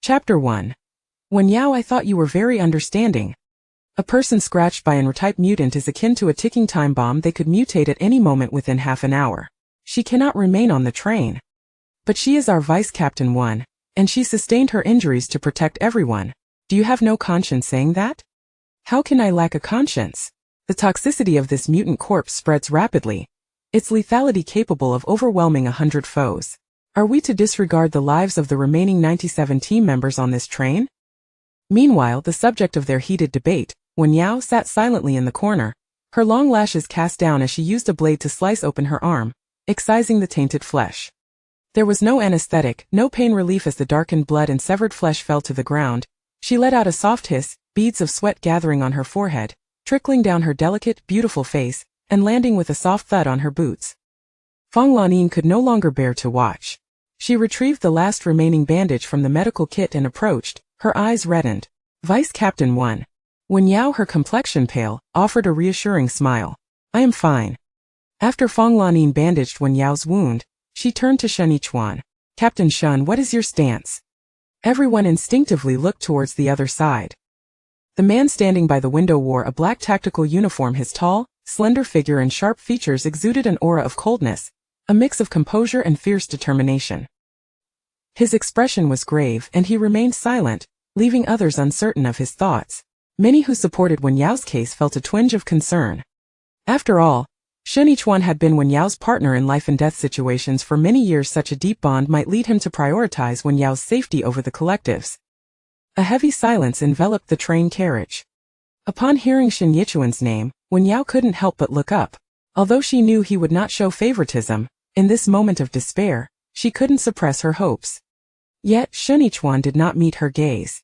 Chapter 1. Wen Yao, I thought you were very understanding. A person scratched by an R-type mutant is akin to a ticking time bomb. They could mutate at any moment within half an hour. She cannot remain on the train. But she is our Vice Captain 1, and she sustained her injuries to protect everyone. Do you have no conscience saying that? How can I lack a conscience? The toxicity of this mutant corpse spreads rapidly. Its lethality capable of overwhelming 100 foes. Are we to disregard the lives of the remaining 97 team members on this train? Meanwhile, the subject of their heated debate, Wen Yao, sat silently in the corner, her long lashes cast down as she used a blade to slice open her arm, excising the tainted flesh. There was no anesthetic, no pain relief as the darkened blood and severed flesh fell to the ground. She let out a soft hiss, beads of sweat gathering on her forehead, trickling down her delicate, beautiful face, and landing with a soft thud on her boots. Feng Lanin could no longer bear to watch. She retrieved the last remaining bandage from the medical kit and approached, her eyes reddened. Vice Captain 1. Wen Yao, her complexion pale, offered a reassuring smile. I am fine. After Feng Lanin bandaged Wen Yao's wound, she turned to Shen Yichuan. Captain Shen, what is your stance? Everyone instinctively looked towards the other side. The man standing by the window wore a black tactical uniform. His tall, slender figure and sharp features exuded an aura of coldness, a mix of composure and fierce determination. His expression was grave and he remained silent, leaving others uncertain of his thoughts. Many who supported Wen Yao's case felt a twinge of concern. After all, Shen Yichuan had been Wen Yao's partner in life and death situations for many years. Such a deep bond might lead him to prioritize Wen Yao's safety over the collective's. A heavy silence enveloped the train carriage. Upon hearing Shen Yichuan's name, Wen Yao couldn't help but look up. Although she knew he would not show favoritism, in this moment of despair, she couldn't suppress her hopes. Yet, Shen Yichuan did not meet her gaze.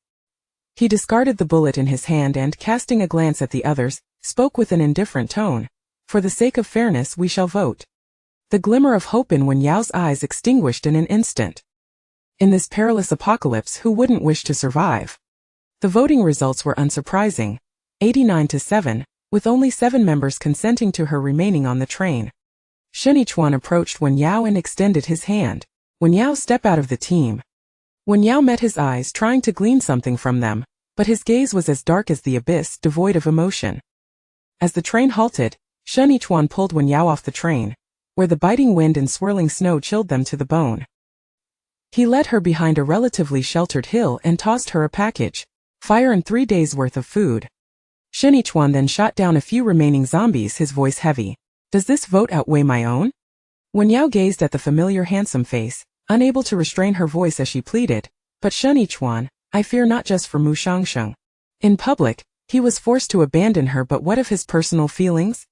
He discarded the bullet in his hand and, casting a glance at the others, spoke with an indifferent tone. For the sake of fairness, we shall vote. The glimmer of hope in Wen Yao's eyes extinguished in an instant. In this perilous apocalypse, who wouldn't wish to survive? The voting results were unsurprising. 89-7, with only 7 members consenting to her remaining on the train. Shen Yichuan approached Wen Yao and extended his hand. Wen Yao, step out of the team. Wen Yao met his eyes, trying to glean something from them, but his gaze was as dark as the abyss, devoid of emotion. As the train halted, Shen Yichuan pulled Wen Yao off the train, where the biting wind and swirling snow chilled them to the bone. He led her behind a relatively sheltered hill and tossed her a package, fire and 3 days' worth of food. Shen Yichuan then shot down a few remaining zombies, his voice heavy. Does this vote outweigh my own? Wen Yao gazed at the familiar handsome face, unable to restrain her voice as she pleaded, but Shen Yichuan, I fear not just for Mu Shangsheng. In public, he was forced to abandon her, but what of his personal feelings?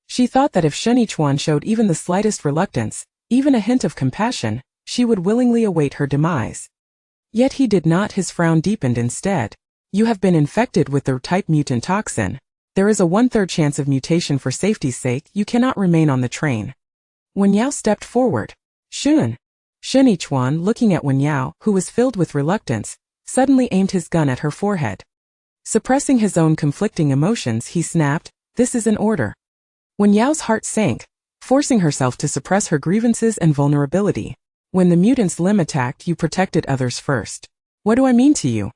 She thought that if Shen Yichuan showed even the slightest reluctance, even a hint of compassion, she would willingly await her demise. Yet he did not. His frown deepened instead. You have been infected with the R-type mutant toxin. There is a 1/3 chance of mutation. For safety's sake, you cannot remain on the train. Wen Yao stepped forward. Shen Yichuan, looking at Wen Yao, who was filled with reluctance, suddenly aimed his gun at her forehead. Suppressing his own conflicting emotions, he snapped, this is an order. Wen Yao's heart sank, forcing herself to suppress her grievances and vulnerability. When the mutant's limb attacked, you protected others first. What do I mean to you?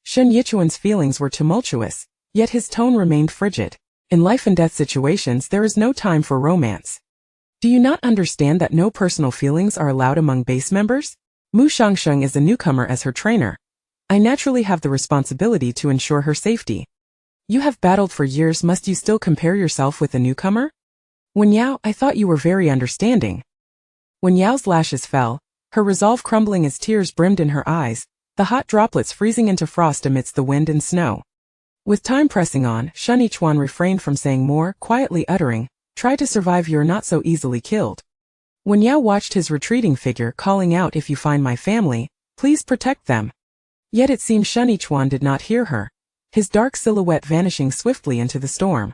Shen Yichuan's feelings were tumultuous, yet his tone remained frigid. In life and death situations, there is no time for romance. Do you not understand that no personal feelings are allowed among base members? Mu Shangsheng is a newcomer. As her trainer, I naturally have the responsibility to ensure her safety. You have battled for years. Must you still compare yourself with a newcomer? Wen Yao, I thought you were very understanding. Wen Yao's lashes fell, her resolve crumbling as tears brimmed in her eyes, the hot droplets freezing into frost amidst the wind and snow. With time pressing on, Shen Yichuan refrained from saying more, quietly uttering, try to survive, you're not so easily killed. Wen Yao watched his retreating figure, calling out, if you find my family, please protect them. Yet it seemed Shen Yichuan did not hear her, his dark silhouette vanishing swiftly into the storm.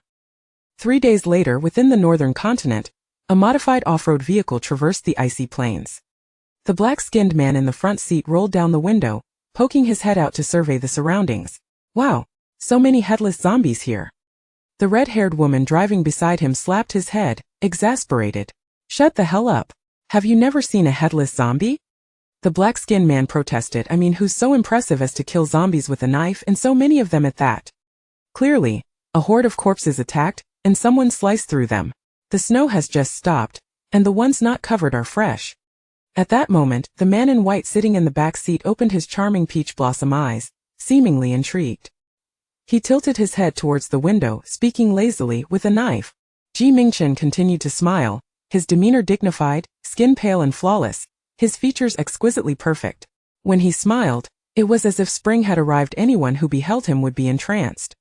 3 days later, within the northern continent, a modified off-road vehicle traversed the icy plains. The black-skinned man in the front seat rolled down the window, poking his head out to survey the surroundings. Wow, so many headless zombies here. The red-haired woman driving beside him slapped his head, exasperated. Shut the hell up. Have you never seen a headless zombie? The black-skinned man protested. I mean, who's so impressive as to kill zombies with a knife, and so many of them at that? Clearly, a horde of corpses attacked, and someone sliced through them. The snow has just stopped, and the ones not covered are fresh. At that moment, the man in white sitting in the back seat opened his charming peach blossom eyes, seemingly intrigued. He tilted his head towards the window, speaking lazily, with a knife. Mingchen continued to smile, his demeanor dignified, skin pale and flawless, his features exquisitely perfect. When he smiled, it was as if spring had arrived. Anyone who beheld him would be entranced.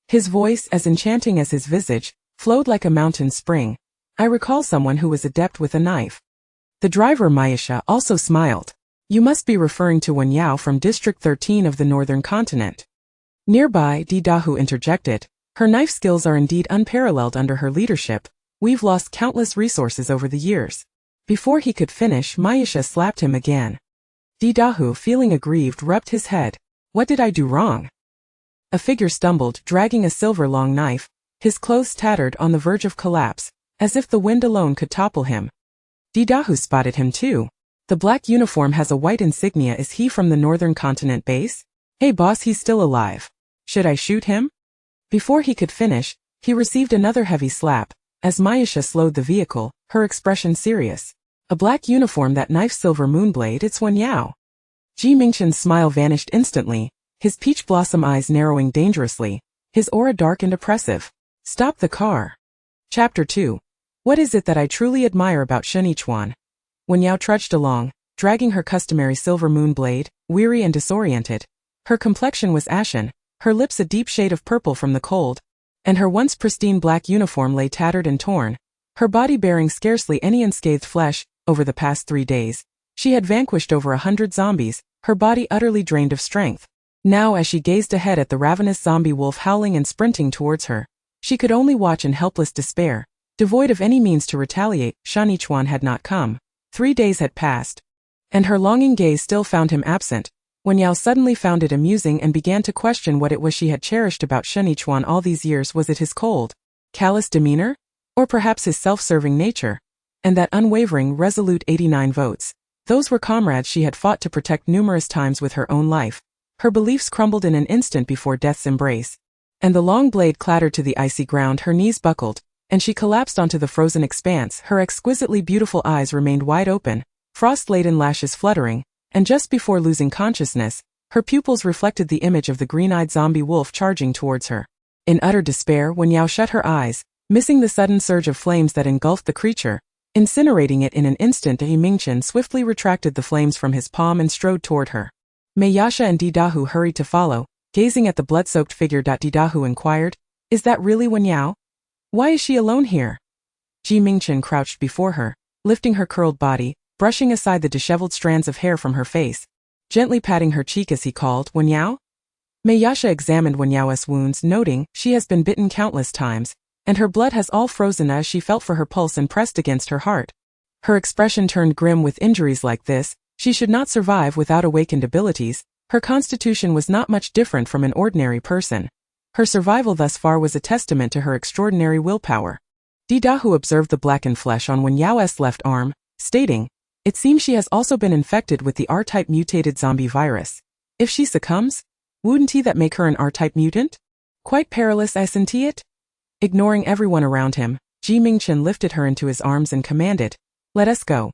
His voice, as enchanting as his visage, flowed like a mountain spring. I recall someone who was adept with a knife. The driver Maisha also smiled. You must be referring to Wen Yao from District 13 of the Northern Continent. Nearby, Didahu interjected. Her knife skills are indeed unparalleled under her leadership. We've lost countless resources over the years. Before he could finish, Maisha slapped him again. Didahu, feeling aggrieved, rubbed his head. What did I do wrong? A figure stumbled, dragging a silver-long knife, his clothes tattered on the verge of collapse, as if the wind alone could topple him. Didahu spotted him too. The black uniform has a white insignia. Is he from the Northern Continent base? Hey boss, he's still alive. Should I shoot him? Before he could finish, he received another heavy slap, as Maisha slowed the vehicle, her expression serious. A black uniform, that knife, silver moonblade, it's Wen Yao. Mingchen's smile vanished instantly, his peach blossom eyes narrowing dangerously, his aura dark and oppressive. Stop the car. Chapter 2. What is it that I truly admire about Shen Yichuan? Wen Yao trudged along, dragging her customary silver moonblade, weary and disoriented. Her complexion was ashen, her lips a deep shade of purple from the cold, and her once pristine black uniform lay tattered and torn, her body bearing scarcely any unscathed flesh. Over the past 3 days, she had vanquished over 100 zombies, her body utterly drained of strength. Now, as she gazed ahead at the ravenous zombie wolf howling and sprinting towards her, she could only watch in helpless despair. Devoid of any means to retaliate, Shen Yichuan had not come. 3 days had passed, and her longing gaze still found him absent. Wen Yao suddenly found it amusing and began to question what it was she had cherished about Shen Yichuan all these years. Was it his cold, callous demeanor? Or perhaps his self-serving nature? And that unwavering, resolute 89 votes. Those were comrades she had fought to protect numerous times with her own life. Her beliefs crumbled in an instant before death's embrace. And the long blade clattered to the icy ground. Her knees buckled, and she collapsed onto the frozen expanse. Her exquisitely beautiful eyes remained wide open, frost-laden lashes fluttering, and just before losing consciousness, her pupils reflected the image of the green-eyed zombie wolf charging towards her. In utter despair, Wen Yao shut her eyes, missing the sudden surge of flames that engulfed the creature, incinerating it in an instant. Mingchen swiftly retracted the flames from his palm and strode toward her. Mayasha and Didahu hurried to follow, gazing at the blood-soaked figure. Didahu inquired, "Is that really Wen Yao? Why is she alone here?" Mingchen crouched before her, lifting her curled body, brushing aside the disheveled strands of hair from her face, gently patting her cheek as he called, "Wen Yao?" Mayasha examined Wen Yao's wounds, noting she has been bitten countless times, and her blood has all frozen as she felt for her pulse and pressed against her heart. Her expression turned grim. With injuries like this, she should not survive without awakened abilities. Her constitution was not much different from an ordinary person. Her survival thus far was a testament to her extraordinary willpower. Didahu observed the blackened flesh on Wen Yao's left arm, stating, "It seems she has also been infected with the R-type mutated zombie virus. If she succumbs, wouldn't that make her an R-type mutant? Quite perilous, isn't it?" Ignoring everyone around him, Mingchen lifted her into his arms and commanded, "Let us go."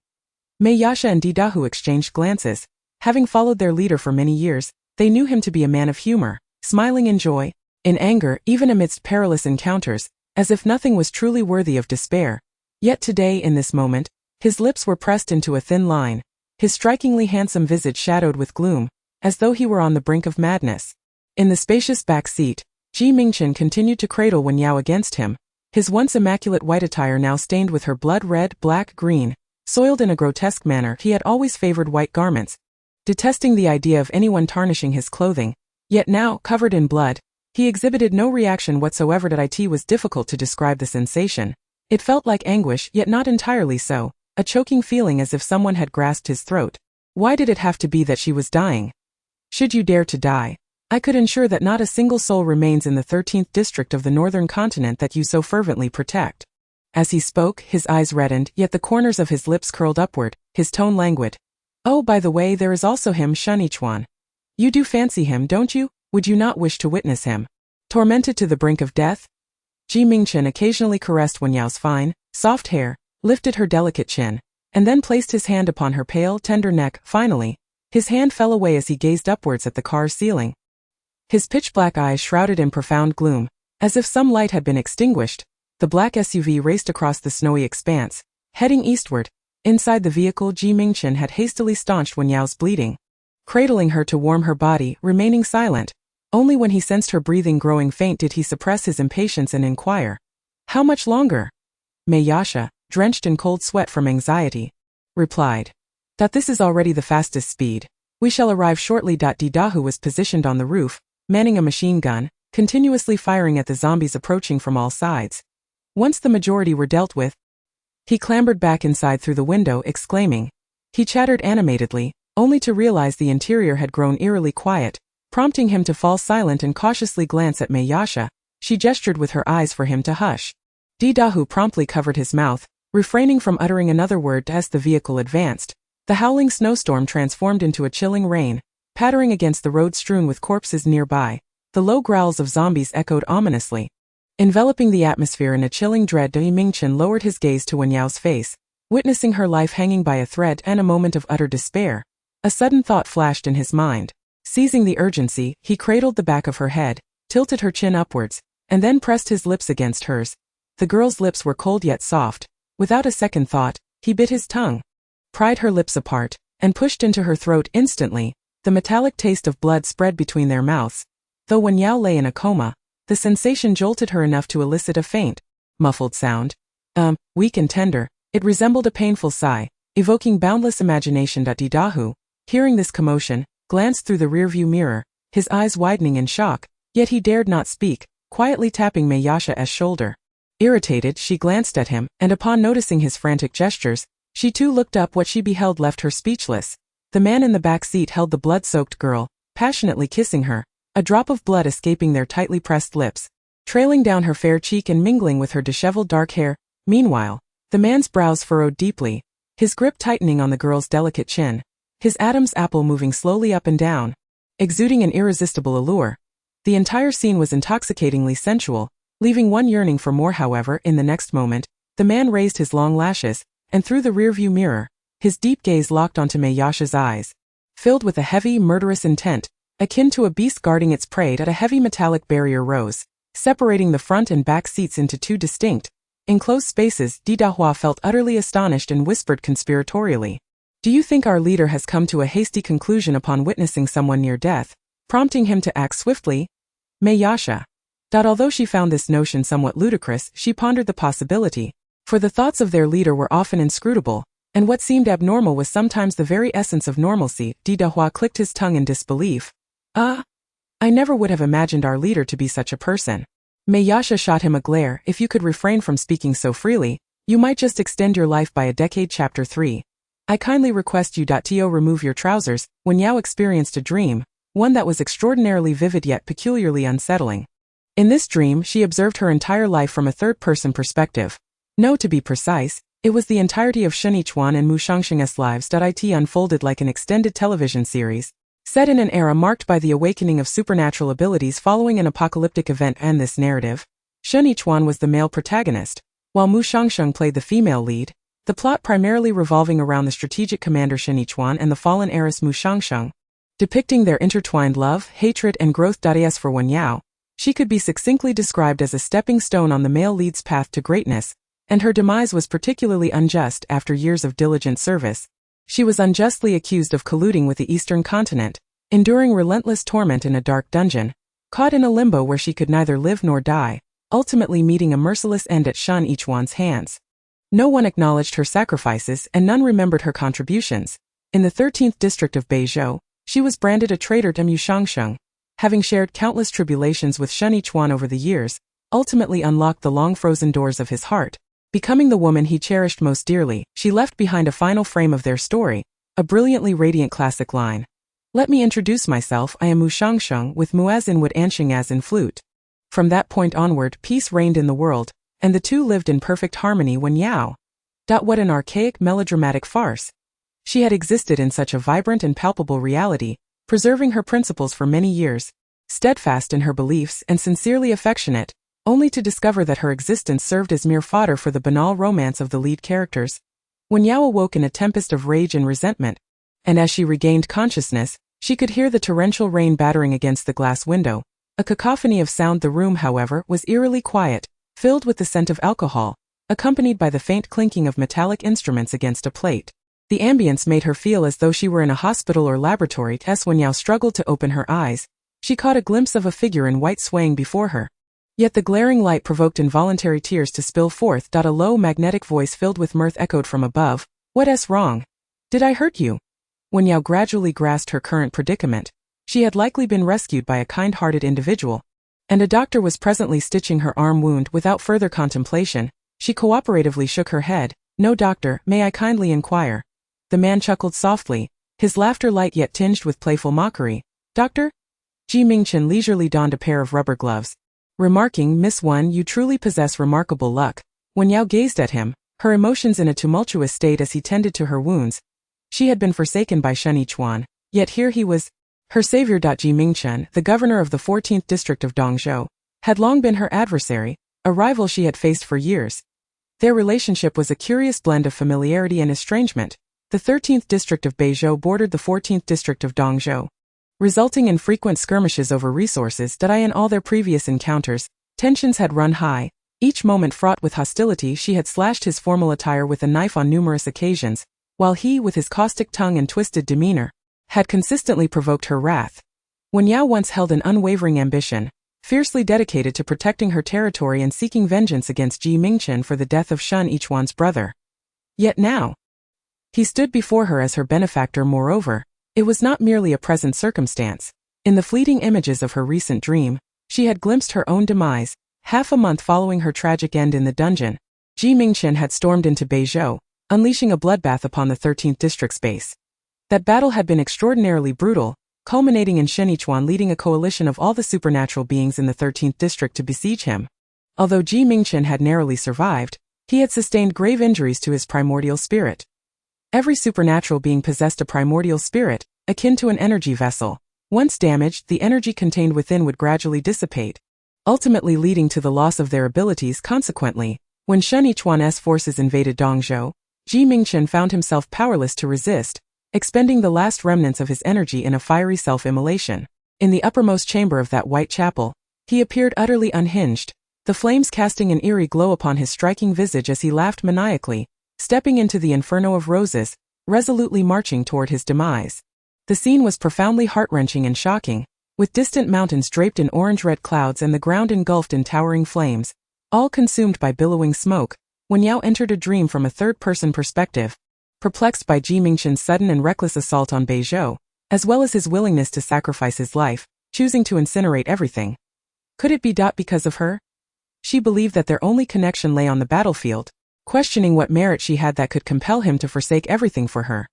Mayasha and Didahu exchanged glances. Having followed their leader for many years, they knew him to be a man of humor, smiling in joy, in anger, even amidst perilous encounters, as if nothing was truly worthy of despair. Yet today, in this moment, his lips were pressed into a thin line, his strikingly handsome visage shadowed with gloom, as though he were on the brink of madness. In the spacious back seat, Mingchen continued to cradle Wen Yao against him, his once immaculate white attire now stained with her blood red, black, green, soiled in a grotesque manner. He had always favored white garments, detesting the idea of anyone tarnishing his clothing, yet now, covered in blood, he exhibited no reaction whatsoever. It was difficult to describe the sensation. It felt like anguish, yet not entirely so, a choking feeling as if someone had grasped his throat. Why did it have to be that she was dying? Should you dare to die, I could ensure that not a single soul remains in the 13th district of the Northern Continent that you so fervently protect. As he spoke, his eyes reddened, yet the corners of his lips curled upward, his tone languid. Oh, by the way, there is also him, Shen Yichuan. You do fancy him, don't you? Would you not wish to witness him tormented to the brink of death? Mingchen occasionally caressed Wen Yao's fine, soft hair, lifted her delicate chin, and then placed his hand upon her pale, tender neck. Finally, his hand fell away as he gazed upwards at the car's ceiling. His pitch-black eyes shrouded in profound gloom, as if some light had been extinguished. The black SUV raced across the snowy expanse, heading eastward. Inside the vehicle, Mingchen had hastily staunched Wen Yao's bleeding, cradling her to warm her body, remaining silent. Only when he sensed her breathing growing faint did he suppress his impatience and inquire, "How much longer?" Mayasha, drenched in cold sweat from anxiety, replied, "That this is already the fastest speed. We shall arrive shortly." Didahu was positioned on the roof, manning a machine gun, continuously firing at the zombies approaching from all sides. Once the majority were dealt with, he clambered back inside through the window, exclaiming. He chattered animatedly, only to realize the interior had grown eerily quiet, prompting him to fall silent and cautiously glance at Mayasha. She gestured with her eyes for him to hush. Didahu promptly covered his mouth, refraining from uttering another word as the vehicle advanced. The howling snowstorm transformed into a chilling rain, pattering against the road strewn with corpses nearby. The low growls of zombies echoed ominously, enveloping the atmosphere in a chilling dread. Mingchen lowered his gaze to Wen Yao's face, witnessing her life hanging by a thread and a moment of utter despair. A sudden thought flashed in his mind. Seizing the urgency, he cradled the back of her head, tilted her chin upwards, and then pressed his lips against hers. The girl's lips were cold yet soft. Without a second thought, he bit his tongue, pried her lips apart, and pushed into her throat. Instantly, the metallic taste of blood spread between their mouths. Though Wen Yao lay in a coma, the sensation jolted her enough to elicit a faint, muffled sound. Weak and tender, it resembled a painful sigh, evoking boundless imagination. Didahu, hearing this commotion, glanced through the rearview mirror, his eyes widening in shock, yet he dared not speak, quietly tapping Mayasha's shoulder. Irritated, she glanced at him, and upon noticing his frantic gestures, she too looked up. What she beheld left her speechless. The man in the back seat held the blood-soaked girl, passionately kissing her, a drop of blood escaping their tightly pressed lips, trailing down her fair cheek and mingling with her disheveled dark hair. Meanwhile, the man's brows furrowed deeply, his grip tightening on the girl's delicate chin, his Adam's apple moving slowly up and down, exuding an irresistible allure. The entire scene was intoxicatingly sensual, leaving one yearning for more. However, in the next moment, the man raised his long lashes, and through the rearview mirror, his deep gaze locked onto Mayasha's eyes, filled with a heavy, murderous intent, akin to a beast guarding its prey. A heavy metallic barrier rose, separating the front and back seats into two distinct, enclosed spaces. Didahu felt utterly astonished and whispered conspiratorially, "Do you think our leader has come to a hasty conclusion upon witnessing someone near death, prompting him to act swiftly?" Mayasha. Although she found this notion somewhat ludicrous, she pondered the possibility, for the thoughts of their leader were often inscrutable, and what seemed abnormal was sometimes the very essence of normalcy. Didahu clicked his tongue in disbelief. I never would have imagined our leader to be such a person." Mayasha shot him a glare. "If you could refrain from speaking so freely, you might just extend your life by a decade." Chapter 3. I kindly request you to remove your trousers. Wen Yao experienced a dream, one that was extraordinarily vivid yet peculiarly unsettling. In this dream, she observed her entire life from a third-person perspective. No, to be precise, it was the entirety of Shen Yichuan and Mu Shangsheng's lives. It unfolded like an extended television series, set in an era marked by the awakening of supernatural abilities following an apocalyptic event. And this narrative, Shen Yichuan was the male protagonist, while Mu Shangsheng played the female lead, the plot primarily revolving around the strategic commander Shen Yichuan and the fallen heiress Mu Shangsheng, depicting their intertwined love, hatred, and growth. As for Wen Yao, she could be succinctly described as a stepping stone on the male lead's path to greatness, and her demise was particularly unjust. After years of diligent service, she was unjustly accused of colluding with the Eastern continent, enduring relentless torment in a dark dungeon, caught in a limbo where she could neither live nor die, ultimately meeting a merciless end at Shen Yichuan's hands. No one acknowledged her sacrifices and none remembered her contributions. In the 13th district of Beizhou, she was branded a traitor to Mu Shangsheng, having shared countless tribulations with Shen Yichuan over the years, ultimately unlocked the long-frozen doors of his heart, becoming the woman he cherished most dearly. She left behind a final frame of their story, a brilliantly radiant classic line. "Let me introduce myself, I am Mu Shangsheng," with Mu as in wood and Sheng as in flute. From that point onward, peace reigned in the world, and the two lived in perfect harmony. Wen Yao. What an archaic melodramatic farce. She had existed in such a vibrant and palpable reality, preserving her principles for many years, steadfast in her beliefs and sincerely affectionate, only to discover that her existence served as mere fodder for the banal romance of the lead characters. Wen Yao awoke in a tempest of rage and resentment, and as she regained consciousness, she could hear the torrential rain battering against the glass window. A cacophony of sound. The room, however, was eerily quiet, filled with the scent of alcohol, accompanied by the faint clinking of metallic instruments against a plate. The ambience made her feel as though she were in a hospital or laboratory. As Wen Yao struggled to open her eyes, she caught a glimpse of a figure in white swaying before her. Yet the glaring light provoked involuntary tears to spill forth. A low magnetic voice filled with mirth echoed from above. "What's wrong? Did I hurt you?" Wen Yao gradually grasped her current predicament. She had likely been rescued by a kind-hearted individual, and a doctor was presently stitching her arm wound. Without further contemplation, she cooperatively shook her head. "No, doctor, may I kindly inquire?" The man chuckled softly, his laughter light yet tinged with playful mockery. "Doctor?" Mingchen leisurely donned a pair of rubber gloves, remarking, "Miss Wen, you truly possess remarkable luck." Wen Yao gazed at him, her emotions in a tumultuous state as he tended to her wounds. She had been forsaken by Shen Yichuan, yet here he was, her savior. Mingchen, the governor of the 14th district of Dongzhou, had long been her adversary, a rival she had faced for years. Their relationship was a curious blend of familiarity and estrangement. The 13th district of Beizhou bordered the 14th district of Dongzhou, resulting in frequent skirmishes over resources. In all their previous encounters, tensions had run high, each moment fraught with hostility. She had slashed his formal attire with a knife on numerous occasions, while he, with his caustic tongue and twisted demeanor, had consistently provoked her wrath. Wen Yao once held an unwavering ambition, fiercely dedicated to protecting her territory and seeking vengeance against Mingchen for the death of Shen Yichuan's brother. Yet now, he stood before her as her benefactor. Moreover, it was not merely a present circumstance. In the fleeting images of her recent dream, she had glimpsed her own demise. Half a month following her tragic end in the dungeon, Mingchen had stormed into Beizhou, unleashing a bloodbath upon the 13th district's base. That battle had been extraordinarily brutal, culminating in Shen Yichuan leading a coalition of all the supernatural beings in the 13th district to besiege him. Although Mingchen had narrowly survived, he had sustained grave injuries to his primordial spirit. Every supernatural being possessed a primordial spirit, akin to an energy vessel. Once damaged, the energy contained within would gradually dissipate, ultimately leading to the loss of their abilities. Consequently, when Shen Yichuan's forces invaded Dongzhou, Mingchen found himself powerless to resist, expending the last remnants of his energy in a fiery self-immolation. In the uppermost chamber of that white chapel, he appeared utterly unhinged, the flames casting an eerie glow upon his striking visage as he laughed maniacally, stepping into the inferno of roses, resolutely marching toward his demise. The scene was profoundly heart-wrenching and shocking, with distant mountains draped in orange-red clouds and the ground engulfed in towering flames, all consumed by billowing smoke. Wen Yao entered a dream from a third-person perspective, perplexed by Mingchen's sudden and reckless assault on Beizhou, as well as his willingness to sacrifice his life, choosing to incinerate everything. Could it be because of her? She believed that their only connection lay on the battlefield, questioning what merit she had that could compel him to forsake everything for her.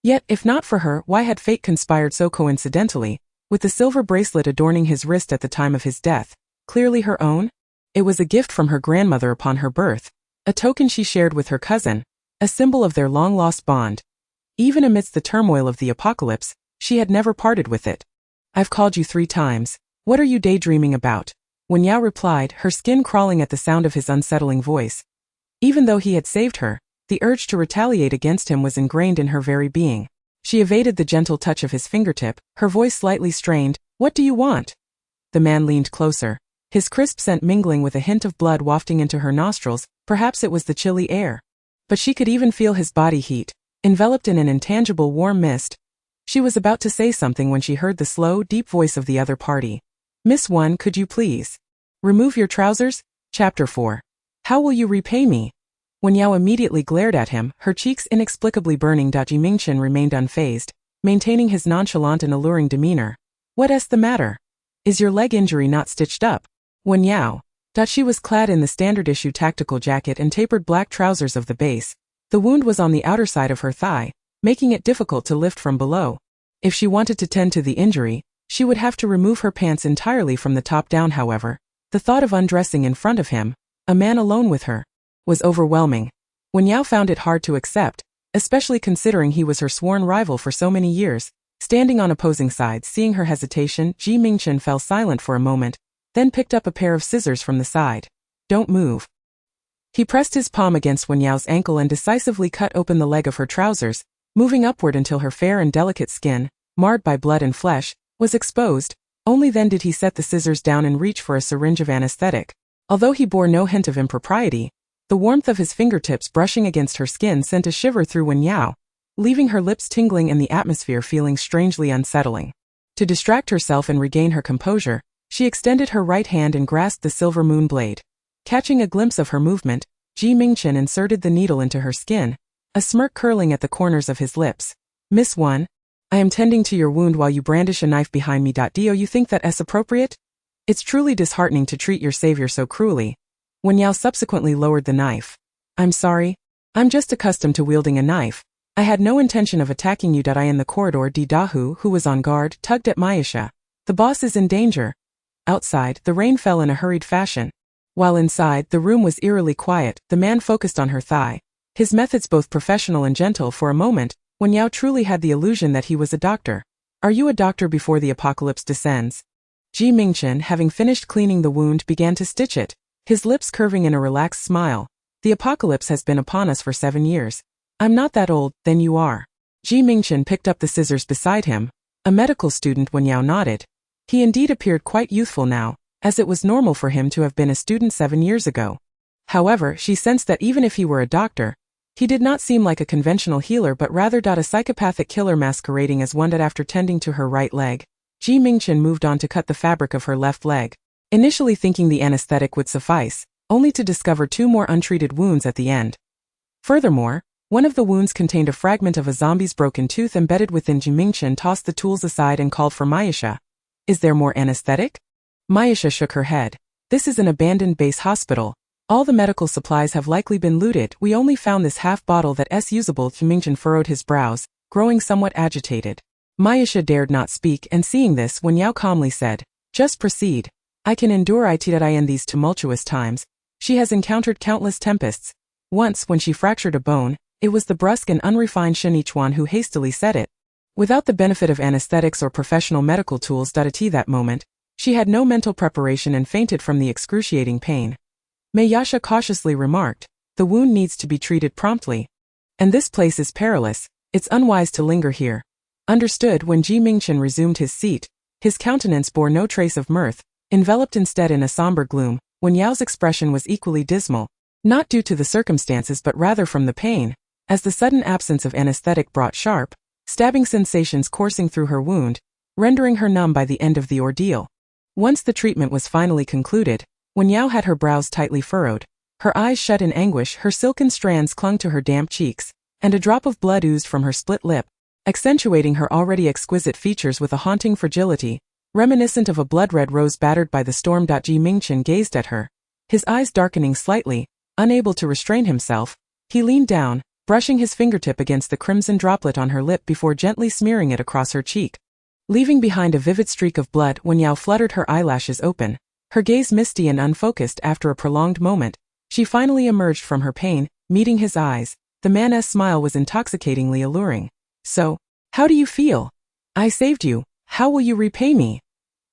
Yet, if not for her, why had fate conspired so coincidentally, with the silver bracelet adorning his wrist at the time of his death, clearly her own? It was a gift from her grandmother upon her birth, a token she shared with her cousin, a symbol of their long-lost bond. Even amidst the turmoil of the apocalypse, she had never parted with it. "I've called you 3 times. What are you daydreaming about?" Wen Yao replied, her skin crawling at the sound of his unsettling voice. Even though he had saved her, the urge to retaliate against him was ingrained in her very being. She evaded the gentle touch of his fingertip, her voice slightly strained. "What do you want?" The man leaned closer, his crisp scent mingling with a hint of blood wafting into her nostrils. Perhaps it was the chilly air, but she could even feel his body heat, enveloped in an intangible warm mist. She was about to say something when she heard the slow, deep voice of the other party. "Miss Wen, could you please remove your trousers?" Chapter 4. How will you repay me? Wen Yao immediately glared at him, her cheeks inexplicably burning. Mingchen remained unfazed, maintaining his nonchalant and alluring demeanor. "What's the matter? Is your leg injury not stitched up?" Wen Yao. She was clad in the standard-issue tactical jacket and tapered black trousers of the base. The wound was on the outer side of her thigh, making it difficult to lift from below. If she wanted to tend to the injury, she would have to remove her pants entirely from the top down. However, the thought of undressing in front of him, a man alone with her, was overwhelming. Wen Yao found it hard to accept, especially considering he was her sworn rival for so many years. Standing on opposing sides, seeing her hesitation, Mingchen fell silent for a moment, then picked up a pair of scissors from the side. Don't move. He pressed his palm against Wen Yao's ankle and decisively cut open the leg of her trousers, moving upward until her fair and delicate skin, marred by blood and flesh, was exposed. Only then did he set the scissors down and reach for a syringe of anesthetic. Although he bore no hint of impropriety, the warmth of his fingertips brushing against her skin sent a shiver through Wen Yao, leaving her lips tingling and the atmosphere feeling strangely unsettling. To distract herself and regain her composure, she extended her right hand and grasped the silver moon blade. Catching a glimpse of her movement, Mingchen inserted the needle into her skin, a smirk curling at the corners of his lips. Miss Wen, I am tending to your wound while you brandish a knife behind me. Do you think that is appropriate? It's truly disheartening to treat your savior so cruelly. Wen Yao subsequently lowered the knife. I'm sorry. I'm just accustomed to wielding a knife. I had no intention of attacking you. I in the corridor. Dahu, who was on guard, tugged at Maisha. The boss is in danger. Outside, the rain fell in a hurried fashion. While inside, the room was eerily quiet. The man focused on her thigh. His methods both professional and gentle. For a moment, Wen Yao truly had the illusion that he was a doctor. Are you a doctor before the apocalypse descends? Mingchen, having finished cleaning the wound, began to stitch it, his lips curving in a relaxed smile. The apocalypse has been upon us for 7 years. I'm not that old, then you are. Mingchen picked up the scissors beside him. A medical student. Wen Yao nodded. He indeed appeared quite youthful now, as it was normal for him to have been a student 7 years ago. However, she sensed that even if he were a doctor, he did not seem like a conventional healer but rather a psychopathic killer masquerading as one. After tending to her right leg, Mingchen moved on to cut the fabric of her left leg, initially thinking the anesthetic would suffice, only to discover 2 more untreated wounds at the end. Furthermore, one of the wounds contained a fragment of a zombie's broken tooth embedded within. Mingchen tossed the tools aside and called for Maisha. Is there more anesthetic? Maisha shook her head. This is an abandoned base hospital. All the medical supplies have likely been looted. We only found this half bottle that's usable. Mingchen furrowed his brows, growing somewhat agitated. Maisha dared not speak, and seeing this, Wen Yao calmly said, just proceed. I can endure it in these tumultuous times. She has encountered countless tempests. Once, when she fractured a bone, it was the brusque and unrefined Shen Yichuan who hastily said it. Without the benefit of anesthetics or professional medical tools. At that moment, she had no mental preparation and fainted from the excruciating pain. Mayasha cautiously remarked, the wound needs to be treated promptly. And this place is perilous. It's unwise to linger here. Understood. When Mingchen resumed his seat, his countenance bore no trace of mirth, enveloped instead in a somber gloom. Wen Yao's expression was equally dismal, not due to the circumstances but rather from the pain, as the sudden absence of anesthetic brought sharp, stabbing sensations coursing through her wound, rendering her numb by the end of the ordeal. Once the treatment was finally concluded, Wen Yao had her brows tightly furrowed, her eyes shut in anguish, her silken strands clung to her damp cheeks, and a drop of blood oozed from her split lip, accentuating her already exquisite features with a haunting fragility, reminiscent of a blood-red rose battered by the storm. Mingchen gazed at her, his eyes darkening slightly. Unable to restrain himself, he leaned down, brushing his fingertip against the crimson droplet on her lip before gently smearing it across her cheek. Leaving behind a vivid streak of blood, Wen Yao fluttered her eyelashes open, her gaze misty and unfocused. After a prolonged moment, she finally emerged from her pain, meeting his eyes. The man's smile was intoxicatingly alluring. So, how do you feel? I saved you. How will you repay me?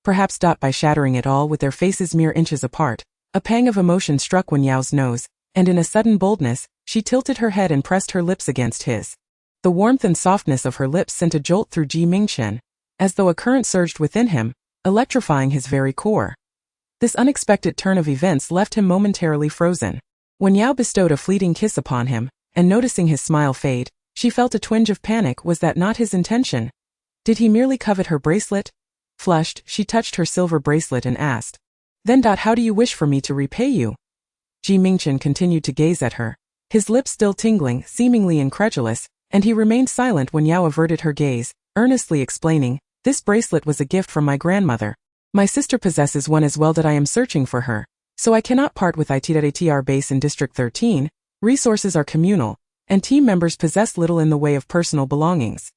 Perhaps. By shattering it all with their faces mere inches apart, a pang of emotion struck Wen Yao's nose, and in a sudden boldness, she tilted her head and pressed her lips against his. The warmth and softness of her lips sent a jolt through Mingchen, as though a current surged within him, electrifying his very core. This unexpected turn of events left him momentarily frozen. Wen Yao bestowed a fleeting kiss upon him, and noticing his smile fade, she felt a twinge of panic. Was that not his intention? Did he merely covet her bracelet? Flushed, she touched her silver bracelet and asked, Then. How do you wish for me to repay you? Mingchen continued to gaze at her, his lips still tingling, seemingly incredulous, and he remained silent when Yao averted her gaze, earnestly explaining, This bracelet was a gift from my grandmother. My sister possesses one as well. I am searching for her, so I cannot part with it. At our base in District 13, resources are communal, and team members possess little in the way of personal belongings.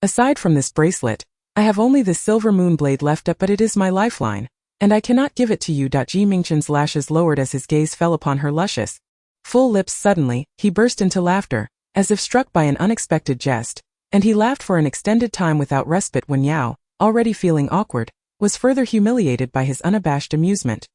Aside from this bracelet, I have only this silver moon blade left up, but it is my lifeline, and I cannot give it to you. Mingchen's lashes lowered as his gaze fell upon her luscious, full lips. Suddenly, he burst into laughter, as if struck by an unexpected jest, and he laughed for an extended time without respite. Wen Yao, already feeling awkward, was further humiliated by his unabashed amusement.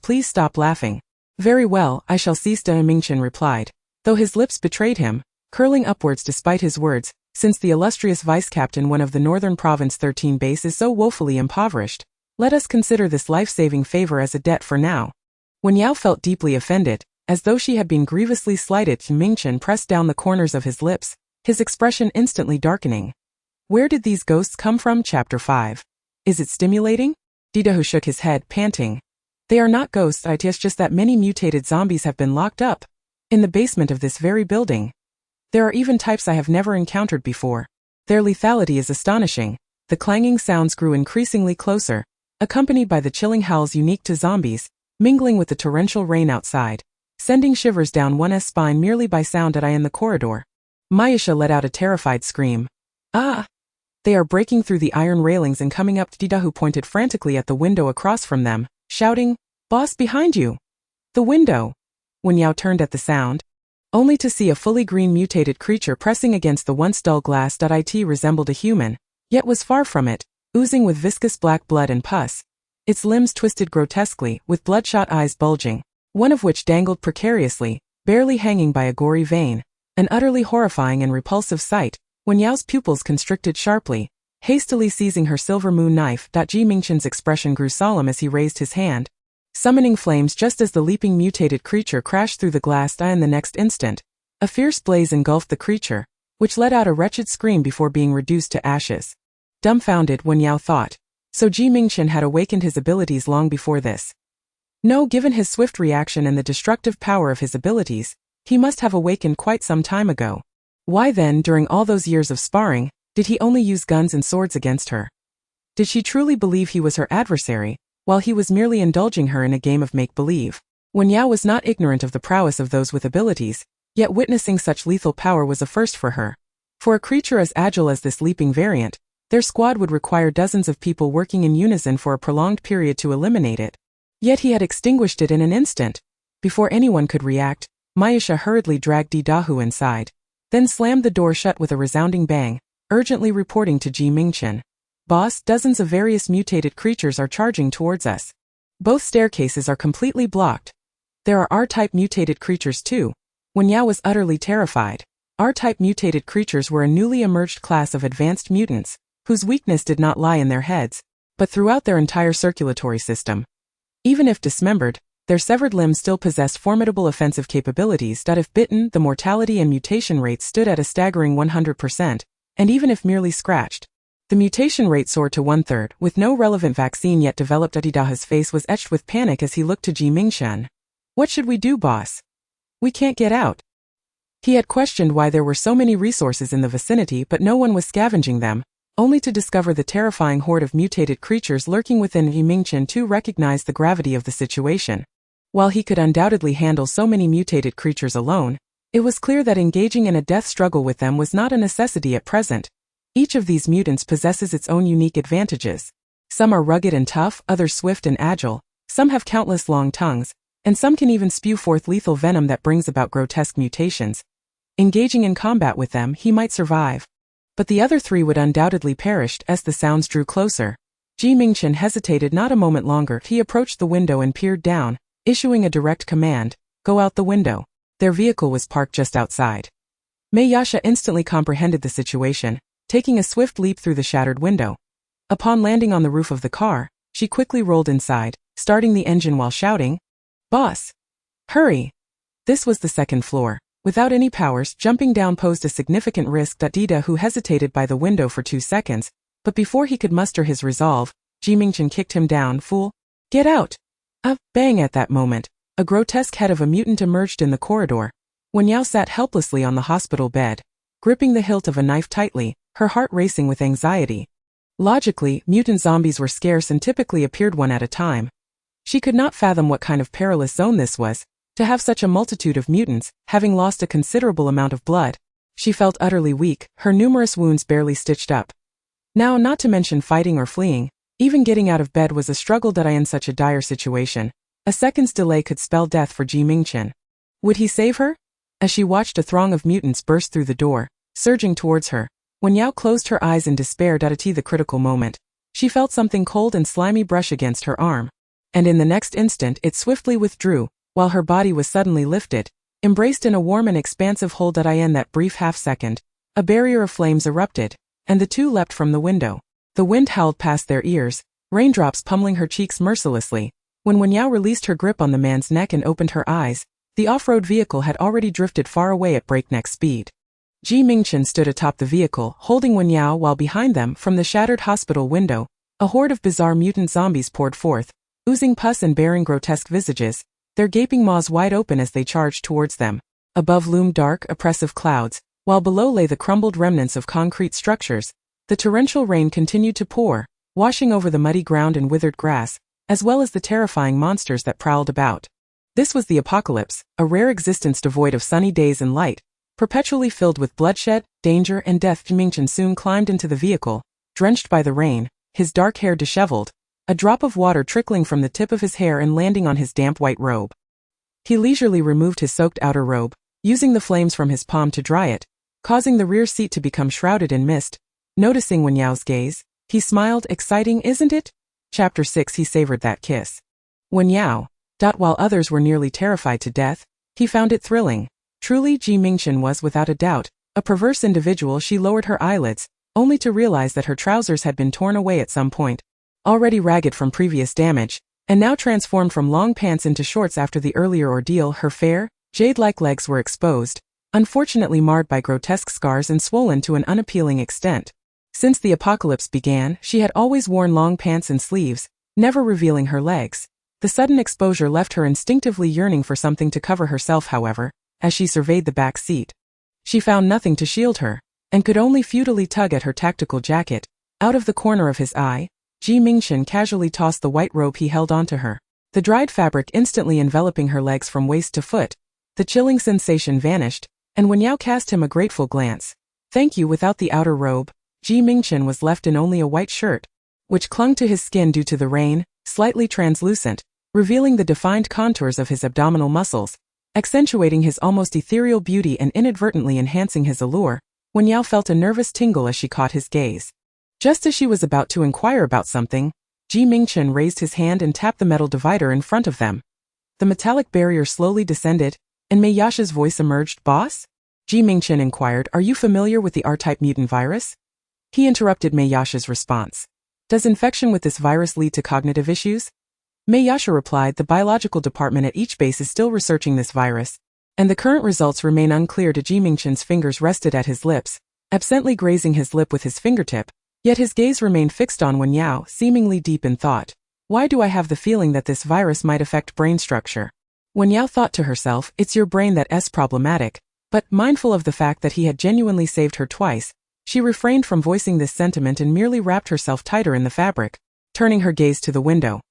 Please stop laughing. Very well, I shall cease, Mingchen replied, though his lips betrayed him, curling upwards despite his words, since the illustrious vice-captain one of the Northern Province 13 base is so woefully impoverished. Let us consider this life-saving favor as a debt for now. Wen Yao felt deeply offended, as though she had been grievously slighted. Mingchen pressed down the corners of his lips, his expression instantly darkening. Where did these ghosts come from? Chapter 5. Is it stimulating? Didahu shook his head, panting. They are not ghosts, it's just that many mutated zombies have been locked up in the basement of this very building. There are even types I have never encountered before. Their lethality is astonishing. The clanging sounds grew increasingly closer, accompanied by the chilling howls unique to zombies, mingling with the torrential rain outside, sending shivers down one's spine merely by sound. In the corridor. Mayasha let out a terrified scream. Ah! They are breaking through the iron railings and coming up. Didahu pointed frantically at the window across from them, shouting, Boss, behind you! The window! Wen Yao turned at the sound, only to see a fully green mutated creature pressing against the once dull glass. It resembled a human, yet was far from it, oozing with viscous black blood and pus. Its limbs twisted grotesquely, with bloodshot eyes bulging, one of which dangled precariously, barely hanging by a gory vein. An utterly horrifying and repulsive sight. Wen Yao's pupils constricted sharply, hastily seizing her silver moon knife. Mingchen's expression grew solemn as he raised his hand, summoning flames just as the leaping mutated creature crashed through the glass. In the next instant, a fierce blaze engulfed the creature, which let out a wretched scream before being reduced to ashes. Dumbfounded, Wen Yao thought. So Mingchen had awakened his abilities long before this. No, given his swift reaction and the destructive power of his abilities, he must have awakened quite some time ago. Why then, during all those years of sparring, did he only use guns and swords against her? Did she truly believe he was her adversary, while he was merely indulging her in a game of make-believe? Wen Yao was not ignorant of the prowess of those with abilities, yet witnessing such lethal power was a first for her. For a creature as agile as this leaping variant, their squad would require dozens of people working in unison for a prolonged period to eliminate it. Yet he had extinguished it in an instant. Before anyone could react, Mayasha hurriedly dragged Didahu inside, then slammed the door shut with a resounding bang, urgently reporting to Mingchen. Boss, dozens of various mutated creatures are charging towards us. Both staircases are completely blocked. There are R-type mutated creatures too. Wen Yao was utterly terrified. R-type mutated creatures were a newly emerged class of advanced mutants, whose weakness did not lie in their heads, but throughout their entire circulatory system. Even if dismembered, their severed limbs still possessed formidable offensive capabilities. If bitten, the mortality and mutation rates stood at a staggering 100%, and even if merely scratched, the mutation rate soared to 1/3, with no relevant vaccine yet developed. Didahu's face was etched with panic as he looked to Mingchen. What should we do, boss? We can't get out. He had questioned why there were so many resources in the vicinity but no one was scavenging them, only to discover the terrifying horde of mutated creatures lurking within. Mingchen too recognized the gravity of the situation. While he could undoubtedly handle so many mutated creatures alone, it was clear that engaging in a death struggle with them was not a necessity at present. Each of these mutants possesses its own unique advantages. Some are rugged and tough, others swift and agile, some have countless long tongues, and some can even spew forth lethal venom that brings about grotesque mutations. Engaging in combat with them, he might survive. But the other three would undoubtedly perish as the sounds drew closer. Mingchen hesitated not a moment longer. He approached the window and peered down, issuing a direct command, go out the window. Their vehicle was parked just outside. Mayasha instantly comprehended the situation, taking a swift leap through the shattered window. Upon landing on the roof of the car, she quickly rolled inside, starting the engine while shouting, Boss! Hurry! This was the second floor. Without any powers, jumping down posed a significant risk. Didahu hesitated by the window for 2 seconds, but before he could muster his resolve, Mingchen kicked him down. Fool! Get out! Bang! At that moment, a grotesque head of a mutant emerged in the corridor. Wen Yao sat helplessly on the hospital bed, gripping the hilt of a knife tightly, her heart racing with anxiety. Logically, mutant zombies were scarce and typically appeared one at a time. She could not fathom what kind of perilous zone this was, to have such a multitude of mutants. Having lost a considerable amount of blood, she felt utterly weak, her numerous wounds barely stitched up. Now, not to mention fighting or fleeing, even getting out of bed was a struggle. In such a dire situation, a second's delay could spell death for Mingchen. Would he save her? As she watched a throng of mutants burst through the door, surging towards her, Wen Yao closed her eyes in despair. At the critical moment, she felt something cold and slimy brush against her arm, and in the next instant it swiftly withdrew, while her body was suddenly lifted, embraced in a warm and expansive hold. In that brief half-second, a barrier of flames erupted, and the two leapt from the window. The wind howled past their ears, raindrops pummeling her cheeks mercilessly. When Wen Yao released her grip on the man's neck and opened her eyes, the off-road vehicle had already drifted far away at breakneck speed. Mingchen stood atop the vehicle, holding Wen Yao, while behind them, from the shattered hospital window, a horde of bizarre mutant zombies poured forth, oozing pus and bearing grotesque visages, their gaping maws wide open as they charged towards them. Above loomed dark, oppressive clouds, while below lay the crumbled remnants of concrete structures. The torrential rain continued to pour, washing over the muddy ground and withered grass, as well as the terrifying monsters that prowled about. This was the apocalypse, a rare existence devoid of sunny days and light, perpetually filled with bloodshed, danger, and death. Mingchen soon climbed into the vehicle, drenched by the rain, his dark hair disheveled, a drop of water trickling from the tip of his hair and landing on his damp white robe. He leisurely removed his soaked outer robe, using the flames from his palm to dry it, causing the rear seat to become shrouded in mist. Noticing Wen Yao's gaze, he smiled. Exciting, isn't it? Chapter 6. He savored that kiss. Wen Yao. While others were nearly terrified to death, he found it thrilling. Truly, Mingchen was without a doubt a perverse individual. She lowered her eyelids, only to realize that her trousers had been torn away at some point, already ragged from previous damage, and now transformed from long pants into shorts after the earlier ordeal. Her fair, jade-like legs were exposed, unfortunately marred by grotesque scars and swollen to an unappealing extent. Since the apocalypse began, she had always worn long pants and sleeves, never revealing her legs. The sudden exposure left her instinctively yearning for something to cover herself. However, as she surveyed the back seat, she found nothing to shield her, and could only futilely tug at her tactical jacket. Out of the corner of his eye, Mingchen casually tossed the white robe he held onto her, the dried fabric instantly enveloping her legs from waist to foot. The chilling sensation vanished, and Wen Yao cast him a grateful glance. Thank you. Without the outer robe, Mingchen was left in only a white shirt, which clung to his skin due to the rain, slightly translucent, revealing the defined contours of his abdominal muscles, accentuating his almost ethereal beauty and inadvertently enhancing his allure. Wen Yao felt a nervous tingle as she caught his gaze. Just as she was about to inquire about something, Mingchen raised his hand and tapped the metal divider in front of them. The metallic barrier slowly descended, and Mei Yasha's voice emerged. Boss? Mingchen inquired, are you familiar with the R-type mutant virus? He interrupted Mei Yasha's response. Does infection with this virus lead to cognitive issues? Mei Yasha replied, the biological department at each base is still researching this virus, and the current results remain unclear. Mingchen's fingers rested at his lips, absently grazing his lip with his fingertip, yet his gaze remained fixed on Wen Yao, seemingly deep in thought. Why do I have the feeling that this virus might affect brain structure? Wen Yao thought to herself, it's your brain that's problematic, but, mindful of the fact that he had genuinely saved her twice, she refrained from voicing this sentiment and merely wrapped herself tighter in the fabric, turning her gaze to the window.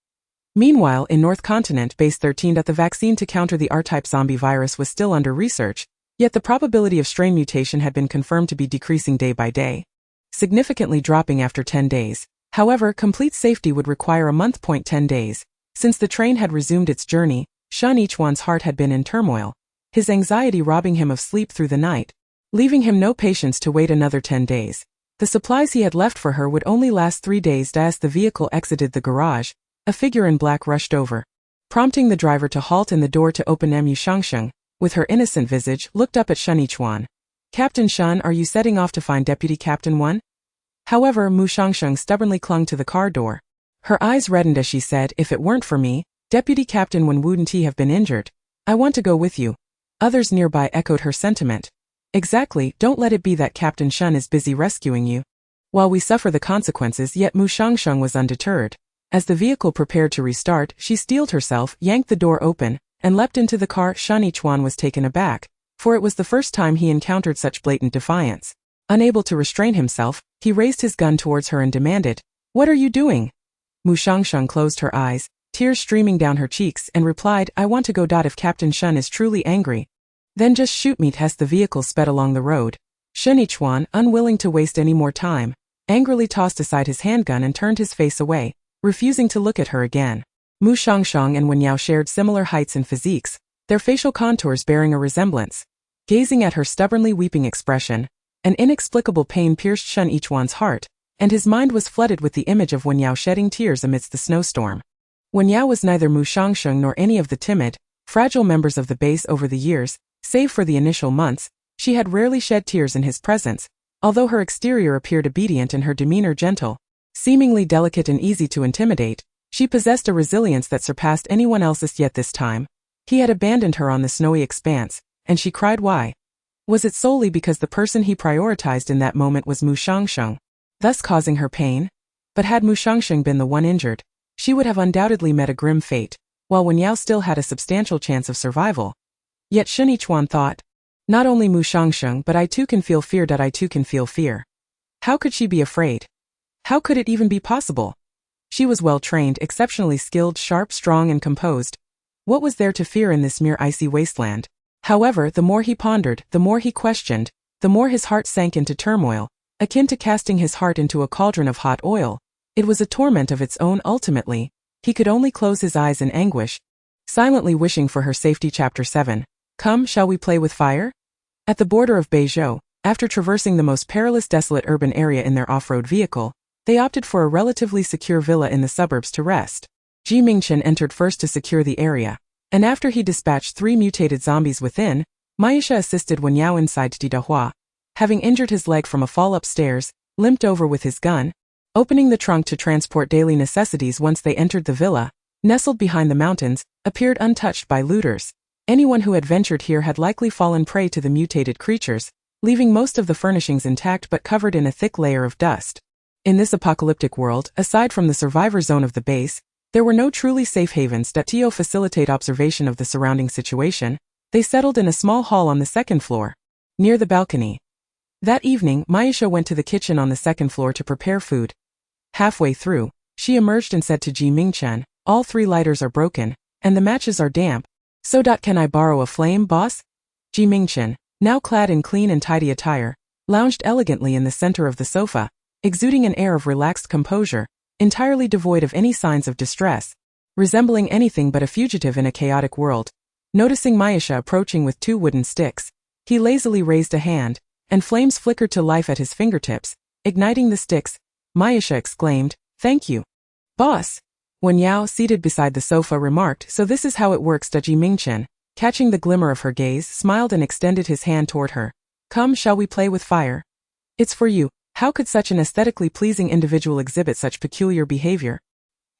Meanwhile, in North Continent Base 13, the vaccine to counter the R-type zombie virus was still under research, yet the probability of strain mutation had been confirmed to be decreasing day by day, significantly dropping after 10 days. However, complete safety would require a month. 10 days. Since the train had resumed its journey, Shen Yichuan's heart had been in turmoil, his anxiety robbing him of sleep through the night, leaving him no patience to wait another 10 days. The supplies he had left for her would only last 3 days. As the vehicle exited the garage, a figure in black rushed over, prompting the driver to halt and the door to open. Mu Shangsheng, with her innocent visage, looked up at Shen Yichuan. Captain Shen, are you setting off to find Deputy Captain Wen? However, Mu Shangsheng stubbornly clung to the car door. Her eyes reddened as she said, if it weren't for me, Deputy Captain Wen wouldn't have been injured. I want to go with you. Others nearby echoed her sentiment. Exactly, don't let it be that Captain Shen is busy rescuing you, while we suffer the consequences. Yet Mu Shangsheng was undeterred. As the vehicle prepared to restart, she steeled herself, yanked the door open, and leapt into the car. Shen Yichuan was taken aback, for it was the first time he encountered such blatant defiance. Unable to restrain himself, he raised his gun towards her and demanded, what are you doing? Mu Shangsheng closed her eyes, tears streaming down her cheeks, and replied, I want to go. If Captain Shen is truly angry, then just shoot me. As the vehicle sped along the road, Shen Yichuan, unwilling to waste any more time, angrily tossed aside his handgun and turned his face away, refusing to look at her again. Mu Shangsheng and Wen Yao shared similar heights and physiques, their facial contours bearing a resemblance. Gazing at her stubbornly weeping expression, an inexplicable pain pierced Shen Yichuan's heart, and his mind was flooded with the image of Wen Yao shedding tears amidst the snowstorm. Wen Yao was neither Mu Shangsheng nor any of the timid, fragile members of the base over the years. Save for the initial months, she had rarely shed tears in his presence, although her exterior appeared obedient and her demeanor gentle. Seemingly delicate and easy to intimidate, she possessed a resilience that surpassed anyone else's. Yet this time, he had abandoned her on the snowy expanse, and she cried. Why? Was it solely because the person he prioritized in that moment was Mu Shangsheng, thus causing her pain? But had Mu Shangsheng been the one injured, she would have undoubtedly met a grim fate, while Wen Yao still had a substantial chance of survival. Yet Shen Yichuan thought, not only Mu Shangsheng but I too can feel fear. I too can feel fear. How could she be afraid? How could it even be possible? She was well trained, exceptionally skilled, sharp, strong and composed. What was there to fear in this mere icy wasteland? However, the more he pondered, the more he questioned, the more his heart sank into turmoil, akin to casting his heart into a cauldron of hot oil. It was a torment of its own. Ultimately, he could only close his eyes in anguish, silently wishing for her safety. Chapter 7. Come, shall we play with fire? At the border of Beizhou, after traversing the most perilous desolate urban area in their off-road vehicle, they opted for a relatively secure villa in the suburbs to rest. Mingchen entered first to secure the area, and after he dispatched 3 mutated zombies within, Maisha assisted Wen Yao inside. Didahua, having injured his leg from a fall upstairs, limped over with his gun, opening the trunk to transport daily necessities. Once they entered the villa, nestled behind the mountains, appeared untouched by looters. Anyone who had ventured here had likely fallen prey to the mutated creatures, leaving most of the furnishings intact but covered in a thick layer of dust. In this apocalyptic world, aside from the survivor zone of the base, there were no truly safe havens. To facilitate observation of the surrounding situation, they settled in a small hall on the second floor, near the balcony. That evening, Maisha went to the kitchen on the second floor to prepare food. Halfway through, she emerged and said to Mingchen, all 3 lighters are broken, and the matches are damp. So can I borrow a flame, boss? Mingchen, now clad in clean and tidy attire, lounged elegantly in the center of the sofa, exuding an air of relaxed composure, entirely devoid of any signs of distress, resembling anything but a fugitive in a chaotic world. Noticing Maisha approaching with 2 wooden sticks, he lazily raised a hand, and flames flickered to life at his fingertips, igniting the sticks. Maisha exclaimed, "Thank you, boss." Wen Yao, seated beside the sofa, remarked, "So this is how it works." Mingchen, catching the glimmer of her gaze, smiled and extended his hand toward her. "Come, shall we play with fire? It's for you." How could such an aesthetically pleasing individual exhibit such peculiar behavior?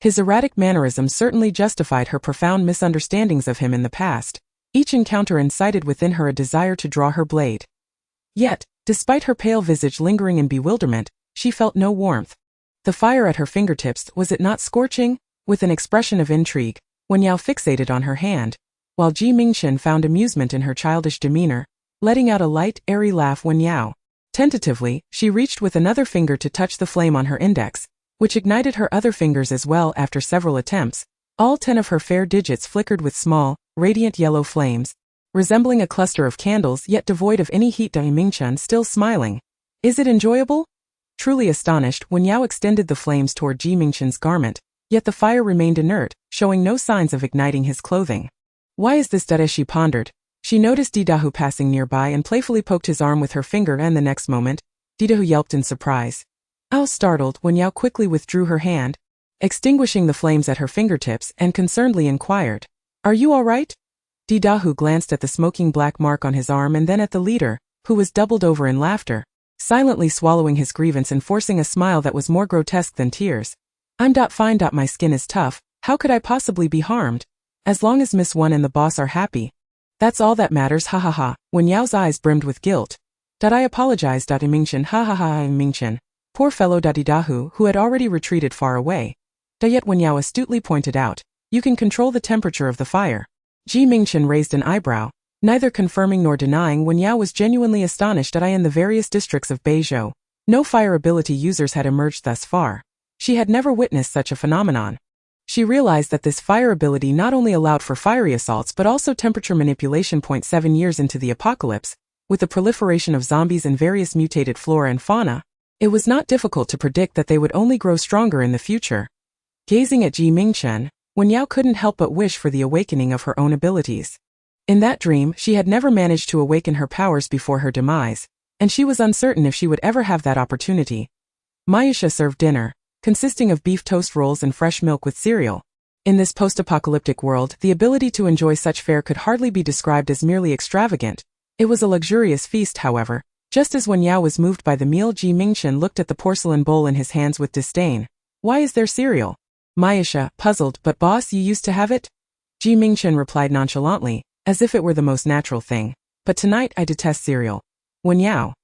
His erratic mannerisms certainly justified her profound misunderstandings of him in the past. Each encounter incited within her a desire to draw her blade. Yet, despite her pale visage lingering in bewilderment, she felt no warmth. The fire at her fingertips, was it not scorching? With an expression of intrigue, Wen Yao fixated on her hand, while Mingchen found amusement in her childish demeanor, letting out a light, airy laugh. Wen Yao, tentatively, she reached with another finger to touch the flame on her index, which ignited her other fingers as well. After several attempts, all 10 of her fair digits flickered with small, radiant yellow flames, resembling a cluster of candles yet devoid of any heat. Mingchen, still smiling. "Is it enjoyable?" Truly astonished, Wen Yao extended the flames toward Mingchen's garment, yet the fire remained inert, showing no signs of igniting his clothing. Why is this? As she pondered, she noticed Didahu passing nearby and playfully poked his arm with her finger, and the next moment, Didahu yelped in surprise. Startled, Wen Yao quickly withdrew her hand, extinguishing the flames at her fingertips, and concernedly inquired, "Are you all right?" Didahu glanced at the smoking black mark on his arm and then at the leader, who was doubled over in laughter, silently swallowing his grievance and forcing a smile that was more grotesque than tears. "I'm fine. My skin is tough. How could I possibly be harmed? As long as Miss Wen and the boss are happy. That's all that matters." Ha ha ha. Wen Yao's eyes brimmed with guilt. "I apologize." Mingchen, ha ha ha. Mingchen, poor fellow. Didahu, who had already retreated far away. Yet Wen Yao astutely pointed out, "You can control the temperature of the fire." Mingchen raised an eyebrow, neither confirming nor denying. Wen Yao was genuinely astonished that in the various districts of Beizhou, no fire ability users had emerged thus far. She had never witnessed such a phenomenon. She realized that this fire ability not only allowed for fiery assaults but also temperature manipulation. 7 years into the apocalypse, with the proliferation of zombies and various mutated flora and fauna, it was not difficult to predict that they would only grow stronger in the future. Gazing at Mingchen, Wen Yao couldn't help but wish for the awakening of her own abilities. In that dream, she had never managed to awaken her powers before her demise, and she was uncertain if she would ever have that opportunity. Mayusha served dinner, consisting of beef toast rolls and fresh milk with cereal. In this post-apocalyptic world, the ability to enjoy such fare could hardly be described as merely extravagant. It was a luxurious feast, however. Just as Wen Yao was moved by the meal, Mingchen looked at the porcelain bowl in his hands with disdain. Why is there cereal? Mayusha, puzzled, but boss, you used to have it? Mingchen replied nonchalantly, as if it were the most natural thing. But tonight I detest cereal. Wen Yao.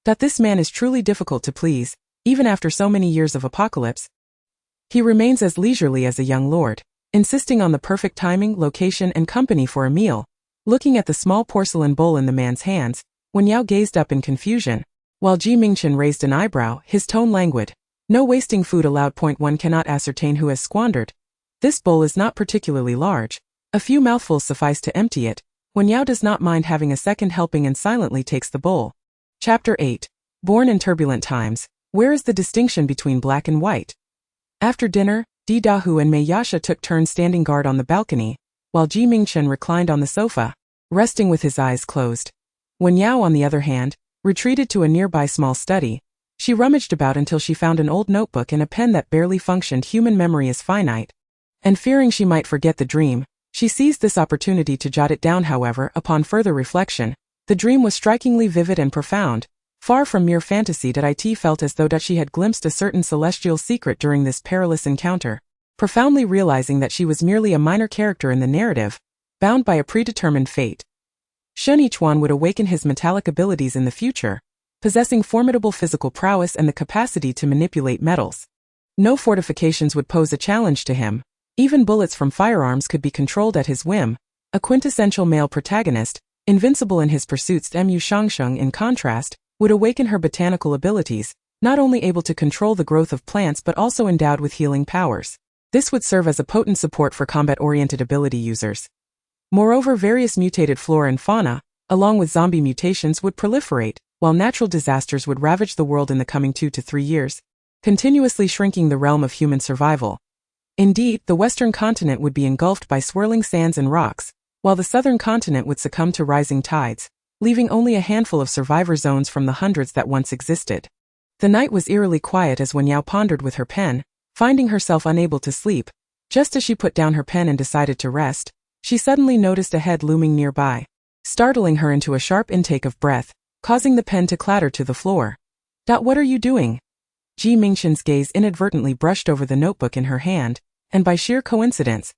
That this man is truly difficult to please, even after so many years of apocalypse. He remains as leisurely as a young lord, insisting on the perfect timing, location, and company for a meal. Looking at the small porcelain bowl in the man's hands, Wen Yao gazed up in confusion. While Mingchen raised an eyebrow, his tone languid. No wasting food allowed. One cannot ascertain who has squandered. This bowl is not particularly large. A few mouthfuls suffice to empty it. Wen Yao does not mind having a second helping and silently takes the bowl. Chapter 8. Born in turbulent times, where is the distinction between black and white? After dinner, Di Dahu and Mayasha took turns standing guard on the balcony, while Mingchen reclined on the sofa, resting with his eyes closed. Wen Yao, on the other hand, retreated to a nearby small study. She rummaged about until she found an old notebook and a pen that barely functioned. Human memory is finite. And fearing she might forget the dream, she seized this opportunity to jot it down. However, upon further reflection, the dream was strikingly vivid and profound. Far from mere fantasy, it felt as though she had glimpsed a certain celestial secret during this perilous encounter. Profoundly realizing that she was merely a minor character in the narrative, bound by a predetermined fate. Shen Yichuan would awaken his metallic abilities in the future, possessing formidable physical prowess and the capacity to manipulate metals. No fortifications would pose a challenge to him. Even bullets from firearms could be controlled at his whim. A quintessential male protagonist, invincible in his pursuits. Mu Shangsheng, in contrast, would awaken her botanical abilities, not only able to control the growth of plants but also endowed with healing powers. This would serve as a potent support for combat-oriented ability users. Moreover, various mutated flora and fauna, along with zombie mutations, would proliferate, while natural disasters would ravage the world in the coming 2 to 3 years, continuously shrinking the realm of human survival. Indeed, the western continent would be engulfed by swirling sands and rocks, while the southern continent would succumb to rising tides, leaving only a handful of survivor zones from the hundreds that once existed. The night was eerily quiet as Wen Yao pondered with her pen, finding herself unable to sleep. Just as she put down her pen and decided to rest, she suddenly noticed a head looming nearby, startling her into a sharp intake of breath, causing the pen to clatter to the floor. What are you doing? Mingchen's gaze inadvertently brushed over the notebook in her hand, and by sheer coincidence,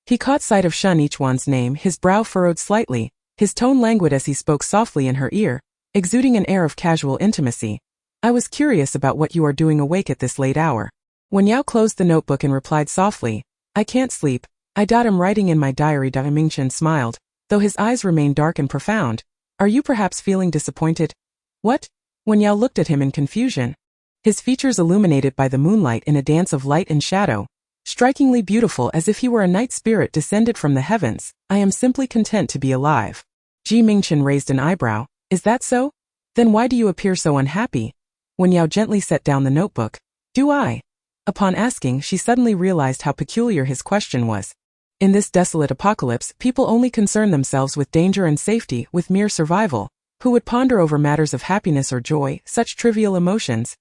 he caught sight of Shen Yichuan's name. His brow furrowed slightly, his tone languid as he spoke softly in her ear, exuding an air of casual intimacy. I was curious about what you are doing awake at this late hour. Wen Yao closed the notebook and replied softly, I can't sleep. I'm writing in my diary. Mingchen smiled, though his eyes remained dark and profound. Are you perhaps feeling disappointed? What? Wen Yao looked at him in confusion. His features illuminated by the moonlight in a dance of light and shadow, strikingly beautiful as if he were a night spirit descended from the heavens. I am simply content to be alive. Mingchen raised an eyebrow. Is that so? Then why do you appear so unhappy? Wen Yao gently set down the notebook. Do I? Upon asking, she suddenly realized how peculiar his question was. In this desolate apocalypse, people only concern themselves with danger and safety, with mere survival. Who would ponder over matters of happiness or joy, such trivial emotions?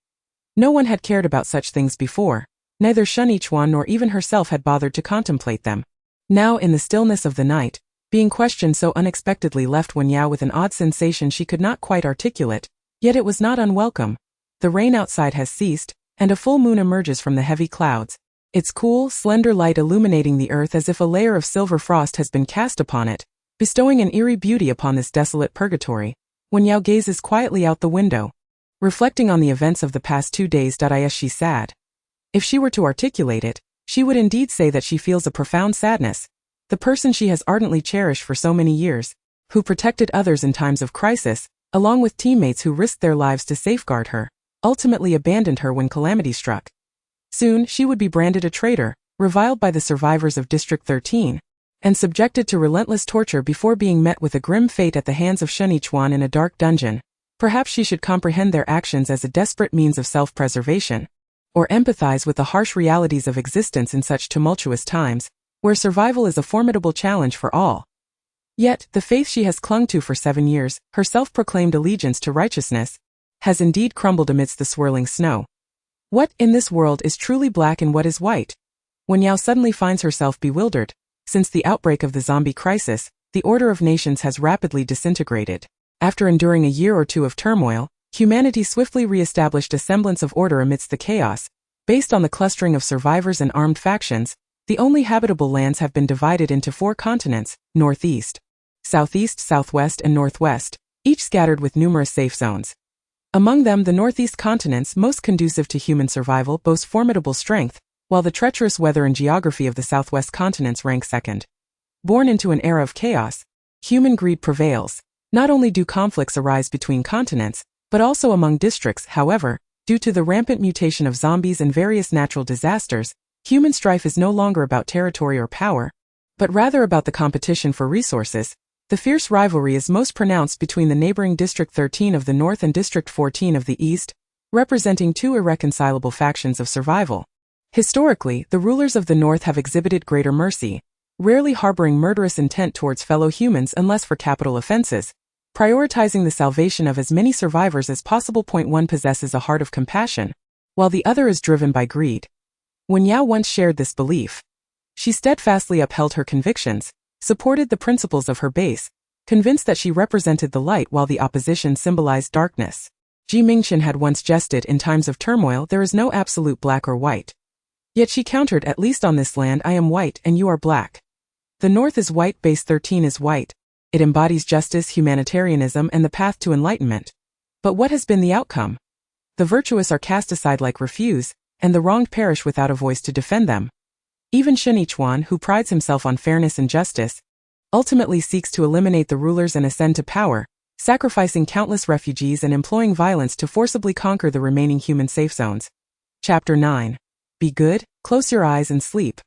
No one had cared about such things before. Neither Shen Yichuan nor even herself had bothered to contemplate them. Now, in the stillness of the night, being questioned so unexpectedly left Wen Yao with an odd sensation she could not quite articulate, yet it was not unwelcome. The rain outside has ceased, and a full moon emerges from the heavy clouds, its cool, slender light illuminating the earth as if a layer of silver frost has been cast upon it, bestowing an eerie beauty upon this desolate purgatory. Wen Yao gazes quietly out the window, reflecting on the events of the past 2 days. She sad. If she were to articulate it, she would indeed say that she feels a profound sadness. The person she has ardently cherished for so many years, who protected others in times of crisis, along with teammates who risked their lives to safeguard her, ultimately abandoned her when calamity struck. Soon, she would be branded a traitor, reviled by the survivors of District 13, and subjected to relentless torture before being met with a grim fate at the hands of Shen Yichuan in a dark dungeon. Perhaps she should comprehend their actions as a desperate means of self-preservation, or empathize with the harsh realities of existence in such tumultuous times, where survival is a formidable challenge for all. Yet, the faith she has clung to for 7 years, her self-proclaimed allegiance to righteousness, has indeed crumbled amidst the swirling snow. What, in this world, is truly black and what is white? Wen Yao suddenly finds herself bewildered. Since the outbreak of the zombie crisis, the order of nations has rapidly disintegrated. After enduring a year or two of turmoil, humanity swiftly re-established a semblance of order amidst the chaos. Based on the clustering of survivors and armed factions, the only habitable lands have been divided into 4 continents: northeast, southeast, southwest, and northwest, each scattered with numerous safe zones. Among them, the northeast continents, most conducive to human survival, boast formidable strength, while the treacherous weather and geography of the southwest continents rank second. Born into an era of chaos, human greed prevails. Not only do conflicts arise between continents, but also among districts. However, due to the rampant mutation of zombies and various natural disasters, human strife is no longer about territory or power, but rather about the competition for resources. The fierce rivalry is most pronounced between the neighboring District 13 of the North and District 14 of the East, representing 2 irreconcilable factions of survival. Historically, the rulers of the North have exhibited greater mercy, rarely harboring murderous intent towards fellow humans unless for capital offenses, prioritizing the salvation of as many survivors as possible. One possesses a heart of compassion, while the other is driven by greed. Wen Yao once shared this belief. She steadfastly upheld her convictions, supported the principles of her base, convinced that she represented the light while the opposition symbolized darkness. Mingchen had once jested, in times of turmoil there is no absolute black or white. Yet she countered, at least on this land I am white and you are black. The North is white, Base 13 is white. It embodies justice, humanitarianism, and the path to enlightenment. But what has been the outcome? The virtuous are cast aside like refuse, and the wronged perish without a voice to defend them. Even Shen Yichuan, who prides himself on fairness and justice, ultimately seeks to eliminate the rulers and ascend to power, sacrificing countless refugees and employing violence to forcibly conquer the remaining human safe zones. Chapter 9. Be good, close your eyes and sleep.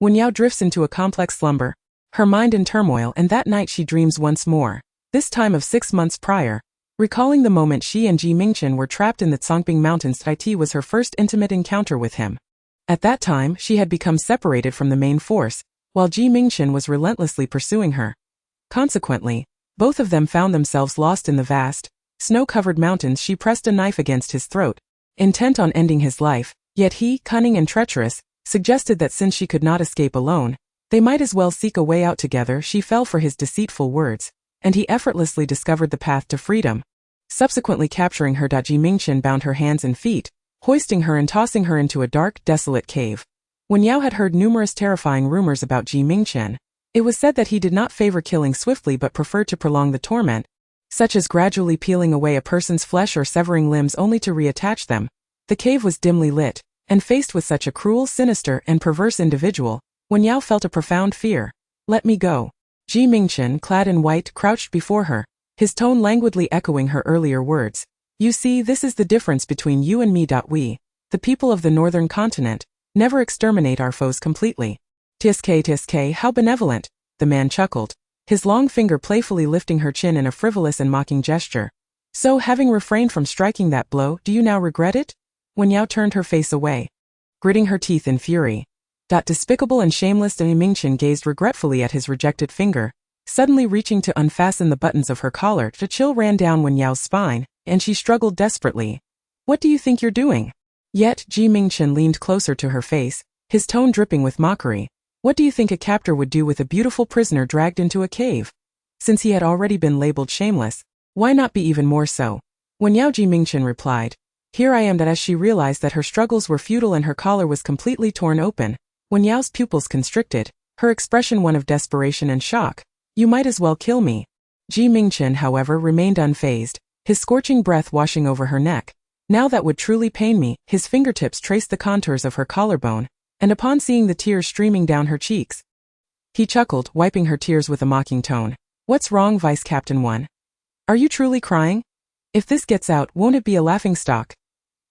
Wen Yao drifts into a complex slumber, her mind in turmoil, and that night she dreams once more, this time of 6 months prior. Recalling the moment she and Mingchen were trapped in the Zongbing Mountains, it was her first intimate encounter with him. At that time, she had become separated from the main force, while Mingchen was relentlessly pursuing her. Consequently, both of them found themselves lost in the vast, snow-covered mountains. She pressed a knife against his throat, intent on ending his life, yet he, cunning and treacherous, suggested that since she could not escape alone, they might as well seek a way out together. She fell for his deceitful words, and he effortlessly discovered the path to freedom. Subsequently capturing her, Mingchen bound her hands and feet, hoisting her and tossing her into a dark, desolate cave. Wen Yao had heard numerous terrifying rumors about Mingchen. It was said that he did not favor killing swiftly but preferred to prolong the torment, such as gradually peeling away a person's flesh or severing limbs only to reattach them. The cave was dimly lit, and faced with such a cruel, sinister, and perverse individual, Wen Yao felt a profound fear. Let me go. Mingchen, clad in white, crouched before her, his tone languidly echoing her earlier words. You see, this is the difference between you and me. We, the people of the northern continent, never exterminate our foes completely. Tsk, how benevolent, the man chuckled, his long finger playfully lifting her chin in a frivolous and mocking gesture. So, having refrained from striking that blow, do you now regret it? Wen Yao turned her face away, gritting her teeth in fury. Despicable and shameless. Mingchen gazed regretfully at his rejected finger, suddenly reaching to unfasten the buttons of her collar. A chill ran down Wen Yao's spine, and she struggled desperately. What do you think you're doing? Yet, Mingchen leaned closer to her face, his tone dripping with mockery. What do you think a captor would do with a beautiful prisoner dragged into a cave? Since he had already been labeled shameless, why not be even more so? Wen Yao. Mingchen replied. Here I am. As she realized that her struggles were futile and her collar was completely torn open, Wen Yao's pupils constricted, her expression one of desperation and shock. You might as well kill me. Mingchen, however, remained unfazed, his scorching breath washing over her neck. Now that would truly pain me. His fingertips traced the contours of her collarbone, and upon seeing the tears streaming down her cheeks, he chuckled, wiping her tears with a mocking tone. What's wrong, Vice Captain 1? Are you truly crying? If this gets out, won't it be a laughingstock?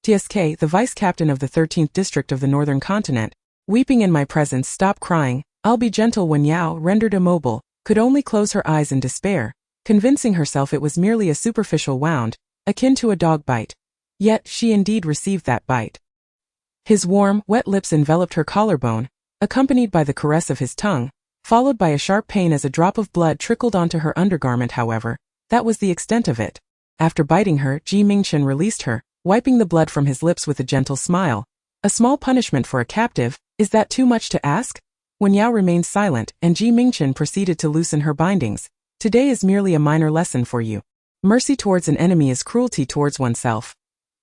Tsk, the Vice Captain of the 13th District of the Northern Continent, weeping in my presence. Stop crying, I'll be gentle. Wen Yao, rendered immobile, could only close her eyes in despair, convincing herself it was merely a superficial wound, akin to a dog bite. Yet, she indeed received that bite. His warm, wet lips enveloped her collarbone, accompanied by the caress of his tongue, followed by a sharp pain as a drop of blood trickled onto her undergarment. However, that was the extent of it. After biting her, Mingchen released her, wiping the blood from his lips with a gentle smile. A small punishment for a captive, is that too much to ask? Wen Yao remained silent, and Mingchen proceeded to loosen her bindings. Today is merely a minor lesson for you. Mercy towards an enemy is cruelty towards oneself.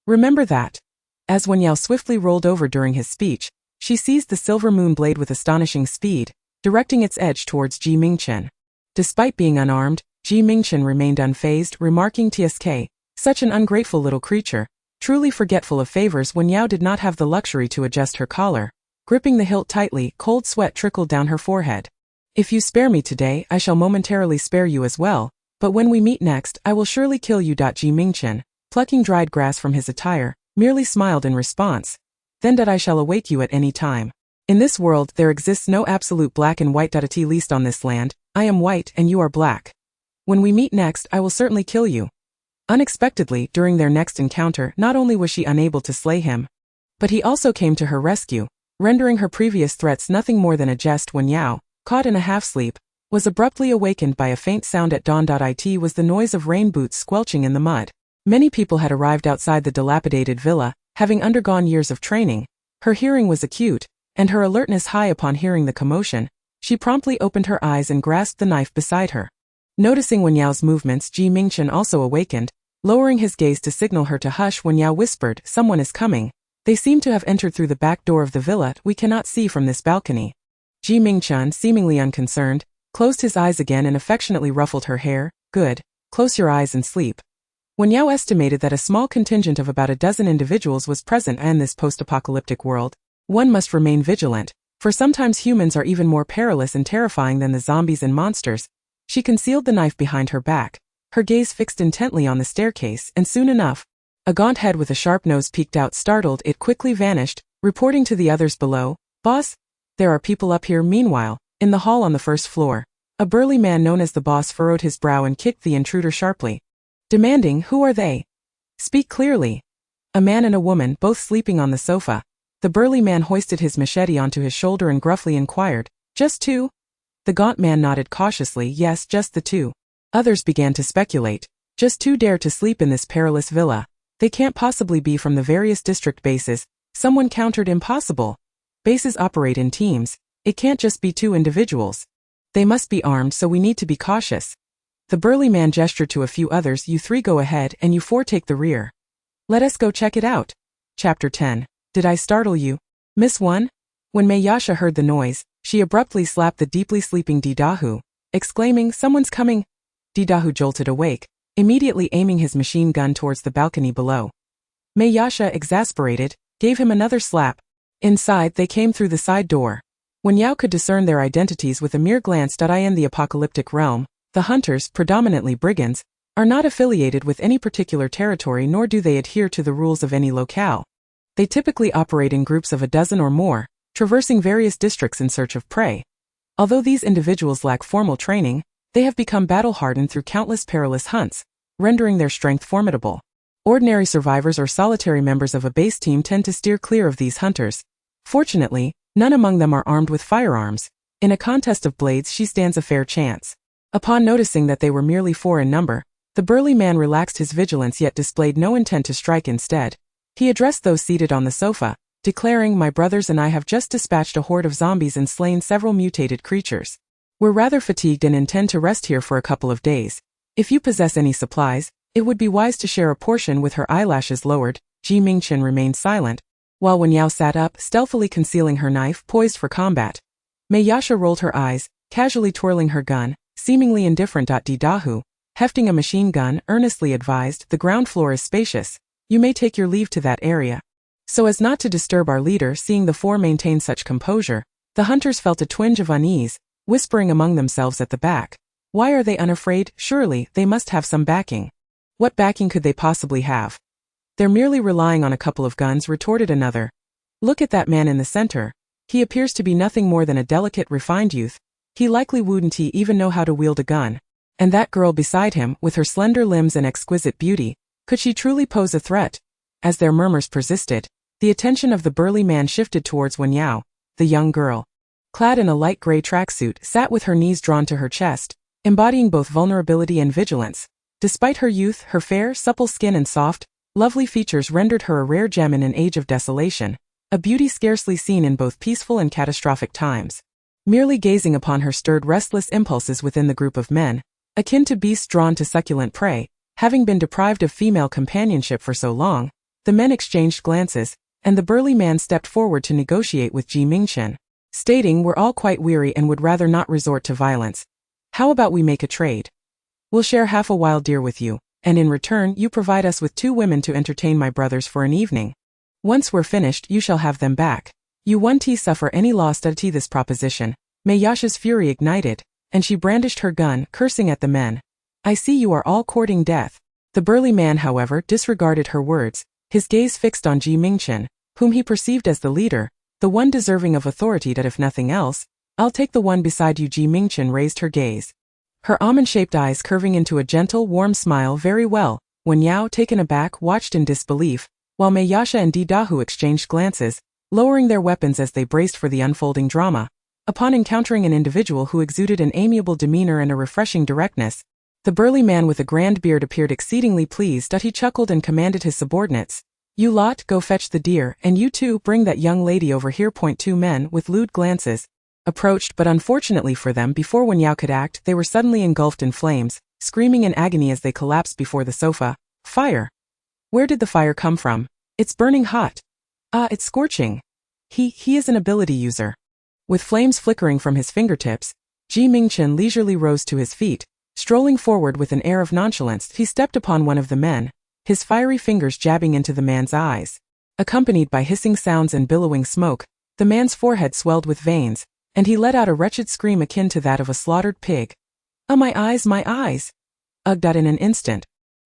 Remember that. As Wen Yao swiftly rolled over during his speech, she seized the silver moon blade with astonishing speed, directing its edge towards Mingchen. Despite being unarmed, Mingchen remained unfazed, remarking, "Tsk, such an ungrateful little creature." Truly forgetful of favors, Wen Yao did not have the luxury to adjust her collar. Gripping the hilt tightly, cold sweat trickled down her forehead. "If you spare me today, I shall momentarily spare you as well, but when we meet next, I will surely kill you." Mingchen, plucking dried grass from his attire, merely smiled in response. "Then that I shall awake you at any time. In this world there exists no absolute black and white. At least on this land, I am white and you are black. When we meet next, I will certainly kill you." Unexpectedly, during their next encounter, not only was she unable to slay him, but he also came to her rescue, rendering her previous threats nothing more than a jest. Wen Yao, caught in a half-sleep, was abruptly awakened by a faint sound at dawn. It was the noise of rain boots squelching in the mud. Many people had arrived outside the dilapidated villa, having undergone years of training. Her hearing was acute, and her alertness high. Upon hearing the commotion, she promptly opened her eyes and grasped the knife beside her. Noticing Wen Yao's movements, Mingchen also awakened, lowering his gaze to signal her to hush. Wen Yao whispered, "Someone is coming. They seem to have entered through the back door of the villa. We cannot see from this balcony." Mingchen, seemingly unconcerned, closed his eyes again and affectionately ruffled her hair. "Good, close your eyes and sleep." Wen Yao estimated that a small contingent of about a dozen individuals was present in this post-apocalyptic world. One must remain vigilant, for sometimes humans are even more perilous and terrifying than the zombies and monsters. She concealed the knife behind her back, her gaze fixed intently on the staircase, and soon enough, a gaunt head with a sharp nose peeked out. Startled, it quickly vanished, reporting to the others below, "Boss, there are people up here." Meanwhile, in the hall on the first floor, a burly man known as the boss furrowed his brow and kicked the intruder sharply, demanding, "Who are they? Speak clearly." A man and a woman, both sleeping on the sofa. The burly man hoisted his machete onto his shoulder and gruffly inquired, "Just two?" The gaunt man nodded cautiously, "Yes, just the two." Others began to speculate. Just two dare to sleep in this perilous villa. They can't possibly be from the various district bases. Someone countered, "Impossible. Bases operate in teams. It can't just be two individuals. They must be armed, so we need to be cautious." The burly man gestured to a few others, "You three go ahead and you four take the rear. Let us go check it out." Chapter 10. Did I startle you, Miss One? When Mayasha heard the noise, she abruptly slapped the deeply sleeping Didahu, exclaiming, "Someone's coming." Didahu jolted awake, immediately aiming his machine gun towards the balcony below. Mayasha, exasperated, gave him another slap. Inside, they came through the side door. Wen Yao could discern their identities with a mere glance. In the apocalyptic realm, the hunters, predominantly brigands, are not affiliated with any particular territory, nor do they adhere to the rules of any locale. They typically operate in groups of a dozen or more, traversing various districts in search of prey. Although these individuals lack formal training, they have become battle-hardened through countless perilous hunts, rendering their strength formidable. Ordinary survivors or solitary members of a base team tend to steer clear of these hunters. Fortunately, none among them are armed with firearms. In a contest of blades, she stands a fair chance. Upon noticing that they were merely four in number, the burly man relaxed his vigilance yet displayed no intent to strike. Instead, he addressed those seated on the sofa, declaring, "My brothers and I have just dispatched a horde of zombies and slain several mutated creatures. We're rather fatigued and intend to rest here for a couple of days. If you possess any supplies, it would be wise to share a portion." With her eyelashes lowered, Mingchen remained silent, while Wen Yao sat up, stealthily concealing her knife, poised for combat. Mayasha rolled her eyes, casually twirling her gun, seemingly indifferent. Didahu, hefting a machine gun, earnestly advised, "The ground floor is spacious. You may take your leave to that area." So as not to disturb our leader, seeing the four maintain such composure, the hunters felt a twinge of unease, whispering among themselves at the back, "Why are they unafraid? Surely, they must have some backing." "What backing could they possibly have? They're merely relying on a couple of guns," retorted another. "Look at that man in the center. He appears to be nothing more than a delicate, refined youth. He likely wouldn't even know how to wield a gun. And that girl beside him, with her slender limbs and exquisite beauty, could she truly pose a threat?" As their murmurs persisted, the attention of the burly man shifted towards Wen Yao, the young girl. clad in a light gray tracksuit, sat with her knees drawn to her chest, embodying both vulnerability and vigilance. Despite her youth, her fair, supple skin and soft, lovely features rendered her a rare gem in an age of desolation, a beauty scarcely seen in both peaceful and catastrophic times. Merely gazing upon her stirred restless impulses within the group of men, akin to beasts drawn to succulent prey. Having been deprived of female companionship for so long, the men exchanged glances, and the burly man stepped forward to negotiate with Mingchen, stating, "We're all quite weary and would rather not resort to violence. How about we make a trade? We'll share half a wild deer with you, and in return you provide us with 2 women to entertain my brothers for an evening. Once we're finished, you shall have them back. You won't suffer any loss to this proposition." Mayasha's fury ignited, and she brandished her gun, cursing at the men. "I see you are all courting death." The burly man, however, disregarded her words, his gaze fixed on Mingchen, whom he perceived as the leader, the one deserving of authority. "That if nothing else, I'll take the one beside you." Mingchen raised her gaze, her almond-shaped eyes curving into a gentle, warm smile. "Very well." Wen Yao, taken aback, watched in disbelief, while Mayasha and Didahu exchanged glances, lowering their weapons as they braced for the unfolding drama. Upon encountering an individual who exuded an amiable demeanor and a refreshing directness, the burly man with a grand beard appeared exceedingly pleased. He chuckled and commanded his subordinates, "You lot, go fetch the deer, and you two, bring that young lady over here." 2 men, with lewd glances, approached, but unfortunately for them, before Wen Yao could act, they were suddenly engulfed in flames, screaming in agony as they collapsed before the sofa. "Fire! Where did the fire come from? It's burning hot. Ah, it's scorching." He is an ability user. With flames flickering from his fingertips, Mingchen leisurely rose to his feet. Strolling forward with an air of nonchalance, he stepped upon one of the men, his fiery fingers jabbing into the man's eyes. Accompanied by hissing sounds and billowing smoke, the man's forehead swelled with veins, and he let out a wretched scream akin to that of a slaughtered pig. "Ah, my eyes, my eyes!" Ugged in an instant.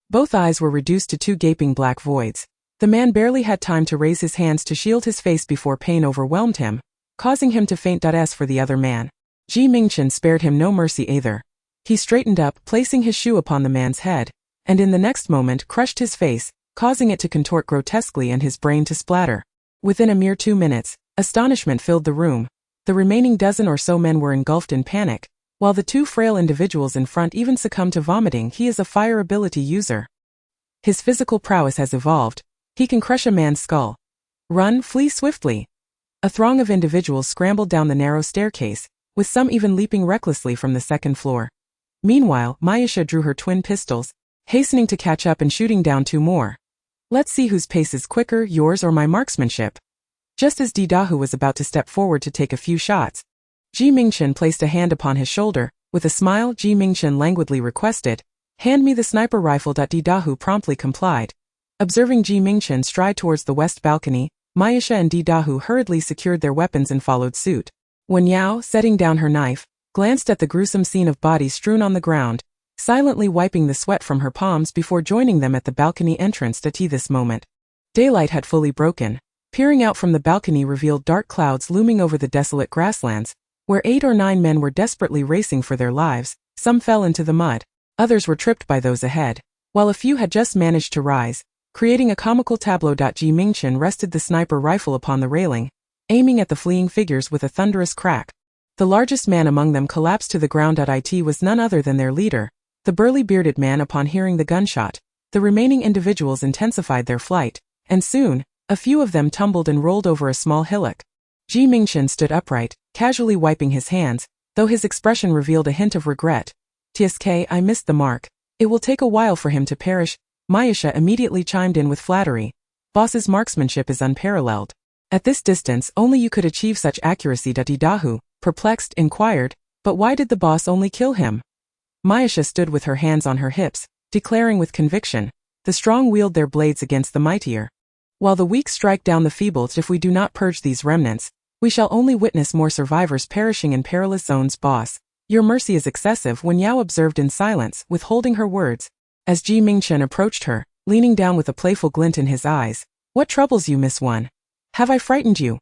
Both eyes were reduced to 2 gaping black voids. The man barely had time to raise his hands to shield his face before pain overwhelmed him, causing him to faint. As for the other man, Mingchen spared him no mercy either. He straightened up, placing his shoe upon the man's head, and in the next moment crushed his face, causing it to contort grotesquely and his brain to splatter. Within a mere 2 minutes, astonishment filled the room. The remaining dozen or so men were engulfed in panic, while the 2 frail individuals in front even succumbed to vomiting. He is a fire ability user. His physical prowess has evolved. He can crush a man's skull. Run, flee swiftly. A throng of individuals scrambled down the narrow staircase, with some even leaping recklessly from the 2nd floor. Meanwhile, Mayasha drew her twin pistols, hastening to catch up and shooting down 2 more. "Let's see whose pace is quicker, yours or my marksmanship." Just as Didahu was about to step forward to take a few shots, Mingchen placed a hand upon his shoulder. With a smile, Mingchen languidly requested, "Hand me the sniper rifle." Didahu promptly complied. Observing Mingchen stride towards the west balcony, Mayasha and Didahu hurriedly secured their weapons and followed suit. Wen Yao, setting down her knife, glanced at the gruesome scene of bodies strewn on the ground, silently wiping the sweat from her palms before joining them at the balcony entrance. This moment, daylight had fully broken. Peering out from the balcony revealed dark clouds looming over the desolate grasslands, where 8 or 9 men were desperately racing for their lives. Some fell into the mud, others were tripped by those ahead, while a few had just managed to rise, creating a comical tableau. Mingchen rested the sniper rifle upon the railing, aiming at the fleeing figures with a thunderous crack. The largest man among them collapsed to the ground. It was none other than their leader, the burly bearded man. Upon hearing the gunshot, the remaining individuals intensified their flight, and soon, a few of them tumbled and rolled over a small hillock. Mingchen stood upright, casually wiping his hands, though his expression revealed a hint of regret. "Tsk, I missed the mark. It will take a while for him to perish." Mayasha immediately chimed in with flattery. "Boss's marksmanship is unparalleled. At this distance, only you could achieve such accuracy." Didahu, perplexed, inquired, "But why did the boss only kill him?" Mayasha stood with her hands on her hips, declaring with conviction, "The strong wield their blades against the mightier, while the weak strike down the feeble. If we do not purge these remnants, we shall only witness more survivors perishing in perilous zones." "Boss, your mercy is excessive," Wen Yao observed in silence, withholding her words. As Mingchen approached her, leaning down with a playful glint in his eyes, "What troubles you, Miss Wen? Have I frightened you?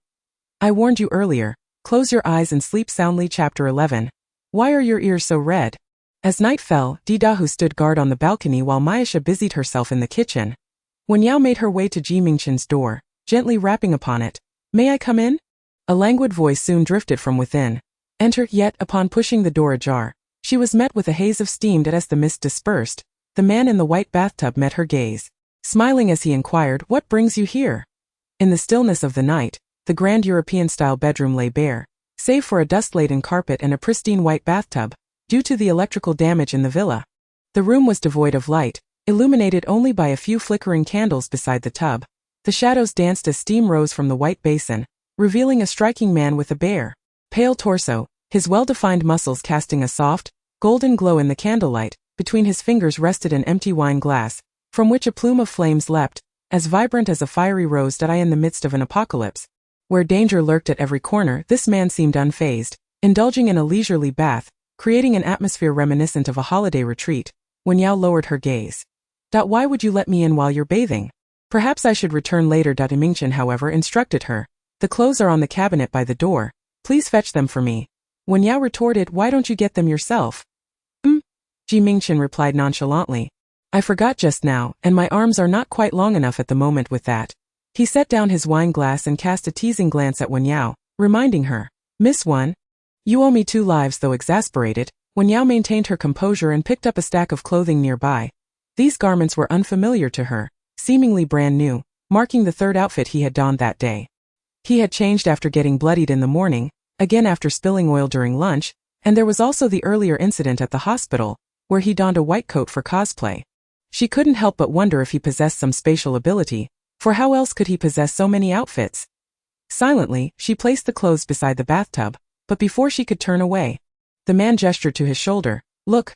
I warned you earlier. Close your eyes and sleep soundly." Chapter 11. Why are your ears so red? As night fell, Didahu stood guard on the balcony while Mayasha busied herself in the kitchen. Wen Yao made her way to Mingchen's door, gently rapping upon it. "May I come in?" A languid voice soon drifted from within. Enter, yet, upon pushing the door ajar, she was met with a haze of steam that as the mist dispersed, the man in the white bathtub met her gaze, smiling as he inquired, "What brings you here?" In the stillness of the night, the grand European-style bedroom lay bare, save for a dust-laden carpet and a pristine white bathtub, due to the electrical damage in the villa. The room was devoid of light, illuminated only by a few flickering candles beside the tub. The shadows danced as steam rose from the white basin, revealing a striking man with a bare, pale torso, his well-defined muscles casting a soft, golden glow in the candlelight. Between his fingers rested an empty wine glass, from which a plume of flames leapt, as vibrant as a fiery rose that in the midst of an apocalypse, where danger lurked at every corner, this man seemed unfazed, indulging in a leisurely bath, creating an atmosphere reminiscent of a holiday retreat. Wen Yao lowered her gaze. "Why would you let me in while you're bathing? Perhaps I should return later." Mingchen, however, instructed her. "The clothes are on the cabinet by the door. Please fetch them for me." Wen Yao retorted, "Why don't you get them yourself?" Mingchen replied nonchalantly. "I forgot just now, and my arms are not quite long enough at the moment." With that, he set down his wine glass and cast a teasing glance at Wen Yao, reminding her, "Miss Wen, you owe me 2 lives." Though exasperated, Wen Yao maintained her composure and picked up a stack of clothing nearby. These garments were unfamiliar to her, seemingly brand new, marking the 3rd outfit he had donned that day. He had changed after getting bloodied in the morning, again after spilling oil during lunch, and there was also the earlier incident at the hospital, where he donned a white coat for cosplay. She couldn't help but wonder if he possessed some spatial ability, for how else could he possess so many outfits? Silently, she placed the clothes beside the bathtub, but before she could turn away, the man gestured to his shoulder. "Look."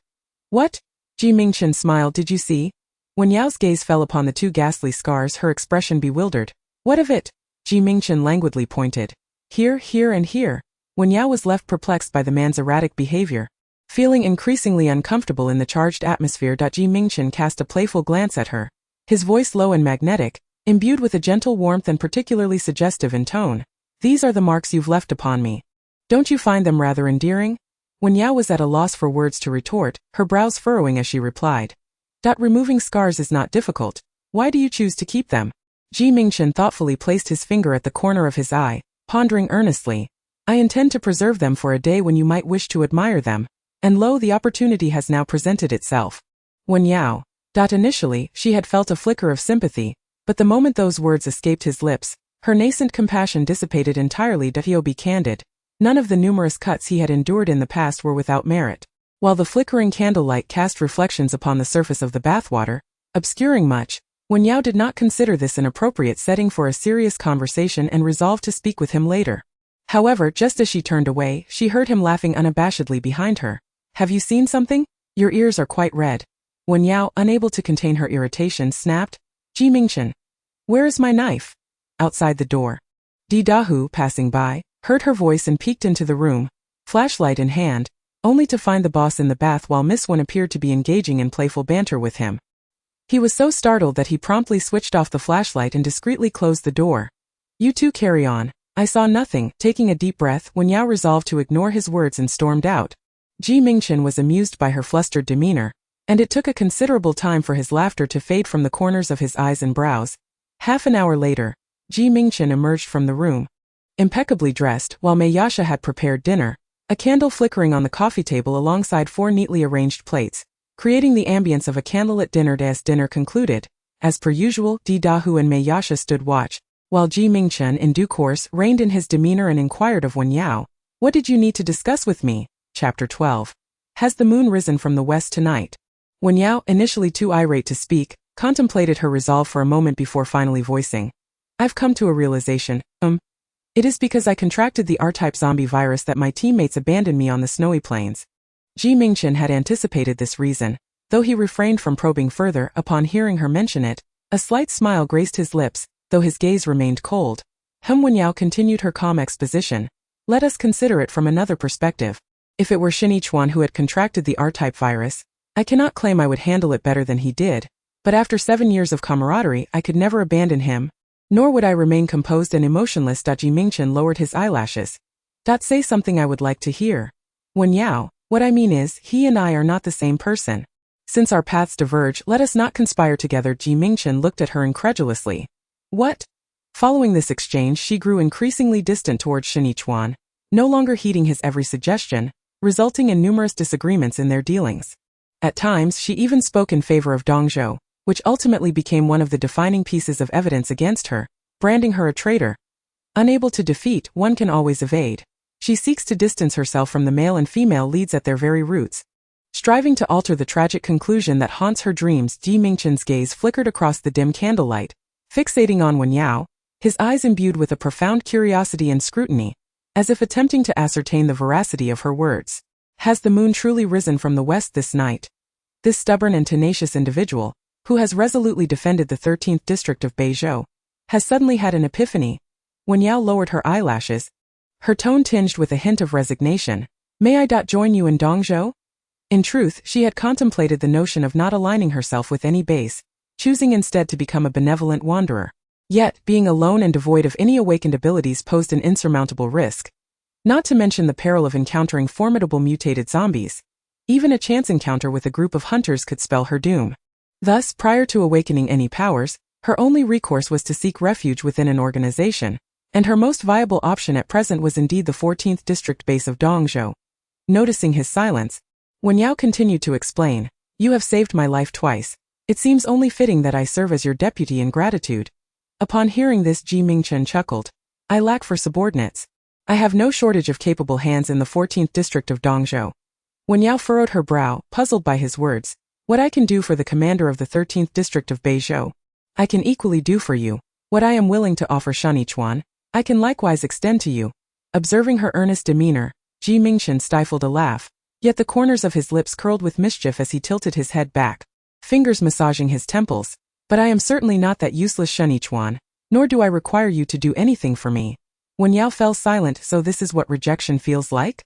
"What?" Mingchen smiled. "Did you see?" Wen Yao's gaze fell upon the 2 ghastly scars, her expression bewildered. "What of it?" Mingchen languidly pointed. "Here, here and here." Wen Yao was left perplexed by the man's erratic behavior. Feeling increasingly uncomfortable in the charged atmosphere, Mingchen cast a playful glance at her. His voice low and magnetic, imbued with a gentle warmth and particularly suggestive in tone. "These are the marks you've left upon me. Don't you find them rather endearing?" Wen Yao was at a loss for words to retort, her brows furrowing as she replied. "Removing scars is not difficult. Why do you choose to keep them?" Mingchen thoughtfully placed his finger at the corner of his eye, pondering earnestly. "I intend to preserve them for a day when you might wish to admire them. And lo, the opportunity has now presented itself." Wen Yao. Initially, she had felt a flicker of sympathy, but the moment those words escaped his lips, her nascent compassion dissipated entirely. He'll be candid. None of the numerous cuts he had endured in the past were without merit. While the flickering candlelight cast reflections upon the surface of the bathwater, obscuring much, Wen Yao did not consider this an appropriate setting for a serious conversation and resolved to speak with him later. However, just as she turned away, she heard him laughing unabashedly behind her. "Have you seen something? Your ears are quite red." Wen Yao, unable to contain her irritation, snapped, Mingchen, where is my knife?" Outside the door. Dahu, passing by, heard her voice and peeked into the room, flashlight in hand, only to find the boss in the bath while Miss Wen appeared to be engaging in playful banter with him. He was so startled that he promptly switched off the flashlight and discreetly closed the door. "You two carry on. I saw nothing." Taking a deep breath, Wen Yao resolved to ignore his words and stormed out. Mingchen was amused by her flustered demeanor, and it took a considerable time for his laughter to fade from the corners of his eyes and brows. Half an hour later, Mingchen emerged from the room, impeccably dressed, while Mayasha had prepared dinner, a candle flickering on the coffee table alongside 4 neatly arranged plates, creating the ambience of a candlelit dinner. As dinner concluded, as per usual, Dahu and Mayasha stood watch, while Mingchen in due course reined in his demeanor and inquired of Wen Yao, "What did you need to discuss with me?" Chapter 12. Has the moon risen from the west tonight? Wen Yao, initially too irate to speak, contemplated her resolve for a moment before finally voicing, "I've come to a realization. It is because I contracted the R-type zombie virus that my teammates abandoned me on the snowy plains." Mingchen had anticipated this reason, though he refrained from probing further. Upon hearing her mention it, a slight smile graced his lips, though his gaze remained cold. Wen Yao continued her calm exposition. "Let us consider it from another perspective. If it were Shen Yichuan who had contracted the R-type virus, I cannot claim I would handle it better than he did, but after 7 years of camaraderie I could never abandon him, nor would I remain composed and emotionless." Mingchen lowered his eyelashes. "Say something I would like to hear." "Wen Yao, what I mean is, he and I are not the same person. Since our paths diverge, let us not conspire together." Mingchen looked at her incredulously. "What?" Following this exchange, she grew increasingly distant towards Shen Yichuan, no longer heeding his every suggestion, resulting in numerous disagreements in their dealings. At times, she even spoke in favor of Dong Zhou, which ultimately became one of the defining pieces of evidence against her, branding her a traitor. Unable to defeat, one can always evade. She seeks to distance herself from the male and female leads at their very roots. Striving to alter the tragic conclusion that haunts her dreams, Mingchen's gaze flickered across the dim candlelight, fixating on Wen Yao, his eyes imbued with a profound curiosity and scrutiny, as if attempting to ascertain the veracity of her words. Has the moon truly risen from the west this night? This stubborn and tenacious individual, who has resolutely defended the 13th district of Beizhou, has suddenly had an epiphany. Wen Yao lowered her eyelashes, her tone tinged with a hint of resignation. May I join you in Dongzhou? In truth, she had contemplated the notion of not aligning herself with any base, choosing instead to become a benevolent wanderer. Yet, being alone and devoid of any awakened abilities posed an insurmountable risk. Not to mention the peril of encountering formidable mutated zombies. Even a chance encounter with a group of hunters could spell her doom. Thus, prior to awakening any powers, her only recourse was to seek refuge within an organization, and her most viable option at present was indeed the 14th district base of Dongzhou. Noticing his silence, Wen Yao continued to explain, "You have saved my life twice. It seems only fitting that I serve as your deputy in gratitude." Upon hearing this, Mingchen chuckled. "I lack for subordinates. I have no shortage of capable hands in the 14th district of Dongzhou." Wen Yao furrowed her brow, puzzled by his words. "What I can do for the commander of the 13th district of Beizhou, I can equally do for you. What I am willing to offer Shen Yichuan, I can likewise extend to you." Observing her earnest demeanor, Mingchen stifled a laugh, yet the corners of his lips curled with mischief as he tilted his head back, fingers massaging his temples. "But I am certainly not that useless Shen Yichuan, nor do I require you to do anything for me." Wen Yao fell silent. So this is what rejection feels like?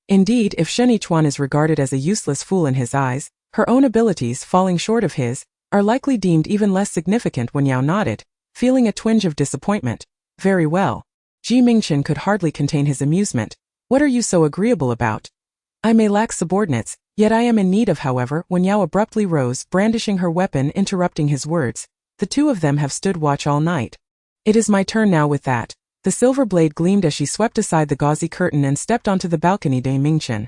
Indeed, if Shen Yichuan is regarded as a useless fool in his eyes, her own abilities, falling short of his, are likely deemed even less significant. Wen Yao nodded, feeling a twinge of disappointment. "Very well." Mingchen could hardly contain his amusement. "What are you so agreeable about? I may lack subordinates, yet I am in need of." However, Wen Yao abruptly rose, brandishing her weapon, interrupting his words. "The two of them have stood watch all night. It is my turn now." With that, the silver blade gleamed as she swept aside the gauzy curtain and stepped onto the balcony. Mingchen,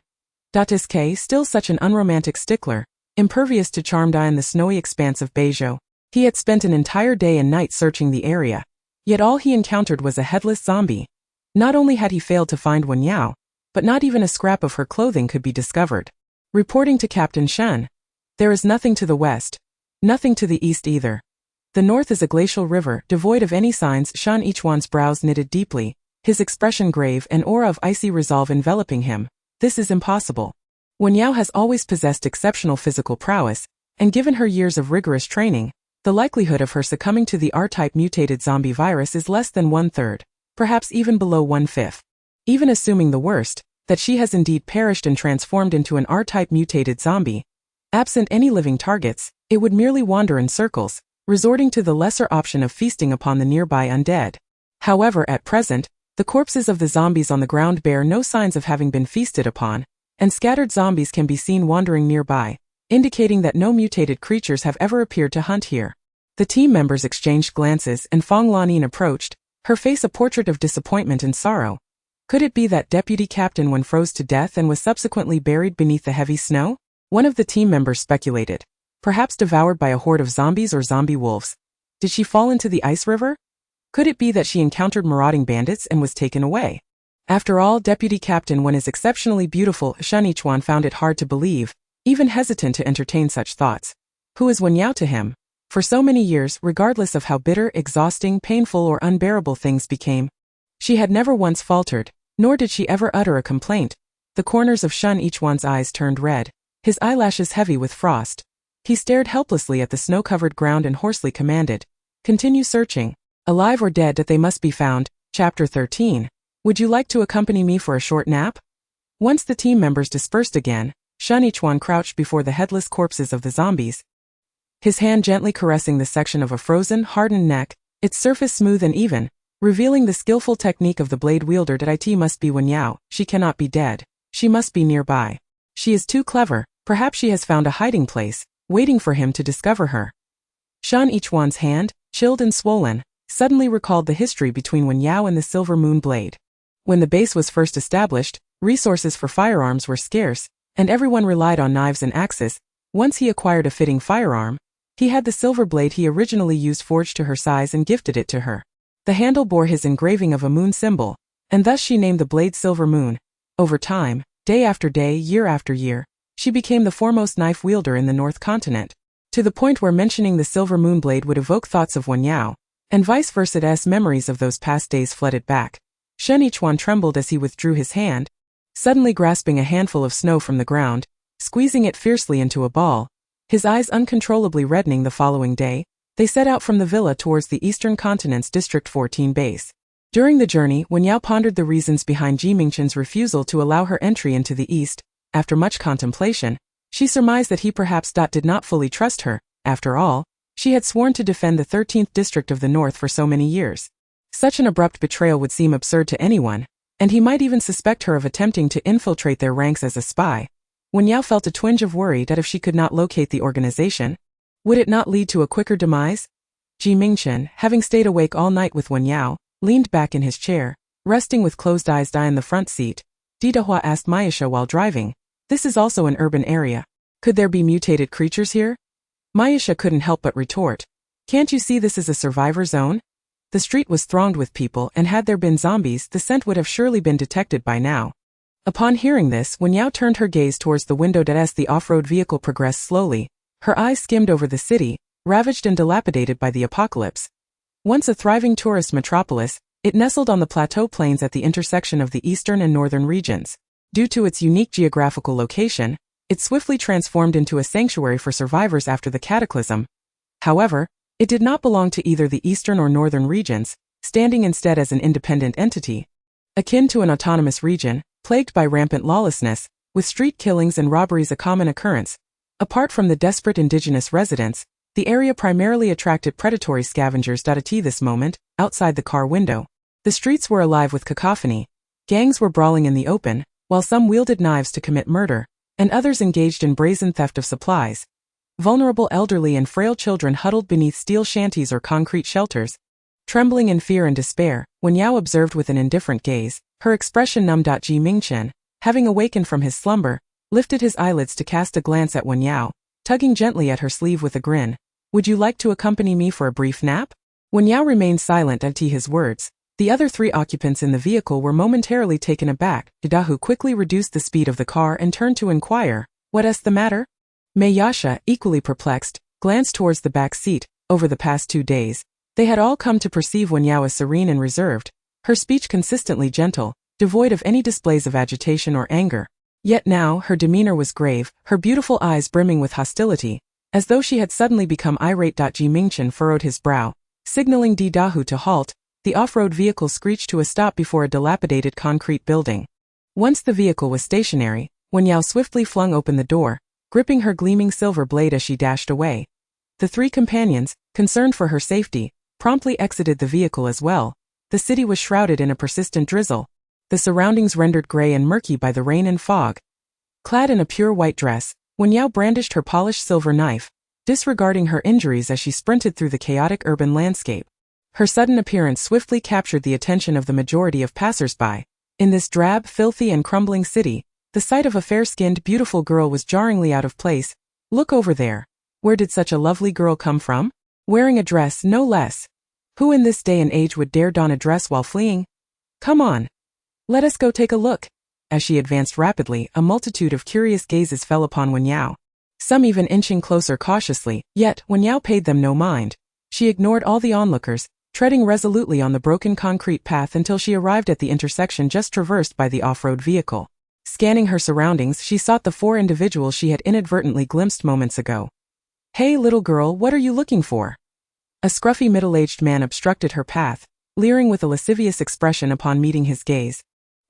still such an unromantic stickler, impervious to charmed eye in the snowy expanse of Beizhou. He had spent an entire day and night searching the area, yet all he encountered was a headless zombie. Not only had he failed to find Wen Yao, but not even a scrap of her clothing could be discovered. Reporting to Captain Shen, "There is nothing to the west, nothing to the east either. The north is a glacial river, devoid of any signs." Shen Yichuan's brows knitted deeply, his expression grave, an aura of icy resolve enveloping him. "This is impossible. Wen Yao has always possessed exceptional physical prowess, and given her years of rigorous training, the likelihood of her succumbing to the R-type mutated zombie virus is less than 1/3, perhaps even below 1/5. Even assuming the worst, that she has indeed perished and transformed into an R-type mutated zombie, absent any living targets, it would merely wander in circles, resorting to the lesser option of feasting upon the nearby undead. However, at present, the corpses of the zombies on the ground bear no signs of having been feasted upon, and scattered zombies can be seen wandering nearby, indicating that no mutated creatures have ever appeared to hunt here. The team members exchanged glances, and Fong Lanin approached, her face a portrait of disappointment and sorrow. Could it be that Deputy Captain Wen froze to death and was subsequently buried beneath the heavy snow? One of the team members speculated. Perhaps devoured by a horde of zombies or zombie wolves. Did she fall into the ice river? Could it be that she encountered marauding bandits and was taken away? After all, Deputy Captain Wen is exceptionally beautiful. Shen Yichuan found it hard to believe, even hesitant to entertain such thoughts. Who is Wen Yao to him? For so many years, regardless of how bitter, exhausting, painful or unbearable things became, she had never once faltered, nor did she ever utter a complaint. The corners of Shen Yichuan's eyes turned red, his eyelashes heavy with frost. He stared helplessly at the snow-covered ground and hoarsely commanded, "Continue searching. Alive or dead, that they must be found." Chapter 13. Would you like to accompany me for a short nap? Once the team members dispersed again, Shen Yichuan crouched before the headless corpses of the zombies, his hand gently caressing the section of a frozen, hardened neck, its surface smooth and even, revealing the skillful technique of the blade wielder. It must be Wen Yao. She cannot be dead. She must be nearby. She is too clever. Perhaps she has found a hiding place, waiting for him to discover her. Shen Yichuan's hand, chilled and swollen, suddenly recalled the history between Wen Yao and the Silver Moon blade. When the base was first established, resources for firearms were scarce, and everyone relied on knives and axes. Once he acquired a fitting firearm, he had the silver blade he originally used forged to her size and gifted it to her. The handle bore his engraving of a moon symbol, and thus she named the blade Silver Moon. Over time, day after day, year after year, she became the foremost knife wielder in the North Continent, to the point where mentioning the Silver Moon blade would evoke thoughts of Wen Yao, and vice versa as memories of those past days flooded back. Shen Yichuan trembled as he withdrew his hand, suddenly grasping a handful of snow from the ground, squeezing it fiercely into a ball. His eyes uncontrollably reddening. The following day, they set out from the villa towards the Eastern Continent's District 14 base. During the journey, Wen Yao pondered the reasons behind Mingchen's refusal to allow her entry into the East. After much contemplation, she surmised that he perhaps did not fully trust her. After all, she had sworn to defend the 13th District of the North for so many years. Such an abrupt betrayal would seem absurd to anyone, and he might even suspect her of attempting to infiltrate their ranks as a spy. Wen Yao felt a twinge of worry that if she could not locate the organization, would it not lead to a quicker demise? Mingchen, having stayed awake all night with Wen Yao, leaned back in his chair, resting with closed eyes in the front seat. Didahua asked Mayasha while driving, "This is also an urban area. Could there be mutated creatures here?" Mayasha couldn't help but retort, "Can't you see this is a survivor zone?" The street was thronged with people, and had there been zombies, the scent would have surely been detected by now. Upon hearing this, Wen Yao turned her gaze towards the window as the off-road vehicle progressed slowly. Her eyes skimmed over the city, ravaged and dilapidated by the apocalypse. Once a thriving tourist metropolis, it nestled on the plateau plains at the intersection of the eastern and northern regions. Due to its unique geographical location, it swiftly transformed into a sanctuary for survivors after the cataclysm. However, it did not belong to either the eastern or northern regions, standing instead as an independent entity, akin to an autonomous region, plagued by rampant lawlessness, with street killings and robberies a common occurrence. Apart from the desperate indigenous residents, the area primarily attracted predatory scavengers. At this moment, outside the car window, the streets were alive with cacophony. Gangs were brawling in the open, while some wielded knives to commit murder, and others engaged in brazen theft of supplies. Vulnerable elderly and frail children huddled beneath steel shanties or concrete shelters, trembling in fear and despair. Wen Yao observed with an indifferent gaze, her expression numbed. Mingchen, having awakened from his slumber, lifted his eyelids to cast a glance at Wen Yao, tugging gently at her sleeve with a grin. "Would you like to accompany me for a brief nap?" Wen Yao remained silent at his words. The other three occupants in the vehicle were momentarily taken aback. Didahu quickly reduced the speed of the car and turned to inquire, "What's the matter?" Mayasha, equally perplexed, glanced towards the back seat. Over the past 2 days, they had all come to perceive Wen Yao as serene and reserved, her speech consistently gentle, devoid of any displays of agitation or anger. Yet now her demeanor was grave, her beautiful eyes brimming with hostility, as though she had suddenly become irate. Mingchen furrowed his brow, signaling Didahu to halt. The off-road vehicle screeched to a stop before a dilapidated concrete building. Once the vehicle was stationary, Wen Yao swiftly flung open the door, gripping her gleaming silver blade as she dashed away. The three companions, concerned for her safety, promptly exited the vehicle as well. The city was shrouded in a persistent drizzle, the surroundings rendered gray and murky by the rain and fog. Clad in a pure white dress, Wen Yao brandished her polished silver knife, disregarding her injuries as she sprinted through the chaotic urban landscape. Her sudden appearance swiftly captured the attention of the majority of passers-by. In this drab, filthy and crumbling city, the sight of a fair-skinned, beautiful girl was jarringly out of place. "Look over there. Where did such a lovely girl come from? Wearing a dress, no less. Who in this day and age would dare don a dress while fleeing? Come on. Let us go take a look." As she advanced rapidly, a multitude of curious gazes fell upon Wen Yao, some even inching closer cautiously. Yet, Wen Yao paid them no mind. She ignored all the onlookers, treading resolutely on the broken concrete path until she arrived at the intersection just traversed by the off-road vehicle. Scanning her surroundings, she sought the 4 individuals she had inadvertently glimpsed moments ago. "Hey little girl, what are you looking for?" A scruffy middle-aged man obstructed her path, leering with a lascivious expression upon meeting his gaze.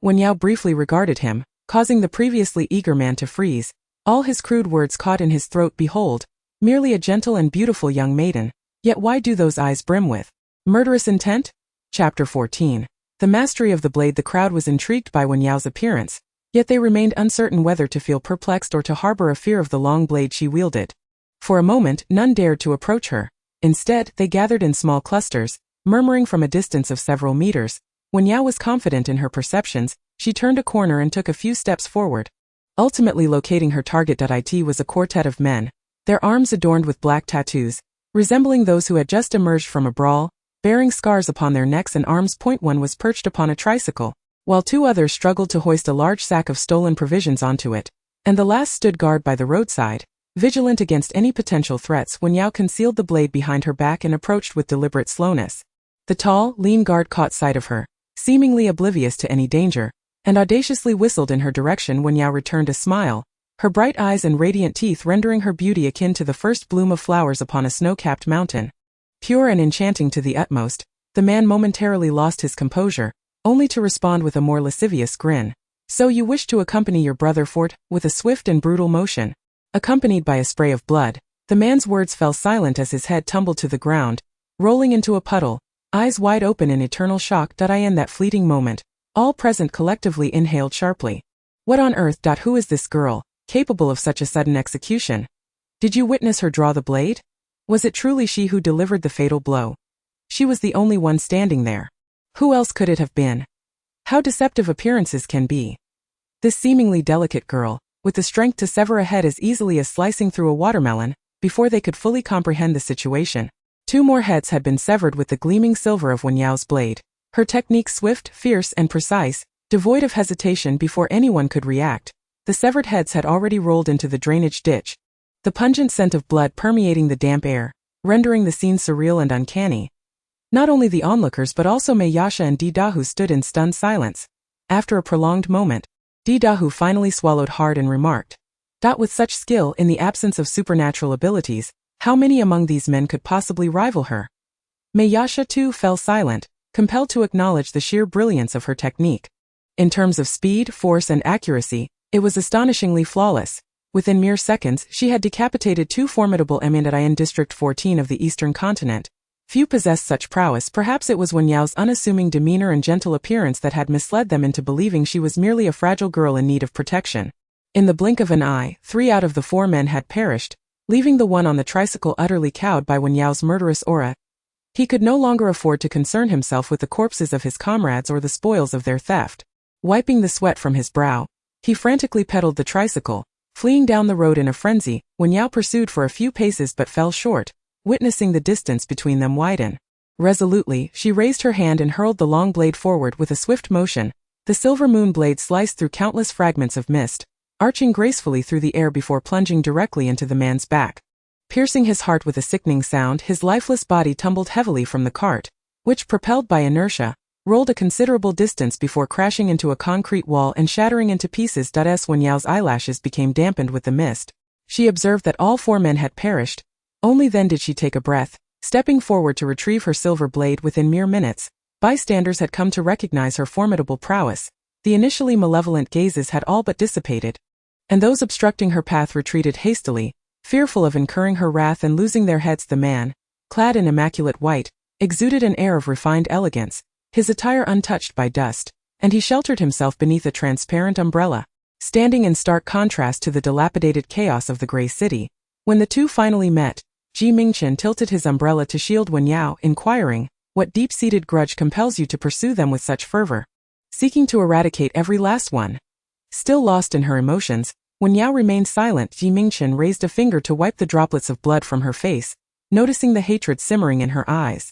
Wen Yao briefly regarded him, causing the previously eager man to freeze, all his crude words caught in his throat. "Behold, merely a gentle and beautiful young maiden, yet why do those eyes brim with murderous intent?" Chapter 14. The mastery of the blade. The crowd was intrigued by Wen Yao's appearance, yet they remained uncertain whether to feel perplexed or to harbor a fear of the long blade she wielded. For a moment, none dared to approach her. Instead, they gathered in small clusters, murmuring from a distance of several meters. Wen Yao was confident in her perceptions. She turned a corner and took a few steps forward. Ultimately locating her target. It was a quartet of men, their arms adorned with black tattoos, resembling those who had just emerged from a brawl, bearing scars upon their necks and arms. One was perched upon a tricycle, while two others struggled to hoist a large sack of stolen provisions onto it, and the last stood guard by the roadside, vigilant against any potential threats. Wen Yao concealed the blade behind her back and approached with deliberate slowness. The tall, lean guard caught sight of her, seemingly oblivious to any danger, and audaciously whistled in her direction. Wen Yao returned a smile, her bright eyes and radiant teeth rendering her beauty akin to the first bloom of flowers upon a snow-capped mountain. Pure and enchanting to the utmost, the man momentarily lost his composure, only to respond with a more lascivious grin. "So you wish to accompany your brother Fort?" With a swift and brutal motion, accompanied by a spray of blood, the man's words fell silent as his head tumbled to the ground, rolling into a puddle, eyes wide open in eternal shock. In that fleeting moment, all present collectively inhaled sharply. What on earth? Who is this girl, capable of such a sudden execution? Did you witness her draw the blade? Was it truly she who delivered the fatal blow? She was the only one standing there. Who else could it have been? How deceptive appearances can be. This seemingly delicate girl, with the strength to sever a head as easily as slicing through a watermelon. Before they could fully comprehend the situation, two more heads had been severed with the gleaming silver of Wen Yao's blade. Her technique swift, fierce, and precise, devoid of hesitation. Before anyone could react, the severed heads had already rolled into the drainage ditch, the pungent scent of blood permeating the damp air, rendering the scene surreal and uncanny. Not only the onlookers but also Mei Yasha and Di Dahu stood in stunned silence. After a prolonged moment, Di Dahu finally swallowed hard and remarked, "With such skill in the absence of supernatural abilities, how many among these men could possibly rival her?" Mei Yasha too fell silent, compelled to acknowledge the sheer brilliance of her technique. In terms of speed, force, and accuracy, it was astonishingly flawless. Within mere seconds, she had decapitated two formidable men in District 14 of the Eastern Continent. Few possessed such prowess. Perhaps it was Wen Yao's unassuming demeanor and gentle appearance that had misled them into believing she was merely a fragile girl in need of protection. In the blink of an eye, 3 out of the 4 men had perished, leaving the one on the tricycle utterly cowed by Wen Yao's murderous aura. He could no longer afford to concern himself with the corpses of his comrades or the spoils of their theft. Wiping the sweat from his brow, he frantically pedaled the tricycle, fleeing down the road in a frenzy. Wen Yao pursued for a few paces but fell short, witnessing the distance between them widen. Resolutely, she raised her hand and hurled the long blade forward with a swift motion. The silver moon blade sliced through countless fragments of mist, arching gracefully through the air before plunging directly into the man's back. Piercing his heart with a sickening sound, his lifeless body tumbled heavily from the cart, which, propelled by inertia, rolled a considerable distance before crashing into a concrete wall and shattering into pieces. Wen Yao's eyelashes became dampened with the mist. She observed that all 4 men had perished. Only then did she take a breath, stepping forward to retrieve her silver blade. Within mere minutes, bystanders had come to recognize her formidable prowess. The initially malevolent gazes had all but dissipated, and those obstructing her path retreated hastily, fearful of incurring her wrath and losing their heads. The man, clad in immaculate white, exuded an air of refined elegance, his attire untouched by dust, and he sheltered himself beneath a transparent umbrella, standing in stark contrast to the dilapidated chaos of the Grey City. When the two finally met, Mingchen tilted his umbrella to shield Wen Yao, inquiring, "What deep-seated grudge compels you to pursue them with such fervor?" "Seeking to eradicate every last one." Still lost in her emotions, Wen Yao remained silent. Mingchen raised a finger to wipe the droplets of blood from her face, noticing the hatred simmering in her eyes.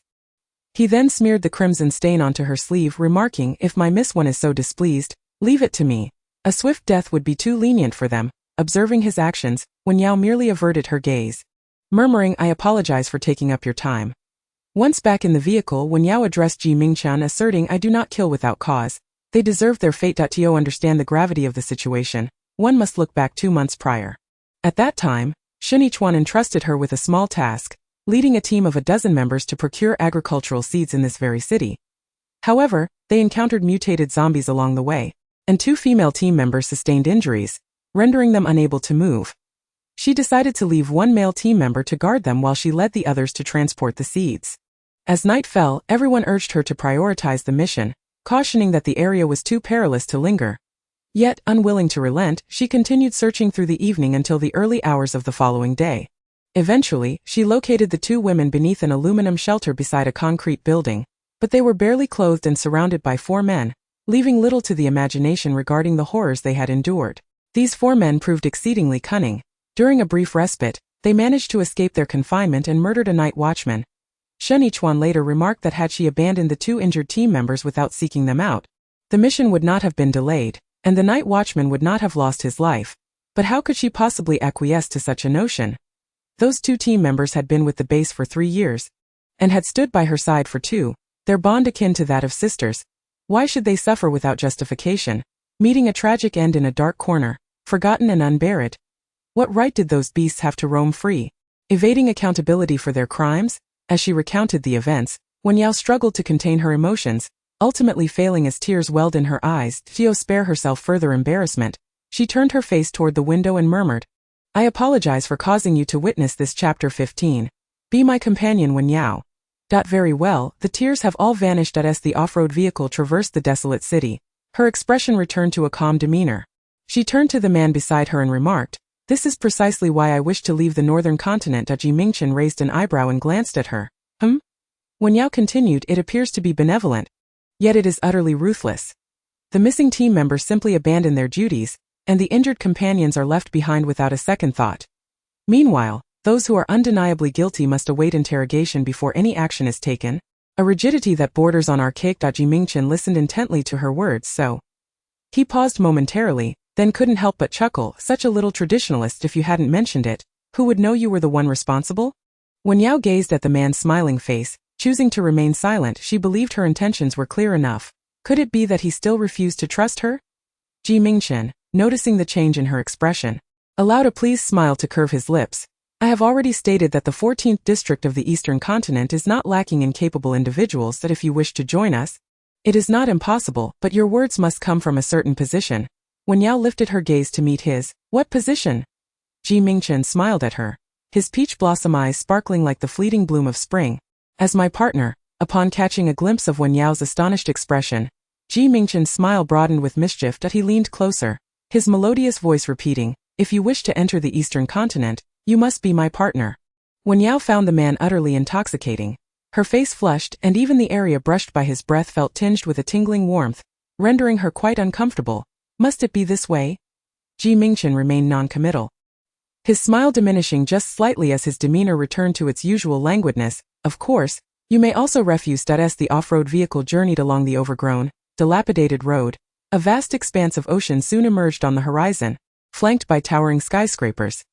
He then smeared the crimson stain onto her sleeve, remarking, "If my Miss One is so displeased, leave it to me. A swift death would be too lenient for them." Observing his actions, Wen Yao merely averted her gaze, murmuring, "I apologize for taking up your time." Once back in the vehicle, Wen Yao addressed Mingchen, asserting, "I do not kill without cause. They deserve their fate." To understand the gravity of the situation, one must look back 2 months prior. At that time, Shen Yichuan entrusted her with a small task, leading a team of a dozen members to procure agricultural seeds in this very city. However, they encountered mutated zombies along the way, and 2 female team members sustained injuries, rendering them unable to move. She decided to leave 1 male team member to guard them while she led the others to transport the seeds. As night fell, everyone urged her to prioritize the mission, cautioning that the area was too perilous to linger. Yet, unwilling to relent, she continued searching through the evening until the early hours of the following day. Eventually, she located the two women beneath an aluminum shelter beside a concrete building, but they were barely clothed and surrounded by 4 men, leaving little to the imagination regarding the horrors they had endured. These 4 men proved exceedingly cunning. During a brief respite, they managed to escape their confinement and murdered a night watchman. Shen Yichuan later remarked that had she abandoned the 2 injured team members without seeking them out, the mission would not have been delayed, and the night watchman would not have lost his life. But how could she possibly acquiesce to such a notion? Those 2 team members had been with the base for 3 years, and had stood by her side for 2, their bond akin to that of sisters. Why should they suffer without justification, meeting a tragic end in a dark corner, forgotten and unburied? What right did those beasts have to roam free, evading accountability for their crimes? As she recounted the events, Wen Yao struggled to contain her emotions, ultimately failing as tears welled in her eyes. To spare herself further embarrassment, she turned her face toward the window and murmured, "I apologize for causing you to witness this. Chapter 15. Be my companion, Wen Yao." Very well, the tears have all vanished as the off-road vehicle traversed the desolate city. Her expression returned to a calm demeanor. She turned to the man beside her and remarked, "This is precisely why I wish to leave the northern continent." Mingchen raised an eyebrow and glanced at her. Wen Yao continued, "It appears to be benevolent, yet it is utterly ruthless. The missing team members simply abandon their duties, and the injured companions are left behind without a second thought. Meanwhile, those who are undeniably guilty must await interrogation before any action is taken." A rigidity that borders on archaic. Mingchen listened intently to her words, so he paused momentarily, then couldn't help but chuckle. "Such a little traditionalist. If you hadn't mentioned it, who would know you were the one responsible?" Wen Yao gazed at the man's smiling face, choosing to remain silent. She believed her intentions were clear enough. Could it be that he still refused to trust her? Mingchen, noticing the change in her expression, allowed a pleased smile to curve his lips. "I have already stated that the 14th district of the Eastern continent is not lacking in capable individuals. That if you wish to join us, it is not impossible, but your words must come from a certain position." Wen Yao lifted her gaze to meet his. "What position?" Mingchen smiled at her, his peach blossom eyes sparkling like the fleeting bloom of spring. "As my partner." Upon catching a glimpse of Wen Yao's astonished expression, Mingchen's smile broadened with mischief. He leaned closer, his melodious voice repeating, "If you wish to enter the Eastern continent, you must be my partner." Wen Yao found the man utterly intoxicating. Her face flushed, and even the area brushed by his breath felt tinged with a tingling warmth, rendering her quite uncomfortable. Must it be this way? Mingchen remained non-committal, his smile diminishing just slightly as his demeanor returned to its usual languidness. "Of course, you may also refuse." As the off-road vehicle journeyed along the overgrown, dilapidated road, a vast expanse of ocean soon emerged on the horizon, flanked by towering skyscrapers.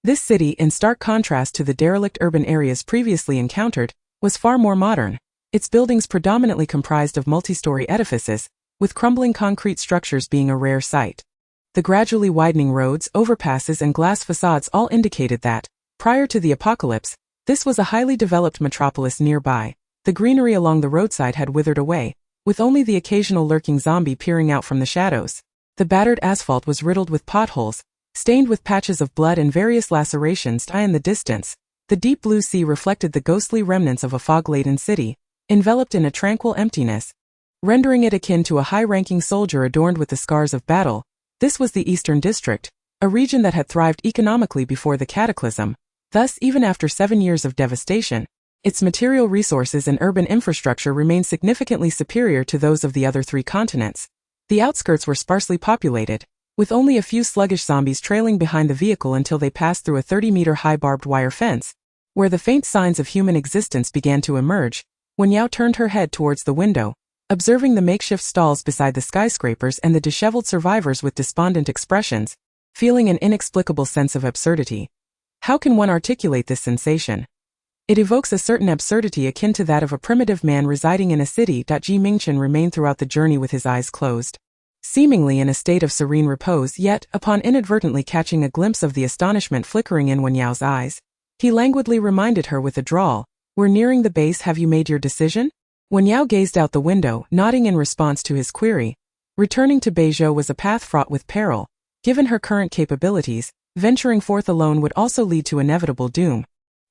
This city, in stark contrast to the derelict urban areas previously encountered, was far more modern. Its buildings predominantly comprised of multi-story edifices, with crumbling concrete structures being a rare sight. The gradually widening roads, overpasses and glass facades all indicated that, prior to the apocalypse, this was a highly developed metropolis nearby. The greenery along the roadside had withered away, with only the occasional lurking zombie peering out from the shadows. The battered asphalt was riddled with potholes, stained with patches of blood and various lacerations. In the distance, the deep blue sea reflected the ghostly remnants of a fog-laden city, enveloped in a tranquil emptiness, rendering it akin to a high-ranking soldier adorned with the scars of battle. This was the Eastern District, a region that had thrived economically before the cataclysm. Thus, even after 7 years of devastation, its material resources and urban infrastructure remained significantly superior to those of the other 3 continents. The outskirts were sparsely populated, with only a few sluggish zombies trailing behind the vehicle until they passed through a 30-meter-high barbed wire fence, where the faint signs of human existence began to emerge. Wen Yao turned her head towards the window, observing the makeshift stalls beside the skyscrapers and the disheveled survivors with despondent expressions, feeling an inexplicable sense of absurdity. How can one articulate this sensation? It evokes a certain absurdity akin to that of a primitive man residing in a city. Mingchen remained throughout the journey with his eyes closed, seemingly in a state of serene repose, yet, upon inadvertently catching a glimpse of the astonishment flickering in Wen Yao's eyes, he languidly reminded her with a drawl, "We're nearing the base. Have you made your decision?" Wen Yao gazed out the window, nodding in response to his query. Returning to Beizhou was a path fraught with peril. Given her current capabilities, venturing forth alone would also lead to inevitable doom.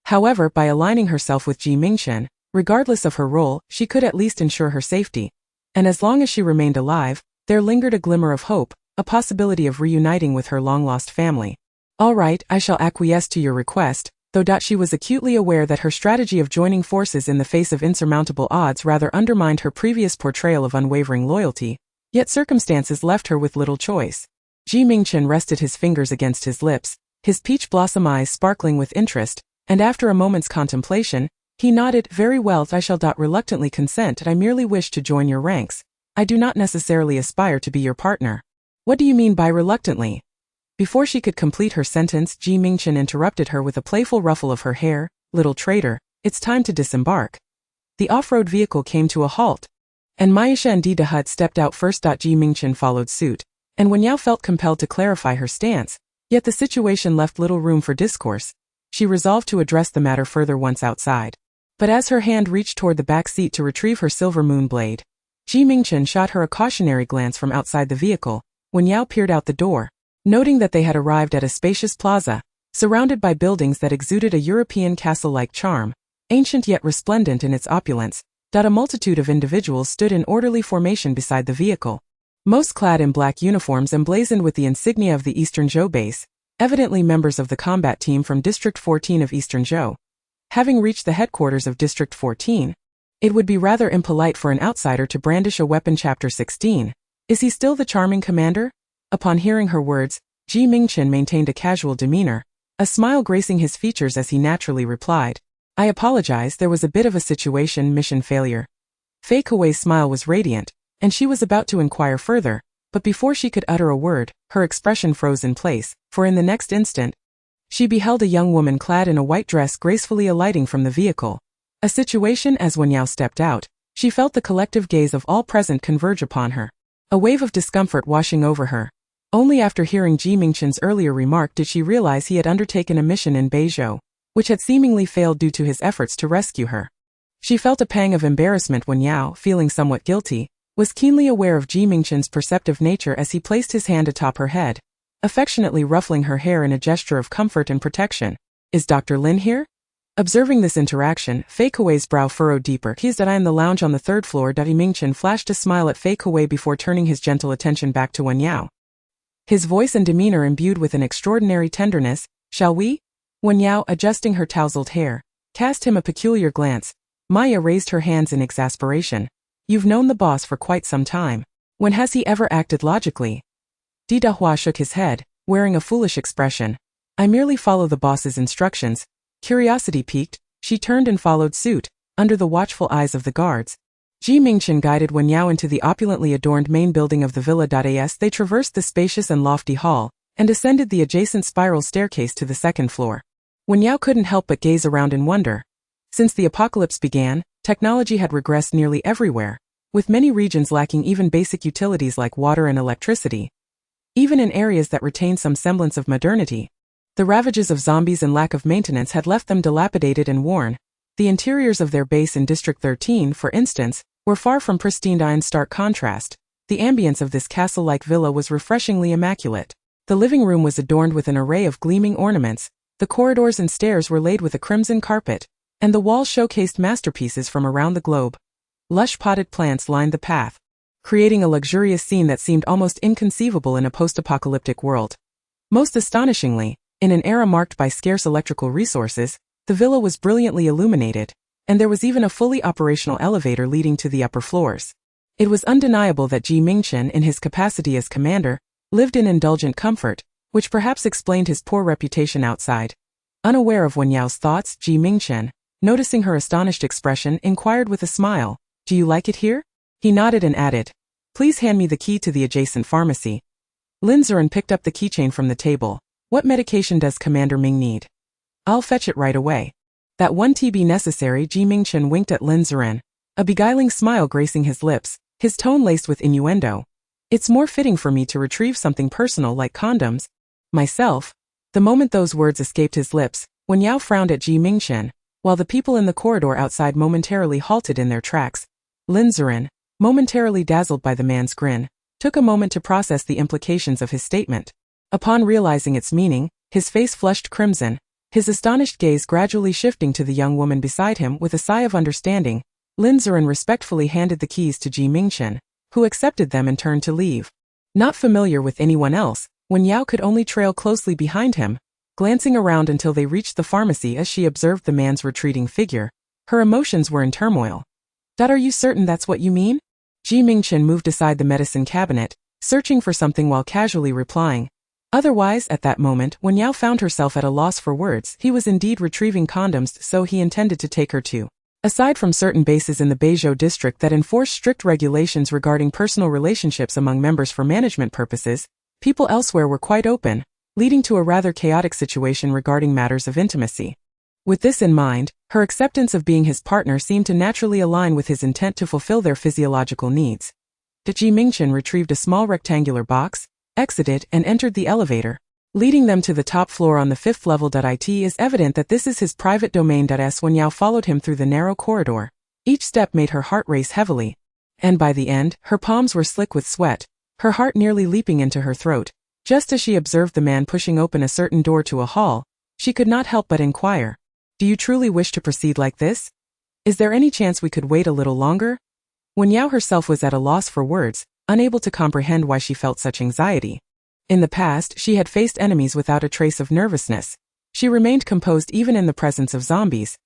However, by aligning herself with Mingchen, regardless of her role, she could at least ensure her safety. And as long as she remained alive, there lingered a glimmer of hope, a possibility of reuniting with her long-lost family. "All right, I shall acquiesce to your request." though she was acutely aware that her strategy of joining forces in the face of insurmountable odds rather undermined her previous portrayal of unwavering loyalty, yet circumstances left her with little choice. Mingchen rested his fingers against his lips, his peach blossom eyes sparkling with interest, and after a moment's contemplation, he nodded. Very well, I shall reluctantly consent. I merely wish to join your ranks. I do not necessarily aspire to be your partner. What do you mean by reluctantly? Before she could complete her sentence, Mingchen interrupted her with a playful ruffle of her hair. Little traitor, it's time to disembark. The off-road vehicle came to a halt, and Mingchen de Hut stepped out first. Mingchen followed suit, and Wen Yao felt compelled to clarify her stance, yet the situation left little room for discourse. She resolved to address the matter further once outside. But as her hand reached toward the back seat to retrieve her silver moon blade, Mingchen shot her a cautionary glance from outside the vehicle. Wen Yao peered out the door, noting that they had arrived at a spacious plaza, surrounded by buildings that exuded a European castle-like charm, ancient yet resplendent in its opulence. A multitude of individuals stood in orderly formation beside the vehicle, most clad in black uniforms emblazoned with the insignia of the Eastern Zhou base, evidently members of the combat team from District 14 of Eastern Zhou. Having reached the headquarters of District 14, it would be rather impolite for an outsider to brandish a weapon. Chapter 16. Is he still the charming commander? Upon hearing her words, Mingchen maintained a casual demeanor, a smile gracing his features as he naturally replied, I apologize, there was a bit of a situation, mission failure. Fei Kuei's smile was radiant, and she was about to inquire further, but before she could utter a word, her expression froze in place, for in the next instant, she beheld a young woman clad in a white dress gracefully alighting from the vehicle. A situation as Wen Yao stepped out, she felt the collective gaze of all present converge upon her. A wave of discomfort washing over her. Only after hearing Mingchen's earlier remark did she realize he had undertaken a mission in Beizhou, which had seemingly failed due to his efforts to rescue her. She felt a pang of embarrassment. Wen Yao, feeling somewhat guilty, was keenly aware of Mingchen's perceptive nature as he placed his hand atop her head, affectionately ruffling her hair in a gesture of comfort and protection. Is Dr. Lin here? Observing this interaction, Fei Kuei's brow furrowed deeper. He is that I am the lounge on the third floor. Mingchen flashed a smile at Fei Kuei before turning his gentle attention back to Wen Yao. His voice and demeanor imbued with an extraordinary tenderness. Shall we? Wen Yao, adjusting her tousled hair, cast him a peculiar glance. Maya raised her hands in exasperation. You've known the boss for quite some time. When has he ever acted logically? Didahua shook his head, wearing a foolish expression. I merely follow the boss's instructions. Curiosity piqued, she turned and followed suit, under the watchful eyes of the guards. Mingchen guided Wen Yao into the opulently adorned main building of the villa. As they traversed the spacious and lofty hall, and ascended the adjacent spiral staircase to the second floor, Wen Yao couldn't help but gaze around in wonder. Since the apocalypse began, technology had regressed nearly everywhere, with many regions lacking even basic utilities like water and electricity. Even in areas that retained some semblance of modernity, the ravages of zombies and lack of maintenance had left them dilapidated and worn. The interiors of their base in District 13, for instance, were far from pristine. In stark contrast, the ambience of this castle-like villa was refreshingly immaculate. The living room was adorned with an array of gleaming ornaments, the corridors and stairs were laid with a crimson carpet, and the walls showcased masterpieces from around the globe. Lush potted plants lined the path, creating a luxurious scene that seemed almost inconceivable in a post-apocalyptic world. Most astonishingly, in an era marked by scarce electrical resources, the villa was brilliantly illuminated, and there was even a fully operational elevator leading to the upper floors. It was undeniable that Mingchen, in his capacity as commander, lived in indulgent comfort, which perhaps explained his poor reputation outside. Unaware of Wen Yao's thoughts, Mingchen, noticing her astonished expression, inquired with a smile, Do you like it here? He nodded and added, Please hand me the key to the adjacent pharmacy. Lin Zuren picked up the keychain from the table. What medication does Commander Ming need? I'll fetch it right away. That one TB necessary. Mingchen winked at Lin Zuren, a beguiling smile gracing his lips, his tone laced with innuendo. It's more fitting for me to retrieve something personal like condoms. Myself. The moment those words escaped his lips, Wen Yao frowned at Mingchen, while the people in the corridor outside momentarily halted in their tracks. Lin Zuren, momentarily dazzled by the man's grin, took a moment to process the implications of his statement. Upon realizing its meaning, his face flushed crimson, his astonished gaze gradually shifting to the young woman beside him. With a sigh of understanding, Lin Zuren respectfully handed the keys to Mingchen, who accepted them and turned to leave. Not familiar with anyone else, Wen Yao could only trail closely behind him, glancing around until they reached the pharmacy as she observed the man's retreating figure. Her emotions were in turmoil. Are you certain that's what you mean? Mingchen moved aside the medicine cabinet, searching for something while casually replying. Otherwise, at that moment, Wen Yao found herself at a loss for words. He was indeed retrieving condoms, so he intended to take her to. Aside from certain bases in the Beizhou district that enforce strict regulations regarding personal relationships among members for management purposes, people elsewhere were quite open, leading to a rather chaotic situation regarding matters of intimacy. With this in mind, her acceptance of being his partner seemed to naturally align with his intent to fulfill their physiological needs. Mingchen retrieved a small rectangular box, exited, and entered the elevator, leading them to the top floor on the 5th level. It is evident that this is his private domain. Wen Yao followed him through the narrow corridor. Each step made her heart race heavily, and by the end, her palms were slick with sweat, her heart nearly leaping into her throat. Just as she observed the man pushing open a certain door to a hall, she could not help but inquire, "Do you truly wish to proceed like this? Is there any chance we could wait a little longer?" Wen Yao herself was at a loss for words, unable to comprehend why she felt such anxiety. In the past, she had faced enemies without a trace of nervousness. She remained composed even in the presence of zombies.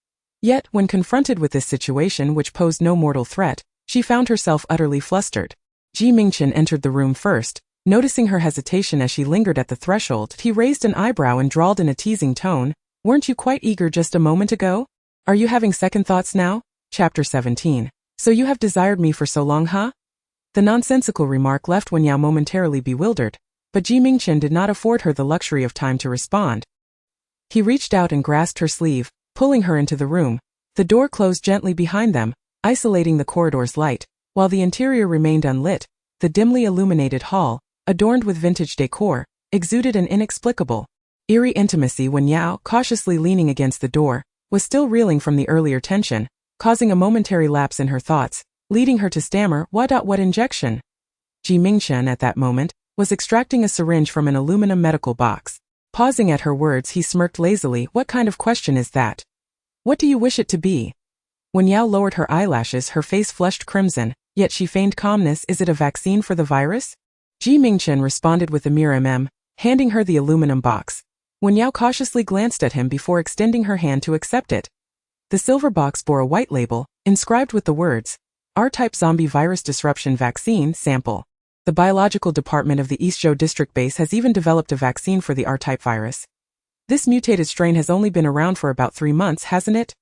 Yet, when confronted with this situation which posed no mortal threat, she found herself utterly flustered. Mingchen entered the room first. Noticing her hesitation as she lingered at the threshold, he raised an eyebrow and drawled in a teasing tone, "Weren't you quite eager just a moment ago? Are you having second thoughts now?" Chapter 17. "So you have desired me for so long, huh?" The nonsensical remark left Wen Yao momentarily bewildered, but Mingchen did not afford her the luxury of time to respond. He reached out and grasped her sleeve, pulling her into the room. The door closed gently behind them, isolating the corridor's light, while the interior remained unlit. The dimly illuminated hall, adorned with vintage decor, exuded an inexplicable, eerie intimacy. Wen Yao, cautiously leaning against the door, was still reeling from the earlier tension, causing a momentary lapse in her thoughts, leading her to stammer, What injection?" Mingchen, at that moment, was extracting a syringe from an aluminum medical box. Pausing at her words, he smirked lazily. "What kind of question is that? What do you wish it to be?" Wen Yao lowered her eyelashes, her face flushed crimson, yet she feigned calmness. "Is it a vaccine for the virus?" Mingchen responded with a mere handing her the aluminum box. Wen Yao cautiously glanced at him before extending her hand to accept it. The silver box bore a white label, inscribed with the words, R-type zombie virus disruption vaccine sample. The biological department of the Eastzhou district base has even developed a vaccine for the R-type virus. This mutated strain has only been around for about 3 months, hasn't it?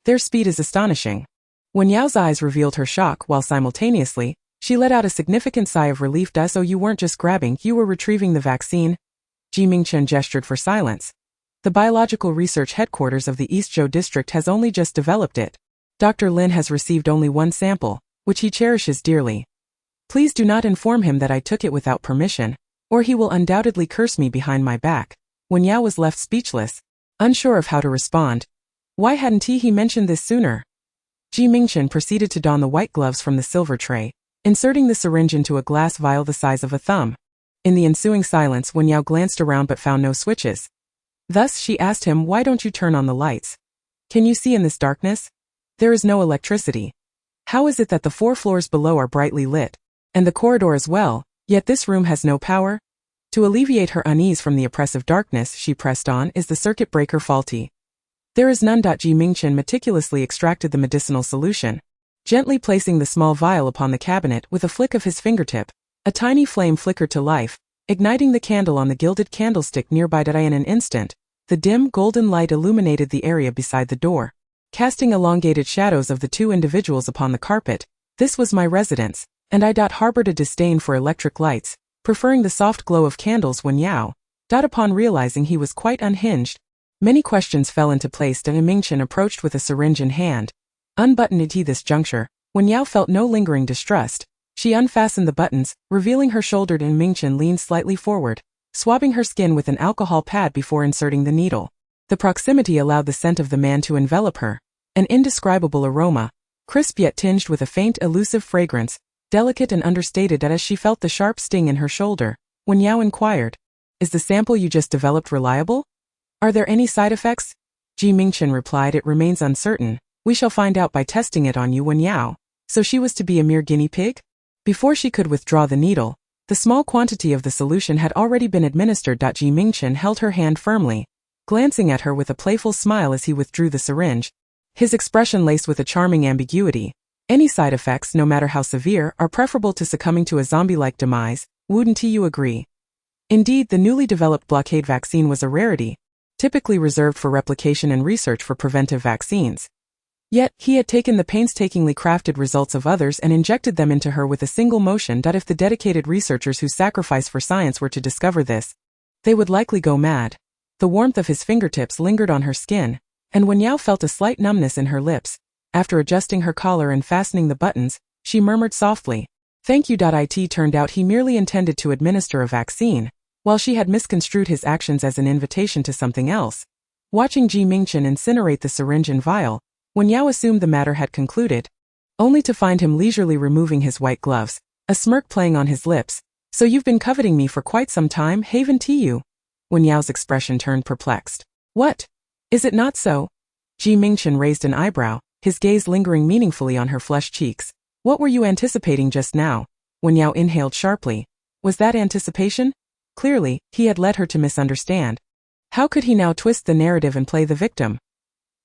Their speed is astonishing. Wen Yao's eyes revealed her shock, while simultaneously, she let out a significant sigh of relief. So you weren't just grabbing, you were retrieving the vaccine?" Mingchen gestured for silence. "The biological research headquarters of the Eastzhou district has only just developed it. Dr. Lin has received only one sample, which he cherishes dearly. Please do not inform him that I took it without permission, or he will undoubtedly curse me behind my back." Wen Yao was left speechless, unsure of how to respond. Why hadn't he mentioned this sooner? Mingchen proceeded to don the white gloves from the silver tray, inserting the syringe into a glass vial the size of a thumb. In the ensuing silence, Wen Yao glanced around but found no switches. Thus, she asked him, "Why don't you turn on the lights? Can you see in this darkness? There is no electricity. How is it that the 4 floors below are brightly lit, and the corridor as well, yet this room has no power?" To alleviate her unease from the oppressive darkness, she pressed on, "Is the circuit breaker faulty?" "There is none." Mingchen meticulously extracted the medicinal solution, gently placing the small vial upon the cabinet. With a flick of his fingertip, a tiny flame flickered to life, igniting the candle on the gilded candlestick nearby. In an instant, the dim, golden light illuminated the area beside the door, casting elongated shadows of the 2 individuals upon the carpet. "This was my residence, and I harbored a disdain for electric lights, preferring the soft glow of candles." Wen Yao, upon realizing he was quite unhinged, many questions fell into place. Mingchen approached with a syringe in hand. Unbuttoned at this juncture, Wen Yao felt no lingering distrust. She unfastened the buttons, revealing her shoulder. Mingchen leaned slightly forward, swabbing her skin with an alcohol pad before inserting the needle. The proximity allowed the scent of the man to envelop her, an indescribable aroma, crisp yet tinged with a faint, elusive fragrance, delicate and understated. As she felt the sharp sting in her shoulder, Wen Yao inquired, "Is the sample you just developed reliable? Are there any side effects?" Mingchen replied, "It remains uncertain. We shall find out by testing it on you." Wen Yao, so she was to be a mere guinea pig? Before she could withdraw the needle, the small quantity of the solution had already been administered. Mingchen held her hand firmly, glancing at her with a playful smile as he withdrew the syringe. His expression laced with a charming ambiguity. Any side effects, no matter how severe, are preferable to succumbing to a zombie-like demise, wouldn't you agree? Indeed, the newly developed blockade vaccine was a rarity, typically reserved for replication and research for preventive vaccines. Yet, he had taken the painstakingly crafted results of others and injected them into her with a single motion. If the dedicated researchers who sacrifice for science were to discover this, they would likely go mad. The warmth of his fingertips lingered on her skin, and Wen Yao felt a slight numbness in her lips. After adjusting her collar and fastening the buttons, she murmured softly, "Thank you." It turned out he merely intended to administer a vaccine, while she had misconstrued his actions as an invitation to something else. Watching Mingchen incinerate the syringe and vial, Wen Yao assumed the matter had concluded, only to find him leisurely removing his white gloves, a smirk playing on his lips. "So you've been coveting me for quite some time, haven't you?" Wen Yao's expression turned perplexed. "What? Is it not so?" Mingchen raised an eyebrow, his gaze lingering meaningfully on her flushed cheeks. "What were you anticipating just now?" Wen Yao inhaled sharply. Was that anticipation? Clearly, he had led her to misunderstand. How could he now twist the narrative and play the victim?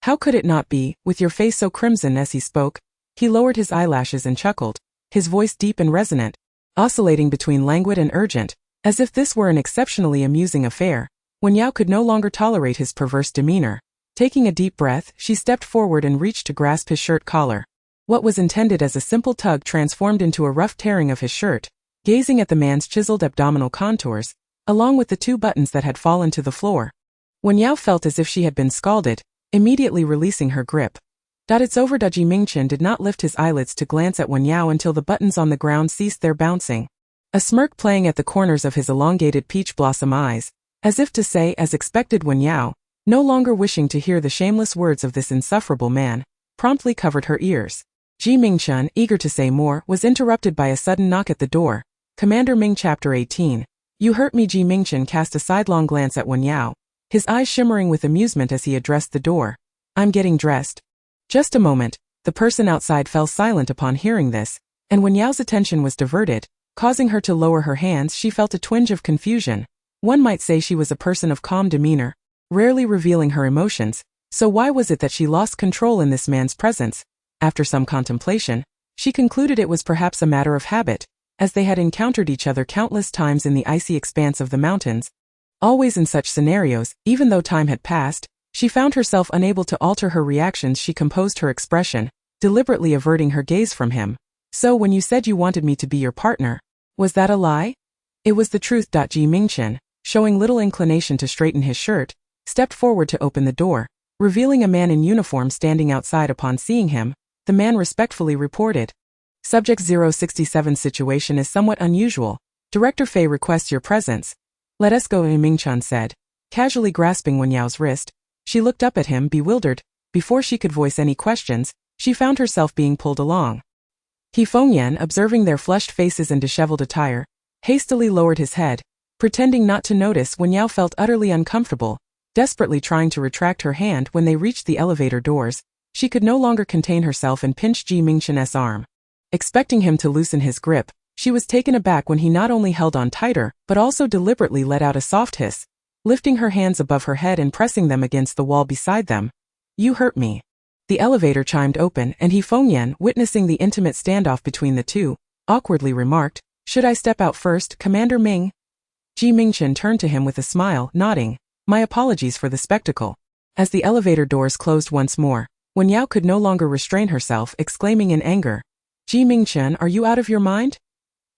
How could it not be, with your face so crimson? As he spoke, he lowered his eyelashes and chuckled, his voice deep and resonant, oscillating between languid and urgent, as if this were an exceptionally amusing affair. Wen Yao could no longer tolerate his perverse demeanor. Taking a deep breath, she stepped forward and reached to grasp his shirt collar. What was intended as a simple tug transformed into a rough tearing of his shirt. Gazing at the man's chiseled abdominal contours, along with the 2 buttons that had fallen to the floor, Wen Yao felt as if she had been scalded, immediately releasing her grip. "It's over." Mingchen did not lift his eyelids to glance at Wen Yao until the buttons on the ground ceased their bouncing, a smirk playing at the corners of his elongated peach blossom eyes, as if to say, as expected. Wen Yao, no longer wishing to hear the shameless words of this insufferable man, promptly covered her ears. Mingchen, eager to say more, was interrupted by a sudden knock at the door. Commander Ming. Chapter 18. "You hurt me." Mingchen cast a sidelong glance at Wen Yao, his eyes shimmering with amusement as he addressed the door. "I'm getting dressed." Just a moment. The person outside fell silent upon hearing this, and Wen Yao's attention was diverted, causing her to lower her hands. She felt a twinge of confusion. One might say she was a person of calm demeanor, rarely revealing her emotions, so why was it that she lost control in this man's presence? After some contemplation, she concluded it was perhaps a matter of habit, as they had encountered each other countless times in the icy expanse of the mountains. Always in such scenarios, even though time had passed, she found herself unable to alter her reactions. She composed her expression, deliberately averting her gaze from him. "So when you said you wanted me to be your partner, was that a lie?" "It was the truth." Mingchen, showing little inclination to straighten his shirt, stepped forward to open the door, revealing a man in uniform standing outside. Upon seeing him, the man respectfully reported, "Subject 067 situation is somewhat unusual. Director Fei requests your presence." "Let us go," Mingchen said, casually grasping Wen Yao's wrist. She looked up at him, bewildered. Before she could voice any questions, she found herself being pulled along. He Fengyan, observing their flushed faces and disheveled attire, hastily lowered his head, pretending not to notice. Wen Yao felt utterly uncomfortable, desperately trying to retract her hand. When they reached the elevator doors, she could no longer contain herself and pinched Mingchen's arm. Expecting him to loosen his grip, she was taken aback when he not only held on tighter, but also deliberately let out a soft hiss, lifting her hands above her head and pressing them against the wall beside them. "You hurt me." The elevator chimed open, and He Fengyan, witnessing the intimate standoff between the two, awkwardly remarked, "Should I step out first, Commander Ming?" Mingchen turned to him with a smile, nodding, "My apologies for the spectacle." As the elevator doors closed once more, Wen Yao could no longer restrain herself, exclaiming in anger, "Mingchen, are you out of your mind?"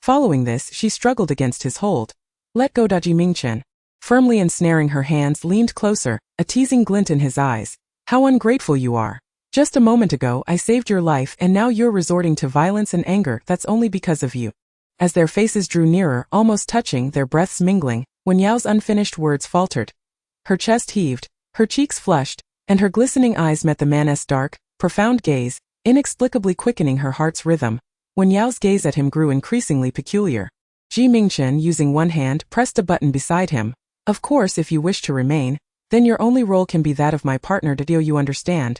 Following this, she struggled against his hold. "Let go." Mingchen, firmly ensnaring her hands, leaned closer, a teasing glint in his eyes. "How ungrateful you are. Just a moment ago I saved your life and now you're resorting to violence and anger. That's only because of you." As their faces drew nearer, almost touching, their breaths mingling, Wen Yao's unfinished words faltered. Her chest heaved, her cheeks flushed, and her glistening eyes met the man's dark, profound gaze, inexplicably quickening her heart's rhythm. Wen Yao's gaze at him grew increasingly peculiar. Mingchen, using one hand, pressed a button beside him. "Of course, if you wish to remain, then your only role can be that of my partner. Do you understand?"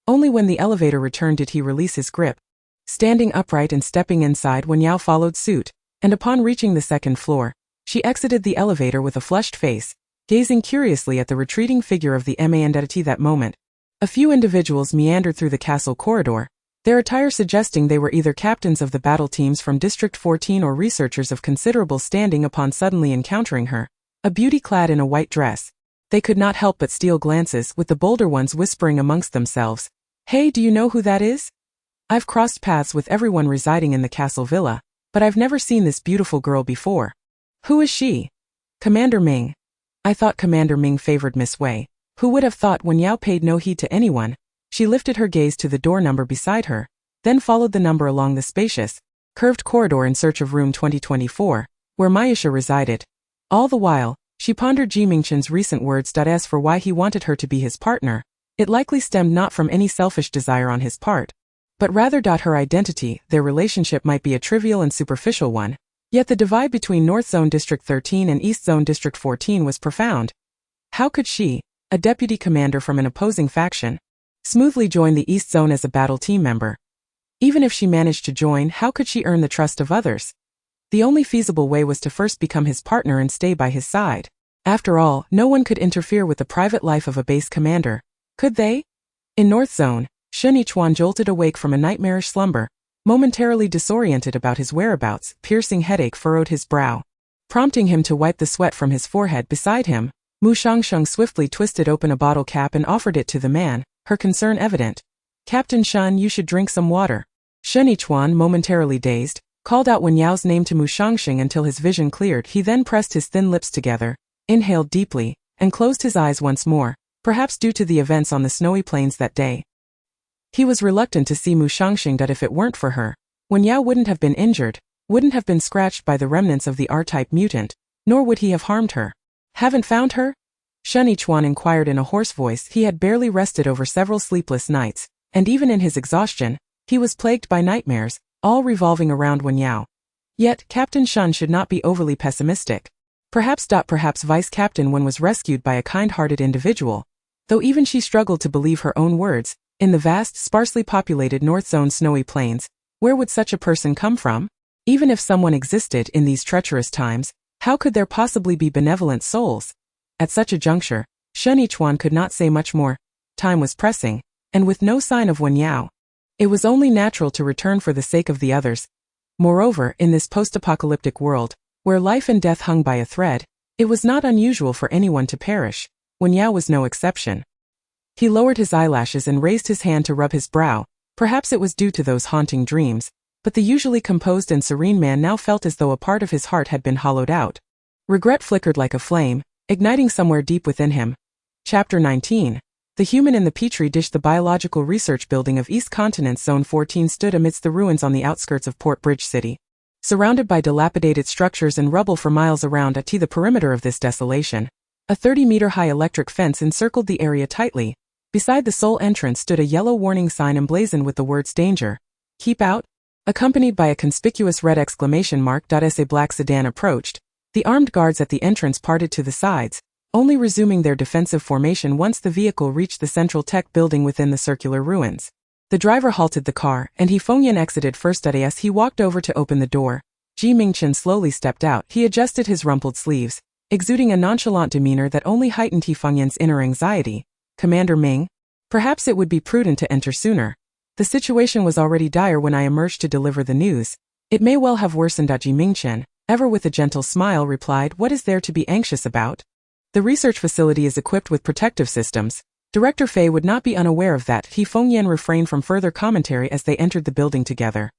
Only when the elevator returned did he release his grip. Standing upright and stepping inside, Wen Yao followed suit, and upon reaching the second floor, she exited the elevator with a flushed face. gazing curiously at the retreating figure of the entity that moment. A few individuals meandered through the castle corridor, their attire suggesting they were either captains of the battle teams from District 14 or researchers of considerable standing. Upon suddenly encountering her, a beauty clad in a white dress, they could not help but steal glances, with the bolder ones whispering amongst themselves, "Hey, do you know who that is? I've crossed paths with everyone residing in the castle villa, but I've never seen this beautiful girl before. Who is she?" "Commander Ming." "I thought Commander Ming favored Miss Wei." Who would have thought? Wen Yao paid no heed to anyone. She lifted her gaze to the door number beside her, then followed the number along the spacious, curved corridor in search of room 2024, where Mayisha resided. All the while, she pondered Mingchen's recent words. As for why he wanted her to be his partner, it likely stemmed not from any selfish desire on his part, but rather her identity. Their relationship might be a trivial and superficial one, yet the divide between North Zone District 13 and East Zone District 14 was profound. How could she, a deputy commander from an opposing faction, smoothly join the East Zone as a battle team member? Even if she managed to join, how could she earn the trust of others? The only feasible way was to first become his partner and stay by his side. After all, no one could interfere with the private life of a base commander, could they? In North Zone, Shen Yichuan jolted awake from a nightmarish slumber, momentarily disoriented about his whereabouts. Piercing headache furrowed his brow, prompting him to wipe the sweat from his forehead. Beside him, Mu Shangsheng swiftly twisted open a bottle cap and offered it to the man, her concern evident. "Captain Shen, you should drink some water." Shen Yichuan, momentarily dazed, called out Wen Yao's name to Mu Shangsheng until his vision cleared. He then pressed his thin lips together, inhaled deeply, and closed his eyes once more, perhaps due to the events on the snowy plains that day. He was reluctant to see Mu Shangsheng. If it weren't for her, Wen Yao wouldn't have been injured, wouldn't have been scratched by the remnants of the R-type mutant, nor would he have harmed her. "Haven't found her?" Shen Yichuan inquired in a hoarse voice. He had barely rested over several sleepless nights, and even in his exhaustion, he was plagued by nightmares, all revolving around Wen Yao. Yet, Captain Shen should not be overly pessimistic. Perhaps Vice Captain Wen was rescued by a kind-hearted individual, though even she struggled to believe her own words. In the vast, sparsely populated North Zone snowy plains, where would such a person come from? Even if someone existed in these treacherous times, how could there possibly be benevolent souls? At such a juncture, Shen Yichuan could not say much more. Time was pressing, and with no sign of Wen Yao, it was only natural to return for the sake of the others. Moreover, in this post-apocalyptic world, where life and death hung by a thread, it was not unusual for anyone to perish. Wen Yao was no exception. He lowered his eyelashes and raised his hand to rub his brow. Perhaps it was due to those haunting dreams, but the usually composed and serene man now felt as though a part of his heart had been hollowed out. Regret flickered like a flame, igniting somewhere deep within him. Chapter 19. The Human in the Petri Dish. The biological research building of East Continent Zone 14 stood amidst the ruins on the outskirts of Port Bridge City. Surrounded by dilapidated structures and rubble for miles around, the perimeter of this desolation, a 30-meter-high electric fence encircled the area tightly. Beside the sole entrance stood a yellow warning sign emblazoned with the words "Danger. Keep out," accompanied by a conspicuous red exclamation mark. As a black sedan approached, the armed guards at the entrance parted to the sides, only resuming their defensive formation once the vehicle reached the central tech building within the circular ruins. The driver halted the car, and Fengyan exited first. As he walked over to open the door, Mingchen slowly stepped out. He adjusted his rumpled sleeves, exuding a nonchalant demeanor that only heightened Fengyan's inner anxiety. "Commander Ming? Perhaps it would be prudent to enter sooner. The situation was already dire when I emerged to deliver the news. It may well have worsened." Mingchen, ever with a gentle smile, replied, "What is there to be anxious about? The research facility is equipped with protective systems. Director Fei would not be unaware of that." Fengyan refrained from further commentary as they entered the building together.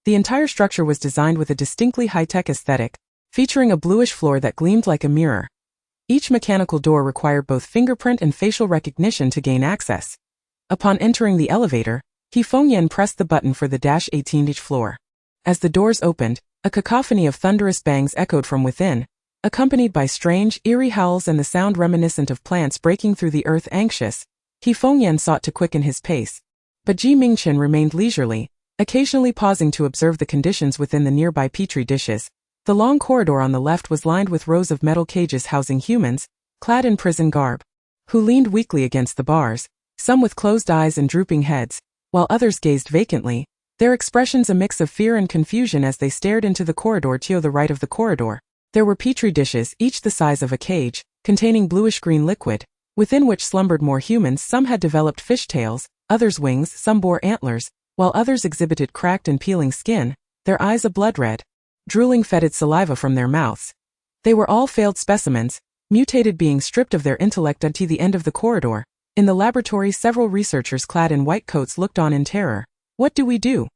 The entire structure was designed with a distinctly high-tech aesthetic, featuring a bluish floor that gleamed like a mirror. Each mechanical door required both fingerprint and facial recognition to gain access. Upon entering the elevator, Fengyan pressed the button for the -18th floor. As the doors opened, a cacophony of thunderous bangs echoed from within, accompanied by strange, eerie howls and the sound reminiscent of plants breaking through the earth. Anxious, Fengyan sought to quicken his pace. But Mingchen remained leisurely, occasionally pausing to observe the conditions within the nearby petri dishes. The long corridor on the left was lined with rows of metal cages housing humans, clad in prison garb, who leaned weakly against the bars, some with closed eyes and drooping heads, while others gazed vacantly, their expressions a mix of fear and confusion as they stared into the corridor. To the right of the corridor, there were petri dishes, each the size of a cage, containing bluish-green liquid, within which slumbered more humans. Some had developed fishtails, others wings, some bore antlers, while others exhibited cracked and peeling skin, their eyes a blood red, drooling fetid saliva from their mouths. They were all failed specimens, mutated beings stripped of their intellect until the end of the corridor. In the laboratory, several researchers clad in white coats looked on in terror. What do we do?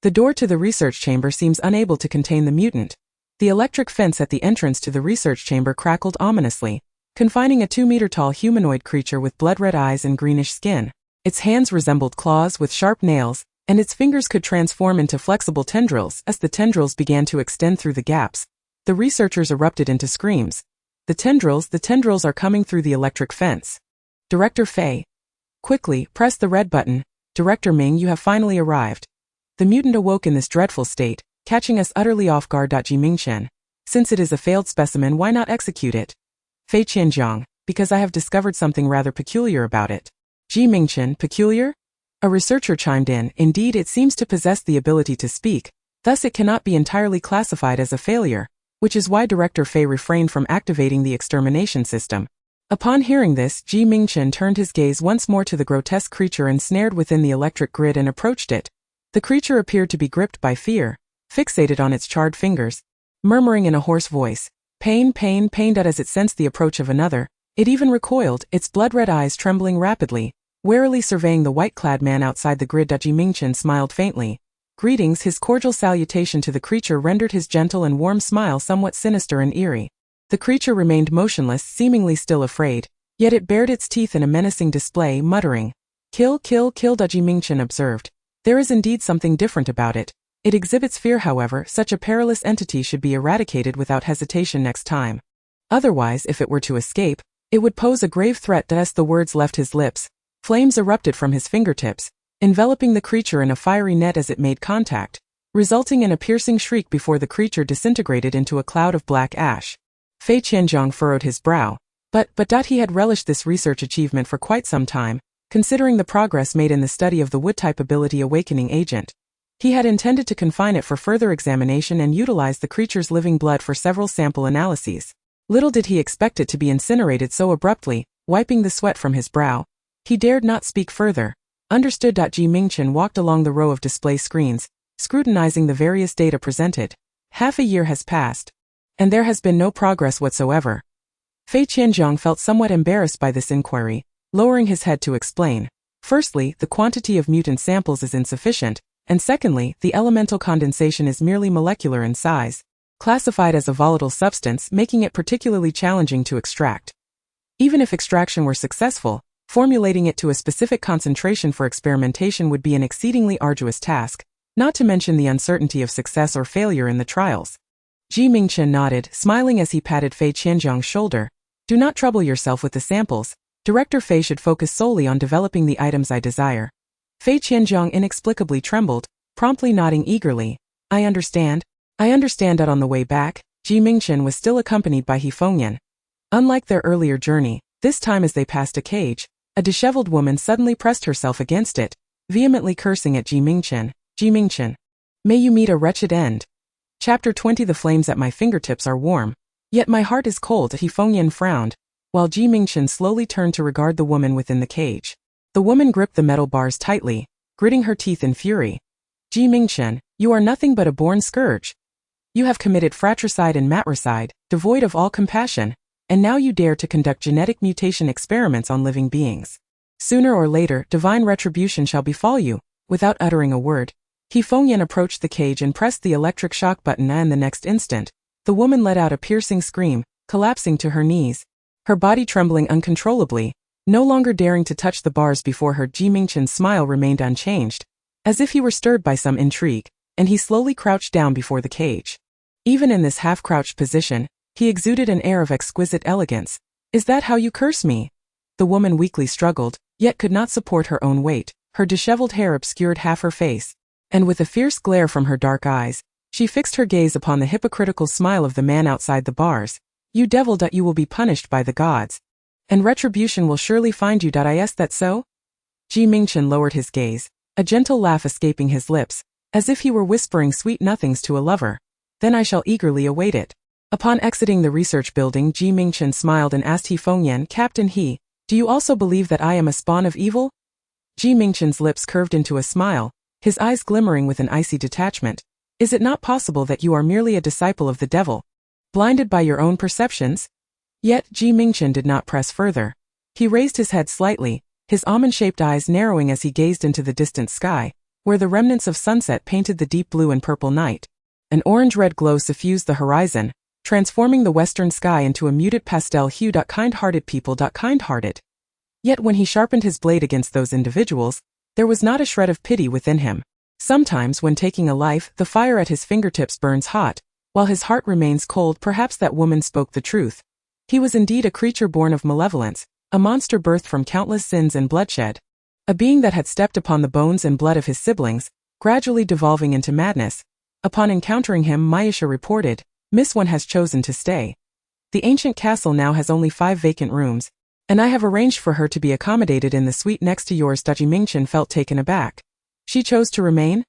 The door to the research chamber seems unable to contain the mutant. The electric fence at the entrance to the research chamber crackled ominously, confining a 2-meter-tall humanoid creature with blood-red eyes and greenish skin. Its hands resembled claws with sharp nails, and its fingers could transform into flexible tendrils. As the tendrils began to extend through the gaps, the researchers erupted into screams. The tendrils are coming through the electric fence. Director Fei. Quickly, press the red button. Director Ming, you have finally arrived. The mutant awoke in this dreadful state, catching us utterly off guard. Mingchen. Since it is a failed specimen, why not execute it? Fei Qianjiang, because I have discovered something rather peculiar about it. Mingchen, peculiar? A researcher chimed in. Indeed, it seems to possess the ability to speak, thus it cannot be entirely classified as a failure, which is why Director Fei refrained from activating the extermination system. Upon hearing this, Mingchen turned his gaze once more to the grotesque creature ensnared within the electric grid and approached it. The creature appeared to be gripped by fear, fixated on its charred fingers, murmuring in a hoarse voice, pain, pain, pain. As it sensed the approach of another, it even recoiled, its blood-red eyes trembling rapidly, warily surveying the white-clad man outside the grid. Mingchen smiled faintly. Greetings. His cordial salutation to the creature rendered his gentle and warm smile somewhat sinister and eerie. The creature remained motionless, seemingly still afraid, yet it bared its teeth in a menacing display, muttering, kill, kill, kill. Mingchen observed. There is indeed something different about it. It exhibits fear. However, such a perilous entity should be eradicated without hesitation next time. Otherwise, if it were to escape, it would pose a grave threat. As the words left his lips, flames erupted from his fingertips, enveloping the creature in a fiery net as it made contact, resulting in a piercing shriek before the creature disintegrated into a cloud of black ash. Fei Qianjiang furrowed his brow. But he had relished this research achievement for quite some time, considering the progress made in the study of the wood-type ability awakening agent. He had intended to confine it for further examination and utilize the creature's living blood for several sample analyses. Little did he expect it to be incinerated so abruptly. Wiping the sweat from his brow, he dared not speak further. Understood. Mingchen walked along the row of display screens, scrutinizing the various data presented. Half a year has passed, and there has been no progress whatsoever. Fei Qianjiang felt somewhat embarrassed by this inquiry, lowering his head to explain. Firstly, the quantity of mutant samples is insufficient, and secondly, the elemental condensation is merely molecular in size, classified as a volatile substance, making it particularly challenging to extract. Even if extraction were successful, formulating it to a specific concentration for experimentation would be an exceedingly arduous task, not to mention the uncertainty of success or failure in the trials. Mingchen nodded, smiling as he patted Fei Qianjiang's shoulder. Do not trouble yourself with the samples. Director Fei should focus solely on developing the items I desire. Fei Qianjiang inexplicably trembled, promptly nodding eagerly. I understand. I understand. On the way back, Mingchen was still accompanied by He Fengyan. Unlike their earlier journey, this time as they passed a cage, a disheveled woman suddenly pressed herself against it, vehemently cursing at Mingchen. Mingchen, may you meet a wretched end. Chapter 20. The flames at my fingertips are warm, yet my heart is cold. He Fengyan frowned, while Mingchen slowly turned to regard the woman within the cage. The woman gripped the metal bars tightly, gritting her teeth in fury. Mingchen, you are nothing but a born scourge. You have committed fratricide and matricide, devoid of all compassion, and now you dare to conduct genetic mutation experiments on living beings. Sooner or later, divine retribution shall befall you. Without uttering a word, He Fengyan approached the cage and pressed the electric shock button, and the next instant, the woman let out a piercing scream, collapsing to her knees, her body trembling uncontrollably, no longer daring to touch the bars before her. Mingchen's smile remained unchanged, as if he were stirred by some intrigue, and he slowly crouched down before the cage. Even in this half-crouched position, he exuded an air of exquisite elegance. Is that how you curse me? The woman weakly struggled, yet could not support her own weight. Her disheveled hair obscured half her face, and with a fierce glare from her dark eyes, she fixed her gaze upon the hypocritical smile of the man outside the bars. You devil! You will be punished by the gods, and retribution will surely find you. Is that so? Mingchen lowered his gaze, a gentle laugh escaping his lips, as if he were whispering sweet nothings to a lover. Then I shall eagerly await it. Upon exiting the research building, Mingchen smiled and asked Fengyan, Captain He, do you also believe that I am a spawn of evil? Mingchen's lips curved into a smile, his eyes glimmering with an icy detachment. Is it not possible that you are merely a disciple of the devil, blinded by your own perceptions? Yet Mingchen did not press further. He raised his head slightly, his almond-shaped eyes narrowing as he gazed into the distant sky, where the remnants of sunset painted the deep blue and purple night. An orange-red glow suffused the horizon, transforming the western sky into a muted pastel hue. Kind-hearted people. Kind-hearted. Yet when he sharpened his blade against those individuals, there was not a shred of pity within him. Sometimes when taking a life, the fire at his fingertips burns hot, while his heart remains cold. Perhaps that woman spoke the truth. He was indeed a creature born of malevolence, a monster birthed from countless sins and bloodshed. A being that had stepped upon the bones and blood of his siblings, gradually devolving into madness. Upon encountering him, Mayasha reported, Miss One has chosen to stay. The ancient castle now has only 5 vacant rooms, and I have arranged for her to be accommodated in the suite next to yours. Mingchen felt taken aback. She chose to remain?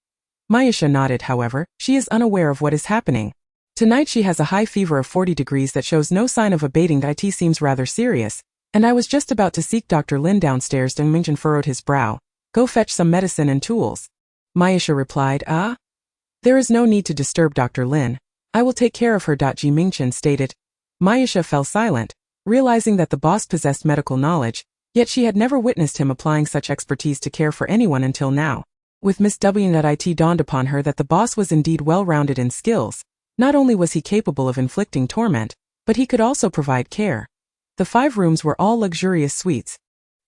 Mayasha nodded. However, she is unaware of what is happening. Tonight she has a high fever of 40 degrees that shows no sign of abating. It seems rather serious, and I was just about to seek Dr. Lin downstairs. Mingchen furrowed his brow. Go fetch some medicine and tools. Mayasha replied, There is no need to disturb Dr. Lin. I will take care of her. Mingchen stated. Mayasha fell silent, realizing that the boss possessed medical knowledge, yet she had never witnessed him applying such expertise to care for anyone until now. With Miss W. It dawned upon her that the boss was indeed well-rounded in skills. Not only was he capable of inflicting torment, but he could also provide care. The 5 rooms were all luxurious suites,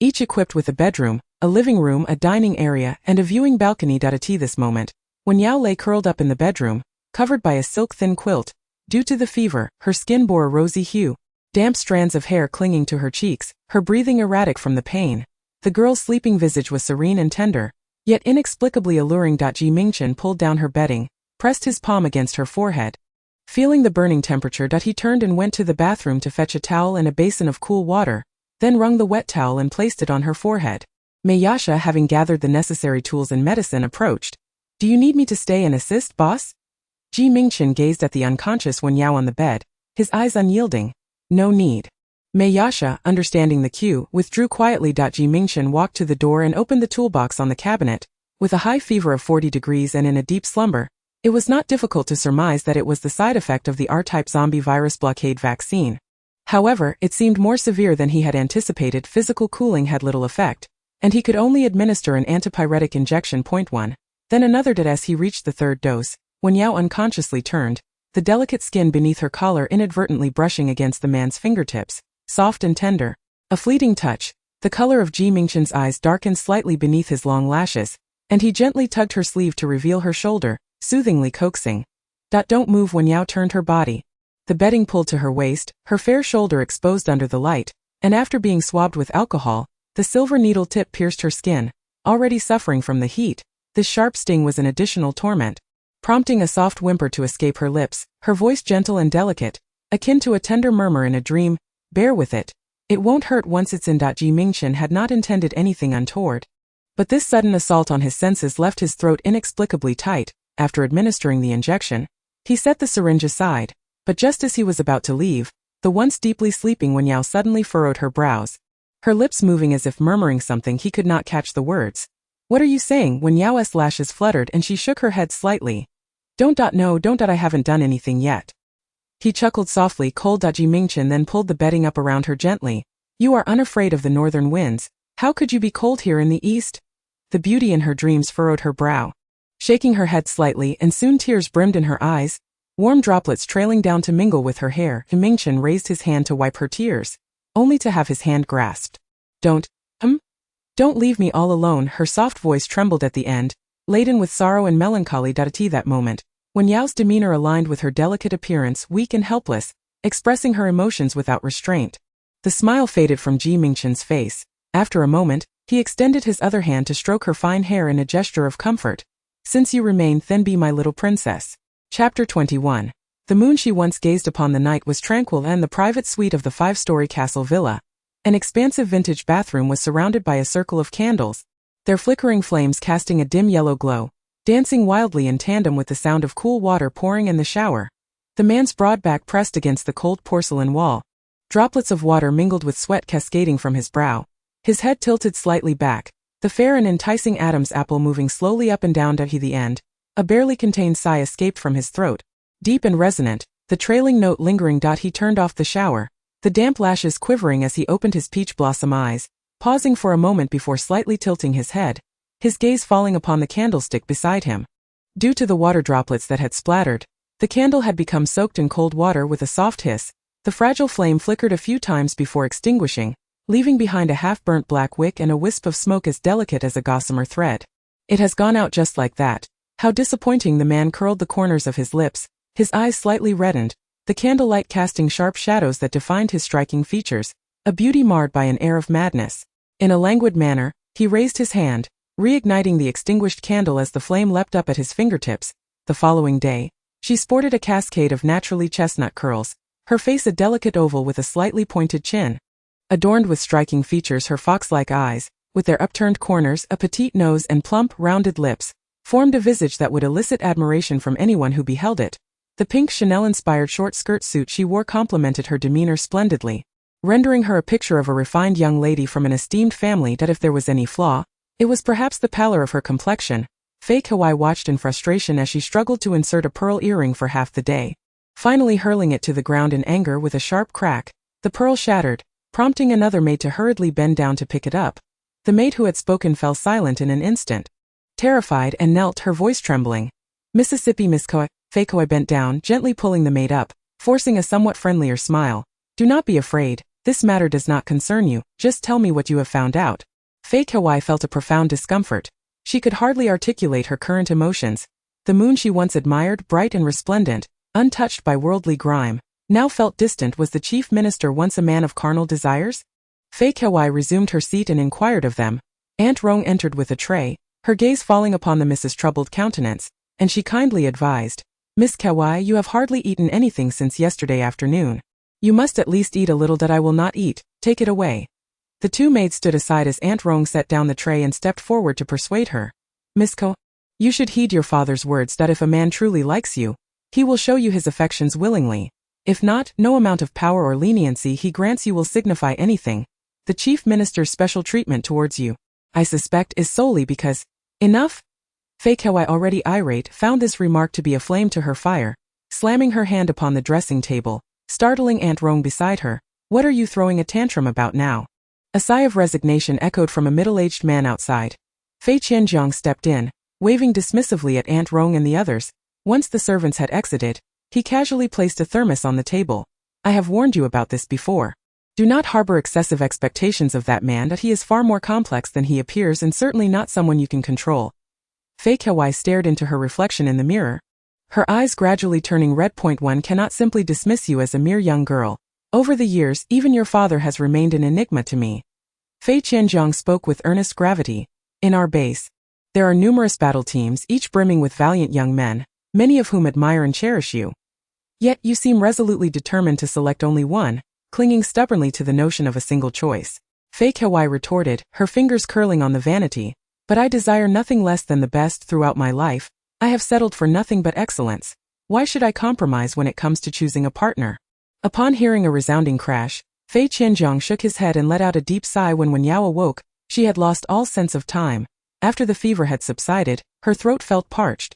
each equipped with a bedroom, a living room, a dining area, and a viewing balcony. At this moment, Wen Yao lay curled up in the bedroom, covered by a silk-thin quilt. Due to the fever, her skin bore a rosy hue, damp strands of hair clinging to her cheeks, her breathing erratic from the pain. The girl's sleeping visage was serene and tender, yet inexplicably alluring. Mingchen pulled down her bedding, pressed his palm against her forehead. Feeling the burning temperature, he turned and went to the bathroom to fetch a towel and a basin of cool water, then wrung the wet towel and placed it on her forehead. Mayasha, having gathered the necessary tools and medicine, approached. Do you need me to stay and assist, boss? Mingchen gazed at the unconscious Wen Yao on the bed, his eyes unyielding. No need. Mayasha, understanding the cue, withdrew quietly. Mingchen walked to the door and opened the toolbox on the cabinet. With a high fever of 40 degrees and in a deep slumber, it was not difficult to surmise that it was the side effect of the R-type zombie virus blockade vaccine. However, it seemed more severe than he had anticipated. Physical cooling had little effect, and he could only administer an antipyretic injection. 1. Then another. As he reached the 3rd dose, Wen Yao unconsciously turned, the delicate skin beneath her collar inadvertently brushing against the man's fingertips, soft and tender. A fleeting touch. The color of Mingchen's eyes darkened slightly beneath his long lashes, and he gently tugged her sleeve to reveal her shoulder, soothingly coaxing. Don't move. Wen Yao turned her body. The bedding pulled to her waist, her fair shoulder exposed under the light, and after being swabbed with alcohol, the silver needle tip pierced her skin. Already suffering from the heat, this sharp sting was an additional torment, prompting a soft whimper to escape her lips, her voice gentle and delicate, akin to a tender murmur in a dream. Bear with it. It won't hurt once it's in. Mingchen had not intended anything untoward, but this sudden assault on his senses left his throat inexplicably tight. After administering the injection, he set the syringe aside, but just as he was about to leave, the once deeply sleeping Wen Yao suddenly furrowed her brows, her lips moving as if murmuring something he could not catch the words. What are you saying? Wen Yao's lashes fluttered and she shook her head slightly. Don't. I haven't done anything yet. He chuckled softly. Cold. Mingchen then pulled the bedding up around her gently. You are unafraid of the northern winds. How could you be cold here in the east? The beauty in her dreams furrowed her brow, shaking her head slightly, and soon tears brimmed in her eyes, warm droplets trailing down to mingle with her hair. Mingchen raised his hand to wipe her tears, only to have his hand grasped. Don't leave me all alone. Her soft voice trembled at the end, laden with sorrow and melancholy. That moment, Wen Yao's demeanor aligned with her delicate appearance, weak and helpless, expressing her emotions without restraint. The smile faded from Mingchen's face. After a moment, he extended his other hand to stroke her fine hair in a gesture of comfort. Since you remain, then be my little princess. Chapter 21. The moon she once gazed upon the night was tranquil, and the private suite of the 5-story castle villa, an expansive vintage bathroom, was surrounded by a circle of candles, their flickering flames casting a dim yellow glow, dancing wildly in tandem with the sound of cool water pouring in the shower. The man's broad back pressed against the cold porcelain wall. Droplets of water mingled with sweat cascading from his brow. His head tilted slightly back, the fair and enticing Adam's apple moving slowly up and down to the end. A barely contained sigh escaped from his throat. Deep and resonant, the trailing note lingering. He turned off the shower, the damp lashes quivering as he opened his peach blossom eyes, pausing for a moment before slightly tilting his head, his gaze falling upon the candlestick beside him. Due to the water droplets that had splattered, the candle had become soaked in cold water. With a soft hiss, the fragile flame flickered a few times before extinguishing, leaving behind a half-burnt black wick and a wisp of smoke as delicate as a gossamer thread. It has gone out just like that. How disappointing. The man curled the corners of his lips, his eyes slightly reddened, the candlelight casting sharp shadows that defined his striking features, a beauty marred by an air of madness. In a languid manner, he raised his hand, reigniting the extinguished candle as the flame leapt up at his fingertips. The following day, she sported a cascade of naturally chestnut curls, her face a delicate oval with a slightly pointed chin. Adorned with striking features, her fox-like eyes, with their upturned corners, a petite nose and plump, rounded lips, formed a visage that would elicit admiration from anyone who beheld it. The pink Chanel-inspired short skirt suit she wore complemented her demeanor splendidly, rendering her a picture of a refined young lady from an esteemed family. That if there was any flaw, it was perhaps the pallor of her complexion. Fei Kawai watched in frustration as she struggled to insert a pearl earring for half the day, finally hurling it to the ground in anger. With a sharp crack, the pearl shattered, prompting another maid to hurriedly bend down to pick it up. The maid who had spoken fell silent in an instant, terrified, and knelt, her voice trembling. Mississippi Miss Kawai. Fei Kawai bent down, gently pulling the maid up, forcing a somewhat friendlier smile. Do not be afraid, this matter does not concern you, just tell me what you have found out. Fei Kawai felt a profound discomfort. She could hardly articulate her current emotions. The moon she once admired, bright and resplendent, untouched by worldly grime, now felt distant. Was the chief minister once a man of carnal desires? Fei Kawai resumed her seat and inquired of them. Aunt Rong entered with a tray, her gaze falling upon the Mrs. troubled countenance, and she kindly advised, Miss Kawai, you have hardly eaten anything since yesterday afternoon. You must at least eat a little that I will not eat, take it away. The two maids stood aside as Aunt Rong set down the tray and stepped forward to persuade her. Miss Kawai, you should heed your father's words that if a man truly likes you, he will show you his affections willingly. If not, no amount of power or leniency he grants you will signify anything. The chief minister's special treatment towards you, I suspect, is solely because… Enough? Fei Kawai, already irate, found this remark to be a flame to her fire, slamming her hand upon the dressing table, startling Aunt Rong beside her. What are you throwing a tantrum about now? A sigh of resignation echoed from a middle-aged man outside. Fei Qianjiang stepped in, waving dismissively at Aunt Rong and the others. Once the servants had exited, he casually placed a thermos on the table. I have warned you about this before. Do not harbor excessive expectations of that man. That he is far more complex than he appears and certainly not someone you can control. Fei Kawai stared into her reflection in the mirror, her eyes gradually turning red. One cannot simply dismiss you as a mere young girl. Over the years, even your father has remained an enigma to me. Fei Qianjiang spoke with earnest gravity. In our base, there are numerous battle teams, each brimming with valiant young men, many of whom admire and cherish you. Yet you seem resolutely determined to select only one, clinging stubbornly to the notion of a single choice. Fei Kawai retorted, her fingers curling on the vanity. But I desire nothing less than the best throughout my life. I have settled for nothing but excellence. Why should I compromise when it comes to choosing a partner? Upon hearing a resounding crash, Fei Qianjiang shook his head and let out a deep sigh. When Wen Yao awoke, she had lost all sense of time. After the fever had subsided, her throat felt parched,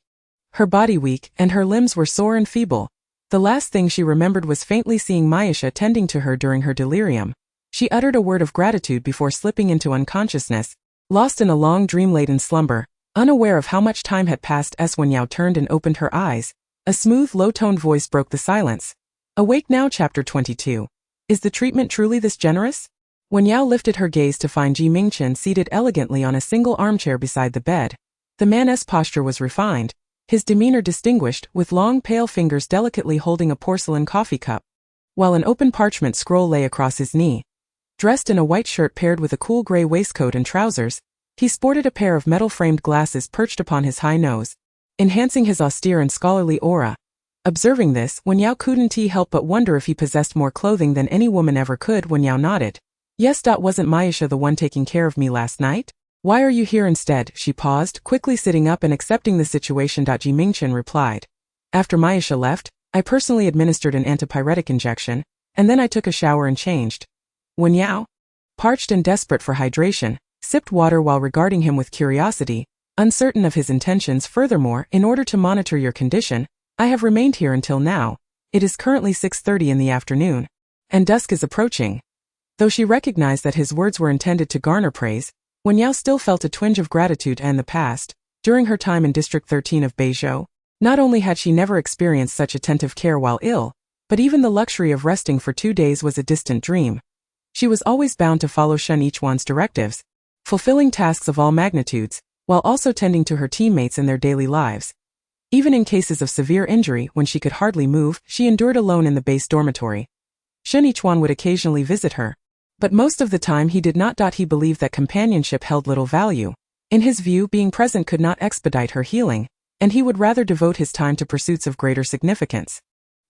her body weak, and her limbs were sore and feeble. The last thing she remembered was faintly seeing Maisha tending to her during her delirium. She uttered a word of gratitude before slipping into unconsciousness, lost in a long dream-laden slumber, unaware of how much time had passed. As Wen Yao turned and opened her eyes, a smooth, low-toned voice broke the silence. Awake now. Chapter 22. Is the treatment truly this generous? Wen Yao lifted her gaze to find Mingchen seated elegantly on a single armchair beside the bed. The man's posture was refined, his demeanor distinguished, with long pale fingers delicately holding a porcelain coffee cup, while an open parchment scroll lay across his knee. Dressed in a white shirt paired with a cool gray waistcoat and trousers, he sported a pair of metal-framed glasses perched upon his high nose, enhancing his austere and scholarly aura. Observing this, Wen Yao couldn't help but wonder if he possessed more clothing than any woman ever could. Wen Yao nodded. Yes. Wasn't Maisha the one taking care of me last night? Why are you here instead? She paused, quickly sitting up and accepting the situation. Mingchen replied. After Maisha left, I personally administered an antipyretic injection, and then I took a shower and changed. Wen Yao, parched and desperate for hydration, sipped water while regarding him with curiosity, uncertain of his intentions. Furthermore, in order to monitor your condition, I have remained here until now. It is currently 6:30 in the afternoon, and dusk is approaching. Though she recognized that his words were intended to garner praise, Wen Yao still felt a twinge of gratitude. In the past, during her time in District 13 of Beizhou, not only had she never experienced such attentive care while ill, but even the luxury of resting for 2 days was a distant dream. She was always bound to follow Shen Yichuan's directives, fulfilling tasks of all magnitudes, while also tending to her teammates in their daily lives. Even in cases of severe injury, when she could hardly move, she endured alone in the base dormitory. Shen Yichuan would occasionally visit her, but most of the time he did not. He believed that companionship held little value. In his view, being present could not expedite her healing, and he would rather devote his time to pursuits of greater significance.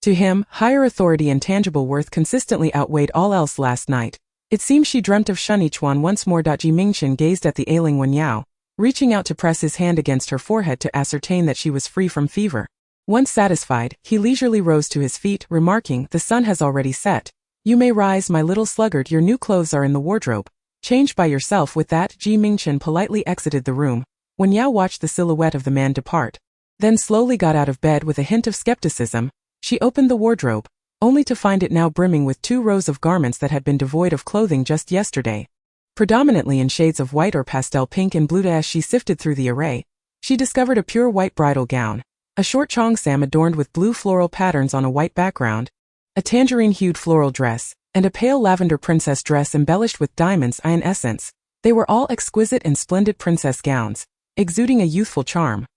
To him, higher authority and tangible worth consistently outweighed all else. Last night, it seemed she dreamt of Shen Yichuan once more. Mingchen gazed at the ailing Wen Yao, reaching out to press his hand against her forehead to ascertain that she was free from fever. Once satisfied, he leisurely rose to his feet, remarking, "The sun has already set. You may rise, my little sluggard. Your new clothes are in the wardrobe. Change by yourself." With that, Mingchen politely exited the room. Wen Yao watched the silhouette of the man depart, then slowly got out of bed with a hint of skepticism. She opened the wardrobe, only to find it now brimming with 2 rows of garments that had been devoid of clothing just yesterday. Predominantly in shades of white or pastel pink and blue. As she sifted through the array, she discovered a pure white bridal gown, a short cheongsam adorned with blue floral patterns on a white background, a tangerine-hued floral dress, and a pale lavender princess dress embellished with diamonds. In essence, they were all exquisite and splendid princess gowns, exuding a youthful charm.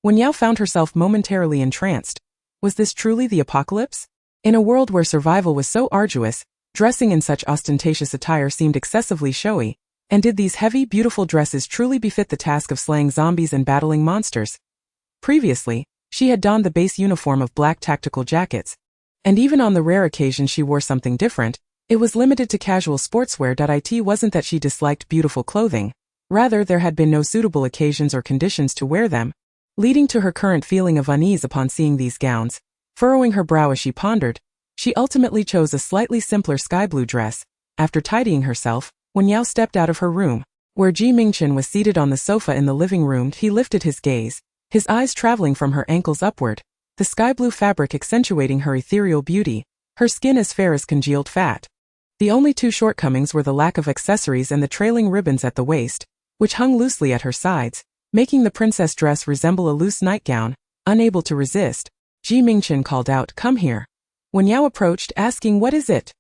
Wen Yao found herself momentarily entranced. Was this truly the apocalypse? In a world where survival was so arduous, dressing in such ostentatious attire seemed excessively showy. And did these heavy, beautiful dresses truly befit the task of slaying zombies and battling monsters? Previously, she had donned the base uniform of black tactical jackets, and even on the rare occasion she wore something different, it was limited to casual sportswear. It wasn't that she disliked beautiful clothing, rather there had been no suitable occasions or conditions to wear them, leading to her current feeling of unease upon seeing these gowns. Furrowing her brow as she pondered, she ultimately chose a slightly simpler sky blue dress. After tidying herself, Wen Yao stepped out of her room, where Mingchen was seated on the sofa in the living room. He lifted his gaze, his eyes traveling from her ankles upward, the sky blue fabric accentuating her ethereal beauty, her skin as fair as congealed fat. The only 2 shortcomings were the lack of accessories and the trailing ribbons at the waist, which hung loosely at her sides, making the princess dress resemble a loose nightgown. Unable to resist, Mingchen called out, "Come here." Wen Yao approached, asking, "What is it?"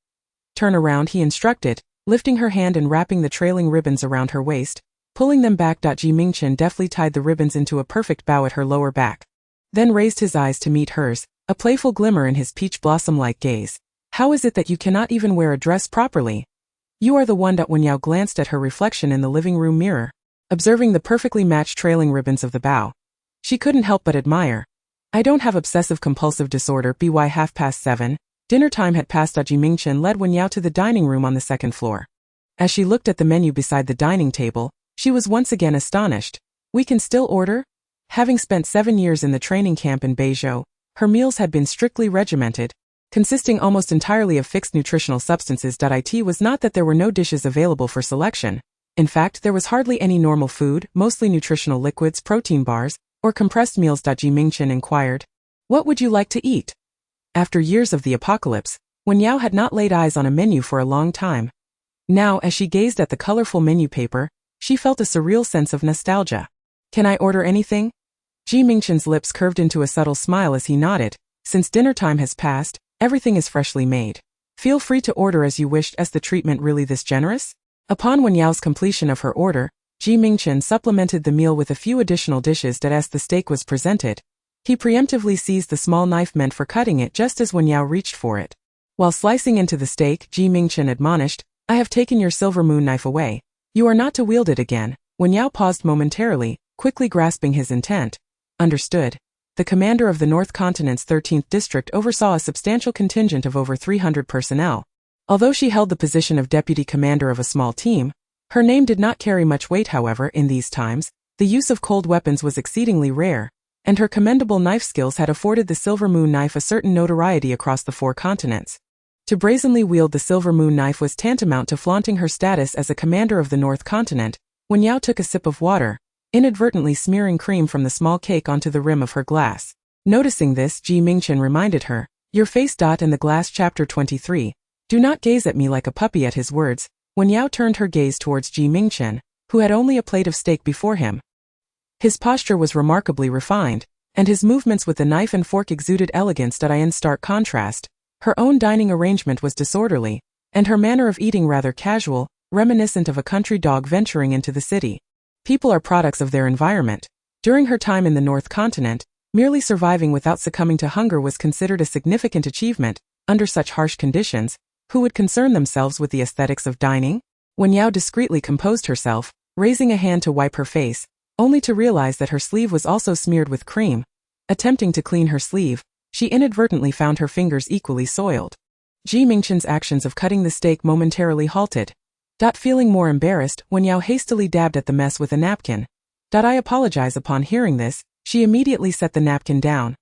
"Turn around," he instructed, lifting her hand and wrapping the trailing ribbons around her waist, pulling them back. Mingchen deftly tied the ribbons into a perfect bow at her lower back, then raised his eyes to meet hers, a playful glimmer in his peach blossom-like gaze. "How is it that you cannot even wear a dress properly? You are the one." Wen Yao glanced at her reflection in the living room mirror, observing the perfectly matched trailing ribbons of the bow. She couldn't help but admire. "I don't have obsessive-compulsive disorder." By 7:30, dinner time had passed. Mingchen led Wen Yao to the dining room on the 2nd floor. As she looked at the menu beside the dining table, she was once again astonished. "We can still order?" Having spent 7 years in the training camp in Beizhou, her meals had been strictly regimented, consisting almost entirely of fixed nutritional substances. It was not that there were no dishes available for selection. In fact, there was hardly any normal food, mostly nutritional liquids, protein bars, or compressed meals. Mingchen inquired, "What would you like to eat?" After years of the apocalypse, Wen Yao had not laid eyes on a menu for a long time. Now, as she gazed at the colorful menu paper, she felt a surreal sense of nostalgia. "Can I order anything?" Mingchen's lips curved into a subtle smile as he nodded. "Since dinner time has passed, everything is freshly made. Feel free to order as you wished." "Is the treatment really this generous?" Upon Wen Yao's completion of her order, Mingchen supplemented the meal with a few additional dishes. As the steak was presented, he preemptively seized the small knife meant for cutting it just as Wen Yao reached for it. While slicing into the steak, Mingchen admonished, "I have taken your silver moon knife away. You are not to wield it again." Wen Yao paused momentarily, quickly grasping his intent. "Understood." The commander of the North Continent's 13th district oversaw a substantial contingent of over 300 personnel. Although she held the position of deputy commander of a small team, her name did not carry much weight. However, in these times, the use of cold weapons was exceedingly rare. and her commendable knife skills had afforded the Silver Moon knife a certain notoriety across the 4 continents. To brazenly wield the Silver Moon knife was tantamount to flaunting her status as a commander of the North Continent. Wen Yao took a sip of water, inadvertently smearing cream from the small cake onto the rim of her glass. Noticing this, Mingchen reminded her, "Your face. And the glass." Chapter 23. Do not gaze at me like a puppy. At his words, Wen Yao turned her gaze towards Mingchen, who had only a plate of steak before him. His posture was remarkably refined, and his movements with the knife and fork exuded elegance. In stark contrast, her own dining arrangement was disorderly, and her manner of eating rather casual, reminiscent of a country dog venturing into the city. People are products of their environment. During her time in the North Continent, merely surviving without succumbing to hunger was considered a significant achievement. Under such harsh conditions, who would concern themselves with the aesthetics of dining? Wen Yao discreetly composed herself, raising a hand to wipe her face, only to realize that her sleeve was also smeared with cream. Attempting to clean her sleeve, she inadvertently found her fingers equally soiled. Mingchen's actions of cutting the steak momentarily halted. Feeling more embarrassed, Wen Yao hastily dabbed at the mess with a napkin. I apologize. Upon hearing this, she immediately set the napkin down.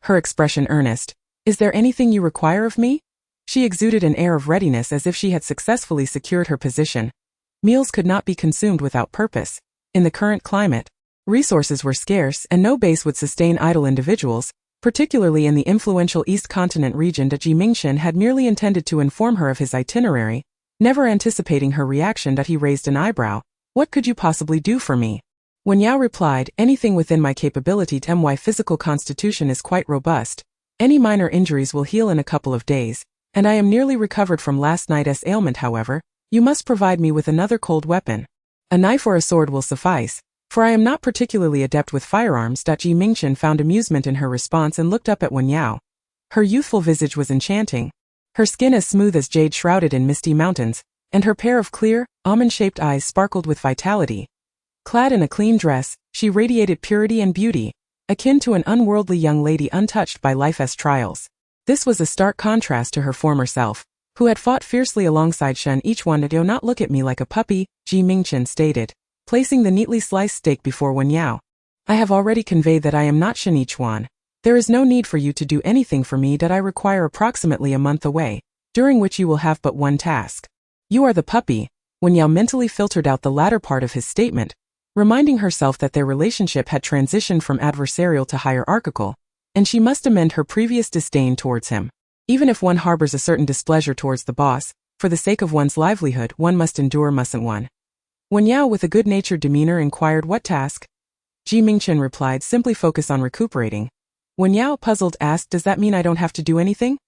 Her expression earnest. Is there anything you require of me? She exuded an air of readiness as if she had successfully secured her position. Meals could not be consumed without purpose. In the current climate, resources were scarce and no base would sustain idle individuals, particularly in the influential East Continent region. Mingchen had merely intended to inform her of his itinerary, never anticipating her reaction. He raised an eyebrow. What could you possibly do for me? Wen Yao replied, anything within my capability. My physical constitution is quite robust. Any minor injuries will heal in a couple of days, and I am nearly recovered from last night's ailment. However, you must provide me with another cold weapon. A knife or a sword will suffice, for I am not particularly adept with firearms. Mingchen found amusement in her response and looked up at Wen Yao. Her youthful visage was enchanting. Her skin as smooth as jade shrouded in misty mountains, and her pair of clear, almond-shaped eyes sparkled with vitality. Clad in a clean dress, she radiated purity and beauty, akin to an unworldly young lady untouched by life's trials. This was a stark contrast to her former self, who had fought fiercely alongside Shen Yichuan. Do not look at me like a puppy, Mingchen stated, placing the neatly sliced steak before Wen Yao. I have already conveyed that I am not Shen Yichuan. There is no need for you to do anything for me. I require approximately a month away, during which you will have but one task. You are the puppy. Wen Yao mentally filtered out the latter part of his statement, reminding herself that their relationship had transitioned from adversarial to hierarchical, and she must amend her previous disdain towards him. Even if one harbors a certain displeasure towards the boss, for the sake of one's livelihood one must endure, mustn't one? Wen Yao with a good-natured demeanor inquired what task. Mingchen replied, simply focus on recuperating. Wen Yao, puzzled, asked, does that mean I don't have to do anything?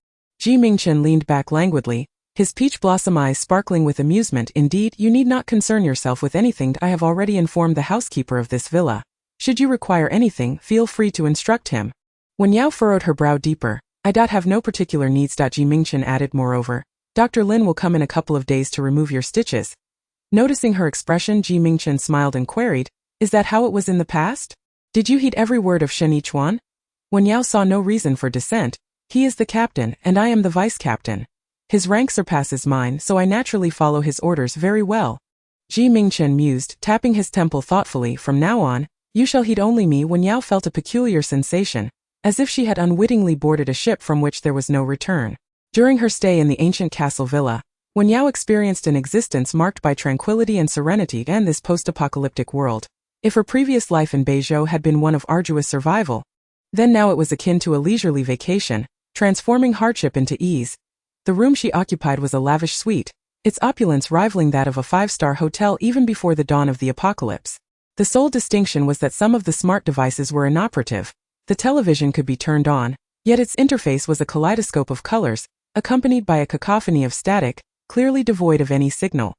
Mingchen leaned back languidly, his peach blossom eyes sparkling with amusement. Indeed, you need not concern yourself with anything. I have already informed the housekeeper of this villa. Should you require anything, feel free to instruct him. Wen Yao furrowed her brow deeper. I have no particular needs. Mingchen added, moreover, Dr. Lin will come in a couple of days to remove your stitches. Noticing her expression, Mingchen smiled and queried, is that how it was in the past? Did you heed every word of Shen Yichuan? Wen Yao saw no reason for dissent. He is the captain, and I am the vice-captain. His rank surpasses mine, so I naturally follow his orders very well. Mingchen mused, tapping his temple thoughtfully. From now on, you shall heed only me. Wen Yao felt a peculiar sensation, as if she had unwittingly boarded a ship from which there was no return. During her stay in the ancient castle villa, Wen Yao experienced an existence marked by tranquility and serenity in this post-apocalyptic world. If her previous life in Beizhou had been one of arduous survival, then now it was akin to a leisurely vacation, transforming hardship into ease. The room she occupied was a lavish suite, its opulence rivaling that of a five-star hotel even before the dawn of the apocalypse. The sole distinction was that some of the smart devices were inoperative. The television could be turned on, yet its interface was a kaleidoscope of colors, accompanied by a cacophony of static, clearly devoid of any signal.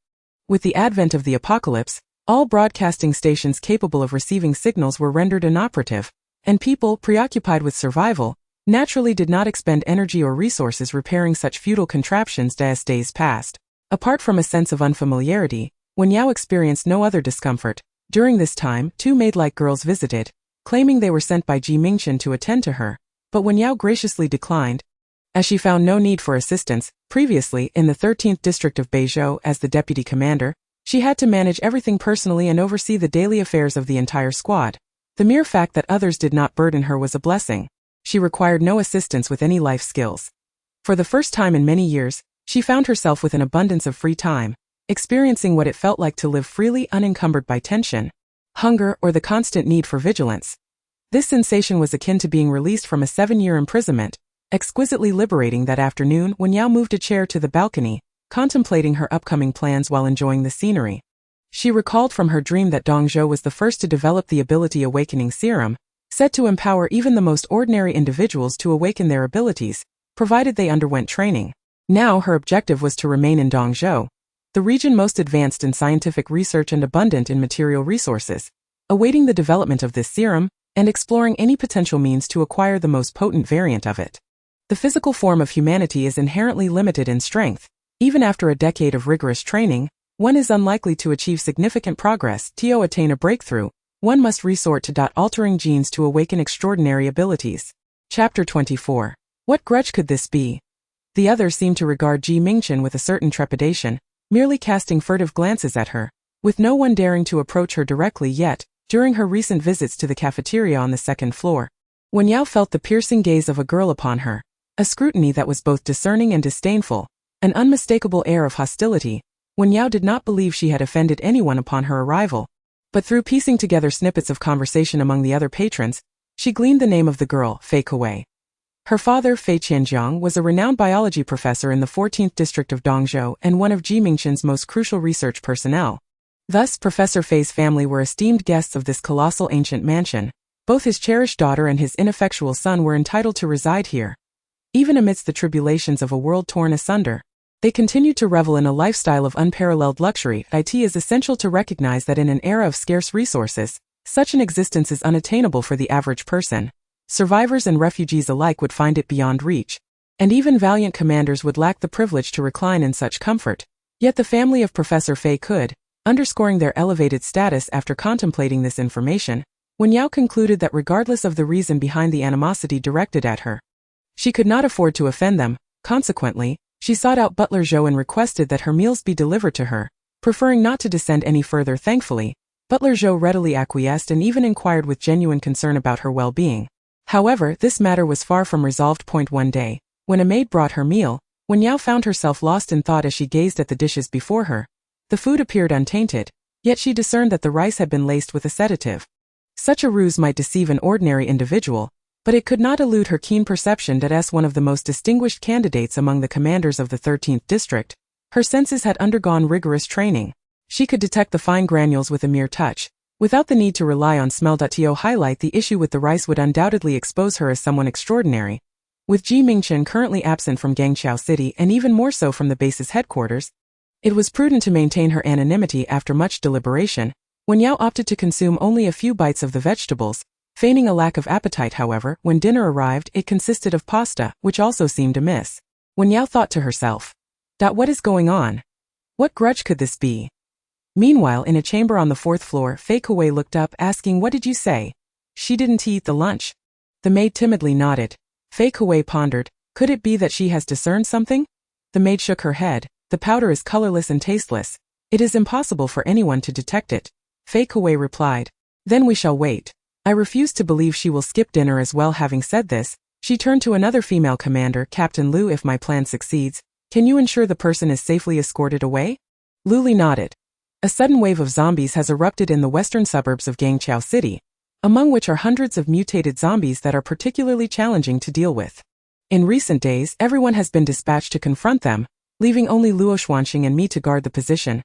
With the advent of the apocalypse, all broadcasting stations capable of receiving signals were rendered inoperative, and people, preoccupied with survival, naturally did not expend energy or resources repairing such futile contraptions. As days passed, apart from a sense of unfamiliarity, Wen Yao experienced no other discomfort. During this time, two maid-like girls visited, claiming they were sent by Mingchen to attend to her, but Wen Yao graciously declined, as she found no need for assistance. Previously, in the 13th district of Beizhou as the deputy commander, she had to manage everything personally and oversee the daily affairs of the entire squad. The mere fact that others did not burden her was a blessing. She required no assistance with any life skills. For the first time in many years, she found herself with an abundance of free time, experiencing what it felt like to live freely unencumbered by tension, hunger, or the constant need for vigilance. This sensation was akin to being released from a 7-year imprisonment, exquisitely liberating. That afternoon, Wen Yao moved a chair to the balcony, contemplating her upcoming plans while enjoying the scenery. She recalled from her dream that Dongzhou was the first to develop the ability awakening serum, said to empower even the most ordinary individuals to awaken their abilities, provided they underwent training. Now her objective was to remain in Dongzhou, the region most advanced in scientific research and abundant in material resources, awaiting the development of this serum and exploring any potential means to acquire the most potent variant of it. The physical form of humanity is inherently limited in strength. Even after a decade of rigorous training, one is unlikely to achieve significant progress. To attain a breakthrough, one must resort to altering genes to awaken extraordinary abilities. Chapter 24. What grudge could this be? The others seemed to regard Mingchen with a certain trepidation, merely casting furtive glances at her, with no one daring to approach her directly. Yet, during her recent visits to the cafeteria on the second floor, Wen Yao felt the piercing gaze of a girl upon her, a scrutiny that was both discerning and disdainful, an unmistakable air of hostility. Wen Yao did not believe she had offended anyone upon her arrival, but through piecing together snippets of conversation among the other patrons, she gleaned the name of the girl, Fei Kuei. Her father, Fei Qianjiang, was a renowned biology professor in the 14th district of Dongzhou and one of Mingchen's most crucial research personnel. Thus, Professor Fei's family were esteemed guests of this colossal ancient mansion. Both his cherished daughter and his ineffectual son were entitled to reside here. Even amidst the tribulations of a world torn asunder, they continued to revel in a lifestyle of unparalleled luxury. It is essential to recognize that in an era of scarce resources, such an existence is unattainable for the average person. Survivors and refugees alike would find it beyond reach, and even valiant commanders would lack the privilege to recline in such comfort. Yet the family of Professor Fei could, underscoring their elevated status. After contemplating this information, Wen Yao concluded that regardless of the reason behind the animosity directed at her, she could not afford to offend them. Consequently, she sought out Butler Zhou and requested that her meals be delivered to her, preferring not to descend any further. Thankfully, Butler Zhou readily acquiesced and even inquired with genuine concern about her well-being. However, this matter was far from resolved. One day, when a maid brought her meal, Wen Yao found herself lost in thought as she gazed at the dishes before her. The food appeared untainted, yet she discerned that the rice had been laced with a sedative. Such a ruse might deceive an ordinary individual, but it could not elude her keen perception that as one of the most distinguished candidates among the commanders of the 13th district, her senses had undergone rigorous training. She could detect the fine granules with a mere touch, without the need to rely on smell. To highlight the issue with the rice would undoubtedly expose her as someone extraordinary. With Mingchen currently absent from Gangqiao City and even more so from the base's headquarters, it was prudent to maintain her anonymity. After much deliberation, Wen Yao opted to consume only a few bites of the vegetables, feigning a lack of appetite. However, when dinner arrived, it consisted of pasta, which also seemed amiss. Wen Yao thought to herself, "What is going on? What grudge could this be?" Meanwhile, in a chamber on the 4th floor, Fei Kuei looked up, asking, "What did you say? She didn't eat the lunch?" The maid timidly nodded. Fei Kuei pondered, "Could it be that she has discerned something?" The maid shook her head. "The powder is colorless and tasteless. It is impossible for anyone to detect it." Fei Kuei replied, "Then we shall wait. I refuse to believe she will skip dinner as well." Having said this, she turned to another female commander, "Captain Liu, if my plan succeeds, can you ensure the person is safely escorted away?" Lu nodded. A sudden wave of zombies has erupted in the western suburbs of Gangqiao City, among which are hundreds of mutated zombies that are particularly challenging to deal with. In recent days, everyone has been dispatched to confront them, leaving only Luo Xuanxing and me to guard the position.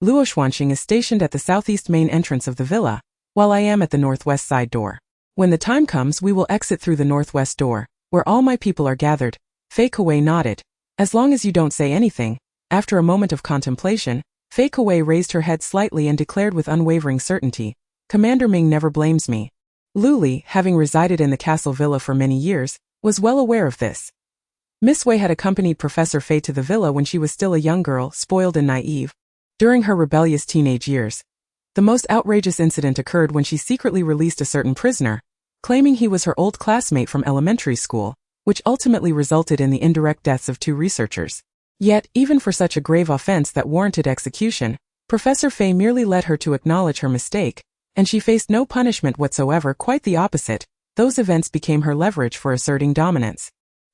Luo Xuanxing is stationed at the southeast main entrance of the villa, while I am at the northwest side door. When the time comes, we will exit through the northwest door, where all my people are gathered. Fei Kuei nodded. "As long as you don't say anything." After a moment of contemplation, Fei Kuei raised her head slightly and declared with unwavering certainty, "Commander Ming never blames me." Lu, having resided in the castle villa for many years, was well aware of this. Miss Wei had accompanied Professor Fei to the villa when she was still a young girl, spoiled and naive. During her rebellious teenage years, the most outrageous incident occurred when she secretly released a certain prisoner, claiming he was her old classmate from elementary school, which ultimately resulted in the indirect deaths of 2 researchers. Yet, even for such a grave offense that warranted execution, Professor Fei merely led her to acknowledge her mistake, and she faced no punishment whatsoever. Quite the opposite, those events became her leverage for asserting dominance.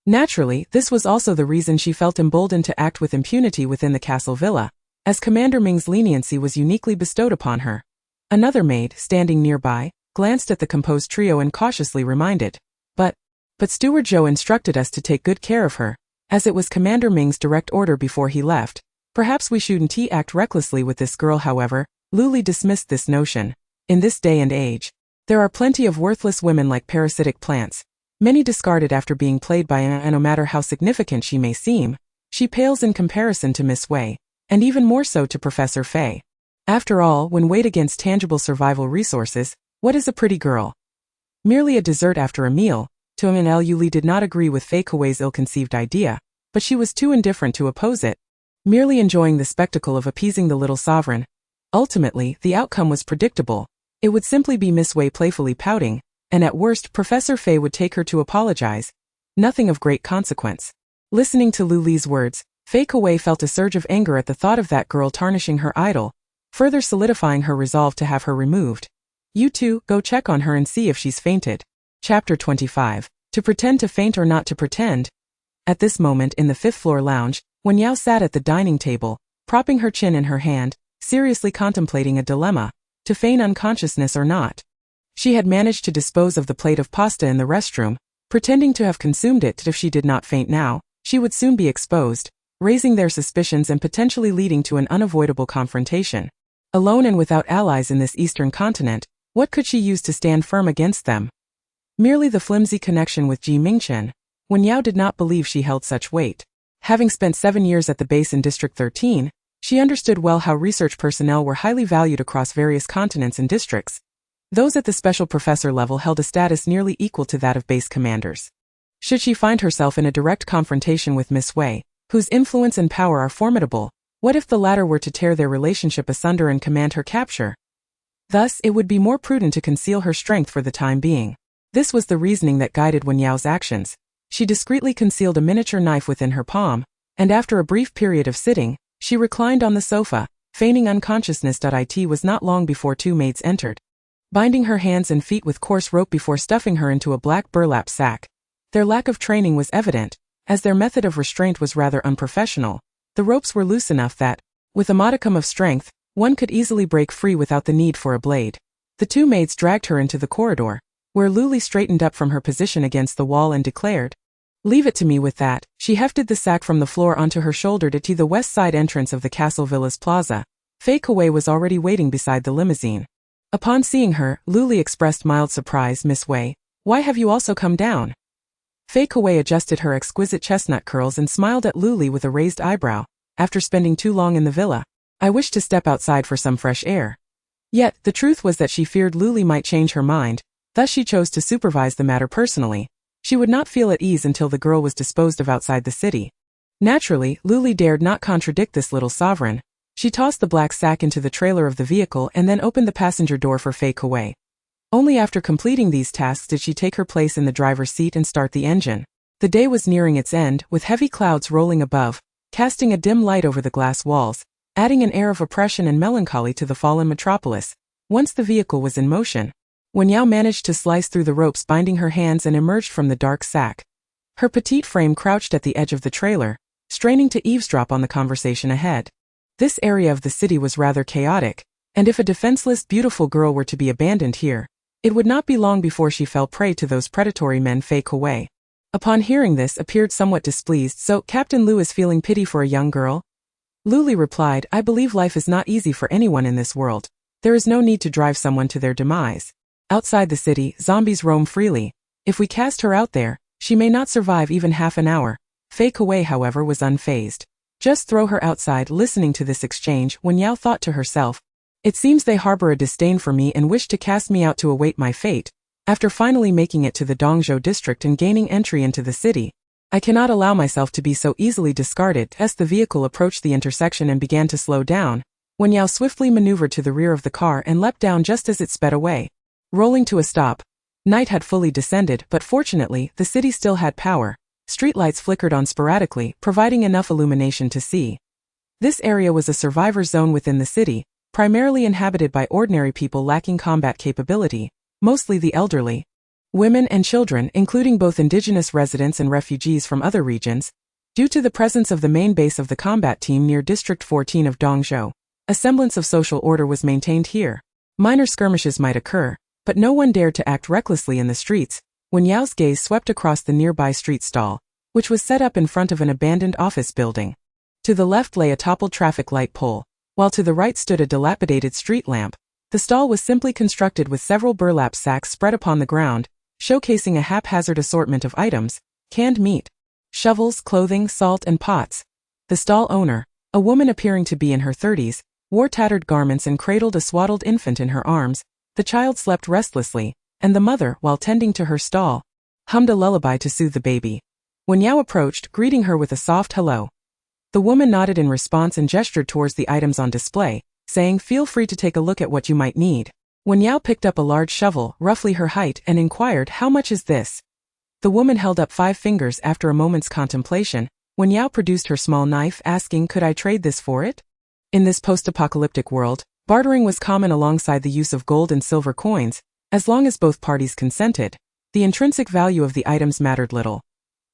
Naturally, this was also the reason she felt emboldened to act with impunity within the castle villa, as Commander Ming's leniency was uniquely bestowed upon her. Another maid, standing nearby, glanced at the composed trio and cautiously reminded, But Steward Zhou instructed us to take good care of her, as it was Commander Ming's direct order before he left. Perhaps we shouldn't act recklessly with this girl. However, Luli dismissed this notion. In this day and age, there are plenty of worthless women like parasitic plants, many discarded after being played by and no matter how significant she may seem, she pales in comparison to Miss Wei, and even more so to Professor Fei. After all, when weighed against tangible survival resources, what is a pretty girl? Merely a dessert after a meal. Luli did not agree with Fei Kuei's ill-conceived idea, but she was too indifferent to oppose it, merely enjoying the spectacle of appeasing the little sovereign. Ultimately, the outcome was predictable. It would simply be Miss Wei playfully pouting, and at worst Professor Fei would take her to apologize. Nothing of great consequence. Listening to Luli's words, Fei Kuei felt a surge of anger at the thought of that girl tarnishing her idol, further solidifying her resolve to have her removed. You two, go check on her and see if she's fainted. Chapter 25. To pretend to faint or not to pretend. At this moment in the fifth-floor lounge, Wen Yao sat at the dining table, propping her chin in her hand, seriously contemplating a dilemma, to feign unconsciousness or not. She had managed to dispose of the plate of pasta in the restroom, pretending to have consumed it. If she did not faint now, she would soon be exposed, raising their suspicions and potentially leading to an unavoidable confrontation. Alone and without allies in this eastern continent, what could she use to stand firm against them? Merely the flimsy connection with Mingchen. Wen Yao did not believe she held such weight. Having spent 7 years at the base in District 13, she understood well how research personnel were highly valued across various continents and districts. Those at the special professor level held a status nearly equal to that of base commanders. Should she find herself in a direct confrontation with Miss Wei, whose influence and power are formidable, what if the latter were to tear their relationship asunder and command her capture? Thus, it would be more prudent to conceal her strength for the time being. This was the reasoning that guided Wen Yao's actions. She discreetly concealed a miniature knife within her palm, and after a brief period of sitting, she reclined on the sofa, feigning unconsciousness. It was not long before 2 maids entered, binding her hands and feet with coarse rope before stuffing her into a black burlap sack. Their lack of training was evident, as their method of restraint was rather unprofessional. The ropes were loose enough that, with a modicum of strength, one could easily break free without the need for a blade. The 2 maids dragged her into the corridor, where Luli straightened up from her position against the wall and declared, "Leave it to me with that." She hefted the sack from the floor onto her shoulder to the west side entrance of the castle villa's plaza. Fei Kuei was already waiting beside the limousine. Upon seeing her, Luli expressed mild surprise. "Miss Wei, why have you also come down?" Fei Kuei adjusted her exquisite chestnut curls and smiled at Luli with a raised eyebrow. "After spending too long in the villa, I wished to step outside for some fresh air." Yet, the truth was that she feared Luli might change her mind. Thus she chose to supervise the matter personally. She would not feel at ease until the girl was disposed of outside the city. Naturally, Luli dared not contradict this little sovereign. She tossed the black sack into the trailer of the vehicle and then opened the passenger door for Fei Kuei. Only after completing these tasks did she take her place in the driver's seat and start the engine. The day was nearing its end, with heavy clouds rolling above, casting a dim light over the glass walls, adding an air of oppression and melancholy to the fallen metropolis. Once the vehicle was in motion, Wen Yao managed to slice through the ropes binding her hands and emerged from the dark sack. Her petite frame crouched at the edge of the trailer, straining to eavesdrop on the conversation ahead. This area of the city was rather chaotic, and if a defenseless beautiful girl were to be abandoned here, it would not be long before she fell prey to those predatory men. Fei Kuei, upon hearing this, appeared somewhat displeased. "So, Captain Liu is feeling pity for a young girl?" Luli replied, "I believe life is not easy for anyone in this world. There is no need to drive someone to their demise. Outside the city, zombies roam freely. If we cast her out there, she may not survive even half an hour." Fei Kuei, however, was unfazed. Just throw her outside. Listening to this exchange, Wen Yao thought to herself, "It seems they harbor a disdain for me and wish to cast me out to await my fate. After finally making it to the Dongzhou district and gaining entry into the city, I cannot allow myself to be so easily discarded." As the vehicle approached the intersection and began to slow down, Wen Yao swiftly maneuvered to the rear of the car and leapt down just as it sped away, rolling to a stop. Night had fully descended, but fortunately, the city still had power. Streetlights flickered on sporadically, providing enough illumination to see. This area was a survivor zone within the city, primarily inhabited by ordinary people lacking combat capability, mostly the elderly. Women and children, including both indigenous residents and refugees from other regions, due to the presence of the main base of the combat team near District 14 of Dongzhou. A semblance of social order was maintained here. Minor skirmishes might occur, but no one dared to act recklessly in the streets. Wen Yao's gaze swept across the nearby street stall, which was set up in front of an abandoned office building. To the left lay a toppled traffic light pole, while to the right stood a dilapidated street lamp. The stall was simply constructed with several burlap sacks spread upon the ground, showcasing a haphazard assortment of items: canned meat, shovels, clothing, salt, and pots. The stall owner, a woman appearing to be in her 30s, wore tattered garments and cradled a swaddled infant in her arms. The child slept restlessly, and the mother, while tending to her stall, hummed a lullaby to soothe the baby. Wen Yao approached, greeting her with a soft hello. The woman nodded in response and gestured towards the items on display, saying, "Feel free to take a look at what you might need." Wen Yao picked up a large shovel, roughly her height, and inquired, "How much is this?" The woman held up 5 fingers after a moment's contemplation. Wen Yao produced her small knife, asking, "Could I trade this for it?" In this post-apocalyptic world, bartering was common alongside the use of gold and silver coins. As long as both parties consented, the intrinsic value of the items mattered little.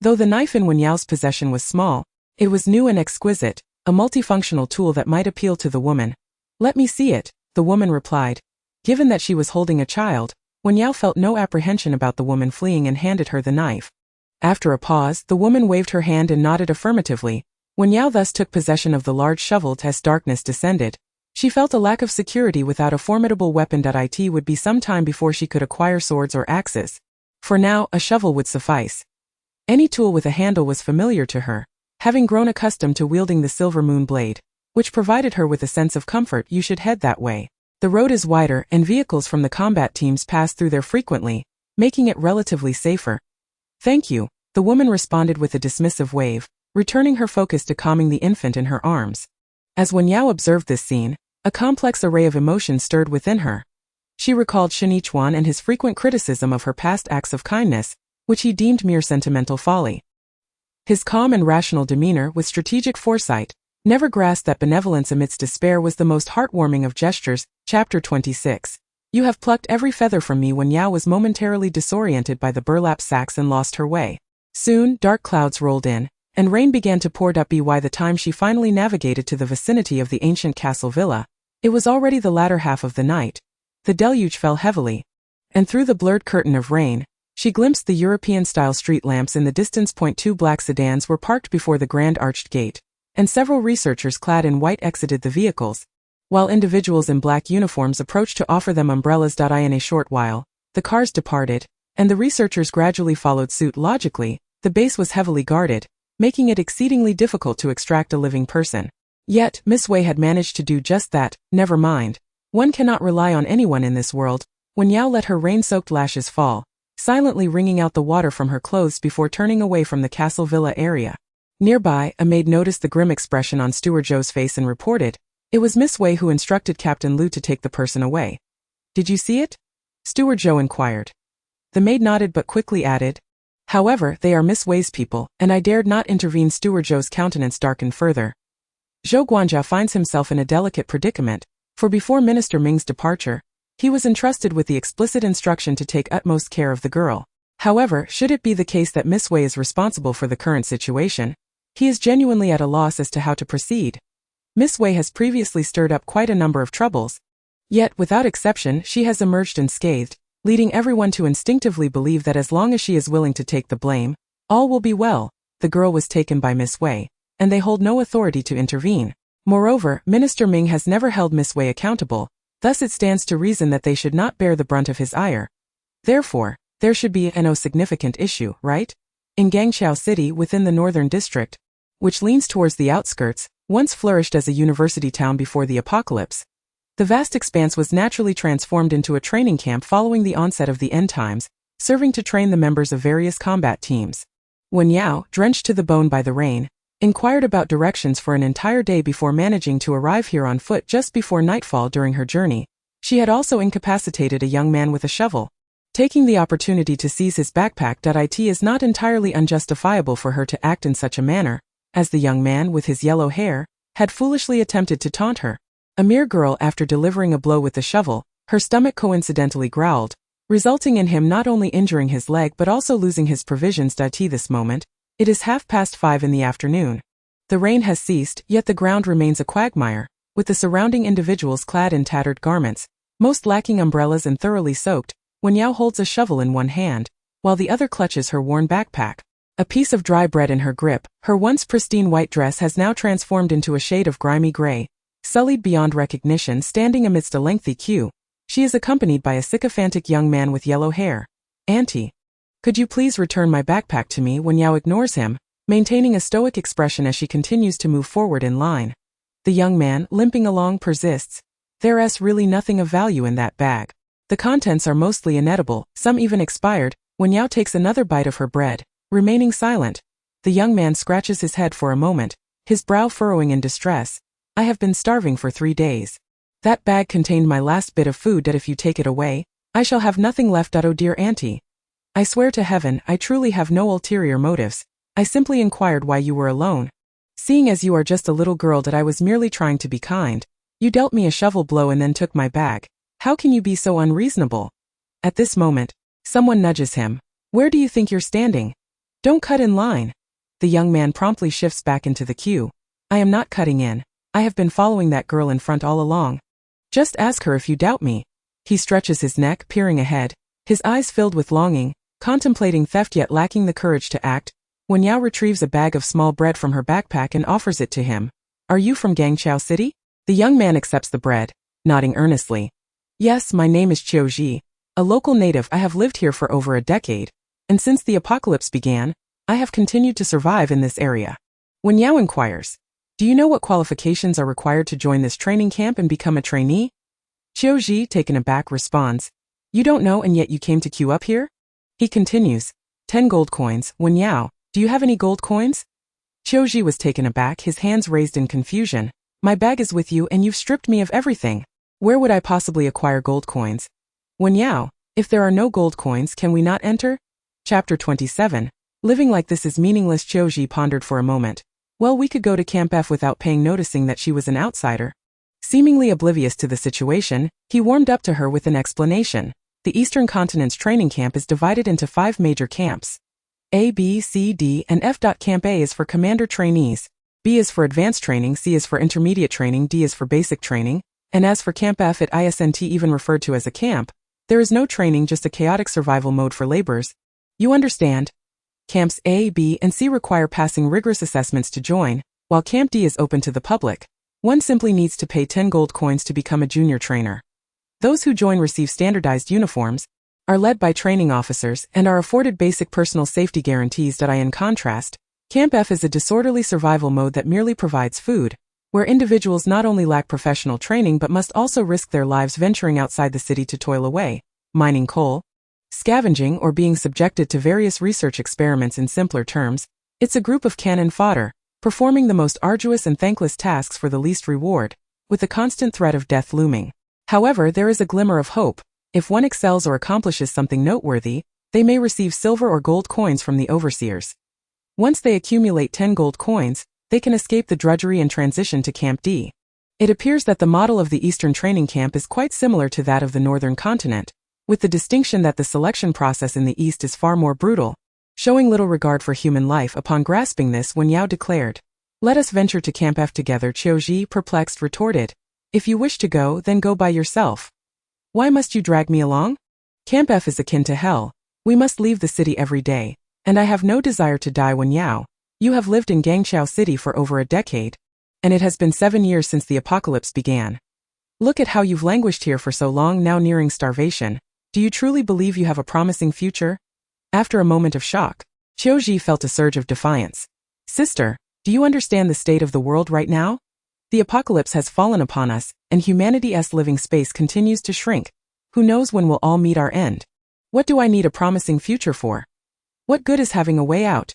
Though the knife in Wen Yao's possession was small, it was new and exquisite, a multifunctional tool that might appeal to the woman. "Let me see it," the woman replied. Given that she was holding a child, Wen Yao felt no apprehension about the woman fleeing and handed her the knife. After a pause, the woman waved her hand and nodded affirmatively. Wen Yao thus took possession of the large shovel. As darkness descended, she felt a lack of security without a formidable weapon. It would be some time before she could acquire swords or axes. For now, a shovel would suffice. Any tool with a handle was familiar to her, having grown accustomed to wielding the silver moon blade, which provided her with a sense of comfort. "You should head that way. The road is wider, and vehicles from the combat teams pass through there frequently, making it relatively safer." "Thank you," the woman responded with a dismissive wave, returning her focus to calming the infant in her arms. As Wen Yao observed this scene, a complex array of emotions stirred within her. She recalled Shen Yichuan and his frequent criticism of her past acts of kindness, which he deemed mere sentimental folly. His calm and rational demeanor, with strategic foresight, never grasped that benevolence amidst despair was the most heartwarming of gestures. Chapter 26. "You have plucked every feather from me." Wen Yao was momentarily disoriented by the burlap sacks and lost her way. Soon, dark clouds rolled in, and rain began to pour. By the time she finally navigated to the vicinity of the ancient castle villa, it was already the latter half of the night. The deluge fell heavily, and through the blurred curtain of rain, she glimpsed the European-style street lamps in the distance. 2 black sedans were parked before the grand arched gate, and several researchers clad in white exited the vehicles, while individuals in black uniforms approached to offer them umbrellas. In a short while, the cars departed, and the researchers gradually followed suit. Logically, the base was heavily guarded, making it exceedingly difficult to extract a living person. Yet, Miss Wei had managed to do just that. "Never mind. One cannot rely on anyone in this world." Wen Yao let her rain-soaked lashes fall, silently wringing out the water from her clothes before turning away from the castle villa area. Nearby, a maid noticed the grim expression on Steward Zhou's face and reported, "It was Miss Wei who instructed Captain Lu to take the person away." "Did you see it?" Steward Zhou inquired. The maid nodded but quickly added, "However, they are Miss Wei's people, and I dared not intervene." Steward Zhou's countenance darkened further. Zhou Guanjia finds himself in a delicate predicament, for before Minister Ming's departure, he was entrusted with the explicit instruction to take utmost care of the girl. However, should it be the case that Miss Wei is responsible for the current situation, he is genuinely at a loss as to how to proceed. Miss Wei has previously stirred up quite a number of troubles, yet without exception she has emerged unscathed, leading everyone to instinctively believe that as long as she is willing to take the blame, all will be well. The girl was taken by Miss Wei, and they hold no authority to intervene. Moreover, Minister Ming has never held Miss Wei accountable, thus it stands to reason that they should not bear the brunt of his ire. Therefore, there should be no significant issue, right? In Gangqiao City within the northern district, which leans towards the outskirts, once flourished as a university town before the apocalypse. The vast expanse was naturally transformed into a training camp following the onset of the end times, serving to train the members of various combat teams. Wen Yao, drenched to the bone by the rain, inquired about directions for an entire day before managing to arrive here on foot just before nightfall. During her journey, she had also incapacitated a young man with a shovel, taking the opportunity to seize his backpack. It is not entirely unjustifiable for her to act in such a manner, as the young man with his yellow hair had foolishly attempted to taunt her. A mere girl after delivering a blow with the shovel, her stomach coincidentally growled, resulting in him not only injuring his leg but also losing his provisions. This moment, it is 5:30 in the afternoon. The rain has ceased, yet the ground remains a quagmire, with the surrounding individuals clad in tattered garments, most lacking umbrellas and thoroughly soaked. Wen Yao holds a shovel in one hand, while the other clutches her worn backpack. A piece of dry bread in her grip, her once pristine white dress has now transformed into a shade of grimy gray, sullied beyond recognition. Standing amidst a lengthy queue, she is accompanied by a sycophantic young man with yellow hair. "Auntie, could you please return my backpack to me?" Wen Yao ignores him, maintaining a stoic expression as she continues to move forward in line. The young man, limping along, persists. There's really nothing of value in that bag. The contents are mostly inedible, some even expired. Wen Yao takes another bite of her bread, remaining silent. The young man scratches his head for a moment, his brow furrowing in distress. "I have been starving for 3 days. That bag contained my last bit of food. If you take it away, I shall have nothing left. Oh dear auntie. I swear to heaven, I truly have no ulterior motives. I simply inquired why you were alone. Seeing as you are just a little girl, that I was merely trying to be kind. You dealt me a shovel blow and then took my bag. How can you be so unreasonable?" At this moment, someone nudges him. "Where do you think you're standing? Don't cut in line." The young man promptly shifts back into the queue. "I am not cutting in. I have been following that girl in front all along. Just ask her if you doubt me." He stretches his neck, peering ahead, his eyes filled with longing, contemplating theft yet lacking the courage to act. Wen Yao retrieves a bag of small bread from her backpack and offers it to him. "Are you from Gangqiao City?" The young man accepts the bread, nodding earnestly. "Yes, my name is Ji, a local native. I have lived here for over a decade, and since the apocalypse began, I have continued to survive in this area." Wen Yao inquires, "Do you know what qualifications are required to join this training camp and become a trainee?" Ji, taken aback, responds, "You don't know and yet you came to queue up here?" He continues, 10 gold coins. Wen Yao, "Do you have any gold coins?" Ji was taken aback, his hands raised in confusion. "My bag is with you and you've stripped me of everything. Where would I possibly acquire gold coins?" Wen Yao, "If there are no gold coins, can we not enter?" Chapter 27. Living like this is meaningless. Ji pondered for a moment. Well, we could go to Camp F without paying, noticing that she was an outsider. Seemingly oblivious to the situation, he warmed up to her with an explanation. The Eastern Continent's training camp is divided into 5 major camps. A, B, C, D, and F. Camp A is for commander trainees, B is for advanced training, C is for intermediate training, D is for basic training, and as for Camp F, it isn't even referred to as a camp. There is no training, just a chaotic survival mode for laborers. You understand? Camps A, B, and C require passing rigorous assessments to join, while Camp D is open to the public. One simply needs to pay 10 gold coins to become a junior trainer. Those who join receive standardized uniforms, are led by training officers, and are afforded basic personal safety guarantees. In contrast, Camp F is a disorderly survival mode that merely provides food, where individuals not only lack professional training but must also risk their lives venturing outside the city to toil away, mining coal, scavenging, or being subjected to various research experiments. In simpler terms, it's a group of cannon fodder, performing the most arduous and thankless tasks for the least reward, with the constant threat of death looming. However, there is a glimmer of hope. If one excels or accomplishes something noteworthy, they may receive silver or gold coins from the overseers. Once they accumulate 10 gold coins, they can escape the drudgery and transition to Camp D. It appears that the model of the Eastern training camp is quite similar to that of the Northern continent, with the distinction that the selection process in the East is far more brutal, showing little regard for human life. Upon grasping this, Wen Yao declared, "Let us venture to Camp F together." Ji, perplexed, retorted, "If you wish to go, then go by yourself. Why must you drag me along? Camp F is akin to hell. We must leave the city every day, and I have no desire to die." Wen Yao, "You have lived in Gangqiao City for over a decade, and it has been 7 years since the apocalypse began. Look at how you've languished here for so long, now nearing starvation. Do you truly believe you have a promising future?" After a moment of shock, Ji felt a surge of defiance. "Sister, do you understand the state of the world right now? The apocalypse has fallen upon us, and humanity's living space continues to shrink. Who knows when we'll all meet our end? What do I need a promising future for? What good is having a way out?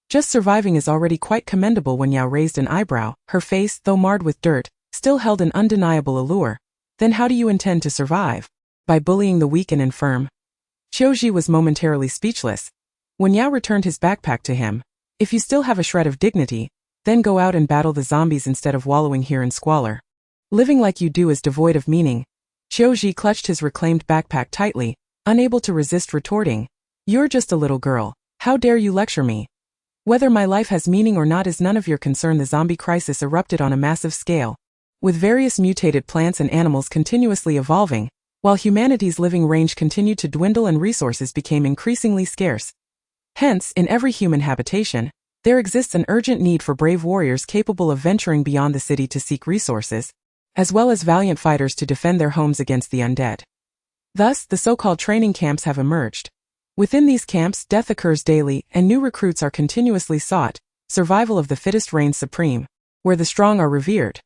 Just surviving is already quite commendable." Wen Yao raised an eyebrow, her face, though marred with dirt, still held an undeniable allure. "Then how do you intend to survive? By bullying the weak and infirm?" Ji was momentarily speechless. Wen Yao returned his backpack to him. "If you still have a shred of dignity, then go out and battle the zombies instead of wallowing here in squalor." Living like you do is devoid of meaning. Qiuji clutched his reclaimed backpack tightly, unable to resist retorting. You're just a little girl. How dare you lecture me? Whether my life has meaning or not is none of your concern. The zombie crisis erupted on a massive scale, with various mutated plants and animals continuously evolving, while humanity's living range continued to dwindle and resources became increasingly scarce. Hence, in every human habitation, there exists an urgent need for brave warriors capable of venturing beyond the city to seek resources, as well as valiant fighters to defend their homes against the undead. Thus, the so-called training camps have emerged. Within these camps, death occurs daily, and new recruits are continuously sought. Survival of the fittest reigns supreme, where the strong are revered.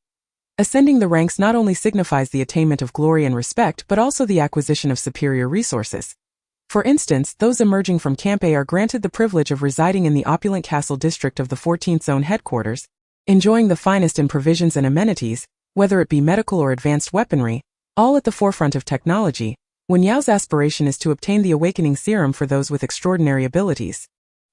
Ascending the ranks not only signifies the attainment of glory and respect but also the acquisition of superior resources. For instance, those emerging from Camp A are granted the privilege of residing in the opulent castle district of the 14th Zone headquarters, enjoying the finest in provisions and amenities, whether it be medical or advanced weaponry, all at the forefront of technology. Wen Yao's aspiration is to obtain the awakening serum for those with extraordinary abilities.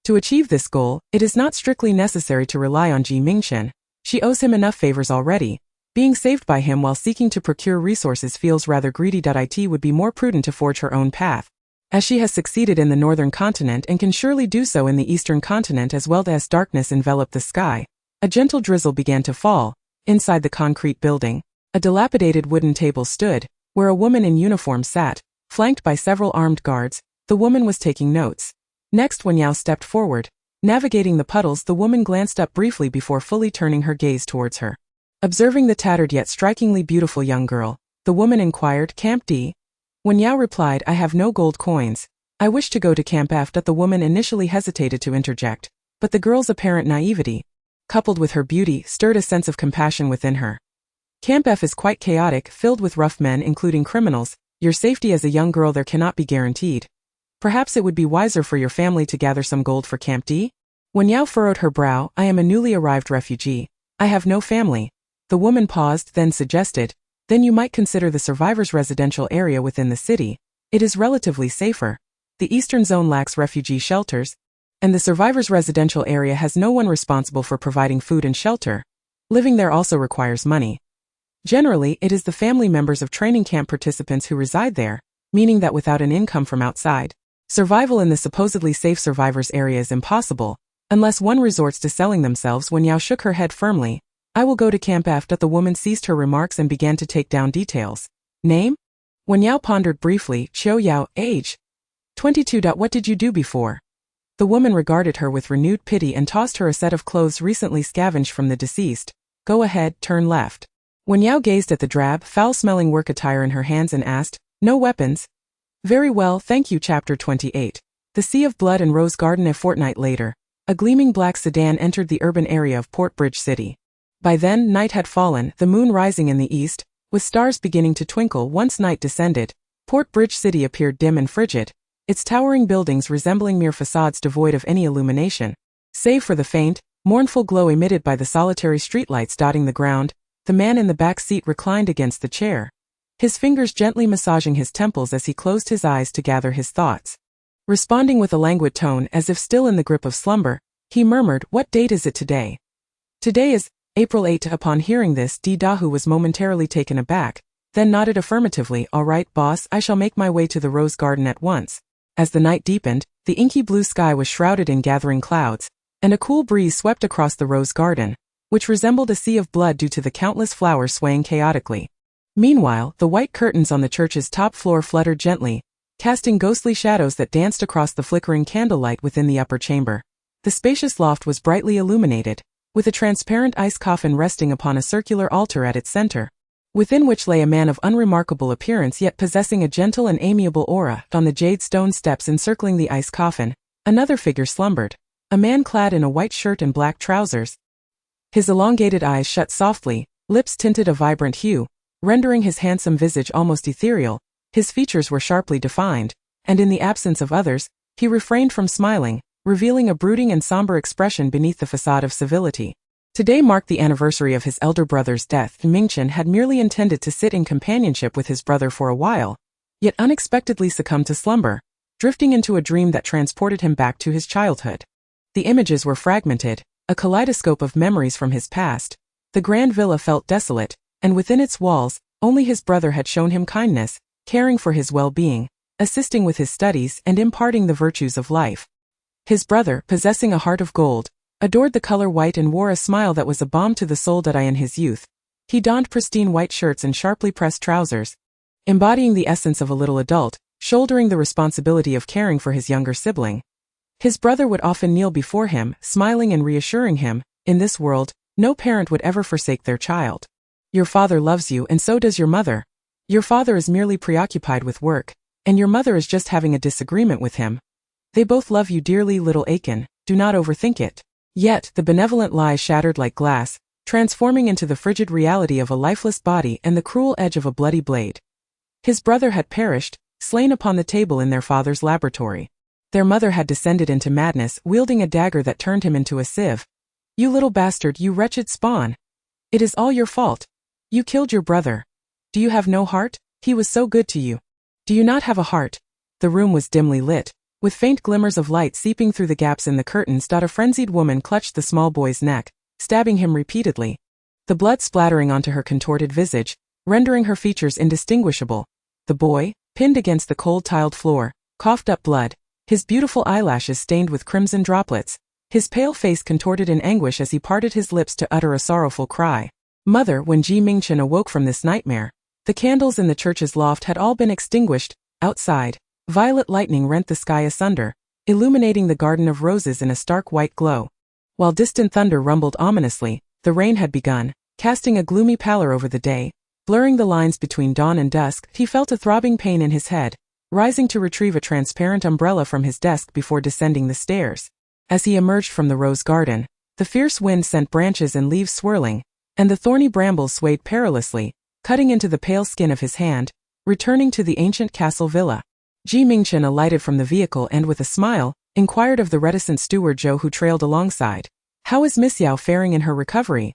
To achieve this goal, it is not strictly necessary to rely on Mingchen. She owes him enough favors already. Being saved by him while seeking to procure resources feels rather greedy. It would be more prudent to forge her own path, as she has succeeded in the northern continent and can surely do so in the eastern continent as well. As darkness enveloped the sky, a gentle drizzle began to fall. Inside the concrete building, a dilapidated wooden table stood, where a woman in uniform sat, flanked by several armed guards. The woman was taking notes. Next, Wen Yao stepped forward. Navigating the puddles, the woman glanced up briefly before fully turning her gaze towards her. Observing the tattered yet strikingly beautiful young girl, the woman inquired, Camp D? Wen Yao replied, I have no gold coins. I wish to go to Camp F. The woman initially hesitated to interject, but the girl's apparent naivety, coupled with her beauty, stirred a sense of compassion within her. Camp F is quite chaotic, filled with rough men including criminals. Your safety as a young girl there cannot be guaranteed. Perhaps it would be wiser for your family to gather some gold for Camp D? Wen Yao furrowed her brow. I am a newly arrived refugee. I have no family. The woman paused, then suggested, then you might consider the survivors' residential area within the city. It is relatively safer. The eastern zone lacks refugee shelters, and the survivors' residential area has no one responsible for providing food and shelter. Living there also requires money. Generally, it is the family members of training camp participants who reside there, meaning that without an income from outside, survival in the supposedly safe survivors area is impossible, unless one resorts to selling themselves. Wen Yao shook her head firmly. I will go to Camp F. The woman ceased her remarks and began to take down details. Name? Wen Yao pondered briefly. Qiu Yao. Age? 22. What did you do before? The woman regarded her with renewed pity and tossed her a set of clothes recently scavenged from the deceased. Go ahead, turn left. Wen Yao gazed at the drab, foul-smelling work attire in her hands and asked, no weapons? Very well, thank you. Chapter 28. The Sea of Blood and Rose Garden. A fortnight later, a gleaming black sedan entered the urban area of Port Bridge City. By then, night had fallen, the moon rising in the east, with stars beginning to twinkle. Once night descended, Port Bridge City appeared dim and frigid, its towering buildings resembling mere facades devoid of any illumination, save for the faint, mournful glow emitted by the solitary streetlights dotting the ground. The man in the back seat reclined against the chair, his fingers gently massaging his temples as he closed his eyes to gather his thoughts. Responding with a languid tone as if still in the grip of slumber, he murmured, what date is it today? Today is April 8. Upon hearing this, Dahu was momentarily taken aback, then nodded affirmatively. All right, boss, I shall make my way to the Rose Garden at once. As the night deepened, the inky blue sky was shrouded in gathering clouds, and a cool breeze swept across the Rose Garden, which resembled a sea of blood due to the countless flowers swaying chaotically. Meanwhile, the white curtains on the church's top floor fluttered gently, casting ghostly shadows that danced across the flickering candlelight within the upper chamber. The spacious loft was brightly illuminated, with a transparent ice coffin resting upon a circular altar at its center, within which lay a man of unremarkable appearance yet possessing a gentle and amiable aura. On the jade stone steps encircling the ice coffin, another figure slumbered, a man clad in a white shirt and black trousers. His elongated eyes shut softly, lips tinted a vibrant hue, rendering his handsome visage almost ethereal. His features were sharply defined, and in the absence of others, he refrained from smiling, revealing a brooding and somber expression beneath the facade of civility. Today marked the anniversary of his elder brother's death. Mingchen had merely intended to sit in companionship with his brother for a while, yet unexpectedly succumbed to slumber, drifting into a dream that transported him back to his childhood. The images were fragmented, a kaleidoscope of memories from his past. The grand villa felt desolate, and within its walls, only his brother had shown him kindness, caring for his well-being, assisting with his studies and imparting the virtues of life. His brother, possessing a heart of gold, adored the color white and wore a smile that was a balm to the soul. In his youth, he donned pristine white shirts and sharply pressed trousers, embodying the essence of a little adult, shouldering the responsibility of caring for his younger sibling. His brother would often kneel before him, smiling and reassuring him, in this world, no parent would ever forsake their child. Your father loves you and so does your mother. Your father is merely preoccupied with work, and your mother is just having a disagreement with him. They both love you dearly, little Aiken, do not overthink it. Yet, the benevolent lie shattered like glass, transforming into the frigid reality of a lifeless body and the cruel edge of a bloody blade. His brother had perished, slain upon the table in their father's laboratory. Their mother had descended into madness, wielding a dagger that turned him into a sieve. You little bastard, you wretched spawn. It is all your fault. You killed your brother. Do you have no heart? He was so good to you. Do you not have a heart? The room was dimly lit, with faint glimmers of light seeping through the gaps in the curtains. A frenzied woman clutched the small boy's neck, stabbing him repeatedly, the blood splattering onto her contorted visage, rendering her features indistinguishable. The boy, pinned against the cold tiled floor, coughed up blood, his beautiful eyelashes stained with crimson droplets, his pale face contorted in anguish as he parted his lips to utter a sorrowful cry. Mother, when Mingchen awoke from this nightmare, the candles in the church's loft had all been extinguished. Outside, violet lightning rent the sky asunder, illuminating the garden of roses in a stark white glow. While distant thunder rumbled ominously, the rain had begun, casting a gloomy pallor over the day, blurring the lines between dawn and dusk. He felt a throbbing pain in his head, rising to retrieve a transparent umbrella from his desk before descending the stairs. As he emerged from the rose garden, the fierce wind sent branches and leaves swirling, and the thorny brambles swayed perilously, cutting into the pale skin of his hand. Returning to the ancient castle villa, Mingchen alighted from the vehicle and with a smile, inquired of the reticent steward Zhou who trailed alongside. How is Miss Yao faring in her recovery?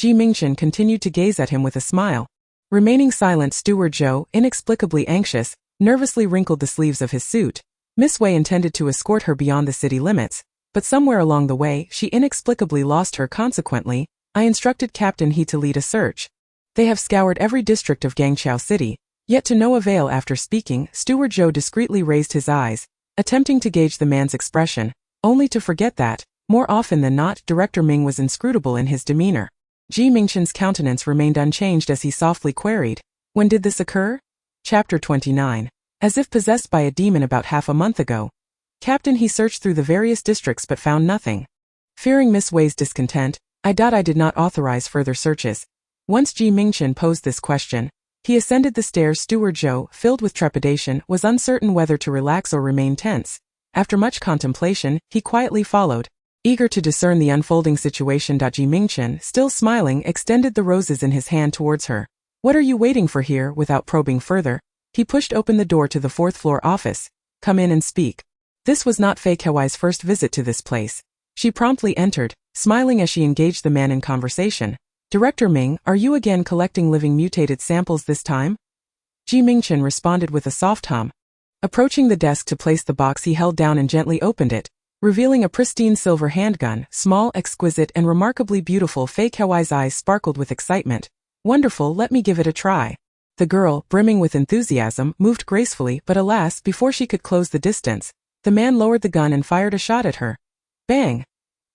Mingchen continued to gaze at him with a smile. Remaining silent, steward Zhou, inexplicably anxious, nervously wrinkled the sleeves of his suit. Miss Wei intended to escort her beyond the city limits, but somewhere along the way she inexplicably lost her. Consequently, I instructed Captain He to lead a search. They have scoured every district of Gangqiao City, yet to no avail. After speaking, Steward Zhou discreetly raised his eyes, attempting to gauge the man's expression, only to forget that, more often than not, Director Ming was inscrutable in his demeanor. Mingchen's countenance remained unchanged as he softly queried, "When did this occur?" Chapter 29. As if possessed by a demon, about half a month ago. Captain He searched through the various districts but found nothing. Fearing Miss Wei's discontent, I did not authorize further searches. Once Mingchen posed this question, he ascended the stairs. Steward Zhou, filled with trepidation, was uncertain whether to relax or remain tense. After much contemplation, he quietly followed, eager to discern the unfolding situation. Mingchen, still smiling, extended the roses in his hand towards her. What are you waiting for here? Without probing further, he pushed open the door to the fourth-floor office. Come in and speak. This was not Fei Kewai's first visit to this place. She promptly entered, smiling as she engaged the man in conversation. Director Ming, are you again collecting living mutated samples this time? Mingchen responded with a soft hum. Approaching the desk to place the box, he held down and gently opened it, revealing a pristine silver handgun, small, exquisite, and remarkably beautiful. Fei Kewai's eyes sparkled with excitement. Wonderful, let me give it a try. The girl, brimming with enthusiasm, moved gracefully, but alas, before she could close the distance, the man lowered the gun and fired a shot at her. Bang!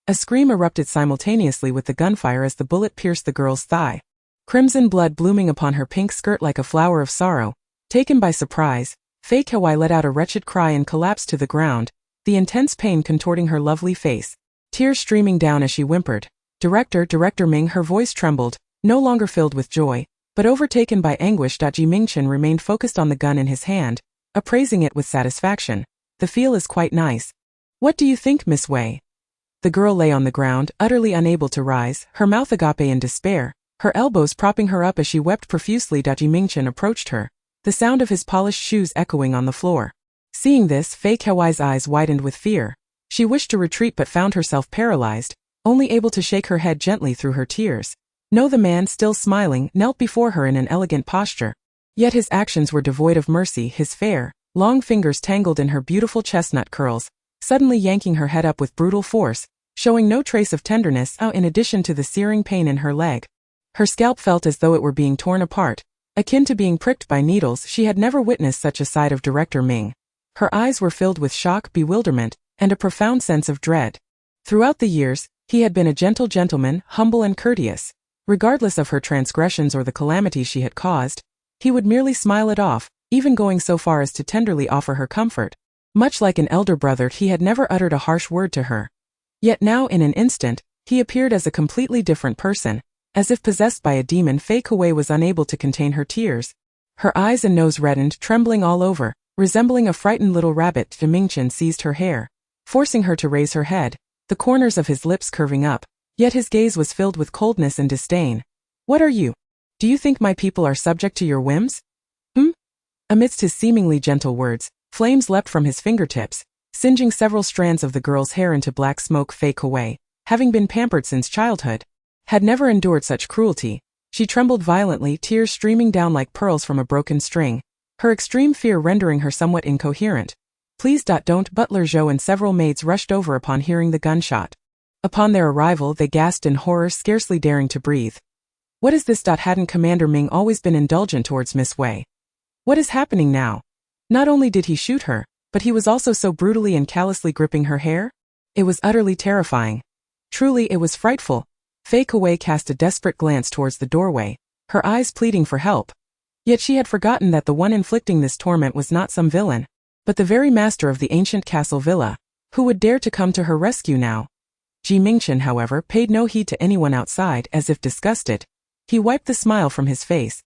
A scream erupted simultaneously with the gunfire as the bullet pierced the girl's thigh. Crimson blood blooming upon her pink skirt like a flower of sorrow. Taken by surprise, Fei Kewai let out a wretched cry and collapsed to the ground, the intense pain contorting her lovely face, tears streaming down as she whimpered. Director Ming, her voice trembled, no longer filled with joy, but overtaken by anguish. Mingchen remained focused on the gun in his hand, appraising it with satisfaction. The feel is quite nice. What do you think, Miss Wei? The girl lay on the ground, utterly unable to rise, her mouth agape in despair, her elbows propping her up as she wept profusely. Mingchen approached her, the sound of his polished shoes echoing on the floor. Seeing this, Fei Kewai's eyes widened with fear. She wished to retreat but found herself paralyzed, only able to shake her head gently through her tears. No, the man, still smiling, knelt before her in an elegant posture. Yet his actions were devoid of mercy. His fair, long fingers tangled in her beautiful chestnut curls, suddenly yanking her head up with brutal force, showing no trace of tenderness, in addition to the searing pain in her leg. Her scalp felt as though it were being torn apart, akin to being pricked by needles. She had never witnessed such a sight of Director Ming. Her eyes were filled with shock, bewilderment, and a profound sense of dread. Throughout the years, he had been a gentle gentleman, humble and courteous. Regardless of her transgressions or the calamity she had caused, he would merely smile it off, even going so far as to tenderly offer her comfort. Much like an elder brother, he had never uttered a harsh word to her. Yet now, in an instant, he appeared as a completely different person. As if possessed by a demon, Fei Kuei was unable to contain her tears. Her eyes and nose reddened, trembling all over. Resembling a frightened little rabbit, Mingchen seized her hair, forcing her to raise her head, the corners of his lips curving up, yet his gaze was filled with coldness and disdain. "What are you? Do you think my people are subject to your whims?" Amidst his seemingly gentle words, flames leapt from his fingertips, singeing several strands of the girl's hair into black smoke. Fei Kuei, having been pampered since childhood, had never endured such cruelty. She trembled violently, tears streaming down like pearls from a broken string, her extreme fear rendering her somewhat incoherent. "Please don't." Butler Zhou and several maids rushed over upon hearing the gunshot. Upon their arrival, they gasped in horror, scarcely daring to breathe. "What is this? Hadn't Commander Ming always been indulgent towards Miss Wei? What is happening now? Not only did he shoot her, but he was also so brutally and callously gripping her hair?" It was utterly terrifying. Truly, it was frightful. Fei Kuei cast a desperate glance towards the doorway, her eyes pleading for help. Yet she had forgotten that the one inflicting this torment was not some villain, but the very master of the ancient castle villa. Who would dare to come to her rescue now? Mingchen, however, paid no heed to anyone outside. As if disgusted, he wiped the smile from his face,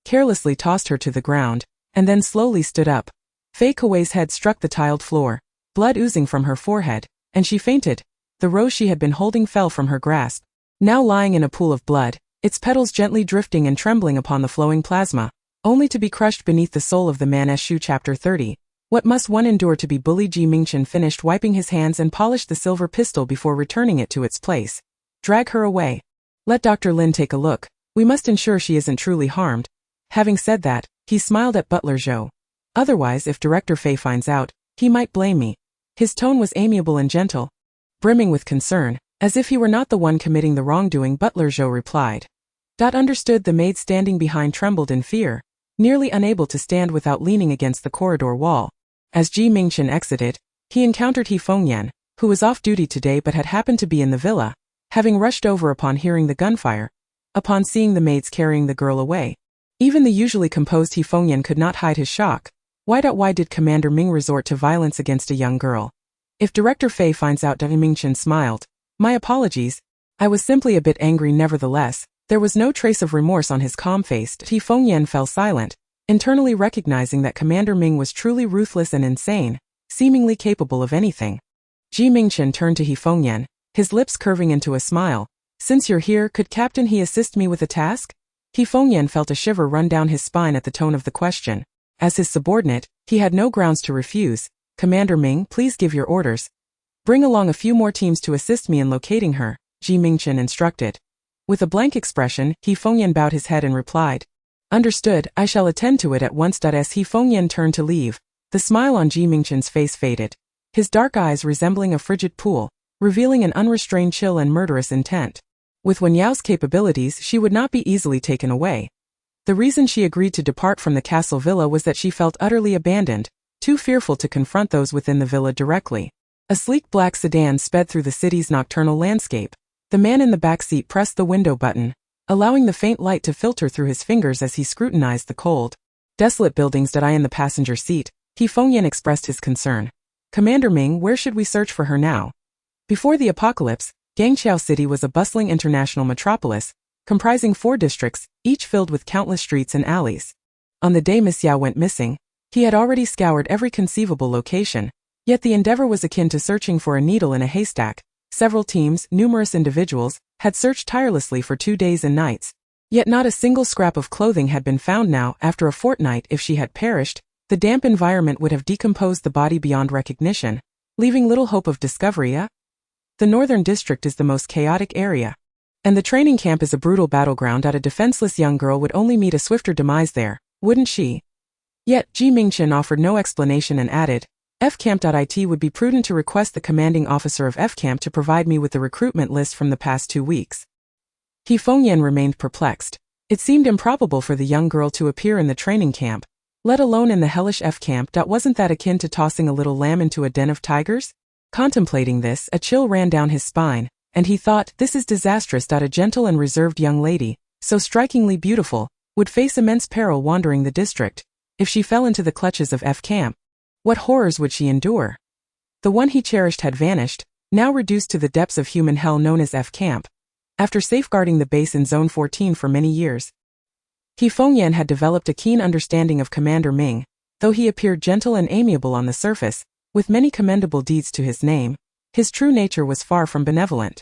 carelessly tossed her to the ground, and then slowly stood up. Fei Kuei's head struck the tiled floor, blood oozing from her forehead, and she fainted. The rose she had been holding fell from her grasp, now lying in a pool of blood, its petals gently drifting and trembling upon the flowing plasma, only to be crushed beneath the soul of the man's shoe. Chapter 30. What must one endure to be bullied? Mingchen finished wiping his hands and polished the silver pistol before returning it to its place. "Drag her away. Let Dr. Lin take a look. We must ensure she isn't truly harmed." Having said that, he smiled at Butler Zhou. "Otherwise, if Director Fei finds out, he might blame me." His tone was amiable and gentle, brimming with concern, as if he were not the one committing the wrongdoing. Butler Zhou replied. Understood. The maid standing behind trembled in fear, nearly unable to stand without leaning against the corridor wall. As Mingchen exited, he encountered He Fengyan, who was off duty today but had happened to be in the villa, having rushed over upon hearing the gunfire. Upon seeing the maids carrying the girl away, even the usually composed He Fengyan could not hide his shock. Why did Commander Ming resort to violence against a young girl? If Director Fei finds out? Mingchen smiled. "My apologies. I was simply a bit angry." Nevertheless, there was no trace of remorse on his calm face. He Fengyan fell silent, internally recognizing that Commander Ming was truly ruthless and insane, seemingly capable of anything. Mingchen turned to He Fengyan, his lips curving into a smile. "Since you're here, could Captain He assist me with a task?" He Fengyan felt a shiver run down his spine at the tone of the question. As his subordinate, he had no grounds to refuse. "Commander Ming, please give your orders. Bring along a few more teams to assist me in locating her," Mingchen instructed. With a blank expression, He Fengyan bowed his head and replied, "Understood, I shall attend to it at once." As He Fengyan turned to leave, the smile on Mingchen's face faded, his dark eyes resembling a frigid pool, revealing an unrestrained chill and murderous intent. With Wen Yao's capabilities, she would not be easily taken away. The reason she agreed to depart from the castle villa was that she felt utterly abandoned, too fearful to confront those within the villa directly. A sleek black sedan sped through the city's nocturnal landscape. The man in the back seat pressed the window button, allowing the faint light to filter through his fingers as he scrutinized the cold, desolate buildings. In the passenger seat, He Fengyan expressed his concern. "Commander Ming, where should we search for her now?" Before the apocalypse, Gangqiao City was a bustling international metropolis, comprising 4 districts, each filled with countless streets and alleys. On the day Miss Yao went missing, he had already scoured every conceivable location, yet the endeavor was akin to searching for a needle in a haystack. Several teams, numerous individuals, had searched tirelessly for 2 days and nights. Yet not a single scrap of clothing had been found. Now, after a fortnight, if she had perished, the damp environment would have decomposed the body beyond recognition, leaving little hope of discovery. The northern district is the most chaotic area, and the training camp is a brutal battleground. A defenseless young girl would only meet a swifter demise there, wouldn't she? Yet, Mingchen offered no explanation and added, "Fcamp.it would be prudent to request the commanding officer of Fcamp to provide me with the recruitment list from the past 2 weeks." He Fengyan remained perplexed. It seemed improbable for the young girl to appear in the training camp, let alone in the hellish F camp. Wasn't that akin to tossing a little lamb into a den of tigers? Contemplating this, a chill ran down his spine, and he thought, this is disastrous. A gentle and reserved young lady, so strikingly beautiful, would face immense peril wandering the district. If she fell into the clutches of F camp, what horrors would she endure? The one he cherished had vanished, now reduced to the depths of human hell known as F camp. After safeguarding the base in Zone 14 for many years, He Fengyan had developed a keen understanding of Commander Ming. Though he appeared gentle and amiable on the surface, with many commendable deeds to his name, his true nature was far from benevolent.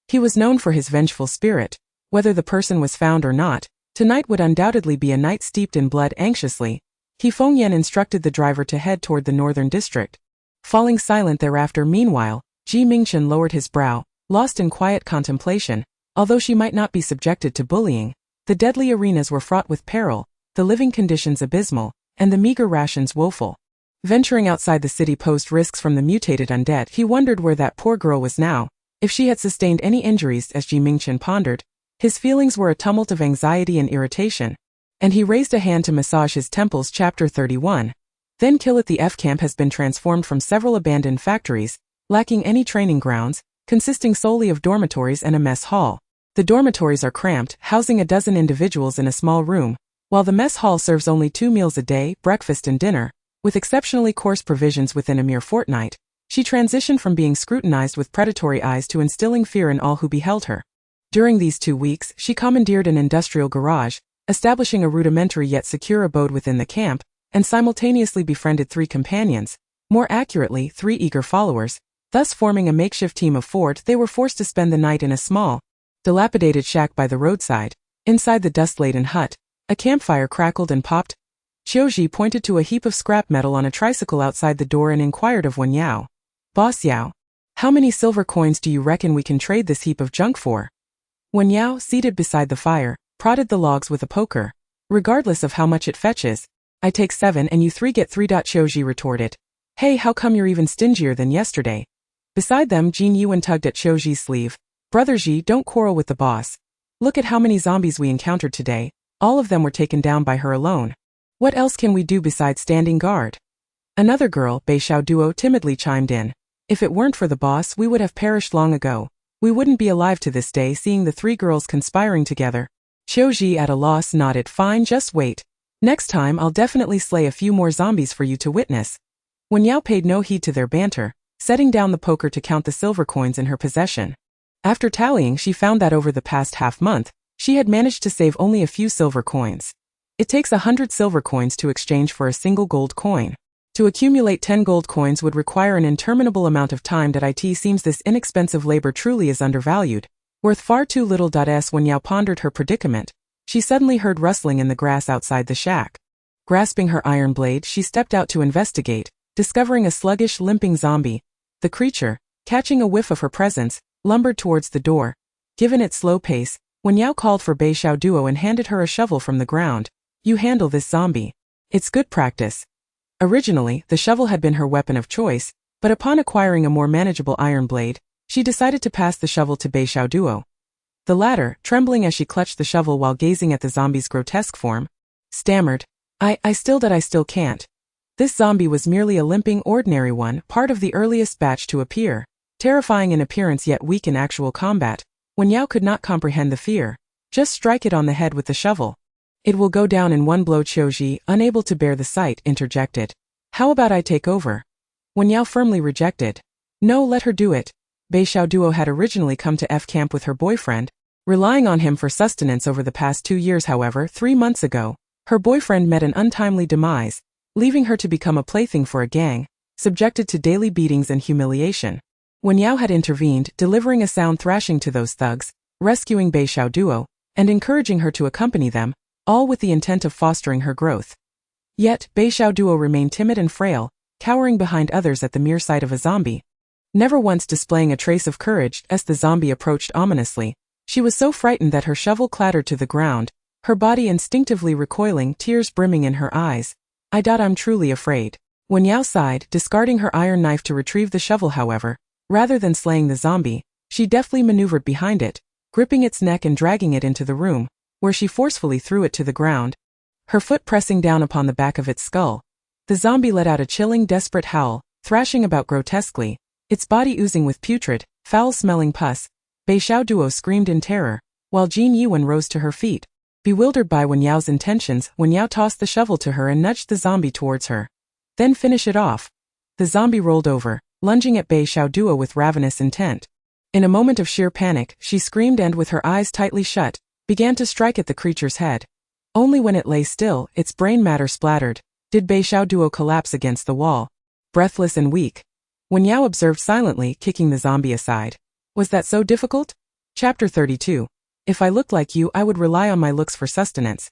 He was known for his vengeful spirit. Whether the person was found or not, tonight would undoubtedly be a night steeped in blood. Anxiously, He Fengyan instructed the driver to head toward the northern district. Falling silent thereafter. Meanwhile, Mingchen lowered his brow, lost in quiet contemplation. Although she might not be subjected to bullying, the deadly arenas were fraught with peril, the living conditions abysmal, and the meager rations woeful. Venturing outside the city posed risks from the mutated undead. He wondered where that poor girl was now, if she had sustained any injuries. As Mingchen pondered, his feelings were a tumult of anxiety and irritation, and he raised a hand to massage his temples. Chapter 31. Then Kill at the F camp has been transformed from several abandoned factories, lacking any training grounds, consisting solely of dormitories and a mess hall. The dormitories are cramped, housing a dozen individuals in a small room, while the mess hall serves only 2 meals a day, breakfast and dinner, with exceptionally coarse provisions. Within a mere fortnight, she transitioned from being scrutinized with predatory eyes to instilling fear in all who beheld her. During these 2 weeks, she commandeered an industrial garage, establishing a rudimentary yet secure abode within the camp, and simultaneously befriended 3 companions, more accurately, 3 eager followers, thus forming a makeshift team of 4. They were forced to spend the night in a small, dilapidated shack by the roadside. Inside the dust-laden hut, a campfire crackled and popped. Qiuji pointed to a heap of scrap metal on a tricycle outside the door and inquired of Wen Yao. "Boss Yao, how many silver coins do you reckon we can trade this heap of junk for?" Wen Yao, seated beside the fire, prodded the logs with a poker. "Regardless of how much it fetches, I take 7 and you 3 get 3. Qiuji retorted. "Hey, how come you're even stingier than yesterday?" Beside them, Shen Yichuan tugged at Qiuji's sleeve. "Brother Ji, don't quarrel with the boss. Look at how many zombies we encountered today. All of them were taken down by her alone. What else can we do besides standing guard?" Another girl, Bei Xiaoduo, timidly chimed in. "If it weren't for the boss, we would have perished long ago. We wouldn't be alive to this day." Seeing the 3 girls conspiring together, Qiuji, at a loss, nodded. "Fine, just wait. Next time I'll definitely slay a few more zombies for you to witness." Wen Yao paid no heed to their banter, setting down the poker to count the silver coins in her possession. After tallying, she found that over the past half-month, she had managed to save only a few silver coins. It takes 100 silver coins to exchange for a single gold coin. To accumulate 10 gold coins would require an interminable amount of time. It seems this inexpensive labor truly is undervalued, worth far too little. When Yao pondered her predicament, she suddenly heard rustling in the grass outside the shack. Grasping her iron blade, she stepped out to investigate, discovering a sluggish, limping zombie. The creature, catching a whiff of her presence, lumbered towards the door. Given its slow pace, Wen Yao called for Bei Xiaoduo and handed her a shovel from the ground. "You handle this zombie. It's good practice." Originally, the shovel had been her weapon of choice, but upon acquiring a more manageable iron blade, she decided to pass the shovel to Bei Xiaoduo. The latter, trembling as she clutched the shovel while gazing at the zombie's grotesque form, stammered, I still can't. This zombie was merely a limping, ordinary one, part of the earliest batch to appear. Terrifying in appearance yet weak in actual combat, Wen Yao could not comprehend the fear. "Just strike it on the head with the shovel. It will go down in one blow." Qiuji, unable to bear the sight, interjected. "How about I take over?" Wen Yao firmly rejected. "No, let her do it." Bei Xiaoduo had originally come to F camp with her boyfriend, relying on him for sustenance over the past 2 years. However, 3 months ago, her boyfriend met an untimely demise, leaving her to become a plaything for a gang, subjected to daily beatings and humiliation. Wen Yao had intervened, delivering a sound thrashing to those thugs, rescuing Bei Xiaoduo, and encouraging her to accompany them, all with the intent of fostering her growth. Yet, Bei Xiaoduo remained timid and frail, cowering behind others at the mere sight of a zombie. Never once displaying a trace of courage as the zombie approached ominously, she was so frightened that her shovel clattered to the ground, her body instinctively recoiling, tears brimming in her eyes. I'm truly afraid." Wen Yao sighed, discarding her iron knife to retrieve the shovel. However, rather than slaying the zombie, she deftly maneuvered behind it, gripping its neck and dragging it into the room, where she forcefully threw it to the ground, her foot pressing down upon the back of its skull. The zombie let out a chilling, desperate howl, thrashing about grotesquely, its body oozing with putrid, foul-smelling pus. Bei Xiaoduo screamed in terror, while Shen Yichuan rose to her feet. Bewildered by Wen Yao's intentions, Wen Yao tossed the shovel to her and nudged the zombie towards her. Then finish it off. The zombie rolled over, lunging at Bei Xiaoduo with ravenous intent. In a moment of sheer panic, she screamed and, with her eyes tightly shut, began to strike at the creature's head. Only when it lay still, its brain matter splattered, did Bei Xiaoduo collapse against the wall, breathless and weak. Wen Yao observed silently, kicking the zombie aside. Was that so difficult? Chapter 32. If I looked like you, I would rely on my looks for sustenance.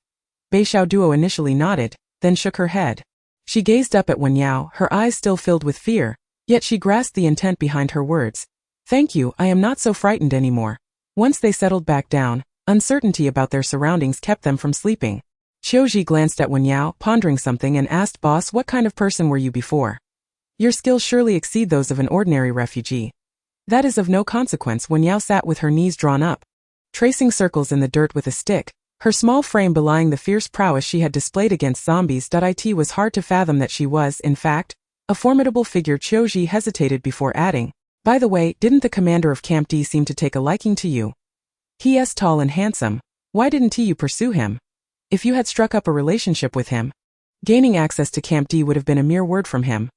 Bei Xiaoduo initially nodded, then shook her head. She gazed up at Wen Yao, her eyes still filled with fear, yet she grasped the intent behind her words. Thank you, I am not so frightened anymore. Once they settled back down, uncertainty about their surroundings kept them from sleeping. Qiuji glanced at Wen Yao, pondering something, and asked, Boss, what kind of person were you before? Your skills surely exceed those of an ordinary refugee. That is of no consequence. Wen Yao sat with her knees drawn up, tracing circles in the dirt with a stick, her small frame belying the fierce prowess she had displayed against zombies. It was hard to fathom that she was, in fact, a formidable figure. Qiuji hesitated before adding, by the way, didn't the commander of Camp D seem to take a liking to you? He is tall and handsome. Why didn't you pursue him? If you had struck up a relationship with him, gaining access to Camp D would have been a mere word from him.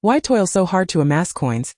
Why toil so hard to amass coins?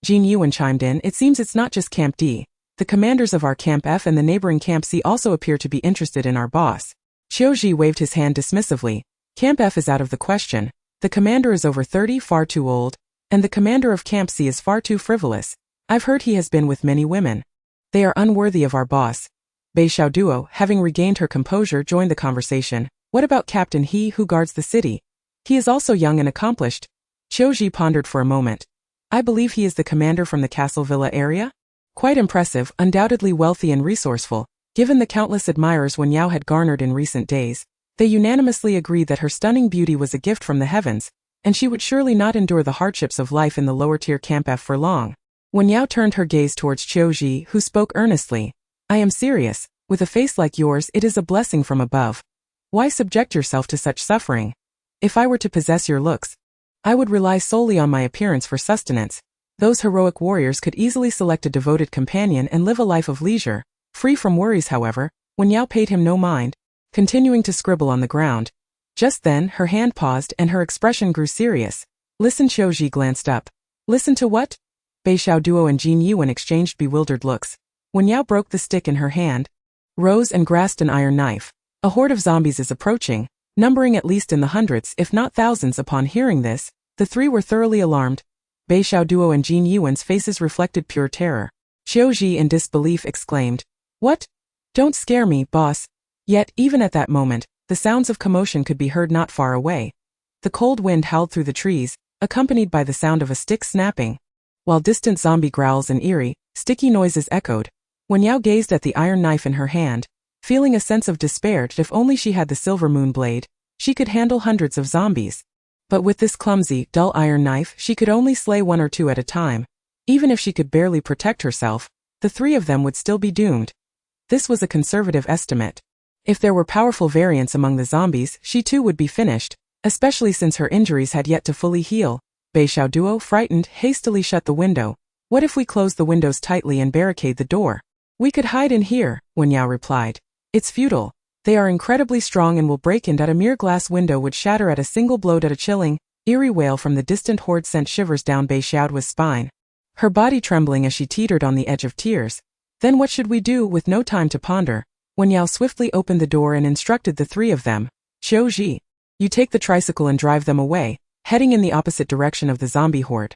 Shen Yichuan chimed in, it seems it's not just Camp D. The commanders of our Camp F and the neighboring Camp C also appear to be interested in our boss. Qiuji waved his hand dismissively. Camp F is out of the question. The commander is over 30, far too old, and the commander of Camp C is far too frivolous. I've heard he has been with many women. They are unworthy of our boss. Bei Xiaoduo, having regained her composure, joined the conversation. What about Captain He who guards the city? He is also young and accomplished. Qiuji pondered for a moment. I believe he is the commander from the Castle Villa area? Quite impressive, undoubtedly wealthy and resourceful. Given the countless admirers Wen Yao had garnered in recent days, they unanimously agreed that her stunning beauty was a gift from the heavens, and she would surely not endure the hardships of life in the lower-tier Camp F for long. Wen Yao turned her gaze towards Qiuji, who spoke earnestly. I am serious. With a face like yours, it is a blessing from above. Why subject yourself to such suffering? If I were to possess your looks, I would rely solely on my appearance for sustenance. Those heroic warriors could easily select a devoted companion and live a life of leisure, free from worries. However, Wen Yao paid him no mind, continuing to scribble on the ground. Just then, her hand paused and her expression grew serious. Listen. Qiuji glanced up. Listen to what? Bei Xiaoduo and Shen Yichuan exchanged bewildered looks. Wen Yao broke the stick in her hand, rose and grasped an iron knife. A horde of zombies is approaching, numbering at least in the hundreds if not thousands. Upon hearing this, the three were thoroughly alarmed. Bei Xiaoduo and Shen Yichuan's faces reflected pure terror. Qiuji in disbelief exclaimed, What? Don't scare me, boss. Yet, even at that moment, the sounds of commotion could be heard not far away. The cold wind howled through the trees, accompanied by the sound of a stick snapping, while distant zombie growls and eerie, sticky noises echoed. Wen Yao gazed at the iron knife in her hand, feeling a sense of despair. If only she had the silver moon blade, she could handle hundreds of zombies. But with this clumsy, dull iron knife, she could only slay one or two at a time. Even if she could barely protect herself, the three of them would still be doomed. This was a conservative estimate. If there were powerful variants among the zombies, she too would be finished, especially since her injuries had yet to fully heal. Bei Xiaoduo, frightened, hastily shut the window. What if we close the windows tightly and barricade the door? We could hide in here, Wen Yao replied. It's futile. They are incredibly strong and will break in. A mere glass window would shatter at a single blow. A chilling, eerie wail from the distant horde sent shivers down Bei Xiaoduo's spine, her body trembling as she teetered on the edge of tears. Then what should we do? With no time to ponder, Wen Yao swiftly opened the door and instructed the three of them. Qiuji, you take the tricycle and drive them away, heading in the opposite direction of the zombie horde.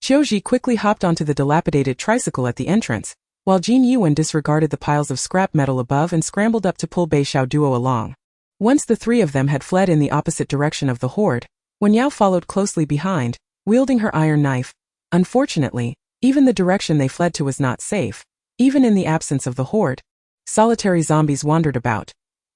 Qiuji quickly hopped onto the dilapidated tricycle at the entrance, while Shen Yichuan disregarded the piles of scrap metal above and scrambled up to pull Bei Xiaoduo along. Once the three of them had fled in the opposite direction of the horde, Wen Yao followed closely behind, wielding her iron knife. Unfortunately, even the direction they fled to was not safe. Even in the absence of the horde, solitary zombies wandered about.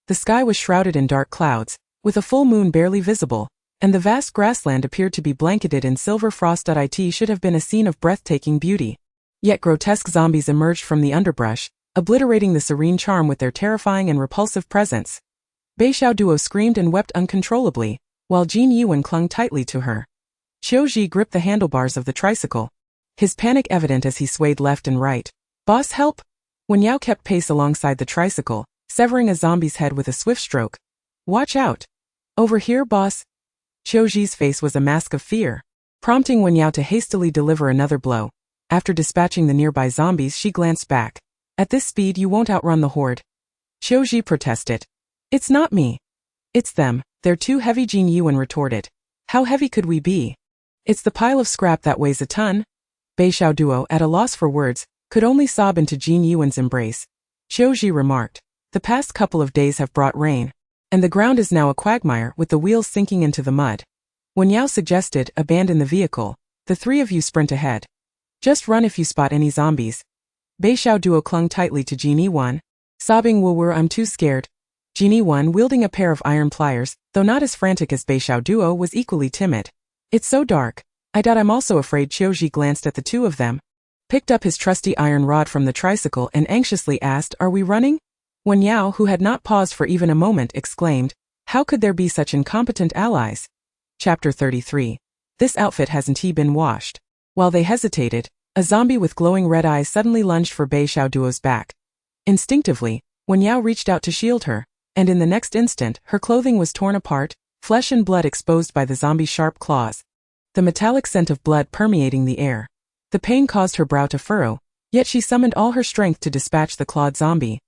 The sky was shrouded in dark clouds, with a full moon barely visible, and the vast grassland appeared to be blanketed in silver frost. It should have been a scene of breathtaking beauty. Yet grotesque zombies emerged from the underbrush, obliterating the serene charm with their terrifying and repulsive presence. Beishao Duo screamed and wept uncontrollably, while Shen Yichuan clung tightly to her. Qiu Ji gripped the handlebars of the tricycle, his panic evident as he swayed left and right. "Boss, help!" Wen Yao kept pace alongside the tricycle, severing a zombie's head with a swift stroke. "Watch out! Over here, boss!" Qiu Ji's face was a mask of fear, prompting Wen Yao to hastily deliver another blow. After dispatching the nearby zombies, she glanced back. "At this speed you won't outrun the horde." Qiu Ji protested. "It's not me. It's them, they're too heavy," Shen Yichuan retorted. "How heavy could we be? It's the pile of scrap that weighs a ton." Beishao Duo, at a loss for words, could only sob into Shen Yichuan's embrace. Qiu Ji remarked, "The past couple of days have brought rain, and the ground is now a quagmire with the wheels sinking into the mud." Wen Yao suggested, "Abandon the vehicle. The three of you sprint ahead. Just run if you spot any zombies." Beishao Duo clung tightly to Shen Yichuan, sobbing, "Woo, I'm too scared." Shen Yichuan, wielding a pair of iron pliers, though not as frantic as Beishao Duo, was equally timid. "It's so dark. I doubt I'm also afraid." Qiu Ji glanced at the two of them, picked up his trusty iron rod from the tricycle and anxiously asked, "Are we running?" Wen Yao, who had not paused for even a moment, exclaimed, "How could there be such incompetent allies?" Chapter 33. This outfit hasn't he been washed? While they hesitated, a zombie with glowing red eyes suddenly lunged for Beishao Duo's back. Instinctively, Wen Yao reached out to shield her, and in the next instant, her clothing was torn apart, flesh and blood exposed by the zombie's sharp claws, the metallic scent of blood permeating the air. The pain caused her brow to furrow, yet she summoned all her strength to dispatch the clawed zombie.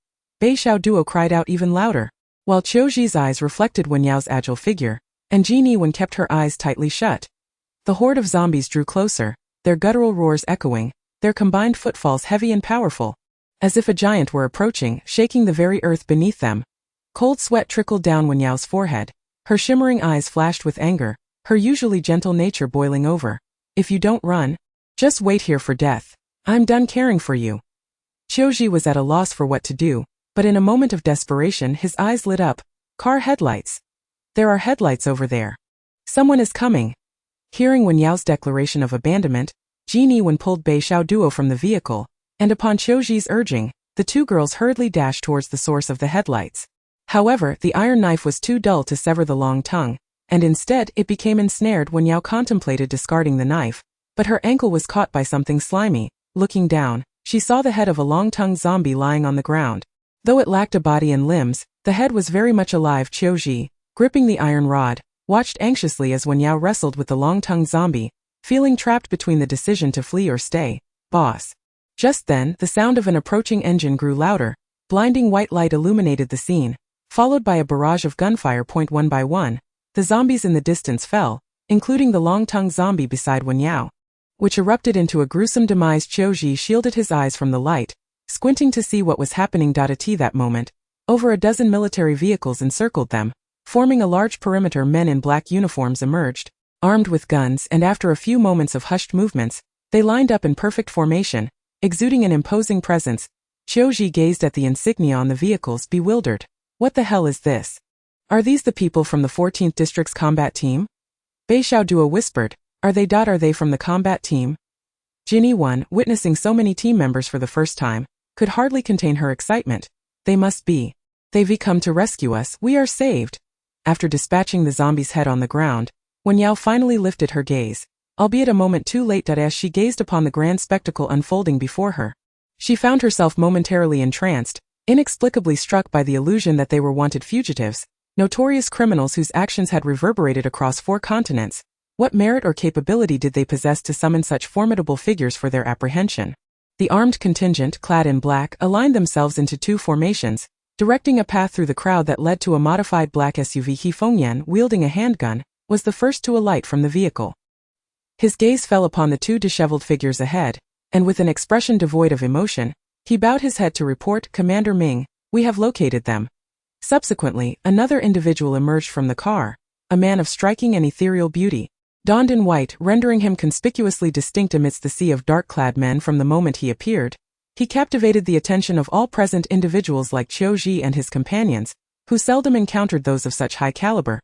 Beishao Duo cried out even louder, while Qiu Ji's eyes reflected Wen Yao's agile figure, and Shen Yichuan kept her eyes tightly shut. The horde of zombies drew closer, their guttural roars echoing, their combined footfalls heavy and powerful, as if a giant were approaching, shaking the very earth beneath them. Cold sweat trickled down Wen Yao's forehead, her shimmering eyes flashed with anger, her usually gentle nature boiling over. "If you don't run, just wait here for death. I'm done caring for you." Qiu Ji was at a loss for what to do, but in a moment of desperation his eyes lit up. "Car headlights. There are headlights over there. Someone is coming." Hearing Wen Yao's declaration of abandonment, Shen Yichuan pulled Beishao Duo from the vehicle, and upon Qiu Ji's urging, the two girls hurriedly dashed towards the source of the headlights. However, the iron knife was too dull to sever the long tongue, and instead it became ensnared. Wen Yao contemplated discarding the knife, but her ankle was caught by something slimy. Looking down, she saw the head of a long-tongued zombie lying on the ground. Though it lacked a body and limbs, the head was very much alive. Qiu Ji, gripping the iron rod, watched anxiously as Wen Yao wrestled with the long-tongued zombie, feeling trapped between the decision to flee or stay. "Boss." Just then, the sound of an approaching engine grew louder, blinding white light illuminated the scene, followed by a barrage of gunfire. One by one, the zombies in the distance fell, including the long-tongued zombie beside Wen Yao, which erupted into a gruesome demise. Qiu Ji shielded his eyes from the light, squinting to see what was happening. At that moment, over a dozen military vehicles encircled them, forming a large perimeter. Men in black uniforms emerged, armed with guns, and after a few moments of hushed movements, they lined up in perfect formation, exuding an imposing presence. Qiu Ji gazed at the insignia on the vehicles, bewildered. "What the hell is this? Are these the people from the 14th District's combat team?" Beishao Duo whispered, Are they from the combat team?" Shen Yichuan, witnessing so many team members for the first time, could hardly contain her excitement. "They must be. They've come to rescue us. We are saved." After dispatching the zombie's head on the ground, Wen Yao finally lifted her gaze, albeit a moment too late. As she gazed upon the grand spectacle unfolding before her, she found herself momentarily entranced, inexplicably struck by the illusion that they were wanted fugitives, notorious criminals whose actions had reverberated across 4 continents. What merit or capability did they possess to summon such formidable figures for their apprehension? The armed contingent, clad in black, aligned themselves into 2 formations, directing a path through the crowd that led to a modified black SUV. He Fengyan, wielding a handgun, was the first to alight from the vehicle. His gaze fell upon the 2 disheveled figures ahead, and with an expression devoid of emotion, he bowed his head to report, "Commander Ming, we have located them." Subsequently, another individual emerged from the car, a man of striking and ethereal beauty, donned in white, rendering him conspicuously distinct amidst the sea of dark-clad men. From the moment he appeared, he captivated the attention of all present. Individuals like Qiu Ji and his companions, who seldom encountered those of such high caliber,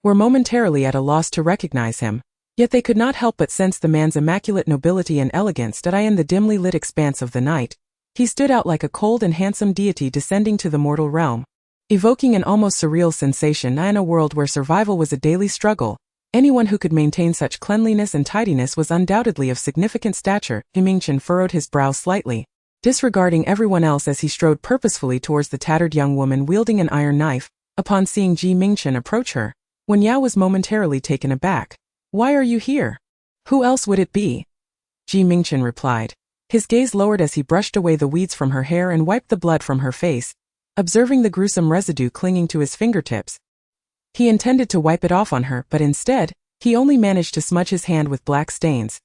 were momentarily at a loss to recognize him, yet they could not help but sense the man's immaculate nobility and elegance. In the dimly lit expanse of the night, He stood out like a cold and handsome deity descending to the mortal realm, evoking an almost surreal sensation. In a world where survival was a daily struggle, anyone who could maintain such cleanliness and tidiness was undoubtedly of significant stature. Mingchen furrowed his brow slightly, disregarding everyone else as he strode purposefully towards the tattered young woman wielding an iron knife. Upon seeing Mingchen approach her, Wen Yao was momentarily taken aback. "Why are you here? Who else would it be?" Mingchen replied. His gaze lowered as he brushed away the weeds from her hair and wiped the blood from her face, observing the gruesome residue clinging to his fingertips. He intended to wipe it off on her, but instead, he only managed to smudge his hand with black stains.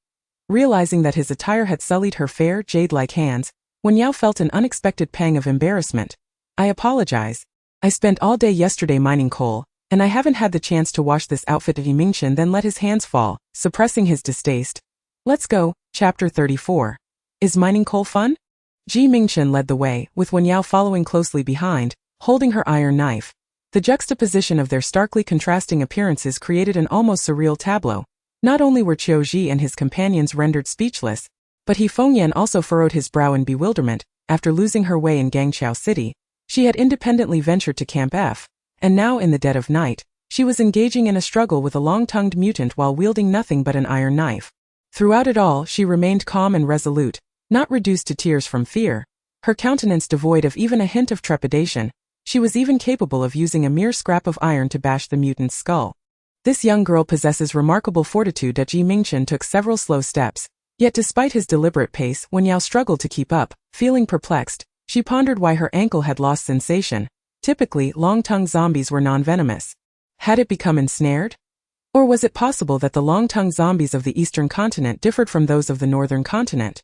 Realizing that his attire had sullied her fair, jade-like hands, Wen Yao felt an unexpected pang of embarrassment. "I apologize. I spent all day yesterday mining coal, and I haven't had the chance to wash this outfit." Mingchen then let his hands fall, suppressing his distaste. "Let's go." Chapter 34. Is mining coal fun? Mingchen led the way, with Wen Yao following closely behind, holding her iron knife. The juxtaposition of their starkly contrasting appearances created an almost surreal tableau. Not only were Qiu and his companions rendered speechless, but Fengyan also furrowed his brow in bewilderment. After losing her way in Gangqiao City, she had independently ventured to Camp F, and now in the dead of night, she was engaging in a struggle with a long-tongued mutant while wielding nothing but an iron knife. Throughout it all, she remained calm and resolute, not reduced to tears from fear, her countenance devoid of even a hint of trepidation. She was even capable of using a mere scrap of iron to bash the mutant's skull. This young girl possesses remarkable fortitude. Mingchen took several slow steps, yet despite his deliberate pace, Wen Yao struggled to keep up. Feeling perplexed, she pondered why her ankle had lost sensation. Typically, long-tongued zombies were non-venomous. Had it become ensnared? Or was it possible that the long-tongued zombies of the eastern continent differed from those of the northern continent?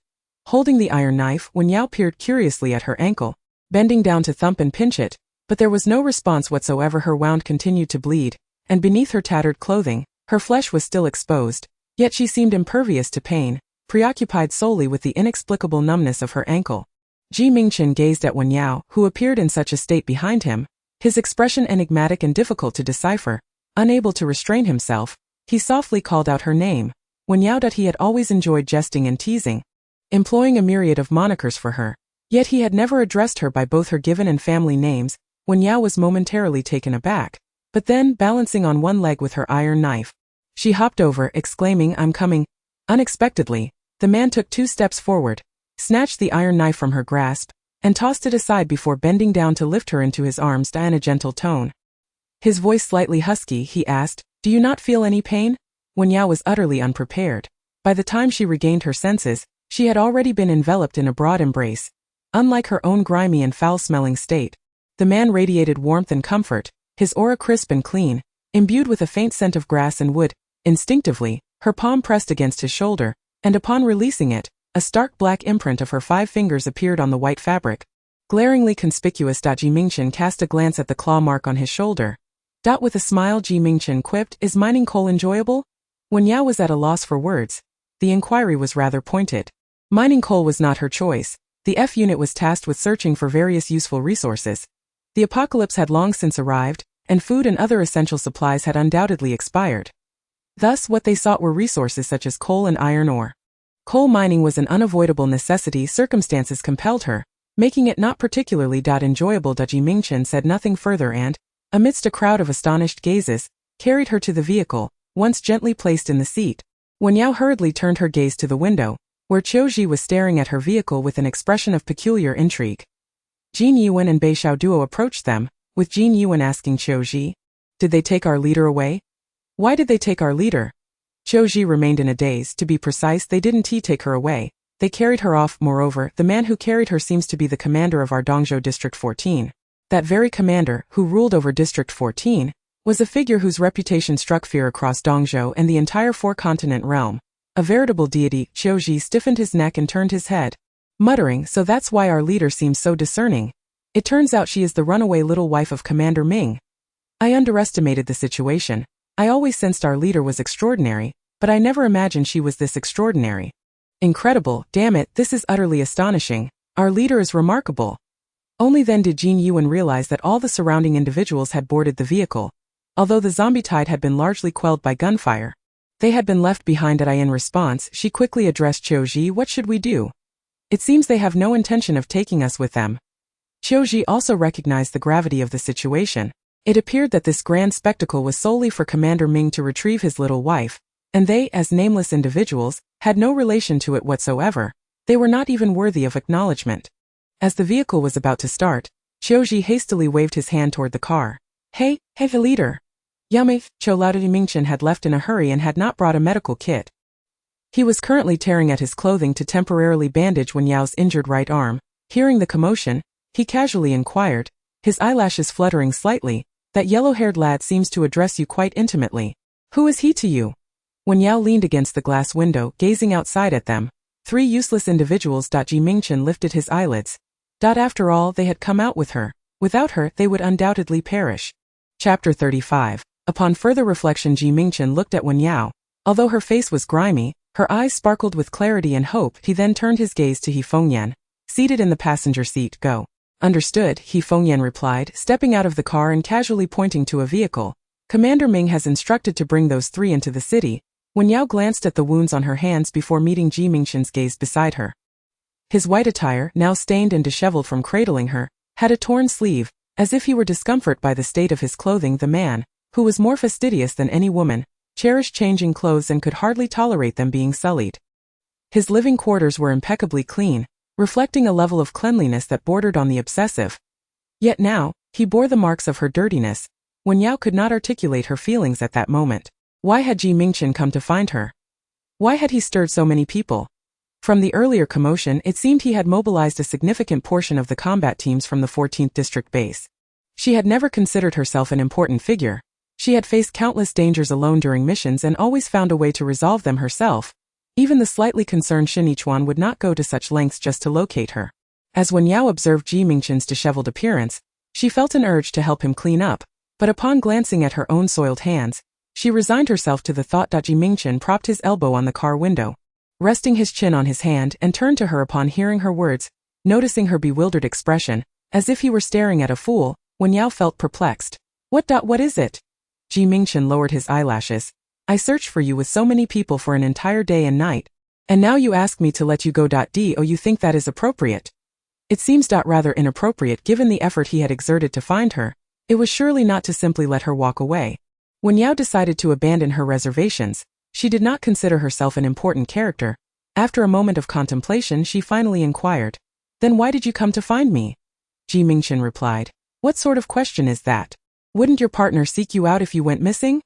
Holding the iron knife, Wen Yao peered curiously at her ankle, bending down to thump and pinch it, but there was no response whatsoever. Her wound continued to bleed, and beneath her tattered clothing, her flesh was still exposed, yet she seemed impervious to pain, preoccupied solely with the inexplicable numbness of her ankle. Mingchen gazed at Wen Yao, who appeared in such a state behind him, his expression enigmatic and difficult to decipher. Unable to restrain himself, he softly called out her name, Wen Yao. He had always enjoyed jesting and teasing, employing a myriad of monikers for her, yet he had never addressed her by both her given and family names. Wen Yao was momentarily taken aback, but then, balancing on one leg with her iron knife, she hopped over, exclaiming, "I'm coming." Unexpectedly, the man took 2 steps forward, snatched the iron knife from her grasp, and tossed it aside before bending down to lift her into his arms. In a gentle tone, his voice slightly husky, he asked, "Do you not feel any pain?" Wen Yao was utterly unprepared. By the time she regained her senses, she had already been enveloped in a broad embrace. Unlike her own grimy and foul-smelling state, the man radiated warmth and comfort, his aura crisp and clean, imbued with a faint scent of grass and wood. Instinctively, her palm pressed against his shoulder, and upon releasing it, a stark black imprint of her 5 fingers appeared on the white fabric, glaringly conspicuous. Mingchen cast a glance at the claw mark on his shoulder. With a smile, Mingchen quipped, "Is mining coal enjoyable?" Wen Yao was at a loss for words. The inquiry was rather pointed. Mining coal was not her choice. The F unit was tasked with searching for various useful resources. The apocalypse had long since arrived, and food and other essential supplies had undoubtedly expired. Thus, what they sought were resources such as coal and iron ore. Coal mining was an unavoidable necessity. Circumstances compelled her, making it not particularly enjoyable. Mingchen said nothing further and, amidst a crowd of astonished gazes, carried her to the vehicle. Once gently placed in the seat, Wen Yao hurriedly turned her gaze to the window, where Qiu was staring at her vehicle with an expression of peculiar intrigue. Shen Yichuan and Bei Xiaoduo approached them, with Shen Yichuan asking Qiu, "Did they take our leader away?" "Why did they take our leader?" Qiu remained in a daze. To be precise, they didn't take her away, they carried her off. Moreover, the man who carried her seems to be the commander of our Dongzhou District 14. That very commander, who ruled over District 14, was a figure whose reputation struck fear across Dongzhou and the entire 4-continent realm. A veritable deity. Qiu stiffened his neck and turned his head, muttering, "So that's why our leader seems so discerning. It turns out she is the runaway little wife of Commander Ming. I underestimated the situation. I always sensed our leader was extraordinary, but I never imagined she was this extraordinary. Incredible, damn it, this is utterly astonishing. Our leader is remarkable." Only then did Shen Yichuan realize that all the surrounding individuals had boarded the vehicle. Although the zombie tide had been largely quelled by gunfire, they had been left behind. In response, she quickly addressed Qiu, "What should we do?" It seems they have no intention of taking us with them. Qiuji also recognized the gravity of the situation. It appeared that this grand spectacle was solely for Commander Ming to retrieve his little wife, and they, as nameless individuals, had no relation to it whatsoever. They were not even worthy of acknowledgement. As the vehicle was about to start, Qiuji hastily waved his hand toward the car. Hey, the leader. Yame, Mingchen had left in a hurry and had not brought a medical kit. He was currently tearing at his clothing to temporarily bandage Wen Yao's injured right arm. Hearing the commotion, he casually inquired, his eyelashes fluttering slightly, that yellow-haired lad seems to address you quite intimately. Who is he to you? Wen Yao leaned against the glass window, gazing outside at them. Three useless individuals. Mingchen lifted his eyelids. After all, they had come out with her. Without her, they would undoubtedly perish. Chapter 35. Upon further reflection, Mingchen looked at Wen Yao. Although her face was grimy, her eyes sparkled with clarity and hope. He then turned his gaze to He Fengyan, seated in the passenger seat. Go. Understood, He Fengyan replied, stepping out of the car and casually pointing to a vehicle. Commander Ming has instructed to bring those three into the city. Wen Yao glanced at the wounds on her hands before meeting Mingchen's gaze beside her. His white attire, now stained and disheveled from cradling her, had a torn sleeve, as if he were discomfort by the state of his clothing. The man, who was more fastidious than any woman, cherished changing clothes and could hardly tolerate them being sullied. His living quarters were impeccably clean, reflecting a level of cleanliness that bordered on the obsessive. Yet now, he bore the marks of her dirtiness. Wen Yao could not articulate her feelings at that moment. Why had Mingchen come to find her? Why had he stirred so many people? From the earlier commotion, it seemed he had mobilized a significant portion of the combat teams from the 14th District base. She had never considered herself an important figure. She had faced countless dangers alone during missions and always found a way to resolve them herself. Even the slightly concerned Shen Yichuan would not go to such lengths just to locate her. As Wen Yao observed Mingchen's disheveled appearance, she felt an urge to help him clean up, but upon glancing at her own soiled hands, she resigned herself to the thought. Mingchen propped his elbow on the car window, resting his chin on his hand, and turned to her upon hearing her words. Noticing her bewildered expression, as if he were staring at a fool, Wen Yao felt perplexed. What is it? Mingchen lowered his eyelashes. I searched for you with so many people for an entire day and night, and now you ask me to let you go. Do you think that is appropriate? It seems rather inappropriate given the effort he had exerted to find her. It was surely not to simply let her walk away. Wen Yao decided to abandon her reservations. She did not consider herself an important character. After a moment of contemplation, she finally inquired, Then why did you come to find me? Mingchen replied, What sort of question is that? Wouldn't your partner seek you out if you went missing?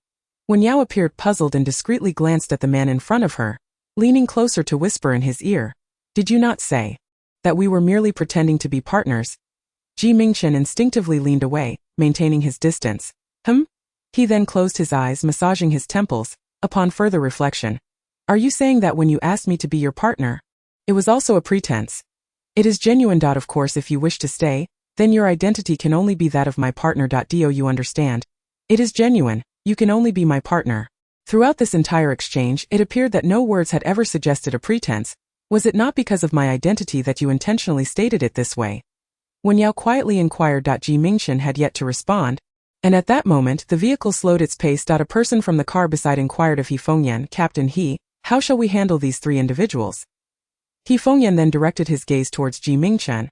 Wen Yao appeared puzzled and discreetly glanced at the man in front of her, leaning closer to whisper in his ear, Did you not say that we were merely pretending to be partners? Mingchen instinctively leaned away, maintaining his distance. He then closed his eyes, massaging his temples. Upon further reflection, Are you saying that when you asked me to be your partner, it was also a pretense? It is genuine. Of course, if you wish to stay, then your identity can only be that of my partner. Do you understand? It is genuine. You can only be my partner. Throughout this entire exchange, it appeared that no words had ever suggested a pretense. Was it not because of my identity that you intentionally stated it this way? Wen Yao quietly inquired. Mingchen had yet to respond, and at that moment the vehicle slowed its pace. A person from the car beside inquired of He Fengyan, Captain He, how shall we handle these three individuals? He Fengyan then directed his gaze towards Mingchen,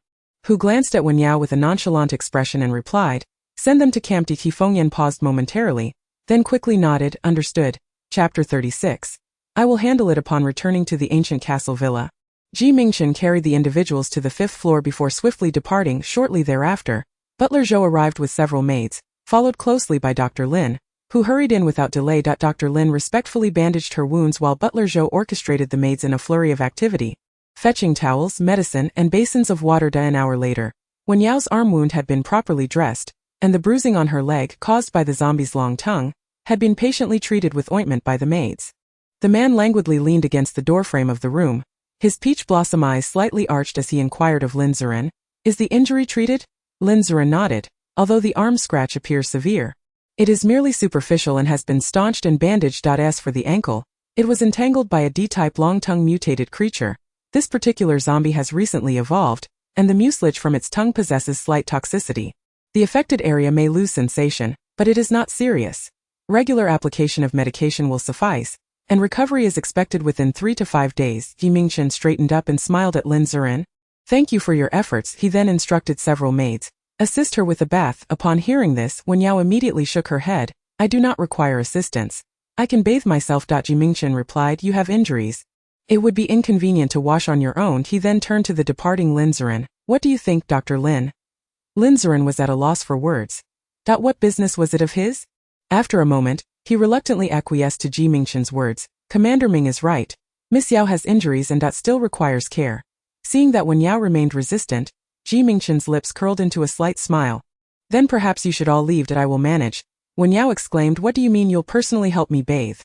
who glanced at Wen Yao with a nonchalant expression and replied, Send them to camp. He Fengyan paused momentarily, then quickly nodded. Understood. Chapter 36. I will handle it. Upon returning to the ancient castle villa, Mingchen carried the individuals to the 5th floor before swiftly departing. Shortly thereafter, Butler Zhou arrived with several maids, followed closely by Dr. Lin, who hurried in without delay. Dr. Lin respectfully bandaged her wounds while Butler Zhou orchestrated the maids in a flurry of activity, fetching towels, medicine, and basins of water. An hour later, Wen Yao's arm wound had been properly dressed, and the bruising on her leg caused by the zombie's long tongue had been patiently treated with ointment by the maids. The man languidly leaned against the doorframe of the room, his peach blossom eyes slightly arched as he inquired of Lin Zuren, Is the injury treated? Lin Zuren nodded, although the arm scratch appears severe. It is merely superficial and has been staunched and bandaged. As for the ankle, it was entangled by a D-type long-tongue mutated creature. This particular zombie has recently evolved, and the mucilage from its tongue possesses slight toxicity. The affected area may lose sensation, but it is not serious. Regular application of medication will suffice, and recovery is expected within 3 to 5 days. Mingchen straightened up and smiled at Lin Ziren. Thank you for your efforts. He then instructed several maids. Assist her with a bath. Upon hearing this, Wen Yao immediately shook her head. I do not require assistance. I can bathe myself. Mingchen replied, you have injuries. It would be inconvenient to wash on your own. He then turned to the departing Lin Ziren. What do you think, Dr. Lin? Lin Ziren was at a loss for words. What business was it of his? After a moment, he reluctantly acquiesced to Mingchen's words. Commander Ming is right. Miss Yao has injuries and still requires care. Seeing that Wen Yao remained resistant, Mingchen's lips curled into a slight smile. Then perhaps you should all leave. I will manage. Wen Yao exclaimed, what do you mean you'll personally help me bathe?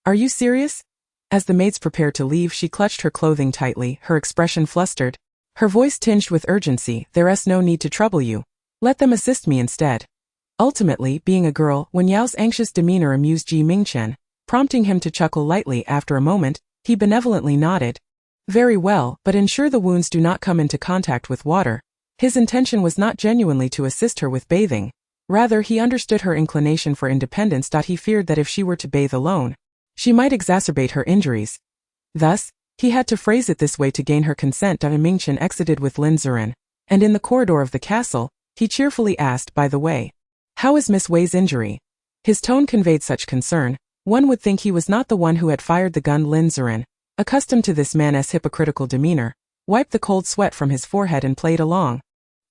Are you serious? As the maids prepared to leave, she clutched her clothing tightly, her expression flustered. Her voice tinged with urgency. There's no need to trouble you. Let them assist me instead. Ultimately, being a girl, Wen Yao's anxious demeanor amused Mingchen, prompting him to chuckle lightly. After a moment, he benevolently nodded. Very well, but ensure the wounds do not come into contact with water. His intention was not genuinely to assist her with bathing. Rather, he understood her inclination for independence. He feared that if she were to bathe alone, she might exacerbate her injuries. Thus, he had to phrase it this way to gain her consent. Mingchen exited with Lin Ziren, and in the corridor of the castle, he cheerfully asked, by the way, how is Miss Wei's injury? His tone conveyed such concern, one would think he was not the one who had fired the gun. Lin Ziren, accustomed to this man's hypocritical demeanor, wiped the cold sweat from his forehead and played along.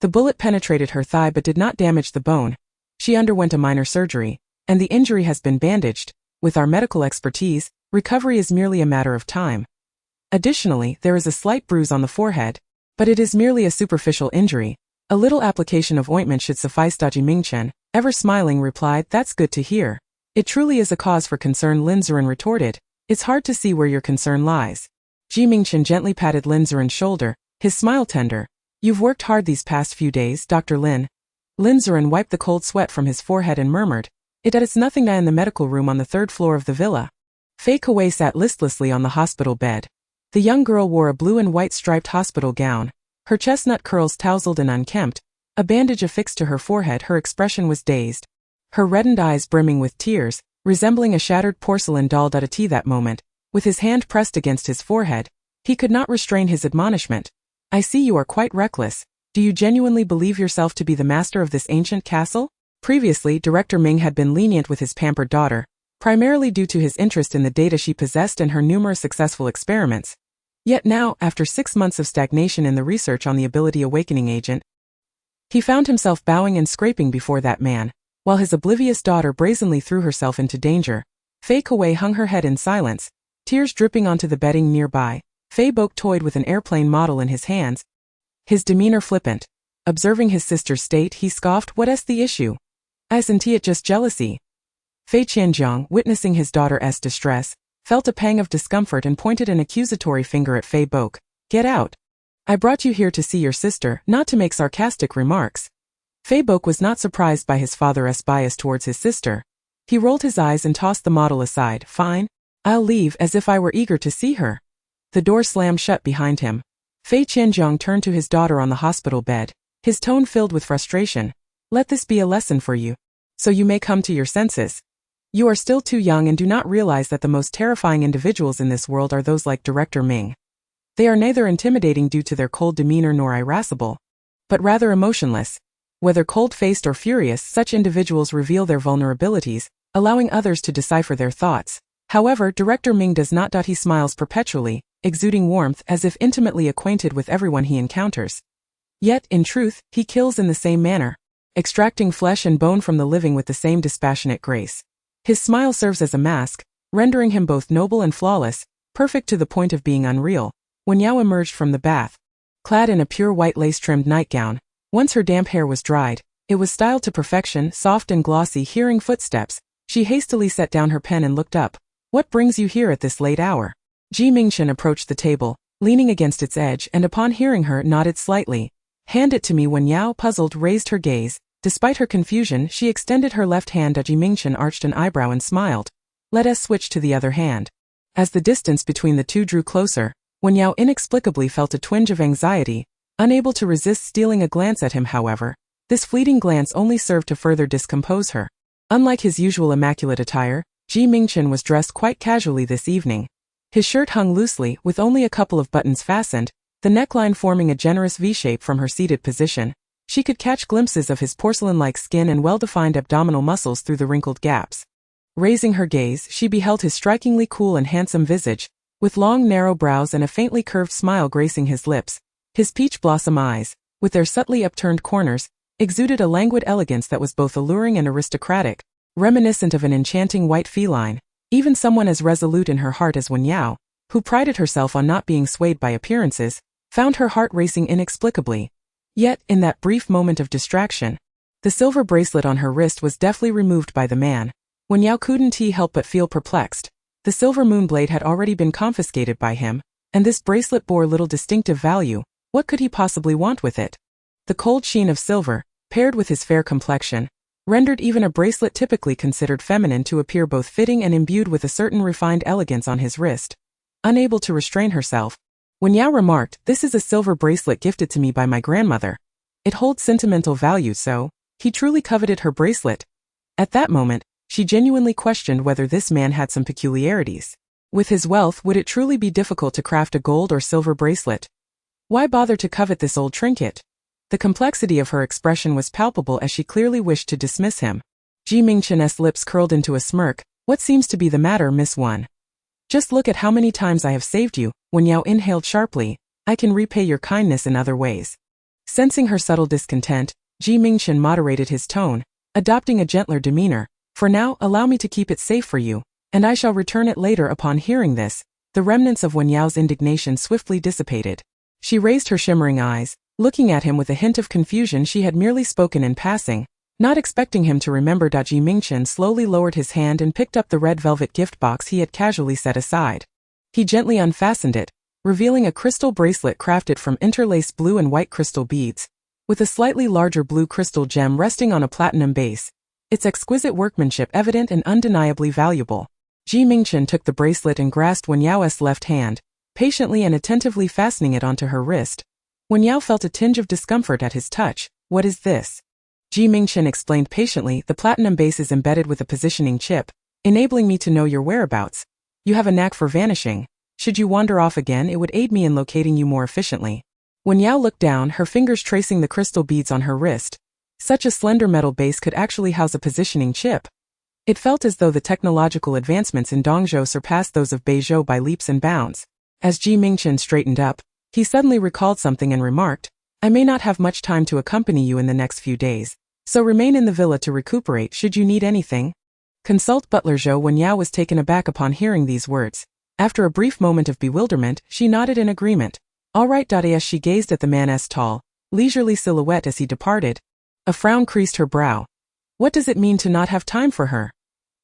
The bullet penetrated her thigh but did not damage the bone. She underwent a minor surgery, and the injury has been bandaged. With our medical expertise, recovery is merely a matter of time. Additionally, there is a slight bruise on the forehead, but it is merely a superficial injury. A little application of ointment should suffice. Mingchen, ever smiling, replied, that's good to hear. It truly is a cause for concern. Lin Ziren retorted, it's hard to see where your concern lies. Mingchen gently patted Lin Ziren's shoulder, his smile tender. You've worked hard these past few days, Dr. Lin. Lin Ziren wiped the cold sweat from his forehead and murmured, it's nothing. In the medical room on the 3rd floor of the villa, Fei Kuei sat listlessly on the hospital bed. The young girl wore a blue and white striped hospital gown, her chestnut curls tousled and unkempt, a bandage affixed to her forehead. Her expression was dazed, her reddened eyes brimming with tears, resembling a shattered porcelain doll. At that moment, with his hand pressed against his forehead, he could not restrain his admonishment. I see you are quite reckless. Do you genuinely believe yourself to be the master of this ancient castle? Previously, Director Ming had been lenient with his pampered daughter, primarily due to his interest in the data she possessed and her numerous successful experiments. Yet now, after 6 months of stagnation in the research on the ability awakening agent, he found himself bowing and scraping before that man, while his oblivious daughter brazenly threw herself into danger. Fei Kuei hung her head in silence, tears dripping onto the bedding nearby. Fei Bok toyed with an airplane model in his hands, his demeanor flippant. Observing his sister's state, he scoffed, what's the issue? Isn't it just jealousy? Fei Qianjiang, witnessing his daughter's distress, felt a pang of discomfort and pointed an accusatory finger at Fei Bok. Get out. I brought you here to see your sister, not to make sarcastic remarks. Fei Bok was not surprised by his father's bias towards his sister. He rolled his eyes and tossed the model aside. Fine. I'll leave, as if I were eager to see her. The door slammed shut behind him. Fei Qianjiang turned to his daughter on the hospital bed, his tone filled with frustration. Let this be a lesson for you, so you may come to your senses. You are still too young and do not realize that the most terrifying individuals in this world are those like Director Ming. They are neither intimidating due to their cold demeanor nor irascible, but rather emotionless. Whether cold-faced or furious, such individuals reveal their vulnerabilities, allowing others to decipher their thoughts. However, Director Ming does not. He smiles perpetually, exuding warmth as if intimately acquainted with everyone he encounters. Yet, in truth, he kills in the same manner, extracting flesh and bone from the living with the same dispassionate grace. His smile serves as a mask, rendering him both noble and flawless, perfect to the point of being unreal. Wen Yao emerged from the bath, clad in a pure white lace-trimmed nightgown. Once her damp hair was dried, it was styled to perfection, soft and glossy. Hearing footsteps, she hastily set down her pen and looked up. What brings you here at this late hour? Mingchen approached the table, leaning against its edge, and upon hearing her, nodded slightly. Hand it to me. Wen Yao, puzzled, raised her gaze. Despite her confusion, she extended her left hand. Mingchen arched an eyebrow and smiled. Let us switch to the other hand. As the distance between the two drew closer, Wen Yao inexplicably felt a twinge of anxiety, unable to resist stealing a glance at him. However, this fleeting glance only served to further discompose her. Unlike his usual immaculate attire, Mingchen was dressed quite casually this evening. His shirt hung loosely, with only a couple of buttons fastened, the neckline forming a generous V-shape from her seated position. She could catch glimpses of his porcelain-like skin and well-defined abdominal muscles through the wrinkled gaps. Raising her gaze, she beheld his strikingly cool and handsome visage, with long narrow brows and a faintly curved smile gracing his lips. His peach blossom eyes, with their subtly upturned corners, exuded a languid elegance that was both alluring and aristocratic, reminiscent of an enchanting white feline. Even someone as resolute in her heart as Wen Yao, who prided herself on not being swayed by appearances, found her heart racing inexplicably. Yet, in that brief moment of distraction, the silver bracelet on her wrist was deftly removed by the man. Wen Yao couldn't help but feel perplexed. The silver moonblade had already been confiscated by him, and this bracelet bore little distinctive value. What could he possibly want with it? The cold sheen of silver, paired with his fair complexion, rendered even a bracelet typically considered feminine to appear both fitting and imbued with a certain refined elegance on his wrist. Unable to restrain herself, Wen Yao remarked, "This is a silver bracelet gifted to me by my grandmother. It holds sentimental value, so." He truly coveted her bracelet. At that moment, she genuinely questioned whether this man had some peculiarities. With his wealth, would it truly be difficult to craft a gold or silver bracelet? Why bother to covet this old trinket? The complexity of her expression was palpable as she clearly wished to dismiss him. Mingchen's lips curled into a smirk. "What seems to be the matter, Miss Wen? Just look at how many times I have saved you." Wen Yao inhaled sharply. "I can repay your kindness in other ways." Sensing her subtle discontent, Mingchen moderated his tone, adopting a gentler demeanor. "For now, allow me to keep it safe for you, and I shall return it later." Upon hearing this, the remnants of Wen Yao's indignation swiftly dissipated. She raised her shimmering eyes, looking at him with a hint of confusion. She had merely spoken in passing, not expecting him to remember. Mingchen slowly lowered his hand and picked up the red velvet gift box he had casually set aside. He gently unfastened it, revealing a crystal bracelet crafted from interlaced blue and white crystal beads, with a slightly larger blue crystal gem resting on a platinum base, its exquisite workmanship evident and undeniably valuable. Mingchen took the bracelet and grasped Wen Yao's left hand, patiently and attentively fastening it onto her wrist. Wen Yao felt a tinge of discomfort at his touch. "What is this?" Mingchen explained patiently. "The platinum base is embedded with a positioning chip, enabling me to know your whereabouts. You have a knack for vanishing. Should you wander off again, it would aid me in locating you more efficiently." Wen Yao looked down, her fingers tracing the crystal beads on her wrist. Such a slender metal base could actually house a positioning chip. It felt as though the technological advancements in Dongzhou surpassed those of Beizhou by leaps and bounds. As Mingchen straightened up, he suddenly recalled something and remarked, "I may not have much time to accompany you in the next few days, so remain in the villa to recuperate should you need anything. Consult Butler Zhou." Wen Yao was taken aback upon hearing these words. After a brief moment of bewilderment, she nodded in agreement. "All right." As she gazed at the man's tall, leisurely silhouette as he departed, a frown creased her brow. What does it mean to not have time for her?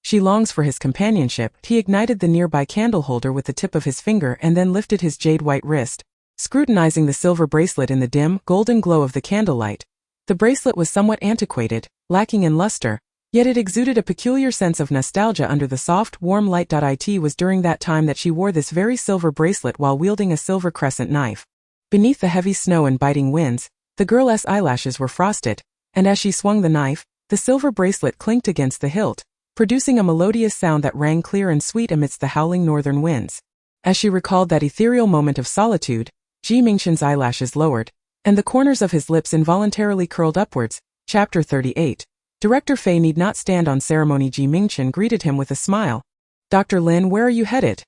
She longs for his companionship. He ignited the nearby candle holder with the tip of his finger and then lifted his jade-white wrist, scrutinizing the silver bracelet in the dim, golden glow of the candlelight. The bracelet was somewhat antiquated, lacking in luster, yet it exuded a peculiar sense of nostalgia under the soft, warm light. It was during that time that she wore this very silver bracelet while wielding a silver crescent knife. Beneath the heavy snow and biting winds, the girl's eyelashes were frosted, and as she swung the knife, the silver bracelet clinked against the hilt, producing a melodious sound that rang clear and sweet amidst the howling northern winds. As she recalled that ethereal moment of solitude, Mingchen's eyelashes lowered, and the corners of his lips involuntarily curled upwards. Chapter 38. Director Fei need not stand on ceremony. Mingchen greeted him with a smile. "Dr. Lin, where are you headed?"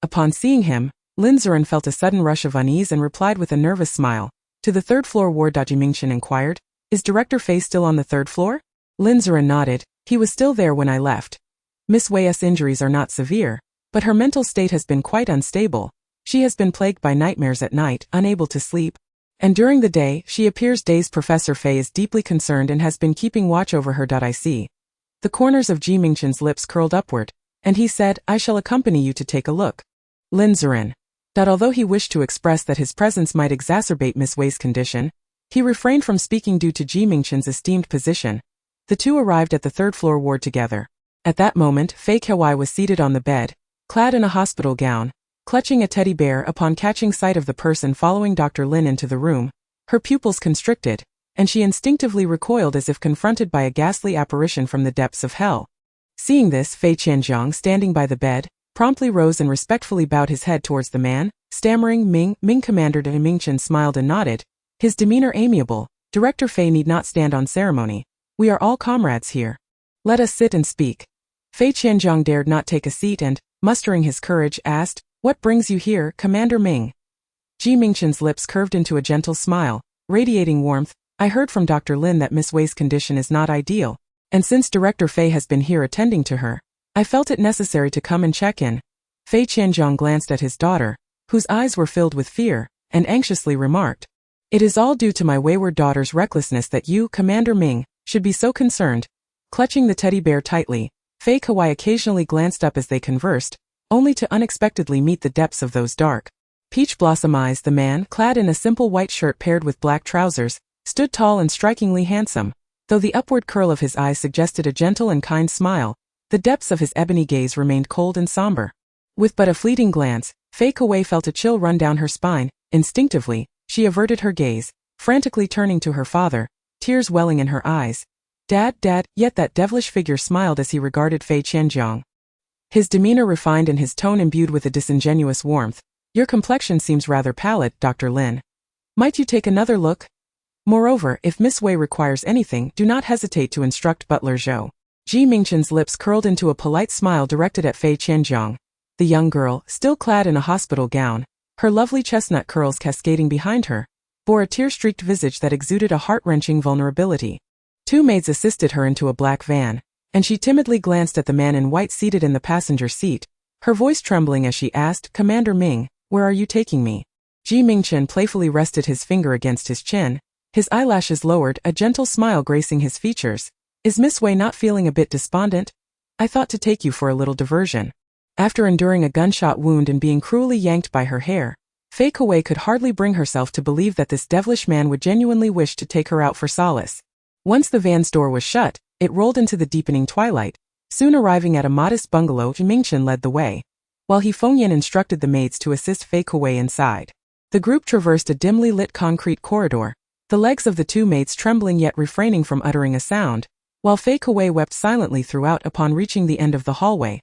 Upon seeing him, Lin Zuren felt a sudden rush of unease and replied with a nervous smile. "To the third-floor ward." Mingchen inquired. "Is Director Fei still on the third floor?" Lin Zuren nodded. "He was still there when I left. Miss Wei's injuries are not severe, but her mental state has been quite unstable. She has been plagued by nightmares at night, unable to sleep, and during the day, she appears dazed. Professor Fei is deeply concerned and has been keeping watch over her. I see." The corners of Mingchen's lips curled upward, and he said, "I shall accompany you to take a look." Lin Zuren. Although he wished to express that his presence might exacerbate Miss Wei's condition, he refrained from speaking due to Mingchen's esteemed position. The two arrived at the third-floor ward together. At that moment, Fei Kewai was seated on the bed, clad in a hospital gown, clutching a teddy bear. Upon catching sight of the person following Dr. Lin into the room, her pupils constricted, and she instinctively recoiled as if confronted by a ghastly apparition from the depths of hell. Seeing this, Fei Qianjiang, standing by the bed, promptly rose and respectfully bowed his head towards the man, stammering, Ming Commander de Mingchen smiled and nodded, his demeanor amiable. Director Fei need not stand on ceremony. We are all comrades here. Let us sit and speak. Fei Qianjiang dared not take a seat and, mustering his courage, asked, What brings you here, Commander Ming? Ji Mingchen's lips curved into a gentle smile, radiating warmth. I heard from Dr. Lin that Miss Wei's condition is not ideal, and since Director Fei has been here attending to her, I felt it necessary to come and check in. Fei Qianjiang glanced at his daughter, whose eyes were filled with fear, and anxiously remarked, It is all due to my wayward daughter's recklessness that you, Commander Ming, should be so concerned. Clutching the teddy bear tightly, Fei Kawai occasionally glanced up as they conversed, only to unexpectedly meet the depths of those dark, peach blossom eyes. The man, clad in a simple white shirt paired with black trousers, stood tall and strikingly handsome. Though the upward curl of his eyes suggested a gentle and kind smile, the depths of his ebony gaze remained cold and somber. With but a fleeting glance, Fei Kawai felt a chill run down her spine. Instinctively, she averted her gaze, frantically turning to her father, tears welling in her eyes. Dad, yet that devilish figure smiled as he regarded Fei Qianjiang. His demeanor refined and his tone imbued with a disingenuous warmth. Your complexion seems rather pallid, Dr. Lin. Might you take another look? Moreover, if Miss Wei requires anything, do not hesitate to instruct Butler Zhou. Ji Mingchen's lips curled into a polite smile directed at Fei Qianjiang. The young girl, still clad in a hospital gown, her lovely chestnut curls cascading behind her, bore a tear-streaked visage that exuded a heart-wrenching vulnerability. Two maids assisted her into a black van, and she timidly glanced at the man in white seated in the passenger seat, her voice trembling as she asked, Commander Ming, where are you taking me? Ji Mingchen playfully rested his finger against his chin, his eyelashes lowered, a gentle smile gracing his features. Is Miss Wei not feeling a bit despondent? I thought to take you for a little diversion. After enduring a gunshot wound and being cruelly yanked by her hair, Fei Kawai could hardly bring herself to believe that this devilish man would genuinely wish to take her out for solace. Once the van's door was shut, it rolled into the deepening twilight. Soon arriving at a modest bungalow, Mingchen led the way, while he Fengyan instructed the maids to assist Fei Kawai inside. The group traversed a dimly lit concrete corridor, the legs of the two maids trembling yet refraining from uttering a sound, while Fei Kawai wept silently throughout. Upon reaching the end of the hallway,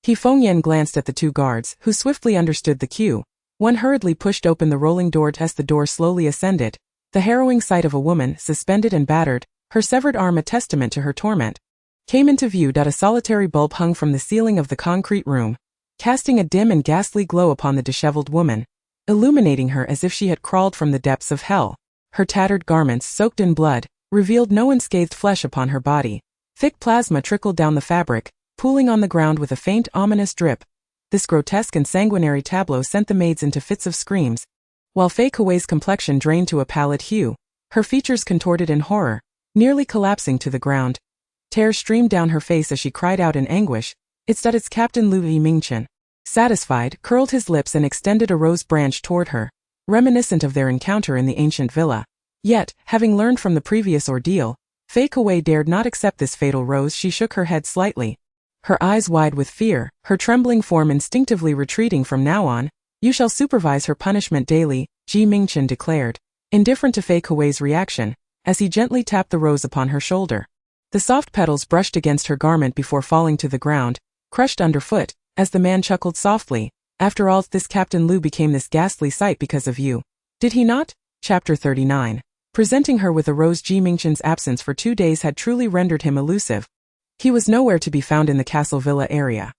he Fengyan glanced at the two guards, who swiftly understood the cue. One hurriedly pushed open the rolling door as the door slowly ascended. The harrowing sight of a woman, suspended and battered, her severed arm a testament to her torment, came into view. A solitary bulb hung from the ceiling of the concrete room, casting a dim and ghastly glow upon the disheveled woman, illuminating her as if she had crawled from the depths of hell. Her tattered garments, soaked in blood, revealed no unscathed flesh upon her body. Thick plasma trickled down the fabric, pooling on the ground with a faint, ominous drip. This grotesque and sanguinary tableau sent the maids into fits of screams, while Fei Kawai's complexion drained to a pallid hue, her features contorted in horror, nearly collapsing to the ground. Tears streamed down her face as she cried out in anguish. It's Captain Louis Mingchen. Satisfied, curled his lips and extended a rose branch toward her, reminiscent of their encounter in the ancient villa. Yet, having learned from the previous ordeal, Fei Kawai dared not accept this fatal rose. She shook her head slightly, her eyes wide with fear, her trembling form instinctively retreating. From now on, you shall supervise her punishment daily, Ji Mingchen declared, indifferent to Fei Kawai's reaction, as he gently tapped the rose upon her shoulder. The soft petals brushed against her garment before falling to the ground, crushed underfoot, as the man chuckled softly. After all, this Captain Lu became this ghastly sight because of you, did he not? Chapter 39. Presenting her with a rose. Ji Mingchen's absence for 2 days had truly rendered him elusive. He was nowhere to be found in the castle villa area.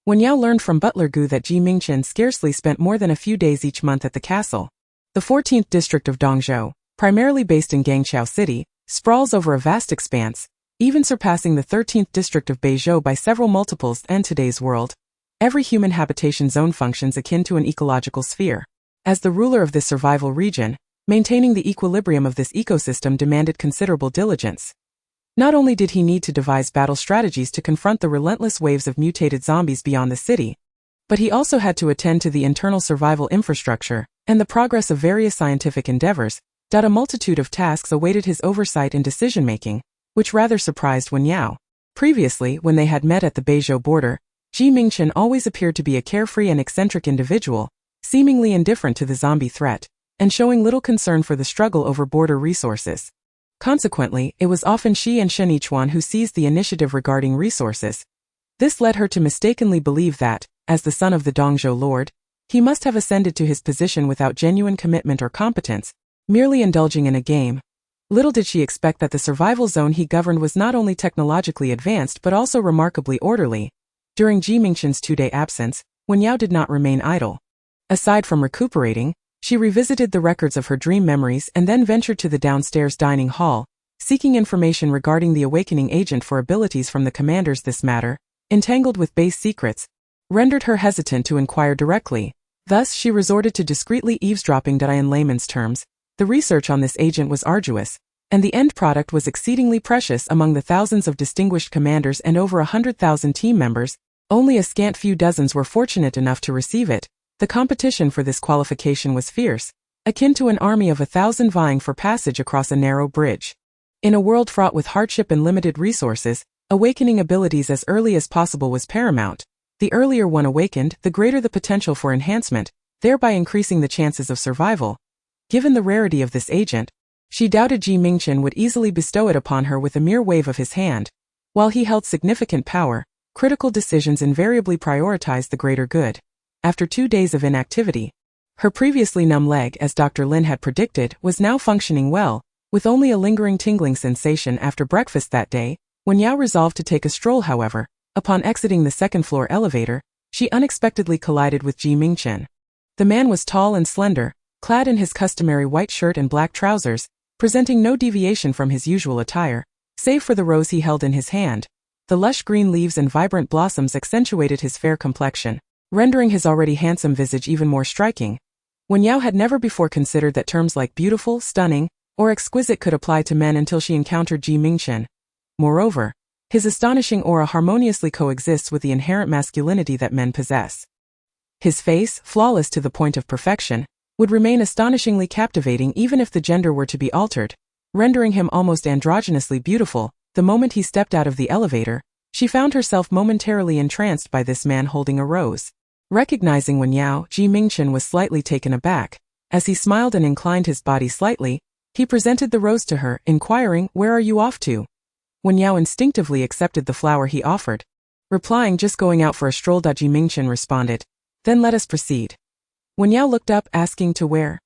Wen Yao learned from Butler Gu that Ji Mingchen scarcely spent more than a few days each month at the castle. The 14th district of Dongzhou, primarily based in Guangzhou City, sprawls over a vast expanse, even surpassing the 13th district of Beizhou by several multiples. In today's world, every human habitation zone functions akin to an ecological sphere. As the ruler of this survival region, maintaining the equilibrium of this ecosystem demanded considerable diligence. Not only did he need to devise battle strategies to confront the relentless waves of mutated zombies beyond the city, but he also had to attend to the internal survival infrastructure and the progress of various scientific endeavors. A multitude of tasks awaited his oversight and decision-making, which rather surprised Wen Yao. Previously, when they had met at the Beizhou border, Ji Mingchen always appeared to be a carefree and eccentric individual, seemingly indifferent to the zombie threat, and showing little concern for the struggle over border resources. Consequently, it was often she and Shen Yichuan who seized the initiative regarding resources. This led her to mistakenly believe that, as the son of the Dongzhou lord, he must have ascended to his position without genuine commitment or competence, merely indulging in a game. Little did she expect that the survival zone he governed was not only technologically advanced but also remarkably orderly. During Mingchen's 2-day absence, Wen Yao did not remain idle. Aside from recuperating, she revisited the records of her dream memories and then ventured to the downstairs dining hall, seeking information regarding the awakening agent for abilities from the commanders. This matter, entangled with base secrets, rendered her hesitant to inquire directly. Thus she resorted to discreetly eavesdropping. In layman's terms, the research on this agent was arduous, and the end product was exceedingly precious. Among the thousands of distinguished commanders and over 100,000 team members, only a scant few dozens were fortunate enough to receive it. The competition for this qualification was fierce, akin to an army of 1,000 vying for passage across a narrow bridge. In a world fraught with hardship and limited resources, awakening abilities as early as possible was paramount. The earlier one awakened, the greater the potential for enhancement, thereby increasing the chances of survival. Given the rarity of this agent, she doubted Mingchen would easily bestow it upon her with a mere wave of his hand. While he held significant power, critical decisions invariably prioritized the greater good. After 2 days of inactivity, her previously numb leg, as Dr. Lin had predicted, was now functioning well, with only a lingering tingling sensation after breakfast that day. Wen Yao resolved to take a stroll. However, upon exiting the second-floor elevator, she unexpectedly collided with Mingchen. The man was tall and slender, clad in his customary white shirt and black trousers, presenting no deviation from his usual attire, save for the rose he held in his hand. The lush green leaves and vibrant blossoms accentuated his fair complexion, rendering his already handsome visage even more striking. Wen Yao had never before considered that terms like beautiful, stunning, or exquisite could apply to men until she encountered Mingchen. Moreover, his astonishing aura harmoniously coexists with the inherent masculinity that men possess. His face, flawless to the point of perfection, would remain astonishingly captivating even if the gender were to be altered, rendering him almost androgynously beautiful. The moment he stepped out of the elevator, she found herself momentarily entranced by this man holding a rose. Recognizing Wen Yao, Mingchen was slightly taken aback. As he smiled and inclined his body slightly, he presented the rose to her, inquiring, "Where are you off to?" Wen Yao instinctively accepted the flower he offered, replying, "Just going out for a stroll." Mingchen responded, "Then let us proceed." Wen Yao looked up, asking, "To where?"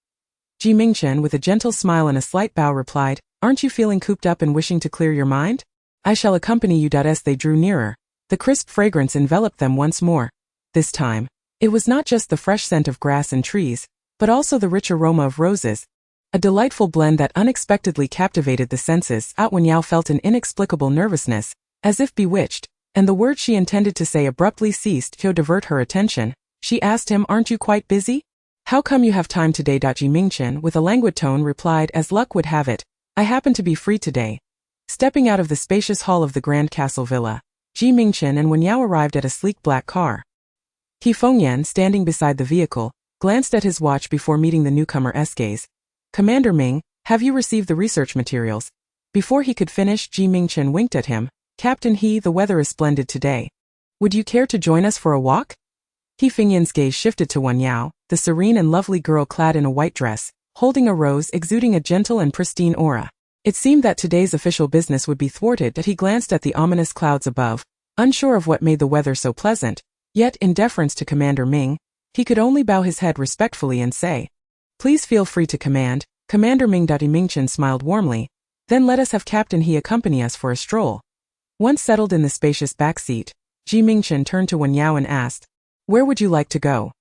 Mingchen, with a gentle smile and a slight bow, replied, "Aren't you feeling cooped up and wishing to clear your mind? I shall accompany you." As they drew nearer, the crisp fragrance enveloped them once more. This time, it was not just the fresh scent of grass and trees, but also the rich aroma of roses, a delightful blend that unexpectedly captivated the senses. Wen Yao felt an inexplicable nervousness, as if bewitched, and the words she intended to say abruptly ceased to divert her attention. She asked him, "Aren't you quite busy? How come you have time today?" Mingchen, with a languid tone, replied, "As luck would have it, I happen to be free today." Stepping out of the spacious hall of the Grand Castle Villa, Mingchen and Wen Yao arrived at a sleek black car. He Fengyan, standing beside the vehicle, glanced at his watch before meeting the newcomer's gaze. "Commander Ming, have you received the research materials?" Before he could finish, Mingchen winked at him. "Captain He, the weather is splendid today. Would you care to join us for a walk?" He Fengyan's gaze shifted to Wen Yao, the serene and lovely girl clad in a white dress, holding a rose, exuding a gentle and pristine aura. It seemed that today's official business would be thwarted. He glanced at the ominous clouds above, unsure of what made the weather so pleasant. Yet, in deference to Commander Ming, he could only bow his head respectfully and say, "Please feel free to command, Commander Ming." Mingchen smiled warmly. "Then let us have Captain He accompany us for a stroll." Once settled in the spacious back seat, Mingchen turned to Wen Yao and asked, "Where would you like to go?"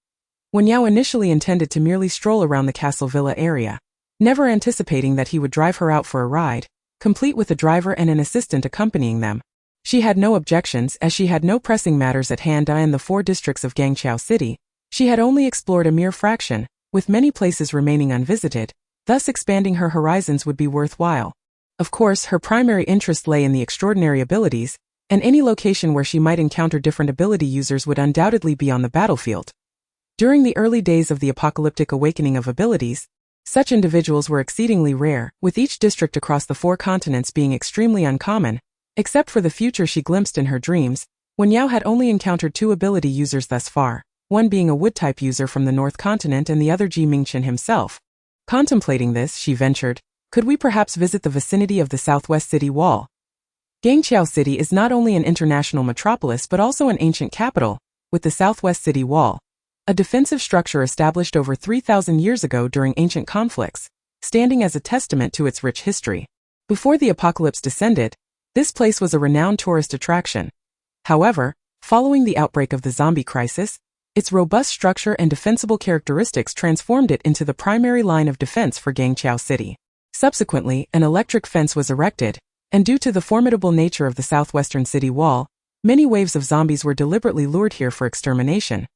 Wen Yao initially intended to merely stroll around the Castle Villa area, never anticipating that he would drive her out for a ride, complete with a driver and an assistant accompanying them. She had no objections, as she had no pressing matters at hand. In the 4 districts of Gangqiao City, she had only explored a mere fraction, with many places remaining unvisited, thus expanding her horizons would be worthwhile. Of course, her primary interest lay in the extraordinary abilities, and any location where she might encounter different ability users would undoubtedly be on the battlefield. During the early days of the apocalyptic awakening of abilities, such individuals were exceedingly rare, with each district across the 4 continents being extremely uncommon. Except for the future she glimpsed in her dreams, Wen Yao had only encountered 2 ability users thus far, one being a wood-type user from the North Continent and the other Mingchen himself. Contemplating this, she ventured, Could we perhaps visit the vicinity of the southwest city wall? Guangzhou City is not only an international metropolis but also an ancient capital, with the southwest city wall, a defensive structure established over 3,000 years ago during ancient conflicts, standing as a testament to its rich history. Before the apocalypse descended, this place was a renowned tourist attraction. However, following the outbreak of the zombie crisis, its robust structure and defensible characteristics transformed it into the primary line of defense for Guangzhou City. Subsequently, an electric fence was erected, and due to the formidable nature of the southwestern city wall, many waves of zombies were deliberately lured here for extermination.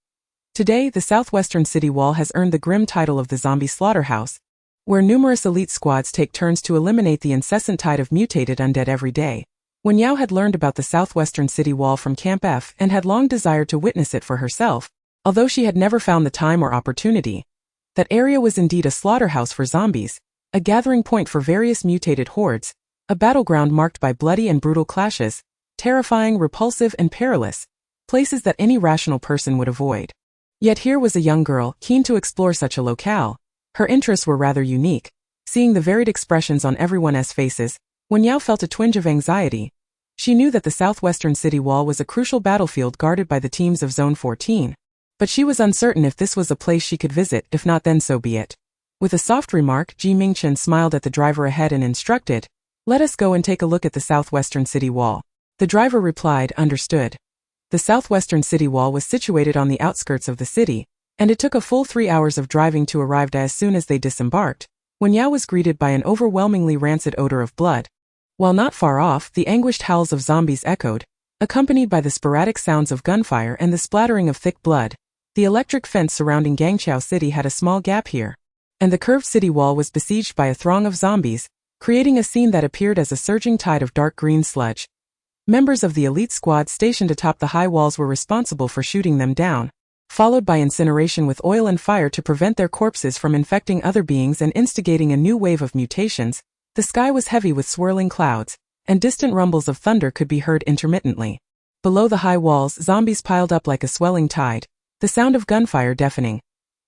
Today, the southwestern city wall has earned the grim title of the zombie slaughterhouse, where numerous elite squads take turns to eliminate the incessant tide of mutated undead every day. Wen Yao had learned about the southwestern city wall from Camp F and had long desired to witness it for herself, although she had never found the time or opportunity. That area was indeed a slaughterhouse for zombies, a gathering point for various mutated hordes, a battleground marked by bloody and brutal clashes, terrifying, repulsive, and perilous, places that any rational person would avoid. Yet here was a young girl, keen to explore such a locale. Her interests were rather unique. Seeing the varied expressions on everyone's faces, Wen Yao felt a twinge of anxiety. She knew that the southwestern city wall was a crucial battlefield guarded by the teams of Zone 14. But she was uncertain if this was a place she could visit. If not, then so be it. With a soft remark, Mingchen smiled at the driver ahead and instructed, "Let us go and take a look at the southwestern city wall." The driver replied, "Understood." The southwestern city wall was situated on the outskirts of the city, and it took a full 3 hours of driving to arrive. As soon as they disembarked, Wen Yao was greeted by an overwhelmingly rancid odor of blood. While not far off, the anguished howls of zombies echoed, accompanied by the sporadic sounds of gunfire and the splattering of thick blood. The electric fence surrounding Guangzhou City had a small gap here, and the curved city wall was besieged by a throng of zombies, creating a scene that appeared as a surging tide of dark green sludge. Members of the elite squad stationed atop the high walls were responsible for shooting them down, followed by incineration with oil and fire to prevent their corpses from infecting other beings and instigating a new wave of mutations. The sky was heavy with swirling clouds, and distant rumbles of thunder could be heard intermittently. Below the high walls, zombies piled up like a swelling tide, the sound of gunfire deafening.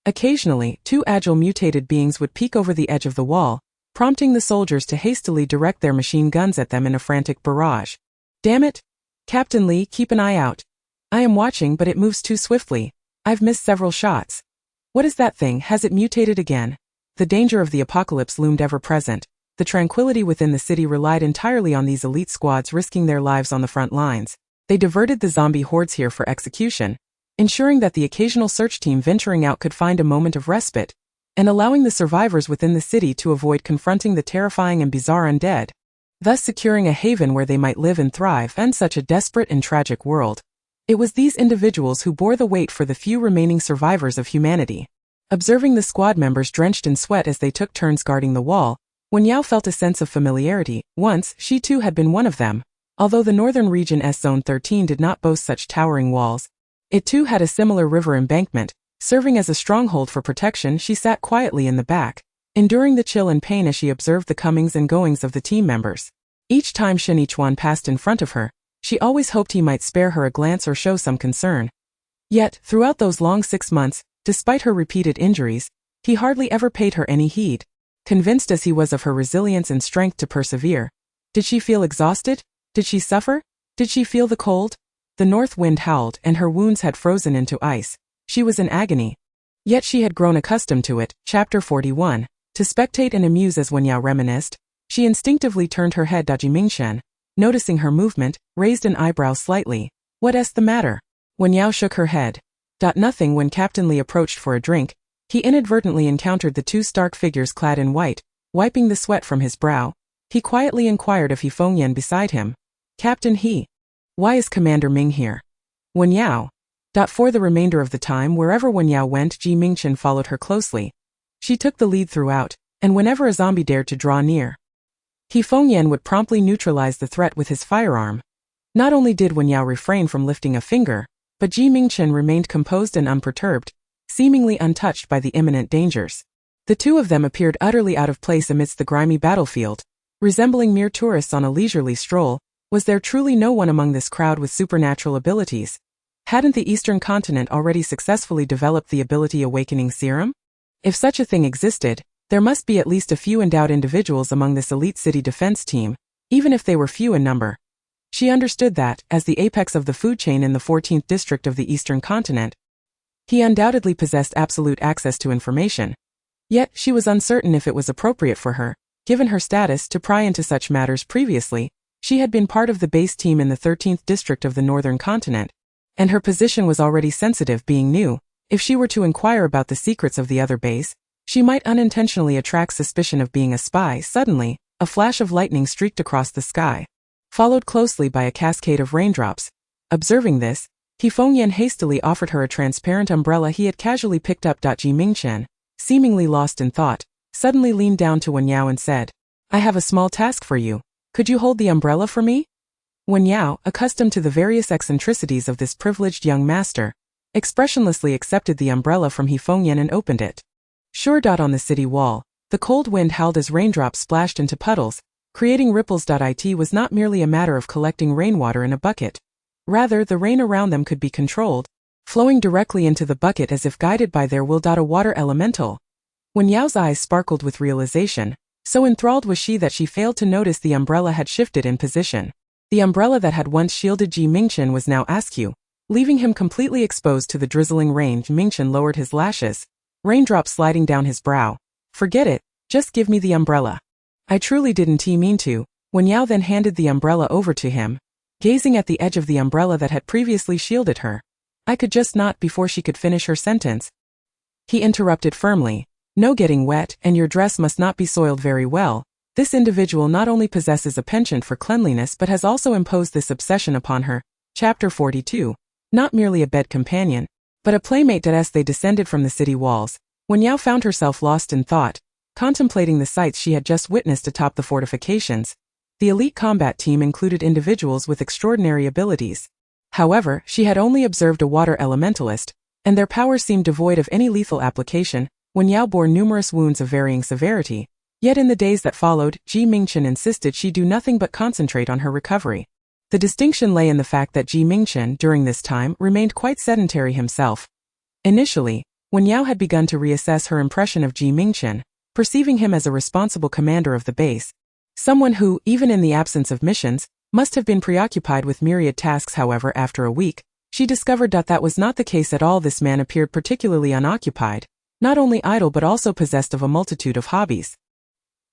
Occasionally, 2 agile mutated beings would peek over the edge of the wall, prompting the soldiers to hastily direct their machine guns at them in a frantic barrage. "Damn it! Captain Lee, keep an eye out. I am watching, but it moves too swiftly. I've missed several shots. What is that thing? Has it mutated again?" The danger of the apocalypse loomed ever present. The tranquility within the city relied entirely on these elite squads risking their lives on the front lines. They diverted the zombie hordes here for execution, ensuring that the occasional search team venturing out could find a moment of respite, and allowing the survivors within the city to avoid confronting the terrifying and bizarre undead, thus securing a haven where they might live and thrive in such a desperate and tragic world. It was these individuals who bore the weight for the few remaining survivors of humanity. Observing the squad members drenched in sweat as they took turns guarding the wall, Wen Yao felt a sense of familiarity. Once, she too had been one of them. Although the northern region Zone 13 did not boast such towering walls, it too had a similar river embankment. Serving as a stronghold for protection, she sat quietly in the back, enduring the chill and pain as she observed the comings and goings of the team members. Each time Shen Yichuan passed in front of her, she always hoped he might spare her a glance or show some concern. Yet, throughout those long 6 months, despite her repeated injuries, he hardly ever paid her any heed. Convinced as he was of her resilience and strength to persevere. Did she feel exhausted? Did she suffer? Did she feel the cold? The north wind howled and her wounds had frozen into ice. She was in agony. Yet she had grown accustomed to it. Chapter 41. To spectate and amuse as Wen Yao reminisced, she instinctively turned her head. Mingchen, noticing her movement, raised an eyebrow slightly. "What's the matter?" Wen Yao shook her head. Nothing. When Captain Lee approached for a drink, he inadvertently encountered the 2 stark figures clad in white. Wiping the sweat from his brow, he quietly inquired of He Fengyan beside him. "Captain He, why is Commander Ming here?" Wen Yao. For the remainder of the time, wherever Wen Yao went, Mingchen followed her closely. She took the lead throughout, and whenever a zombie dared to draw near, He Fengyan would promptly neutralize the threat with his firearm. Not only did Wen Yao refrain from lifting a finger, but Mingchen remained composed and unperturbed, seemingly untouched by the imminent dangers. The two of them appeared utterly out of place amidst the grimy battlefield, resembling mere tourists on a leisurely stroll. Was there truly no one among this crowd with supernatural abilities? Hadn't the Eastern continent already successfully developed the ability awakening serum? If such a thing existed, There must be at least a few endowed individuals among this elite city defense team, even if they were few in number. She understood that, as the apex of the food chain in the 14th district of the Eastern continent, he undoubtedly possessed absolute access to information. Yet, she was uncertain if it was appropriate for her, given her status, to pry into such matters. Previously, she had been part of the base team in the 13th district of the Northern continent, and her position was already sensitive. Being new, if she were to inquire about the secrets of the other base, she might unintentionally attract suspicion of being a spy. Suddenly, a flash of lightning streaked across the sky, followed closely by a cascade of raindrops. Observing this, Mingchen hastily offered her a transparent umbrella he had casually picked up. Mingchen, seemingly lost in thought, suddenly leaned down to Wen Yao and said, "I have a small task for you. Could you hold the umbrella for me?" Wen Yao, accustomed to the various eccentricities of this privileged young master, expressionlessly accepted the umbrella from Mingchen and opened it. Sure. On the city wall, the cold wind howled as raindrops splashed into puddles, creating ripples. It was not merely a matter of collecting rainwater in a bucket. Rather, the rain around them could be controlled, flowing directly into the bucket as if guided by their will. A water elemental. Wen Yao's eyes sparkled with realization. So enthralled was she that she failed to notice the umbrella had shifted in position. The umbrella that had once shielded Mingchen was now askew, leaving him completely exposed to the drizzling rain. Mingchen lowered his lashes, raindrops sliding down his brow. "Forget it, just give me the umbrella." "I truly didn't mean to." Wen Yao then handed the umbrella over to him, gazing at the edge of the umbrella that had previously shielded her. "I could just not." Before she could finish her sentence, he interrupted firmly. "No getting wet, and your dress must not be soiled very well. This individual not only possesses a penchant for cleanliness but has also imposed this obsession upon her." Chapter 42. Not merely a bed companion, but a playmate. As they descended from the city walls, Wen Yao found herself lost in thought, contemplating the sights she had just witnessed atop the fortifications. The elite combat team included individuals with extraordinary abilities. However, she had only observed a water elementalist, and their powers seemed devoid of any lethal application. Wen Yao bore numerous wounds of varying severity, yet in the days that followed, Mingchen insisted she do nothing but concentrate on her recovery. The distinction lay in the fact that Mingchen, during this time, remained quite sedentary himself. Initially, Wen Yao had begun to reassess her impression of Mingchen, perceiving him as a responsible commander of the base, someone who, even in the absence of missions, must have been preoccupied with myriad tasks. However, after a week, she discovered that was not the case at all. This man appeared particularly unoccupied, not only idle but also possessed of a multitude of hobbies.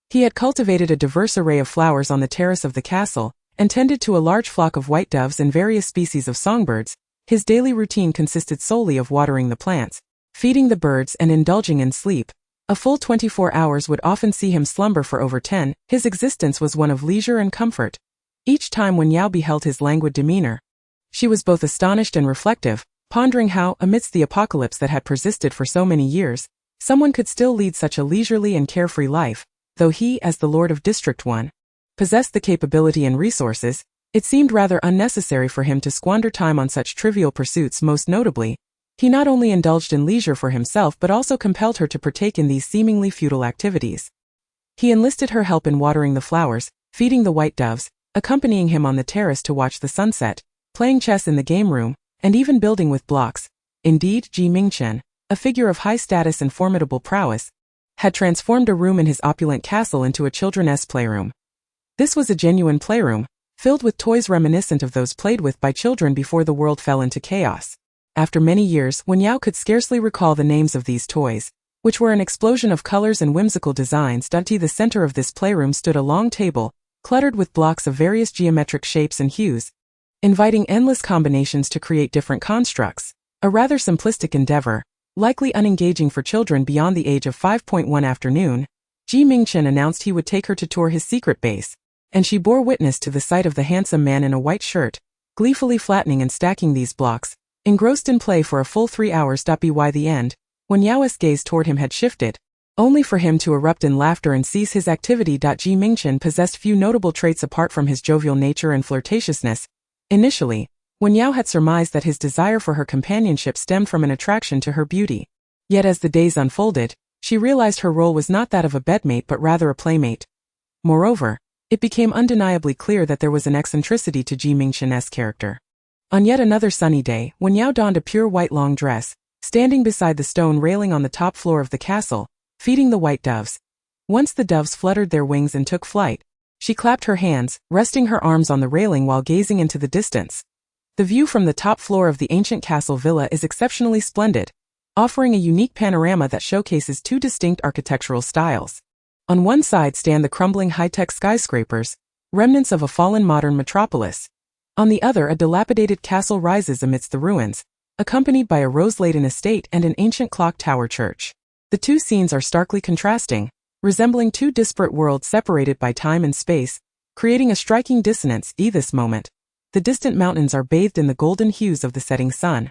He had cultivated a diverse array of flowers on the terrace of the castle, and tended to a large flock of white doves and various species of songbirds. His daily routine consisted solely of watering the plants, feeding the birds, and indulging in sleep. A full 24 hours would often see him slumber for over 10. His existence was one of leisure and comfort. Each time Wen Yao beheld his languid demeanor, she was both astonished and reflective, pondering how, amidst the apocalypse that had persisted for so many years, someone could still lead such a leisurely and carefree life. Though he, as the Lord of District 1, possessed the capability and resources, it seemed rather unnecessary for him to squander time on such trivial pursuits. Most notably, he not only indulged in leisure for himself but also compelled her to partake in these seemingly futile activities. He enlisted her help in watering the flowers, feeding the white doves, accompanying him on the terrace to watch the sunset, playing chess in the game room, and even building with blocks. Indeed, Mingchen, a figure of high status and formidable prowess, had transformed a room in his opulent castle into a children's playroom. This was a genuine playroom, filled with toys reminiscent of those played with by children before the world fell into chaos. After many years, Wen Yao could scarcely recall the names of these toys, which were an explosion of colors and whimsical designs. The center of this playroom stood a long table, cluttered with blocks of various geometric shapes and hues, inviting endless combinations to create different constructs. A rather simplistic endeavor, likely unengaging for children beyond the age of 5. One afternoon, Mingchen announced he would take her to tour his secret base, and she bore witness to the sight of the handsome man in a white shirt, gleefully flattening and stacking these blocks, engrossed in play for a full 3 hours. By the end, when Yao's gaze toward him had shifted, only for him to erupt in laughter and cease his activity. Mingchen possessed few notable traits apart from his jovial nature and flirtatiousness. Initially, Wen Yao had surmised that his desire for her companionship stemmed from an attraction to her beauty. Yet as the days unfolded, she realized her role was not that of a bedmate but rather a playmate. Moreover, it became undeniably clear that there was an eccentricity to Mingchen's character. On yet another sunny day, Wen Yao donned a pure white long dress, standing beside the stone railing on the top floor of the castle, feeding the white doves. Once the doves fluttered their wings and took flight, she clapped her hands, resting her arms on the railing while gazing into the distance. The view from the top floor of the ancient castle villa is exceptionally splendid, offering a unique panorama that showcases two distinct architectural styles. On one side stand the crumbling high-tech skyscrapers, remnants of a fallen modern metropolis. On the other, a dilapidated castle rises amidst the ruins, accompanied by a rose-laden estate and an ancient clock tower church. The two scenes are starkly contrasting, resembling two disparate worlds separated by time and space, creating a striking dissonance. At this moment, the distant mountains are bathed in the golden hues of the setting sun.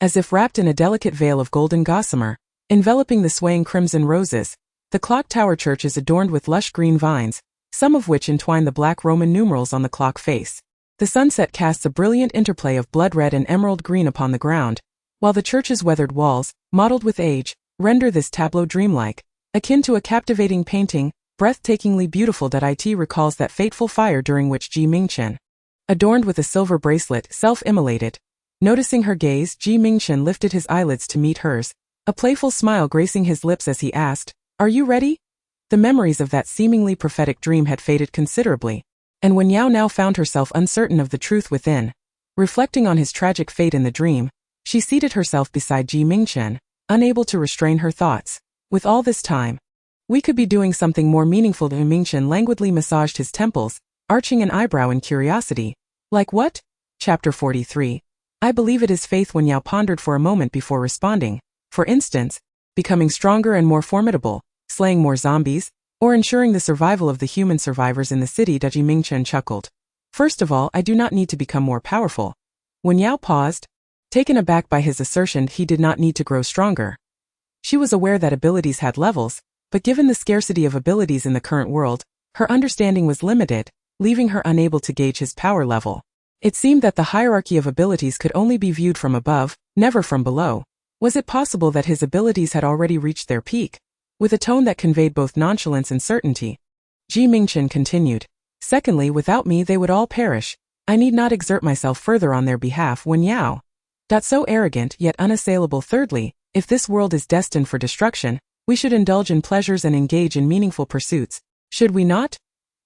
As if wrapped in a delicate veil of golden gossamer, enveloping the swaying crimson roses, the clock tower church is adorned with lush green vines, some of which entwine the black Roman numerals on the clock face. The sunset casts a brilliant interplay of blood red and emerald green upon the ground, while the church's weathered walls, mottled with age, render this tableau dreamlike, akin to a captivating painting, breathtakingly beautiful. It recalls that fateful fire during which Mingchen, adorned with a silver bracelet, self-immolated. Noticing her gaze, Mingchen lifted his eyelids to meet hers, a playful smile gracing his lips as he asked, "Are you ready?" The memories of that seemingly prophetic dream had faded considerably, and Wen Yao now found herself uncertain of the truth within. Reflecting on his tragic fate in the dream, she seated herself beside Mingchen, unable to restrain her thoughts. With all this time, we could be doing something more meaningful. Mingchen languidly massaged his temples, arching an eyebrow in curiosity. Like what? Chapter 43. I believe it is faith. Wen Yao pondered for a moment before responding. For instance, becoming stronger and more formidable, slaying more zombies, or ensuring the survival of the human survivors in the city. Mingchen chuckled. First of all, I do not need to become more powerful. Wen Yao paused, taken aback by his assertion he did not need to grow stronger. She was aware that abilities had levels, but given the scarcity of abilities in the current world, her understanding was limited, leaving her unable to gauge his power level. It seemed that the hierarchy of abilities could only be viewed from above, never from below. Was it possible that his abilities had already reached their peak? With a tone that conveyed both nonchalance and certainty, Mingchen continued. Secondly, without me they would all perish. I need not exert myself further on their behalf. Wen Yao. So arrogant yet unassailable. Thirdly, if this world is destined for destruction, we should indulge in pleasures and engage in meaningful pursuits. Should we not?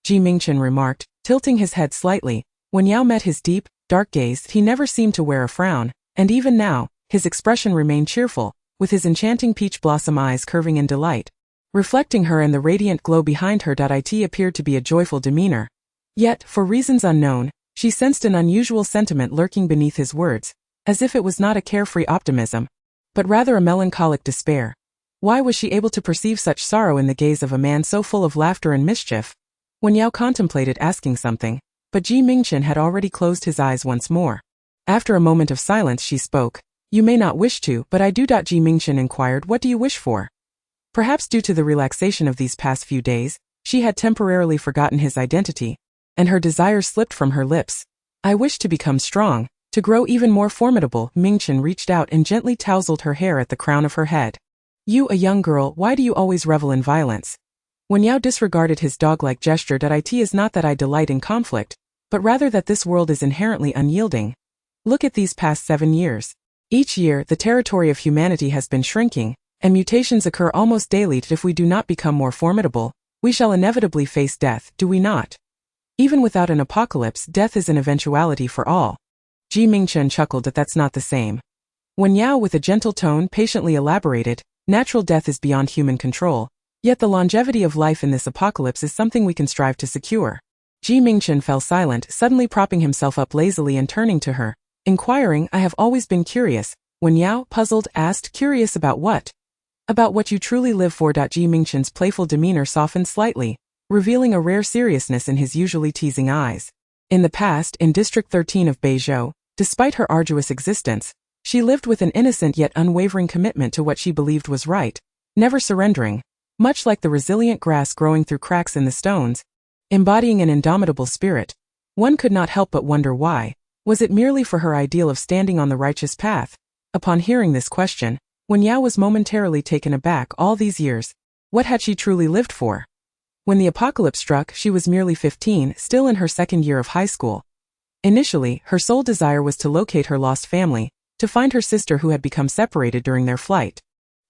Mingchen remarked, tilting his head slightly. Wen Yao met his deep, dark gaze. He never seemed to wear a frown, and even now, his expression remained cheerful, with his enchanting peach blossom eyes curving in delight. Reflecting her and the radiant glow behind her. It appeared to be a joyful demeanor. Yet, for reasons unknown, she sensed an unusual sentiment lurking beneath his words, as if it was not a carefree optimism, but rather a melancholic despair. Why was she able to perceive such sorrow in the gaze of a man so full of laughter and mischief? Wen Yao contemplated asking something, but Mingchen had already closed his eyes once more. After a moment of silence she spoke. You may not wish to, but I do. Mingchen inquired, what do you wish for? Perhaps due to the relaxation of these past few days, she had temporarily forgotten his identity, and her desires slipped from her lips. I wish to become strong, to grow even more formidable. Mingchen reached out and gently tousled her hair at the crown of her head. You, a young girl, why do you always revel in violence? Wen Yao disregarded his dog-like gesture. It is not that I delight in conflict, but rather that this world is inherently unyielding. Look at these past 7 years. Each year, the territory of humanity has been shrinking, and mutations occur almost daily. If we do not become more formidable, we shall inevitably face death, do we not? Even without an apocalypse, death is an eventuality for all. Mingchen chuckled. That's not the same. Wen Yao with a gentle tone patiently elaborated, natural death is beyond human control, yet the longevity of life in this apocalypse is something we can strive to secure. Mingchen fell silent, suddenly propping himself up lazily and turning to her, inquiring, I have always been curious. Wen Yao, puzzled, asked, curious about what? About what you truly live for. Mingchen's playful demeanor softened slightly, revealing a rare seriousness in his usually teasing eyes. In the past, in District 13 of Beizhou, despite her arduous existence, she lived with an innocent yet unwavering commitment to what she believed was right, never surrendering, much like the resilient grass growing through cracks in the stones, embodying an indomitable spirit. One could not help but wonder why. Was it merely for her ideal of standing on the righteous path? Upon hearing this question, Wen Yao was momentarily taken aback. All these years, what had she truly lived for? When the apocalypse struck, she was merely 15, still in her second year of high school. Initially, her sole desire was to locate her lost family, to find her sister who had become separated during their flight.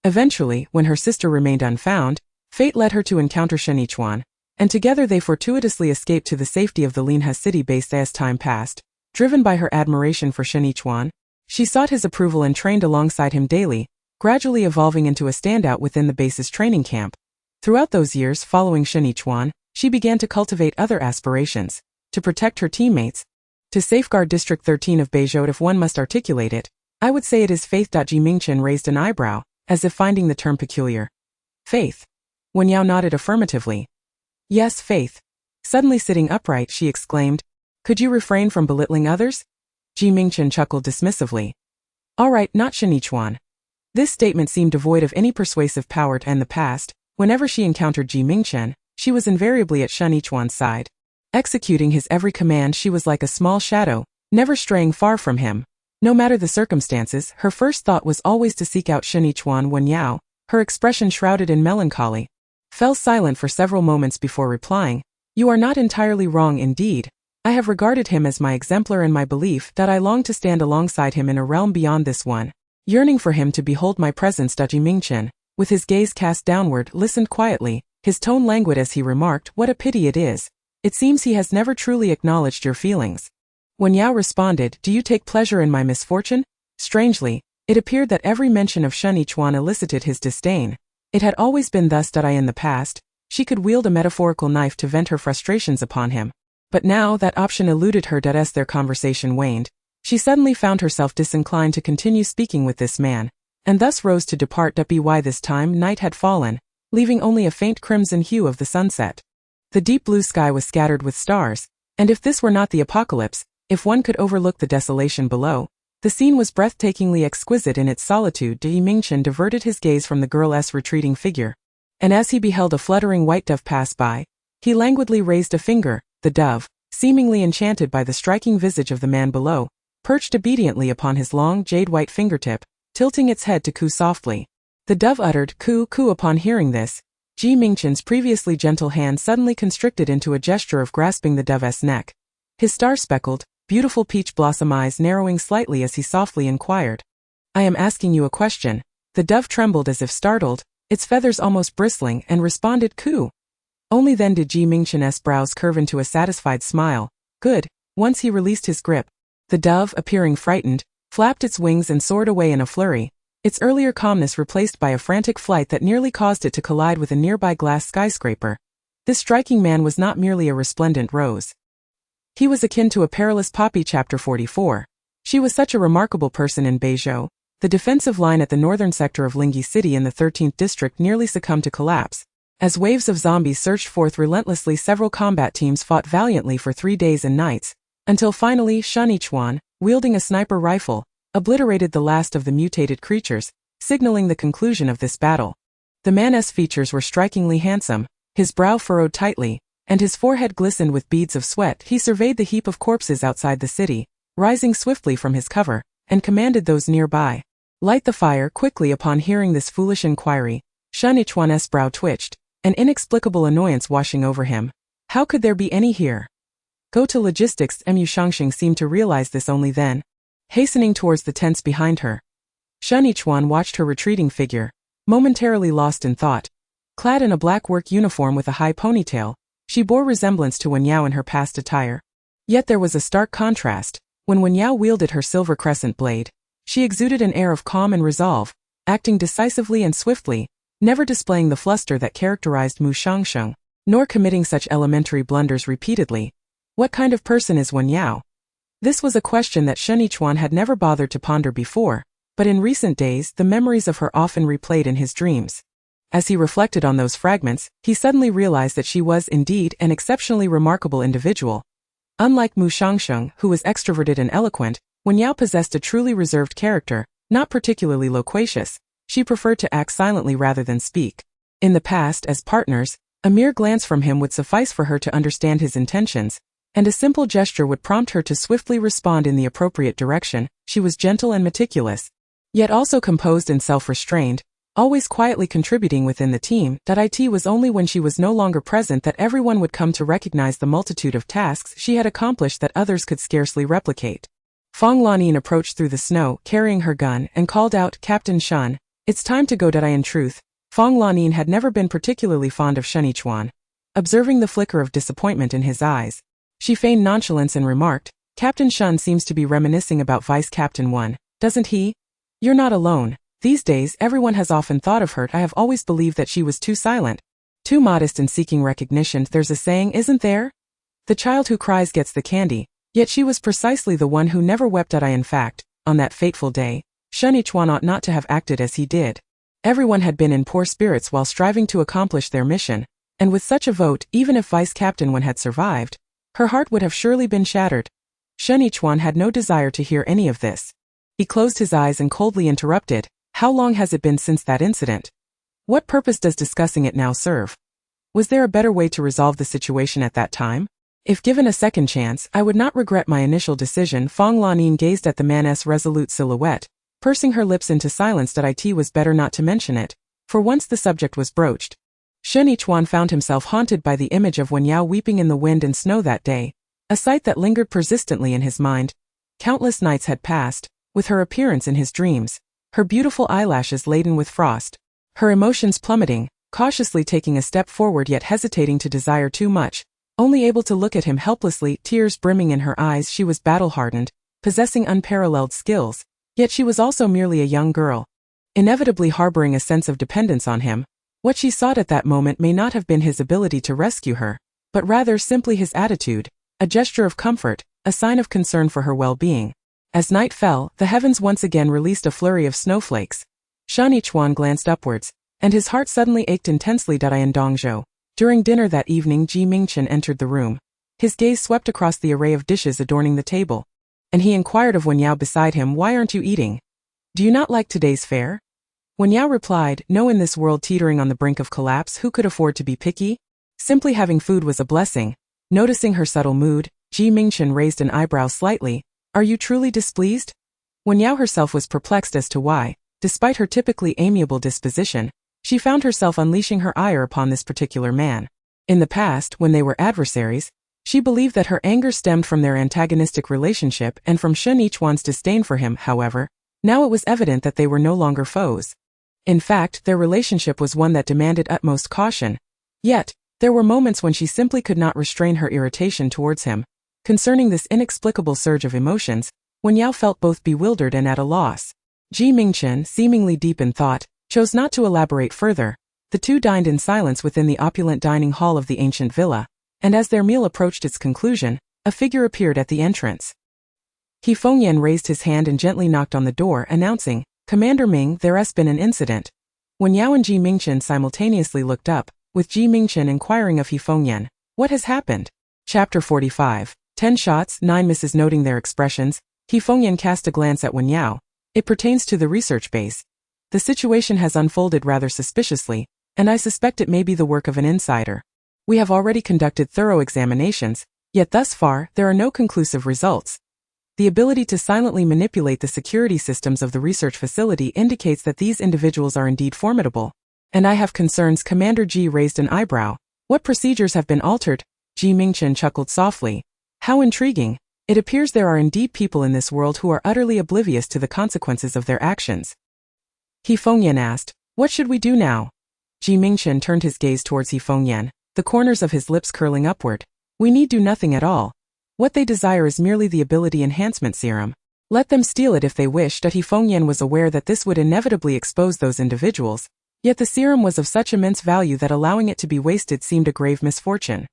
Eventually, when her sister remained unfound, Fate led her to encounter Shen Yichuan, and together they fortuitously escaped to the safety of the Linhe city base. As time passed, driven by her admiration for Shen Yichuan, she sought his approval and trained alongside him daily, gradually evolving into a standout within the base's training camp. Throughout those years following Shen Yichuan, she began to cultivate other aspirations: to protect her teammates, to safeguard District 13 of Beijing. If one must articulate it, I would say it is faith. Mingchen raised an eyebrow, as if finding the term peculiar. Faith? Wen Yao nodded affirmatively. Yes, faith. Suddenly sitting upright, she exclaimed, could you refrain from belittling others? Mingchen chuckled dismissively. All right, not Shen Yichuan. This statement seemed devoid of any persuasive power. In the past, whenever she encountered Mingchen, she was invariably at Shen Yichuan's side. Executing his every command, she was like a small shadow, never straying far from him. No matter the circumstances, her first thought was always to seek out Shen Yichuan. Wen Yao, her expression shrouded in melancholy, fell silent for several moments before replying, you are not entirely wrong indeed. I have regarded him as my exemplar, and my belief that I long to stand alongside him in a realm beyond this one. Yearning for him to behold my presence. Mingchen, with his gaze cast downward, listened quietly, his tone languid as he remarked, what a pity it is. It seems he has never truly acknowledged your feelings. Wen Yao responded, do you take pleasure in my misfortune? Strangely, it appeared that every mention of Shen Yichuan elicited his disdain. It had always been thus. In the past, she could wield a metaphorical knife to vent her frustrations upon him. But now that option eluded her. As their conversation waned, she suddenly found herself disinclined to continue speaking with this man, and thus rose to depart. By this time night had fallen, leaving only a faint crimson hue of the sunset. The deep blue sky was scattered with stars, and if this were not the apocalypse, if one could overlook the desolation below, the scene was breathtakingly exquisite in its solitude. Mingchen diverted his gaze from the girl's retreating figure, and as he beheld a fluttering white dove pass by, he languidly raised a finger. The dove, seemingly enchanted by the striking visage of the man below, perched obediently upon his long jade-white fingertip, tilting its head to coo softly. The dove uttered coo coo. Upon hearing this, Mingchen's previously gentle hand suddenly constricted into a gesture of grasping the dove's neck. His star-speckled, beautiful peach blossom eyes narrowing slightly as he softly inquired, I am asking you a question. The dove trembled as if startled, its feathers almost bristling, and responded coo. Only then did Mingchen's brows curve into a satisfied smile. Good. Once he released his grip, the dove, appearing frightened, flapped its wings and soared away in a flurry, its earlier calmness replaced by a frantic flight that nearly caused it to collide with a nearby glass skyscraper. This striking man was not merely a resplendent rose. He was akin to a perilous poppy. Chapter 44. She was such a remarkable person in Beizhou. The defensive line at the northern sector of Linhe City in the 13th district nearly succumbed to collapse. As waves of zombies surged forth relentlessly, several combat teams fought valiantly for 3 days and nights, until finally Shen Yichuan, wielding a sniper rifle, obliterated the last of the mutated creatures, signaling the conclusion of this battle. The man's features were strikingly handsome, his brow furrowed tightly, and his forehead glistened with beads of sweat. He surveyed the heap of corpses outside the city, rising swiftly from his cover, and commanded those nearby, light the fire quickly. Upon hearing this foolish inquiry, Shen Yichuan's brow twitched, an inexplicable annoyance washing over him. How could there be any here? Go to logistics. Mu Shangxing seemed to realize this only then, hastening towards the tents behind her. Shen Yichuan watched her retreating figure, momentarily lost in thought. Clad in a black work uniform with a high ponytail, she bore resemblance to Wen Yao in her past attire. Yet there was a stark contrast. When Wen Yao wielded her silver crescent blade, she exuded an air of calm and resolve, acting decisively and swiftly, never displaying the fluster that characterized Mu Shangxing, nor committing such elementary blunders repeatedly. What kind of person is Wen Yao? This was a question that Shen Yichuan had never bothered to ponder before, but in recent days the memories of her often replayed in his dreams. As he reflected on those fragments, he suddenly realized that she was indeed an exceptionally remarkable individual. Unlike Mu Shangxing, who was extroverted and eloquent, Wen Yao possessed a truly reserved character, not particularly loquacious. She preferred to act silently rather than speak. In the past, as partners, a mere glance from him would suffice for her to understand his intentions, and a simple gesture would prompt her to swiftly respond in the appropriate direction. She was gentle and meticulous, yet also composed and self-restrained, always quietly contributing within the team. It was only when she was no longer present that everyone would come to recognize the multitude of tasks she had accomplished that others could scarcely replicate. Fong Lanyin approached through the snow, carrying her gun, and called out, Captain Shen, it's time to go. In truth, Fong Lanin had never been particularly fond of Shen Yichuan. Observing the flicker of disappointment in his eyes, she feigned nonchalance and remarked, "Captain Shen seems to be reminiscing about Vice Captain Wen, doesn't he? You're not alone. These days everyone has often thought of her. I have always believed that she was too silent, too modest in seeking recognition. There's a saying, isn't there? The child who cries gets the candy. Yet she was precisely the one who never wept at I. In fact, on that fateful day, Shen Yichuan ought not to have acted as he did. Everyone had been in poor spirits while striving to accomplish their mission, and with such a vote, even if Vice Captain Wen had survived, her heart would have surely been shattered." Shen Yichuan had no desire to hear any of this. He closed his eyes and coldly interrupted, "How long has it been since that incident? What purpose does discussing it now serve? Was there a better way to resolve the situation at that time? If given a second chance, I would not regret my initial decision." Fong Lanin gazed at the man's resolute silhouette, pursing her lips into silence. That it was better not to mention it, for once the subject was broached, Shen Yichuan found himself haunted by the image of Wen Yao weeping in the wind and snow that day, a sight that lingered persistently in his mind. Countless nights had passed, with her appearance in his dreams, her beautiful eyelashes laden with frost, her emotions plummeting, cautiously taking a step forward yet hesitating to desire too much, only able to look at him helplessly, tears brimming in her eyes. She was battle-hardened, possessing unparalleled skills, yet she was also merely a young girl, inevitably harboring a sense of dependence on him. What she sought at that moment may not have been his ability to rescue her, but rather simply his attitude, a gesture of comfort, a sign of concern for her well-being. As night fell, the heavens once again released a flurry of snowflakes. Shen Yichuan glanced upwards, and his heart suddenly ached intensely. In Dongzhou, during dinner that evening, Mingchen entered the room. His gaze swept across the array of dishes adorning the table, and he inquired of Wen Yao beside him, "Why aren't you eating? Do you not like today's fare?" Wen Yao replied, "No, in this world teetering on the brink of collapse, who could afford to be picky? Simply having food was a blessing." Noticing her subtle mood, Mingchen raised an eyebrow slightly. "Are you truly displeased?" Wen Yao herself was perplexed as to why, despite her typically amiable disposition, she found herself unleashing her ire upon this particular man. In the past, when they were adversaries, she believed that her anger stemmed from their antagonistic relationship and from Shen Yichuan's disdain for him. However, now it was evident that they were no longer foes. In fact, their relationship was one that demanded utmost caution. Yet, there were moments when she simply could not restrain her irritation towards him. Concerning this inexplicable surge of emotions, Wen Yao felt both bewildered and at a loss. Mingchen, seemingly deep in thought, chose not to elaborate further. The two dined in silence within the opulent dining hall of the ancient villa, and as their meal approached its conclusion, a figure appeared at the entrance. Fengyan raised his hand and gently knocked on the door, announcing, "Commander Ming, there's been an incident." Wen Yao and Mingchen simultaneously looked up, with Mingchen inquiring of Fengyan, "What has happened?" Chapter 45. 10 shots, 9 misses. Noting their expressions, Fengyan cast a glance at Wen Yao. "It pertains to the research base. The situation has unfolded rather suspiciously, and I suspect it may be the work of an insider. We have already conducted thorough examinations, yet thus far, there are no conclusive results. The ability to silently manipulate the security systems of the research facility indicates that these individuals are indeed formidable. And I have concerns." Commander Ji raised an eyebrow. "What procedures have been altered?" Mingchen chuckled softly. "How intriguing. It appears there are indeed people in this world who are utterly oblivious to the consequences of their actions." Fengyan asked, "What should we do now?" Mingchen turned his gaze towards Fengyan, the corners of his lips curling upward. "We need do nothing at all. What they desire is merely the ability enhancement serum. Let them steal it if they wish." Fengyan was aware that this would inevitably expose those individuals, yet the serum was of such immense value that allowing it to be wasted seemed a grave misfortune.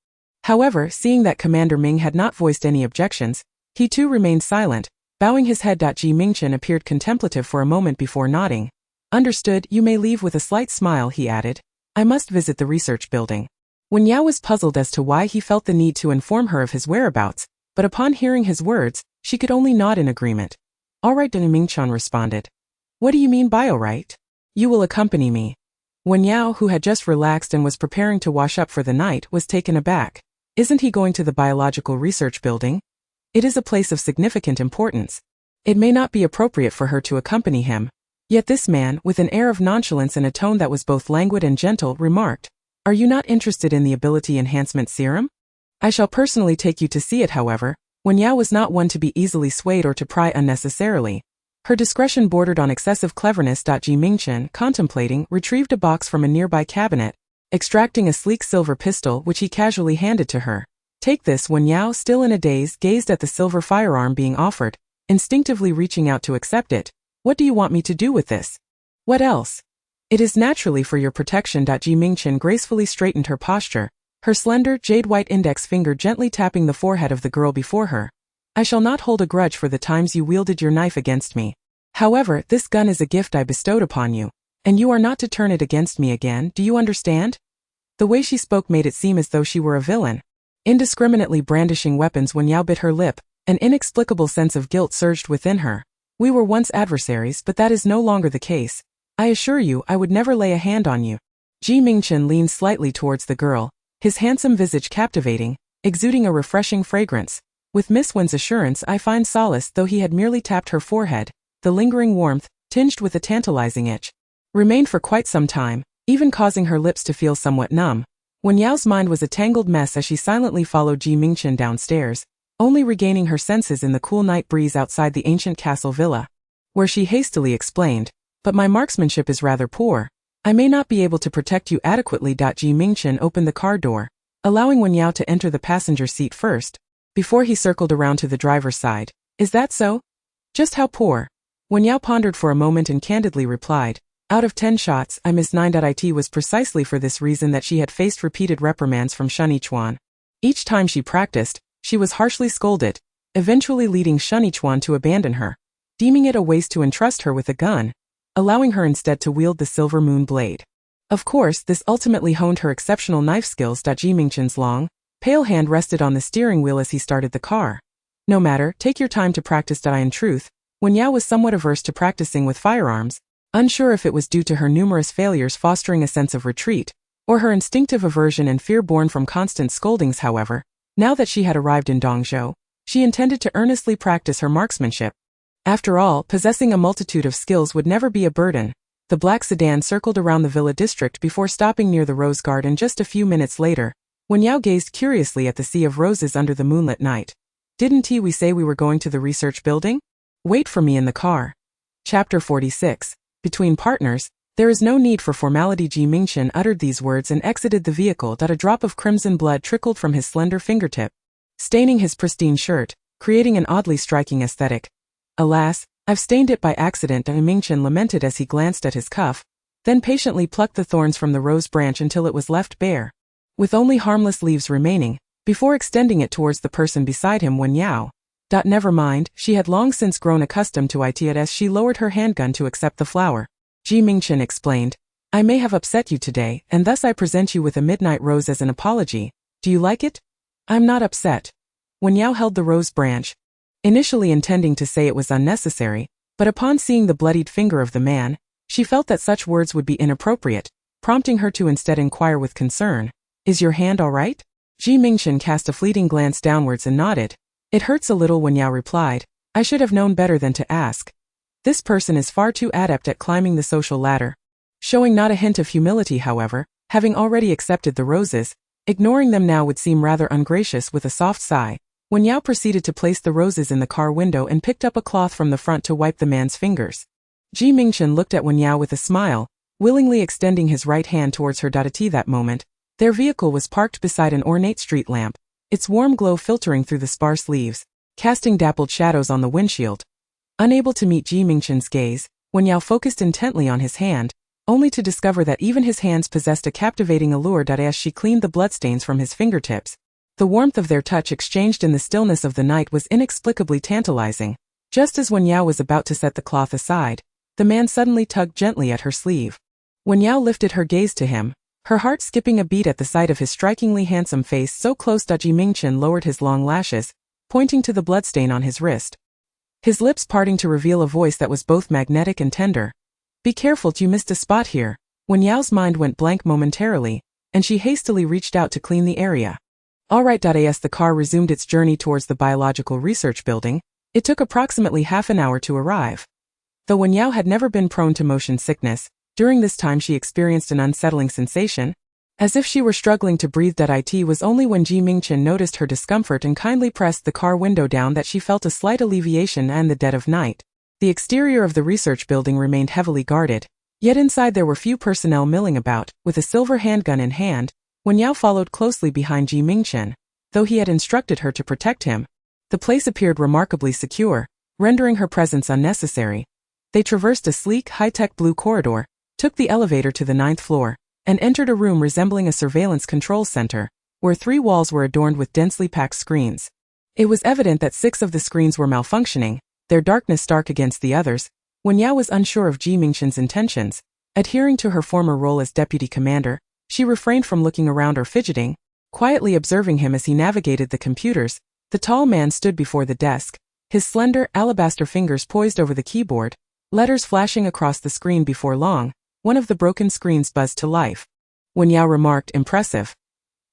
However, seeing that Commander Ming had not voiced any objections, he too remained silent, bowing his head. Mingchen appeared contemplative for a moment before nodding. "Understood, you may leave." With a slight smile, he added, "I must visit the research building." Wen Yao was puzzled as to why he felt the need to inform her of his whereabouts, but upon hearing his words, she could only nod in agreement. "All right," Mingchen responded. "What do you mean by all right?" "You will accompany me." Wen Yao, who had just relaxed and was preparing to wash up for the night, was taken aback. Isn't he going to the biological research building? It is a place of significant importance. It may not be appropriate for her to accompany him. Yet this man, with an air of nonchalance and a tone that was both languid and gentle, remarked, "Are you not interested in the ability enhancement serum? I shall personally take you to see it." However, Wen Yao was not one to be easily swayed or to pry unnecessarily. Her discretion bordered on excessive cleverness. Mingchen, contemplating, retrieved a box from a nearby cabinet, extracting a sleek silver pistol which he casually handed to her. Take this. Wen Yao, still in a daze, gazed at the silver firearm being offered, instinctively reaching out to accept it. What do you want me to do with this? What else? It is naturally for your protection. Mingchen gracefully straightened her posture, her slender, jade-white index finger gently tapping the forehead of the girl before her. I shall not hold a grudge for the times you wielded your knife against me. However, this gun is a gift I bestowed upon you, and you are not to turn it against me again, do you understand? The way she spoke made it seem as though she were a villain. Indiscriminately brandishing weapons. Wen Yao bit her lip, an inexplicable sense of guilt surged within her. We were once adversaries, but that is no longer the case. I assure you I would never lay a hand on you. Mingchen leaned slightly towards the girl, his handsome visage captivating, exuding a refreshing fragrance. With Miss Wen's assurance I find solace. Though he had merely tapped her forehead, the lingering warmth, tinged with a tantalizing itch, remained for quite some time, even causing her lips to feel somewhat numb. Wen Yao's mind was a tangled mess as she silently followed Mingchen downstairs, only regaining her senses in the cool night breeze outside the ancient castle villa, where she hastily explained, but my marksmanship is rather poor. I may not be able to protect you adequately. Mingchen opened the car door, allowing Wen Yao to enter the passenger seat first, before he circled around to the driver's side. Is that so? Just how poor? Wen Yao pondered for a moment and candidly replied, out of 10 shots, I missed 9. It was precisely for this reason that she had faced repeated reprimands from Shen Yichuan. Each time she practiced, she was harshly scolded, eventually leading Shen Yichuan to abandon her, deeming it a waste to entrust her with a gun, allowing her instead to wield the silver moon blade. Of course, this ultimately honed her exceptional knife skills. Mingchen's long, pale hand rested on the steering wheel as he started the car. No matter, take your time to practice. In truth, Wen Yao was somewhat averse to practicing with firearms, unsure if it was due to her numerous failures fostering a sense of retreat, or her instinctive aversion and fear born from constant scoldings. However, now that she had arrived in Dongzhou, she intended to earnestly practice her marksmanship. After all, possessing a multitude of skills would never be a burden. The black sedan circled around the villa district before stopping near the rose garden just a few minutes later. Wen Yao gazed curiously at the sea of roses under the moonlit night. Didn't we say we were going to the research building? Wait for me in the car. Chapter 46. Between partners, there is no need for formality. Mingchen uttered these words and exited the vehicle. A drop of crimson blood trickled from his slender fingertip, staining his pristine shirt, creating an oddly striking aesthetic. Alas, I've stained it by accident. Mingchen lamented as he glanced at his cuff, then patiently plucked the thorns from the rose branch until it was left bare, with only harmless leaves remaining, before extending it towards the person beside him. Wen Yao. Never mind, she had long since grown accustomed to it as she lowered her handgun to accept the flower. Mingchen explained, I may have upset you today, and thus I present you with a midnight rose as an apology. Do you like it? I'm not upset. Wen Yao held the rose branch, initially intending to say it was unnecessary, but upon seeing the bloodied finger of the man, she felt that such words would be inappropriate, prompting her to instead inquire with concern, is your hand all right? Mingchen cast a fleeting glance downwards and nodded. It hurts a little. Wen Yao replied, I should have known better than to ask. This person is far too adept at climbing the social ladder. Showing not a hint of humility, however, having already accepted the roses, ignoring them now would seem rather ungracious. With a soft sigh, Wen Yao proceeded to place the roses in the car window and picked up a cloth from the front to wipe the man's fingers. Mingchen looked at Wen Yao with a smile, willingly extending his right hand towards her. At that moment, their vehicle was parked beside an ornate street lamp, its warm glow filtering through the sparse leaves, casting dappled shadows on the windshield. Unable to meet Mingchen's gaze, Wen Yao focused intently on his hand, only to discover that even his hands possessed a captivating allure. As she cleaned the bloodstains from his fingertips, the warmth of their touch exchanged in the stillness of the night was inexplicably tantalizing. Just as Wen Yao was about to set the cloth aside, the man suddenly tugged gently at her sleeve. Wen Yao lifted her gaze to him, her heart skipping a beat at the sight of his strikingly handsome face so close. Mingchen lowered his long lashes, pointing to the bloodstain on his wrist, his lips parting to reveal a voice that was both magnetic and tender. Be careful, you missed a spot here. Wen Yao's mind went blank momentarily, and she hastily reached out to clean the area. All right. As the car resumed its journey towards the biological research building, it took approximately half an hour to arrive. Though Wen Yao had never been prone to motion sickness, during this time she experienced an unsettling sensation, as if she were struggling to breathe. It was only when Mingchen noticed her discomfort and kindly pressed the car window down that she felt a slight alleviation. And the dead of night, The exterior of the research building remained heavily guarded, yet inside there were few personnel milling about. With a silver handgun in hand, Wen Yao followed closely behind Mingchen. Though he had instructed her to protect him, the place appeared remarkably secure, rendering her presence unnecessary. They traversed a sleek, high-tech blue corridor, took the elevator to the 9th floor, and entered a room resembling a surveillance control center, where 3 walls were adorned with densely packed screens. It was evident that 6 of the screens were malfunctioning, their darkness stark against the others. Wen Yao was unsure of Mingchen's intentions. Adhering to her former role as deputy commander, she refrained from looking around or fidgeting, quietly observing him as he navigated the computers. The tall man stood before the desk, his slender, alabaster fingers poised over the keyboard, letters flashing across the screen. Before long, one of the broken screens buzzed to life. Wen Yao remarked, "Impressive."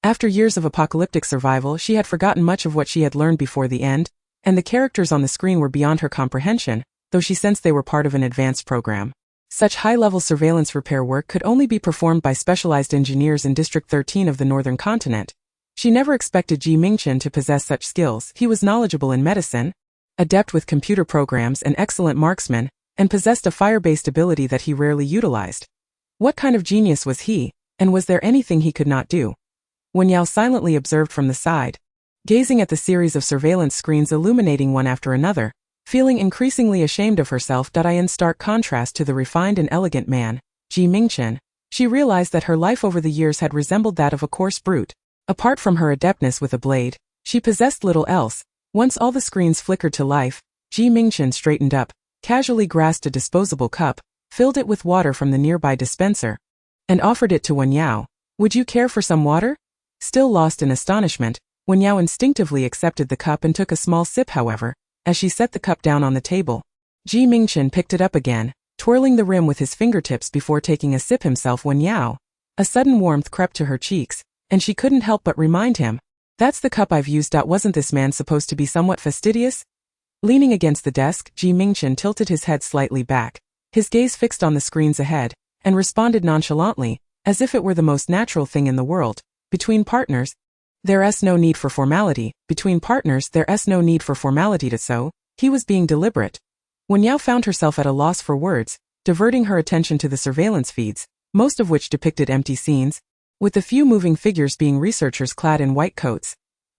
After years of apocalyptic survival, she had forgotten much of what she had learned before the end, and the characters on the screen were beyond her comprehension, though she sensed they were part of an advanced program. Such high-level surveillance repair work could only be performed by specialized engineers in District 13 of the Northern Continent. She never expected Mingchen to possess such skills. He was knowledgeable in medicine, adept with computer programs, an excellent marksman, and possessed a fire-based ability that he rarely utilized. What kind of genius was he, and was there anything he could not do? Wen Yao silently observed from the side, gazing at the series of surveillance screens illuminating one after another, feeling increasingly ashamed of herself. In stark contrast to the refined and elegant man, Mingchen, she realized that her life over the years had resembled that of a coarse brute. Apart from her adeptness with a blade, she possessed little else. Once all the screens flickered to life, Mingchen straightened up, casually grasped a disposable cup, filled it with water from the nearby dispenser, and offered it to Wen Yao. "Would you care for some water?" Still lost in astonishment, Wen Yao instinctively accepted the cup and took a small sip. However, as she set the cup down on the table, Mingchen picked it up again, twirling the rim with his fingertips before taking a sip himself. Wen Yao, a sudden warmth crept to her cheeks, and she couldn't help but remind him, "That's the cup I've used." Wasn't this man supposed to be somewhat fastidious? Leaning against the desk, Mingchen tilted his head slightly back, his gaze fixed on the screens ahead, and responded nonchalantly, as if it were the most natural thing in the world. "Between partners, there's no need for formality. Between partners, there's no need for formality." So, he was being deliberate. Wen Yao found herself at a loss for words, diverting her attention to the surveillance feeds, most of which depicted empty scenes, with the few moving figures being researchers clad in white coats.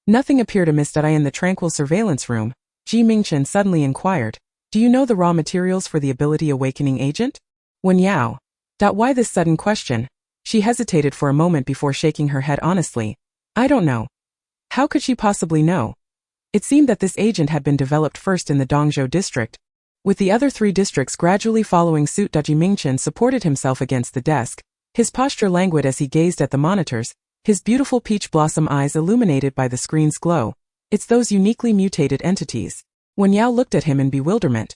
Nothing appeared amiss. In the tranquil surveillance room, Mingchen suddenly inquired, "Do you know the raw materials for the ability awakening agent?" Wen Yao. Why this sudden question? She hesitated for a moment before shaking her head honestly. "I don't know." How could she possibly know? It seemed that this agent had been developed first in the Dongzhou district, with the other 3 districts gradually following suit. Mingchen supported himself against the desk, his posture languid as he gazed at the monitors, his beautiful peach blossom eyes illuminated by the screen's glow. "It's those uniquely mutated entities." Wen Yao looked at him in bewilderment.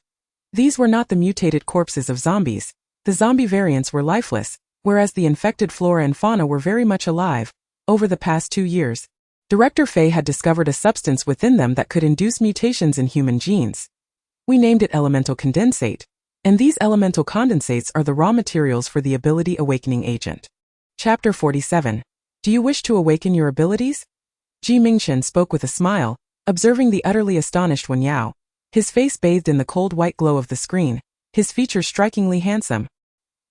These were not the mutated corpses of zombies. The zombie variants were lifeless, whereas the infected flora and fauna were very much alive. Over the past 2 years, Director Fei had discovered a substance within them that could induce mutations in human genes. We named it elemental condensate, and these elemental condensates are the raw materials for the ability awakening agent. Chapter 47. Do you wish to awaken your abilities? Mingchen spoke with a smile, observing the utterly astonished Wen Yao. His face bathed in the cold white glow of the screen, his features strikingly handsome.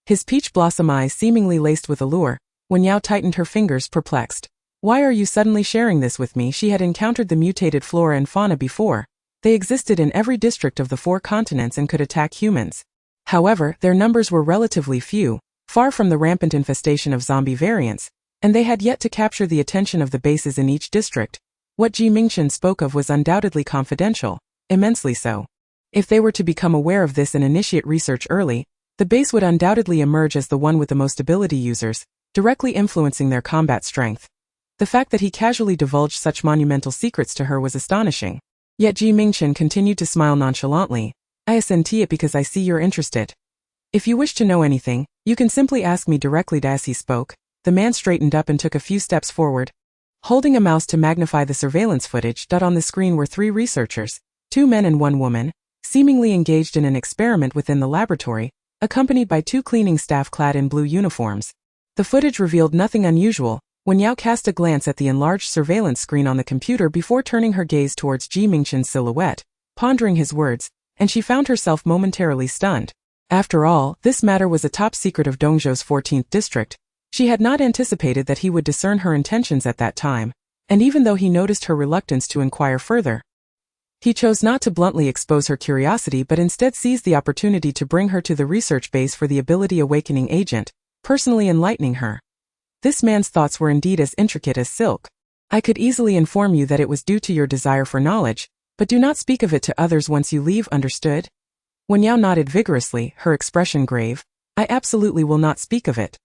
His peach blossom eyes seemingly laced with allure. Wen Yao tightened her fingers, perplexed. "Why are you suddenly sharing this with me?" She had encountered the mutated flora and fauna before. They existed in every district of the 4 continents and could attack humans. However, their numbers were relatively few, far from the rampant infestation of zombie variants, and they had yet to capture the attention of the bases in each district. What Mingchen spoke of was undoubtedly confidential, immensely so. If they were to become aware of this and initiate research early, the base would undoubtedly emerge as the one with the most ability users, directly influencing their combat strength. The fact that he casually divulged such monumental secrets to her was astonishing. Yet Mingchen continued to smile nonchalantly. "I assent it because I see you're interested. If you wish to know anything, you can simply ask me directly." As he spoke, the man straightened up and took a few steps forward, holding a mouse to magnify the surveillance footage. On the screen were 3 researchers, 2 men and 1 woman, seemingly engaged in an experiment within the laboratory, accompanied by 2 cleaning staff clad in blue uniforms. The footage revealed nothing unusual. Wen Yao cast a glance at the enlarged surveillance screen on the computer before turning her gaze towards Mingchen's silhouette, pondering his words. and she found herself momentarily stunned. After all, this matter was a top secret of Dongzhou's 14th district. She had not anticipated that he would discern her intentions at that time, and even though he noticed her reluctance to inquire further, he chose not to bluntly expose her curiosity but instead seized the opportunity to bring her to the research base for the ability awakening agent, personally enlightening her. This man's thoughts were indeed as intricate as silk. I could easily inform you that it was due to your desire for knowledge, but do not speak of it to others once you leave, understood? Wen Yao nodded vigorously, her expression grave. I absolutely will not speak of it.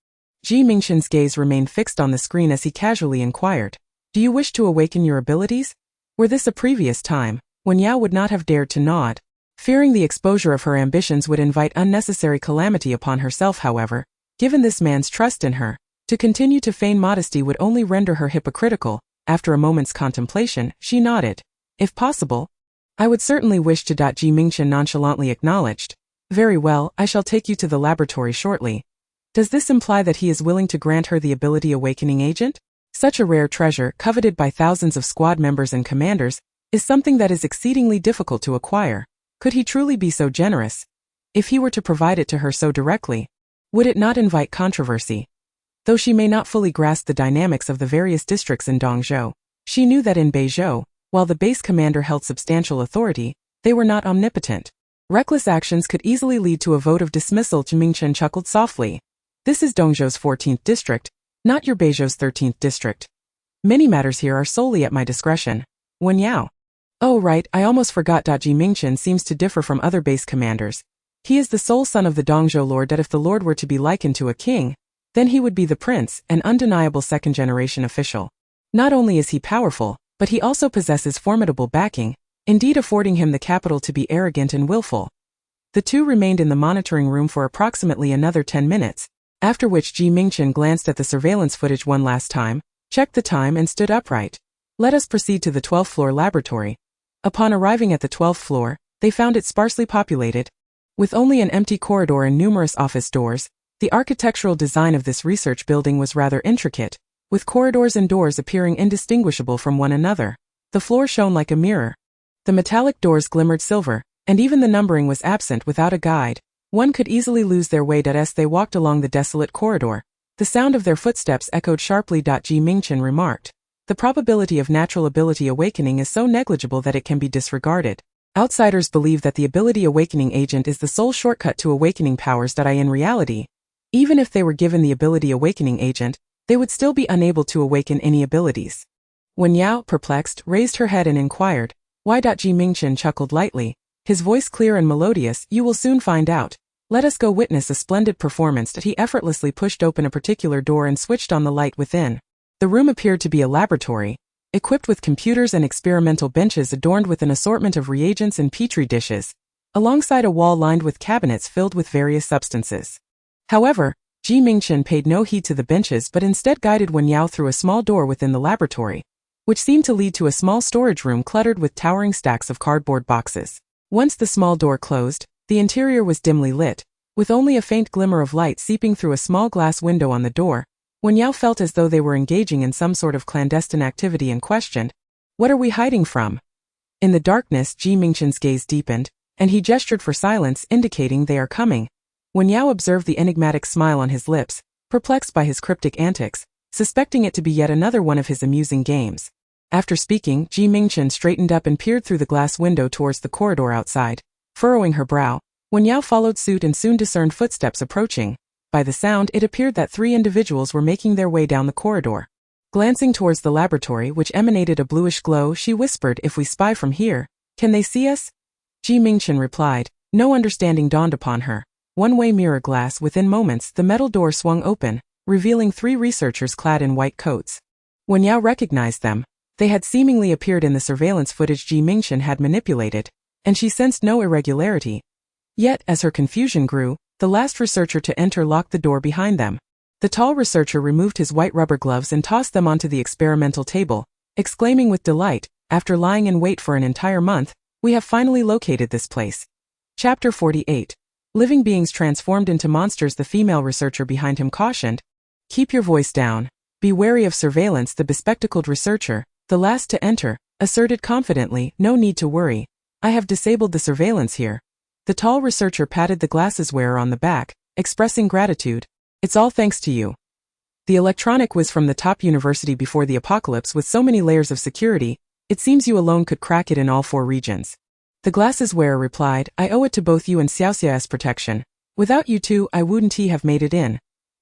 Mingchen's gaze remained fixed on the screen as he casually inquired, do you wish to awaken your abilities? Were this a previous time, Wen Yao would not have dared to nod. Fearing the exposure of her ambitions would invite unnecessary calamity upon herself, however, given this man's trust in her, to continue to feign modesty would only render her hypocritical. After a moment's contemplation, she nodded. If possible, I would certainly wish to. Mingchen nonchalantly acknowledged. Very well, I shall take you to the laboratory shortly. Does this imply that he is willing to grant her the ability awakening agent? Such a rare treasure, coveted by thousands of squad members and commanders, is something that is exceedingly difficult to acquire. Could he truly be so generous? If he were to provide it to her so directly, would it not invite controversy? Though she may not fully grasp the dynamics of the various districts in Dongzhou, she knew that in Beizhou, while the base commander held substantial authority, they were not omnipotent. Reckless actions could easily lead to a vote of dismissal. Mingchen chuckled softly. This is Dongzhou's 14th district, not your Beizhou's 13th district. Many matters here are solely at my discretion. Wen Yao. Oh right, I almost forgot. Mingchen seems to differ from other base commanders. He is the sole son of the Dongzhou lord. That if the lord were to be likened to a king, then he would be the prince, an undeniable second-generation official. Not only is he powerful, but he also possesses formidable backing, indeed affording him the capital to be arrogant and willful. The two remained in the monitoring room for approximately another 10 minutes, after which Mingchen glanced at the surveillance footage one last time, checked the time and stood upright. Let us proceed to the 12th floor laboratory. Upon arriving at the 12th floor, they found it sparsely populated. With only an empty corridor and numerous office doors, the architectural design of this research building was rather intricate, with corridors and doors appearing indistinguishable from one another. The floor shone like a mirror. The metallic doors glimmered silver, and even the numbering was absent. Without a guide, one could easily lose their way as they walked along the desolate corridor. The sound of their footsteps echoed sharply. Mingchen remarked. The probability of natural ability awakening is so negligible that it can be disregarded. Outsiders believe that the ability awakening agent is the sole shortcut to awakening powers. In reality, even if they were given the ability awakening agent, they would still be unable to awaken any abilities. Wen Yao, perplexed, raised her head and inquired, why? Mingchen chuckled lightly, his voice clear and melodious. You will soon find out. Let us go witness a splendid performance. He effortlessly pushed open a particular door and switched on the light within. The room appeared to be a laboratory, equipped with computers and experimental benches adorned with an assortment of reagents and petri dishes, alongside a wall lined with cabinets filled with various substances. However, Mingchen paid no heed to the benches but instead guided Wen Yao through a small door within the laboratory, which seemed to lead to a small storage room cluttered with towering stacks of cardboard boxes. Once the small door closed, the interior was dimly lit, with only a faint glimmer of light seeping through a small glass window on the door. Wen Yao felt as though they were engaging in some sort of clandestine activity and questioned, what are we hiding from? In the darkness, Mingchen's gaze deepened, and he gestured for silence, indicating they are coming. Wen Yao observed the enigmatic smile on his lips, perplexed by his cryptic antics, suspecting it to be yet another one of his amusing games. After speaking, Mingchen straightened up and peered through the glass window towards the corridor outside. Furrowing her brow, Wen Yao followed suit and soon discerned footsteps approaching. By the sound, it appeared that 3 individuals were making their way down the corridor. Glancing towards the laboratory, which emanated a bluish glow, she whispered, if we spy from here, can they see us? Mingchen replied. No understanding dawned upon her. One-way mirror glass. Within moments, the metal door swung open, revealing 3 researchers clad in white coats. Wen Yao recognized them. They had seemingly appeared in the surveillance footage Mingchen had manipulated, and she sensed no irregularity. Yet, as her confusion grew, the last researcher to enter locked the door behind them. The tall researcher removed his white rubber gloves and tossed them onto the experimental table, exclaiming with delight, after lying in wait for an entire month, we have finally located this place. Chapter 48. Living beings transformed into monsters. The female researcher behind him cautioned. Keep your voice down. Be wary of surveillance. The bespectacled researcher, the last to enter, asserted confidently, no need to worry. I have disabled the surveillance here. The tall researcher patted the glasses wearer on the back, expressing gratitude. It's all thanks to you. The electronic was from the top university before the apocalypse with so many layers of security, it seems you alone could crack it in all 4 regions. The glasses wearer replied, I owe it to both you and Xiaoxia's protection. Without you two, I wouldn't have made it in.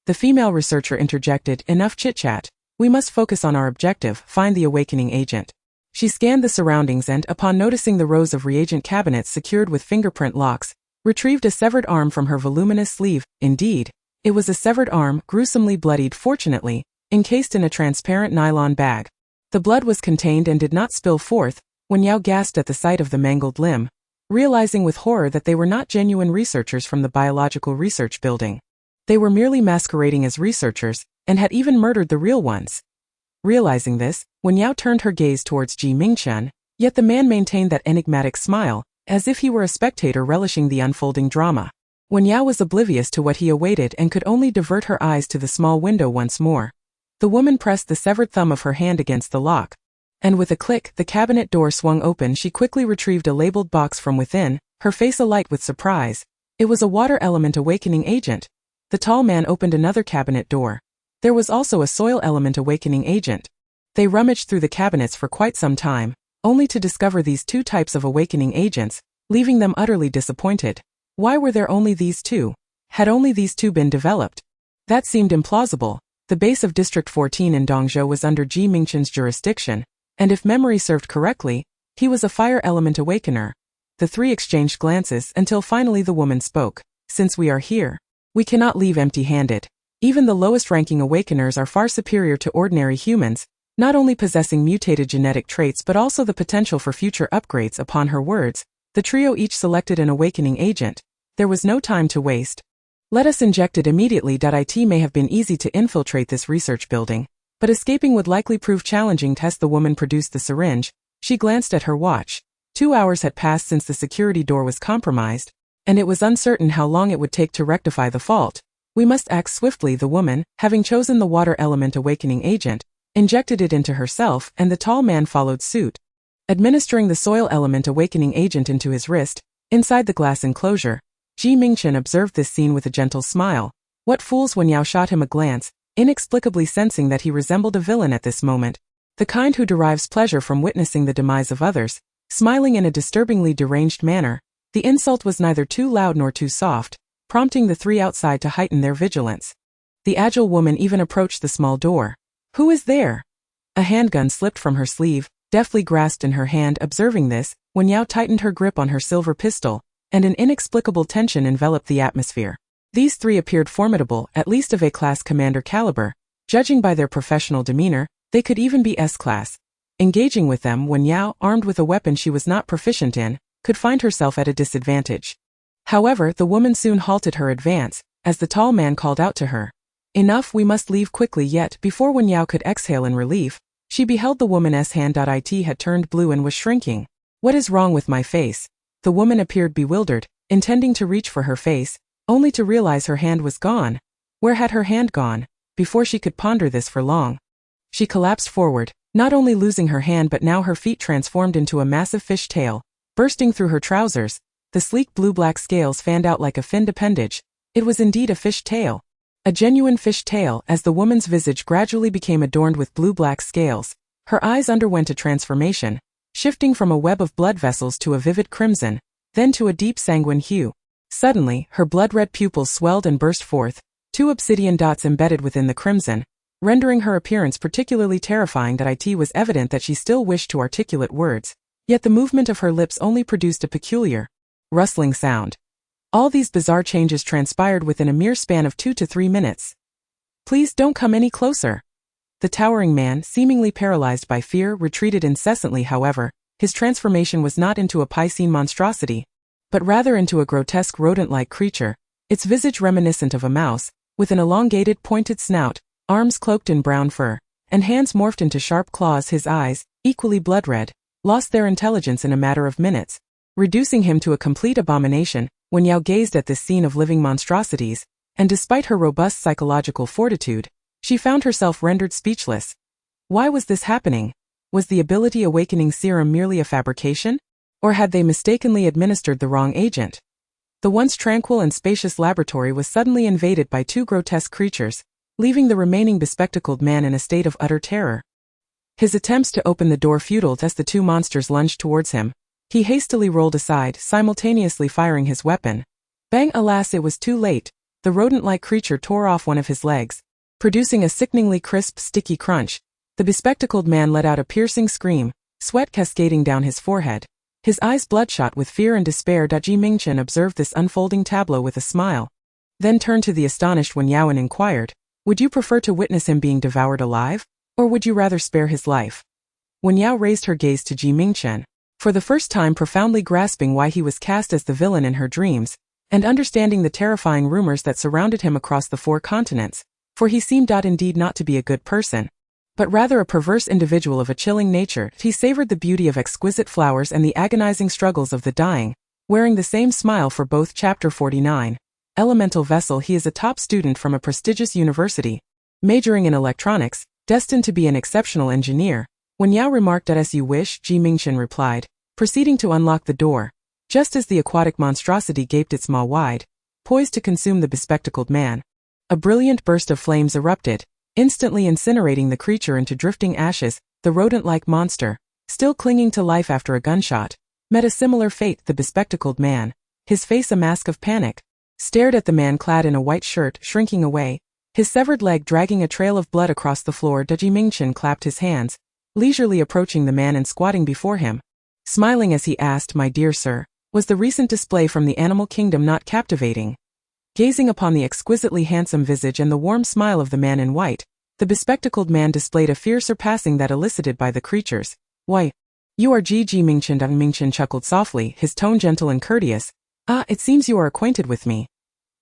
The female researcher interjected, enough chit-chat. We must focus on our objective, find the awakening agent. She scanned the surroundings and, upon noticing the rows of reagent cabinets secured with fingerprint locks, retrieved a severed arm from her voluminous sleeve. Indeed, it was a severed arm, gruesomely bloodied fortunately, encased in a transparent nylon bag. The blood was contained and did not spill forth. Wen Yao gasped at the sight of the mangled limb, realizing with horror that they were not genuine researchers from the biological research building. They were merely masquerading as researchers, and had even murdered the real ones. Realizing this, Wen Yao turned her gaze towards Mingchen, yet the man maintained that enigmatic smile, as if he were a spectator relishing the unfolding drama. Wen Yao was oblivious to what he awaited and could only divert her eyes to the small window once more. The woman pressed the severed thumb of her hand against the lock, and with a click, the cabinet door swung open. She quickly retrieved a labeled box from within, her face alight with surprise. It was a water element awakening agent. The tall man opened another cabinet door. There was also a soil element awakening agent. They rummaged through the cabinets for quite some time, only to discover these 2 types of awakening agents, leaving them utterly disappointed. Why were there only these 2? Had only these 2 been developed? That seemed implausible. The base of District 14 in Dongzhou was under Mingchen's jurisdiction, and if memory served correctly, he was a fire element awakener. The 3 exchanged glances until finally the woman spoke. Since we are here, we cannot leave empty-handed. Even the lowest-ranking awakeners are far superior to ordinary humans, not only possessing mutated genetic traits but also the potential for future upgrades. Upon her words, the trio each selected an awakening agent. There was no time to waste. Let us inject it immediately. It may have been easy to infiltrate this research building, but escaping would likely prove challenging. The woman produced the syringe. She glanced at her watch. 2 hours had passed since the security door was compromised, and it was uncertain how long it would take to rectify the fault. We must act swiftly. The woman, having chosen the water element awakening agent, injected it into herself, and the tall man followed suit. Administering the soil element awakening agent into his wrist, inside the glass enclosure, Mingchen observed this scene with a gentle smile. What fools! Wen Yao shot him a glance, inexplicably sensing that he resembled a villain at this moment, the kind who derives pleasure from witnessing the demise of others. Smiling in a disturbingly deranged manner, the insult was neither too loud nor too soft, prompting the 3 outside to heighten their vigilance. The agile woman even approached the small door. Who is there? A handgun slipped from her sleeve, deftly grasped in her hand. Observing this, Wen Yao tightened her grip on her silver pistol, and an inexplicable tension enveloped the atmosphere. These 3 appeared formidable, at least of A-class commander caliber. Judging by their professional demeanor, they could even be S-class. Engaging with them, Wen Yao, armed with a weapon she was not proficient in, could find herself at a disadvantage. However, the woman soon halted her advance, as the tall man called out to her. Enough, we must leave quickly. Yet, before Wen Yao could exhale in relief, she beheld the woman's hand. It had turned blue and was shrinking. What is wrong with my face? The woman appeared bewildered, intending to reach for her face, only to realize her hand was gone. Where had her hand gone? Before she could ponder this for long, she collapsed forward, not only losing her hand but now her feet transformed into a massive fish tail, bursting through her trousers. The sleek blue-black scales fanned out like a finned appendage. It was indeed a fish tail. A genuine fish tail. As the woman's visage gradually became adorned with blue-black scales, her eyes underwent a transformation, shifting from a web of blood vessels to a vivid crimson, then to a deep sanguine hue. Suddenly, her blood-red pupils swelled and burst forth, 2 obsidian dots embedded within the crimson, rendering her appearance particularly terrifying. It was evident that she still wished to articulate words, yet the movement of her lips only produced a peculiar, rustling sound. All these bizarre changes transpired within a mere span of 2 to 3 minutes. Please don't come any closer. The towering man, seemingly paralyzed by fear, retreated incessantly. However, his transformation was not into a piscine monstrosity, but rather into a grotesque rodent-like creature, its visage reminiscent of a mouse, with an elongated, pointed snout, arms cloaked in brown fur, and hands morphed into sharp claws. His eyes, equally blood-red, lost their intelligence in a matter of minutes, reducing him to a complete abomination. Wen Yao gazed at this scene of living monstrosities, and despite her robust psychological fortitude, she found herself rendered speechless. Why was this happening? Was the ability awakening serum merely a fabrication? Or had they mistakenly administered the wrong agent? The once tranquil and spacious laboratory was suddenly invaded by two grotesque creatures, leaving the remaining bespectacled man in a state of utter terror. His attempts to open the door futile as the two monsters lunged towards him. He hastily rolled aside, simultaneously firing his weapon. Bang! Alas, it was too late. The rodent-like creature tore off one of his legs, producing a sickeningly crisp, sticky crunch. The bespectacled man let out a piercing scream, sweat cascading down his forehead. His eyes bloodshot with fear and despair. Mingchen observed this unfolding tableau with a smile, then turned to the astonished Wen Yao and inquired, "Would you prefer to witness him being devoured alive, or would you rather spare his life?" Wen Yao raised her gaze to Mingchen, for the first time profoundly grasping why he was cast as the villain in her dreams, and understanding the terrifying rumors that surrounded him across the 4 continents, for he seemed indeed not to be a good person, but rather a perverse individual of a chilling nature. He savored the beauty of exquisite flowers and the agonizing struggles of the dying, wearing the same smile for both. Chapter 49. Elemental Vessel. He is a top student from a prestigious university, majoring in electronics, destined to be an exceptional engineer. Wen Yao remarked, "As you wish," Mingchen replied, proceeding to unlock the door, just as the aquatic monstrosity gaped its maw wide, poised to consume the bespectacled man. A brilliant burst of flames erupted, instantly incinerating the creature into drifting ashes. The rodent-like monster, still clinging to life after a gunshot, met a similar fate. The bespectacled man, his face a mask of panic, stared at the man clad in a white shirt, shrinking away, his severed leg dragging a trail of blood across the floor. Mingchen clapped his hands, leisurely approaching the man and squatting before him, smiling as he asked, "My dear sir, was the recent display from the animal kingdom not captivating?" Gazing upon the exquisitely handsome visage and the warm smile of the man in white, the bespectacled man displayed a fear surpassing that elicited by the creatures. "Why, you are Mingchen." Mingchen chuckled softly, his tone gentle and courteous. "Ah, it seems you are acquainted with me.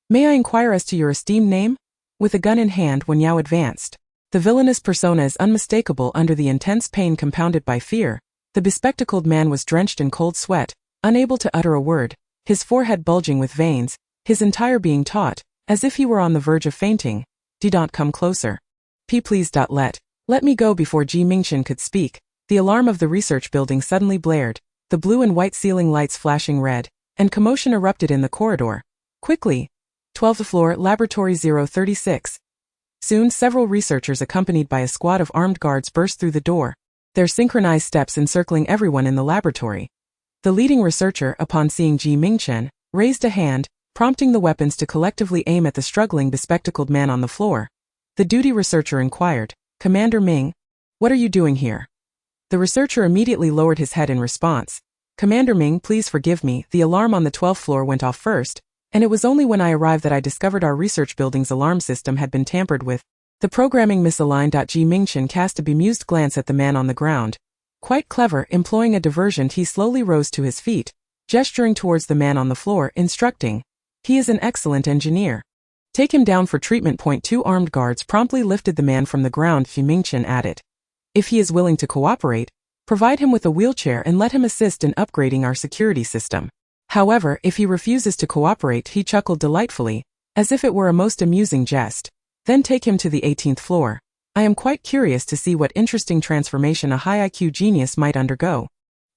May I inquire as to your esteemed name?" With a gun in hand, Wen Yao advanced. The villainous persona is unmistakable under the intense pain compounded by fear. The bespectacled man was drenched in cold sweat, unable to utter a word, his forehead bulging with veins, his entire being taut, as if he were on the verge of fainting. "Don't come closer. Please. Let me go." Before Mingchen could speak, the alarm of the research building suddenly blared, the blue and white ceiling lights flashing red, and commotion erupted in the corridor. "Quickly! 12th floor, Laboratory 036. Soon several researchers accompanied by a squad of armed guards burst through the door, their synchronized steps encircling everyone in the laboratory. The leading researcher, upon seeing Mingchen, raised a hand, prompting the weapons to collectively aim at the struggling bespectacled man on the floor. The duty researcher inquired, "Commander Ming, what are you doing here?" The researcher immediately lowered his head in response. "Commander Ming, please forgive me, the alarm on the 12th floor went off first, and it was only when I arrived that I discovered our research building's alarm system had been tampered with. The programming misaligned." Mingchen cast a bemused glance at the man on the ground. Quite clever, employing a diversion, he slowly rose to his feet, gesturing towards the man on the floor, instructing, "He is an excellent engineer. Take him down for treatment." 2 armed guards promptly lifted the man from the ground. Mingchen added, "If he is willing to cooperate, provide him with a wheelchair and let him assist in upgrading our security system. However, if he refuses to cooperate," he chuckled delightfully, as if it were a most amusing jest, "then take him to the 18th floor. I am quite curious to see what interesting transformation a high IQ genius might undergo."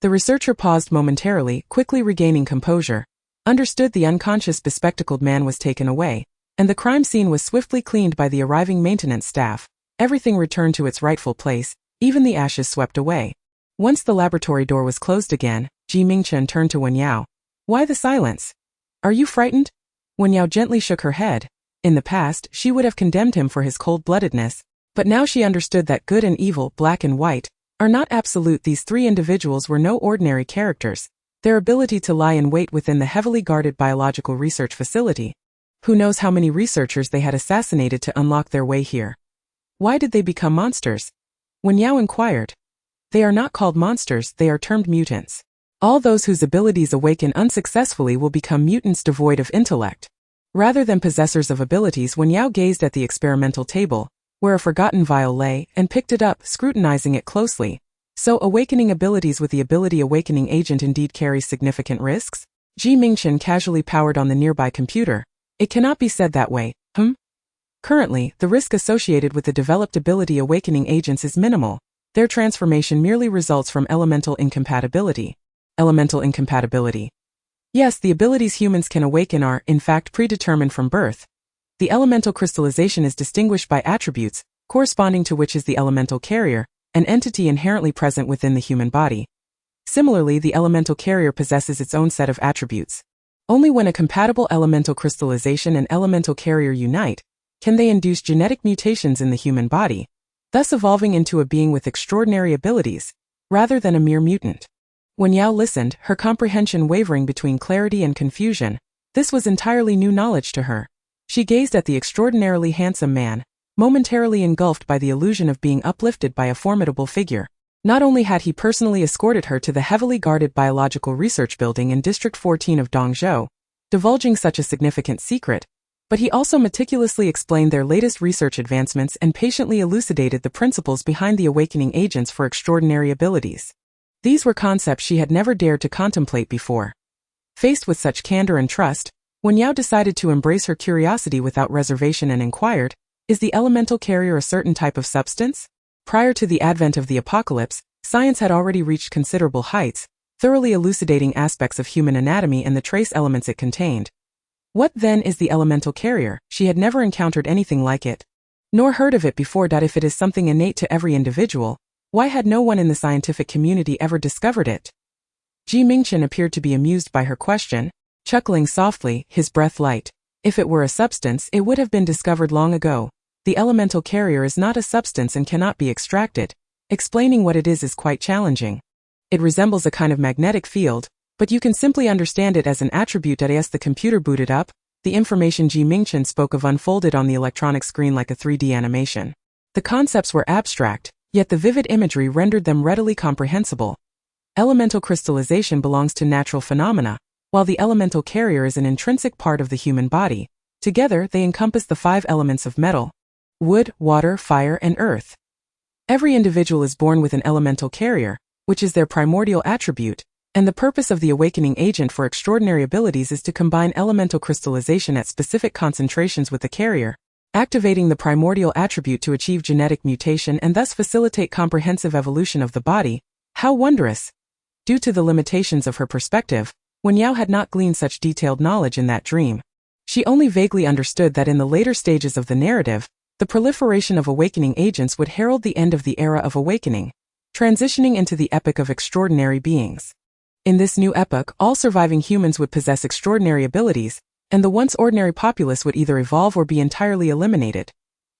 The researcher paused momentarily, quickly regaining composure, understood the unconscious bespectacled man was taken away, and the crime scene was swiftly cleaned by the arriving maintenance staff. Everything returned to its rightful place, even the ashes swept away. Once the laboratory door was closed again, Mingchen turned to Wen Yao. "Why the silence? Are you frightened?" Wen Yao gently shook her head. In the past, she would have condemned him for his cold-bloodedness, but now she understood that good and evil, black and white, are not absolute. These 3 individuals were no ordinary characters. Their ability to lie in wait within the heavily guarded biological research facility. Who knows how many researchers they had assassinated to unlock their way here. "Why did they become monsters?" Wen Yao inquired. "They are not called monsters, they are termed mutants. All those whose abilities awaken unsuccessfully will become mutants devoid of intellect." Rather than possessors of abilities, Wen Yao gazed at the experimental table, where a forgotten vial lay, and picked it up, scrutinizing it closely. "So awakening abilities with the ability awakening agent indeed carries significant risks?" Mingchen casually powered on the nearby computer. "It cannot be said that way, Currently, the risk associated with the developed ability awakening agents is minimal. Their transformation merely results from elemental incompatibility. Elemental incompatibility. Yes, the abilities humans can awaken are, in fact, predetermined from birth. The elemental crystallization is distinguished by attributes, corresponding to which is the elemental carrier, an entity inherently present within the human body. Similarly, the elemental carrier possesses its own set of attributes. Only when a compatible elemental crystallization and elemental carrier unite, can they induce genetic mutations in the human body, thus evolving into a being with extraordinary abilities, rather than a mere mutant. Wen Yao listened, her comprehension wavering between clarity and confusion. This was entirely new knowledge to her. She gazed at the extraordinarily handsome man, momentarily engulfed by the illusion of being uplifted by a formidable figure. Not only had he personally escorted her to the heavily guarded biological research building in District 14 of Dongzhou, divulging such a significant secret, but he also meticulously explained their latest research advancements and patiently elucidated the principles behind the awakening agents for extraordinary abilities. These were concepts she had never dared to contemplate before. Faced with such candor and trust, Wen Yao decided to embrace her curiosity without reservation and inquired, "Is the elemental carrier a certain type of substance?" Prior to the advent of the apocalypse, science had already reached considerable heights, thoroughly elucidating aspects of human anatomy and the trace elements it contained. What then is the elemental carrier? She had never encountered anything like it, nor heard of it before. If it is something innate to every individual, why had no one in the scientific community ever discovered it? Mingchen appeared to be amused by her question, chuckling softly, his breath light. If it were a substance, it would have been discovered long ago. The elemental carrier is not a substance and cannot be extracted. Explaining what it is quite challenging. It resembles a kind of magnetic field, but you can simply understand it as an attribute. As the computer booted up, the information Mingchen spoke of unfolded on the electronic screen like a 3D animation. The concepts were abstract, yet the vivid imagery rendered them readily comprehensible. Elemental crystallization belongs to natural phenomena, while the elemental carrier is an intrinsic part of the human body. Together, they encompass the 5 elements of metal: wood, water, fire, and earth. Every individual is born with an elemental carrier, which is their primordial attribute, and the purpose of the awakening agent for extraordinary abilities is to combine elemental crystallization at specific concentrations with the carrier, activating the primordial attribute to achieve genetic mutation and thus facilitate comprehensive evolution of the body. How wondrous! Due to the limitations of her perspective, Wen Yao had not gleaned such detailed knowledge in that dream. She only vaguely understood that in the later stages of the narrative, the proliferation of awakening agents would herald the end of the era of awakening, transitioning into the epoch of extraordinary beings. In this new epoch, all surviving humans would possess extraordinary abilities, and the once ordinary populace would either evolve or be entirely eliminated.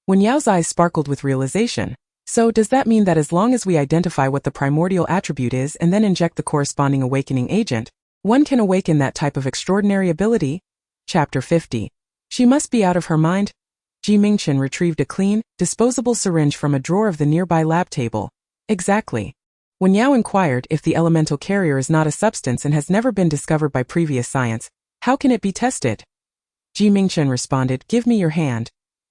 Wen Yao's eyes sparkled with realization. So does that mean that as long as we identify what the primordial attribute is and then inject the corresponding awakening agent, one can awaken that type of extraordinary ability? Chapter 50. She must be out of her mind? Mingchen retrieved a clean, disposable syringe from a drawer of the nearby lab table. Exactly. Wen Yao inquired, if the elemental carrier is not a substance and has never been discovered by previous science, how can it be tested? Mingchen responded, "Give me your hand."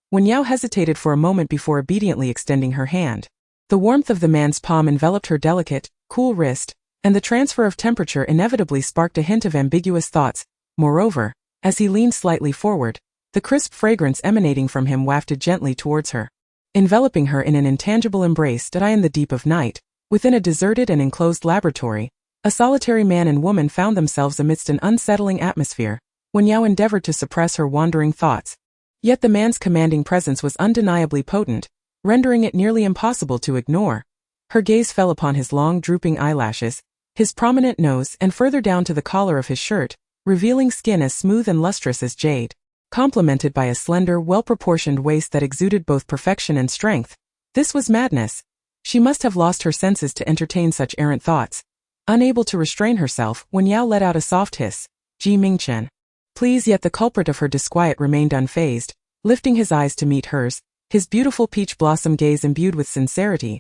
Wen Yao hesitated for a moment before obediently extending her hand. The warmth of the man's palm enveloped her delicate, cool wrist, and the transfer of temperature inevitably sparked a hint of ambiguous thoughts. Moreover, as he leaned slightly forward, the crisp fragrance emanating from him wafted gently towards her, enveloping her in an intangible embrace. In the deep of night, within a deserted and enclosed laboratory, a solitary man and woman found themselves amidst an unsettling atmosphere. Wen Yao endeavored to suppress her wandering thoughts. Yet the man's commanding presence was undeniably potent, rendering it nearly impossible to ignore. Her gaze fell upon his long, drooping eyelashes, his prominent nose, and further down to the collar of his shirt, revealing skin as smooth and lustrous as jade, complemented by a slender, well-proportioned waist that exuded both perfection and strength. This was madness. She must have lost her senses to entertain such errant thoughts. Unable to restrain herself, Wen Yao let out a soft hiss. Mingchen. Please. Yet the culprit of her disquiet remained unfazed, lifting his eyes to meet hers, his beautiful peach blossom gaze imbued with sincerity.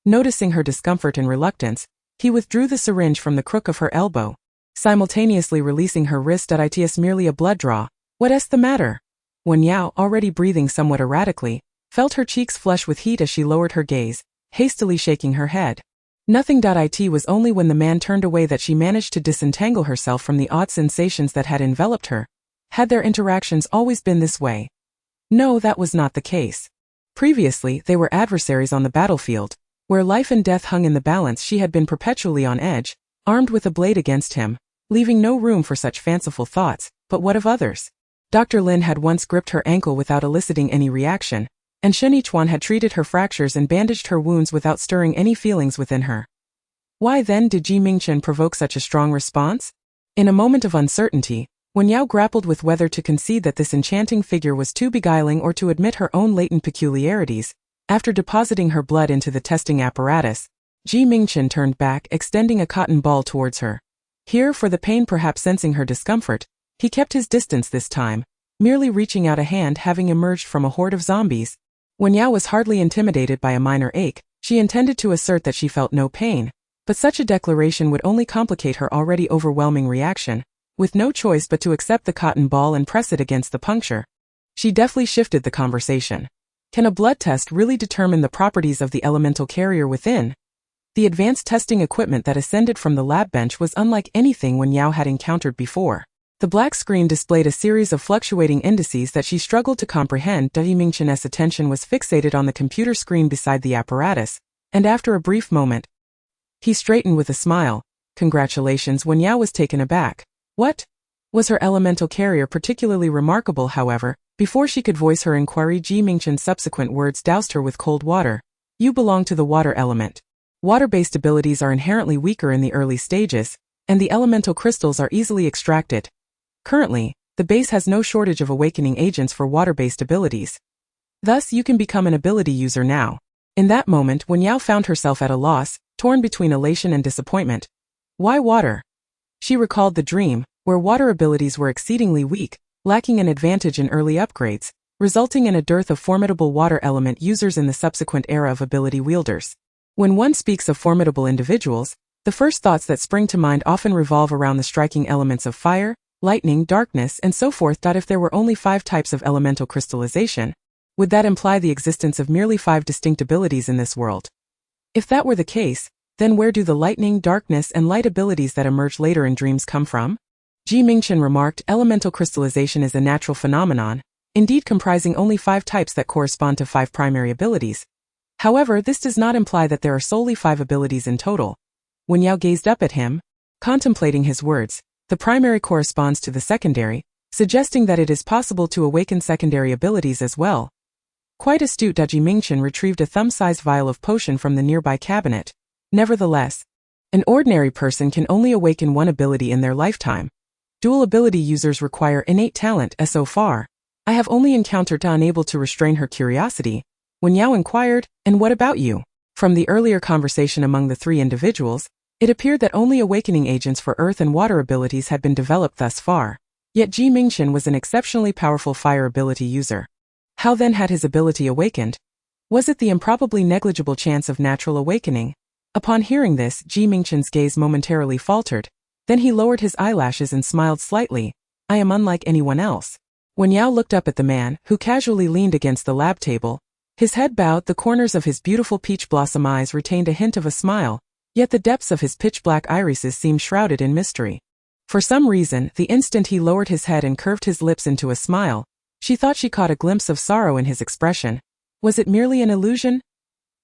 Noticing her discomfort and reluctance, he withdrew the syringe from the crook of her elbow, simultaneously releasing her wrist. It's merely a blood draw. What's the matter? Wen Yao, already breathing somewhat erratically, felt her cheeks flush with heat as she lowered her gaze, hastily shaking her head. Nothing. It was only when the man turned away that she managed to disentangle herself from the odd sensations that had enveloped her. Had their interactions always been this way? No, that was not the case. Previously, they were adversaries on the battlefield, where life and death hung in the balance. She had been perpetually on edge, armed with a blade against him, leaving no room for such fanciful thoughts. But what of others? Dr. Lin had once gripped her ankle without eliciting any reaction, and Shen Yichuan had treated her fractures and bandaged her wounds without stirring any feelings within her. Why then did Mingchen provoke such a strong response? In a moment of uncertainty, Wen Yao grappled with whether to concede that this enchanting figure was too beguiling or to admit her own latent peculiarities. After depositing her blood into the testing apparatus, Mingchen turned back, extending a cotton ball towards her. Here, for the pain perhaps sensing her discomfort, he kept his distance this time, merely reaching out a hand having emerged from a horde of zombies. Wen Yao was hardly intimidated by a minor ache. She intended to assert that she felt no pain, but such a declaration would only complicate her already overwhelming reaction. With no choice but to accept the cotton ball and press it against the puncture, she deftly shifted the conversation. Can a blood test really determine the properties of the elemental carrier within? The advanced testing equipment that ascended from the lab bench was unlike anything Wen Yao had encountered before. The black screen displayed a series of fluctuating indices that she struggled to comprehend. Mingchen's attention was fixated on the computer screen beside the apparatus, and after a brief moment, he straightened with a smile. Congratulations. Wen Yao was taken aback. What? Was her elemental carrier particularly remarkable? However, before she could voice her inquiry, Mingchen's subsequent words doused her with cold water. You belong to the water element. Water-based abilities are inherently weaker in the early stages, and the elemental crystals are easily extracted. Currently, the base has no shortage of awakening agents for water-based abilities. Thus, you can become an ability user now. In that moment, Wen Yao found herself at a loss, torn between elation and disappointment. Why water? She recalled the dream, where water abilities were exceedingly weak, lacking an advantage in early upgrades, resulting in a dearth of formidable water element users in the subsequent era of ability wielders. When one speaks of formidable individuals, the first thoughts that spring to mind often revolve around the striking elements of fire, lightning, darkness, and so forth. If there were only 5 types of elemental crystallization, would that imply the existence of merely 5 distinct abilities in this world? If that were the case, then where do the lightning, darkness, and light abilities that emerge later in dreams come from? Mingchen remarked, elemental crystallization is a natural phenomenon, indeed comprising only 5 types that correspond to 5 primary abilities. However, this does not imply that there are solely 5 abilities in total. Wen Yao gazed up at him, contemplating his words. The primary corresponds to the secondary, suggesting that it is possible to awaken secondary abilities as well. Quite astute. Mingchen retrieved a thumb-sized vial of potion from the nearby cabinet. Nevertheless, an ordinary person can only awaken one ability in their lifetime. Dual ability users require innate talent. So far, I have only encountered. Unable to restrain her curiosity, Wen Yao inquired, and what about you? From the earlier conversation among the 3 individuals, it appeared that only awakening agents for earth and water abilities had been developed thus far. Yet Mingchen was an exceptionally powerful fire ability user. How then had his ability awakened? Was it the improbably negligible chance of natural awakening? Upon hearing this, Mingchen's gaze momentarily faltered. Then he lowered his eyelashes and smiled slightly. I am unlike anyone else. Wen Yao looked up at the man, who casually leaned against the lab table. His head bowed, the corners of his beautiful peach blossom eyes retained a hint of a smile, yet the depths of his pitch-black irises seemed shrouded in mystery. For some reason, the instant he lowered his head and curved his lips into a smile, she thought she caught a glimpse of sorrow in his expression. Was it merely an illusion?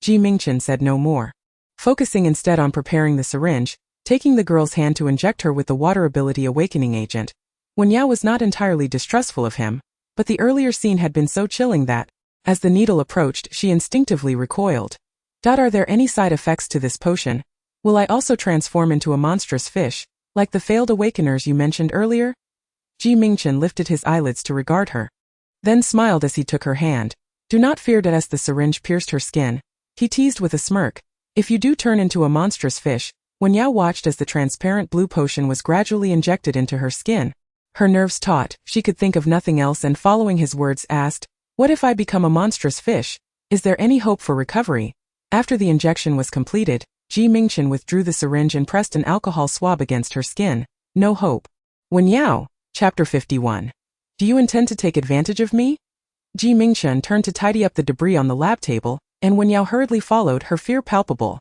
Mingchen said no more. Focusing instead on preparing the syringe, taking the girl's hand to inject her with the water ability awakening agent. Wen Yao was not entirely distrustful of him, but the earlier scene had been so chilling that, as the needle approached, she instinctively recoiled. Are there any side effects to this potion? Will I also transform into a monstrous fish, like the failed awakeners you mentioned earlier? Mingchen lifted his eyelids to regard her, then smiled as he took her hand. Do not fear. As the syringe pierced her skin, he teased with a smirk. If you do turn into a monstrous fish. Wen Yao watched as the transparent blue potion was gradually injected into her skin. Her nerves taut, she could think of nothing else, and following his words asked, what if I become a monstrous fish? Is there any hope for recovery? After the injection was completed, Mingchen withdrew the syringe and pressed an alcohol swab against her skin. No hope. Wen Yao, Chapter 51. Do you intend to take advantage of me? Mingchen turned to tidy up the debris on the lab table, and Wen Yao hurriedly followed, her fear palpable.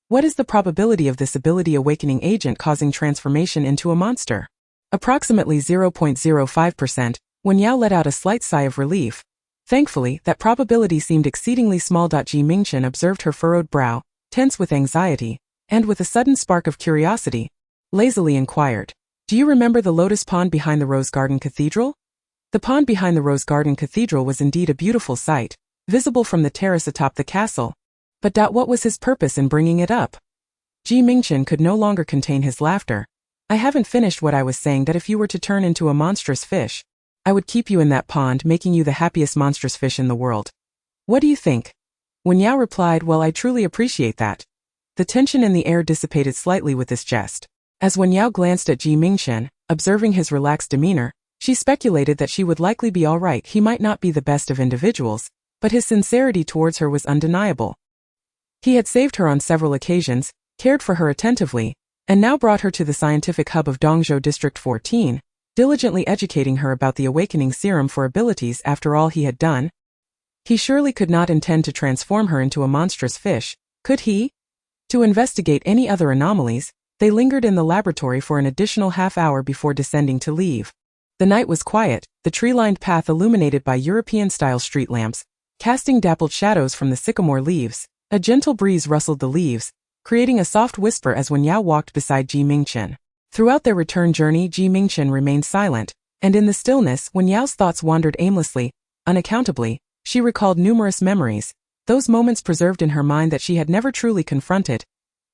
What is the probability of this ability awakening agent causing transformation into a monster? Approximately 0.05%. Wen Yao let out a slight sigh of relief. Thankfully, that probability seemed exceedingly small. Mingchen observed her furrowed brow, tense with anxiety, and with a sudden spark of curiosity. lazily inquired. Do you remember the lotus pond behind the Rose Garden Cathedral? The pond behind the Rose Garden Cathedral was indeed a beautiful sight, visible from the terrace atop the castle. But what was his purpose in bringing it up? Mingchen could no longer contain his laughter. I haven't finished what I was saying, that if you were to turn into a monstrous fish, I would keep you in that pond, making you the happiest monstrous fish in the world. What do you think? Wen Yao replied, well, I truly appreciate that. The tension in the air dissipated slightly with this jest. As Wen Yao glanced at Mingchen, observing his relaxed demeanor, she speculated that she would likely be all right. He might not be the best of individuals, but his sincerity towards her was undeniable. He had saved her on several occasions, cared for her attentively, and now brought her to the scientific hub of Dongzhou District 14, diligently educating her about the awakening serum for abilities. After all he had done, he surely could not intend to transform her into a monstrous fish, could he? To investigate any other anomalies, they lingered in the laboratory for an additional half-hour before descending to leave. The night was quiet, the tree-lined path illuminated by European-style street lamps, casting dappled shadows from the sycamore leaves. A gentle breeze rustled the leaves, creating a soft whisper as Wen Yao walked beside Mingchen. Throughout their return journey, Mingchen remained silent, and in the stillness, Wen Yao's thoughts wandered aimlessly, unaccountably. She recalled numerous memories, those moments preserved in her mind that she had never truly confronted.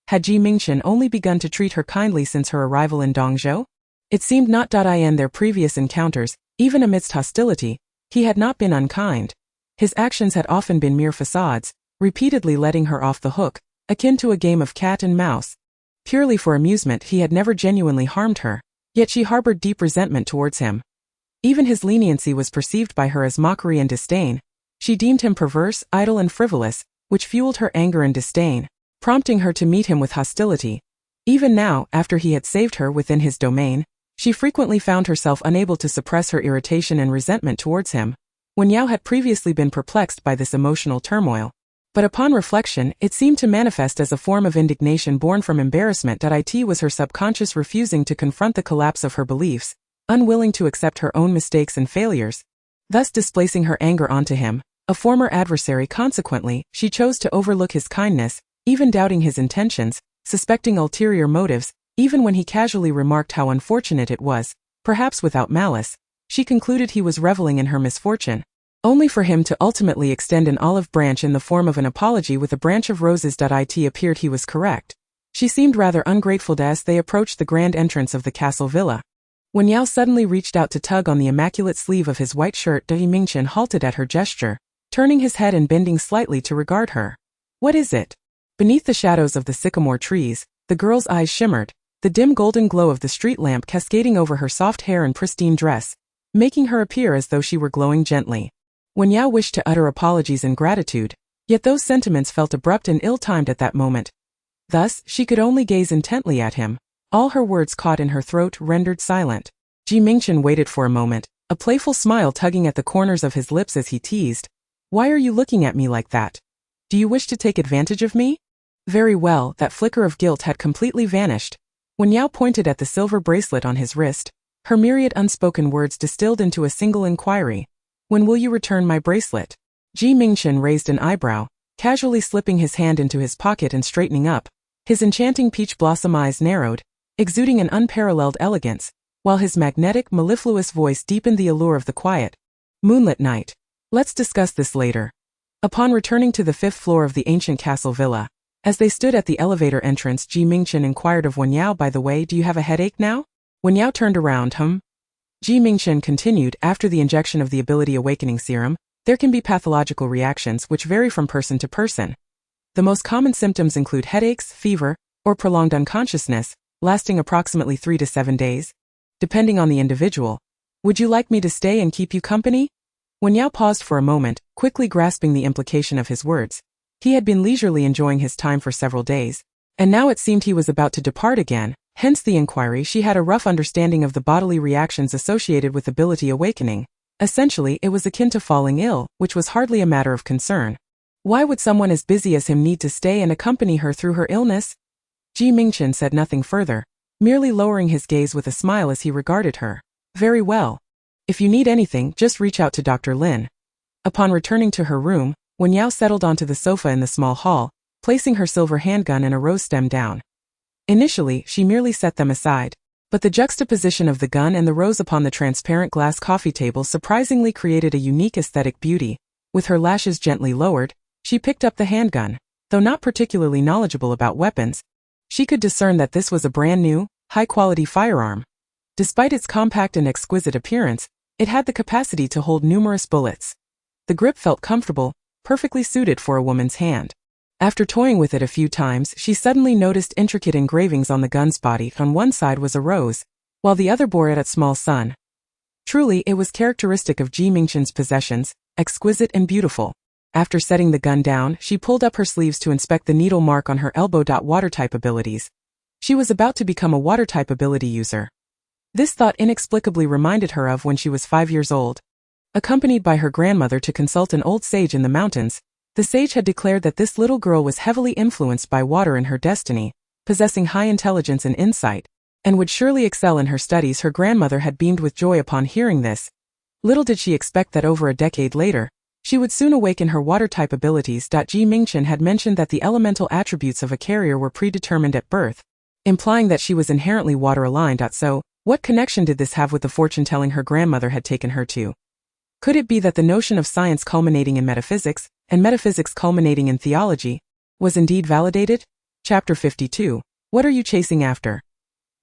Had Mingchen only begun to treat her kindly since her arrival in Dongzhou? It seemed not. In their previous encounters, even amidst hostility, he had not been unkind. His actions had often been mere facades, repeatedly letting her off the hook, akin to a game of cat and mouse. Purely for amusement, he had never genuinely harmed her, yet she harbored deep resentment towards him. Even his leniency was perceived by her as mockery and disdain. She deemed him perverse, idle and frivolous, which fueled her anger and disdain, prompting her to meet him with hostility. Even now, after he had saved her within his domain, she frequently found herself unable to suppress her irritation and resentment towards him. Wen Yao had previously been perplexed by this emotional turmoil, but upon reflection, it seemed to manifest as a form of indignation born from embarrassment. It was her subconscious refusing to confront the collapse of her beliefs, unwilling to accept her own mistakes and failures, thus displacing her anger onto him, a former adversary. Consequently, she chose to overlook his kindness, even doubting his intentions, suspecting ulterior motives. Even when he casually remarked how unfortunate it was, perhaps without malice, she concluded he was reveling in her misfortune, only for him to ultimately extend an olive branch in the form of an apology with a branch of roses. It appeared he was correct. She seemed rather ungrateful. As they approached the grand entrance of the castle villa, Wen Yao suddenly reached out to tug on the immaculate sleeve of his white shirt. Mingchen halted at her gesture, turning his head and bending slightly to regard her. What is it? Beneath the shadows of the sycamore trees, the girl's eyes shimmered, the dim golden glow of the street lamp cascading over her soft hair and pristine dress, making her appear as though she were glowing gently. Wen Yao wished to utter apologies and gratitude, yet those sentiments felt abrupt and ill-timed at that moment. Thus, she could only gaze intently at him, all her words caught in her throat, rendered silent. Mingchen waited for a moment, a playful smile tugging at the corners of his lips as he teased. Why are you looking at me like that? Do you wish to take advantage of me? Very well. That flicker of guilt had completely vanished. Wen Yao pointed at the silver bracelet on his wrist, her myriad unspoken words distilled into a single inquiry. When will you return my bracelet? Mingchen raised an eyebrow, casually slipping his hand into his pocket and straightening up. His enchanting peach blossom eyes narrowed, exuding an unparalleled elegance, while his magnetic, mellifluous voice deepened the allure of the quiet, moonlit night. Let's discuss this later. Upon returning to the 5th floor of the ancient castle villa, as they stood at the elevator entrance, Mingchen inquired of Wen Yao, by the way, do you have a headache now? Wen Yao turned around. Mingchen continued, after the injection of the ability awakening serum, there can be pathological reactions which vary from person to person. The most common symptoms include headaches, fever, or prolonged unconsciousness, lasting approximately 3 to 7 days, depending on the individual. Would you like me to stay and keep you company? Wen Yao paused for a moment, quickly grasping the implication of his words. He had been leisurely enjoying his time for several days, and now it seemed he was about to depart again, hence the inquiry. She had a rough understanding of the bodily reactions associated with ability awakening. Essentially, it was akin to falling ill, which was hardly a matter of concern. Why would someone as busy as him need to stay and accompany her through her illness? Mingchen said nothing further, merely lowering his gaze with a smile as he regarded her. Very well. If you need anything, just reach out to Dr. Lin. Upon returning to her room, Wen Yao settled onto the sofa in the small hall, placing her silver handgun and a rose stem down. Initially, she merely set them aside. But the juxtaposition of the gun and the rose upon the transparent glass coffee table surprisingly created a unique aesthetic beauty. With her lashes gently lowered, she picked up the handgun. Though not particularly knowledgeable about weapons, she could discern that this was a brand new, high-quality firearm. Despite its compact and exquisite appearance, it had the capacity to hold numerous bullets. The grip felt comfortable, perfectly suited for a woman's hand. After toying with it a few times, she suddenly noticed intricate engravings on the gun's body. On one side was a rose, while the other bore it a small sun. Truly, it was characteristic of Mingchen's possessions, exquisite and beautiful. After setting the gun down, she pulled up her sleeves to inspect the needle mark on her elbow. Water-type abilities. She was about to become a water-type ability user. This thought inexplicably reminded her of when she was 5 years old. Accompanied by her grandmother to consult an old sage in the mountains, the sage had declared that this little girl was heavily influenced by water in her destiny, possessing high intelligence and insight, and would surely excel in her studies. Her grandmother had beamed with joy upon hearing this. Little did she expect that over a decade later, she would soon awaken her water-type abilities. Mingchen had mentioned that the elemental attributes of a carrier were predetermined at birth, implying that she was inherently water-aligned. So, what connection did this have with the fortune-telling her grandmother had taken her to? Could it be that the notion of science culminating in metaphysics, and metaphysics culminating in theology, was indeed validated? Chapter 52. What are you chasing after?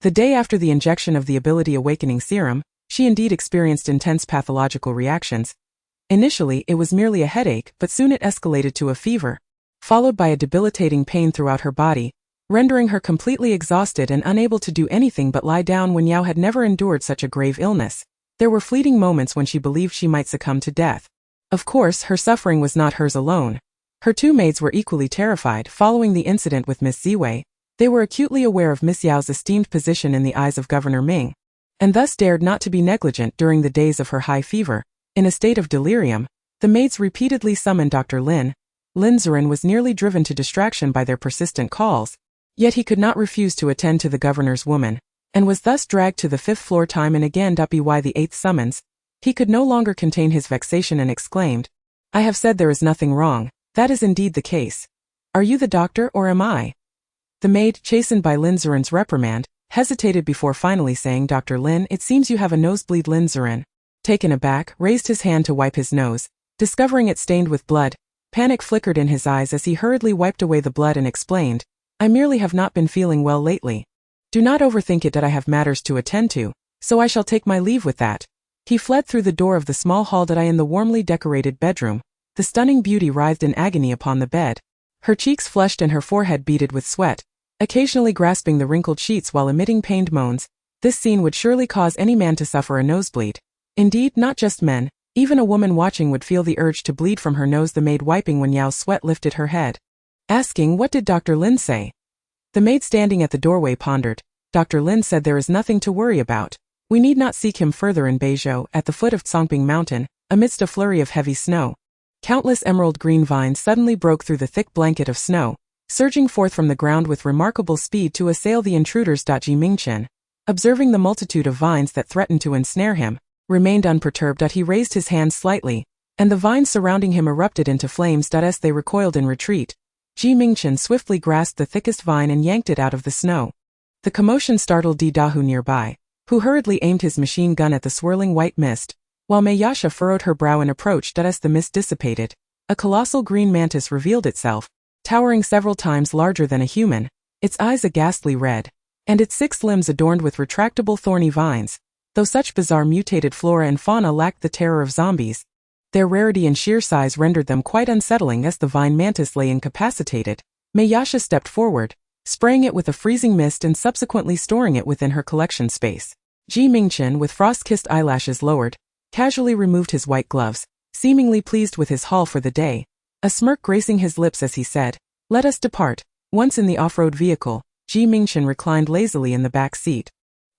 The day after the injection of the ability awakening serum, she indeed experienced intense pathological reactions. Initially, it was merely a headache, but soon it escalated to a fever, followed by a debilitating pain throughout her body, rendering her completely exhausted and unable to do anything but lie down. Wen Yao had never endured such a grave illness. There were fleeting moments when she believed she might succumb to death. Of course, her suffering was not hers alone. Her two maids were equally terrified. Following the incident with Miss Ziwei, they were acutely aware of Miss Yao's esteemed position in the eyes of Governor Ming, and thus dared not to be negligent during the days of her high fever. In a state of delirium, the maids repeatedly summoned Dr. Lin. Lin Zurin was nearly driven to distraction by their persistent calls, yet he could not refuse to attend to the governor's woman, and was thus dragged to the 5th floor time and again. By the 8th summons, he could no longer contain his vexation and exclaimed, "I have said there is nothing wrong. That is indeed the case. Are you the doctor or am I?" The maid, chastened by Lin Zurin's reprimand, hesitated before finally saying, "Dr. Lin, it seems you have a nosebleed." Lin Zurin, taken aback, raised his hand to wipe his nose, discovering it stained with blood. Panic flickered in his eyes as he hurriedly wiped away the blood and explained, "I merely have not been feeling well lately. Do not overthink it. I have matters to attend to, so I shall take my leave with that." He fled through the door of the small hall. In the warmly decorated bedroom, the stunning beauty writhed in agony upon the bed. Her cheeks flushed and her forehead beaded with sweat, occasionally grasping the wrinkled sheets while emitting pained moans. This scene would surely cause any man to suffer a nosebleed. Indeed, not just men, even a woman watching would feel the urge to bleed from her nose. The maid wiping Wen Yao's sweat lifted her head, asking, "What did Dr. Lin say?" The maid standing at the doorway pondered. "Dr. Lin said there is nothing to worry about. We need not seek him further." In Beizhou, at the foot of Congping Mountain, amidst a flurry of heavy snow, countless emerald green vines suddenly broke through the thick blanket of snow, surging forth from the ground with remarkable speed to assail the intruders. Mingchen, observing the multitude of vines that threatened to ensnare him, remained unperturbed. He raised his hands slightly, and the vines surrounding him erupted into flames. As they recoiled in retreat, Mingchen swiftly grasped the thickest vine and yanked it out of the snow. The commotion startled Dahu nearby, who hurriedly aimed his machine gun at the swirling white mist, while Mayasha furrowed her brow and approached. As the mist dissipated, a colossal green mantis revealed itself, towering several times larger than a human, its eyes a ghastly red, and its 6 limbs adorned with retractable thorny vines. Though such bizarre mutated flora and fauna lacked the terror of zombies, their rarity and sheer size rendered them quite unsettling. As the vine mantis lay incapacitated, Mayasha stepped forward, spraying it with a freezing mist and subsequently storing it within her collection space. Mingchen, with frost-kissed eyelashes lowered, casually removed his white gloves, seemingly pleased with his haul for the day, a smirk gracing his lips as he said, "Let us depart." Once in the off-road vehicle, Mingchen reclined lazily in the back seat,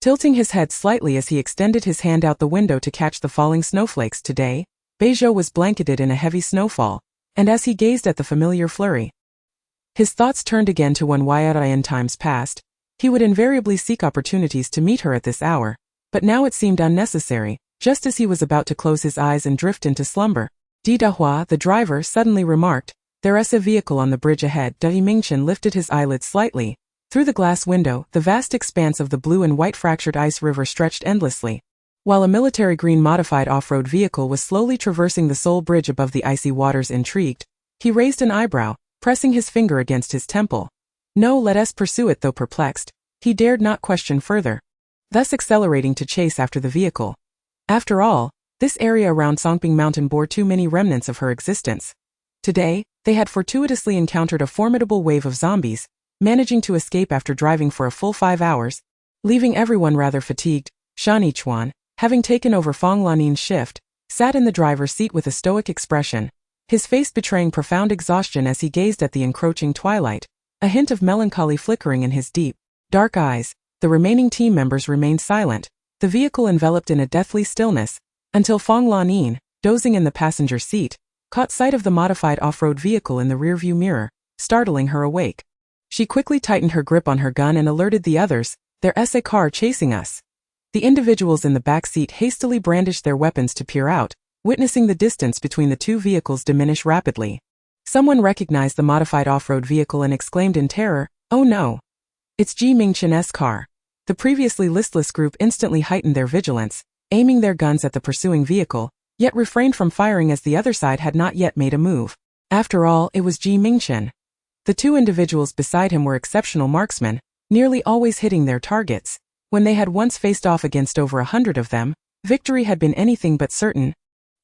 tilting his head slightly as he extended his hand out the window to catch the falling snowflakes. Today, Beizhou was blanketed in a heavy snowfall, and as he gazed at the familiar flurry, his thoughts turned again to Wen Yao. In times past, he would invariably seek opportunities to meet her at this hour, but now it seemed unnecessary. Just as he was about to close his eyes and drift into slumber, Dahua, the driver, suddenly remarked, "There is a vehicle on the bridge ahead." Mingchen lifted his eyelids slightly, Through the glass window, the vast expanse of the blue and white fractured ice river stretched endlessly, while a military green modified off-road vehicle was slowly traversing the Seoul Bridge above the icy waters. Intrigued, he raised an eyebrow, pressing his finger against his temple. No, let us pursue it. Though perplexed, he dared not question further, thus accelerating to chase after the vehicle. After all, this area around Songping Mountain bore too many remnants of her existence. Today, they had fortuitously encountered a formidable wave of zombies, managing to escape after driving for a full 5 hours, leaving everyone rather fatigued. Shen Yichuan, having taken over Fong Lanin's shift, sat in the driver's seat with a stoic expression, his face betraying profound exhaustion as he gazed at the encroaching twilight, a hint of melancholy flickering in his deep, dark eyes. The remaining team members remained silent, the vehicle enveloped in a deathly stillness, until Fong Lanin, dozing in the passenger seat, caught sight of the modified off-road vehicle in the rearview mirror, startling her awake. She quickly tightened her grip on her gun and alerted the others. There's a car chasing us. The individuals in the back seat hastily brandished their weapons to peer out, witnessing the distance between the two vehicles diminish rapidly. Someone recognized the modified off-road vehicle and exclaimed in terror, "Oh no! It's Mingchen's car." The previously listless group instantly heightened their vigilance, aiming their guns at the pursuing vehicle, yet refrained from firing as the other side had not yet made a move. After all, it was Mingchen. The two individuals beside him were exceptional marksmen, nearly always hitting their targets. When they had once faced off against over 100 of them, victory had been anything but certain.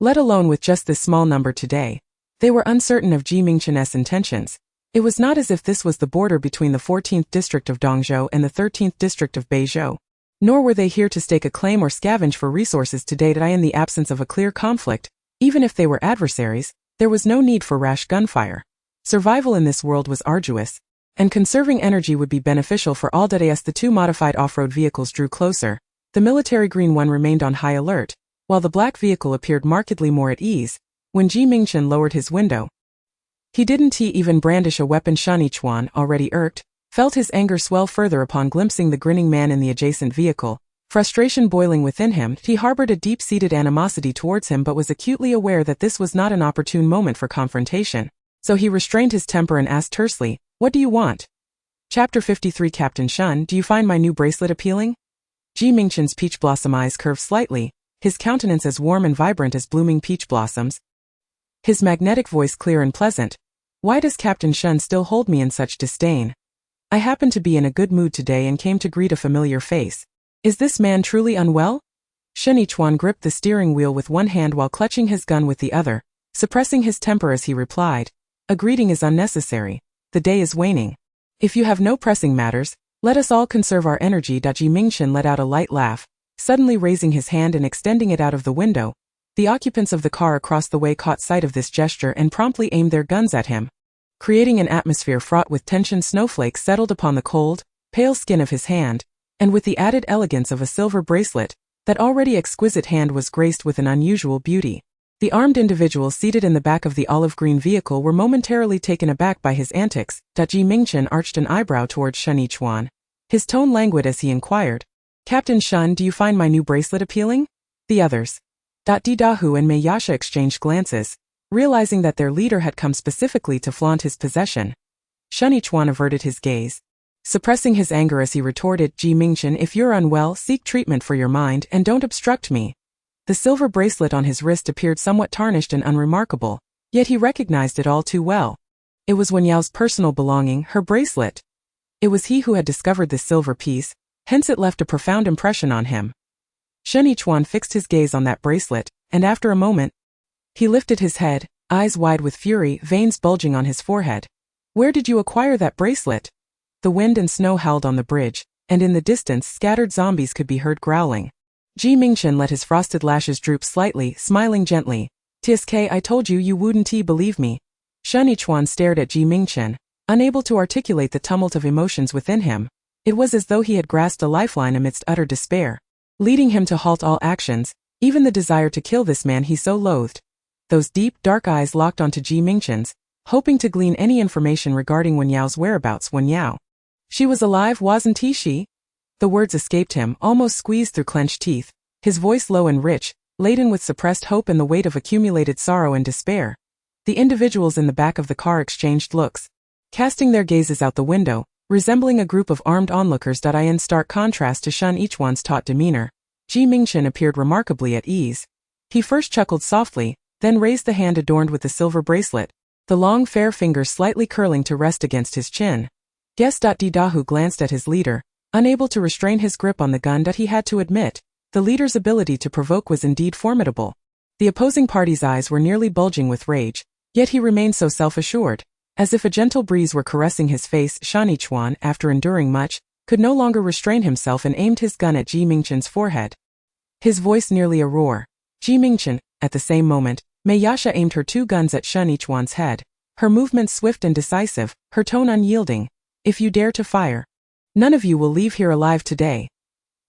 Let alone with just this small number today, they were uncertain of Mingchen's intentions. It was not as if this was the border between the 14th district of Dongzhou and the 13th district of Beizhou. Nor were they here to stake a claim or scavenge for resources today. In the absence of a clear conflict, even if they were adversaries, there was no need for rash gunfire. Survival in this world was arduous, and conserving energy would be beneficial for all. As the two modified off-road vehicles drew closer, the military green one remained on high alert, while the black vehicle appeared markedly more at ease. When Mingchen lowered his window, he didn't even brandish a weapon. Shen Yichuan, already irked, felt his anger swell further upon glimpsing the grinning man in the adjacent vehicle. Frustration boiling within him, he harbored a deep-seated animosity towards him but was acutely aware that this was not an opportune moment for confrontation. So he restrained his temper and asked tersely, "What do you want?" Chapter 53. Captain Shen, do you find my new bracelet appealing? Mingchen's peach blossom eyes curved slightly, his countenance as warm and vibrant as blooming peach blossoms, his magnetic voice clear and pleasant. Why does Captain Shen still hold me in such disdain? I happen to be in a good mood today and came to greet a familiar face. Is this man truly unwell? Shen Yichuan gripped the steering wheel with one hand while clutching his gun with the other, suppressing his temper as he replied, "A greeting is unnecessary. The day is waning. If you have no pressing matters, let us all conserve our energy." Mingchen let out a light laugh, suddenly raising his hand and extending it out of the window. The occupants of the car across the way caught sight of this gesture and promptly aimed their guns at him, creating an atmosphere fraught with tension. Snowflakes settled upon the cold, pale skin of his hand, and with the added elegance of a silver bracelet, that already exquisite hand was graced with an unusual beauty. The armed individuals seated in the back of the olive-green vehicle were momentarily taken aback by his antics. Mingchen arched an eyebrow towards Shen Yichuan, his tone languid as he inquired, "Captain Shen, do you find my new bracelet appealing?" The others, Dahu and Mayasha, exchanged glances, realizing that their leader had come specifically to flaunt his possession. Shen Yichuan averted his gaze, suppressing his anger as he retorted, "Mingchen, if you're unwell, seek treatment for your mind and don't obstruct me." The silver bracelet on his wrist appeared somewhat tarnished and unremarkable, yet he recognized it all too well. It was Wen Yao's personal belonging, her bracelet. It was he who had discovered this silver piece, hence it left a profound impression on him. Shen Yichuan fixed his gaze on that bracelet, and after a moment, he lifted his head, eyes wide with fury, veins bulging on his forehead. "Where did you acquire that bracelet?" The wind and snow howled on the bridge, and in the distance scattered zombies could be heard growling. Mingchen let his frosted lashes droop slightly, smiling gently. "Tsk, I told you you wouldn't believe me." Shen Yichuan stared at Mingchen, unable to articulate the tumult of emotions within him. It was as though he had grasped a lifeline amidst utter despair, leading him to halt all actions, even the desire to kill this man he so loathed. Those deep, dark eyes locked onto Mingchen's, hoping to glean any information regarding Wen Yao's whereabouts. Wen Yao. She was alive, wasn't she? The words escaped him, almost squeezed through clenched teeth, his voice low and rich, laden with suppressed hope and the weight of accumulated sorrow and despair. The individuals in the back of the car exchanged looks. Casting their gazes out the window, Resembling a group of armed onlookers. In stark contrast to Shen Yichuan's taut demeanor, Mingchen appeared remarkably at ease. He first chuckled softly, then raised the hand adorned with the silver bracelet, the long fair fingers slightly curling to rest against his chin. Guess. Dahu glanced at his leader, unable to restrain his grip on the gun. He had to admit, the leader's ability to provoke was indeed formidable. The opposing party's eyes were nearly bulging with rage, yet he remained so self-assured. As if a gentle breeze were caressing his face. Shen Yichuan, after enduring much, could no longer restrain himself and aimed his gun at Mingchen's forehead. His voice nearly a roar. Mingchen, at the same moment, Yasha aimed her 2 guns at Shen Yichuan's head, her movements swift and decisive, her tone unyielding. If you dare to fire, none of you will leave here alive today.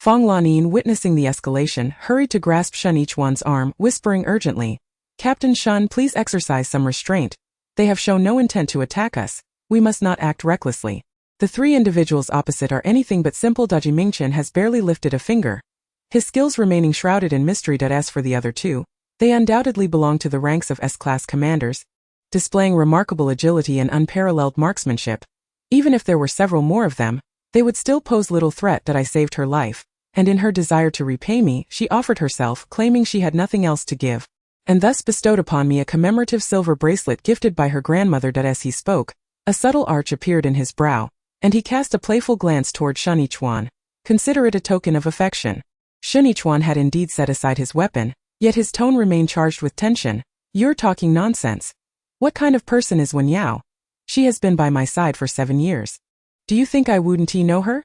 Fang Lanin, witnessing the escalation, hurried to grasp Shen Yichuan's arm, whispering urgently, Captain Shen, please exercise some restraint. They have shown no intent to attack us. We must not act recklessly. The 3 individuals opposite are anything but simple. Mingchen has barely lifted a finger, his skills remaining shrouded in mystery. As for the other 2, they undoubtedly belong to the ranks of S-class commanders, displaying remarkable agility and unparalleled marksmanship. Even if there were several more of them, they would still pose little threat. I saved her life, and in her desire to repay me, she offered herself, claiming she had nothing else to give, and thus bestowed upon me a commemorative silver bracelet gifted by her grandmother. As he spoke, a subtle arch appeared in his brow, and he cast a playful glance toward Shen Yichuan. Consider it a token of affection. Shen Yichuan had indeed set aside his weapon, yet his tone remained charged with tension. You're talking nonsense. What kind of person is Wen Yao? She has been by my side for 7 years. Do you think I wouldn't know her?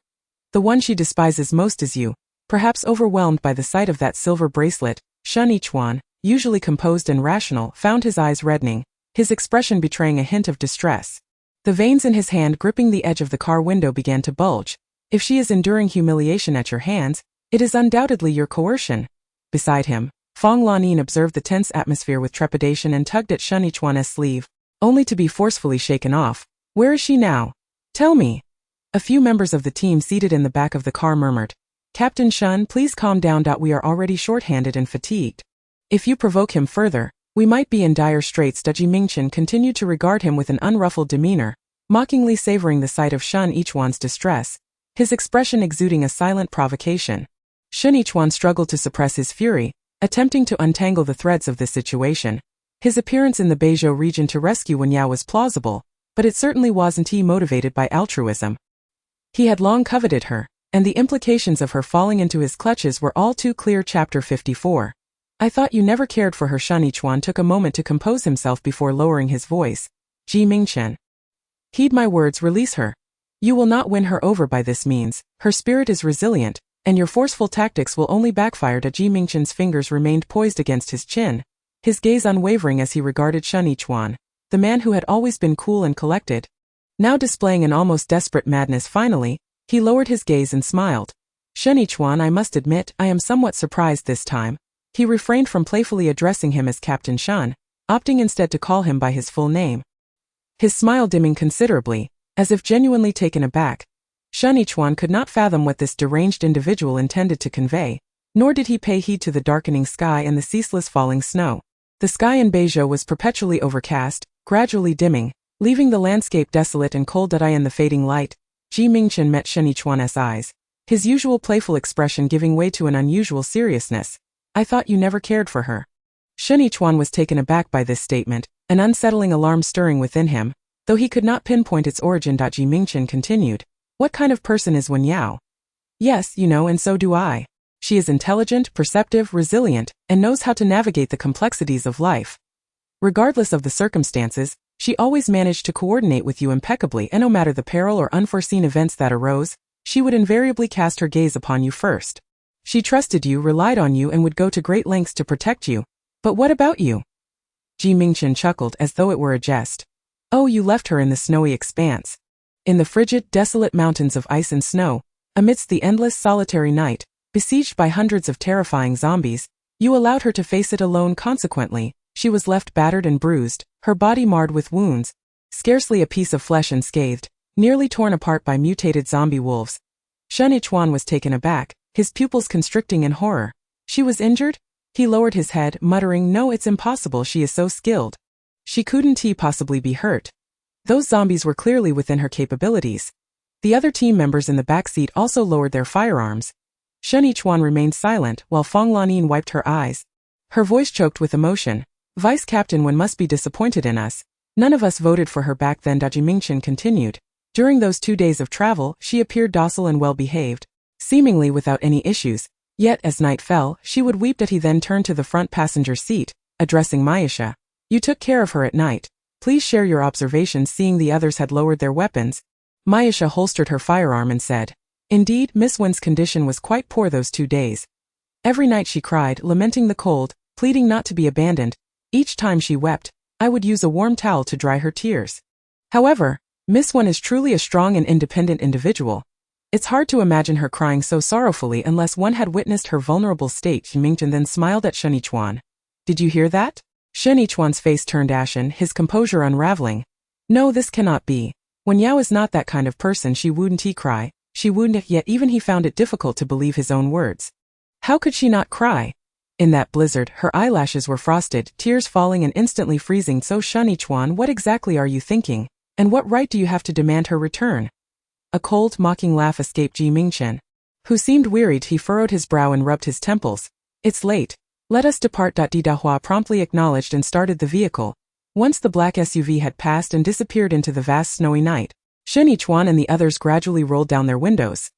The one she despises most is you. Perhaps overwhelmed by the sight of that silver bracelet, Shen Yichuan, usually composed and rational, found his eyes reddening, his expression betraying a hint of distress. The veins in his hand gripping the edge of the car window began to bulge. If she is enduring humiliation at your hands, it is undoubtedly your coercion. Beside him, Fang Lanin observed the tense atmosphere with trepidation and tugged at Shen Yichuan's sleeve, only to be forcefully shaken off. Where is she now? Tell me. A few members of the team seated in the back of the car murmured, Captain Shen, please calm down. We are already short-handed and fatigued. If you provoke him further, we might be in dire straits. Mingchen continued to regard him with an unruffled demeanor, mockingly savoring the sight of Shen Yichuan's distress, his expression exuding a silent provocation. Shen Yichuan struggled to suppress his fury, attempting to untangle the threads of this situation. His appearance in the Beizhou region to rescue Wen Yao was plausible, but it certainly wasn't motivated by altruism. He had long coveted her, and the implications of her falling into his clutches were all too clear. Chapter 54. I thought you never cared for her. Shen Yichuan took a moment to compose himself before lowering his voice. Mingchen. Heed my words, release her. You will not win her over by this means. Her spirit is resilient, and your forceful tactics will only backfire. Mingchen's fingers remained poised against his chin, his gaze unwavering as he regarded Shen Yichuan, the man who had always been cool and collected, now displaying an almost desperate madness. Finally, he lowered his gaze and smiled. Shen Yichuan, I must admit, I am somewhat surprised this time. He refrained from playfully addressing him as Captain Shen, opting instead to call him by his full name. His smile dimming considerably, as if genuinely taken aback. Shen Yichuan could not fathom what this deranged individual intended to convey, nor did he pay heed to the darkening sky and the ceaseless falling snow. The sky in Beizhou was perpetually overcast, gradually dimming, leaving the landscape desolate and cold. In the fading light, Mingchen met Shen Yichuan's eyes, his usual playful expression giving way to an unusual seriousness. I thought you never cared for her. Shen Yichuan was taken aback by this statement, an unsettling alarm stirring within him, though he could not pinpoint its origin. Mingchen continued, what kind of person is Wen Yao? Yes, you know, and so do I. She is intelligent, perceptive, resilient, and knows how to navigate the complexities of life. Regardless of the circumstances, she always managed to coordinate with you impeccably, and no matter the peril or unforeseen events that arose, she would invariably cast her gaze upon you first. She trusted you, relied on you, and would go to great lengths to protect you. But what about you? Mingchen chuckled as though it were a jest. Oh, you left her in the snowy expanse. In the frigid, desolate mountains of ice and snow, amidst the endless solitary night, besieged by hundreds of terrifying zombies, you allowed her to face it alone. Consequently, she was left battered and bruised, her body marred with wounds, scarcely a piece of flesh unscathed, nearly torn apart by mutated zombie wolves. Shen Yichuan was taken aback, his pupils constricting in horror. She was injured? He lowered his head, muttering, no, it's impossible, she is so skilled. She couldn't possibly be hurt. Those zombies were clearly within her capabilities. The other team members in the back seat also lowered their firearms. Shen Yichuan remained silent while Fang Lanin wiped her eyes. Her voice choked with emotion. Vice Captain Wen must be disappointed in us. None of us voted for her back then. Mingchen continued. During those 2 days of travel, she appeared docile and well-behaved, seemingly without any issues. Yet, as night fell, she would weep. He then turned to the front passenger seat, addressing Mayasha. You took care of her at night. Please share your observations. Seeing the others had lowered their weapons, Mayasha holstered her firearm and said, Indeed, Miss Wen's condition was quite poor those 2 days. Every night she cried, lamenting the cold, pleading not to be abandoned. Each time she wept, I would use a warm towel to dry her tears. However, Miss Wen is truly a strong and independent individual. It's hard to imagine her crying so sorrowfully unless one had witnessed her vulnerable state. Mingchen then smiled at Shen Yichuan. Did you hear that? Shen Yichuan's face turned ashen, his composure unraveling. No, this cannot be. Wen Yao is not that kind of person. She wouldn't cry. She wouldn't. Yet even he found it difficult to believe his own words. How could she not cry? In that blizzard, her eyelashes were frosted, tears falling and instantly freezing. So Shen Yichuan, what exactly are you thinking? And what right do you have to demand her return? A cold, mocking laugh escaped Mingchen, who seemed wearied. He furrowed his brow and rubbed his temples. It's late. Let us depart. Dahua promptly acknowledged and started the vehicle. Once the black SUV had passed and disappeared into the vast snowy night, Shen Yichuan and the others gradually rolled down their windows.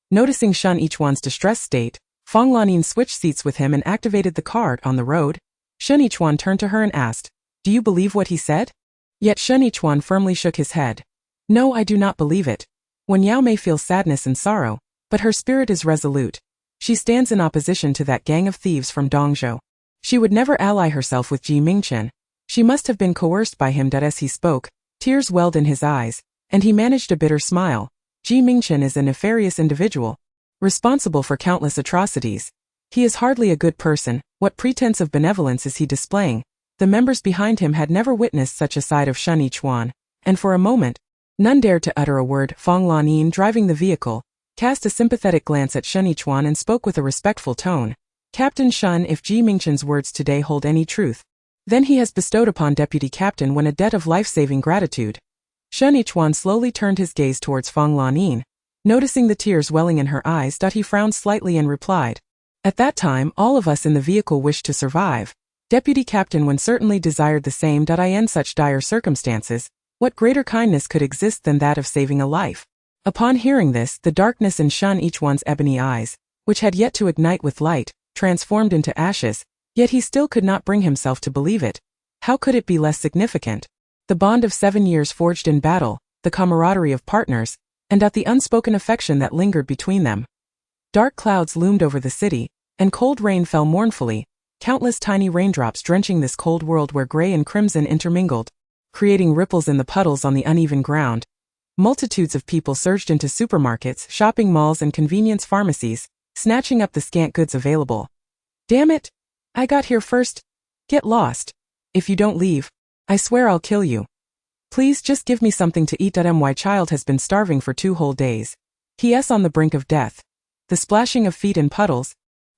Noticing Shen Yichuan's distressed state, Fang Lanin switched seats with him and activated the card on the road. Shen Yichuan turned to her and asked, Do you believe what he said? Yet Shen Yichuan firmly shook his head. No, I do not believe it. Wen Yao may feel sadness and sorrow, but her spirit is resolute. She stands in opposition to that gang of thieves from Dongzhou. She would never ally herself with Mingchen. She must have been coerced by him. As he spoke, tears welled in his eyes, and he managed a bitter smile. Mingchen is a nefarious individual, responsible for countless atrocities. He is hardly a good person. What pretense of benevolence is he displaying? The members behind him had never witnessed such a side of Shen Yichuan, and for a moment, none dared to utter a word. Fang Lanin, driving the vehicle, cast a sympathetic glance at Shen Yichuan and spoke with a respectful tone. Captain Shen, if Mingchen's words today hold any truth, then he has bestowed upon Deputy Captain Wen a debt of life-saving gratitude. Shen Yichuan slowly turned his gaze towards Fang Lanin. Noticing the tears welling in her eyes, he frowned slightly and replied, At that time, all of us in the vehicle wished to survive. Deputy Captain Wen certainly desired the same. In such dire circumstances, what greater kindness could exist than that of saving a life? Upon hearing this, the darkness in Shen Yichuan's ebony eyes, which had yet to ignite with light, transformed into ashes, yet he still could not bring himself to believe it. How could it be less significant? The bond of 7 years forged in battle, the camaraderie of partners, and the unspoken affection that lingered between them. Dark clouds loomed over the city, and cold rain fell mournfully, countless tiny raindrops drenching this cold world where gray and crimson intermingled, creating ripples in the puddles on the uneven ground. Multitudes of people surged into supermarkets, shopping malls and convenience pharmacies, snatching up the scant goods available. Damn it! I got here first. Get lost. If you don't leave, I swear I'll kill you. Please just give me something to eat. My child has been starving for 2 whole days. He is on the brink of death. The splashing of feet in puddles,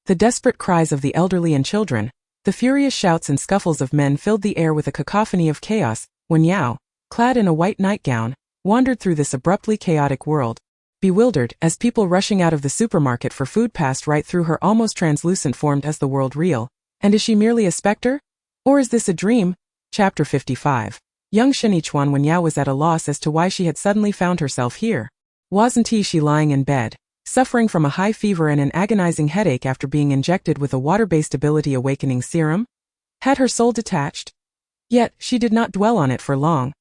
the desperate cries of the elderly and children, the furious shouts and scuffles of men filled the air with a cacophony of chaos. Wen Yao, clad in a white nightgown, wandered through this abruptly chaotic world. Bewildered, as people rushing out of the supermarket for food passed right through her almost translucent form. Is the world real? And is she merely a specter? Or is this a dream? Chapter 55. Young Shen Yichuan. Wen Yao was at a loss as to why she had suddenly found herself here. Wasn't she lying in bed, suffering from a high fever and an agonizing headache after being injected with a water-based ability awakening serum? Had her soul detached? Yet, she did not dwell on it for long,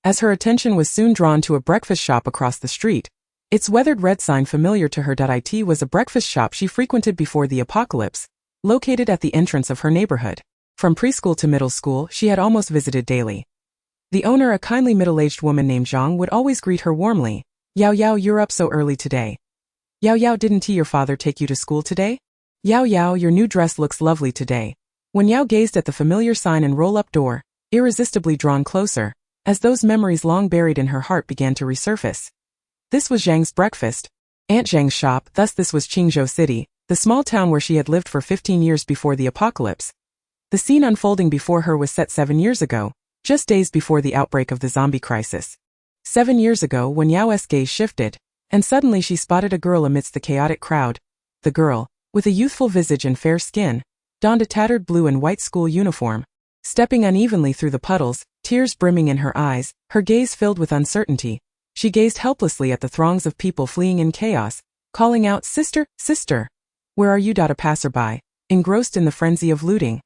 as her attention was soon drawn to a breakfast shop across the street. Its weathered red sign familiar to her. It was a breakfast shop she frequented before the apocalypse, located at the entrance of her neighborhood. From preschool to middle school, she had almost visited daily. The owner, a kindly middle-aged woman named Zhang, would always greet her warmly. Yao Yao, you're up so early today. Yao Yao, didn't your father take you to school today? Yao Yao, your new dress looks lovely today. Wen Yao gazed at the familiar sign and roll-up door, irresistibly drawn closer, as those memories long buried in her heart began to resurface. This was Zhang's breakfast. Aunt Zhang's shop. Thus this was Qingzhou City, the small town where she had lived for 15 years before the apocalypse. The scene unfolding before her was set 7 years ago, just days before the outbreak of the zombie crisis. 7 years ago, when Yao's gaze shifted, And suddenly she spotted a girl amidst the chaotic crowd. The girl, with a youthful visage and fair skin, donned a tattered blue and white school uniform. Stepping unevenly through the puddles, tears brimming in her eyes, her gaze filled with uncertainty, she gazed helplessly at the throngs of people fleeing in chaos, calling out, "Sister, sister! Where are you?" A passerby, engrossed in the frenzy of looting,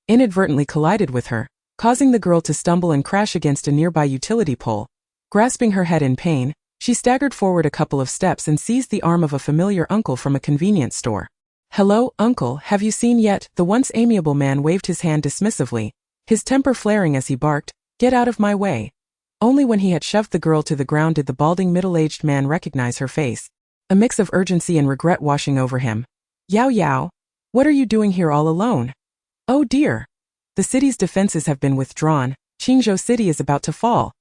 inadvertently collided with her, causing the girl to stumble and crash against a nearby utility pole. Grasping her head in pain, she staggered forward a couple of steps and seized the arm of a familiar uncle from a convenience store. "Hello, uncle, have you seen yet?" The once amiable man waved his hand dismissively, his temper flaring as he barked, "Get out of my way." Only when he had shoved the girl to the ground did the balding middle-aged man recognize her face, a mix of urgency and regret washing over him. "Yao Yao, what are you doing here all alone?" "Oh dear. The city's defenses have been withdrawn. Qingzhou City is about to fall.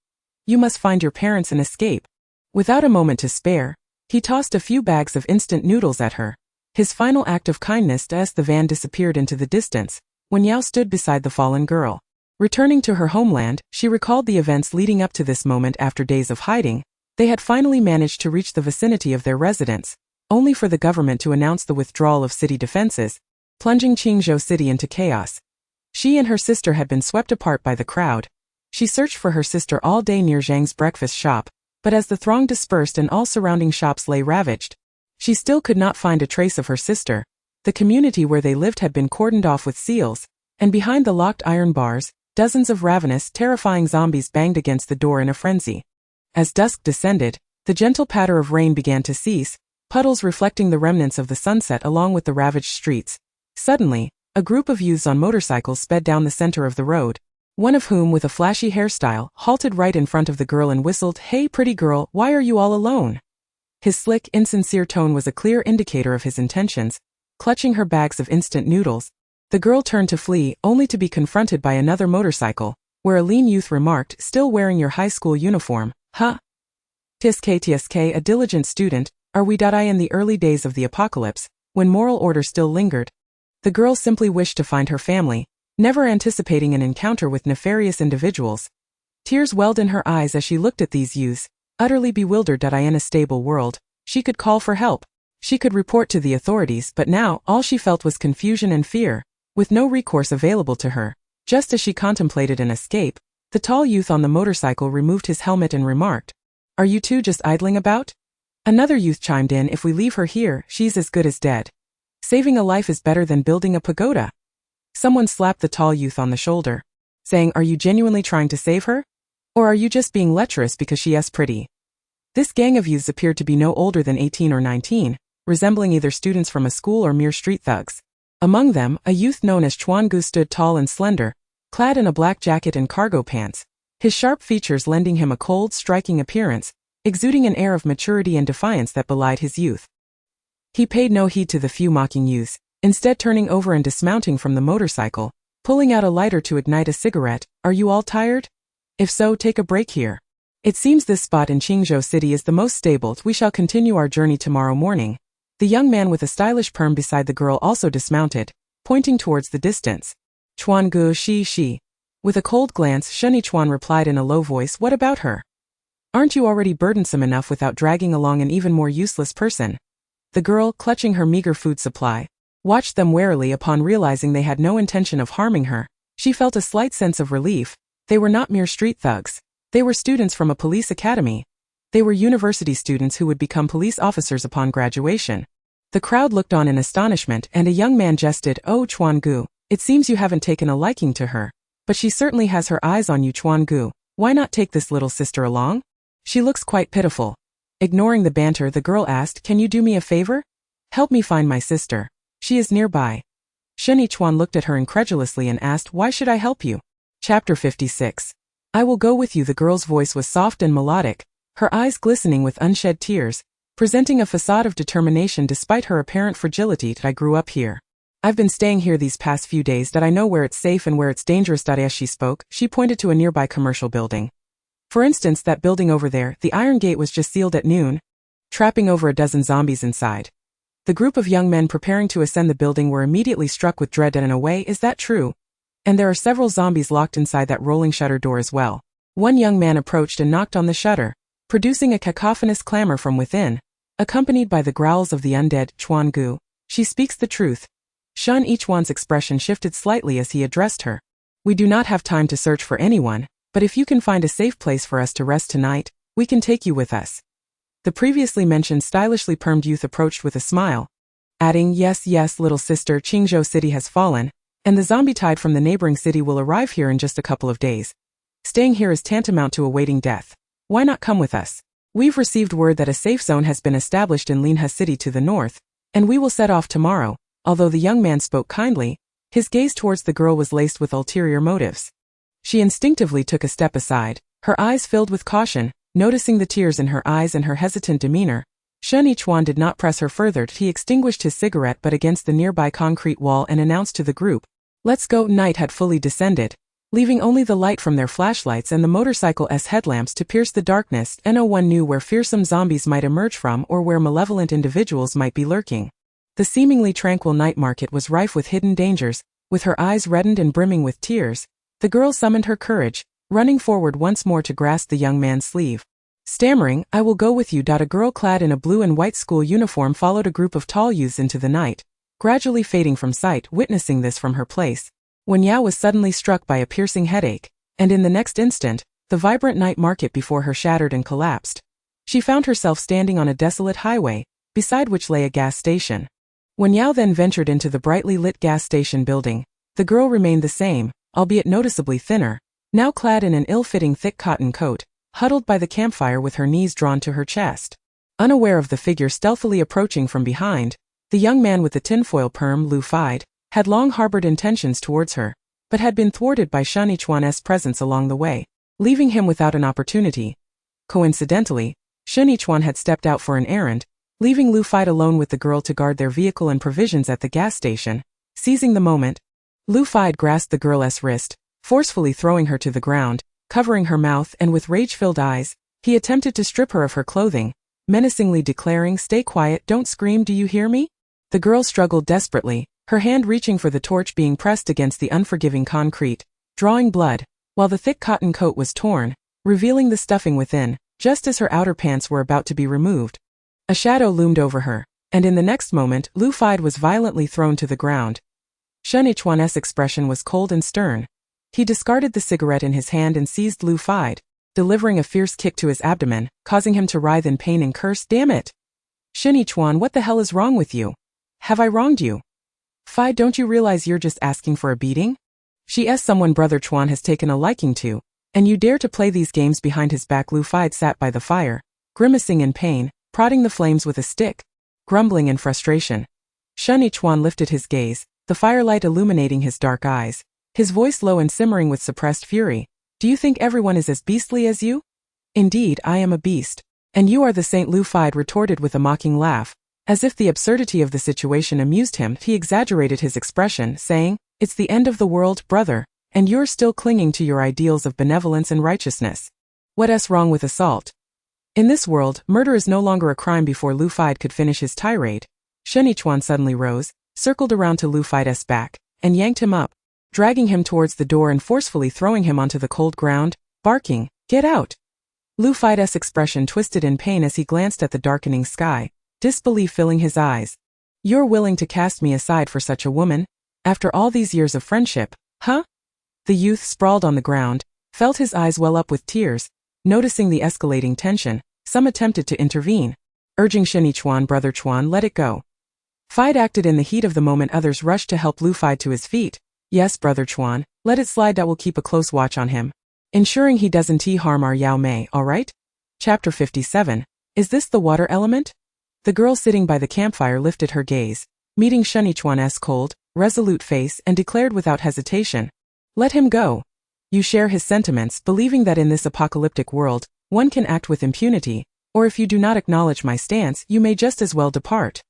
You must find your parents and escape." Without a moment to spare, he tossed a few bags of instant noodles at her. His final act of kindness as the van disappeared into the distance, Wen Yao stood beside the fallen girl. Returning to her homeland, she recalled the events leading up to this moment. After days of hiding, they had finally managed to reach the vicinity of their residence, only for the government to announce the withdrawal of city defenses, plunging Qingzhou City into chaos. She and her sister had been swept apart by the crowd. She searched for her sister all day near Zhang's breakfast shop, but as the throng dispersed and all surrounding shops lay ravaged, she still could not find a trace of her sister. The community where they lived had been cordoned off with seals, and behind the locked iron bars, dozens of ravenous, terrifying zombies banged against the door in a frenzy. As dusk descended, the gentle patter of rain began to cease, puddles reflecting the remnants of the sunset along with the ravaged streets. Suddenly, a group of youths on motorcycles sped down the center of the road, one of whom, with a flashy hairstyle, halted right in front of the girl and whistled, "Hey pretty girl, why are you all alone?" His slick, insincere tone was a clear indicator of his intentions. Clutching her bags of instant noodles, the girl turned to flee, only to be confronted by another motorcycle, where a lean youth remarked, "Still wearing your high school uniform, huh? TSK, a diligent student, are we? In the early days of the apocalypse, when moral order still lingered, the girl simply wished to find her family, never anticipating an encounter with nefarious individuals. Tears welled in her eyes as she looked at these youths, utterly bewildered. In a stable world, she could call for help. She could report to the authorities, but now all she felt was confusion and fear, with no recourse available to her. Just as she contemplated an escape, the tall youth on the motorcycle removed his helmet and remarked, "Are you two just idling about?" Another youth chimed in, "If we leave her here, she's as good as dead. Saving a life is better than building a pagoda." Someone slapped the tall youth on the shoulder, saying, "Are you genuinely trying to save her? Or are you just being lecherous because she is pretty?" This gang of youths appeared to be no older than 18 or 19, resembling either students from a school or mere street thugs. Among them, a youth known as Chuan Gu stood tall and slender, clad in a black jacket and cargo pants, his sharp features lending him a cold, striking appearance, exuding an air of maturity and defiance that belied his youth. He paid no heed to the few mocking youths, instead turning over and dismounting from the motorcycle, pulling out a lighter to ignite a cigarette. "Are you all tired? If so, take a break here. It seems this spot in Qingzhou City is the most stable. We shall continue our journey tomorrow morning." The young man with a stylish perm beside the girl also dismounted, pointing towards the distance. "Chuan Gu, she. With a cold glance, Shen Yichuan replied in a low voice, "What about her? Aren't you already burdensome enough without dragging along an even more useless person?" The girl, clutching her meager food supply, watched them warily. Upon realizing they had no intention of harming her, she felt a slight sense of relief. They were not mere street thugs. They were students from a police academy. They were university students who would become police officers upon graduation. The crowd looked on in astonishment, and a young man jested, "Oh, Chuan Gu, it seems you haven't taken a liking to her. But she certainly has her eyes on you, Chuan Gu. Why not take this little sister along? She looks quite pitiful." Ignoring the banter, the girl asked, "Can you do me a favor? Help me find my sister. She is nearby." Shen Yichuan looked at her incredulously and asked, "Why should I help you?" Chapter 56. "I will go with you." The girl's voice was soft and melodic, her eyes glistening with unshed tears, presenting a facade of determination despite her apparent fragility. "I grew up here. I've been staying here these past few days. I know where it's safe and where it's dangerous." As she spoke, she pointed to a nearby commercial building. "For instance, that building over there, the iron gate was just sealed at noon, trapping over a dozen zombies inside." The group of young men preparing to ascend the building were immediately struck with dread. "In a way, is that true? And there are several zombies locked inside that rolling shutter door as well." One young man approached and knocked on the shutter, producing a cacophonous clamor from within. accompanied by the growls of the undead Chuan Gu. She speaks the truth. Shen Yichuan's expression shifted slightly as he addressed her. We do not have time to search for anyone, but if you can find a safe place for us to rest tonight, we can take you with us. The previously mentioned stylishly permed youth approached with a smile, adding, yes, little sister, Qingzhou City has fallen, and the zombie tide from the neighboring city will arrive here in just a couple of days. Staying here is tantamount to awaiting death. Why not come with us? We've received word that a safe zone has been established in Linhe City to the north, and we will set off tomorrow. Although the young man spoke kindly, his gaze towards the girl was laced with ulterior motives. She instinctively took a step aside, her eyes filled with caution, noticing the tears in her eyes and her hesitant demeanor. Shen Yichuan did not press her further. He extinguished his cigarette but against the nearby concrete wall and announced to the group, "Let's go." Night had fully descended, leaving only the light from their flashlights and the motorcycle's headlamps to pierce the darkness. No one knew where fearsome zombies might emerge from or where malevolent individuals might be lurking. The seemingly tranquil night market was rife with hidden dangers. With her eyes reddened and brimming with tears, the girl summoned her courage, running forward once more to grasp the young man's sleeve. Stammering, "I will go with you." A girl clad in a blue and white school uniform followed a group of tall youths into the night, gradually fading from sight. Witnessing this from her place, Wen Yao was suddenly struck by a piercing headache, and in the next instant, the vibrant night market before her shattered and collapsed. She found herself standing on a desolate highway, beside which lay a gas station. Wen Yao then ventured into the brightly lit gas station building. The girl remained the same, albeit noticeably thinner, now clad in an ill-fitting thick cotton coat, huddled by the campfire with her knees drawn to her chest. Unaware of the figure stealthily approaching from behind, the young man with the tinfoil perm, Lu Fide, had long harbored intentions towards her, but had been thwarted by Shen Yichuan's presence along the way, leaving him without an opportunity. Coincidentally, Shen Yichuan had stepped out for an errand, leaving Lu Fide alone with the girl to guard their vehicle and provisions at the gas station. Seizing the moment, Lu Fide grasped the girl's wrist, forcefully throwing her to the ground, covering her mouth, and with rage-filled eyes, he attempted to strip her of her clothing, menacingly declaring, "Stay quiet, don't scream, do you hear me?" The girl struggled desperately, her hand reaching for the torch being pressed against the unforgiving concrete, drawing blood, while the thick cotton coat was torn, revealing the stuffing within, just as her outer pants were about to be removed. A shadow loomed over her, and in the next moment, Lu Fide was violently thrown to the ground. Shen Yichuan's expression was cold and stern. He discarded the cigarette in his hand and seized Lu Fide, delivering a fierce kick to his abdomen, causing him to writhe in pain and curse, "Damn it! Shen Yichuan, what the hell is wrong with you? Have I wronged you? Fide, don't you realize you're just asking for a beating? She's someone Brother Chuan has taken a liking to, and you dare to play these games behind his back." Lu Fide sat by the fire, grimacing in pain, prodding the flames with a stick, grumbling in frustration. Shen Yichuan lifted his gaze, the firelight illuminating his dark eyes, his voice low and simmering with suppressed fury. "Do you think everyone is as beastly as you? Indeed, I am a beast. And you are the saint." Lu Fide retorted with a mocking laugh. As if the absurdity of the situation amused him, he exaggerated his expression, saying, "It's the end of the world, brother, and you're still clinging to your ideals of benevolence and righteousness. What's wrong with assault? In this world, murder is no longer a crime." Before Lu Fide could finish his tirade, Shen Yichuan suddenly rose, circled around to Lu Fide's back, and yanked him up, dragging him towards the door and forcefully throwing him onto the cold ground, barking, "Get out!" Lu Fide's expression twisted in pain as he glanced at the darkening sky, disbelief filling his eyes. "You're willing to cast me aside for such a woman? After all these years of friendship, huh?" The youth sprawled on the ground, felt his eyes well up with tears. Noticing the escalating tension, some attempted to intervene, urging Shen Yichuan, "Brother Chuan, let it go." Fide acted in the heat of the moment. Others rushed to help Lu Fide to his feet. "Yes, Brother Chuan, let it slide. That will keep a close watch on him, ensuring he doesn't harm our Yao Mei, alright?" Chapter 57. Is this the water element? The girl sitting by the campfire lifted her gaze, meeting Shen Yichuan's cold, resolute face, and declared without hesitation, "Let him go." You share his sentiments, believing that in this apocalyptic world, one can act with impunity, or if you do not acknowledge my stance, you may just as well depart.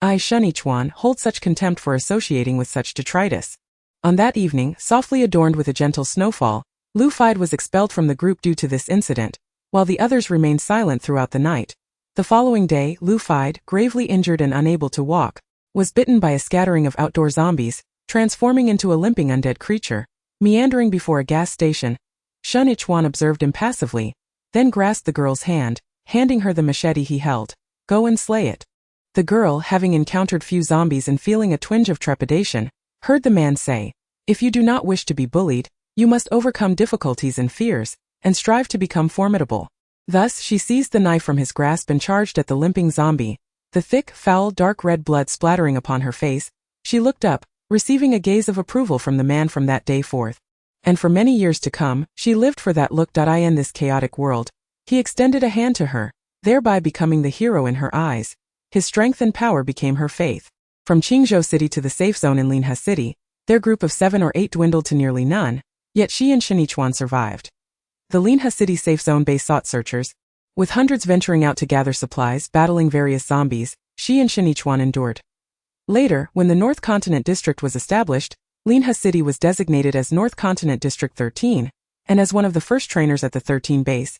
I, Shen Yichuan, hold such contempt for associating with such detritus. On that evening, softly adorned with a gentle snowfall, Lu Fide was expelled from the group due to this incident, while the others remained silent throughout the night. The following day, Lu Fide, gravely injured and unable to walk, was bitten by a scattering of outdoor zombies, transforming into a limping undead creature. Meandering before a gas station, Shen Yichuan observed impassively, then grasped the girl's hand, handing her the machete he held. go and slay it. The girl, having encountered few zombies and feeling a twinge of trepidation, heard the man say, "If you do not wish to be bullied, you must overcome difficulties and fears, and strive to become formidable." Thus she seized the knife from his grasp and charged at the limping zombie. The thick, foul, dark red blood splattering upon her face, she looked up, receiving a gaze of approval from the man from that day forth. And for many years to come, she lived for that look. In this chaotic world, he extended a hand to her, thereby becoming the hero in her eyes. His strength and power became her faith. From Qingzhou City to the safe zone in Linhe City, their group of 7 or 8 dwindled to nearly none, yet she and Shen Yichuan survived. The Linhe City safe zone base sought searchers. With hundreds venturing out to gather supplies, battling various zombies, she and Shen Yichuan endured. Later, when the North Continent District was established, Linhe City was designated as North Continent District 13, and as one of the first trainers at the 13 base,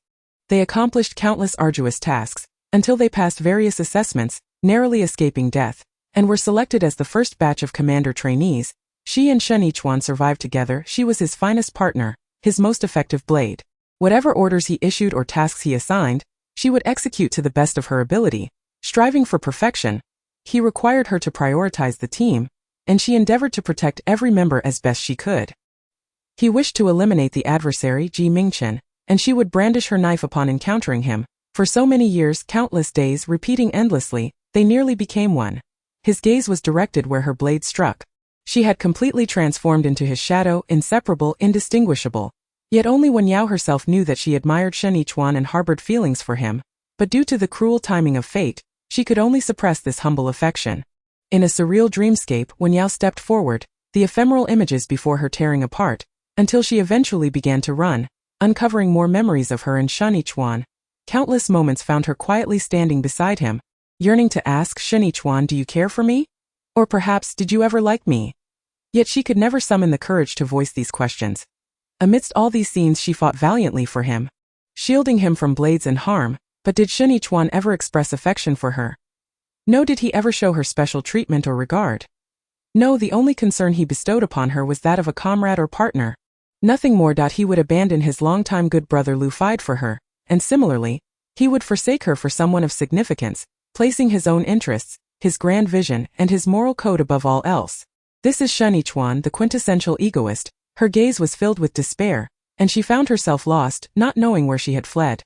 they accomplished countless arduous tasks, until they passed various assessments, narrowly escaping death, and were selected as the first batch of commander trainees. She and Shen Yichuan survived together. She was his finest partner, his most effective blade. Whatever orders he issued or tasks he assigned, she would execute to the best of her ability, striving for perfection. He required her to prioritize the team, and she endeavored to protect every member as best she could. He wished to eliminate the adversary, Mingchen, and she would brandish her knife upon encountering him. For so many years, countless days, repeating endlessly, they nearly became one. His gaze was directed where her blade struck. She had completely transformed into his shadow, inseparable, indistinguishable. Yet only Wen Yao herself knew that she admired Shen Yichuan and harbored feelings for him, but due to the cruel timing of fate, she could only suppress this humble affection. In a surreal dreamscape, Wen Yao stepped forward, the ephemeral images before her tearing apart, until she eventually began to run, uncovering more memories of her and Shen Yichuan. Countless moments found her quietly standing beside him, yearning to ask, "Shen Yichuan, do you care for me? Or perhaps, did you ever like me?" Yet she could never summon the courage to voice these questions. Amidst all these scenes she fought valiantly for him, shielding him from blades and harm, but did Shen Yichuan ever express affection for her? No. Did he ever show her special treatment or regard? No, the only concern he bestowed upon her was that of a comrade or partner. Nothing more. He would abandon his longtime good brother Lu Fide for her, and similarly, he would forsake her for someone of significance, placing his own interests, his grand vision, and his moral code above all else. This is Shen Yichuan, the quintessential egoist. Her gaze was filled with despair, and she found herself lost, not knowing where she had fled.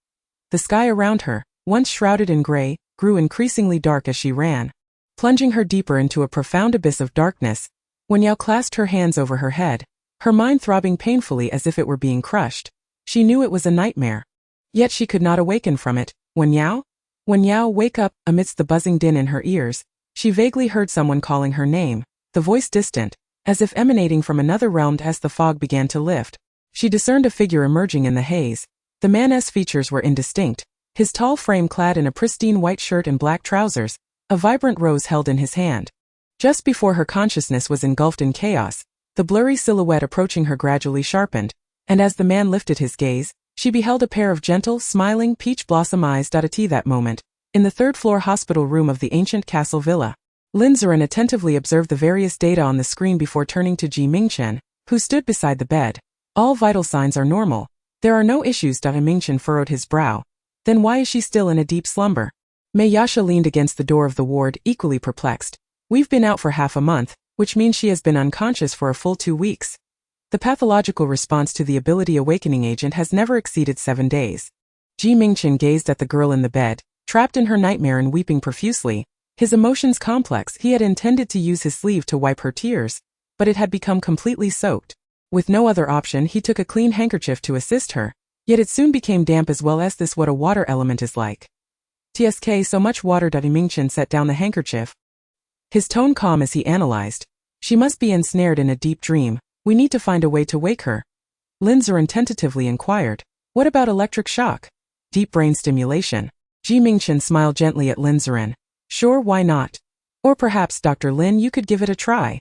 The sky around her, once shrouded in gray, grew increasingly dark as she ran, plunging her deeper into a profound abyss of darkness. Wen Yao clasped her hands over her head, her mind throbbing painfully as if it were being crushed. She knew it was a nightmare. Yet she could not awaken from it. "Wen Yao? Wen Yao, wake up!" Amidst the buzzing din in her ears, she vaguely heard someone calling her name, the voice distant, as if emanating from another realm. As the fog began to lift, she discerned a figure emerging in the haze. The man's features were indistinct, his tall frame clad in a pristine white shirt and black trousers, a vibrant rose held in his hand. Just before her consciousness was engulfed in chaos, the blurry silhouette approaching her gradually sharpened, and as the man lifted his gaze, she beheld a pair of gentle, smiling, peach blossom eyes. At that moment, in the third-floor hospital room of the ancient castle villa, Lin Ziren attentively observed the various data on the screen before turning to Mingchen, who stood beside the bed. "All vital signs are normal. There are no issues." Mingchen furrowed his brow. "Then why is she still in a deep slumber?" Mei Yasha leaned against the door of the ward, equally perplexed. "We've been out for half a month, which means she has been unconscious for a full 2 weeks. The pathological response to the ability awakening agent has never exceeded 7 days." Mingchen gazed at the girl in the bed, trapped in her nightmare and weeping profusely. His emotions complex. He had intended to use his sleeve to wipe her tears, but it had become completely soaked. With no other option, he took a clean handkerchief to assist her, yet it soon became damp as well. As this what a water element is like? "Tsk, so much water." Mingchen set down the handkerchief, his tone calm as he analyzed. "She must be ensnared in a deep dream. We need to find a way to wake her." Lin Ziren tentatively inquired, "What about electric shock? Deep brain stimulation?" Mingchen smiled gently at Lin Ziren. "Sure, why not? Or perhaps, Dr. Lin, you could give it a try."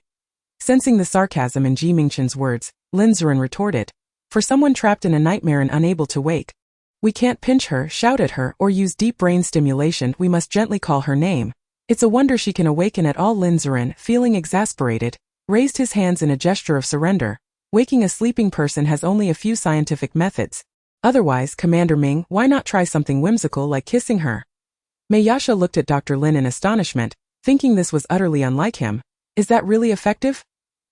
Sensing the sarcasm in Mingchen's words, Lin Ziren retorted, "For someone trapped in a nightmare and unable to wake, we can't pinch her, shout at her, or use deep brain stimulation. We must gently call her name. It's a wonder she can awaken at all." Lin Ziren, feeling exasperated, raised his hands in a gesture of surrender. "Waking a sleeping person has only a few scientific methods. Otherwise, Commander Ming, why not try something whimsical like kissing her?" Mayasha looked at Dr. Lin in astonishment, thinking this was utterly unlike him. Is that really effective?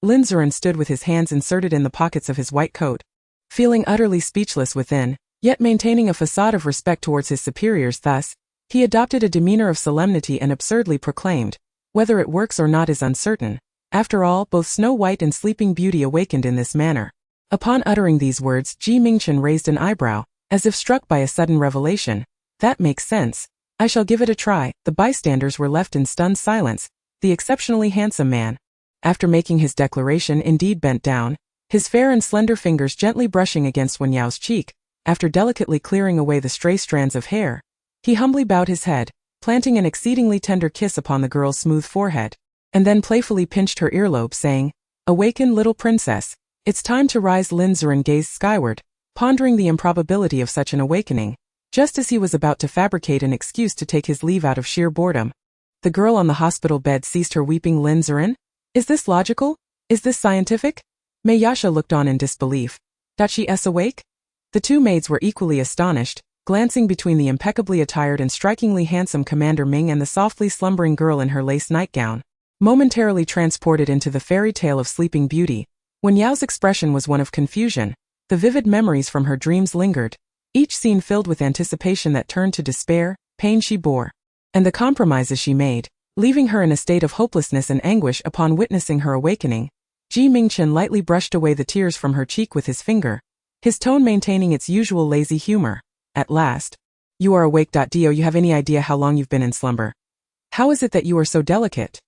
Lin Zuren stood with his hands inserted in the pockets of his white coat. Feeling utterly speechless within, yet maintaining a facade of respect towards his superiors thus, he adopted a demeanor of solemnity and absurdly proclaimed, whether it works or not is uncertain. After all, both Snow White and Sleeping Beauty awakened in this manner. Upon uttering these words, Mingchen raised an eyebrow, as if struck by a sudden revelation. That makes sense. I shall give it a try. The bystanders were left in stunned silence. The exceptionally handsome man, after making his declaration, indeed bent down, his fair and slender fingers gently brushing against Wen Yao's cheek. After delicately clearing away the stray strands of hair, he humbly bowed his head, planting an exceedingly tender kiss upon the girl's smooth forehead, and then playfully pinched her earlobe, saying, "Awaken, little princess. It's time to rise." Lin Zuren gazed skyward, pondering the improbability of such an awakening, just as he was about to fabricate an excuse to take his leave out of sheer boredom. The girl on the hospital bed ceased her weeping. Lin Zuren? Is this logical? Is this scientific? Mayasha looked on in disbelief. She is awake? The two maids were equally astonished, glancing between the impeccably attired and strikingly handsome Commander Ming and the softly slumbering girl in her lace nightgown. Momentarily transported into the fairy tale of Sleeping Beauty, Wen Yao's expression was one of confusion. The vivid memories from her dreams lingered, each scene filled with anticipation that turned to despair, pain she bore, and the compromises she made, leaving her in a state of hopelessness and anguish. Upon witnessing her awakening, Mingchen lightly brushed away the tears from her cheek with his finger, his tone maintaining its usual lazy humor. At last. You are awake. Do you have any idea how long you've been in slumber? How is it that you are so delicate?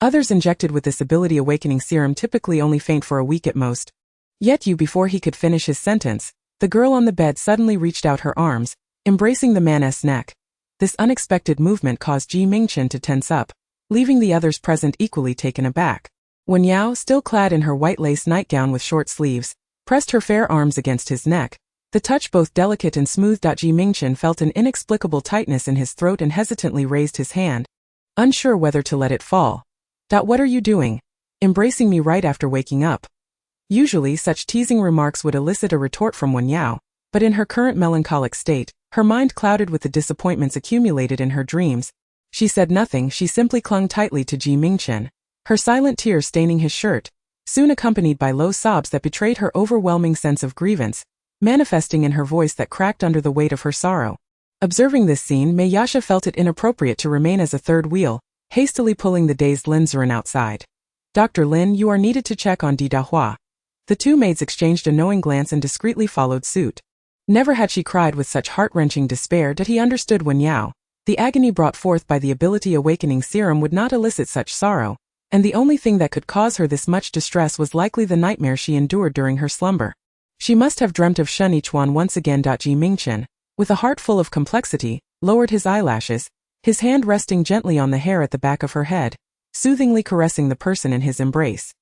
Others injected with this ability awakening serum typically only faint for a week at most. Yet you. Before he could finish his sentence, the girl on the bed suddenly reached out her arms, embracing the man's neck. This unexpected movement caused Mingchen to tense up, leaving the others present equally taken aback. Wen Yao, still clad in her white lace nightgown with short sleeves, pressed her fair arms against his neck, the touch both delicate and smooth. Mingchen felt an inexplicable tightness in his throat and hesitantly raised his hand, unsure whether to let it fall. What are you doing? Embracing me right after waking up? Usually such teasing remarks would elicit a retort from Wen Yao, but in her current melancholic state, her mind clouded with the disappointments accumulated in her dreams, she said nothing. She simply clung tightly to Mingchen, her silent tears staining his shirt, soon accompanied by low sobs that betrayed her overwhelming sense of grievance, manifesting in her voice that cracked under the weight of her sorrow. Observing this scene, Mayasha felt it inappropriate to remain as a third wheel, hastily pulling the dazed Lin Zuren outside. Dr. Lin, you are needed to check on Dahua. The two maids exchanged a knowing glance and discreetly followed suit. Never had she cried with such heart-wrenching despair that he understood Wen Yao. The agony brought forth by the ability awakening serum would not elicit such sorrow, and the only thing that could cause her this much distress was likely the nightmare she endured during her slumber. She must have dreamt of Shen Yichuan once again. Mingchen, with a heart full of complexity, lowered his eyelashes, his hand resting gently on the hair at the back of her head, soothingly caressing the person in his embrace.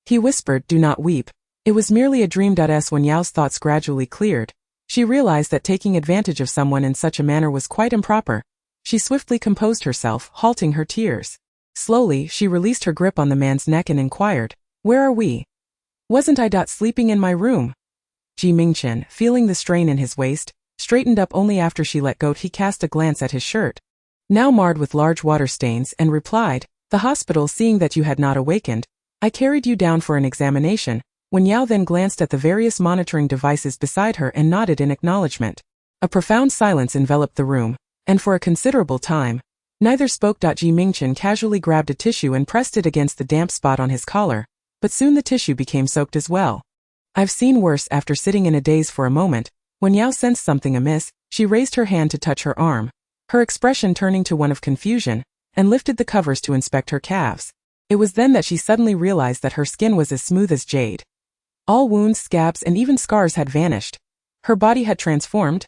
He whispered, "Do not weep. It was merely a dream." When Yao's thoughts gradually cleared, she realized that taking advantage of someone in such a manner was quite improper. She swiftly composed herself, halting her tears. Slowly, she released her grip on the man's neck and inquired, "Where are we? Wasn't I sleeping in my room?" Mingchen, feeling the strain in his waist, straightened up only after she let go. He cast a glance at his shirt, now marred with large water stains, and replied, "The hospital. Seeing that you had not awakened, I carried you down for an examination." Wen Yao then glanced at the various monitoring devices beside her and nodded in acknowledgement. A profound silence enveloped the room, and for a considerable time, neither spoke. Mingchen casually grabbed a tissue and pressed it against the damp spot on his collar, but soon the tissue became soaked as well. "I've seen worse." After sitting in a daze for a moment, Wen Yao sensed something amiss. She raised her hand to touch her arm, her expression turning to one of confusion, and lifted the covers to inspect her calves. It was then that she suddenly realized that her skin was as smooth as jade. All wounds, scabs, and even scars had vanished. Her body had transformed.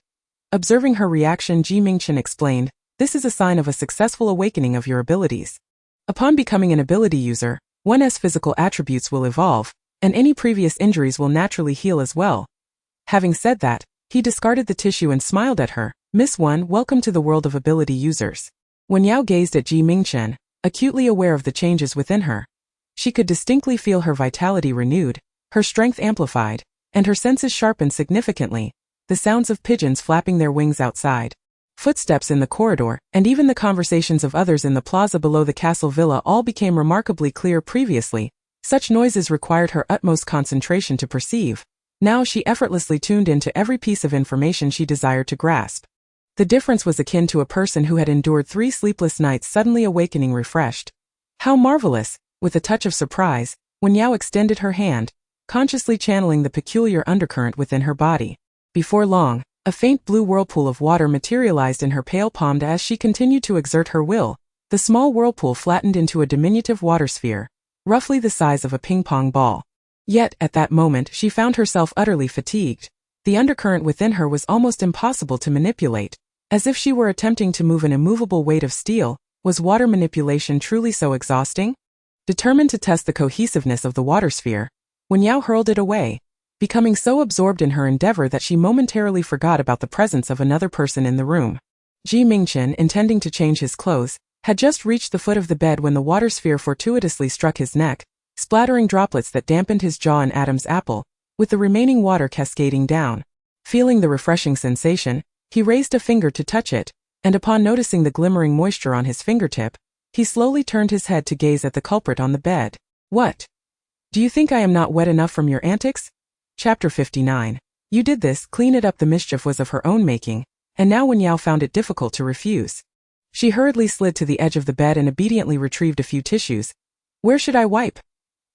Observing her reaction, Mingchen explained, "This is a sign of a successful awakening of your abilities. Upon becoming an ability user, one's physical attributes will evolve, and any previous injuries will naturally heal as well." Having said that, he discarded the tissue and smiled at her. "Miss Wen, welcome to the world of ability users." Wen Yao gazed at Mingchen, acutely aware of the changes within her. She could distinctly feel her vitality renewed, her strength amplified, and her senses sharpened significantly. The sounds of pigeons flapping their wings outside, Footsteps in the corridor, and even the conversations of others in the plaza below the castle villa all became remarkably clear previously. Such noises required her utmost concentration to perceive. Now she effortlessly tuned into every piece of information she desired to grasp. The difference was akin to a person who had endured 3 sleepless nights suddenly awakening refreshed. How marvelous! With a touch of surprise, Wen Yao extended her hand, consciously channeling the peculiar undercurrent within her body. Before long, a faint blue whirlpool of water materialized in her pale palm as she continued to exert her will. The small whirlpool flattened into a diminutive water sphere, roughly the size of a ping-pong ball. Yet, at that moment, she found herself utterly fatigued. The undercurrent within her was almost impossible to manipulate, as if she were attempting to move an immovable weight of steel. Was water manipulation truly so exhausting? Determined to test the cohesiveness of the water sphere, Wen Yao hurled it away, becoming so absorbed in her endeavor that she momentarily forgot about the presence of another person in the room. Mingchen, intending to change his clothes, had just reached the foot of the bed when the water sphere fortuitously struck his neck, splattering droplets that dampened his jaw and Adam's apple, with the remaining water cascading down. Feeling the refreshing sensation, he raised a finger to touch it, and upon noticing the glimmering moisture on his fingertip, he slowly turned his head to gaze at the culprit on the bed. What? Do you think I am not wet enough from your antics? Chapter 59. You did this, clean it up. The mischief was of her own making, and now Wen Yao found it difficult to refuse. She hurriedly slid to the edge of the bed and obediently retrieved a few tissues. Where should I wipe?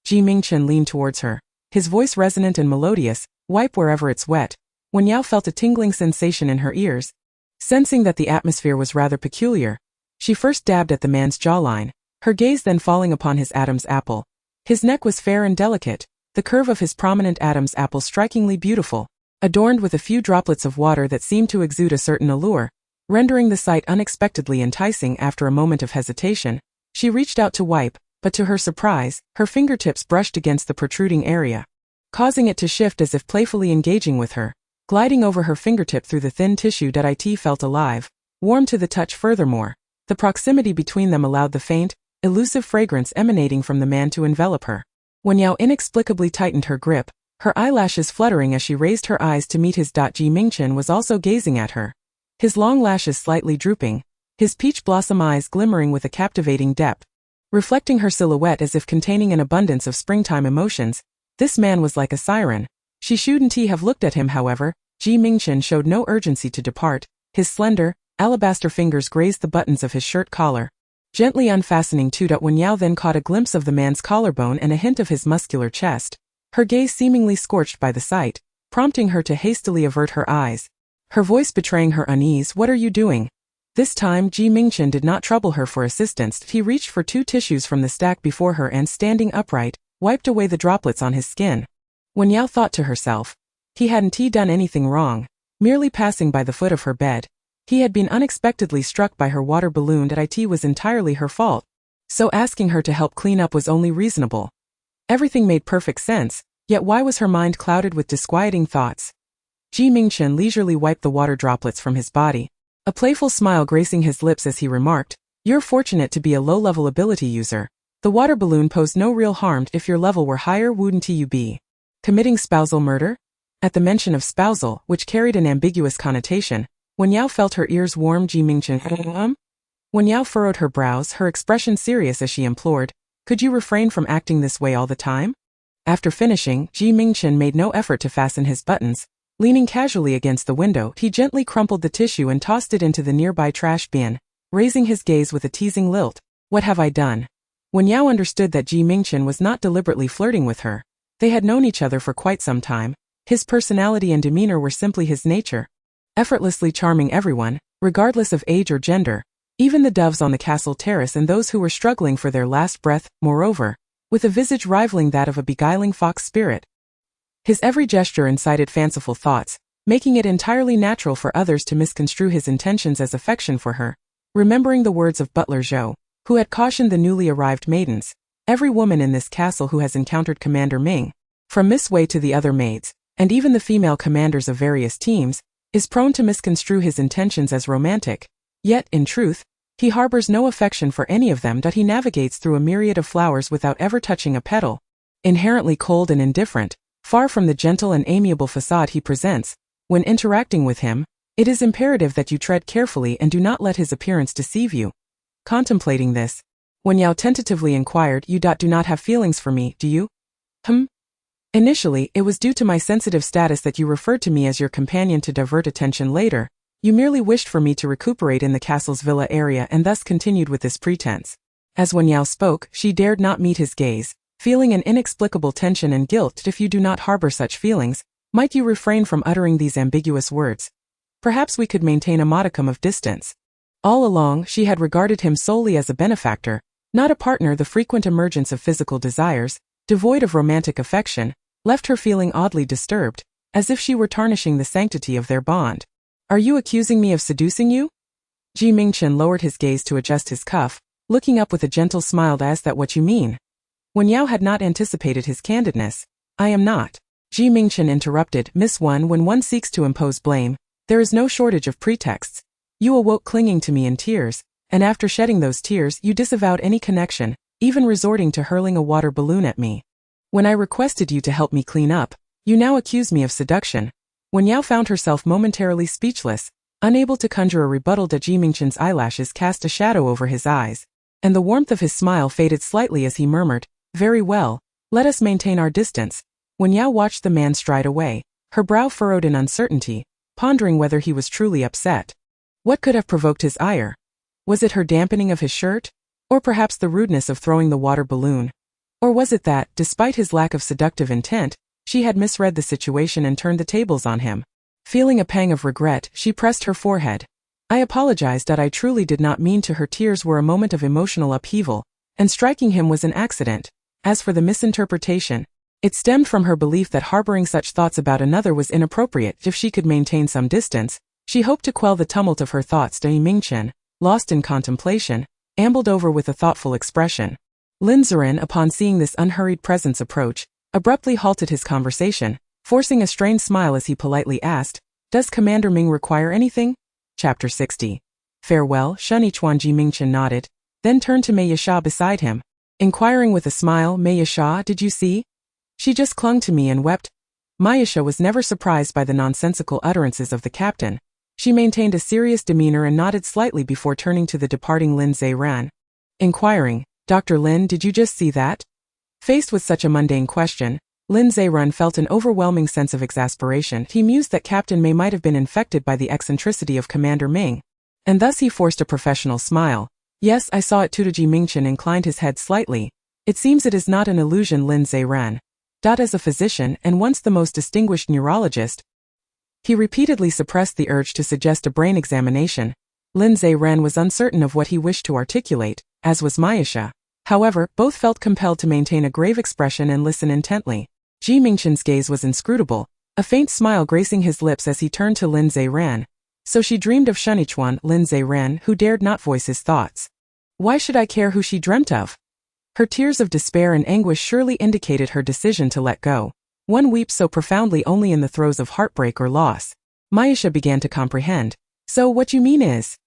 Mingchen leaned towards her, his voice resonant and melodious. Wipe wherever it's wet. Wen Yao felt a tingling sensation in her ears. Sensing that the atmosphere was rather peculiar, she first dabbed at the man's jawline, her gaze then falling upon his Adam's apple. His neck was fair and delicate, the curve of his prominent Adam's apple strikingly beautiful, adorned with a few droplets of water that seemed to exude a certain allure, rendering the sight unexpectedly enticing. After a moment of hesitation, she reached out to wipe, but to her surprise, her fingertips brushed against the protruding area, causing it to shift as if playfully engaging with her, gliding over her fingertip through the thin tissue. It felt alive, warm to the touch. Furthermore, the proximity between them allowed the faint, elusive fragrance emanating from the man to envelop her. Wen Yao inexplicably tightened her grip, her eyelashes fluttering as she raised her eyes to meet his. Mingchen was also gazing at her, his long lashes slightly drooping, his peach blossom eyes glimmering with a captivating depth, reflecting her silhouette as if containing an abundance of springtime emotions. This man was like a siren. She shouldn't have looked at him. However, Mingchen showed no urgency to depart. His slender, alabaster fingers grazed the buttons of his shirt collar, gently unfastening two. Wen Yao then caught a glimpse of the man's collarbone and a hint of his muscular chest, her gaze seemingly scorched by the sight, prompting her to hastily avert her eyes, her voice betraying her unease. What are you doing? This time Mingchen did not trouble her for assistance. He reached for 2 tissues from the stack before her and, standing upright, wiped away the droplets on his skin. Wen Yao thought to herself, he hadn't done anything wrong, merely passing by the foot of her bed. He had been unexpectedly struck by her water balloon. It was entirely her fault, so asking her to help clean up was only reasonable. Everything made perfect sense, yet why was her mind clouded with disquieting thoughts? Mingchen leisurely wiped the water droplets from his body, a playful smile gracing his lips as he remarked, "You're fortunate to be a low-level ability user. The water balloon posed no real harm. If your level were higher, wouldn't you be committing spousal murder?" At the mention of spousal, which carried an ambiguous connotation, Wen Yao felt her ears warm. Mingchen. Wen Yao furrowed her brows, her expression serious as she implored, "Could you refrain from acting this way all the time?" After finishing, Mingchen made no effort to fasten his buttons. Leaning casually against the window, he gently crumpled the tissue and tossed it into the nearby trash bin, raising his gaze with a teasing lilt. What have I done? Wen Yao understood that Mingchen was not deliberately flirting with her. They had known each other for quite some time. His personality and demeanor were simply his nature, effortlessly charming everyone, regardless of age or gender, even the doves on the castle terrace and those who were struggling for their last breath. Moreover, with a visage rivaling that of a beguiling fox spirit. His every gesture incited fanciful thoughts, making it entirely natural for others to misconstrue his intentions as affection for her. Remembering the words of Butler Zhou, who had cautioned the newly arrived maidens, every woman in this castle who has encountered Commander Ming, from Miss Wei to the other maids, and even the female commanders of various teams, is prone to misconstrue his intentions as romantic. Yet, in truth, he harbors no affection for any of them. He navigates through a myriad of flowers without ever touching a petal. Inherently cold and indifferent, far from the gentle and amiable facade he presents, when interacting with him, It is imperative that you tread carefully and do not let his appearance deceive you. Contemplating this, Wen Yao tentatively inquired, You do not have feelings for me, do you? Initially, it was due to my sensitive status that you referred to me as your companion to divert attention later. You merely wished for me to recuperate in the castle's villa area and thus continued with this pretense. As Wen Yao spoke, she dared not meet his gaze, feeling an inexplicable tension and guilt. If you do not harbor such feelings, might you refrain from uttering these ambiguous words? Perhaps we could maintain a modicum of distance. All along, she had regarded him solely as a benefactor, not a partner. The frequent emergence of physical desires, devoid of romantic affection, left her feeling oddly disturbed, as if she were tarnishing the sanctity of their bond. Are you accusing me of seducing you? Mingchen lowered his gaze to adjust his cuff, looking up with a gentle smile. Is that what you mean? Wen Yao had not anticipated his candidness. I am not. Mingchen interrupted. Miss Wen, when one seeks to impose blame, there is no shortage of pretexts. You awoke clinging to me in tears, and after shedding those tears you disavowed any connection, even resorting to hurling a water balloon at me. When I requested you to help me clean up, you now accuse me of seduction. Wen Yao found herself momentarily speechless, unable to conjure a rebuttal. Mingchen's eyelashes cast a shadow over his eyes, and the warmth of his smile faded slightly as he murmured, Very well, let us maintain our distance. Wen Yao watched the man stride away, her brow furrowed in uncertainty, pondering whether he was truly upset. What could have provoked his ire? Was it her dampening of his shirt? Or perhaps the rudeness of throwing the water balloon? Or was it that, despite his lack of seductive intent, she had misread the situation and turned the tables on him? Feeling a pang of regret, she pressed her forehead. I apologized. I truly did not mean to. Her tears were a moment of emotional upheaval, and striking him was an accident. As for the misinterpretation, it stemmed from her belief that harboring such thoughts about another was inappropriate. If she could maintain some distance, she hoped to quell the tumult of her thoughts. Mingchen, lost in contemplation, ambled over with a thoughtful expression. Lin Ziren, upon seeing this unhurried presence approach, abruptly halted his conversation, forcing a strained smile as he politely asked, Does Commander Ming require anything? Chapter 60. Farewell. Shen Yichuan. Mingchen nodded, then turned to Mei Yasha beside him, inquiring with a smile, Mei Yasha, did you see? She just clung to me and wept. Mayasha was never surprised by the nonsensical utterances of the captain. She maintained a serious demeanor and nodded slightly before turning to the departing Lin Ziren, inquiring, Dr. Lin, did you just see that? Faced with such a mundane question, Lin Ziren felt an overwhelming sense of exasperation. He mused that Captain Mei might have been infected by the eccentricity of Commander Ming, and thus he forced a professional smile. Yes, I saw it too. Mingchen inclined his head slightly. It seems it is not an illusion. Lin Ziren, as a physician and once the most distinguished neurologist, he repeatedly suppressed the urge to suggest a brain examination. Lin Ziren was uncertain of what he wished to articulate, as was Mayasha. However, both felt compelled to maintain a grave expression and listen intently. Mingchen's gaze was inscrutable, a faint smile gracing his lips as he turned to Lin Ziren. So she dreamed of Shen Yichuan. Lin Ziren, who dared not voice his thoughts. Why should I care who she dreamt of? Her tears of despair and anguish surely indicated her decision to let go. One weeps so profoundly only in the throes of heartbreak or loss. Mayasha began to comprehend. So what you mean is?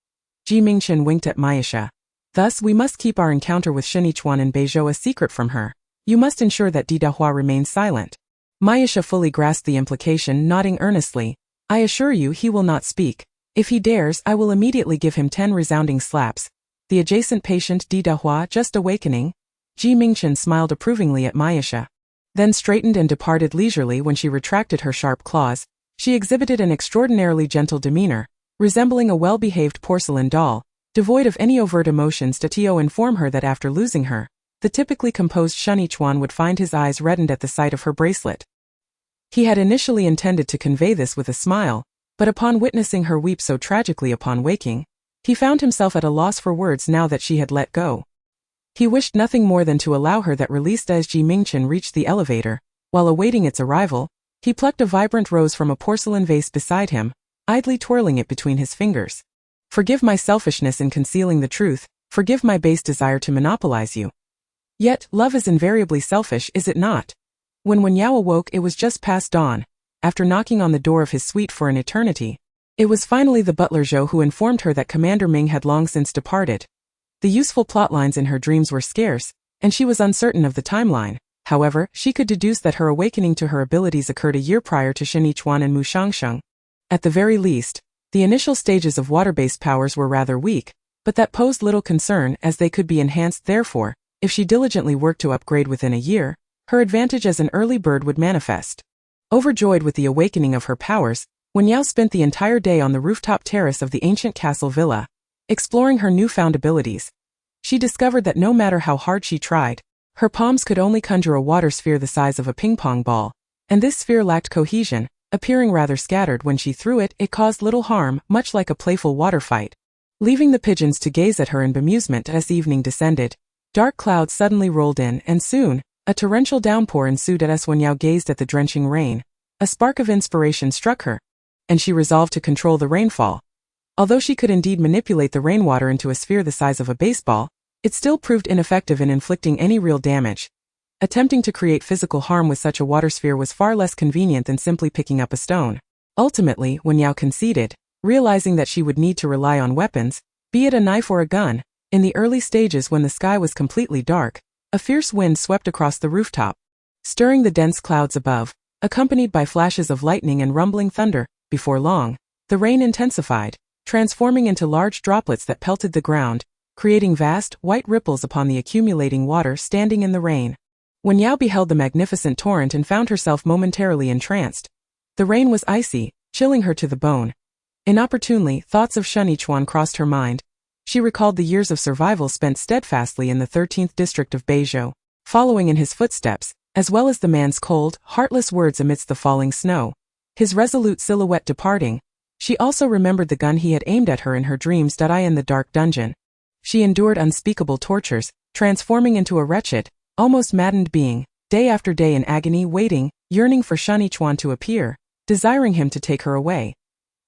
Mingchen winked at Mayasha. Thus we must keep our encounter with Shen Yichuan and Beizhou a secret from her. You must ensure that Didahua remains silent. Mayasha fully grasped the implication, nodding earnestly. I assure you he will not speak. If he dares, I will immediately give him 10 resounding slaps. The adjacent patient Didahua just awakening. Mingchen smiled approvingly at Mayasha, then straightened and departed leisurely. When she retracted her sharp claws, she exhibited an extraordinarily gentle demeanor, resembling a well-behaved porcelain doll, devoid of any overt emotions. Tio informed her that after losing her, the typically composed Shen Yichuan would find his eyes reddened at the sight of her bracelet. He had initially intended to convey this with a smile, but upon witnessing her weep so tragically upon waking, he found himself at a loss for words now that she had let go. He wished nothing more than to allow her that release. As Mingchen reached the elevator, while awaiting its arrival, he plucked a vibrant rose from a porcelain vase beside him, idly twirling it between his fingers. Forgive my selfishness in concealing the truth, forgive my base desire to monopolize you. Yet, love is invariably selfish, is it not? When Wen Yao awoke, it was just past dawn. After knocking on the door of his suite for an eternity, it was finally the butler Zhou who informed her that Commander Ming had long since departed. The useful plotlines in her dreams were scarce, and she was uncertain of the timeline. However, she could deduce that her awakening to her abilities occurred a year prior to Shen Yichuan and Mu Shangsheng. At the very least, The initial stages of water-based powers were rather weak, but that posed little concern as they could be enhanced. Therefore, if she diligently worked to upgrade within a year, her advantage as an early bird would manifest. Overjoyed with the awakening of her powers, Wen Yao spent the entire day on the rooftop terrace of the ancient castle villa, exploring her newfound abilities. She discovered that no matter how hard she tried, her palms could only conjure a water sphere the size of a ping-pong ball, and this sphere lacked cohesion, appearing rather scattered. When she threw it, it caused little harm, much like a playful water fight. Leaving the pigeons to gaze at her in bemusement as evening descended, dark clouds suddenly rolled in, and soon, a torrential downpour ensued. As Wen Yao gazed at the drenching rain, a spark of inspiration struck her, and she resolved to control the rainfall. Although she could indeed manipulate the rainwater into a sphere the size of a baseball, it still proved ineffective in inflicting any real damage. Attempting to create physical harm with such a water sphere was far less convenient than simply picking up a stone. Ultimately, Wen Yao conceded, realizing that she would need to rely on weapons, be it a knife or a gun. In the early stages, when the sky was completely dark, a fierce wind swept across the rooftop, stirring the dense clouds above, accompanied by flashes of lightning and rumbling thunder. Before long, the rain intensified, transforming into large droplets that pelted the ground, creating vast, white ripples upon the accumulating water. Standing in the rain, Wen Yao beheld the magnificent torrent and found herself momentarily entranced. The rain was icy, chilling her to the bone. Inopportunely, thoughts of Shen Yichuan crossed her mind. She recalled the years of survival spent steadfastly in the 13th district of Beizhou, following in his footsteps, as well as the man's cold, heartless words amidst the falling snow, his resolute silhouette departing. She also remembered the gun he had aimed at her in her dreams. In the dark dungeon, she endured unspeakable tortures, transforming into a wretched, almost maddened being, day after day in agony, waiting, yearning for Shen Yichuan to appear, desiring him to take her away.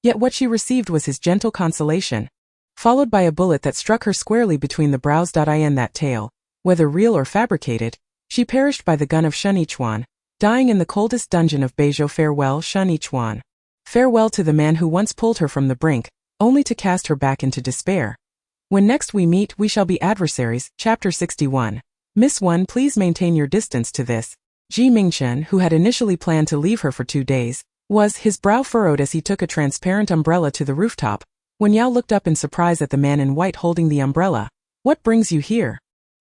Yet what she received was his gentle consolation, followed by a bullet that struck her squarely between the brows. In that tale, whether real or fabricated, she perished by the gun of Shen Yichuan, dying in the coldest dungeon of Beizhou. Farewell, Shen Yichuan. Farewell to the man who once pulled her from the brink, only to cast her back into despair. When next we meet, we shall be adversaries. Chapter 61. Miss Wen, please maintain your distance to this. Mingchen, who had initially planned to leave her for 2 days, was his brow furrowed as he took a transparent umbrella to the rooftop. Wen Yao looked up in surprise at the man in white holding the umbrella. What brings you here?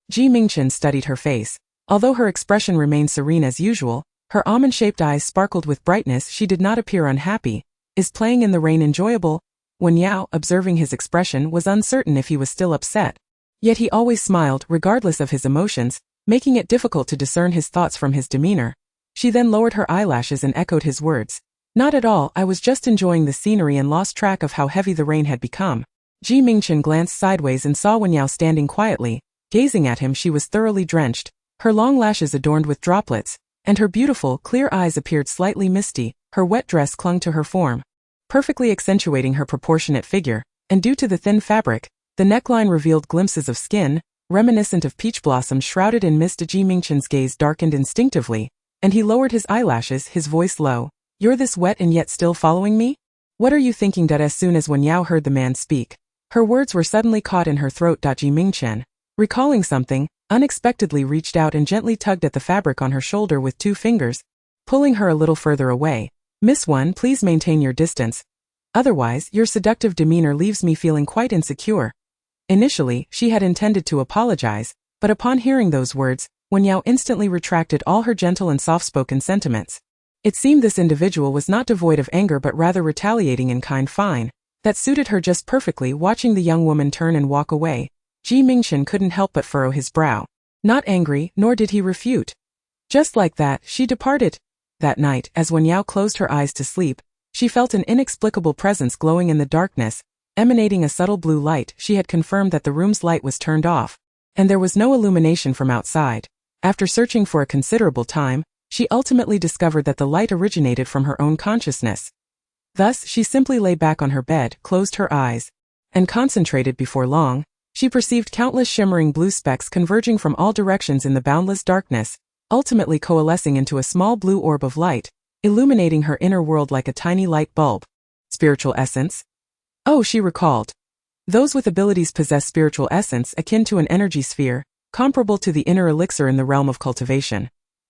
Mingchen studied her face. Although her expression remained serene as usual, her almond-shaped eyes sparkled with brightness. She did not appear unhappy. Is playing in the rain enjoyable? Wen Yao, observing his expression, was uncertain if he was still upset. Yet he always smiled, regardless of his emotions, making it difficult to discern his thoughts from his demeanor. She then lowered her eyelashes and echoed his words. Not at all, I was just enjoying the scenery and lost track of how heavy the rain had become. Mingchen glanced sideways and saw Wen Yao standing quietly. Gazing at him, she was thoroughly drenched, her long lashes adorned with droplets, and her beautiful, clear eyes appeared slightly misty. Her wet dress clung to her form, perfectly accentuating her proportionate figure, and due to the thin fabric, the neckline revealed glimpses of skin, reminiscent of peach blossoms shrouded in mist. Mingchen's gaze darkened instinctively, and he lowered his eyelashes, his voice low. You're this wet and yet still following me? What are you thinking? As soon as Wen Yao heard the man speak, her words were suddenly caught in her throat. Mingchen, recalling something, unexpectedly reached out and gently tugged at the fabric on her shoulder with 2 fingers, pulling her a little further away. Miss Wen, please maintain your distance. Otherwise, your seductive demeanor leaves me feeling quite insecure. Initially, she had intended to apologize, but upon hearing those words, Wen Yao instantly retracted all her gentle and soft-spoken sentiments. It seemed this individual was not devoid of anger but rather retaliating in kind. Fine. That suited her just perfectly. Watching the young woman turn and walk away, Mingchen couldn't help but furrow his brow. Not angry, nor did he refute. Just like that, she departed. That night, as Wen Yao closed her eyes to sleep, she felt an inexplicable presence glowing in the darkness, emanating a subtle blue light. She had confirmed that the room's light was turned off, and there was no illumination from outside. After searching for a considerable time, she ultimately discovered that the light originated from her own consciousness. Thus, she simply lay back on her bed, closed her eyes, and concentrated. Before long, she perceived countless shimmering blue specks converging from all directions in the boundless darkness, ultimately coalescing into a small blue orb of light, illuminating her inner world like a tiny light bulb. Spiritual essence? Oh, she recalled. Those with abilities possess spiritual essence akin to an energy sphere, comparable to the inner elixir in the realm of cultivation.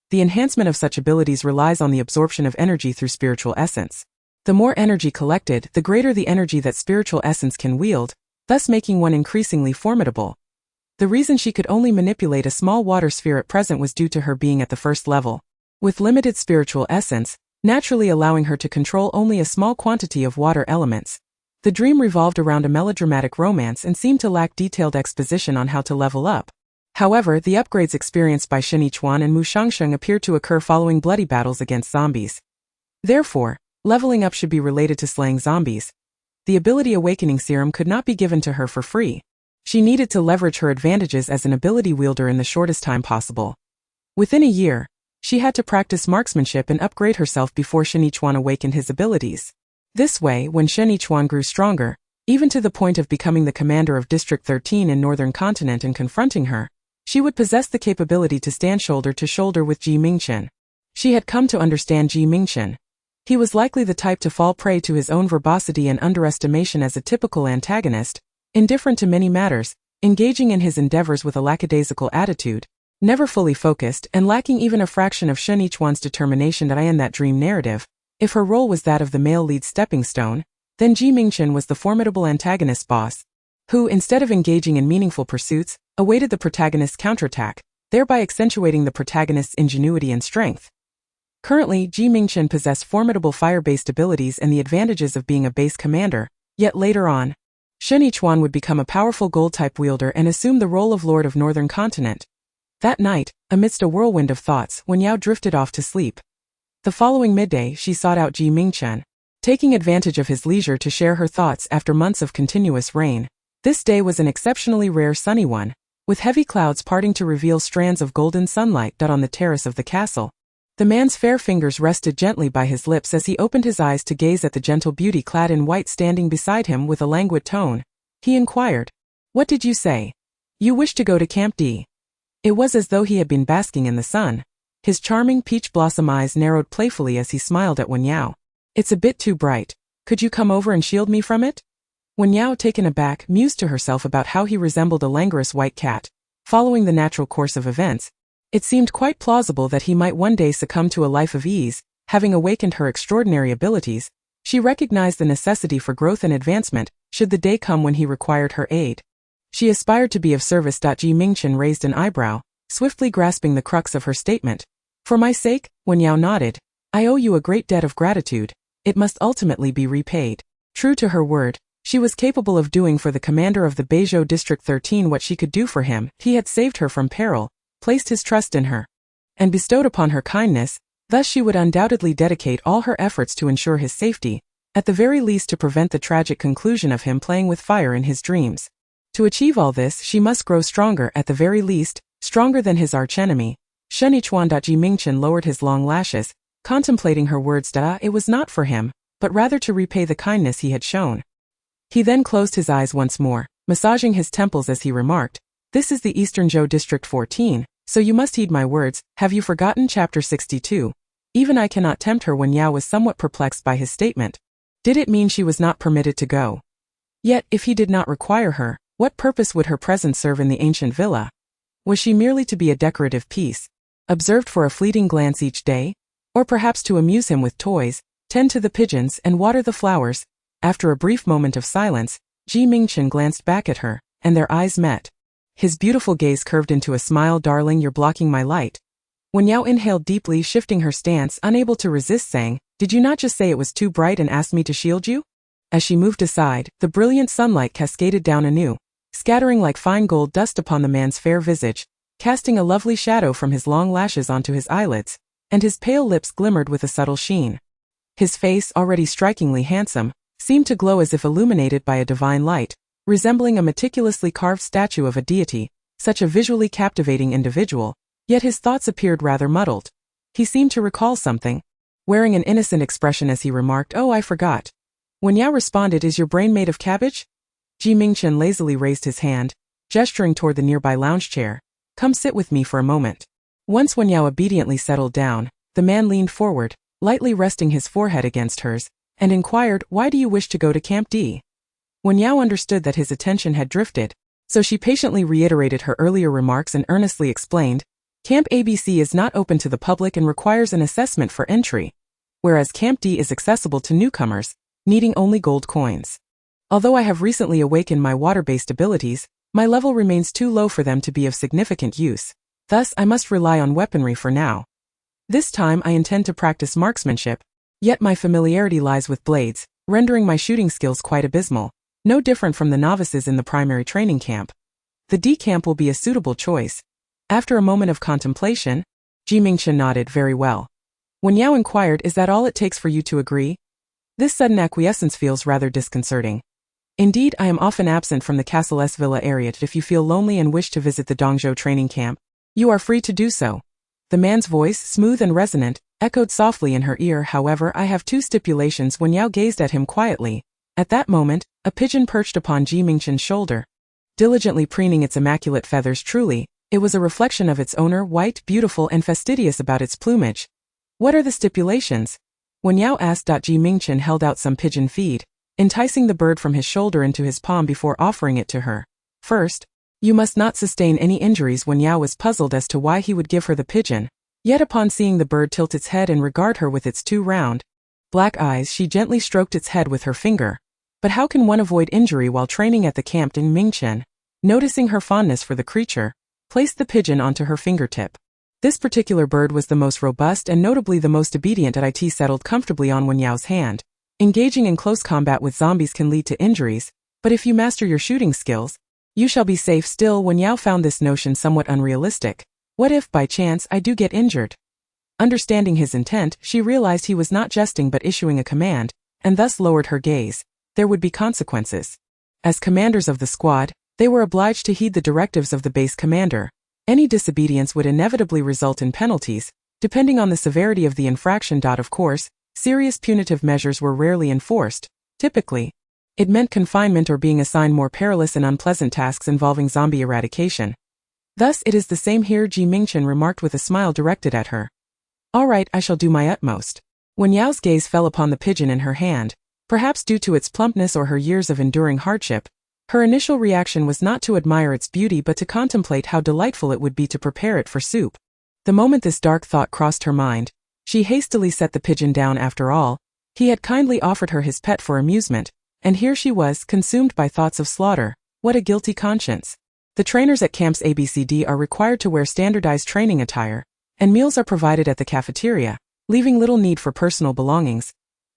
The enhancement of such abilities relies on the absorption of energy through spiritual essence. The more energy collected, the greater the energy that spiritual essence can wield, thus making one increasingly formidable. The reason she could only manipulate a small water sphere at present was due to her being at the first level, with limited spiritual essence, naturally allowing her to control only a small quantity of water elements. The dream revolved around a melodramatic romance and seemed to lack detailed exposition on how to level up. However, the upgrades experienced by Shen Yichuan and Mu Shangsheng appeared to occur following bloody battles against zombies. Therefore, leveling up should be related to slaying zombies. The ability awakening serum could not be given to her for free. She needed to leverage her advantages as an ability wielder in the shortest time possible. Within a year, she had to practice marksmanship and upgrade herself before Shen Yichuan awakened his abilities. This way, when Shen Yichuan grew stronger, even to the point of becoming the commander of District 13 in Northern Continent and confronting her, she would possess the capability to stand shoulder to shoulder with Mingchen. She had come to understand Mingchen. He was likely the type to fall prey to his own verbosity and underestimation as a typical antagonist, indifferent to many matters, engaging in his endeavors with a lackadaisical attitude, never fully focused and lacking even a fraction of Shen Yichuan's determination that I in that dream narrative. If her role was that of the male lead stepping stone, then Mingchen was the formidable antagonist boss, who, instead of engaging in meaningful pursuits, awaited the protagonist's counterattack, thereby accentuating the protagonist's ingenuity and strength. Currently, Mingchen possessed formidable fire-based abilities and the advantages of being a base commander, yet later on, Shen Yichuan would become a powerful gold-type wielder and assume the role of Lord of Northern Continent. That night, amidst a whirlwind of thoughts, Wen Yao drifted off to sleep. The following midday she sought out Mingchen, taking advantage of his leisure to share her thoughts after months of continuous rain. This day was an exceptionally rare sunny one, with heavy clouds parting to reveal strands of golden sunlight on the terrace of the castle. The man's fair fingers rested gently by his lips as he opened his eyes to gaze at the gentle beauty clad in white standing beside him with a languid tone. He inquired, "What did you say? You wish to go to Camp D?" It was as though he had been basking in the sun. His charming peach blossom eyes narrowed playfully as he smiled at Wen Yao. "It's a bit too bright. Could you come over and shield me from it?" Wen Yao, taken aback, mused to herself about how he resembled a languorous white cat. Following the natural course of events, it seemed quite plausible that he might one day succumb to a life of ease. Having awakened her extraordinary abilities, she recognized the necessity for growth and advancement, should the day come when he required her aid. She aspired to be of service. Mingchen raised an eyebrow, swiftly grasping the crux of her statement. "For my sake," Wen Yao nodded, "I owe you a great debt of gratitude. It must ultimately be repaid." True to her word, she was capable of doing for the commander of the Beizhou District 13 what she could do for him. He had saved her from peril, placed his trust in her, and bestowed upon her kindness. Thus she would undoubtedly dedicate all her efforts to ensure his safety, at the very least to prevent the tragic conclusion of him playing with fire in his dreams. To achieve all this, she must grow stronger, at the very least, stronger than his archenemy. Shen Yichuan. Mingchen lowered his long lashes, contemplating her words. It was not for him, but rather to repay the kindness he had shown. He then closed his eyes once more, massaging his temples as he remarked, "This is the Eastern Zhou District 14, so you must heed my words. Have you forgotten?" Chapter 62. Even I cannot tempt her. Wen Yao was somewhat perplexed by his statement. Did it mean she was not permitted to go? Yet, if he did not require her, what purpose would her presence serve in the ancient villa? Was she merely to be a decorative piece, observed for a fleeting glance each day? Or perhaps to amuse him with toys, tend to the pigeons and water the flowers? After a brief moment of silence, Mingchen glanced back at her, and their eyes met. His beautiful gaze curved into a smile. "Darling, you're blocking my light." Wen Yao inhaled deeply, shifting her stance, unable to resist saying, "Did you not just say it was too bright and asked me to shield you?" As she moved aside, the brilliant sunlight cascaded down anew, scattering like fine gold dust upon the man's fair visage, casting a lovely shadow from his long lashes onto his eyelids, and his pale lips glimmered with a subtle sheen. His face, already strikingly handsome, seemed to glow as if illuminated by a divine light, resembling a meticulously carved statue of a deity. Such a visually captivating individual, yet his thoughts appeared rather muddled. He seemed to recall something, wearing an innocent expression as he remarked, "Oh, I forgot." Wen Yao responded, "Is your brain made of cabbage?" Mingchen lazily raised his hand, gesturing toward the nearby lounge chair. "Come sit with me for a moment." Once Wen Yao obediently settled down, the man leaned forward, lightly resting his forehead against hers, and inquired, "Why do you wish to go to Camp D?" Wen Yao understood that his attention had drifted, so she patiently reiterated her earlier remarks and earnestly explained, "Camp ABC is not open to the public and requires an assessment for entry." whereas Camp D is accessible to newcomers, needing only gold coins. Although I have recently awakened my water-based abilities, my level remains too low for them to be of significant use. Thus, I must rely on weaponry for now. This time I intend to practice marksmanship, yet my familiarity lies with blades, rendering my shooting skills quite abysmal, no different from the novices in the primary training camp. The D camp will be a suitable choice. After a moment of contemplation, Mingchen nodded. Very well. Wen Yao inquired, is that all it takes for you to agree? This sudden acquiescence feels rather disconcerting. Indeed, I am often absent from the Castle's Villa area. If you feel lonely and wish to visit the Dongzhou training camp, you are free to do so. The man's voice, smooth and resonant, echoed softly in her ear. However, I have two stipulations. Wen Yao gazed at him quietly. At that moment, a pigeon perched upon Mingchen's shoulder, diligently preening its immaculate feathers. Truly, it was a reflection of its owner, white, beautiful and fastidious about its plumage. What are the stipulations? Wen Yao asked. Mingchen held out some pigeon feed, enticing the bird from his shoulder into his palm before offering it to her. First, you must not sustain any injuries. Wen Yao was puzzled as to why he would give her the pigeon, yet upon seeing the bird tilt its head and regard her with its two round, black eyes, she gently stroked its head with her finger. But how can one avoid injury while training at the camp? Mingchen, noticing her fondness for the creature, placed the pigeon onto her fingertip. This particular bird was the most robust and notably the most obedient. It settled comfortably on Wen Yao's hand. Engaging in close combat with zombies can lead to injuries, but if you master your shooting skills, you shall be safe. Still, Wen Yao found this notion somewhat unrealistic. What if, by chance, I do get injured? Understanding his intent, she realized he was not jesting but issuing a command, and thus lowered her gaze. There would be consequences. As commanders of the squad, they were obliged to heed the directives of the base commander. Any disobedience would inevitably result in penalties, depending on the severity of the infraction. Of course, serious punitive measures were rarely enforced. Typically, it meant confinement or being assigned more perilous and unpleasant tasks involving zombie eradication. Thus, it is the same here. Mingchen remarked with a smile directed at her. All right, I shall do my utmost. Wen Yao's gaze fell upon the pigeon in her hand. Perhaps due to its plumpness or her years of enduring hardship, her initial reaction was not to admire its beauty but to contemplate how delightful it would be to prepare it for soup. The moment this dark thought crossed her mind, she hastily set the pigeon down. After all, he had kindly offered her his pet for amusement, and here she was, consumed by thoughts of slaughter. What a guilty conscience. The trainers at camps ABCD are required to wear standardized training attire, and meals are provided at the cafeteria, leaving little need for personal belongings.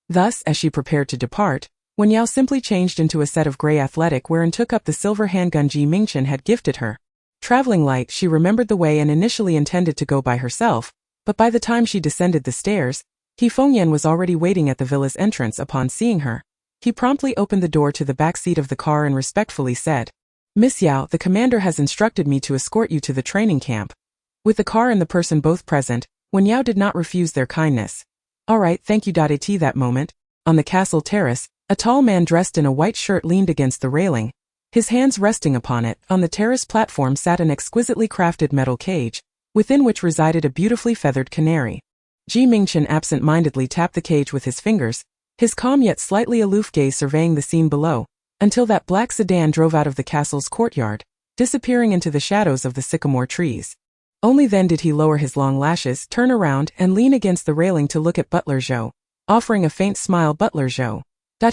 Thus, as she prepared to depart, Wen Yao simply changed into a set of gray athletic wear and took up the silver handgun Mingchen had gifted her. Traveling light, she remembered the way and initially intended to go by herself, but by the time she descended the stairs, Fengyan was already waiting at the villa's entrance. Upon seeing her, he promptly opened the door to the back seat of the car and respectfully said, Miss Yao, the commander has instructed me to escort you to the training camp. With the car and the person both present, Wen Yao did not refuse their kindness. All right, thank you. At that moment, on the castle terrace, a tall man dressed in a white shirt leaned against the railing, his hands resting upon it. On the terrace platform sat an exquisitely crafted metal cage, within which resided a beautifully feathered canary. Mingchen absent-mindedly tapped the cage with his fingers, his calm yet slightly aloof gaze surveying the scene below, until that black sedan drove out of the castle's courtyard, disappearing into the shadows of the sycamore trees. Only then did he lower his long lashes, turn around, and lean against the railing to look at Butler Zhou, offering a faint smile. Butler Zhou.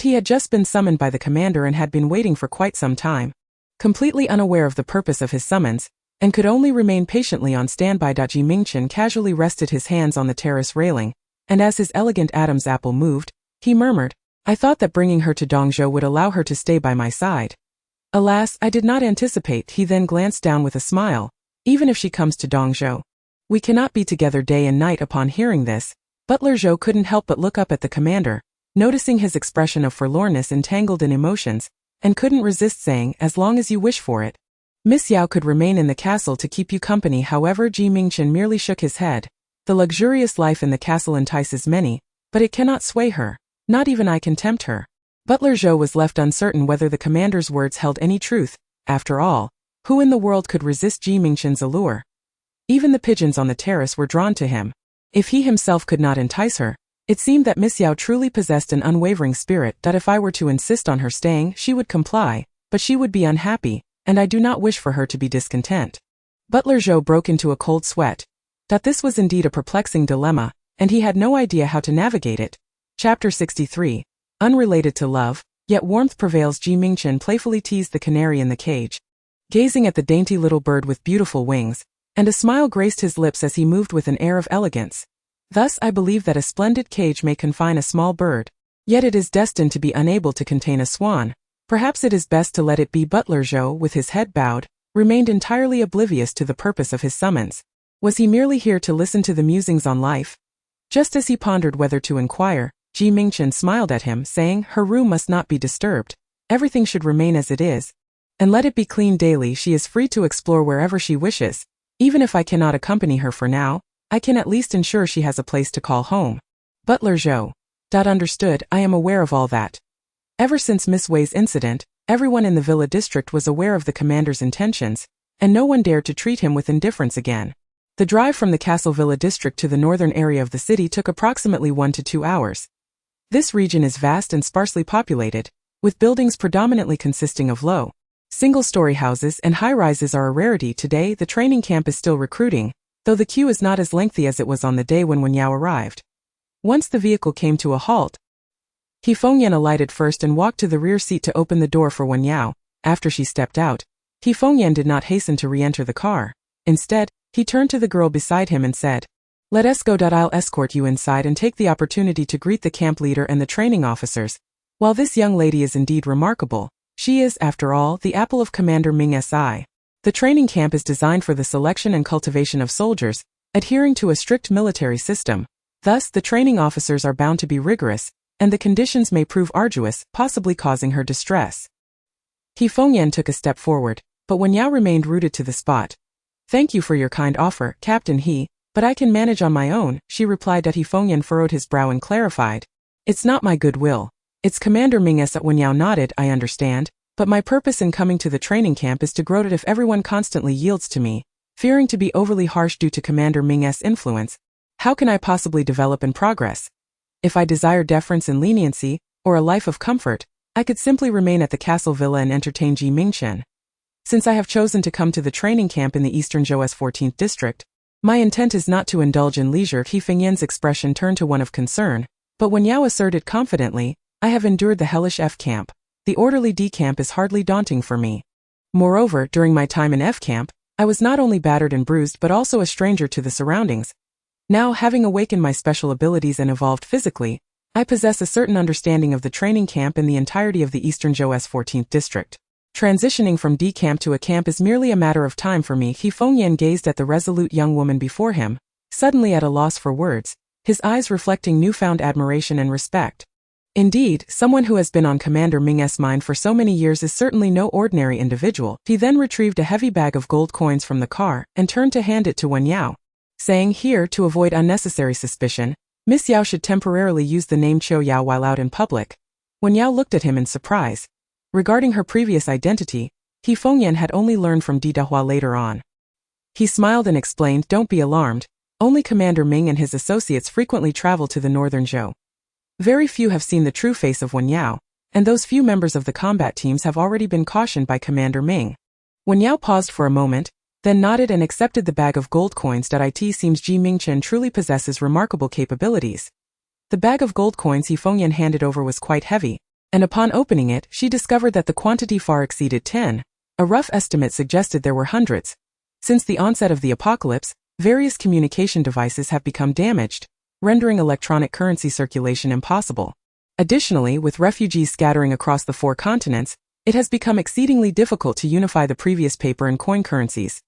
He had just been summoned by the commander and had been waiting for quite some time, completely unaware of the purpose of his summons, and could only remain patiently on standby. Mingchen casually rested his hands on the terrace railing, and as his elegant Adam's apple moved, he murmured, I thought that bringing her to Dongzhou would allow her to stay by my side. Alas, I did not anticipate. He then glanced down with a smile. Even if she comes to Dongzhou, we cannot be together day and night. Upon hearing this, Butler Zhou couldn't help but look up at the commander, noticing his expression of forlornness entangled in emotions, and couldn't resist saying, as long as you wish for it. Miss Yao could remain in the castle to keep you company. However, Mingchen merely shook his head. The luxurious life in the castle entices many, but it cannot sway her. Not even I can tempt her. Butler Zhou was left uncertain whether the commander's words held any truth. After all, who in the world could resist Mingchen's allure? Even the pigeons on the terrace were drawn to him. If he himself could not entice her, it seemed that Miss Yao truly possessed an unwavering spirit. If I were to insist on her staying, she would comply, but she would be unhappy, and I do not wish for her to be discontent. Butler Zhou broke into a cold sweat. This was indeed a perplexing dilemma, and he had no idea how to navigate it. Chapter 63. Unrelated to love, yet warmth prevails. Mingchen playfully teased the canary in the cage, gazing at the dainty little bird with beautiful wings, and a smile graced his lips as he moved with an air of elegance. Thus I believe that a splendid cage may confine a small bird, yet it is destined to be unable to contain a swan. Perhaps it is best to let it be. Butler Zhou, with his head bowed, remained entirely oblivious to the purpose of his summons. Was he merely here to listen to the musings on life? Just as he pondered whether to inquire, Mingchen smiled at him, saying, "Her room must not be disturbed. Everything should remain as it is, and let it be cleaned daily. She is free to explore wherever she wishes. Even if I cannot accompany her for now, I can at least ensure she has a place to call home." Butler Zhou. Understood, I am aware of all that. Ever since Miss Wei's incident, everyone in the Villa district was aware of the commander's intentions, and no one dared to treat him with indifference again. The drive from the Castle Villa district to the northern area of the city took approximately 1 to 2 hours. This region is vast and sparsely populated, with buildings predominantly consisting of low, single-story houses, and high-rises are a rarity. Today the training camp is still recruiting, though the queue is not as lengthy as it was on the day when Wen Yao arrived. Once the vehicle came to a halt, He Fengyan alighted first and walked to the rear seat to open the door for Wen Yao. After she stepped out, He Fengyan did not hasten to re-enter the car. Instead, he turned to the girl beside him and said, "Let us go. I'll escort you inside and take the opportunity to greet the camp leader and the training officers. While this young lady is indeed remarkable, she is, after all, the apple of Commander Ming's eye." The training camp is designed for the selection and cultivation of soldiers, adhering to a strict military system. Thus, the training officers are bound to be rigorous, and the conditions may prove arduous, possibly causing her distress. He Fengyan took a step forward, but Wen Yao remained rooted to the spot. "Thank you for your kind offer, Captain He, but I can manage on my own," she replied. He Fengyan furrowed his brow and clarified, "It's not my goodwill. It's Commander Ming's." Wen Yao nodded. "I understand, but my purpose in coming to the training camp is to grow it. If everyone constantly yields to me, fearing to be overly harsh due to Commander Ming's influence, how can I possibly develop and progress? If I desire deference and leniency, or a life of comfort, I could simply remain at the castle villa and entertain Mingchen. Since I have chosen to come to the training camp in the eastern Zhou's 14th district, my intent is not to indulge in leisure." He Fengyan's expression turned to one of concern, but Wen Yao asserted confidently, "I have endured the hellish F camp. The orderly D camp is hardly daunting for me. Moreover, during my time in F camp, I was not only battered and bruised but also a stranger to the surroundings. Now, having awakened my special abilities and evolved physically, I possess a certain understanding of the training camp and the entirety of the eastern Zhou's 14th district. Transitioning from D camp to a camp is merely a matter of time for me." He Fengyan gazed at the resolute young woman before him, suddenly at a loss for words, his eyes reflecting newfound admiration and respect. Indeed, someone who has been on Commander Ming's mind for so many years is certainly no ordinary individual. He then retrieved a heavy bag of gold coins from the car and turned to hand it to Wen Yao, saying, "Here, to avoid unnecessary suspicion, Miss Yao should temporarily use the name Qiu Yao while out in public." Wen Yao looked at him in surprise. Regarding her previous identity, He Fengyan had only learned from Didahua later on. He smiled and explained, "Don't be alarmed. Only Commander Ming and his associates frequently travel to the northern Zhou. Very few have seen the true face of Wen Yao, and those few members of the combat teams have already been cautioned by Commander Ming." Wen Yao paused for a moment, then nodded and accepted the bag of gold coins. It seems Mingchen truly possesses remarkable capabilities. The bag of gold coins He Fengyan handed over was quite heavy, and upon opening it, she discovered that the quantity far exceeded 10. A rough estimate suggested there were hundreds. Since the onset of the apocalypse, various communication devices have become damaged, rendering electronic currency circulation impossible. Additionally, with refugees scattering across the 4 continents, it has become exceedingly difficult to unify the previous paper and coin currencies.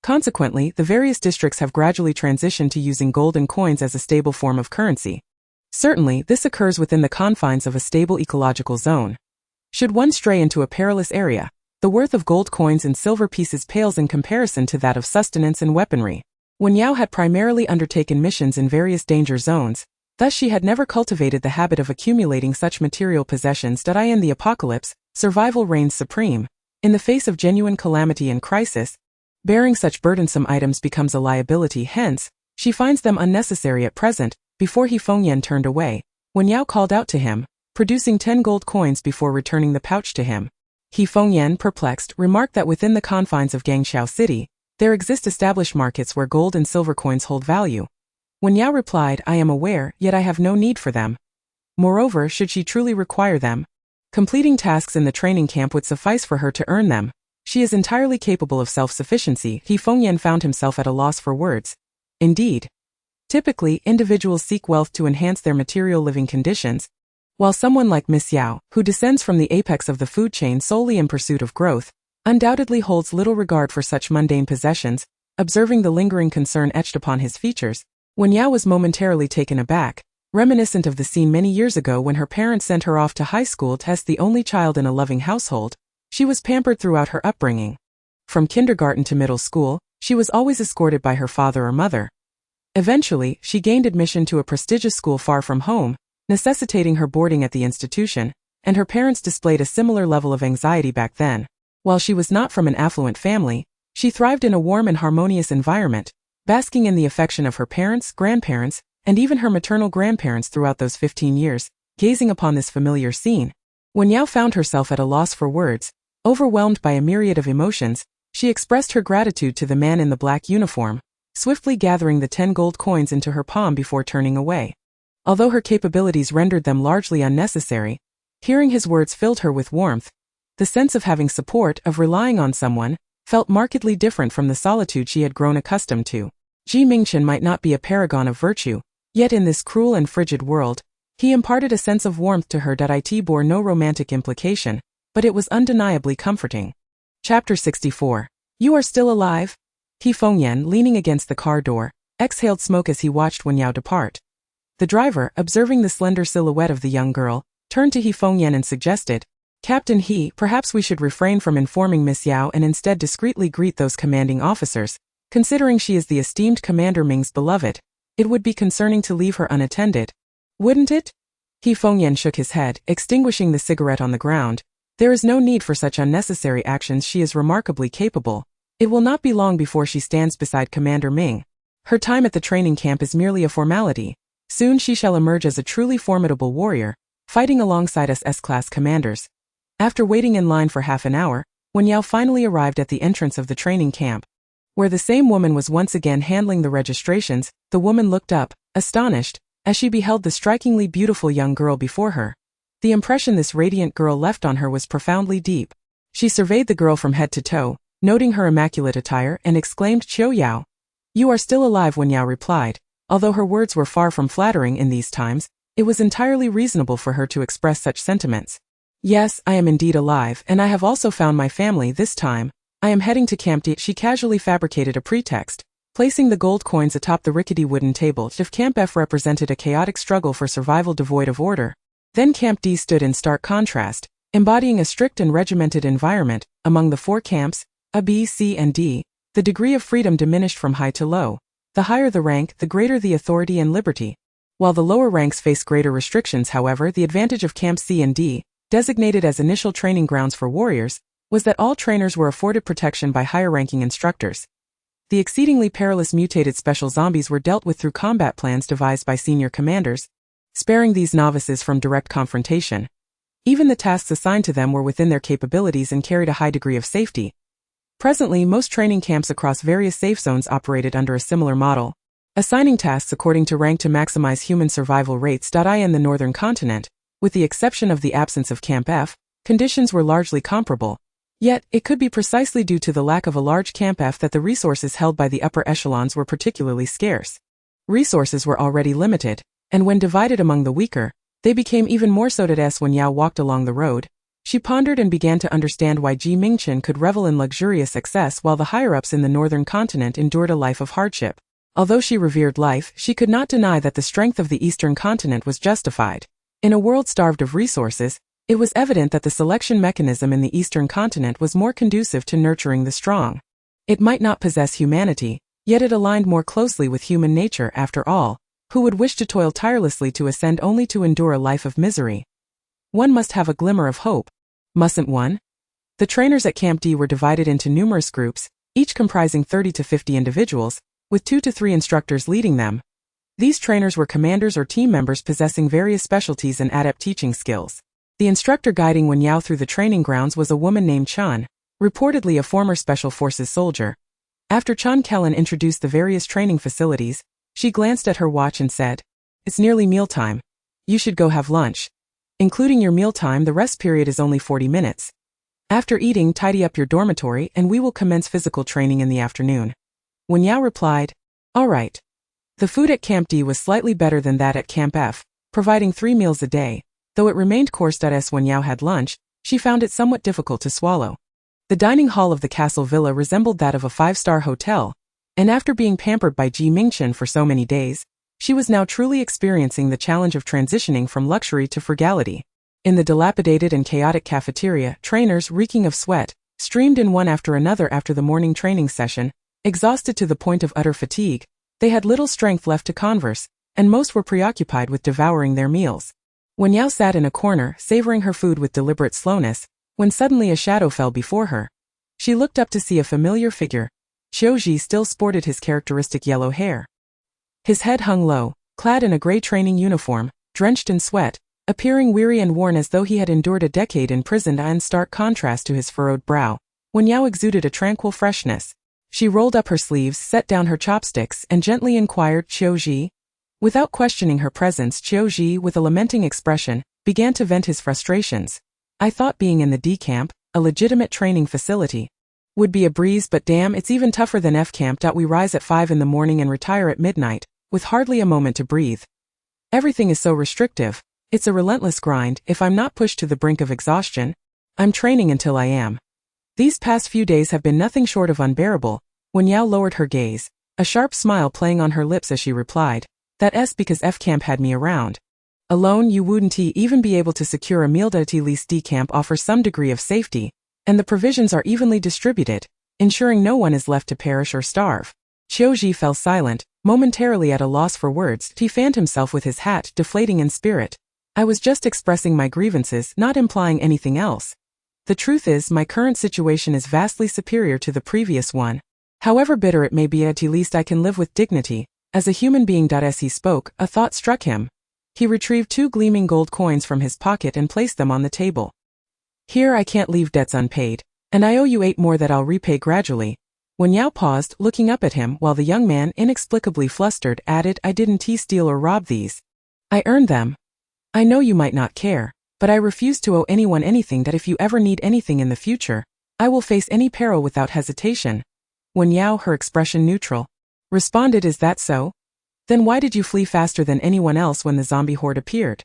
Consequently, the various districts have gradually transitioned to using gold and coins as a stable form of currency. Certainly, this occurs within the confines of a stable ecological zone. Should one stray into a perilous area, the worth of gold coins and silver pieces pales in comparison to that of sustenance and weaponry. Wen Yao had primarily undertaken missions in various danger zones, thus she had never cultivated the habit of accumulating such material possessions. In the apocalypse, survival reigns supreme. In the face of genuine calamity and crisis, bearing such burdensome items becomes a liability. Hence, she finds them unnecessary at present. Before He Fengyan turned away, Wen Yao called out to him, producing 10 gold coins before returning the pouch to him. He Fengyan, perplexed, remarked that within the confines of Gangxiao City, there exist established markets where gold and silver coins hold value. Wen Yao replied, I am aware, yet I have no need for them. Moreover, should she truly require them, completing tasks in the training camp would suffice for her to earn them. She is entirely capable of self-sufficiency. He Fengyan found himself at a loss for words. Indeed. Typically, individuals seek wealth to enhance their material living conditions, while someone like Miss Yao, who descends from the apex of the food chain solely in pursuit of growth, undoubtedly holds little regard for such mundane possessions. Observing the lingering concern etched upon his features, Wen Yao was momentarily taken aback, reminiscent of the scene many years ago when her parents sent her off to high school. As the only child in a loving household, she was pampered throughout her upbringing. From kindergarten to middle school, she was always escorted by her father or mother. Eventually, she gained admission to a prestigious school far from home, necessitating her boarding at the institution, and her parents displayed a similar level of anxiety back then. While she was not from an affluent family, she thrived in a warm and harmonious environment, basking in the affection of her parents, grandparents, and even her maternal grandparents throughout those 15 years. Gazing upon this familiar scene, Wen Yao found herself at a loss for words. Overwhelmed by a myriad of emotions, she expressed her gratitude to the man in the black uniform, swiftly gathering the 10 gold coins into her palm before turning away. Although her capabilities rendered them largely unnecessary, hearing his words filled her with warmth. The sense of having support, of relying on someone, felt markedly different from the solitude she had grown accustomed to. Mingchen might not be a paragon of virtue, yet in this cruel and frigid world, he imparted a sense of warmth to her that it bore no romantic implication, but it was undeniably comforting. Chapter 64. You are still alive? He Fengyan, leaning against the car door, exhaled smoke as he watched Wen Yao depart. The driver, observing the slender silhouette of the young girl, turned to He Fengyan and suggested, Captain He, perhaps we should refrain from informing Miss Yao and instead discreetly greet those commanding officers. Considering she is the esteemed Commander Ming's beloved, it would be concerning to leave her unattended. Wouldn't it? He Fengyan shook his head, extinguishing the cigarette on the ground. There is no need for such unnecessary actions. She is remarkably capable. It will not be long before she stands beside Commander Ming. Her time at the training camp is merely a formality. Soon she shall emerge as a truly formidable warrior, fighting alongside us S-class commanders. After waiting in line for half an hour, Wen Yao finally arrived at the entrance of the training camp, where the same woman was once again handling the registrations. The woman looked up, astonished, as she beheld the strikingly beautiful young girl before her. The impression this radiant girl left on her was profoundly deep. She surveyed the girl from head to toe, noting her immaculate attire, and exclaimed, Qiu Yao. You are still alive, Wen Yao replied. Although her words were far from flattering in these times, it was entirely reasonable for her to express such sentiments. Yes, I am indeed alive, and I have also found my family this time. I am heading to Camp D. She casually fabricated a pretext, placing the gold coins atop the rickety wooden table. If Camp F represented a chaotic struggle for survival devoid of order, then Camp D stood in stark contrast, embodying a strict and regimented environment. Among the 4 camps, A, B, C, and D, the degree of freedom diminished from high to low. The higher the rank, the greater the authority and liberty. While the lower ranks face greater restrictions, however, the advantage of Camp C and D, designated as initial training grounds for warriors, was that all trainers were afforded protection by higher-ranking instructors. The exceedingly perilous mutated special zombies were dealt with through combat plans devised by senior commanders, sparing these novices from direct confrontation. Even the tasks assigned to them were within their capabilities and carried a high degree of safety. Presently, most training camps across various safe zones operated under a similar model, assigning tasks according to rank to maximize human survival rates. In the northern continent, with the exception of the absence of Camp F, conditions were largely comparable. Yet, it could be precisely due to the lack of a large Camp F that the resources held by the upper echelons were particularly scarce. Resources were already limited, and when divided among the weaker, they became even more so. As Wen Yao walked along the road, she pondered and began to understand why Mingchen could revel in luxurious excess while the higher-ups in the northern continent endured a life of hardship. Although she revered life, she could not deny that the strength of the eastern continent was justified. In a world starved of resources, it was evident that the selection mechanism in the eastern continent was more conducive to nurturing the strong. It might not possess humanity, yet it aligned more closely with human nature. After all, who would wish to toil tirelessly to ascend only to endure a life of misery? One must have a glimmer of hope, mustn't one? The trainers at Camp D were divided into numerous groups, each comprising 30 to 50 individuals, with 2 to 3 instructors leading them. These trainers were commanders or team members possessing various specialties and adept teaching skills. The instructor guiding Wen Yao through the training grounds was a woman named Chen, reportedly a former Special Forces soldier. After Chen Kellen introduced the various training facilities, She glanced at her watch and said, "It's nearly mealtime. You should go have lunch. Including your mealtime, the rest period is only 40 minutes. After eating, tidy up your dormitory and we will commence physical training in the afternoon." Wen Yao replied, "All right." The food at Camp D was slightly better than that at Camp F, providing 3 meals a day. Though it remained coarse as Wen Yao had lunch, she found it somewhat difficult to swallow. The dining hall of the castle villa resembled that of a 5-star hotel, and after being pampered by Mingchen for so many days, she was now truly experiencing the challenge of transitioning from luxury to frugality. In the dilapidated and chaotic cafeteria, trainers, reeking of sweat, streamed in one after another after the morning training session. Exhausted to the point of utter fatigue, they had little strength left to converse, and most were preoccupied with devouring their meals. Wen Yao sat in a corner, savoring her food with deliberate slowness, when suddenly a shadow fell before her. She looked up to see a familiar figure. Qiuji still sported his characteristic yellow hair. His head hung low, clad in a gray training uniform, drenched in sweat, appearing weary and worn as though he had endured a decade in prison. In stark contrast to his furrowed brow, Wen Yao exuded a tranquil freshness. She rolled up her sleeves, set down her chopsticks, and gently inquired, "Qiuji?" Without questioning her presence, Qiuji, with a lamenting expression, began to vent his frustrations. "I thought being in the D camp, a legitimate training facility, would be a breeze, but damn, it's even tougher than F camp. We rise at 5 in the morning and retire at midnight, with hardly a moment to breathe. Everything is so restrictive. It's a relentless grind. If I'm not pushed to the brink of exhaustion, I'm training until I am. These past few days have been nothing short of unbearable." Wen Yao lowered her gaze, a sharp smile playing on her lips as she replied, "That's because F camp had me around. Alone you wouldn't even be able to secure a meal. At least D camp offers some degree of safety, and the provisions are evenly distributed, ensuring no one is left to perish or starve." Qiuji fell silent, momentarily at a loss for words. He fanned himself with his hat, deflating in spirit. "I was just expressing my grievances, not implying anything else. The truth is, my current situation is vastly superior to the previous one. However bitter it may be, at least I can live with dignity, as a human being." As he spoke, a thought struck him. He retrieved 2 gleaming gold coins from his pocket and placed them on the table. "Here, I can't leave debts unpaid, and I owe you 8 more that I'll repay gradually." Wen Yao paused, looking up at him, while the young man, inexplicably flustered, added, "I didn't steal or rob these. I earned them. I know you might not care, but I refuse to owe anyone anything. If you ever need anything in the future, I will face any peril without hesitation." Wen Yao, her expression neutral, responded, "Is that so? Then why did you flee faster than anyone else when the zombie horde appeared?"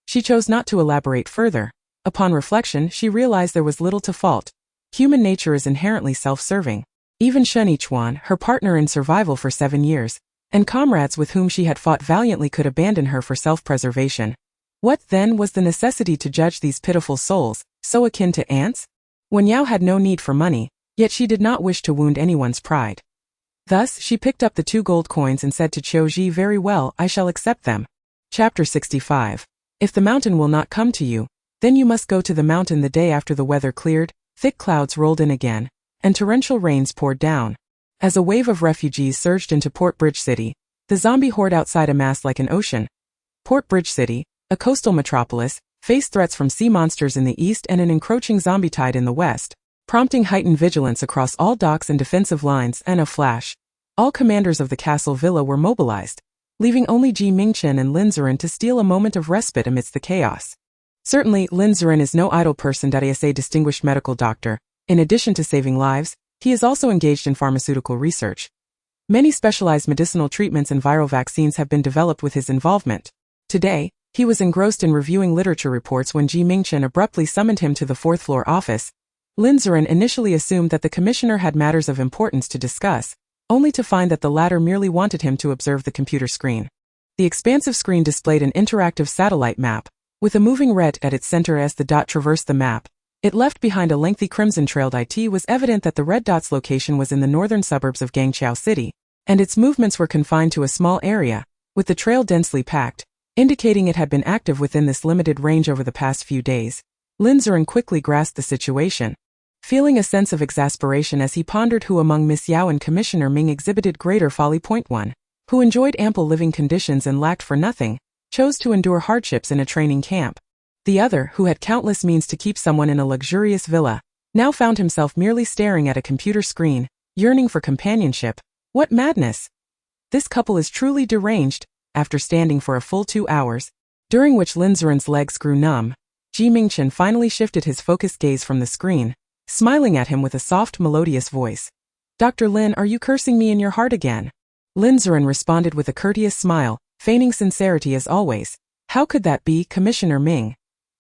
She chose not to elaborate further. Upon reflection, she realized there was little to fault. Human nature is inherently self-serving. Even Shen Yichuan, her partner in survival for 7 years, and comrades with whom she had fought valiantly, could abandon her for self-preservation. What, then, was the necessity to judge these pitiful souls, so akin to ants? Wen Yao had no need for money, yet she did not wish to wound anyone's pride. Thus, she picked up the 2 gold coins and said to Qiuji, "Very well, I shall accept them." Chapter 65. If the mountain will not come to you, then you must go to the mountain. The day after the weather cleared, thick clouds rolled in again, and torrential rains poured down. As a wave of refugees surged into Port Bridge City, the zombie horde outside amassed like an ocean. Port Bridge City, a coastal metropolis, faced threats from sea monsters in the east and an encroaching zombie tide in the west, prompting heightened vigilance across all docks and defensive lines. In a flash, all commanders of the castle villa were mobilized, leaving only Mingchen and Lin Zuren to steal a moment of respite amidst the chaos. Certainly, Lin Zuren is no idle person. As a distinguished medical doctor, in addition to saving lives, he is also engaged in pharmaceutical research. Many specialized medicinal treatments and viral vaccines have been developed with his involvement. Today, he was engrossed in reviewing literature reports when Mingchen abruptly summoned him to the 4th-floor office. Lin Zuren initially assumed that the commissioner had matters of importance to discuss, only to find that the latter merely wanted him to observe the computer screen. The expansive screen displayed an interactive satellite map, with a moving red at its center. As the dot traversed the map, it left behind a lengthy crimson trail. It was evident that the red dot's location was in the northern suburbs of Guangzhou City, and its movements were confined to a small area, with the trail densely packed, indicating it had been active within this limited range over the past few days. Lin Zuren quickly grasped the situation, feeling a sense of exasperation as he pondered who among Miss Yao and Commissioner Ming exhibited greater folly. One, who enjoyed ample living conditions and lacked for nothing, chose to endure hardships in a training camp. The other, who had countless means to keep someone in a luxurious villa, now found himself merely staring at a computer screen, yearning for companionship. What madness! This couple is truly deranged. After standing for a full 2 hours, during which Lin Zuren's legs grew numb, Mingchen finally shifted his focused gaze from the screen, smiling at him with a soft, melodious voice. Dr. Lin, are you cursing me in your heart again? Lin Zuren responded with a courteous smile, feigning sincerity as always. How could that be, Commissioner Ming?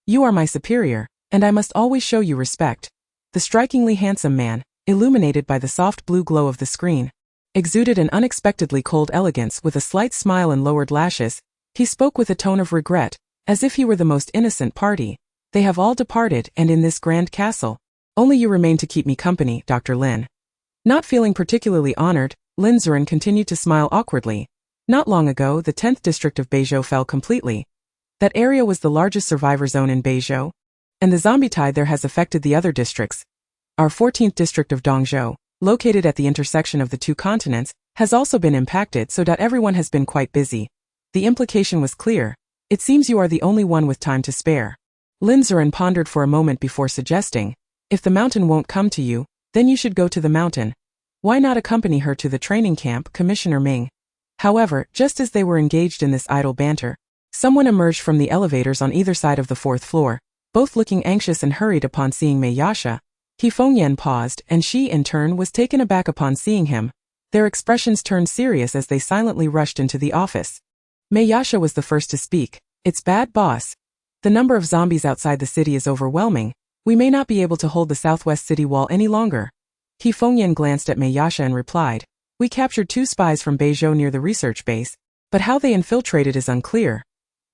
You are my superior, and I must always show you respect. The strikingly handsome man, illuminated by the soft blue glow of the screen, exuded an unexpectedly cold elegance. With a slight smile and lowered lashes, he spoke with a tone of regret, as if he were the most innocent party. They have all departed, and in this grand castle, only you remain to keep me company, Dr. Lin. Not feeling particularly honored, Lin Zuren continued to smile awkwardly. Not long ago, the 10th district of Beizhou fell completely. That area was the largest survivor zone in Beizhou, and the zombie tide there has affected the other districts. Our 14th district of Dongzhou, located at the intersection of the 2 continents, has also been impacted, so that everyone has been quite busy. The implication was clear. It seems you are the only one with time to spare. Lin Zuren pondered for a moment before suggesting, if the mountain won't come to you, then you should go to the mountain. Why not accompany her to the training camp, Commissioner Ming? However, just as they were engaged in this idle banter, someone emerged from the elevators on either side of the 4th floor, both looking anxious and hurried. Upon seeing Mei Yasha, He Fengyan paused, and she in turn was taken aback upon seeing him. Their expressions turned serious as they silently rushed into the office. Mei Yasha was the first to speak. It's bad, boss. The number of zombies outside the city is overwhelming. We may not be able to hold the southwest city wall any longer. He Fengyan glanced at Mei Yasha and replied, we captured 2 spies from Beizhou near the research base, but how they infiltrated is unclear.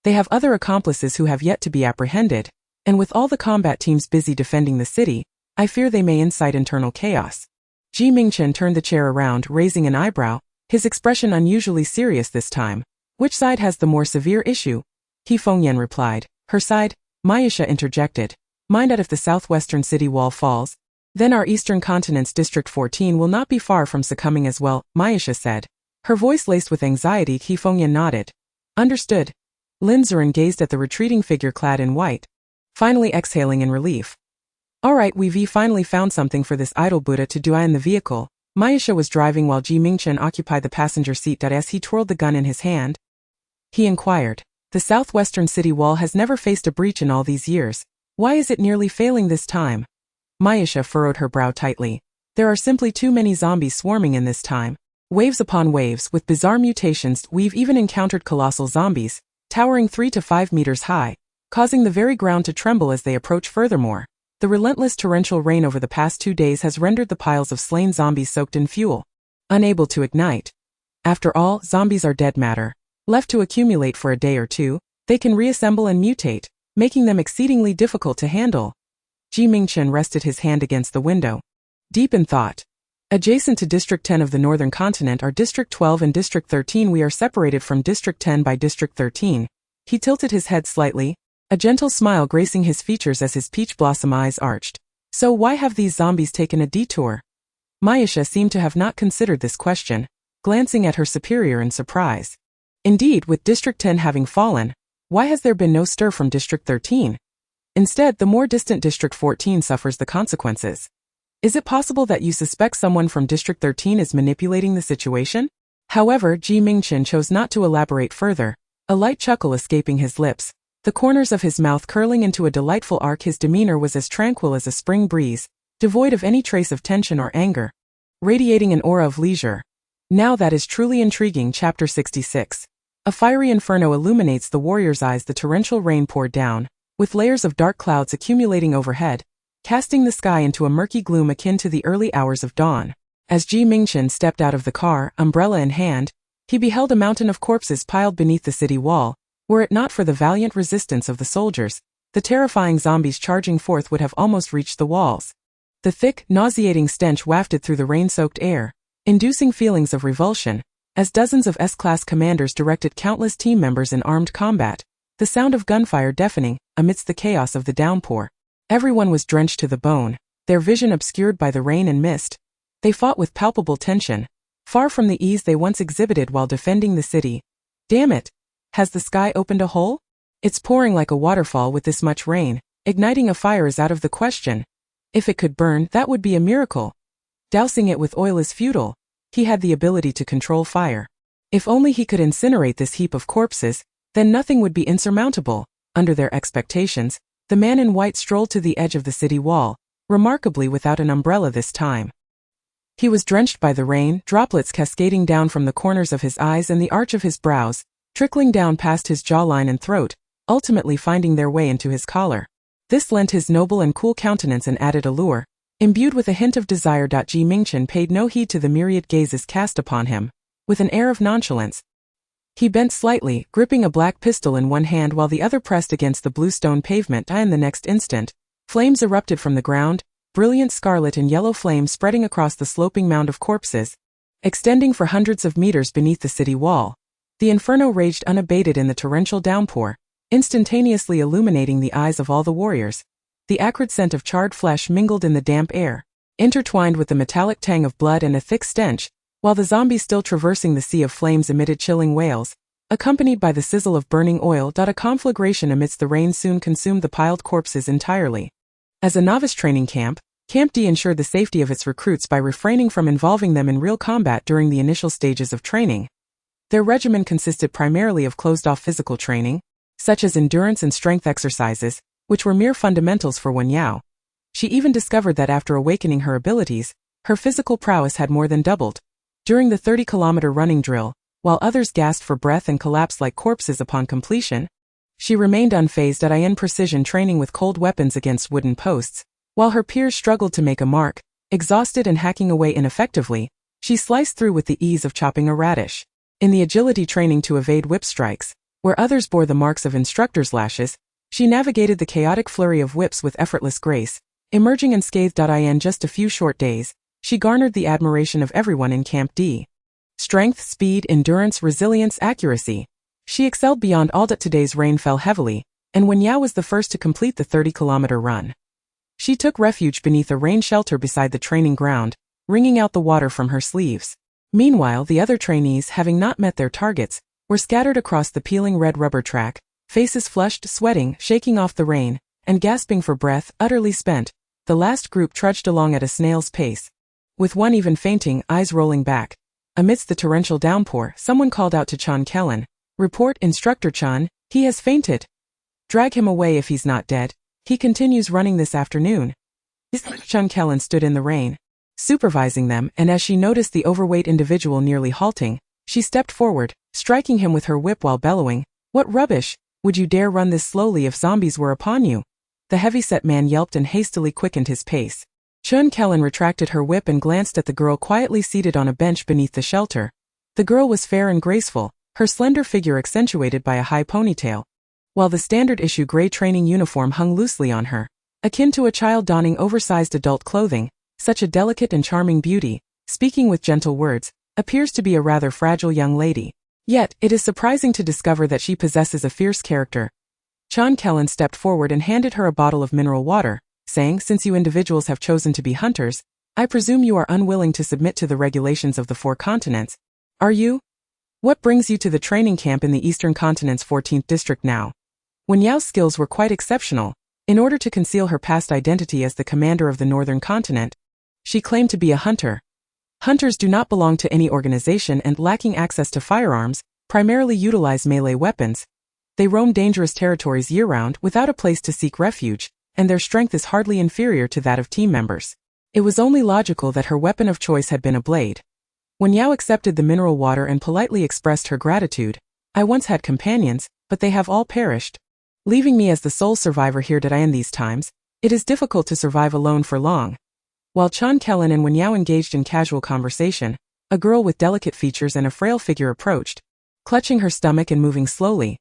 They have other accomplices who have yet to be apprehended, and with all the combat teams busy defending the city, I fear they may incite internal chaos. Mingchen turned the chair around, raising an eyebrow, his expression unusually serious this time. Which side has the more severe issue? He Fengyan replied. Her side, Mayasha interjected. Mind that if the southwestern city wall falls, then our eastern continent's District 14 will not be far from succumbing as well, Mayasha said. Her voice laced with anxiety. He Fengyan nodded. Understood. Lin Zuren gazed at the retreating figure clad in white, finally exhaling in relief. Alright, we've finally found something for this idle Buddha to do in the vehicle. Mayasha was driving while Mingchen occupied the passenger seat. As he twirled the gun in his hand, he inquired. The southwestern city wall has never faced a breach in all these years. Why is it nearly failing this time? Mayasha furrowed her brow tightly. There are simply too many zombies swarming in this time. Waves upon waves, with bizarre mutations. We've even encountered colossal zombies, towering 3 to 5 meters high, causing the very ground to tremble as they approach. Furthermore, the relentless torrential rain over the past 2 days has rendered the piles of slain zombies soaked in fuel, unable to ignite. After all, zombies are dead matter. Left to accumulate for a day or two, they can reassemble and mutate, making them exceedingly difficult to handle. Mingchen rested his hand against the window, deep in thought. Adjacent to District 10 of the northern continent are District 12 and District 13. We are separated from District 10 by District 13. He tilted his head slightly, a gentle smile gracing his features as his peach blossom eyes arched. So why have these zombies taken a detour? Mayasha seemed to have not considered this question, glancing at her superior in surprise. Indeed, with District 10 having fallen, why has there been no stir from District 13? Instead, the more distant District 14 suffers the consequences. Is it possible that you suspect someone from District 13 is manipulating the situation? However, Mingchen chose not to elaborate further, a light chuckle escaping his lips, the corners of his mouth curling into a delightful arc. His demeanor was as tranquil as a spring breeze, devoid of any trace of tension or anger, radiating an aura of leisure. Now that is truly intriguing. Chapter 66. A fiery inferno illuminates the warrior's eyes. The torrential rain poured down, with layers of dark clouds accumulating overhead, casting the sky into a murky gloom akin to the early hours of dawn. As Mingchen stepped out of the car, umbrella in hand, he beheld a mountain of corpses piled beneath the city wall. Were it not for the valiant resistance of the soldiers, the terrifying zombies charging forth would have almost reached the walls. The thick, nauseating stench wafted through the rain-soaked air, inducing feelings of revulsion, as dozens of S-class commanders directed countless team members in armed combat, the sound of gunfire deafening amidst the chaos of the downpour. Everyone was drenched to the bone, their vision obscured by the rain and mist. They fought with palpable tension, far from the ease they once exhibited while defending the city. Damn it! Has the sky opened a hole? It's pouring like a waterfall with this much rain. Igniting a fire is out of the question. If it could burn, that would be a miracle. Dousing it with oil is futile. He had the ability to control fire. If only he could incinerate this heap of corpses, then nothing would be insurmountable. Under their expectations, the man in white strolled to the edge of the city wall, remarkably without an umbrella this time. He was drenched by the rain, droplets cascading down from the corners of his eyes and the arch of his brows, trickling down past his jawline and throat, ultimately finding their way into his collar. This lent his noble and cool countenance an added allure, imbued with a hint of desire. Mingchen paid no heed to the myriad gazes cast upon him. With an air of nonchalance, he bent slightly, gripping a black pistol in one hand while the other pressed against the blue stone pavement. In the next instant, flames erupted from the ground, brilliant scarlet and yellow flames spreading across the sloping mound of corpses, extending for hundreds of meters beneath the city wall. The inferno raged unabated in the torrential downpour, instantaneously illuminating the eyes of all the warriors. The acrid scent of charred flesh mingled in the damp air, intertwined with the metallic tang of blood and a thick stench, while the zombies still traversing the sea of flames emitted chilling wails, accompanied by the sizzle of burning oil. A conflagration amidst the rain soon consumed the piled corpses entirely. As a novice training camp, Camp D ensured the safety of its recruits by refraining from involving them in real combat during the initial stages of training. Their regimen consisted primarily of closed-off physical training, such as endurance and strength exercises, which were mere fundamentals for Wen Yao. She even discovered that after awakening her abilities, her physical prowess had more than doubled. During the 30-kilometer running drill, while others gasped for breath and collapsed like corpses upon completion, she remained unfazed in precision training with cold weapons against wooden posts. While her peers struggled to make a mark, exhausted and hacking away ineffectively, she sliced through with the ease of chopping a radish. In the agility training to evade whip strikes, where others bore the marks of instructors' lashes, she navigated the chaotic flurry of whips with effortless grace, emerging unscathed. In just a few short days, she garnered the admiration of everyone in Camp D. Strength, speed, endurance, resilience, accuracy. She excelled beyond all. Today's rain fell heavily, and Wen Yao was the first to complete the 30-kilometer run. She took refuge beneath a rain shelter beside the training ground, wringing out the water from her sleeves. Meanwhile, the other trainees, having not met their targets, were scattered across the peeling red rubber track, faces flushed, sweating, shaking off the rain, and gasping for breath, utterly spent. The last group trudged along at a snail's pace, with one even fainting, eyes rolling back. Amidst the torrential downpour, someone called out to Chan Kellen, "Report, Instructor Chan, he has fainted. Drag him away if he's not dead. He continues running this afternoon." Chan Kellen stood in the rain, supervising them, and as she noticed the overweight individual nearly halting, she stepped forward, striking him with her whip while bellowing, "What rubbish! Would you dare run this slowly if zombies were upon you?" The heavy-set man yelped and hastily quickened his pace. Chan Kellen retracted her whip and glanced at the girl quietly seated on a bench beneath the shelter. The girl was fair and graceful, her slender figure accentuated by a high ponytail, while the standard-issue gray training uniform hung loosely on her, akin to a child donning oversized adult clothing. Such a delicate and charming beauty, speaking with gentle words, appears to be a rather fragile young lady. Yet, it is surprising to discover that she possesses a fierce character. Chan Kellen stepped forward and handed her a bottle of mineral water, saying, "Since you individuals have chosen to be hunters, I presume you are unwilling to submit to the regulations of the 4 continents. Are you? What brings you to the training camp in the Eastern Continent's 14th district now?" Wen Yao's skills were quite exceptional. In order to conceal her past identity as the commander of the Northern Continent, she claimed to be a hunter. Hunters do not belong to any organization and, lacking access to firearms, primarily utilize melee weapons. They roam dangerous territories year-round without a place to seek refuge, and their strength is hardly inferior to that of team members. It was only logical that her weapon of choice had been a blade. Wen Yao accepted the mineral water and politely expressed her gratitude. "I once had companions, but they have all perished, leaving me as the sole survivor here. In these times, it is difficult to survive alone for long." While Chan Kellen and Wen Yao engaged in casual conversation, a girl with delicate features and a frail figure approached, clutching her stomach and moving slowly.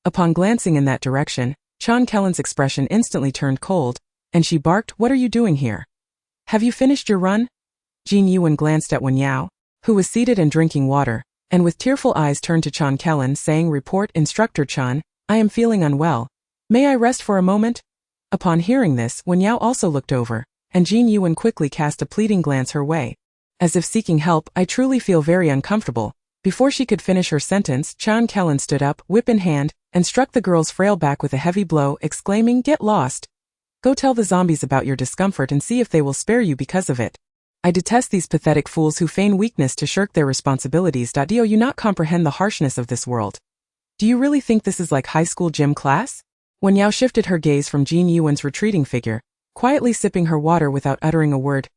Upon glancing in that direction, Chan Kellen's expression instantly turned cold, and she barked, "What are you doing here? Have you finished your run?" Shen Yichuan glanced at Wen Yao, who was seated and drinking water, and with tearful eyes turned to Chan Kellen, saying, "Report, Instructor Chan, I am feeling unwell. May I rest for a moment?" Upon hearing this, Wen Yao also looked over, and Shen Yichuan quickly cast a pleading glance her way, as if seeking help. "I truly feel very uncomfortable." Before she could finish her sentence, Chan Kellen stood up, whip in hand, and struck the girl's frail back with a heavy blow, exclaiming, "Get lost! Go tell the zombies about your discomfort and see if they will spare you because of it." I detest these pathetic fools who feign weakness to shirk their responsibilities. Do you not comprehend the harshness of this world? Do you really think this is like high school gym class? Wen Yao shifted her gaze from Shen Yichuan's retreating figure, quietly sipping her water without uttering a word.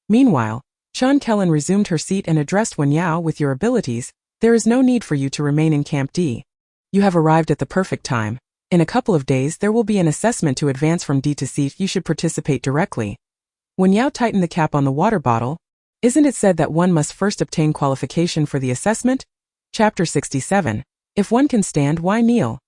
Meanwhile, Shan Kellen resumed her seat and addressed Wen Yao. With your abilities, there is no need for you to remain in Camp D. You have arrived at the perfect time. In a couple of days there will be an assessment to advance from D to C. You should participate directly. Wen Yao tightened the cap on the water bottle. Isn't it said that one must first obtain qualification for the assessment? Chapter 67. If one can stand, why kneel?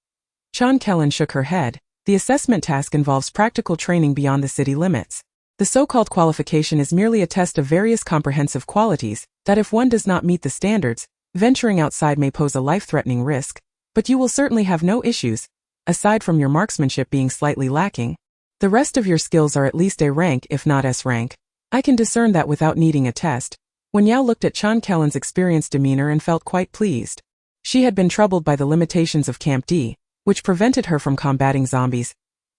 Shan Kellen shook her head. The assessment task involves practical training beyond the city limits. The so-called qualification is merely a test of various comprehensive qualities, that if one does not meet the standards, venturing outside may pose a life-threatening risk, but you will certainly have no issues, aside from your marksmanship being slightly lacking. The rest of your skills are at least A rank if not S rank. I can discern that without needing a test. Wen Yao looked at Shan Kellen's experienced demeanor and felt quite pleased. She had been troubled by the limitations of Camp D, which prevented her from combating zombies.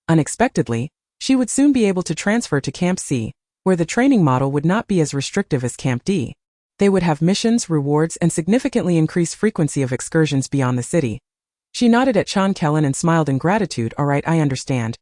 Unexpectedly, she would soon be able to transfer to Camp C, where the training model would not be as restrictive as Camp D. They would have missions, rewards, and significantly increased frequency of excursions beyond the city. She nodded at Shan Kellen and smiled in gratitude. All right, I understand.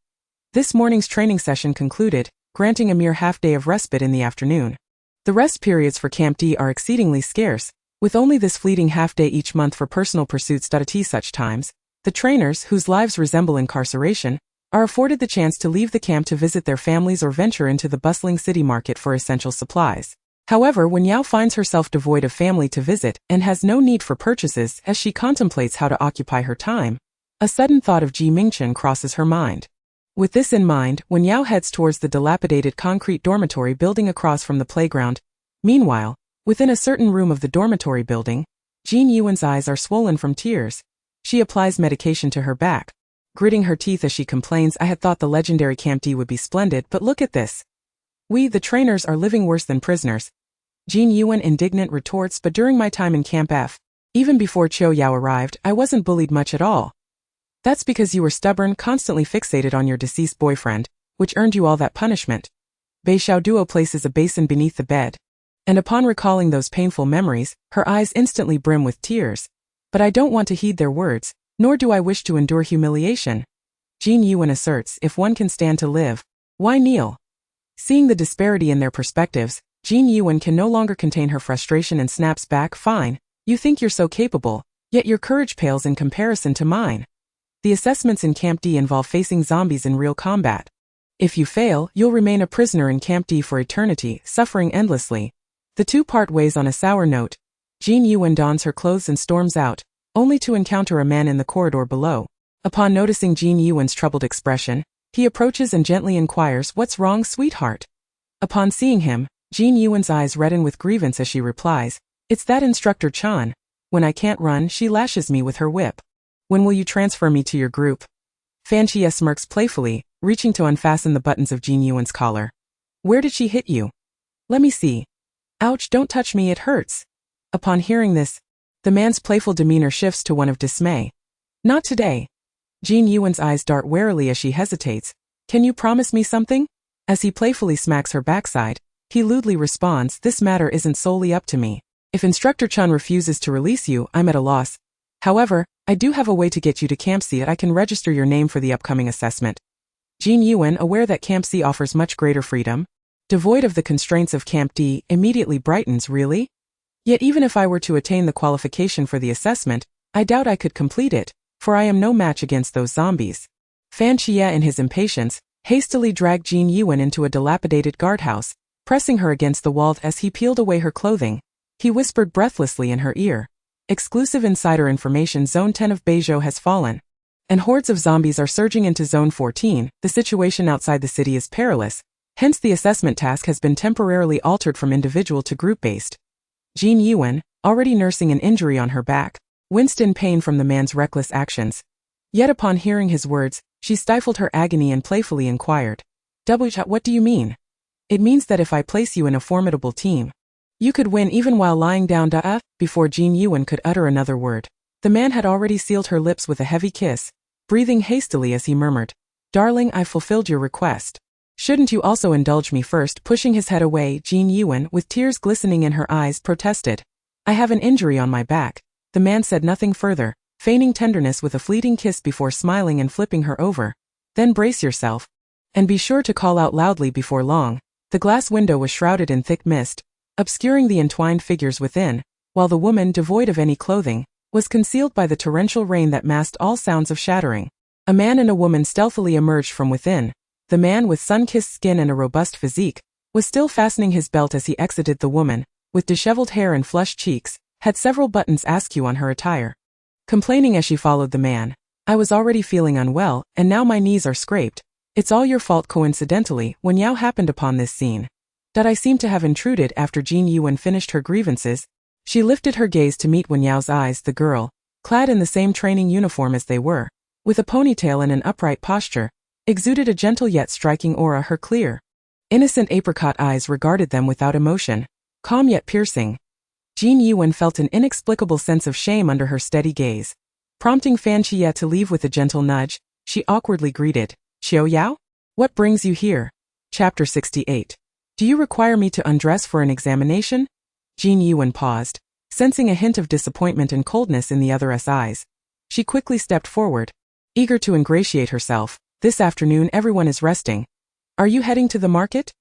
This morning's training session concluded, granting a mere half-day of respite in the afternoon. The rest periods for Camp D are exceedingly scarce, with only this fleeting half-day each month for personal pursuits. At such times, the trainers, whose lives resemble incarceration, are afforded the chance to leave the camp to visit their families or venture into the bustling city market for essential supplies. However, Wen Yao finds herself devoid of family to visit and has no need for purchases as she contemplates how to occupy her time. A sudden thought of Mingchen crosses her mind. With this in mind, Wen Yao heads towards the dilapidated concrete dormitory building across from the playground. Meanwhile, within a certain room of the dormitory building, Shen Yichuan's eyes are swollen from tears. She applies medication to her back, gritting her teeth as she complains, I had thought the legendary Camp D would be splendid, but look at this. We, the trainers, are living worse than prisoners. Shen Yichuan indignant retorts, but during my time in Camp F, even before Qiu Yao arrived, I wasn't bullied much at all. That's because you were stubborn, constantly fixated on your deceased boyfriend, which earned you all that punishment. Bei Xiaoduo places a basin beneath the bed, and upon recalling those painful memories, her eyes instantly brim with tears. But I don't want to heed their words, nor do I wish to endure humiliation. Shen Yichuan asserts, if one can stand to live, why kneel? Seeing the disparity in their perspectives, Shen Yichuan can no longer contain her frustration and snaps back, fine, you think you're so capable, yet your courage pales in comparison to mine. The assessments in Camp D involve facing zombies in real combat. If you fail, you'll remain a prisoner in Camp D for eternity, suffering endlessly. The two part ways on a sour note. Shen Yichuan dons her clothes and storms out, only to encounter a man in the corridor below. Upon noticing Shen Yichuan's troubled expression, he approaches and gently inquires, what's wrong, sweetheart? Upon seeing him, Shen Yichuan's eyes redden with grievance as she replies, it's that instructor Chan. When I can't run, she lashes me with her whip. When will you transfer me to your group? Fan Xie smirks playfully, reaching to unfasten the buttons of Shen Yichuan's collar. Where did she hit you? Let me see. Ouch, don't touch me, it hurts. Upon hearing this, the man's playful demeanor shifts to one of dismay. Not today. Shen Yichuan's eyes dart warily as she hesitates. Can you promise me something? As he playfully smacks her backside, he lewdly responds, this matter isn't solely up to me. If Instructor Chun refuses to release you, I'm at a loss. However, I do have a way to get you to Camp C. I can register your name for the upcoming assessment. Shen Yichuan, aware that Camp C offers much greater freedom, devoid of the constraints of Camp D, immediately brightens, really? Yet even if I were to attain the qualification for the assessment, I doubt I could complete it, for I am no match against those zombies. Fan Xie, in his impatience, hastily dragged Shen Yichuan into a dilapidated guardhouse, pressing her against the wall as he peeled away her clothing. He whispered breathlessly in her ear. Exclusive insider information, Zone 10 of Beizhou has fallen, and hordes of zombies are surging into Zone 14. The situation outside the city is perilous, hence the assessment task has been temporarily altered from individual to group-based. Shen Yichuan, already nursing an injury on her back, winced in pain from the man's reckless actions. Yet upon hearing his words, she stifled her agony and playfully inquired, what do you mean? It means that if I place you in a formidable team, you could win even while lying down. Before Shen Yichuan could utter another word, the man had already sealed her lips with a heavy kiss, breathing hastily as he murmured, darling, I fulfilled your request. Shouldn't you also indulge me first? Pushing his head away, Shen Yichuan, with tears glistening in her eyes, protested. I have an injury on my back. The man said nothing further, feigning tenderness with a fleeting kiss before smiling and flipping her over. Then brace yourself. And be sure to call out loudly before long. The glass window was shrouded in thick mist, obscuring the entwined figures within, while the woman, devoid of any clothing, was concealed by the torrential rain that masked all sounds of shattering. A man and a woman stealthily emerged from within. The man, with sun-kissed skin and a robust physique, was still fastening his belt as he exited. The woman, with disheveled hair and flushed cheeks, had several buttons askew on her attire. Complaining as she followed the man, I was already feeling unwell, and now my knees are scraped. It's all your fault. Coincidentally, Wen Yao happened upon this scene. That I seem to have intruded. After Shen Yichuan finished her grievances, she lifted her gaze to meet Wen Yao's eyes. The girl, clad in the same training uniform as they were, with a ponytail and an upright posture, exuded a gentle yet striking aura. Her clear, innocent apricot eyes regarded them without emotion, calm yet piercing. Shen Yichuan felt an inexplicable sense of shame under her steady gaze. Prompting Fan Qie to leave with a gentle nudge, she awkwardly greeted, Xiao Yao? What brings you here? Chapter 68. Do you require me to undress for an examination? Shen Yichuan paused, sensing a hint of disappointment and coldness in the other's eyes. She quickly stepped forward, eager to ingratiate herself. This afternoon everyone is resting. Are you heading to the market?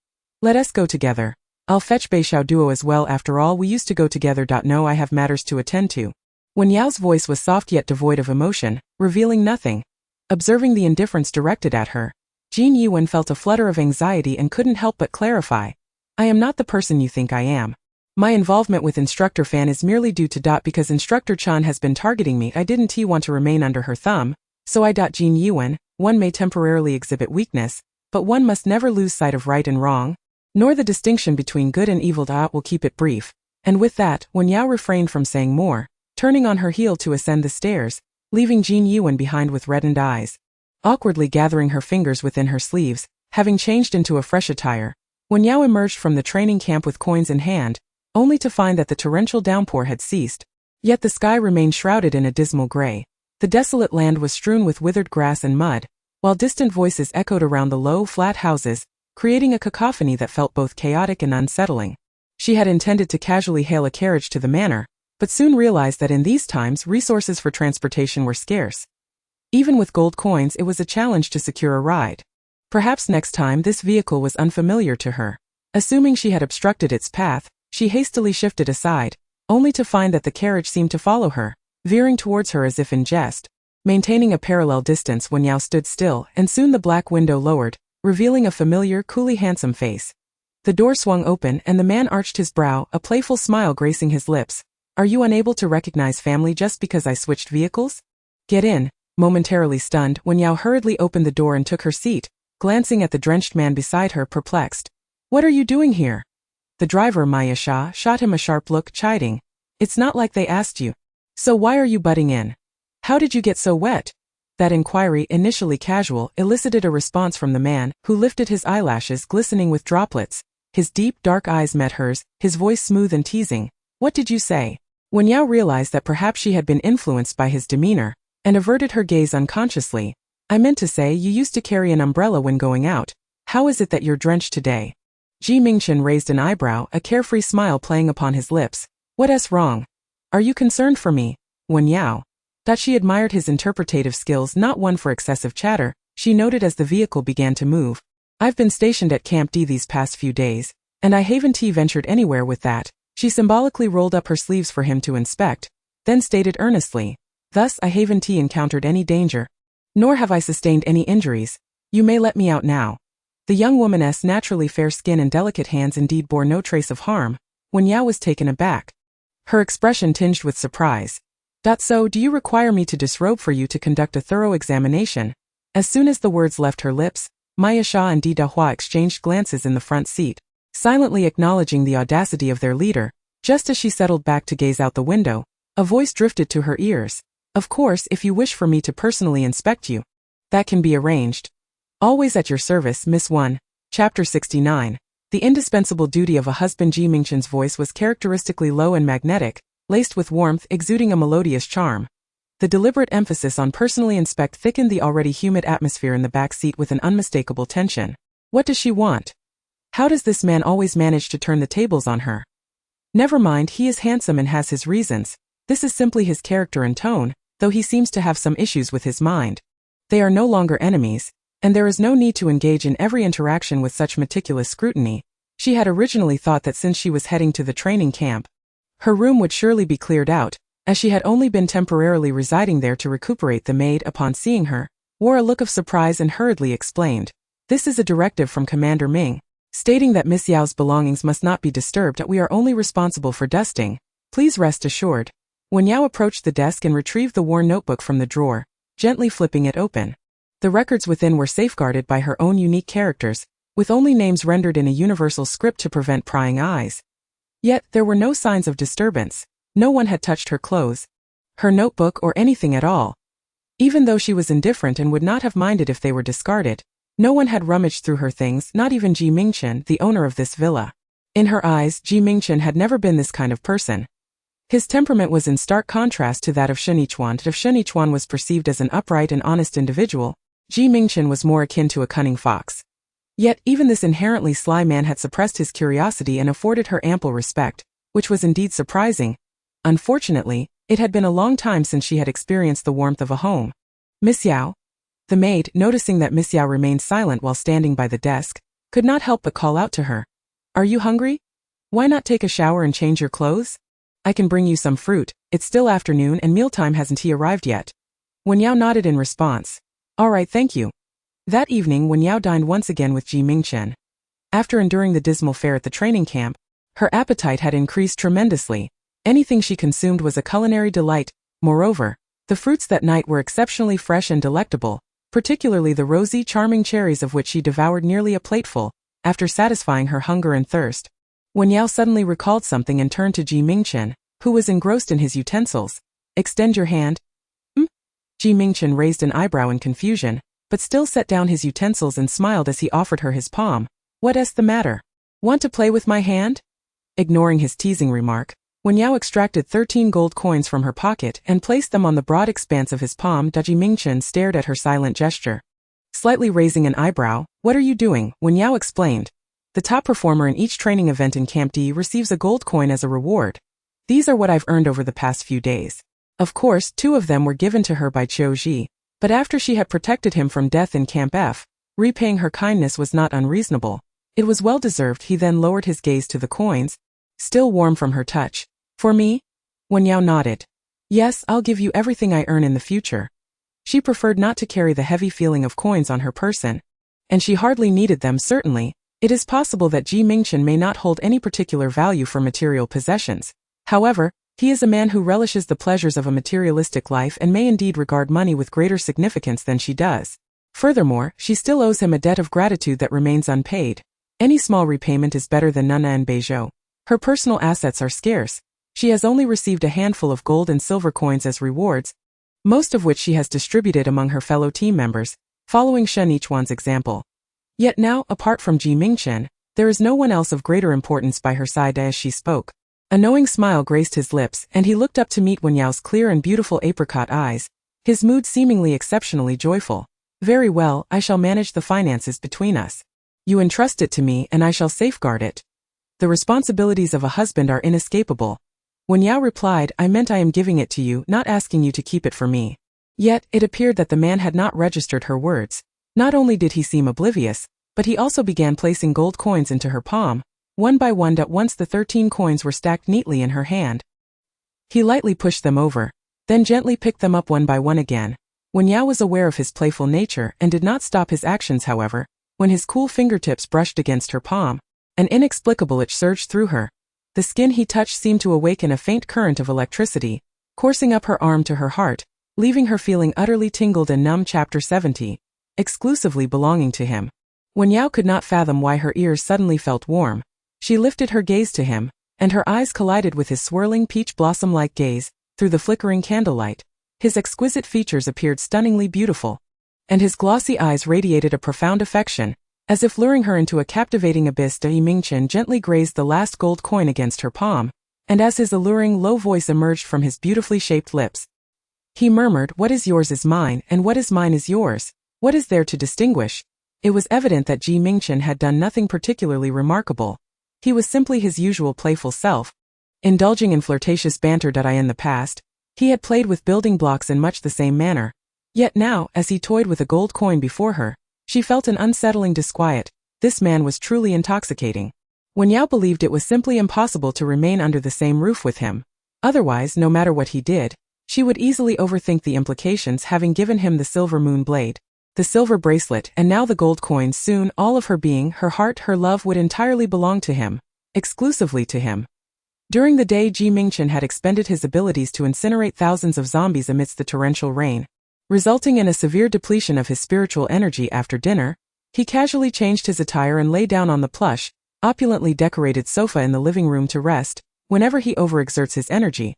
Let us go together. I'll fetch Beishao Duo as well. After all, we used to go together. No, I have matters to attend to. Wen Yao's voice was soft yet devoid of emotion, revealing nothing. Observing the indifference directed at her, Shen Yichuan felt a flutter of anxiety and couldn't help but clarify. I am not the person you think I am. My involvement with Instructor Fan is merely due to because Instructor Chan has been targeting me. I didn't want to remain under her thumb, so I. Shen Yichuan, one may temporarily exhibit weakness, but one must never lose sight of right and wrong, nor the distinction between good and evil. Will keep it brief. And with that, Wen Yao refrained from saying more, turning on her heel to ascend the stairs, leaving Shen Yichuan behind with reddened eyes. Awkwardly gathering her fingers within her sleeves, having changed into a fresh attire, Wen Yao emerged from the training camp with coins in hand, only to find that the torrential downpour had ceased. Yet the sky remained shrouded in a dismal gray. The desolate land was strewn with withered grass and mud, while distant voices echoed around the low, flat houses, creating a cacophony that felt both chaotic and unsettling. She had intended to casually hail a carriage to the manor, but soon realized that in these times resources for transportation were scarce. Even with gold coins, it was a challenge to secure a ride. Perhaps next time this vehicle was unfamiliar to her. Assuming she had obstructed its path, she hastily shifted aside, only to find that the carriage seemed to follow her, veering towards her as if in jest. Maintaining a parallel distance, Wen Yao stood still, and soon the black window lowered, revealing a familiar, coolly handsome face. The door swung open and the man arched his brow, a playful smile gracing his lips. Are you unable to recognize family just because I switched vehicles? Get in. Momentarily stunned, Wen Yao hurriedly opened the door and took her seat, glancing at the drenched man beside her, perplexed. What are you doing here? The driver, Maya Sha, shot him a sharp look, chiding. It's not like they asked you. So why are you butting in? How did you get so wet? That inquiry, initially casual, elicited a response from the man, who lifted his eyelashes glistening with droplets. His deep, dark eyes met hers, his voice smooth and teasing. What did you say? Wen Yao realized that perhaps she had been influenced by his demeanor, and averted her gaze unconsciously. I meant to say you used to carry an umbrella when going out. How is it that you're drenched today? Mingchen raised an eyebrow, a carefree smile playing upon his lips. What's wrong? Are you concerned for me, Wen Yao? That she admired his interpretative skills, not one for excessive chatter, she noted as the vehicle began to move. I've been stationed at Camp D these past few days, and I haven't ventured anywhere with that. She symbolically rolled up her sleeves for him to inspect, then stated earnestly, thus I haven't encountered any danger. Nor have I sustained any injuries. You may let me out now. The young woman's naturally fair skin and delicate hands indeed bore no trace of harm. Wen Yao was taken aback, her expression tinged with surprise. So, do you require me to disrobe for you to conduct a thorough examination? As soon as the words left her lips, Maya Sha and Di Dahua exchanged glances in the front seat, silently acknowledging the audacity of their leader. Just as she settled back to gaze out the window, a voice drifted to her ears. Of course, if you wish for me to personally inspect you, that can be arranged. Always at your service, Miss Wen. Chapter 69. The indispensable duty of a husband. Mingchen's voice was characteristically low and magnetic, laced with warmth, exuding a melodious charm. The deliberate emphasis on personally inspect thickened the already humid atmosphere in the back seat with an unmistakable tension. What does she want? How does this man always manage to turn the tables on her? Never mind, he is handsome and has his reasons. This is simply his character and tone, though he seems to have some issues with his mind. They are no longer enemies, and there is no need to engage in every interaction with such meticulous scrutiny. She had originally thought that since she was heading to the training camp, her room would surely be cleared out, as she had only been temporarily residing there to recuperate. The maid, upon seeing her, wore a look of surprise and hurriedly explained, "This is a directive from Commander Ming, stating that Miss Yao's belongings must not be disturbed. We are only responsible for dusting. Please rest assured." Wen Yao approached the desk and retrieved the worn notebook from the drawer, gently flipping it open. The records within were safeguarded by her own unique characters, with only names rendered in a universal script to prevent prying eyes. Yet, there were no signs of disturbance. No one had touched her clothes, her notebook, or anything at all. Even though she was indifferent and would not have minded if they were discarded, no one had rummaged through her things, not even Mingchen, the owner of this villa. In her eyes, Mingchen had never been this kind of person. His temperament was in stark contrast to that of Shen Yichuan. If Shen Yichuan was perceived as an upright and honest individual, Mingchen was more akin to a cunning fox. Yet, even this inherently sly man had suppressed his curiosity and afforded her ample respect, which was indeed surprising. Unfortunately, it had been a long time since she had experienced the warmth of a home. "Miss Yao?" The maid, noticing that Miss Yao remained silent while standing by the desk, could not help but call out to her. "Are you hungry? Why not take a shower and change your clothes? I can bring you some fruit. It's still afternoon and mealtime hasn't arrived yet." Wen Yao nodded in response. "All right, thank you." That evening, Wen Yao dined once again with Mingchen. After enduring the dismal fare at the training camp, her appetite had increased tremendously. Anything she consumed was a culinary delight. Moreover, the fruits that night were exceptionally fresh and delectable, particularly the rosy, charming cherries, of which she devoured nearly a plateful, after satisfying her hunger and thirst. Wen Yao suddenly recalled something and turned to Mingchen, who was engrossed in his utensils. "Extend your hand." Mingchen raised an eyebrow in confusion, but still set down his utensils and smiled as he offered her his palm. "What's the matter? Want to play with my hand?" Ignoring his teasing remark, Wen Yao extracted 13 gold coins from her pocket and placed them on the broad expanse of his palm. Mingchen stared at her silent gesture. Slightly raising an eyebrow, "What are you doing?" Wen Yao explained. "The top performer in each training event in Camp D receives a gold coin as a reward. These are what I've earned over the past few days." Of course, 2 of them were given to her by Qiu Ji, but after she had protected him from death in Camp F, repaying her kindness was not unreasonable. It was well deserved. He then lowered his gaze to the coins, still warm from her touch. "For me?" Wen Yao nodded. "Yes, I'll give you everything I earn in the future." She preferred not to carry the heavy feeling of coins on her person, and she hardly needed them. Certainly, it is possible that Mingchen may not hold any particular value for material possessions. However, he is a man who relishes the pleasures of a materialistic life and may indeed regard money with greater significance than she does. Furthermore, she still owes him a debt of gratitude that remains unpaid. Any small repayment is better than none. And Beizhou. Her personal assets are scarce. She has only received a handful of gold and silver coins as rewards, most of which she has distributed among her fellow team members, following Shen Yichuan's example. Yet now, apart from Mingchen, there is no one else of greater importance by her side. As she spoke, a knowing smile graced his lips, and he looked up to meet Wen Yao's clear and beautiful apricot eyes, his mood seemingly exceptionally joyful. "Very well, I shall manage the finances between us. You entrust it to me and I shall safeguard it. The responsibilities of a husband are inescapable." Wen Yao replied, "I meant I am giving it to you, not asking you to keep it for me." Yet, it appeared that the man had not registered her words. Not only did he seem oblivious, but he also began placing gold coins into her palm, one by one. Once the 13 coins were stacked neatly in her hand, he lightly pushed them over, then gently picked them up one by one again. Wen Yao was aware of his playful nature and did not stop his actions. However, when his cool fingertips brushed against her palm, an inexplicable itch surged through her. The skin he touched seemed to awaken a faint current of electricity, coursing up her arm to her heart, leaving her feeling utterly tingled and numb. Chapter 70. Exclusively belonging to him. Wen Yao could not fathom why her ears suddenly felt warm. She lifted her gaze to him, and her eyes collided with his swirling peach blossom-like gaze. Through the flickering candlelight, his exquisite features appeared stunningly beautiful, and his glossy eyes radiated a profound affection, as if luring her into a captivating abyss. Mingchen gently grazed the last gold coin against her palm, and as his alluring low voice emerged from his beautifully shaped lips, he murmured, "What is yours is mine, and what is mine is yours. What is there to distinguish?" It was evident that Mingchen had done nothing particularly remarkable. He was simply his usual playful self, indulging in flirtatious banter. In the past, he had played with building blocks in much the same manner. Yet now, as he toyed with a gold coin before her, she felt an unsettling disquiet. This man was truly intoxicating. Wen Yao believed it was simply impossible to remain under the same roof with him. Otherwise, no matter what he did, she would easily overthink the implications, having given him the silver moon blade, the silver bracelet, and now the gold coins. Soon, all of her being, her heart, her love would entirely belong to him, exclusively to him. During the day, Mingchen had expended his abilities to incinerate thousands of zombies amidst the torrential rain, resulting in a severe depletion of his spiritual energy. After dinner, he casually changed his attire and lay down on the plush, opulently decorated sofa in the living room to rest. Whenever he overexerts his energy,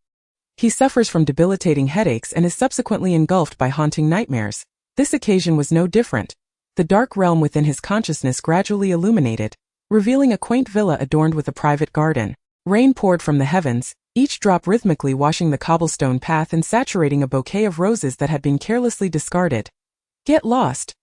he suffers from debilitating headaches and is subsequently engulfed by haunting nightmares. This occasion was no different. The dark realm within his consciousness gradually illuminated, revealing a quaint villa adorned with a private garden. Rain poured from the heavens, each drop rhythmically washing the cobblestone path and saturating a bouquet of roses that had been carelessly discarded. "Get lost!"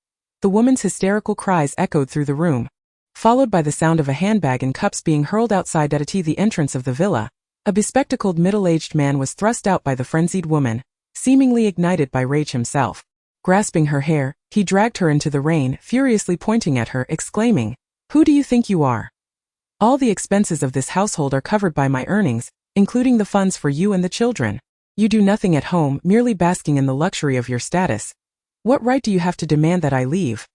The woman's hysterical cries echoed through the room, followed by the sound of a handbag and cups being hurled outside. At the entrance of the villa, a bespectacled middle-aged man was thrust out by the frenzied woman, seemingly ignited by rage himself. Grasping her hair, he dragged her into the rain, furiously pointing at her, exclaiming, "Who do you think you are? All the expenses of this household are covered by my earnings, including the funds for you and the children. You do nothing at home, merely basking in the luxury of your status. What right do you have to demand that I leave?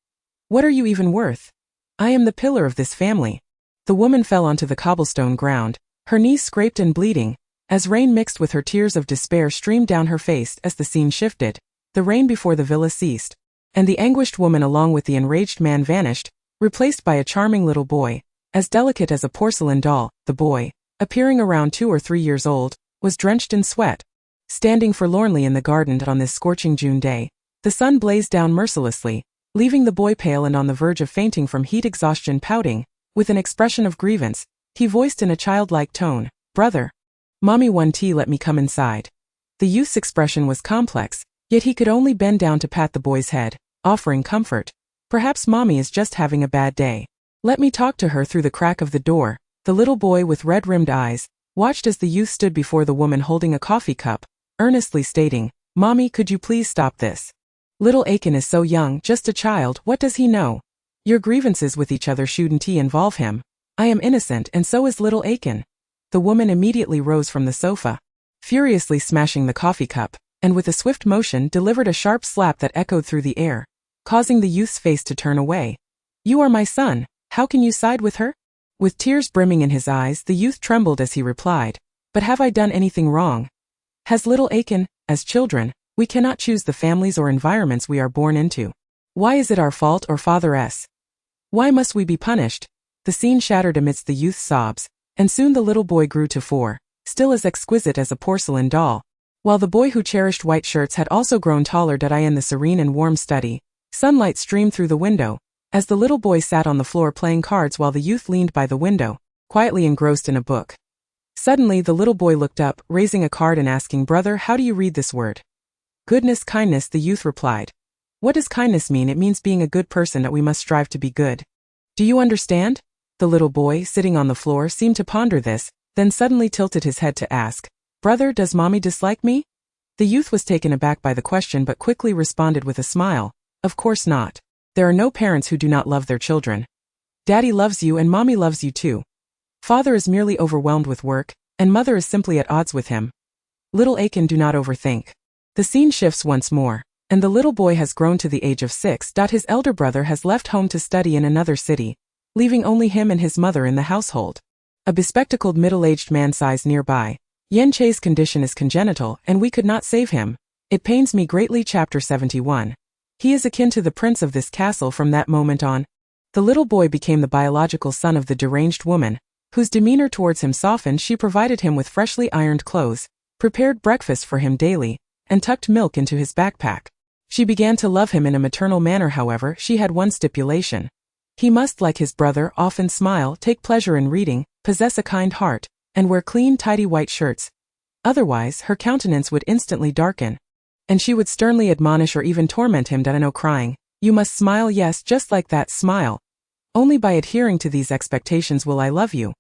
What are you even worth? I am the pillar of this family." The woman fell onto the cobblestone ground, her knees scraped and bleeding, as rain mixed with her tears of despair streamed down her face. As the scene shifted, the rain before the villa ceased, and the anguished woman along with the enraged man vanished, replaced by a charming little boy, as delicate as a porcelain doll. The boy, appearing around 2 or 3 years old, was drenched in sweat. Standing forlornly in the garden on this scorching June day, the sun blazed down mercilessly, leaving the boy pale and on the verge of fainting from heat exhaustion. Pouting, with an expression of grievance, he voiced in a childlike tone, "Brother, Mommy won't let me come inside." The youth's expression was complex, yet he could only bend down to pat the boy's head, offering comfort. "Perhaps Mommy is just having a bad day. Let me talk to her." Through the crack of the door, the little boy with red-rimmed eyes watched as the youth stood before the woman holding a coffee cup, earnestly stating, "Mommy, could you please stop this? Little Aiken is so young, just a child, what does he know? Your grievances with each other shouldn't involve him. I am innocent and so is little Aiken." The woman immediately rose from the sofa, furiously smashing the coffee cup, and with a swift motion delivered a sharp slap that echoed through the air, causing the youth's face to turn away. "You are my son, how can you side with her?" With tears brimming in his eyes, the youth trembled as he replied, "But have I done anything wrong? Has little Aiken, as children, we cannot choose the families or environments we are born into. Why is it our fault or father's? Why must we be punished?" The scene shattered amidst the youth's sobs, and soon the little boy grew to 4, still as exquisite as a porcelain doll, while the boy who cherished white shirts had also grown taller. In the serene and warm study, sunlight streamed through the window, as the little boy sat on the floor playing cards while the youth leaned by the window, quietly engrossed in a book. Suddenly the little boy looked up, raising a card and asking, "Brother, how do you read this word?" "Goodness, kindness," the youth replied. "What does kindness mean?" "It means being a good person, that we must strive to be good. Do you understand?" The little boy, sitting on the floor, seemed to ponder this, then suddenly tilted his head to ask, "Brother, does Mommy dislike me?" The youth was taken aback by the question but quickly responded with a smile, "Of course not. There are no parents who do not love their children. Daddy loves you and Mommy loves you too. Father is merely overwhelmed with work, and Mother is simply at odds with him. Little Aiken, do not overthink." The scene shifts once more, and the little boy has grown to the age of 6. His elder brother has left home to study in another city, leaving only him and his mother in the household. A bespectacled middle-aged man sighs nearby. "Yen Che's condition is congenital, and we could not save him. It pains me greatly." Chapter 71. He is akin to the prince of this castle. From that moment on, the little boy became the biological son of the deranged woman, whose demeanor towards him softened. She provided him with freshly ironed clothes, prepared breakfast for him daily, and tucked milk into his backpack. She began to love him in a maternal manner. However, she had one stipulation. He must, like his brother, often smile, take pleasure in reading, possess a kind heart, and wear clean, tidy white shirts. Otherwise, her countenance would instantly darken, and she would sternly admonish or even torment him. Crying, You must smile, yes, just like that, smile. Only by adhering to these expectations will I love you.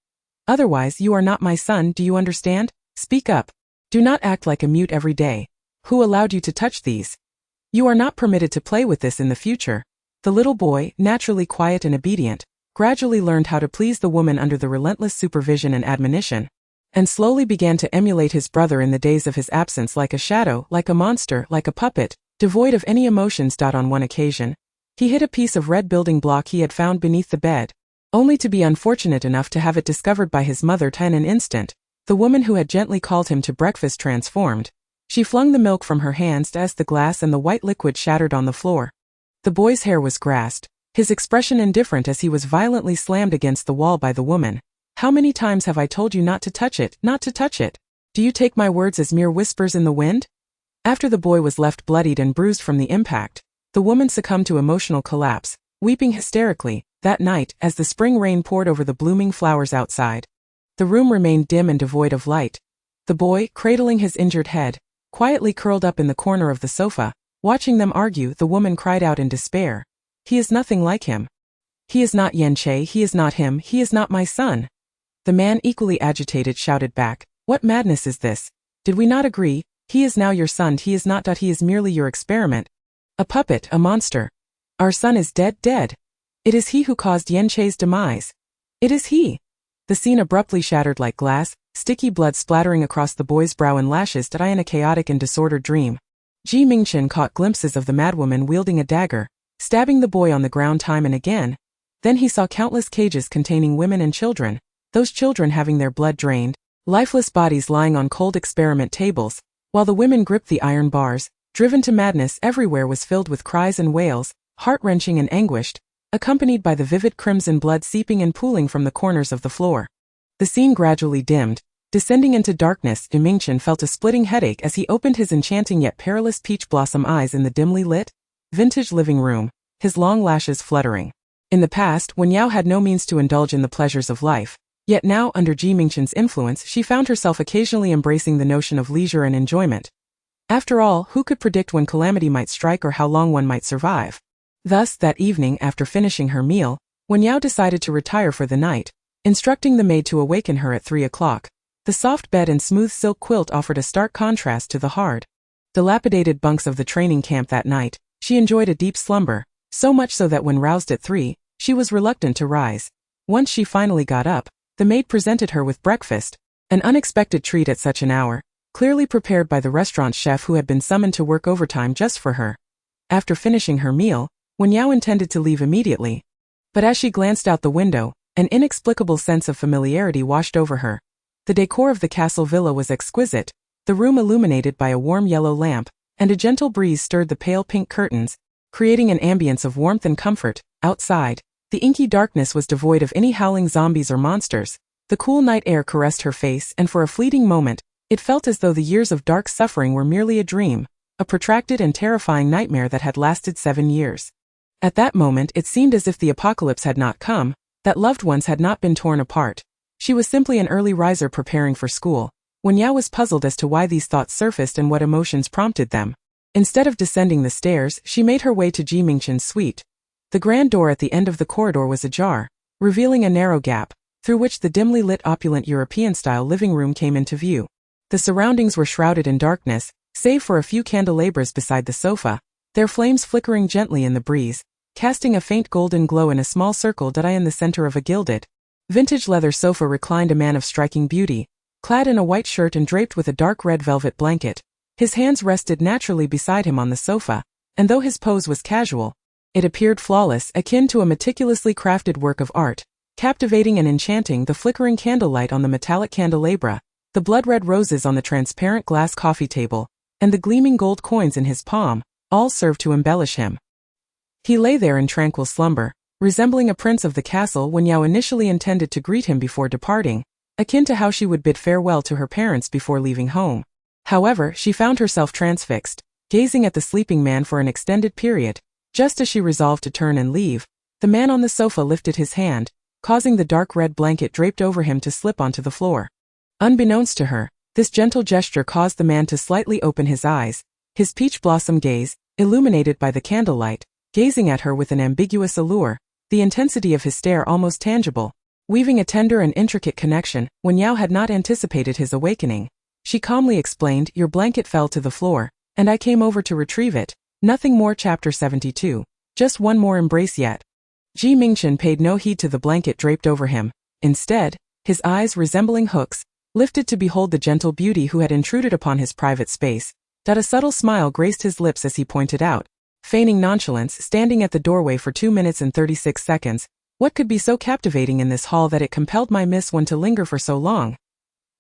Otherwise, you are not my son, do you understand? Speak up. Do not act like a mute every day. Who allowed you to touch these? You are not permitted to play with this in the future. The little boy, naturally quiet and obedient, gradually learned how to please the woman under the relentless supervision and admonition, and slowly began to emulate his brother in the days of his absence, like a shadow, like a monster, like a puppet, devoid of any emotions. On one occasion, he hid a piece of red building block he had found beneath the bed, only to be unfortunate enough to have it discovered by his mother. In an instant, the woman who had gently called him to breakfast transformed. She flung the milk from her hands as the glass and the white liquid shattered on the floor. The boy's hair was grasped, his expression indifferent as he was violently slammed against the wall by the woman. How many times have I told you not to touch it, not to touch it? Do you take my words as mere whispers in the wind? After the boy was left bloodied and bruised from the impact, the woman succumbed to emotional collapse, weeping hysterically. That night, as the spring rain poured over the blooming flowers outside, the room remained dim and devoid of light. The boy, cradling his injured head, quietly curled up in the corner of the sofa. Watching them argue, the woman cried out in despair. He is nothing like him. He is not Yanche, he is not him, he is not my son. The man, equally agitated, shouted back, what madness is this? Did we not agree? He is now your son, he is not. He is merely your experiment. A puppet, a monster. Our son is dead, dead. It is he who caused Yanche's demise. It is he. The scene abruptly shattered like glass, sticky blood splattering across the boy's brow and lashes. In a chaotic and disordered dream, Mingchen caught glimpses of the madwoman wielding a dagger, stabbing the boy on the ground time and again. Then he saw countless cages containing women and children, those children having their blood drained, lifeless bodies lying on cold experiment tables, while the women gripped the iron bars. Driven to madness, everywhere was filled with cries and wails, heart-wrenching and anguished, accompanied by the vivid crimson blood seeping and pooling from the corners of the floor. The scene gradually dimmed, descending into darkness. Mingchen felt a splitting headache as he opened his enchanting yet perilous peach blossom eyes in the dimly lit, vintage living room, his long lashes fluttering. In the past, Wen Yao had no means to indulge in the pleasures of life, yet now, under Mingchen's influence, she found herself occasionally embracing the notion of leisure and enjoyment. After all, who could predict when calamity might strike or how long one might survive? Thus, that evening, after finishing her meal, Wen Yao decided to retire for the night, instructing the maid to awaken her at 3 o'clock. The soft bed and smooth silk quilt offered a stark contrast to the hard, dilapidated bunks of the training camp. That night, she enjoyed a deep slumber, so much so that when roused at 3, she was reluctant to rise. Once she finally got up, the maid presented her with breakfast, an unexpected treat at such an hour, clearly prepared by the restaurant chef who had been summoned to work overtime just for her. After finishing her meal, Wen Yao intended to leave immediately. But as she glanced out the window, an inexplicable sense of familiarity washed over her. The decor of the castle villa was exquisite, the room illuminated by a warm yellow lamp, and a gentle breeze stirred the pale pink curtains, creating an ambience of warmth and comfort. Outside, the inky darkness was devoid of any howling zombies or monsters. The cool night air caressed her face, and for a fleeting moment, it felt as though the years of dark suffering were merely a dream, a protracted and terrifying nightmare that had lasted 7 years. At that moment, it seemed as if the apocalypse had not come, that loved ones had not been torn apart. She was simply an early riser preparing for school. Wen Yao was puzzled as to why these thoughts surfaced and what emotions prompted them. Instead of descending the stairs, she made her way to Mingchen's suite. The grand door at the end of the corridor was ajar, revealing a narrow gap, through which the dimly lit opulent European-style living room came into view. The surroundings were shrouded in darkness, save for a few candelabras beside the sofa, their flames flickering gently in the breeze, casting a faint golden glow in a small circle. In the center of a gilded, vintage leather sofa reclined a man of striking beauty, clad in a white shirt and draped with a dark red velvet blanket. His hands rested naturally beside him on the sofa, and though his pose was casual, it appeared flawless, akin to a meticulously crafted work of art, captivating and enchanting. The flickering candlelight on the metallic candelabra, the blood-red roses on the transparent glass coffee table, and the gleaming gold coins in his palm, all served to embellish him. He lay there in tranquil slumber, resembling a prince of the castle. Wen Yao initially intended to greet him before departing, akin to how she would bid farewell to her parents before leaving home. However, she found herself transfixed, gazing at the sleeping man for an extended period. Just as she resolved to turn and leave, the man on the sofa lifted his hand, causing the dark red blanket draped over him to slip onto the floor. Unbeknownst to her, this gentle gesture caused the man to slightly open his eyes, his peach blossom gaze, illuminated by the candlelight, gazing at her with an ambiguous allure, the intensity of his stare almost tangible, weaving a tender and intricate connection. Wen Yao had not anticipated his awakening. She calmly explained, "Your blanket fell to the floor, and I came over to retrieve it. Nothing more." Chapter 72. Just one more embrace yet. Mingchen paid no heed to the blanket draped over him. Instead, his eyes, resembling hooks, lifted to behold the gentle beauty who had intruded upon his private space. A subtle smile graced his lips as he pointed out, feigning nonchalance, standing at the doorway for 2 minutes and 36 seconds. What could be so captivating in this hall that it compelled my Miss One to linger for so long?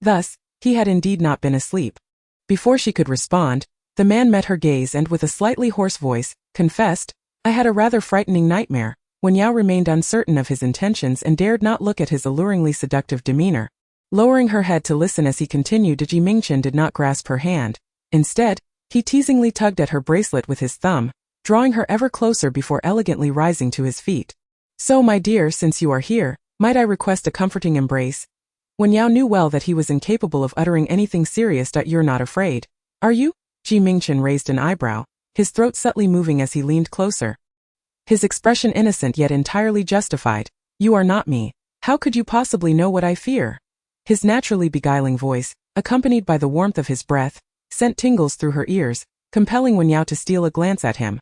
Thus, he had indeed not been asleep. Before she could respond, the man met her gaze and with a slightly hoarse voice, confessed, "I had a rather frightening nightmare." Wen Yao remained uncertain of his intentions and dared not look at his alluringly seductive demeanor. Lowering her head to listen as he continued, Mingchen did not grasp her hand. Instead, he teasingly tugged at her bracelet with his thumb, drawing her ever closer before elegantly rising to his feet. "So, my dear, since you are here, might I request a comforting embrace?" Wen Yao knew well that he was incapable of uttering anything serious. "You're not afraid, are you?" Mingchen raised an eyebrow, his throat subtly moving as he leaned closer. His expression innocent yet entirely justified. "You are not me. How could you possibly know what I fear?" His naturally beguiling voice, accompanied by the warmth of his breath, sent tingles through her ears, compelling Wen Yao to steal a glance at him.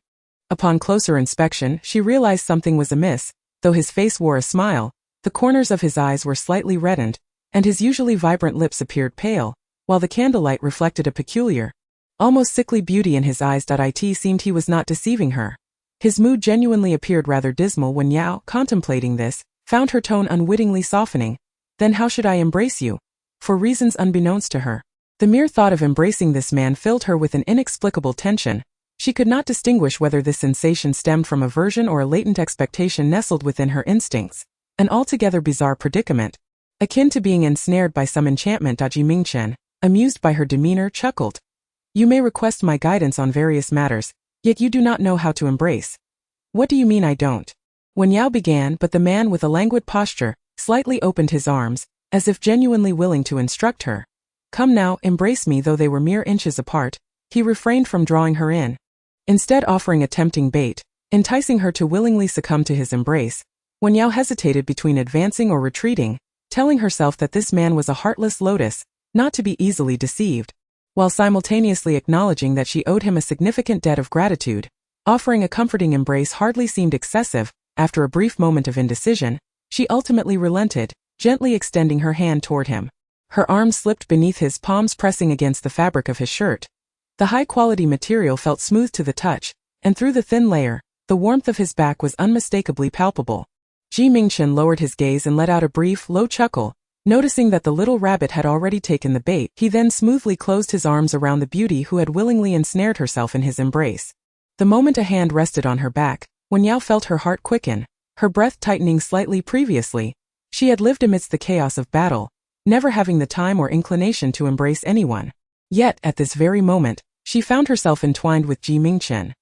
Upon closer inspection, she realized something was amiss. Though his face wore a smile, the corners of his eyes were slightly reddened, and his usually vibrant lips appeared pale, while the candlelight reflected a peculiar, almost sickly beauty in his eyes. It seemed he was not deceiving her. His mood genuinely appeared rather dismal. Wen Yao, contemplating this, found her tone unwittingly softening. "Then how should I embrace you?" For reasons unbeknownst to her, the mere thought of embracing this man filled her with an inexplicable tension. She could not distinguish whether this sensation stemmed from aversion or a latent expectation nestled within her instincts. An altogether bizarre predicament, akin to being ensnared by some enchantment. Mingchen, amused by her demeanor, chuckled. "You may request my guidance on various matters, yet you do not know how to embrace." "What do you mean I don't?" Wen Yao began, but the man with a languid posture slightly opened his arms, as if genuinely willing to instruct her. "Come now, embrace me." Though they were mere inches apart, he refrained from drawing her in, instead offering a tempting bait, enticing her to willingly succumb to his embrace. Wen Yao hesitated between advancing or retreating, telling herself that this man was a heartless lotus, not to be easily deceived, while simultaneously acknowledging that she owed him a significant debt of gratitude. Offering a comforting embrace hardly seemed excessive. After a brief moment of indecision, she ultimately relented, gently extending her hand toward him. Her arm slipped beneath his palms, pressing against the fabric of his shirt. The high-quality material felt smooth to the touch, and through the thin layer, the warmth of his back was unmistakably palpable. Mingchen lowered his gaze and let out a brief, low chuckle, noticing that the little rabbit had already taken the bait. He then smoothly closed his arms around the beauty who had willingly ensnared herself in his embrace. The moment a hand rested on her back, Wen Yao felt her heart quicken, her breath tightening slightly. Previously, she had lived amidst the chaos of battle, never having the time or inclination to embrace anyone. Yet, at this very moment, she found herself entwined with Mingchen.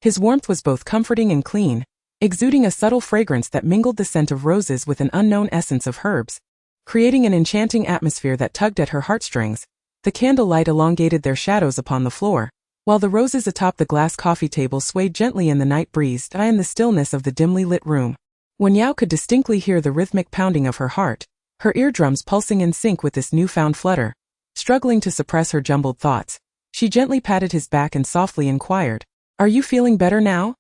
His warmth was both comforting and clean, exuding a subtle fragrance that mingled the scent of roses with an unknown essence of herbs, creating an enchanting atmosphere that tugged at her heartstrings. The candlelight elongated their shadows upon the floor, while the roses atop the glass coffee table swayed gently in the night breeze. In the stillness of the dimly lit room, Wen Yao could distinctly hear the rhythmic pounding of her heart, her eardrums pulsing in sync with this newfound flutter. Struggling to suppress her jumbled thoughts, she gently patted his back and softly inquired, "Are you feeling better now?"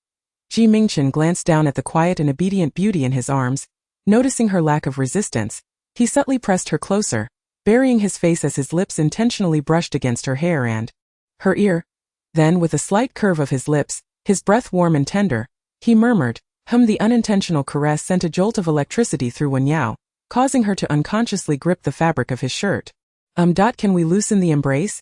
Mingchen glanced down at the quiet and obedient beauty in his arms. Noticing her lack of resistance, he subtly pressed her closer, burying his face as his lips intentionally brushed against her hair and her ear. Then, with a slight curve of his lips, his breath warm and tender, he murmured, The unintentional caress sent a jolt of electricity through Wen Yao, causing her to unconsciously grip the fabric of his shirt. Can we loosen the embrace?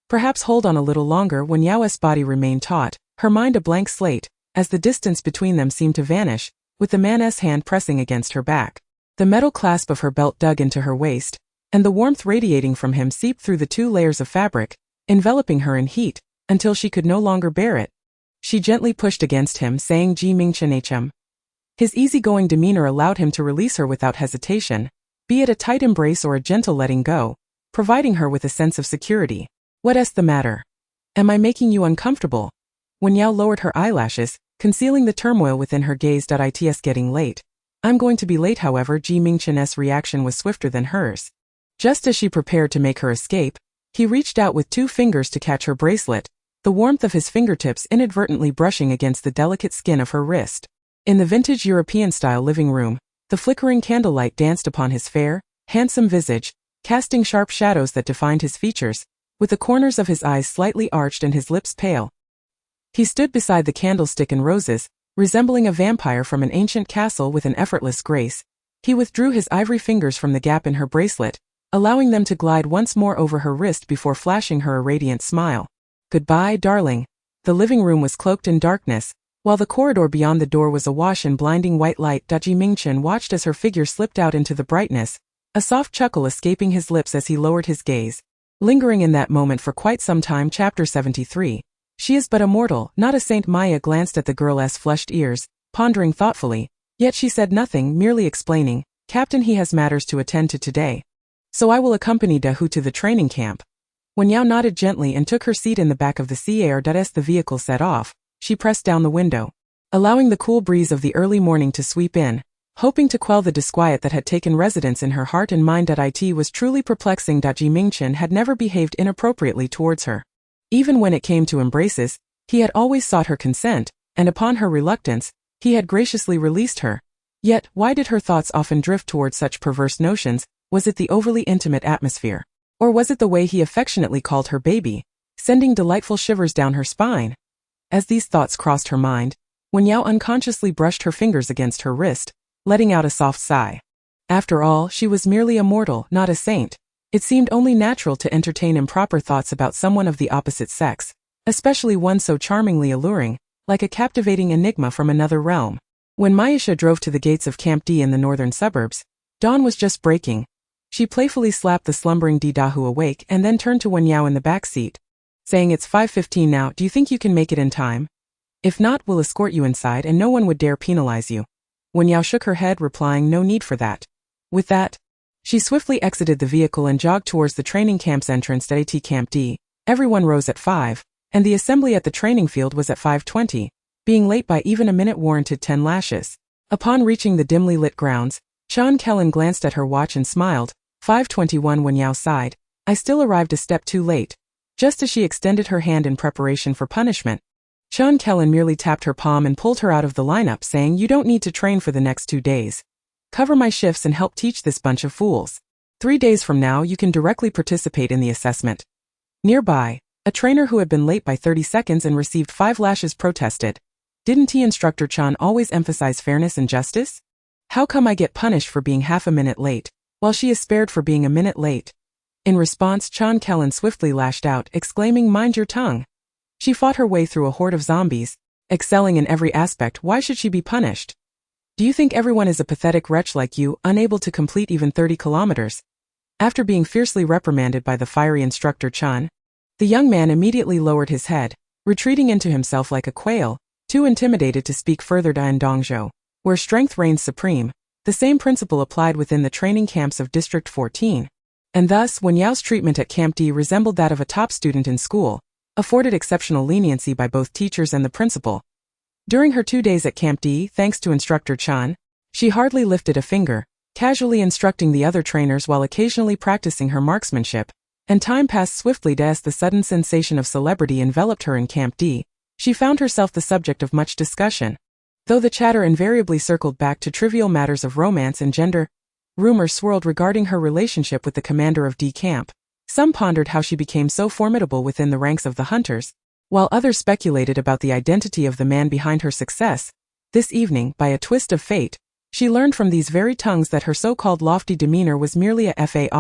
Perhaps hold on a little longer." Wen Yao's body remained taut, her mind a blank slate, as the distance between them seemed to vanish, with the man's hand pressing against her back. The metal clasp of her belt dug into her waist, and the warmth radiating from him seeped through the 2 layers of fabric, enveloping her in heat, until she could no longer bear it. She gently pushed against him, saying Mingchen. His easygoing demeanor allowed him to release her without hesitation, be it a tight embrace or a gentle letting go, providing her with a sense of security. "What's the matter? Am I making you uncomfortable?" Wen Yao lowered her eyelashes, concealing the turmoil within her gaze. It's getting late. I'm going to be late. However, Mingchen's reaction was swifter than hers. Just as she prepared to make her escape, he reached out with 2 fingers to catch her bracelet, the warmth of his fingertips inadvertently brushing against the delicate skin of her wrist. In the vintage European-style living room, the flickering candlelight danced upon his fair, handsome visage, casting sharp shadows that defined his features, with the corners of his eyes slightly arched and his lips pale. He stood beside the candlestick and roses, resembling a vampire from an ancient castle with an effortless grace. He withdrew his ivory fingers from the gap in her bracelet, allowing them to glide once more over her wrist before flashing her a radiant smile. Goodbye, darling. The living room was cloaked in darkness, while the corridor beyond the door was awash in blinding white light. Mingchen watched as her figure slipped out into the brightness, a soft chuckle escaping his lips as he lowered his gaze, lingering in that moment for quite some time. Chapter 73. She is but a mortal, not a saint. Maya glanced at the girl's flushed ears, pondering thoughtfully, yet she said nothing, merely explaining, Captain, he has matters to attend to today. So I will accompany Dahu to the training camp. Wen Yao nodded gently and took her seat in the back of the car. As the vehicle set off, she pressed down the window, allowing the cool breeze of the early morning to sweep in, hoping to quell the disquiet that had taken residence in her heart and mind. It was truly perplexing that Mingchen had never behaved inappropriately towards her. Even when it came to embraces, he had always sought her consent, and upon her reluctance, he had graciously released her. Yet, why did her thoughts often drift towards such perverse notions? Was it the overly intimate atmosphere? Or was it the way he affectionately called her baby, sending delightful shivers down her spine? As these thoughts crossed her mind, Wen Yao unconsciously brushed her fingers against her wrist, letting out a soft sigh. After all, she was merely a mortal, not a saint. It seemed only natural to entertain improper thoughts about someone of the opposite sex, especially one so charmingly alluring, like a captivating enigma from another realm. When Maisha drove to the gates of Camp D in the northern suburbs, dawn was just breaking. She playfully slapped the slumbering Dahu awake and then turned to Wen Yao in the back seat, saying, It's 5:15 now, do you think you can make it in time? If not, we'll escort you inside and no one would dare penalize you. Wen Yao shook her head, replying, No need for that. With that, she swiftly exited the vehicle and jogged towards the training camp's entrance at Camp D. Everyone rose at 5, and the assembly at the training field was at 5:20, being late by even a minute warranted 10 lashes. Upon reaching the dimly lit grounds, Chan Kellen glanced at her watch and smiled. 5:21. Wen Yao sighed. I still arrived a step too late. Just as she extended her hand in preparation for punishment, Chan Kellen merely tapped her palm and pulled her out of the lineup, saying, You don't need to train for the next 2 days. Cover my shifts and help teach this bunch of fools. 3 days from now you can directly participate in the assessment. Nearby, a trainer who had been late by 30 seconds and received 5 lashes protested. Didn't he, Instructor Chan, always emphasize fairness and justice? How come I get punished for being half a minute late, while she is spared for being a minute late? In response, Chan Kellen swiftly lashed out, exclaiming, Mind your tongue. She fought her way through a horde of zombies, excelling in every aspect. Why should she be punished? Do you think everyone is a pathetic wretch like you, unable to complete even 30 kilometers? After being fiercely reprimanded by the fiery Instructor Chan, the young man immediately lowered his head, retreating into himself like a quail, too intimidated to speak further. In Dongzhou, where strength reigns supreme, the same principle applied within the training camps of District 14. And thus, Wen Yao's treatment at Camp D resembled that of a top student in school, afforded exceptional leniency by both teachers and the principal. During her 2 days at Camp D, thanks to Instructor Chan, she hardly lifted a finger, casually instructing the other trainers while occasionally practicing her marksmanship, and time passed swiftly. As the sudden sensation of celebrity enveloped her in Camp D, she found herself the subject of much discussion. Though the chatter invariably circled back to trivial matters of romance and gender, rumors swirled regarding her relationship with the commander of D Camp. Some pondered how she became so formidable within the ranks of the hunters, while others speculated about the identity of the man behind her success. This evening, by a twist of fate, she learned from these very tongues that her so-called lofty demeanor was merely a fade,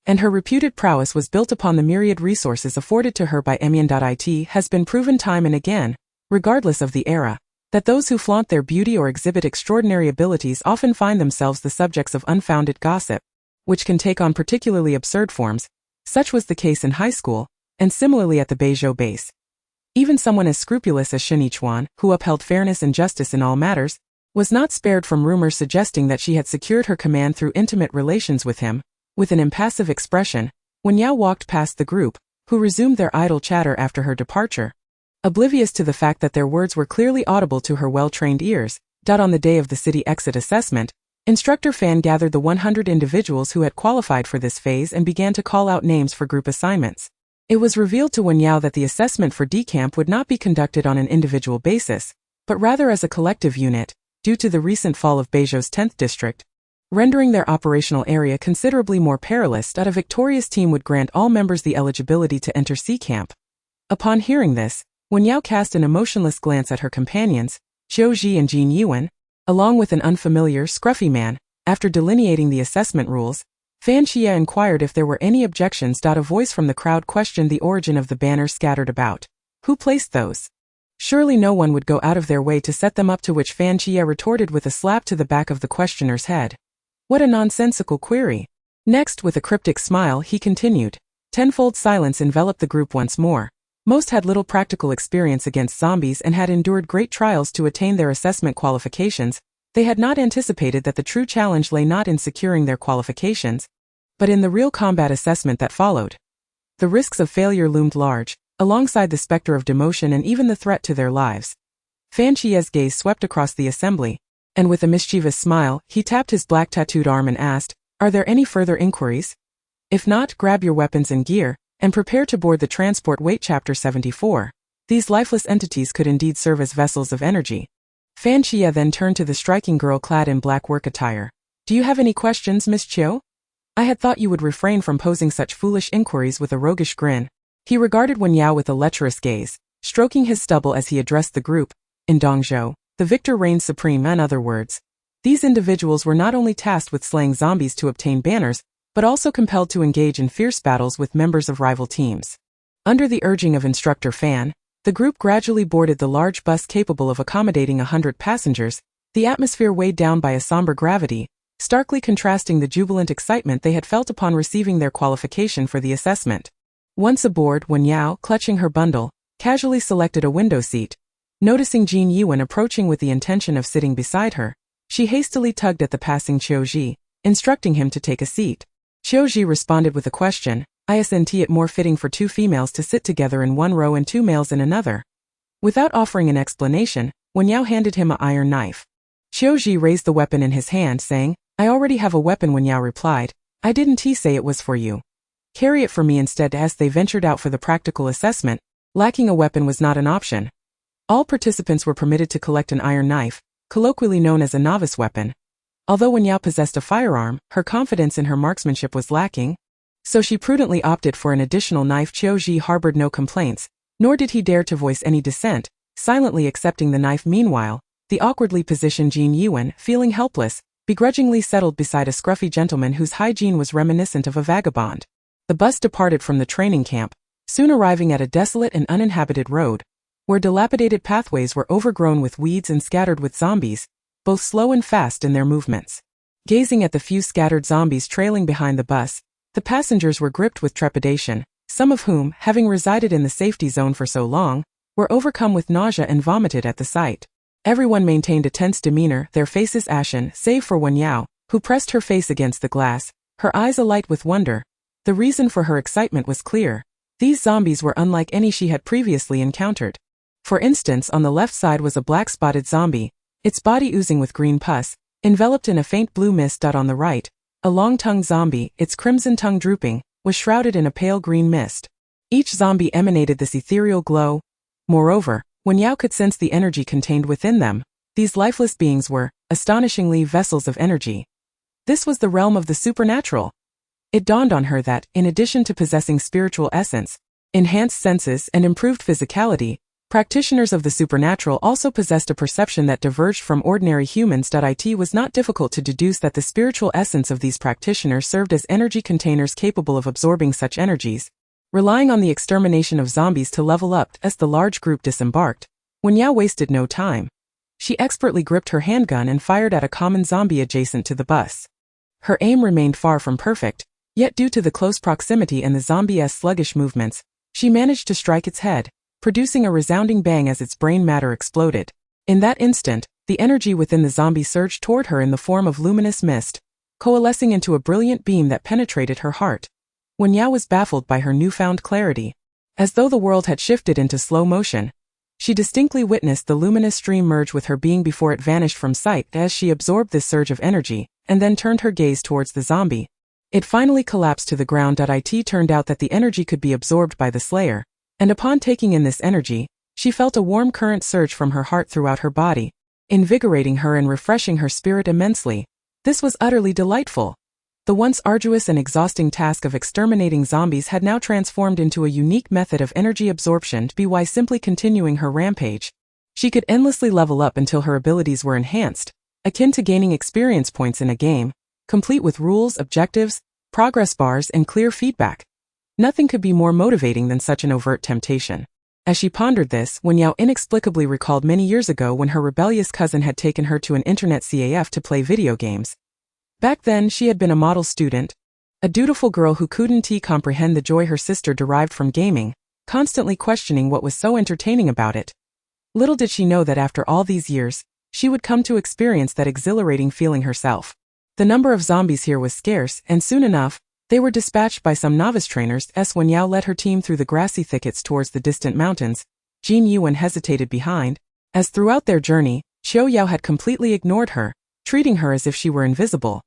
and her reputed prowess was built upon the myriad resources afforded to her by Mingchen. Has been proven time and again, regardless of the era, that those who flaunt their beauty or exhibit extraordinary abilities often find themselves the subjects of unfounded gossip, which can take on particularly absurd forms. Such was the case in high school, and similarly at the Beizhou base. Even someone as scrupulous as Shen Yichuan, who upheld fairness and justice in all matters, was not spared from rumors suggesting that she had secured her command through intimate relations with him. With an impassive expression, Wen Yao walked past the group, who resumed their idle chatter after her departure. Oblivious to the fact that their words were clearly audible to her well-trained ears, on the day of the city exit assessment, Instructor Fan gathered the 100 individuals who had qualified for this phase and began to call out names for group assignments. It was revealed to Wen Yao that the assessment for D Camp would not be conducted on an individual basis, but rather as a collective unit, due to the recent fall of Beizhou's 10th district, rendering their operational area considerably more perilous. A victorious team would grant all members the eligibility to enter C Camp. Upon hearing this, Wen Yao cast an emotionless glance at her companions, Qiu Ji and Shen Yichuan, along with an unfamiliar, scruffy man. After delineating the assessment rules, Fan Xie inquired if there were any objections. A voice from the crowd questioned the origin of the banners scattered about. Who placed those? Surely no one would go out of their way to set them up, to which Fan Xie retorted with a slap to the back of the questioner's head. What a nonsensical query. Next, with a cryptic smile, he continued. Tenfold silence enveloped the group once more. Most had little practical experience against zombies and had endured great trials to attain their assessment qualifications. They had not anticipated that the true challenge lay not in securing their qualifications, but in the real combat assessment that followed. The risks of failure loomed large, alongside the specter of demotion and even the threat to their lives. Fan Xie's gaze swept across the assembly, and with a mischievous smile, he tapped his black tattooed arm and asked, "Are there any further inquiries? If not, grab your weapons and gear, and prepare to board the transport." Wait, Chapter 74. These lifeless entities could indeed serve as vessels of energy. Fan Xie then turned to the striking girl clad in black work attire. "Do you have any questions, Miss Qiu? I had thought you would refrain from posing such foolish inquiries." With a roguish grin, he regarded Wen Yao with a lecherous gaze, stroking his stubble as he addressed the group. In Dongzhou, the victor reigns supreme. In other words, these individuals were not only tasked with slaying zombies to obtain banners, but also compelled to engage in fierce battles with members of rival teams. Under the urging of Instructor Fan, the group gradually boarded the large bus capable of accommodating 100 passengers, the atmosphere weighed down by a somber gravity, starkly contrasting the jubilant excitement they had felt upon receiving their qualification for the assessment. Once aboard, Wen Yao, clutching her bundle, casually selected a window seat. Noticing Shen Yichuan approaching with the intention of sitting beside her, she hastily tugged at the passing Qiu Ji, instructing him to take a seat. Qiu Ji responded with a question. Isn't it more fitting for two females to sit together in one row and two males in another? Without offering an explanation, Wen Yao handed him an iron knife. Qiu Ji raised the weapon in his hand, saying, "I already have a weapon." Wen Yao replied, "I didn't say it was for you. Carry it for me instead." As they ventured out for the practical assessment, lacking a weapon was not an option. All participants were permitted to collect an iron knife, colloquially known as a novice weapon. Although Wen Yao possessed a firearm, her confidence in her marksmanship was lacking, so she prudently opted for an additional knife. Qiu Ji harbored no complaints, nor did he dare to voice any dissent, silently accepting the knife. Meanwhile, the awkwardly positioned Shen Yichuan, feeling helpless, begrudgingly settled beside a scruffy gentleman whose hygiene was reminiscent of a vagabond. The bus departed from the training camp, soon arriving at a desolate and uninhabited road, where dilapidated pathways were overgrown with weeds and scattered with zombies, both slow and fast in their movements. Gazing at the few scattered zombies trailing behind the bus, the passengers were gripped with trepidation, some of whom, having resided in the safety zone for so long, were overcome with nausea and vomited at the sight. Everyone maintained a tense demeanor, their faces ashen, save for Wen Yao, who pressed her face against the glass, her eyes alight with wonder. The reason for her excitement was clear. These zombies were unlike any she had previously encountered. For instance, on the left side was a black-spotted zombie, its body oozing with green pus, enveloped in a faint blue mist. On the right, a long-tongued zombie, its crimson tongue drooping, was shrouded in a pale green mist. Each zombie emanated this ethereal glow. Moreover, Wen Yao could sense the energy contained within them. These lifeless beings were, astonishingly, vessels of energy. This was the realm of the supernatural. It dawned on her that, in addition to possessing spiritual essence, enhanced senses, and improved physicality, practitioners of the supernatural also possessed a perception that diverged from ordinary humans. It was not difficult to deduce that the spiritual essence of these practitioners served as energy containers capable of absorbing such energies, relying on the extermination of zombies to level up. As the large group disembarked, Wen Yao wasted no time. She expertly gripped her handgun and fired at a common zombie adjacent to the bus. Her aim remained far from perfect, yet due to the close proximity and the zombie's sluggish movements, she managed to strike its head, producing a resounding bang as its brain matter exploded. In that instant, the energy within the zombie surged toward her in the form of luminous mist, coalescing into a brilliant beam that penetrated her heart. Wen Yao was baffled by her newfound clarity. As though the world had shifted into slow motion, She distinctly witnessed the luminous stream merge with her being before it vanished from sight as she absorbed this surge of energy, and then turned her gaze towards the zombie. It finally collapsed to the ground. It turned out that the energy could be absorbed by the Slayer, and upon taking in this energy, she felt a warm current surge from her heart throughout her body, invigorating her and refreshing her spirit immensely. This was utterly delightful. The once arduous and exhausting task of exterminating zombies had now transformed into a unique method of energy absorption by simply continuing her rampage. She could endlessly level up until her abilities were enhanced, akin to gaining experience points in a game, complete with rules, objectives, progress bars, and clear feedback. Nothing could be more motivating than such an overt temptation. As she pondered this, Wen Yao inexplicably recalled many years ago when her rebellious cousin had taken her to an internet cafe to play video games. Back then, she had been a model student, a dutiful girl who couldn't comprehend the joy her sister derived from gaming, constantly questioning what was so entertaining about it. Little did she know that after all these years, she would come to experience that exhilarating feeling herself. The number of zombies here was scarce, and soon enough, they were dispatched by some novice trainers. Wen Yao led her team through the grassy thickets towards the distant mountains. Shen Yichuan hesitated behind, as throughout their journey, Xiao Yao had completely ignored her, treating her as if she were invisible.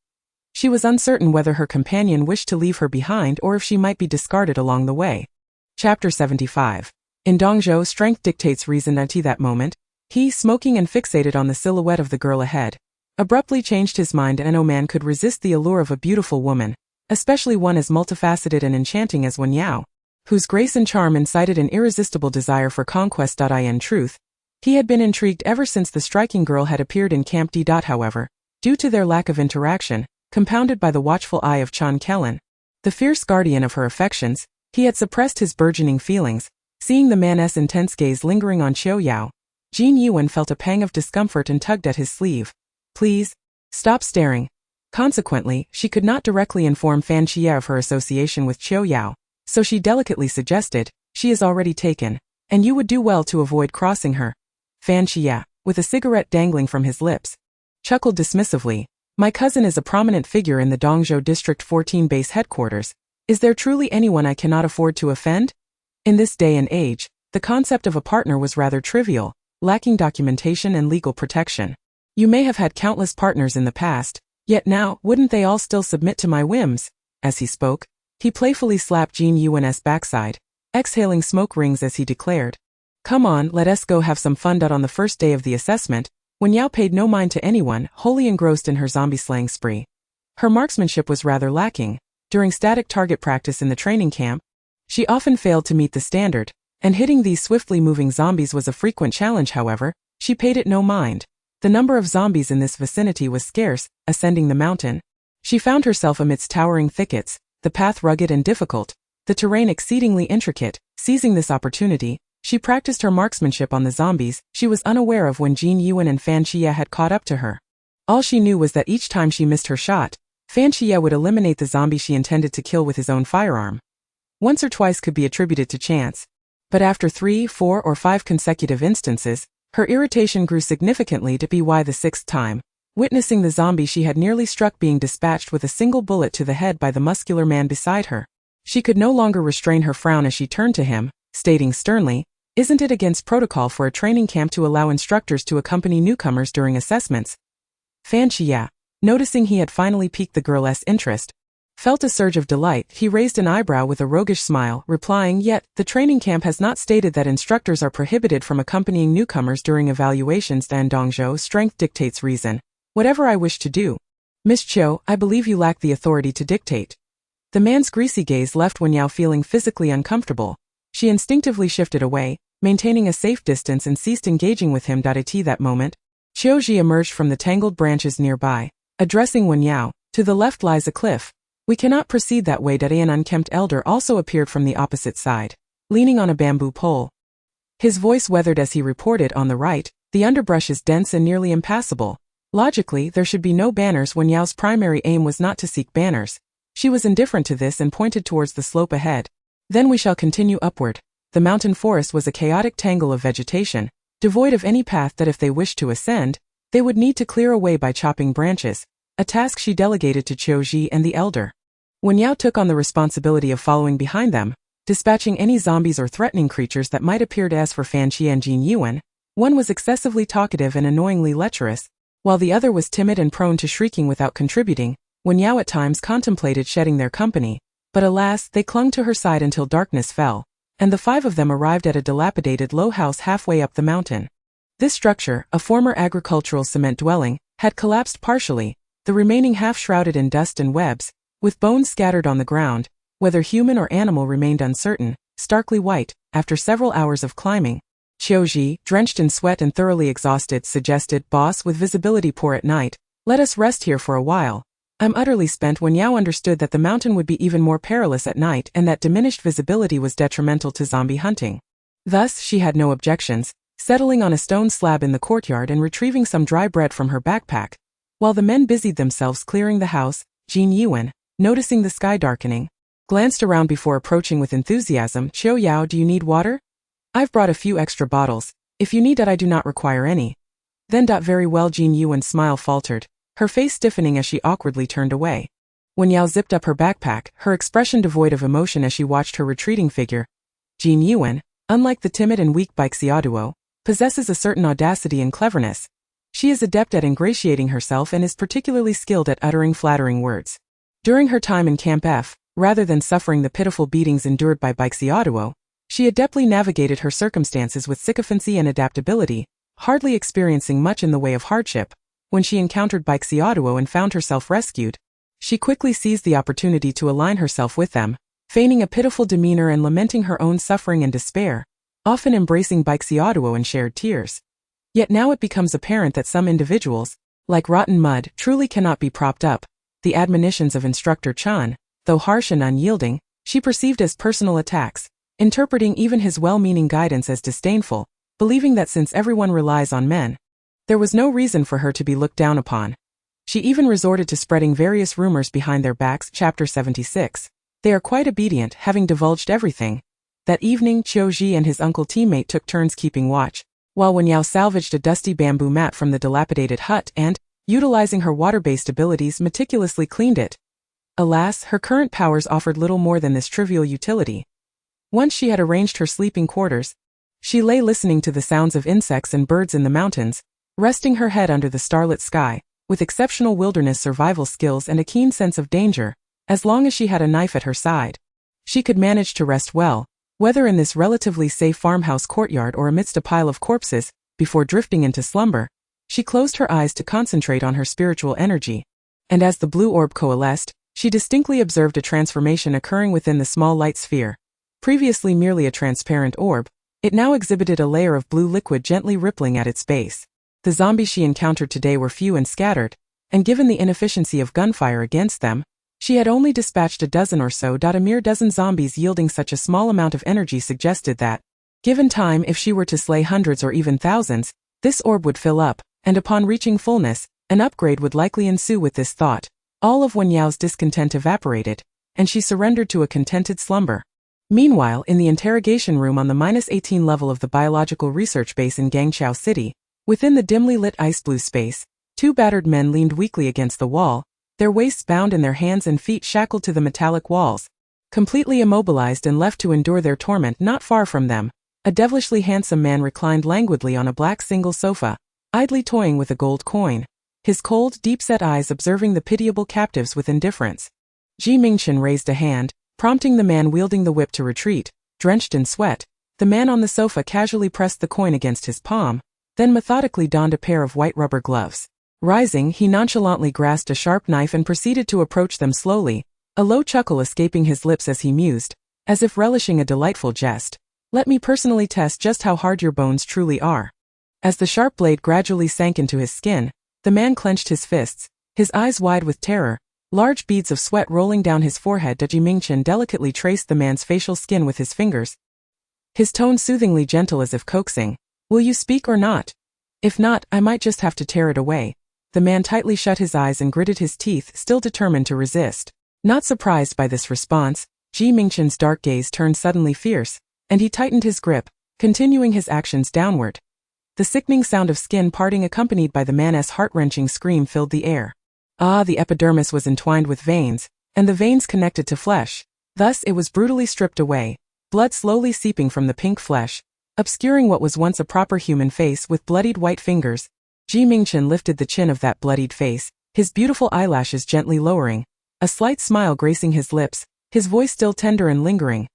She was uncertain whether her companion wished to leave her behind or if she might be discarded along the way. Chapter 75. In Dongzhou, strength dictates reason. At that moment, he, smoking and fixated on the silhouette of the girl ahead, abruptly changed his mind, and no man could resist the allure of a beautiful woman, especially one as multifaceted and enchanting as Wen Yao, whose grace and charm incited an irresistible desire for conquest. In truth, he had been intrigued ever since the striking girl had appeared in Camp D. However, due to their lack of interaction, compounded by the watchful eye of Chan Kellen, the fierce guardian of her affections, he had suppressed his burgeoning feelings. Seeing the man's intense gaze lingering on Xiao Yao, Shen Yichuan felt a pang of discomfort and tugged at his sleeve. Please, stop staring. Consequently, she could not directly inform Fan Xie of her association with Xiao Yao, so she delicately suggested, she is already taken, and you would do well to avoid crossing her. Fan Xie, with a cigarette dangling from his lips, chuckled dismissively. My cousin is a prominent figure in the Dongzhou District 14 base headquarters. Is there truly anyone I cannot afford to offend? In this day and age, the concept of a partner was rather trivial, lacking documentation and legal protection. You may have had countless partners in the past, yet now, wouldn't they all still submit to my whims? As he spoke, he playfully slapped Shen Yichuan's backside, exhaling smoke rings as he declared, Come on, let us go have some fun. On the first day of the assessment, Wen Yao paid no mind to anyone, wholly engrossed in her zombie-slaying spree. Her marksmanship was rather lacking. During static target practice in the training camp, she often failed to meet the standard, and hitting these swiftly moving zombies was a frequent challenge. However, she paid it no mind. The number of zombies in this vicinity was scarce. Ascending the mountain, she found herself amidst towering thickets, the path rugged and difficult, the terrain exceedingly intricate. Seizing this opportunity, she practiced her marksmanship on the zombies. She was unaware of when Shen Yichuan and Fan Xie had caught up to her. All she knew was that each time she missed her shot, Fan Xie would eliminate the zombie she intended to kill with his own firearm. Once or twice could be attributed to chance, but after 3, 4, or 5 consecutive instances, her irritation grew significantly to be why the 6th time, witnessing the zombie she had nearly struck being dispatched with a single bullet to the head by the muscular man beside her. She could no longer restrain her frown as she turned to him, stating sternly, Isn't it against protocol for a training camp to allow instructors to accompany newcomers during assessments? Fan Xie, noticing he had finally piqued the girl's interest, felt a surge of delight. He raised an eyebrow with a roguish smile, replying, Yet, the training camp has not stated that instructors are prohibited from accompanying newcomers during evaluations. And Dongzhou, strength dictates reason. Whatever I wish to do. Miss Chiu, I believe you lack the authority to dictate. The man's greasy gaze left Wen Yao feeling physically uncomfortable. She instinctively shifted away, maintaining a safe distance, and ceased engaging with him. At that moment, Qiu Ji emerged from the tangled branches nearby, addressing Wen Yao, To the left lies a cliff. We cannot proceed that way. An unkempt elder also appeared from the opposite side, leaning on a bamboo pole. His voice weathered as he reported, On the right, the underbrush is dense and nearly impassable. Logically, there should be no banners. Wen Yao's primary aim was not to seek banners. She was indifferent to this and pointed towards the slope ahead. Then we shall continue upward. The mountain forest was a chaotic tangle of vegetation, devoid of any path that if they wished to ascend, they would need to clear away by chopping branches, a task she delegated to Qiu Ji and the elder. Wen Yao took on the responsibility of following behind them, dispatching any zombies or threatening creatures that might appear. As for Fan Qi and Jin Yuan, one was excessively talkative and annoyingly lecherous, while the other was timid and prone to shrieking without contributing. Wen Yao at times contemplated shedding their company, but alas, they clung to her side until darkness fell, and the five of them arrived at a dilapidated low house halfway up the mountain. This structure, a former agricultural cement dwelling, had collapsed partially, the remaining half shrouded in dust and webs, with bones scattered on the ground. Whether human or animal remained uncertain, starkly white. After several hours of climbing, Qiuji, drenched in sweat and thoroughly exhausted, suggested, "Boss, with visibility poor at night, let us rest here for a while." "I'm utterly spent." Wen Yao understood that the mountain would be even more perilous at night and that diminished visibility was detrimental to zombie hunting. Thus, she had no objections, settling on a stone slab in the courtyard and retrieving some dry bread from her backpack. While the men busied themselves clearing the house, Jin Yuan, noticing the sky darkening, glanced around before approaching with enthusiasm. "Qiu Yao, do you need water? I've brought a few extra bottles. If you need that, I do not require any." Then. "Very well." Jin Yuan's smile faltered, her face stiffening as she awkwardly turned away. Wen Yao zipped up her backpack, her expression devoid of emotion as she watched her retreating figure. Jin Yuan, unlike the timid and weak Baixiaoduo, possesses a certain audacity and cleverness. She is adept at ingratiating herself and is particularly skilled at uttering flattering words. During her time in Camp F, rather than suffering the pitiful beatings endured by Baixiaoduo, she adeptly navigated her circumstances with sycophancy and adaptability, hardly experiencing much in the way of hardship. When she encountered Baixiaoduo and found herself rescued, she quickly seized the opportunity to align herself with them, feigning a pitiful demeanor and lamenting her own suffering and despair, often embracing Baixiaoduo in shared tears. Yet now it becomes apparent that some individuals, like rotten mud, truly cannot be propped up. The admonitions of Instructor Chan, though harsh and unyielding, she perceived as personal attacks, interpreting even his well-meaning guidance as disdainful, believing that since everyone relies on men, there was no reason for her to be looked down upon. She even resorted to spreading various rumors behind their backs. Chapter 76. They are quite obedient, having divulged everything. That evening, Qiuji and his uncle teammate took turns keeping watch, while Wen Yao salvaged a dusty bamboo mat from the dilapidated hut and, utilizing her water-based abilities, meticulously cleaned it. Alas, her current powers offered little more than this trivial utility. Once she had arranged her sleeping quarters, she lay listening to the sounds of insects and birds in the mountains, resting her head under the starlit sky, with exceptional wilderness survival skills and a keen sense of danger. As long as she had a knife at her side, she could manage to rest well, whether in this relatively safe farmhouse courtyard or amidst a pile of corpses. Before drifting into slumber, she closed her eyes to concentrate on her spiritual energy, and as the blue orb coalesced, she distinctly observed a transformation occurring within the small light sphere. Previously merely a transparent orb, it now exhibited a layer of blue liquid gently rippling at its base. The zombies she encountered today were few and scattered, and given the inefficiency of gunfire against them, she had only dispatched a dozen or so. A mere dozen zombies yielding such a small amount of energy suggested that, given time, if she were to slay hundreds or even thousands, this orb would fill up, and upon reaching fullness, an upgrade would likely ensue. With this thought, all of Wen Yao's discontent evaporated, and she surrendered to a contented slumber. Meanwhile, in the interrogation room on the -18 level of the biological research base in Gangqiao City, within the dimly lit ice-blue space, two battered men leaned weakly against the wall, their waists bound and their hands and feet shackled to the metallic walls. Completely immobilized and left to endure their torment, not far from them, a devilishly handsome man reclined languidly on a black single sofa, idly toying with a gold coin, his cold, deep-set eyes observing the pitiable captives with indifference. Mingchen raised a hand, prompting the man wielding the whip to retreat. Drenched in sweat, the man on the sofa casually pressed the coin against his palm, then methodically donned a pair of white rubber gloves. Rising, he nonchalantly grasped a sharp knife and proceeded to approach them slowly, a low chuckle escaping his lips as he mused, as if relishing a delightful jest. "Let me personally test just how hard your bones truly are." As the sharp blade gradually sank into his skin, the man clenched his fists, his eyes wide with terror, large beads of sweat rolling down his forehead. Mingchen delicately traced the man's facial skin with his fingers, his tone soothingly gentle as if coaxing, "Will you speak or not? If not, I might just have to tear it away." The man tightly shut his eyes and gritted his teeth, still determined to resist. Not surprised by this response, Mingchen's dark gaze turned suddenly fierce, and he tightened his grip, continuing his actions downward. The sickening sound of skin parting accompanied by the man's heart-wrenching scream filled the air. The epidermis was entwined with veins, and the veins connected to flesh. Thus it was brutally stripped away. blood slowly seeping from the pink flesh, obscuring what was once a proper human face with bloodied white fingers. Mingchen lifted the chin of that bloodied face, his beautiful eyelashes gently lowering, a slight smile gracing his lips, his voice still tender and lingering.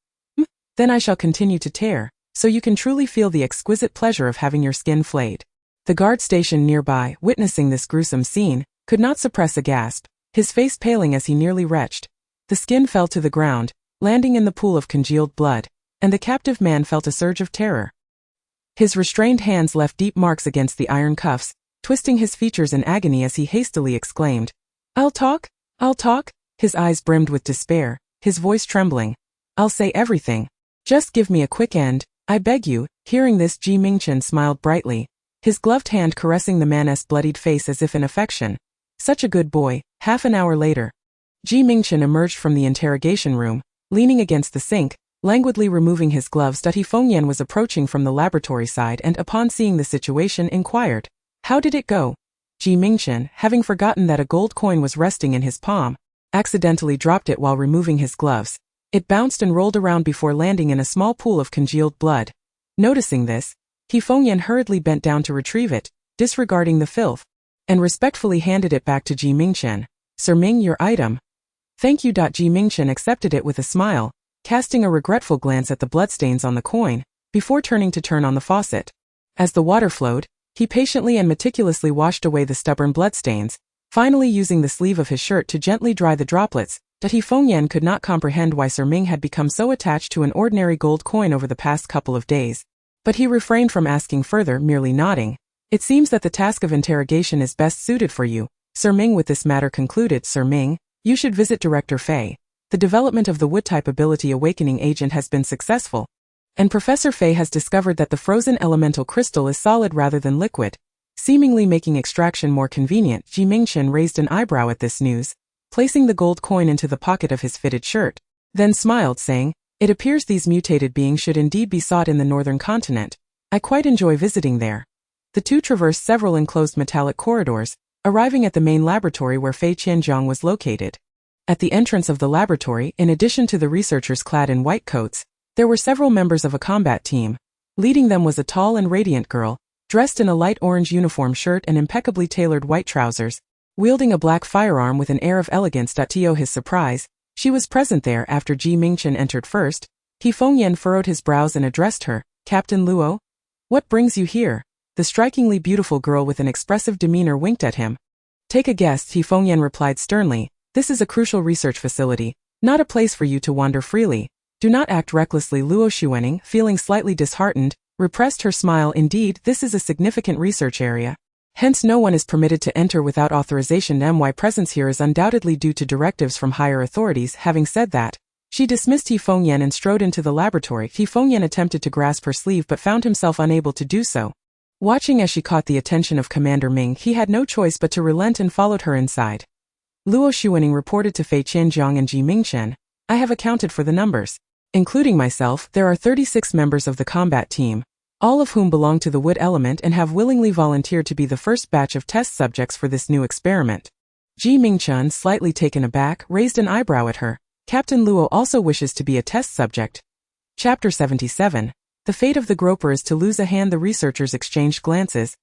Then I shall continue to tear, so you can truly feel the exquisite pleasure of having your skin flayed. The guard stationed nearby, witnessing this gruesome scene, could not suppress a gasp, his face paling as he nearly retched. The skin fell to the ground, landing in the pool of congealed blood, and the captive man felt a surge of terror. His restrained hands left deep marks against the iron cuffs, twisting his features in agony as he hastily exclaimed, I'll talk? His eyes brimmed with despair, his voice trembling. I'll say everything. Just give me a quick end, I beg you. Hearing this, Mingchen smiled brightly, his gloved hand caressing the man's bloodied face as if in affection. Such a good boy. Half an hour later, Mingchen emerged from the interrogation room, leaning against the sink, languidly removing his gloves. Fengyan was approaching from the laboratory side and upon seeing the situation inquired, How did it go? Mingchen, having forgotten that a gold coin was resting in his palm, accidentally dropped it while removing his gloves. It bounced and rolled around before landing in a small pool of congealed blood. Noticing this, Fengyan hurriedly bent down to retrieve it, disregarding the filth, and respectfully handed it back to Mingchen. Sir Ming, your item. Thank you. Mingchen accepted it with a smile, casting a regretful glance at the bloodstains on the coin, before turning on the faucet. As the water flowed, he patiently and meticulously washed away the stubborn bloodstains, finally using the sleeve of his shirt to gently dry the droplets. Fengyan could not comprehend why Sir Ming had become so attached to an ordinary gold coin over the past couple of days. But he refrained from asking further, merely nodding. It seems that the task of interrogation is best suited for you, Sir Ming. With this matter concluded, Sir Ming, you should visit Director Fei. The development of the wood-type ability awakening agent has been successful, and Professor Fei has discovered that the frozen elemental crystal is solid rather than liquid, seemingly making extraction more convenient. Mingchen raised an eyebrow at this news, placing the gold coin into the pocket of his fitted shirt, then smiled, saying, It appears these mutated beings should indeed be sought in the northern continent. I quite enjoy visiting there. The two traversed several enclosed metallic corridors, arriving at the main laboratory where Fei Qianzhang was located. At the entrance of the laboratory, in addition to the researchers clad in white coats, there were several members of a combat team. Leading them was a tall and radiant girl, dressed in a light orange uniform shirt and impeccably tailored white trousers, wielding a black firearm with an air of elegance. To his surprise, she was present there after Mingchen entered first. Fengyan furrowed his brows and addressed her, Captain Luo? What brings you here? The strikingly beautiful girl with an expressive demeanor winked at him. Take a guess, Fengyan replied sternly. This is a crucial research facility, not a place for you to wander freely. Do not act recklessly. Luo Xuening, feeling slightly disheartened, repressed her smile. Indeed, this is a significant research area. Hence no one is permitted to enter without authorization. My presence here is undoubtedly due to directives from higher authorities. Having said that, she dismissed Fengyan and strode into the laboratory. Fengyan attempted to grasp her sleeve but found himself unable to do so. Watching as she caught the attention of Commander Ming, he had no choice but to relent and followed her inside. Luo Xuening reported to Fei Qianzhang and Mingchen, I have accounted for the numbers. Including myself, there are 36 members of the combat team, all of whom belong to the wood element and have willingly volunteered to be the first batch of test subjects for this new experiment. Mingchen, slightly taken aback, raised an eyebrow at her. Captain Luo also wishes to be a test subject. Chapter 77. The fate of the groper is to lose a hand. The researchers exchanged glances,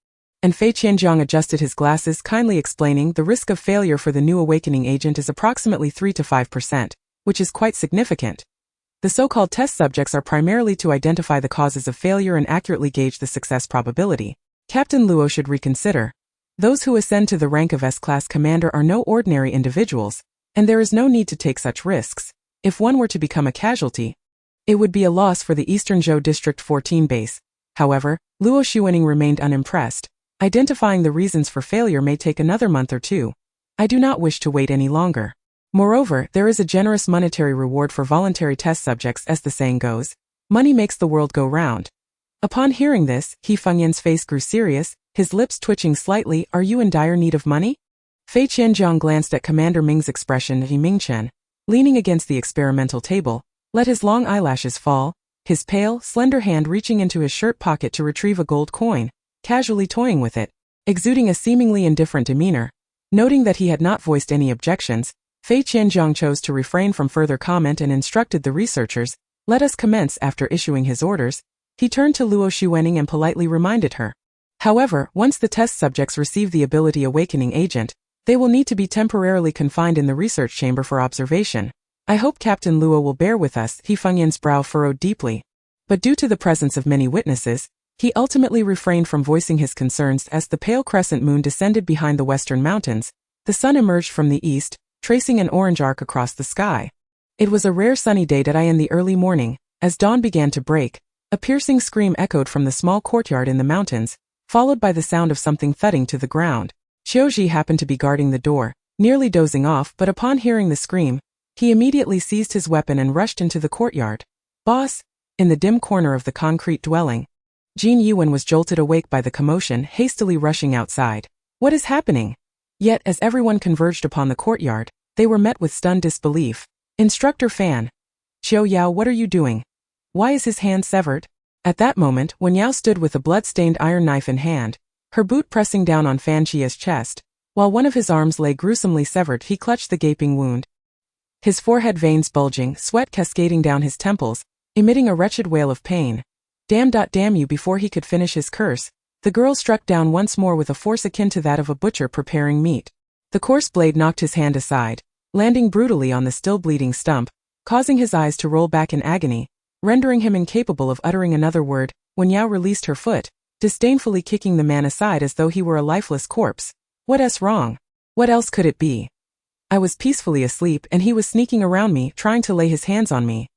and Fei Qianzhang adjusted his glasses, kindly explaining the risk of failure for the new awakening agent is approximately 3 to 5%, which is quite significant. The so-called test subjects are primarily to identify the causes of failure and accurately gauge the success probability. Captain Luo should reconsider. Those who ascend to the rank of S-class commander are no ordinary individuals, and there is no need to take such risks. If one were to become a casualty, it would be a loss for the Eastern Zhou District 14 base. However, Luo Xuening remained unimpressed. Identifying the reasons for failure may take another month or two. I do not wish to wait any longer. Moreover, there is a generous monetary reward for voluntary test subjects. As the saying goes, money makes the world go round. Upon hearing this, Fengyan's face grew serious, his lips twitching slightly. Are you in dire need of money? Fei Qianzhang glanced at Commander Ming's expression. Mingchen, leaning against the experimental table, let his long eyelashes fall, his pale, slender hand reaching into his shirt pocket to retrieve a gold coin, casually toying with it, exuding a seemingly indifferent demeanor. Noting that he had not voiced any objections, Fei Qianzhang chose to refrain from further comment and instructed the researchers, Let us commence. After issuing his orders, he turned to Luo Xuening and politely reminded her. However, once the test subjects receive the ability awakening agent, they will need to be temporarily confined in the research chamber for observation. I hope Captain Luo will bear with us. He Fengyin's brow furrowed deeply. But due to the presence of many witnesses, he ultimately refrained from voicing his concerns. As the pale crescent moon descended behind the western mountains, the sun emerged from the east, tracing an orange arc across the sky. It was a rare sunny day that in the early morning, as dawn began to break, a piercing scream echoed from the small courtyard in the mountains, followed by the sound of something thudding to the ground. Qiuji happened to be guarding the door, nearly dozing off, but upon hearing the scream, he immediately seized his weapon and rushed into the courtyard. Boss! In the dim corner of the concrete dwelling, Jin Yuan was jolted awake by the commotion, hastily rushing outside. What is happening? Yet, as everyone converged upon the courtyard, they were met with stunned disbelief. Instructor Fan. Qiu Yao, what are you doing? Why is his hand severed? At that moment, Wen Yao stood with a blood-stained iron knife in hand, her boot pressing down on Fan Qia's chest. While one of his arms lay gruesomely severed, he clutched the gaping wound. His forehead veins bulging, sweat cascading down his temples, emitting a wretched wail of pain. Damn you! Before he could finish his curse, the girl struck down once more with a force akin to that of a butcher preparing meat. The coarse blade knocked his hand aside, landing brutally on the still bleeding stump, causing his eyes to roll back in agony, rendering him incapable of uttering another word. Wen Yao released her foot, disdainfully kicking the man aside as though he were a lifeless corpse. What's wrong? What else could it be? I was peacefully asleep and he was sneaking around me, trying to lay his hands on me.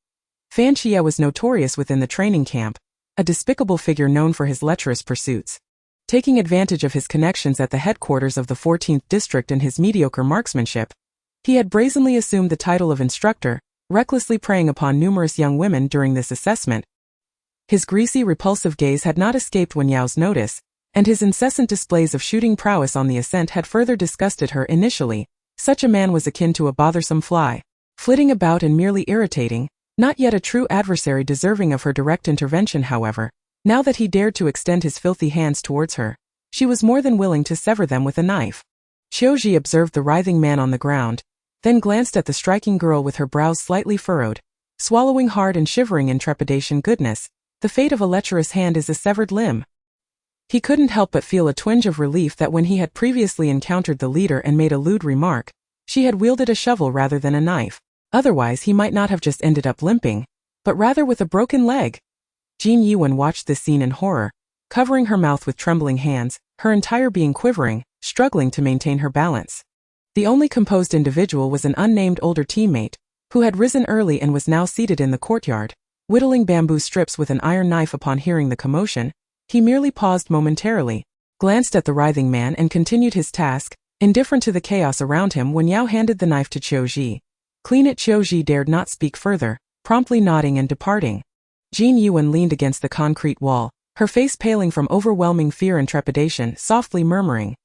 Fan Xia was notorious within the training camp, a despicable figure known for his lecherous pursuits. Taking advantage of his connections at the headquarters of the 14th district and his mediocre marksmanship, he had brazenly assumed the title of instructor, recklessly preying upon numerous young women during this assessment. His greasy, repulsive gaze had not escaped Wen Yao's notice, and his incessant displays of shooting prowess on the ascent had further disgusted her initially. Such a man was akin to a bothersome fly, flitting about and merely irritating, not yet a true adversary deserving of her direct intervention. However, now that he dared to extend his filthy hands towards her, she was more than willing to sever them with a knife. Qiuji observed the writhing man on the ground, then glanced at the striking girl with her brows slightly furrowed, swallowing hard and shivering in trepidation. Goodness, the fate of a lecherous hand is a severed limb. He couldn't help but feel a twinge of relief that when he had previously encountered the leader and made a lewd remark, she had wielded a shovel rather than a knife. Otherwise he might not have just ended up limping, but rather with a broken leg. Jin Yuan watched this scene in horror, covering her mouth with trembling hands, her entire being quivering, struggling to maintain her balance. The only composed individual was an unnamed older teammate, who had risen early and was now seated in the courtyard, whittling bamboo strips with an iron knife. Upon hearing the commotion, he merely paused momentarily, glanced at the writhing man and continued his task, indifferent to the chaos around him. Wen Yao handed the knife to Qiuji. Clean it. Qiuji dared not speak further, promptly nodding and departing. Jin Yuan leaned against the concrete wall, her face paling from overwhelming fear and trepidation, softly murmuring,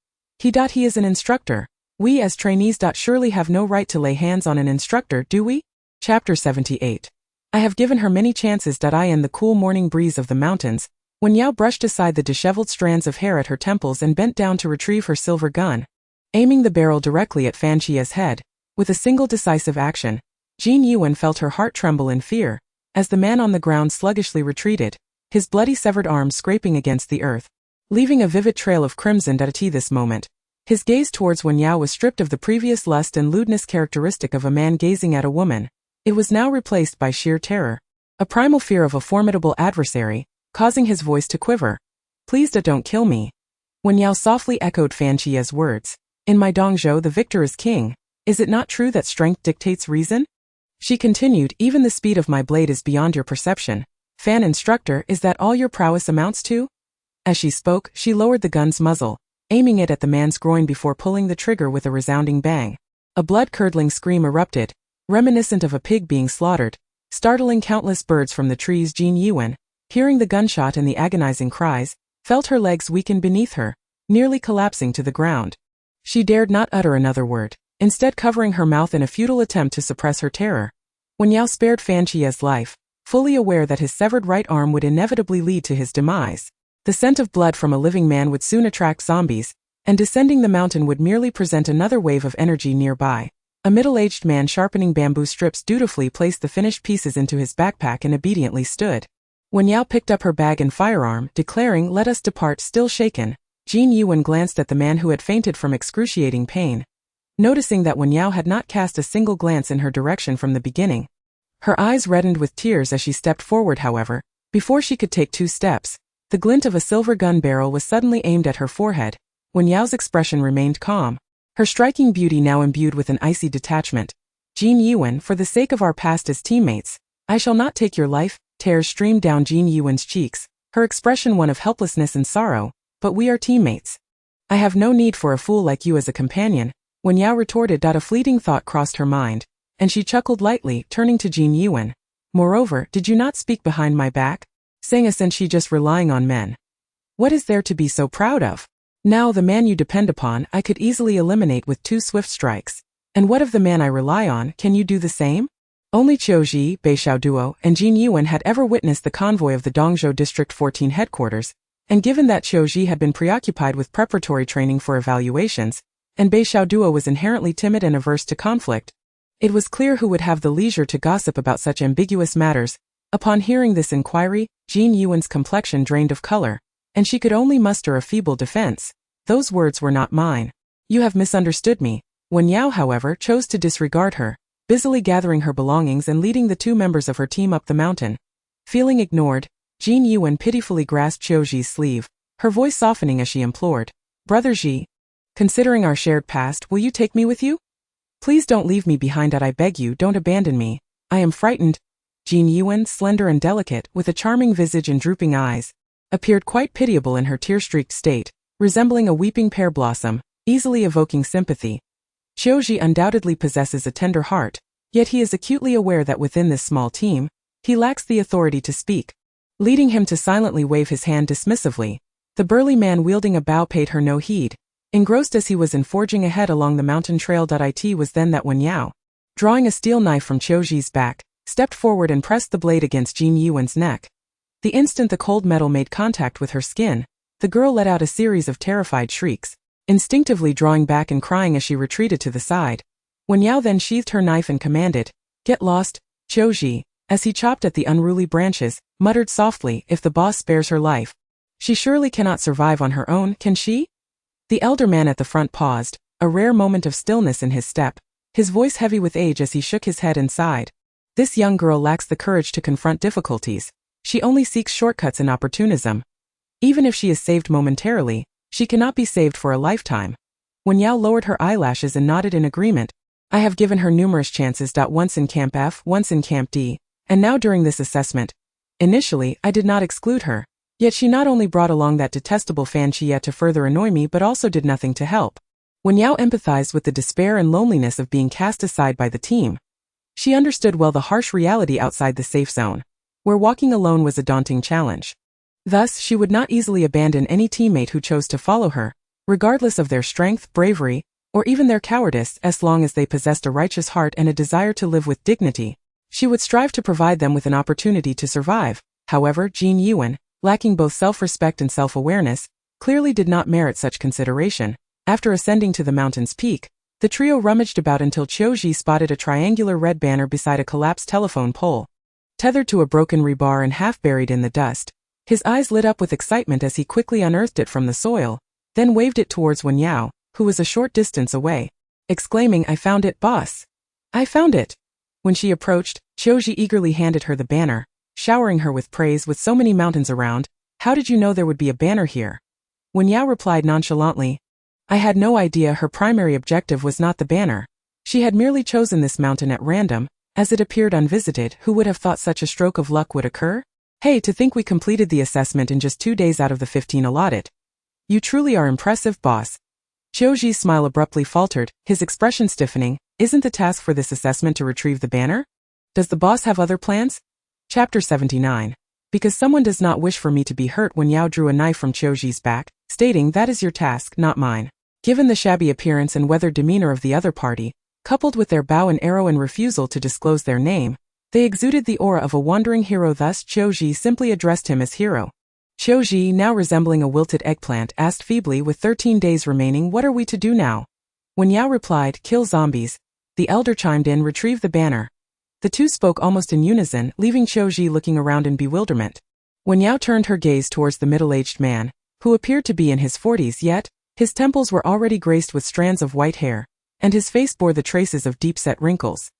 He is an instructor. We as trainees surely have no right to lay hands on an instructor, do we? Chapter 78. I have given her many chances. In the cool morning breeze of the mountains, Wen Yao brushed aside the disheveled strands of hair at her temples and bent down to retrieve her silver gun, aiming the barrel directly at Fan Qia's head. With a single decisive action, Jin Yuan felt her heart tremble in fear, as the man on the ground sluggishly retreated, his bloody severed arms scraping against the earth, leaving a vivid trail of crimson. At this moment, his gaze towards Wen Yao was stripped of the previous lust and lewdness characteristic of a man gazing at a woman. It was now replaced by sheer terror, a primal fear of a formidable adversary, causing his voice to quiver. Please don't kill me. Wen Yao softly echoed Fan Qia's words. In my dongsho the victor is king. Is it not true that strength dictates reason? She continued, even the speed of my blade is beyond your perception. Fan instructor, is that all your prowess amounts to? As she spoke, she lowered the gun's muzzle, aiming it at the man's groin before pulling the trigger with a resounding bang. A blood-curdling scream erupted, reminiscent of a pig being slaughtered, startling countless birds from the trees. Jin Yuan, hearing the gunshot and the agonizing cries, felt her legs weaken beneath her, nearly collapsing to the ground. She dared not utter another word, instead covering her mouth in a futile attempt to suppress her terror. Wen Yao spared Fan Qia's life, fully aware that his severed right arm would inevitably lead to his demise. The scent of blood from a living man would soon attract zombies, and descending the mountain would merely present another wave of energy nearby. A middle-aged man sharpening bamboo strips dutifully placed the finished pieces into his backpack and obediently stood. Wen Yao picked up her bag and firearm, declaring, "Let us depart," still shaken. Shen Yichuan glanced at the man who had fainted from excruciating pain. Noticing that Wen Yao had not cast a single glance in her direction from the beginning, her eyes reddened with tears as she stepped forward. However, before she could take 2 steps, the glint of a silver gun barrel was suddenly aimed at her forehead. Wen Yao's expression remained calm, her striking beauty now imbued with an icy detachment. "Shen Yichuan, for the sake of our past as teammates, I shall not take your life." Tears streamed down Shen Yichuan's cheeks, her expression one of helplessness and sorrow. "But we are teammates. I have no need for a fool like you as a companion," Wen Yao retorted. A fleeting thought crossed her mind, and she chuckled lightly, turning to Shen Yichuan. "Moreover, did you not speak behind my back, saying isn't she just relying on men? What is there to be so proud of? Now the man you depend upon I could easily eliminate with 2 swift strikes. And what of the man I rely on? Can you do the same?" Only Qiuji, Beishao Duo, and Shen Yichuan had ever witnessed the convoy of the Dongzhou District 14 headquarters, and given that Qiuji had been preoccupied with preparatory training for evaluations, and Beishao Duo was inherently timid and averse to conflict, it was clear who would have the leisure to gossip about such ambiguous matters. Upon hearing this inquiry, Shen Yichuan's complexion drained of color, and she could only muster a feeble defense. "Those words were not mine. You have misunderstood me." Wen Yao, however, chose to disregard her, busily gathering her belongings and leading the 2 members of her team up the mountain. Feeling ignored, Shen Yichuan pitifully grasped Qiuji's sleeve, her voice softening as she implored, "Brother Ji, considering our shared past, will you take me with you? Please don't leave me behind. I beg you, don't abandon me. I am frightened." Shen Yichuan, slender and delicate, with a charming visage and drooping eyes, appeared quite pitiable in her tear-streaked state, resembling a weeping pear blossom, easily evoking sympathy. Qiuji undoubtedly possesses a tender heart, yet he is acutely aware that within this small team, he lacks the authority to speak. Leading him to silently wave his hand dismissively, the burly man wielding a bow paid her no heed, engrossed as he was in forging ahead along the mountain trail. It was then that Wen Yao, drawing a steel knife from Qiuji's back, stepped forward and pressed the blade against Shen Yichuan's neck. The instant the cold metal made contact with her skin, the girl let out a series of terrified shrieks, instinctively drawing back and crying as she retreated to the side. Wen Yao then sheathed her knife and commanded, "Get lost, Qiuji." As he chopped at the unruly branches, muttered softly, "If the boss spares her life, she surely cannot survive on her own, can she?" The elder man at the front paused, a rare moment of stillness in his step, his voice heavy with age as he shook his head and sighed. "This young girl lacks the courage to confront difficulties. She only seeks shortcuts and opportunism. Even if she is saved momentarily, she cannot be saved for a lifetime." Wen Yao lowered her eyelashes and nodded in agreement. "I have given her numerous chances. Once in Camp F, once in Camp D, and now during this assessment. Initially, I did not exclude her, yet she not only brought along that detestable Fan Chia to further annoy me but also did nothing to help." Wen Yao empathized with the despair and loneliness of being cast aside by the team. She understood well the harsh reality outside the safe zone, where walking alone was a daunting challenge. Thus, she would not easily abandon any teammate who chose to follow her, regardless of their strength, bravery, or even their cowardice. As long as they possessed a righteous heart and a desire to live with dignity, she would strive to provide them with an opportunity to survive. However, Shen Yichuan, lacking both self-respect and self-awareness, clearly did not merit such consideration. After ascending to the mountain's peak, the trio rummaged about until Qiuji spotted a triangular red banner beside a collapsed telephone pole, tethered to a broken rebar and half buried in the dust. His eyes lit up with excitement as he quickly unearthed it from the soil, then waved it towards Wen Yao, who was a short distance away, exclaiming, "I found it, boss! I found it!" When she approached, Qiuji eagerly handed her the banner, showering her with praise. "With so many mountains around, how did you know there would be a banner here?" Wen Yao replied nonchalantly, "I had no idea." Her primary objective was not the banner. She had merely chosen this mountain at random, as it appeared unvisited. Who would have thought such a stroke of luck would occur? "Hey, to think we completed the assessment in just 2 days out of the 15 allotted. You truly are impressive, boss." Qiuji's smile abruptly faltered, his expression stiffening. "Isn't the task for this assessment to retrieve the banner? Does the boss have other plans?" Chapter 79. Because someone does not wish for me to be hurt. Wen Yao drew a knife from Qiuji's back, stating, "That is your task, not mine." Given the shabby appearance and weathered demeanor of the other party, coupled with their bow and arrow and refusal to disclose their name, they exuded the aura of a wandering hero. Thus, Qiuji simply addressed him as hero. Qiuji, now resembling a wilted eggplant, asked feebly, "With 13 days remaining, what are we to do now?" Wen Yao replied, "Kill zombies. the elder chimed in, "Retrieve the banner." The two spoke almost in unison, leaving Qiuji looking around in bewilderment. Wen Yao turned her gaze towards the middle-aged man, who appeared to be in his 40s, yet his temples were already graced with strands of white hair, and his face bore the traces of deep-set wrinkles.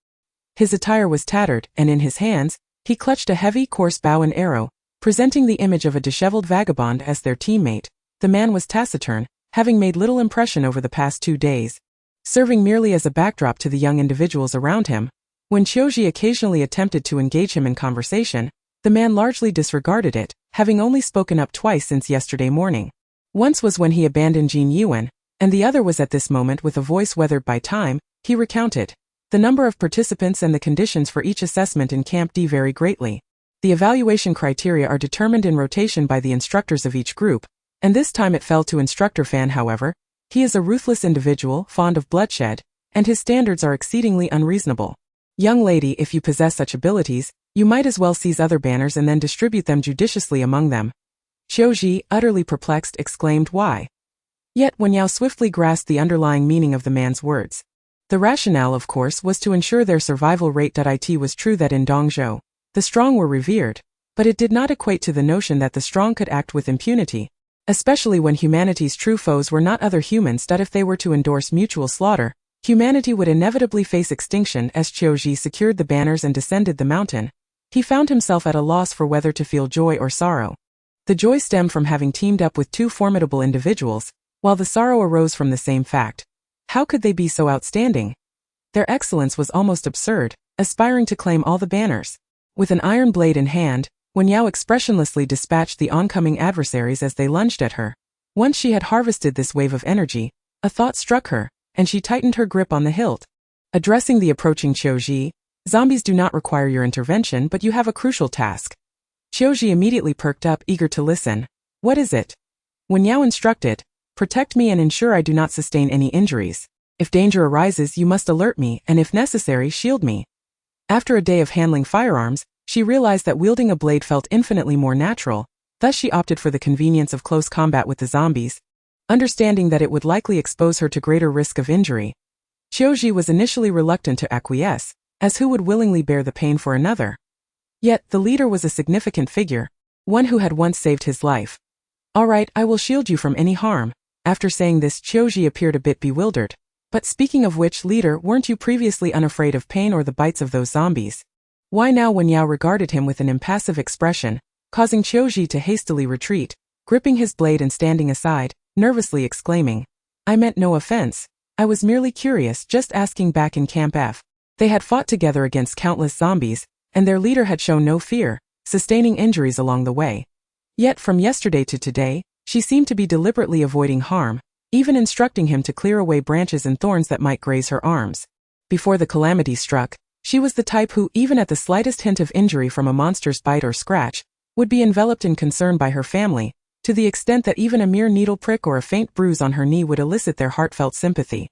His attire was tattered, and in his hands, he clutched a heavy, coarse bow and arrow, presenting the image of a disheveled vagabond as their teammate. The man was taciturn, having made little impression over the past 2 days, serving merely as a backdrop to the young individuals around him. When Qiuji occasionally attempted to engage him in conversation, the man largely disregarded it, having only spoken up twice since yesterday morning. Once was when he abandoned Shen Yichuan, and the other was at this moment with a voice weathered by time. He recounted. The number of participants and the conditions for each assessment in Camp D vary greatly. The evaluation criteria are determined in rotation by the instructors of each group, and this time it fell to Instructor Fan. However, he is a ruthless individual, fond of bloodshed, and his standards are exceedingly unreasonable. Young lady, if you possess such abilities, you might as well seize other banners and then distribute them judiciously among them. Qiuji, utterly perplexed, exclaimed, "Why?" Yet Wen Yao swiftly grasped the underlying meaning of the man's words. The rationale, of course, was to ensure their survival rate. It was true that in Dongzhou, the strong were revered, but it did not equate to the notion that the strong could act with impunity, especially when humanity's true foes were not other humans. If they were to endorse mutual slaughter, humanity would inevitably face extinction. As Qiuji secured the banners and descended the mountain, he found himself at a loss for whether to feel joy or sorrow. The joy stemmed from having teamed up with two formidable individuals, while the sorrow arose from the same fact. How could they be so outstanding? Their excellence was almost absurd, aspiring to claim all the banners. With an iron blade in hand, Wen Yao expressionlessly dispatched the oncoming adversaries as they lunged at her. Once she had harvested this wave of energy, a thought struck her, and she tightened her grip on the hilt. Addressing the approaching Qiuji, "Zombies do not require your intervention, but you have a crucial task." Qiuji immediately perked up, eager to listen. "What is it?" Wen Yao instructed. "Protect me and ensure I do not sustain any injuries. If danger arises, you must alert me, and if necessary, shield me." After a day of handling firearms, she realized that wielding a blade felt infinitely more natural, thus she opted for the convenience of close combat with the zombies. Understanding that it would likely expose her to greater risk of injury, Qiuji was initially reluctant to acquiesce, as who would willingly bear the pain for another? Yet, the leader was a significant figure, one who had once saved his life. "All right, I will shield you from any harm." After saying this, Qiuji appeared a bit bewildered. "But speaking of which, leader, weren't you previously unafraid of pain or the bites of those zombies?" Why now? Wen Yao regarded him with an impassive expression, causing Qiuji to hastily retreat, gripping his blade and standing aside, nervously exclaiming, "I meant no offense. I was merely curious, just asking." Back in Camp F, they had fought together against countless zombies, and their leader had shown no fear, sustaining injuries along the way. Yet from yesterday to today, she seemed to be deliberately avoiding harm, even instructing him to clear away branches and thorns that might graze her arms. Before the calamity struck, she was the type who, even at the slightest hint of injury from a monster's bite or scratch, would be enveloped in concern by her family, to the extent that even a mere needle prick or a faint bruise on her knee would elicit their heartfelt sympathy.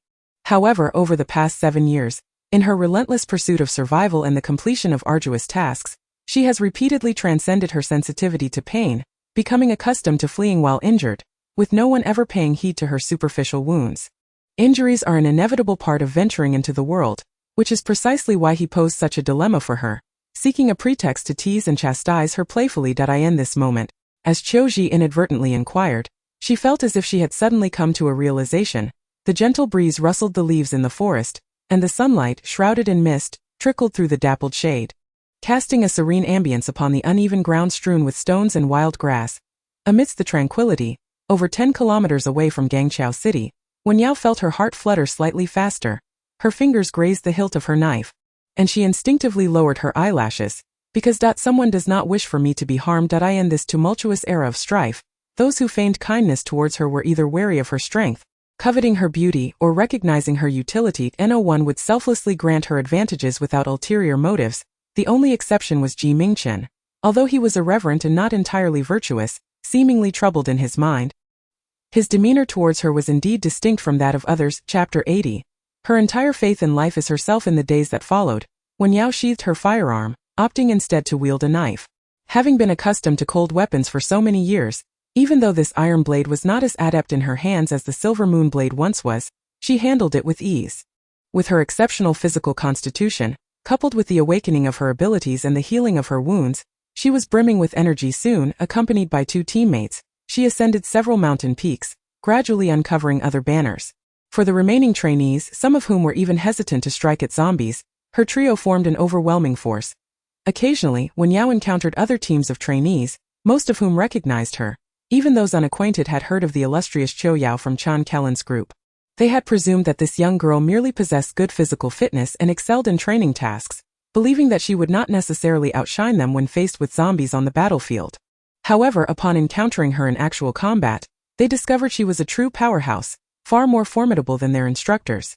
However, over the past 7 years, in her relentless pursuit of survival and the completion of arduous tasks, she has repeatedly transcended her sensitivity to pain, becoming accustomed to fleeing while injured, with no one ever paying heed to her superficial wounds. Injuries are an inevitable part of venturing into the world, which is precisely why he posed such a dilemma for her, seeking a pretext to tease and chastise her playfully. In this moment, as Qiuji inadvertently inquired, she felt as if she had suddenly come to a realization. The gentle breeze rustled the leaves in the forest, and the sunlight, shrouded in mist, trickled through the dappled shade, casting a serene ambience upon the uneven ground strewn with stones and wild grass. Amidst the tranquility, over 10 kilometers away from Gangqiao City, Wen Yao felt her heart flutter slightly faster. Her fingers grazed the hilt of her knife, and she instinctively lowered her eyelashes. "Because someone does not wish for me to be harmed. In this tumultuous era of strife, those who feigned kindness towards her were either wary of her strength, coveting her beauty, or recognizing her utility. No one would selflessly grant her advantages without ulterior motives. The only exception was Mingchen. Although he was irreverent and not entirely virtuous, seemingly troubled in his mind, his demeanor towards her was indeed distinct from that of others." Chapter 80. Her entire faith in life is herself. In the days that followed, Wen Yao sheathed her firearm, opting instead to wield a knife. Having been accustomed to cold weapons for so many years, even though this iron blade was not as adept in her hands as the silver moon blade once was, she handled it with ease. With her exceptional physical constitution, coupled with the awakening of her abilities and the healing of her wounds, she was brimming with energy. Soon, accompanied by 2 teammates, she ascended several mountain peaks, gradually uncovering other banners. For the remaining trainees, some of whom were even hesitant to strike at zombies, her trio formed an overwhelming force. Occasionally, Wen Yao encountered other teams of trainees, most of whom recognized her. Even those unacquainted had heard of the illustrious Qiu Yao from Chan Kellen's group. They had presumed that this young girl merely possessed good physical fitness and excelled in training tasks, believing that she would not necessarily outshine them when faced with zombies on the battlefield. However, upon encountering her in actual combat, they discovered she was a true powerhouse, far more formidable than their instructors.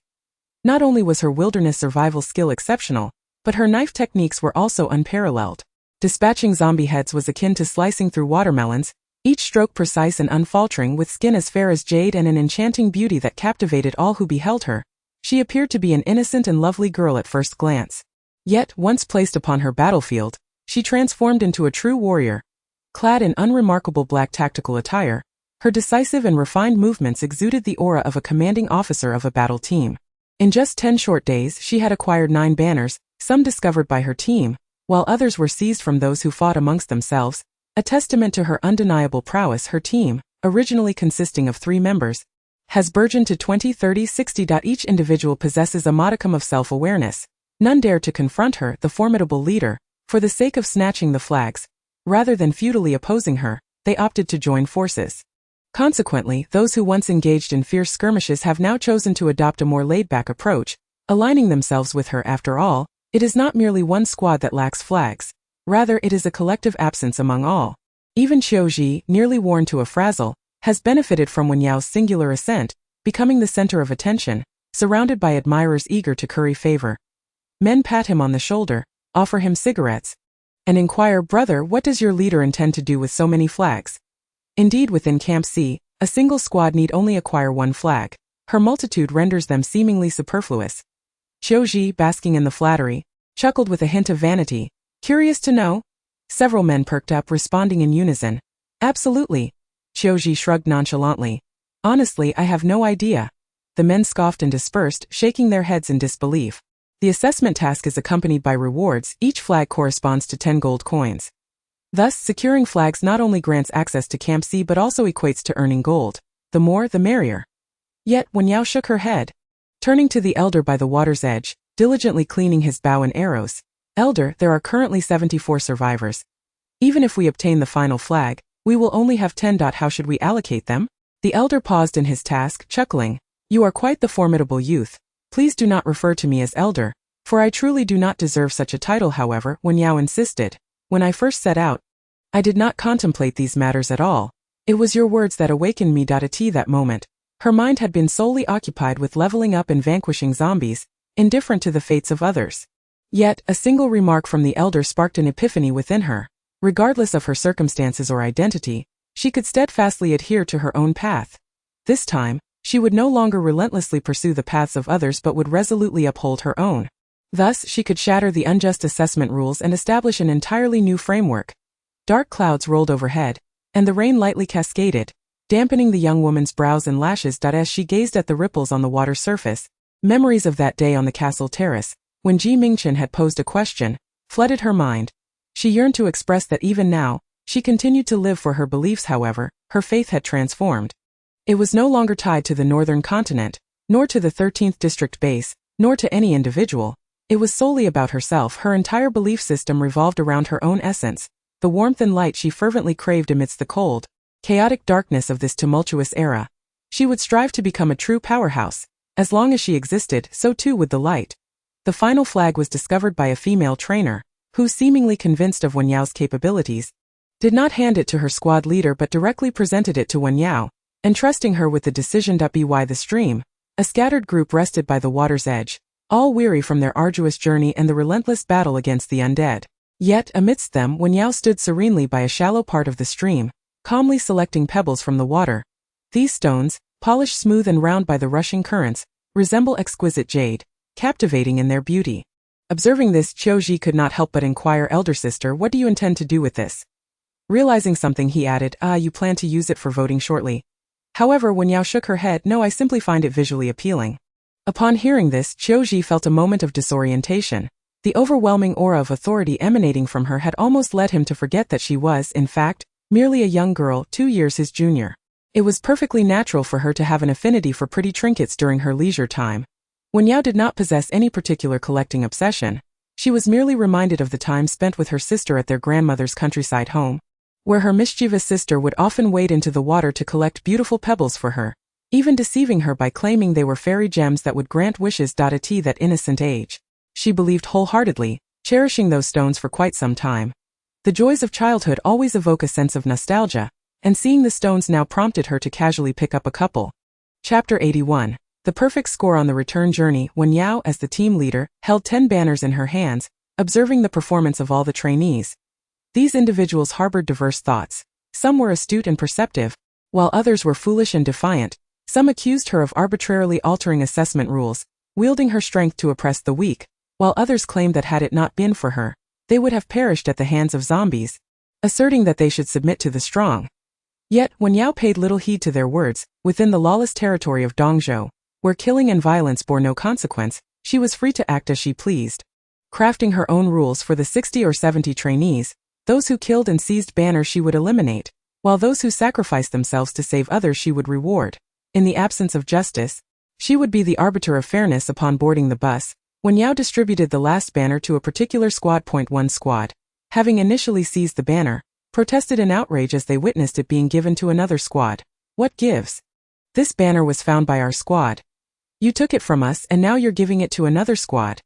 Not only was her wilderness survival skill exceptional, but her knife techniques were also unparalleled. Dispatching zombie heads was akin to slicing through watermelons, each stroke precise and unfaltering, with skin as fair as jade and an enchanting beauty that captivated all who beheld her. She appeared to be an innocent and lovely girl at first glance. Yet, once placed upon her battlefield, she transformed into a true warrior. Clad in unremarkable black tactical attire, her decisive and refined movements exuded the aura of a commanding officer of a battle team. In just 10 short days, she had acquired 9 banners, some discovered by her team, while others were seized from those who fought amongst themselves. A testament to her undeniable prowess, her team, originally consisting of 3 members, has burgeoned to 20, 30, 60. Each individual possesses a modicum of self-awareness. None dared to confront her, the formidable leader, for the sake of snatching the flags. Rather than futilely opposing her, they opted to join forces. Consequently, those who once engaged in fierce skirmishes have now chosen to adopt a more laid-back approach, aligning themselves with her. After all, it is not merely one squad that lacks flags. Rather, it is a collective absence among all. Even Qiu Ji, nearly worn to a frazzle, has benefited from Wen Yao's singular ascent, becoming the center of attention, surrounded by admirers eager to curry favor. Men pat him on the shoulder, offer him cigarettes, and inquire, "Brother, what does your leader intend to do with so many flags?" Indeed, within Camp C, a single squad need only acquire 1 flag. Her multitude renders them seemingly superfluous. Qiu Ji, basking in the flattery, chuckled with a hint of vanity. "Curious to know?" Several men perked up, responding in unison. "Absolutely." Qiu Ji shrugged nonchalantly. "Honestly, I have no idea." The men scoffed and dispersed, shaking their heads in disbelief. The assessment task is accompanied by rewards. Each flag corresponds to 10 gold coins. Thus, securing flags not only grants access to Camp C but also equates to earning gold. The more, the merrier. Yet, Wen Yao shook her head. Turning to the elder by the water's edge, diligently cleaning his bow and arrows. "Elder, there are currently 74 survivors. Even if we obtain the final flag, we will only have 10. How should we allocate them?" The elder paused in his task, chuckling. "You are quite the formidable youth. Please do not refer to me as elder, for I truly do not deserve such a title." However, Wen Yao insisted, "When I first set out, I did not contemplate these matters at all. It was your words that awakened me." At that moment, her mind had been solely occupied with leveling up and vanquishing zombies, indifferent to the fates of others. Yet, a single remark from the elder sparked an epiphany within her. Regardless of her circumstances or identity, she could steadfastly adhere to her own path. This time, she would no longer relentlessly pursue the paths of others but would resolutely uphold her own. Thus, she could shatter the unjust assessment rules and establish an entirely new framework. Dark clouds rolled overhead, and the rain lightly cascaded, dampening the young woman's brows and lashes. As she gazed at the ripples on the water's surface, memories of that day on the castle terrace, when Mingchen had posed a question, flooded her mind. She yearned to express that even now, she continued to live for her beliefs. However, her faith had transformed. It was no longer tied to the northern continent, nor to the 13th district base, nor to any individual. It was solely about herself. Her entire belief system revolved around her own essence, the warmth and light she fervently craved amidst the cold, chaotic darkness of this tumultuous era. She would strive to become a true powerhouse. As long as she existed, so too would the light. The final flag was discovered by a female trainer, who, seemingly convinced of Wen Yao's capabilities, did not hand it to her squad leader but directly presented it to Wen Yao, entrusting her with the decision. By the stream, a scattered group rested by the water's edge, all weary from their arduous journey and the relentless battle against the undead. Yet, amidst them, Wen Yao stood serenely by a shallow part of the stream, calmly selecting pebbles from the water. These stones, polished smooth and round by the rushing currents, resemble exquisite jade, captivating in their beauty. Observing this, Qiu Ji could not help but inquire, "Elder sister, what do you intend to do with this?" Realizing something, he added, "You plan to use it for voting shortly." However, Wen Yao shook her head. "No, I simply find it visually appealing." Upon hearing this, Qiuji felt a moment of disorientation. The overwhelming aura of authority emanating from her had almost led him to forget that she was, in fact, merely a young girl 2 years his junior. It was perfectly natural for her to have an affinity for pretty trinkets during her leisure time. Wen Yao did not possess any particular collecting obsession. She was merely reminded of the time spent with her sister at their grandmother's countryside home, where her mischievous sister would often wade into the water to collect beautiful pebbles for her, even deceiving her by claiming they were fairy gems that would grant wishes. At that innocent age, she believed wholeheartedly, cherishing those stones for quite some time. The joys of childhood always evoke a sense of nostalgia, and seeing the stones now prompted her to casually pick up a couple. Chapter 81. The perfect score. On the return journey, Wen Yao, as the team leader, held 10 banners in her hands, observing the performance of all the trainees. These individuals harbored diverse thoughts. Some were astute and perceptive, while others were foolish and defiant. Some accused her of arbitrarily altering assessment rules, wielding her strength to oppress the weak, while others claimed that had it not been for her, they would have perished at the hands of zombies, asserting that they should submit to the strong. Yet, Wen Yao paid little heed to their words. Within the lawless territory of Dongzhou, where killing and violence bore no consequence, she was free to act as she pleased. Crafting her own rules for the 60 or 70 trainees, those who killed and seized banners she would eliminate, while those who sacrificed themselves to save others she would reward. In the absence of justice, she would be the arbiter of fairness. Upon boarding the bus, Wen Yao distributed the last banner to a particular squad. One squad, having initially seized the banner, protested in outrage as they witnessed it being given to another squad. What gives? This banner was found by our squad. You took it from us and now you're giving it to another squad.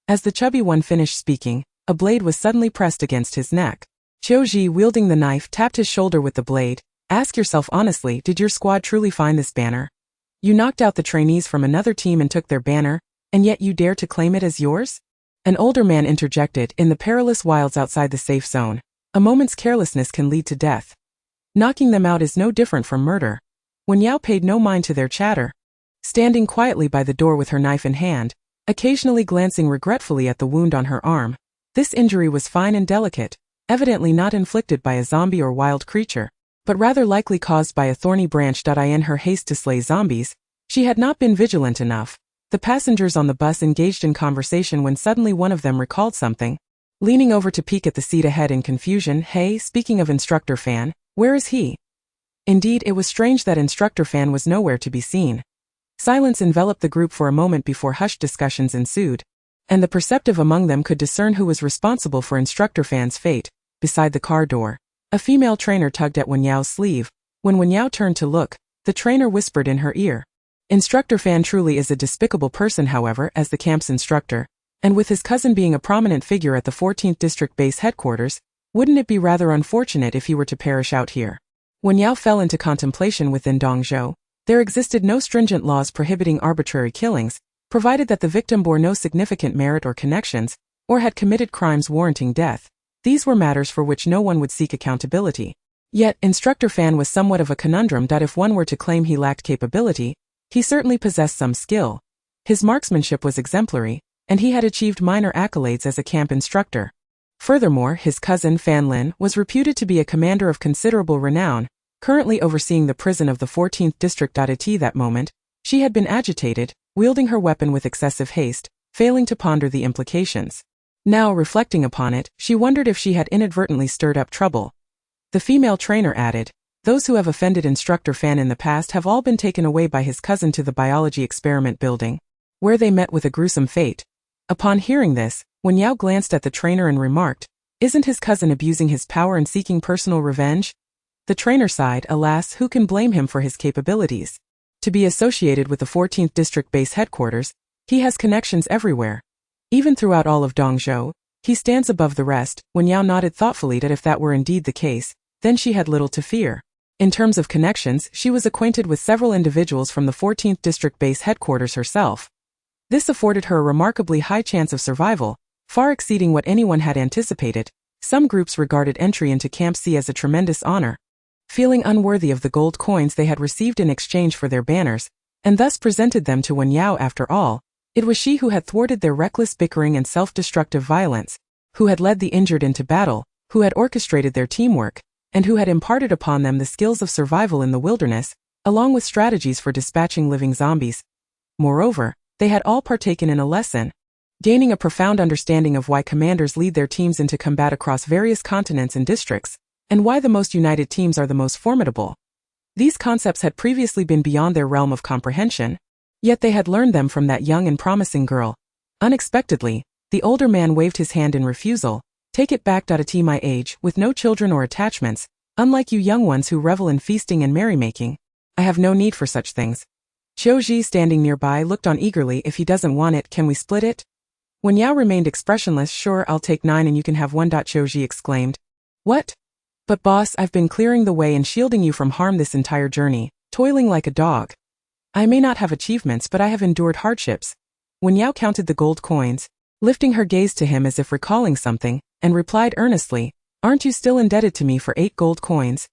As the chubby one finished speaking, a blade was suddenly pressed against his neck. Qiuji, wielding the knife, tapped his shoulder with the blade. Ask yourself honestly, did your squad truly find this banner? You knocked out the trainees from another team and took their banner, and yet you dare to claim it as yours? An older man interjected. In the perilous wilds outside the safe zone, a moment's carelessness can lead to death. Knocking them out is no different from murder. Wen Yao paid no mind to their chatter. Standing quietly by the door with her knife in hand, occasionally glancing regretfully at the wound on her arm, this injury was fine and delicate, evidently not inflicted by a zombie or wild creature, but rather likely caused by a thorny branch. In her haste to slay zombies, she had not been vigilant enough. The passengers on the bus engaged in conversation when suddenly one of them recalled something. Leaning over to peek at the seat ahead in confusion, hey, speaking of Instructor Fan, where is he? Indeed, it was strange that Instructor Fan was nowhere to be seen. Silence enveloped the group for a moment before hushed discussions ensued, and the perceptive among them could discern who was responsible for Instructor Fan's fate. Beside the car door, a female trainer tugged at Wen Yao's sleeve. When Wen Yao turned to look, the trainer whispered in her ear. Instructor Fan truly is a despicable person. However, as the camp's instructor, and with his cousin being a prominent figure at the 14th District Base headquarters, wouldn't it be rather unfortunate if he were to perish out here? Wen Yao fell into contemplation. Within Dongzhou, there existed no stringent laws prohibiting arbitrary killings, provided that the victim bore no significant merit or connections, or had committed crimes warranting death. These were matters for which no one would seek accountability. Yet, Instructor Fan was somewhat of a conundrum. If one were to claim he lacked capability, he certainly possessed some skill. His marksmanship was exemplary, and he had achieved minor accolades as a camp instructor. Furthermore, his cousin Fan Lin was reputed to be a commander of considerable renown, currently overseeing the prison of the 14th District. At that moment, she had been agitated, wielding her weapon with excessive haste, failing to ponder the implications. Now, reflecting upon it, she wondered if she had inadvertently stirred up trouble. The female trainer added, those who have offended Instructor Fan in the past have all been taken away by his cousin to the biology experiment building, where they met with a gruesome fate. Upon hearing this, Wen Yao glanced at the trainer and remarked, isn't his cousin abusing his power and seeking personal revenge? The trainer sighed. Alas, who can blame him for his capabilities? To be associated with the 14th District Base headquarters, he has connections everywhere. Even throughout all of Dongzhou, he stands above the rest. Wen Yao nodded thoughtfully that if that were indeed the case, then she had little to fear. In terms of connections, she was acquainted with several individuals from the 14th District Base headquarters herself. This afforded her a remarkably high chance of survival, far exceeding what anyone had anticipated. Some groups regarded entry into Camp C as a tremendous honor, feeling unworthy of the gold coins they had received in exchange for their banners, and thus presented them to Wen Yao. After all, it was she who had thwarted their reckless bickering and self-destructive violence, who had led the injured into battle, who had orchestrated their teamwork, and who had imparted upon them the skills of survival in the wilderness, along with strategies for dispatching living zombies. Moreover, They had all partaken in a lesson, gaining a profound understanding of why commanders lead their teams into combat across various continents and districts, and why the most united teams are the most formidable. These concepts had previously been beyond their realm of comprehension, yet they had learned them from that young and promising girl. Unexpectedly, the older man waved his hand in refusal. Take it back. At my age, with no children or attachments, unlike you young ones who revel in feasting and merrymaking, I have no need for such things. Qiuji, standing nearby, looked on eagerly. If he doesn't want it, can we split it? Wen Yao remained expressionless. Sure, I'll take 9 and you can have 1. Qiuji exclaimed. What? But boss, I've been clearing the way and shielding you from harm this entire journey, toiling like a dog. I may not have achievements, but I have endured hardships. Wen Yao counted the gold coins, lifting her gaze to him as if recalling something, and replied earnestly, aren't you still indebted to me for 8 gold coins?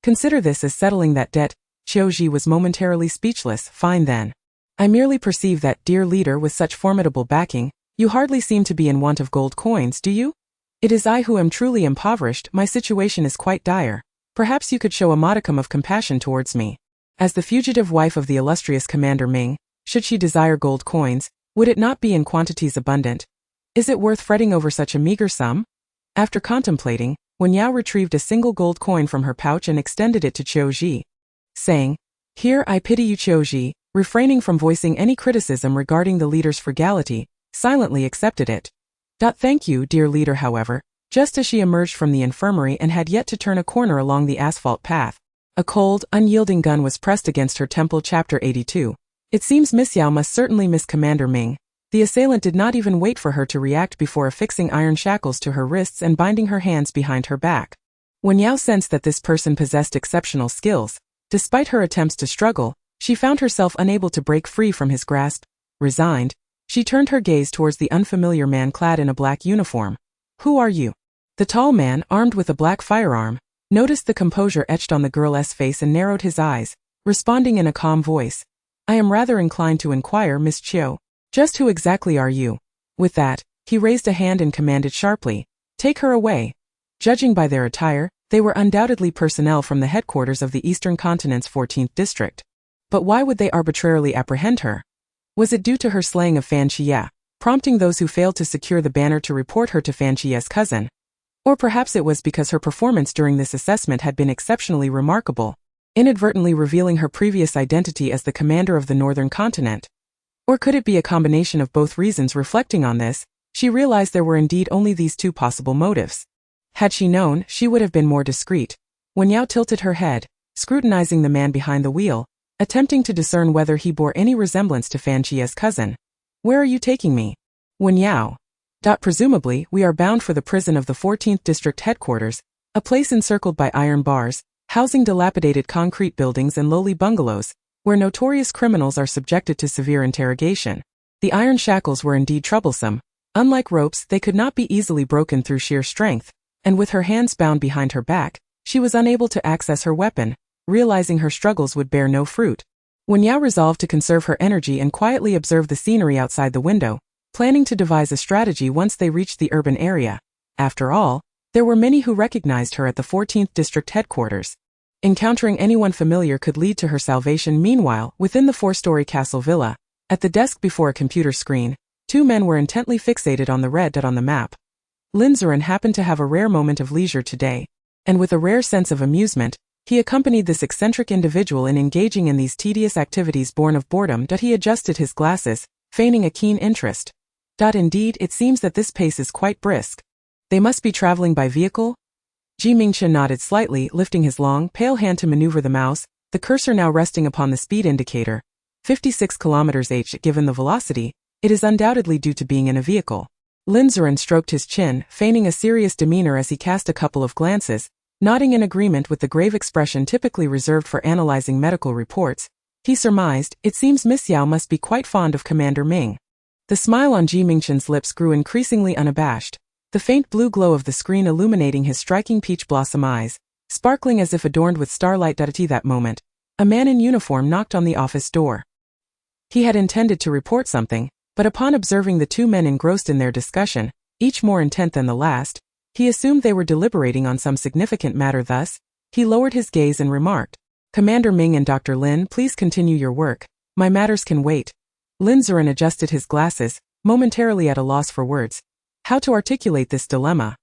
Consider this as settling that debt. Qiuji was momentarily speechless. Fine then. I merely perceive that, dear leader with such formidable backing, you hardly seem to be in want of gold coins, do you? It is I who am truly impoverished. My situation is quite dire. Perhaps you could show a modicum of compassion towards me. As the fugitive wife of the illustrious Commander Ming, should she desire gold coins, would it not be in quantities abundant? Is it worth fretting over such a meager sum? After contemplating, Wen Yao retrieved a single gold coin from her pouch and extended it to Qiuji, saying, Here, I pity you. Qiuji, refraining from voicing any criticism regarding the leader's frugality, silently accepted it. Thank you, dear leader. However, just as she emerged from the infirmary and had yet to turn a corner along the asphalt path, a cold, unyielding gun was pressed against her temple. Chapter 82. It seems Miss Yao must certainly miss Commander Ming. The assailant did not even wait for her to react before affixing iron shackles to her wrists and binding her hands behind her back. Wen Yao sensed that this person possessed exceptional skills. Despite her attempts to struggle, she found herself unable to break free from his grasp. Resigned, she turned her gaze towards the unfamiliar man clad in a black uniform. Who are you? The tall man, armed with a black firearm, noticed the composure etched on the girl's face and narrowed his eyes, responding in a calm voice. I am rather inclined to inquire, Miss Qiu. Just who exactly are you? With that, he raised a hand and commanded sharply, Take her away. Judging by their attire, they were undoubtedly personnel from the headquarters of the Eastern Continent's 14th District. But why would they arbitrarily apprehend her? Was it due to her slaying of Fan Qie, prompting those who failed to secure the banner to report her to Fan Qie's cousin? Or perhaps it was because her performance during this assessment had been exceptionally remarkable, inadvertently revealing her previous identity as the commander of the Northern Continent. Or could it be a combination of both reasons? Reflecting on this, she realized there were indeed only these two possible motives. Had she known, she would have been more discreet. Wen Yao tilted her head, scrutinizing the man behind the wheel, attempting to discern whether he bore any resemblance to Fan Qie's cousin. Where are you taking me? Wen Yao. Presumably, we are bound for the prison of the 14th District headquarters, a place encircled by iron bars, housing dilapidated concrete buildings and lowly bungalows, where notorious criminals are subjected to severe interrogation. The iron shackles were indeed troublesome. Unlike ropes, they could not be easily broken through sheer strength, and with her hands bound behind her back, she was unable to access her weapon, realizing her struggles would bear no fruit. Wen Yao resolved to conserve her energy and quietly observe the scenery outside the window, planning to devise a strategy once they reached the urban area. After all, there were many who recognized her at the 14th District headquarters. Encountering anyone familiar could lead to her salvation. Meanwhile, within the 4-story castle villa, at the desk before a computer screen, 2 men were intently fixated on the red dot on the map. Lin Zuren happened to have a rare moment of leisure today, and with a rare sense of amusement, he accompanied this eccentric individual in engaging in these tedious activities born of boredom. He adjusted his glasses, feigning a keen interest. Indeed, it seems that this pace is quite brisk. They must be traveling by vehicle? Mingchen nodded slightly, lifting his long, pale hand to maneuver the mouse, the cursor now resting upon the speed indicator. 56 km/h. Given the velocity, it is undoubtedly due to being in a vehicle. Lin Zuren stroked his chin, feigning a serious demeanor as he cast a couple of glances, nodding in agreement with the grave expression typically reserved for analyzing medical reports. He surmised, it seems Miss Yao must be quite fond of Commander Ming. The smile on Mingchen's lips grew increasingly unabashed, the faint blue glow of the screen illuminating his striking peach blossom eyes, sparkling as if adorned with starlight. At that moment, a man in uniform knocked on the office door. He had intended to report something, but upon observing the 2 men engrossed in their discussion, each more intent than the last, he assumed they were deliberating on some significant matter. Thus, he lowered his gaze and remarked, Commander Ming and Dr. Lin, please continue your work. My matters can wait. Lin Zuren adjusted his glasses, momentarily at a loss for words. How to articulate this dilemma?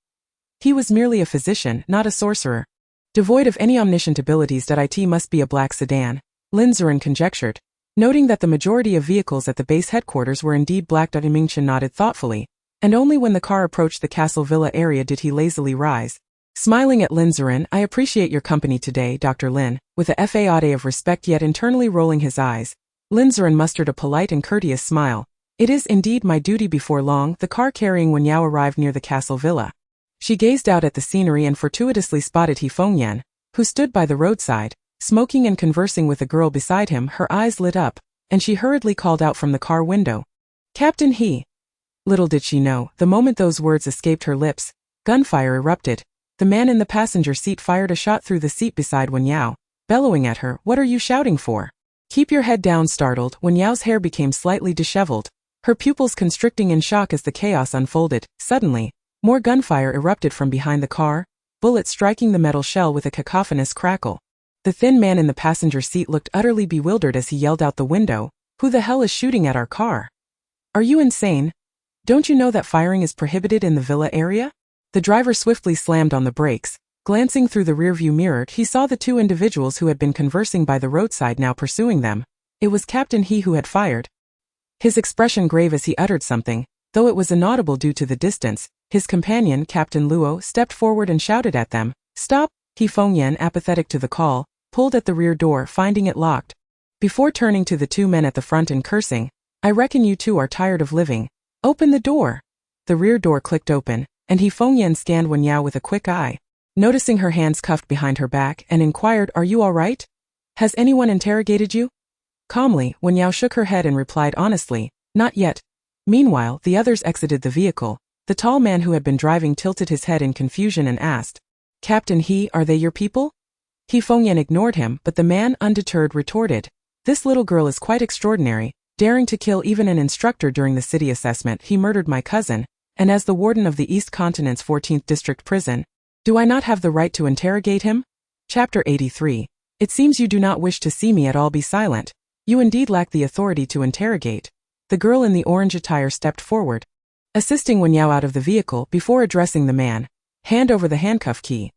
He was merely a physician, not a sorcerer. Devoid of any omniscient abilities. It must be a black sedan, Lin Zuren conjectured. Noting that the majority of vehicles at the base headquarters were indeed black. Mingchen nodded thoughtfully, and only when the car approached the castle villa area did he lazily rise. Smiling at Lin Zuren, I appreciate your company today, Dr. Lin, with a faade of respect yet internally rolling his eyes. Lin Zuren mustered a polite and courteous smile. It is indeed my duty. Before long, the car carrying Wen Yao arrived near the castle villa. She gazed out at the scenery and fortuitously spotted He Fengyan, who stood by the roadside, smoking and conversing with a girl beside him. Her eyes lit up, and she hurriedly called out from the car window. Captain He. Little did she know, the moment those words escaped her lips, gunfire erupted. The man in the passenger seat fired a shot through the seat beside Wen Yao, bellowing at her, "What are you shouting for? Keep your head down." Startled, Wen Yao's hair became slightly disheveled, her pupils constricting in shock as the chaos unfolded. Suddenly, more gunfire erupted from behind the car, bullets striking the metal shell with a cacophonous crackle. The thin man in the passenger seat looked utterly bewildered as he yelled out the window, "Who the hell is shooting at our car? Are you insane? Don't you know that firing is prohibited in the villa area?" The driver swiftly slammed on the brakes. Glancing through the rearview mirror, he saw the two individuals who had been conversing by the roadside now pursuing them. It was Captain He who had fired. His expression grave as he uttered something, though it was inaudible due to the distance. His companion, Captain Luo, stepped forward and shouted at them, "Stop!" He Fengyan, apathetic to the call, pulled at the rear door, finding it locked. Before turning to the two men at the front and cursing, "I reckon you two are tired of living. Open the door." The rear door clicked open, and He Fengyan scanned Wen Yao with a quick eye, noticing her hands cuffed behind her back, and inquired, "Are you all right? Has anyone interrogated you?" Calmly, Wen Yao shook her head and replied honestly, "Not yet." Meanwhile, the others exited the vehicle. The tall man who had been driving tilted his head in confusion and asked, "Captain He, are they your people?" He Fengyan ignored him, but the man, undeterred, retorted, "This little girl is quite extraordinary, daring to kill even an instructor during the city assessment. He murdered my cousin, and as the warden of the East Continent's 14th District Prison, do I not have the right to interrogate him?" Chapter 83. It seems you do not wish to see me at all. Be silent. You indeed lack the authority to interrogate. The girl in the orange attire stepped forward, assisting Wen Yao out of the vehicle before addressing the man. "Hand over the handcuff key."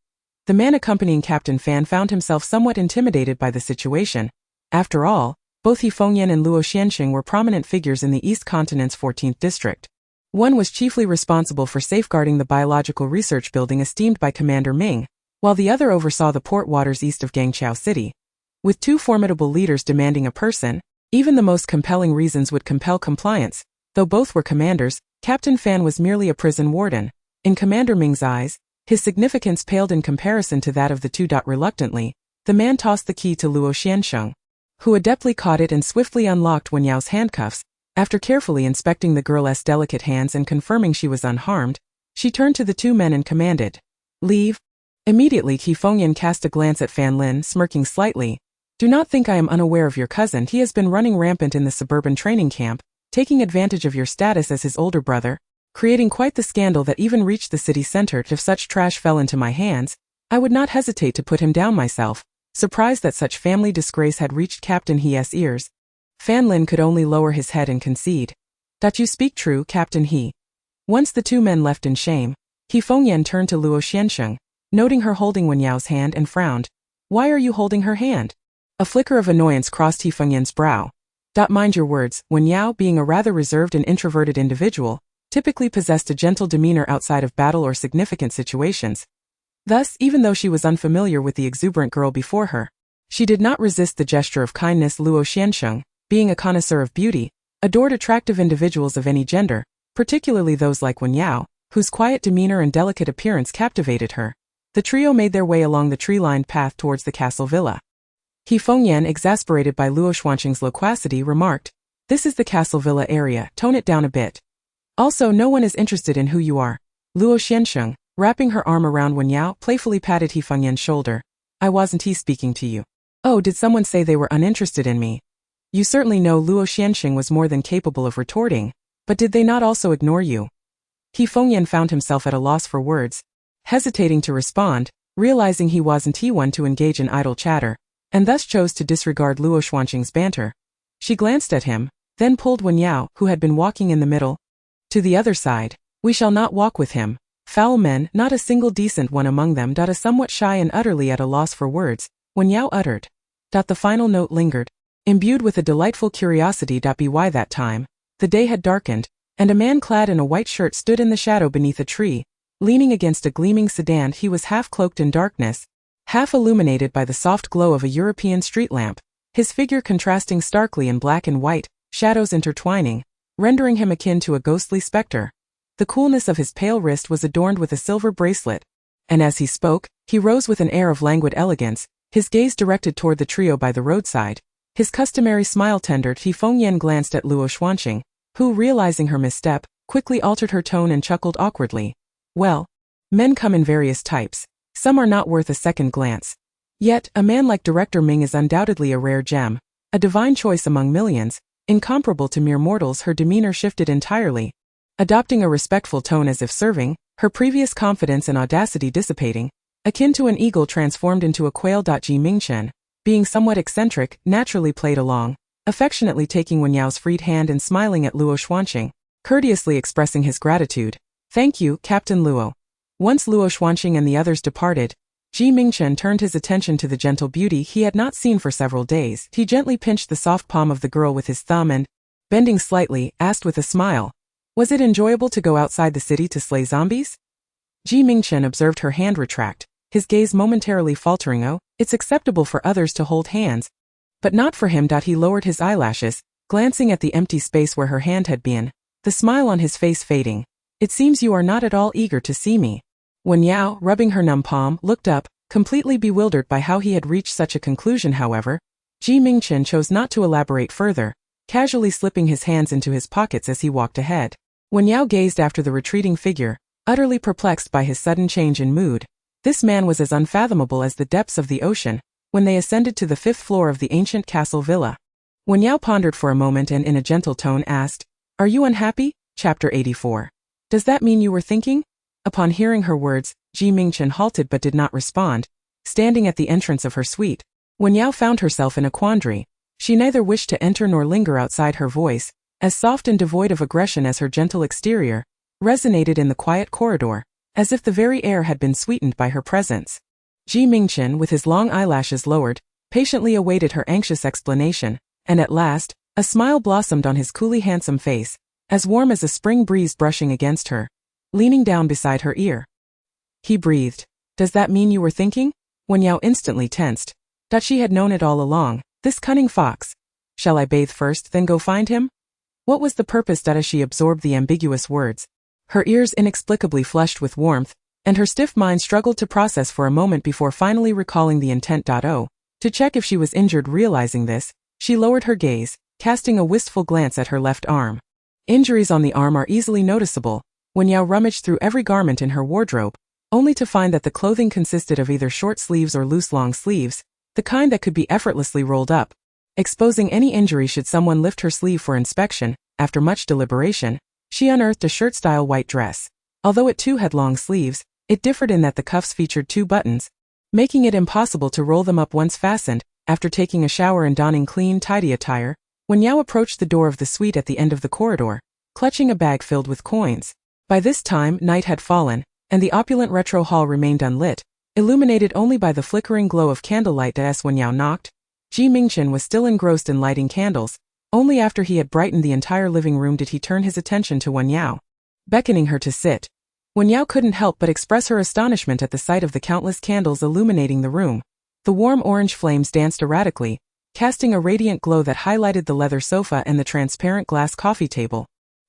The man accompanying Captain Fan found himself somewhat intimidated by the situation. After all, both He Fengyan and Luo Xianxing were prominent figures in the East Continent's 14th District. One was chiefly responsible for safeguarding the biological research building esteemed by Commander Ming, while the other oversaw the port waters east of Gangqiao City. With two formidable leaders demanding a person, even the most compelling reasons would compel compliance. Though both were commanders, Captain Fan was merely a prison warden. In Commander Ming's eyes, his significance paled in comparison to that of the two. Reluctantly, the man tossed the key to Luo Xianxing, who adeptly caught it and swiftly unlocked Wen Yao's handcuffs. After carefully inspecting the girl's delicate hands and confirming she was unharmed, she turned to the two men and commanded, "Leave." Immediately He Fengyan cast a glance at Fan Lin, smirking slightly. "Do not think I am unaware of your cousin. He has been running rampant in the suburban training camp, taking advantage of your status as his older brother, creating quite the scandal that even reached the city center. If such trash fell into my hands, I would not hesitate to put him down myself." Surprised that such family disgrace had reached Captain He's ears, Fan Lin could only lower his head and concede, "That you speak true, Captain He." Once the two men left in shame, He Fengyan turned to Luo Xianxing, noting her holding Wen Yao's hand, and frowned. "Why are you holding her hand?" A flicker of annoyance crossed He Fengyan's brow. "Mind your words." Wen Yao, being a rather reserved and introverted individual, typically possessed a gentle demeanor outside of battle or significant situations. Thus, even though she was unfamiliar with the exuberant girl before her, she did not resist the gesture of kindness. Luo Xianxing, being a connoisseur of beauty, adored attractive individuals of any gender, particularly those like Wen Yao, whose quiet demeanor and delicate appearance captivated her. The trio made their way along the tree-lined path towards the castle villa. He Fengyan, exasperated by Luo Xianxing's loquacity, remarked, "This is the castle villa area, tone it down a bit. Also, no one is interested in who you are." Luo Xianxing, wrapping her arm around Wen Yao, playfully patted He Fengyan's shoulder. "I wasn't speaking to you." "Oh, did someone say they were uninterested in me?" You certainly know. Luo Xianxing was more than capable of retorting, but did they not also ignore you? He Fengyan found himself at a loss for words, hesitating to respond, realizing he wasn't one to engage in idle chatter, and thus chose to disregard Luo Xianxing's banter. She glanced at him, then pulled Wen Yao, who had been walking in the middle, to the other side. We shall not walk with him. Foul men, not a single decent one among them. A somewhat shy and utterly at a loss for words, Wen Yao uttered. The final note lingered, imbued with a delightful curiosity. By that time, the day had darkened, and a man clad in a white shirt stood in the shadow beneath a tree, leaning against a gleaming sedan. He was half cloaked in darkness, half illuminated by the soft glow of a European street lamp, his figure contrasting starkly in black and white, shadows intertwining, rendering him akin to a ghostly spectre. The coolness of his pale wrist was adorned with a silver bracelet, and as he spoke, he rose with an air of languid elegance, his gaze directed toward the trio by the roadside. His customary smile tendered. Feng Yan glanced at Luo Xuanqing, who, realizing her misstep, quickly altered her tone and chuckled awkwardly. Well, men come in various types. Some are not worth a second glance. Yet, a man like Director Ming is undoubtedly a rare gem, a divine choice among millions, incomparable to mere mortals. Her demeanor shifted entirely, adopting a respectful tone as if serving, her previous confidence and audacity dissipating, akin to an eagle transformed into a quail. Mingchen, being somewhat eccentric, naturally played along, affectionately taking Wen Yao's freed hand and smiling at Luo Xuanqing, courteously expressing his gratitude. Thank you, Captain Luo. Once Luo Xuanqing and the others departed, Mingchen turned his attention to the gentle beauty he had not seen for several days. He gently pinched the soft palm of the girl with his thumb and, bending slightly, asked with a smile, was it enjoyable to go outside the city to slay zombies? Mingchen observed her hand retract, his gaze momentarily faltering. Oh, it's acceptable for others to hold hands, but not for him. He lowered his eyelashes, glancing at the empty space where her hand had been, the smile on his face fading. It seems you are not at all eager to see me. Wen Yao, rubbing her numb palm, looked up, completely bewildered by how he had reached such a conclusion. However, Mingchen chose not to elaborate further, casually slipping his hands into his pockets as he walked ahead. Wen Yao gazed after the retreating figure, utterly perplexed by his sudden change in mood. This man was as unfathomable as the depths of the ocean. When they ascended to the 5th floor of the ancient castle villa, Wen Yao pondered for a moment and in a gentle tone asked, "Are you unhappy?" Chapter 84. Does that mean you were thinking? Upon hearing her words, Mingchen halted but did not respond, standing at the entrance of her suite. Wen Yao found herself in a quandary. She neither wished to enter nor linger outside. Her voice, as soft and devoid of aggression as her gentle exterior, resonated in the quiet corridor, as if the very air had been sweetened by her presence. Mingchen, with his long eyelashes lowered, patiently awaited her anxious explanation, and at last, a smile blossomed on his coolly handsome face, as warm as a spring breeze brushing against her, leaning down beside her ear. He breathed. Does that mean you were thinking? Wen Yao instantly tensed. She had known it all along, this cunning fox. Shall I bathe first, then go find him? What was the purpose? As she absorbed the ambiguous words, her ears inexplicably flushed with warmth, and her stiff mind struggled to process for a moment before finally recalling the intent. To check if she was injured. Realizing this, she lowered her gaze, casting a wistful glance at her left arm. Injuries on the arm are easily noticeable. Wen Yao rummaged through every garment in her wardrobe, only to find that the clothing consisted of either short sleeves or loose long sleeves, the kind that could be effortlessly rolled up, exposing any injury should someone lift her sleeve for inspection. After much deliberation, she unearthed a shirt-style white dress. Although it too had long sleeves, it differed in that the cuffs featured 2 buttons, making it impossible to roll them up once fastened. After taking a shower and donning clean, tidy attire, Wen Yao approached the door of the suite at the end of the corridor, clutching a bag filled with coins. By this time, night had fallen, and the opulent retro hall remained unlit, illuminated only by the flickering glow of candlelight. As Wen Yao knocked, Mingchen was still engrossed in lighting candles. Only after he had brightened the entire living room did he turn his attention to Wen Yao, beckoning her to sit. Wen Yao couldn't help but express her astonishment at the sight of the countless candles illuminating the room. The warm orange flames danced erratically, casting a radiant glow that highlighted the leather sofa and the transparent glass coffee table,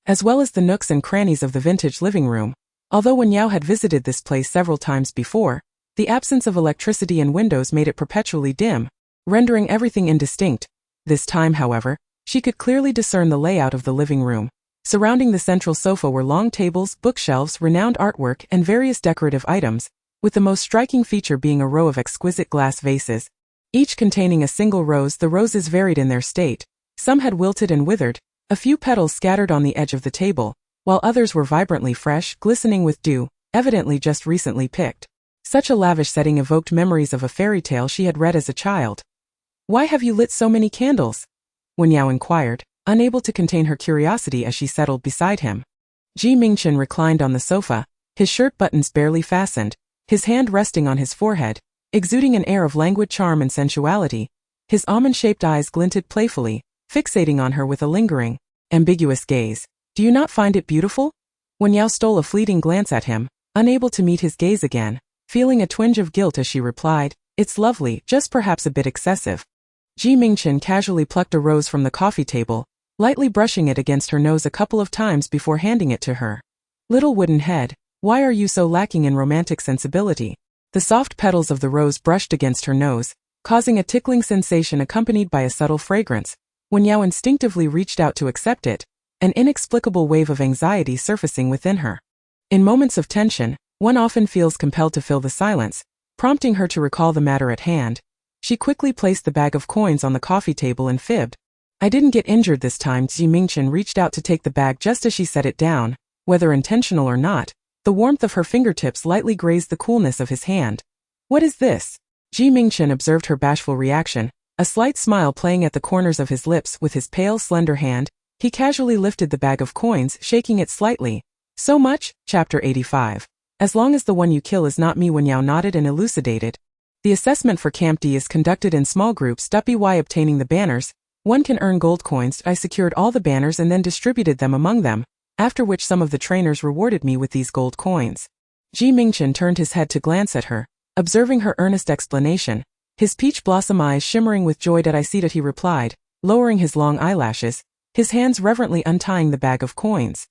as well as the nooks and crannies of the vintage living room. Although Wen Yao had visited this place several times before, the absence of electricity and windows made it perpetually dim, rendering everything indistinct. This time, however, she could clearly discern the layout of the living room. Surrounding the central sofa were long tables, bookshelves, renowned artwork, and various decorative items, with the most striking feature being a row of exquisite glass vases, each containing a single rose. The roses varied in their state. Some had wilted and withered, a few petals scattered on the edge of the table, while others were vibrantly fresh, glistening with dew, evidently just recently picked. Such a lavish setting evoked memories of a fairy tale she had read as a child. Why have you lit so many candles? Wen Yao inquired, unable to contain her curiosity as she settled beside him. Mingchen reclined on the sofa, his shirt buttons barely fastened, his hand resting on his forehead, exuding an air of languid charm and sensuality. His almond-shaped eyes glinted playfully, fixating on her with a lingering, ambiguous gaze. "Do you not find it beautiful?" Wen Yao stole a fleeting glance at him, unable to meet his gaze again, feeling a twinge of guilt as she replied, "It's lovely, just perhaps a bit excessive." Mingchen casually plucked a rose from the coffee table, lightly brushing it against her nose a couple of times before handing it to her. "Little wooden head, why are you so lacking in romantic sensibility?" The soft petals of the rose brushed against her nose, causing a tickling sensation accompanied by a subtle fragrance. Wen Yao instinctively reached out to accept it, an inexplicable wave of anxiety surfacing within her. In moments of tension, one often feels compelled to fill the silence, prompting her to recall the matter at hand. She quickly placed the bag of coins on the coffee table and fibbed. "I didn't get injured this time." Mingchen reached out to take the bag just as she set it down. Whether intentional or not, the warmth of her fingertips lightly grazed the coolness of his hand. "What is this?" Mingchen observed her bashful reaction, a slight smile playing at the corners of his lips. With his pale, slender hand, he casually lifted the bag of coins, shaking it slightly. "So much?" Chapter 85. "As long as the one you kill is not me." Wen Yao nodded and elucidated. "The assessment for Camp D is conducted in small groups. By obtaining the banners, one can earn gold coins. I secured all the banners and then distributed them among them, after which some of the trainers rewarded me with these gold coins." Mingchen turned his head to glance at her, observing her earnest explanation, his peach blossom eyes shimmering with joy. "Did I see that?" he replied, lowering his long eyelashes, his hands reverently untying the bag of coins.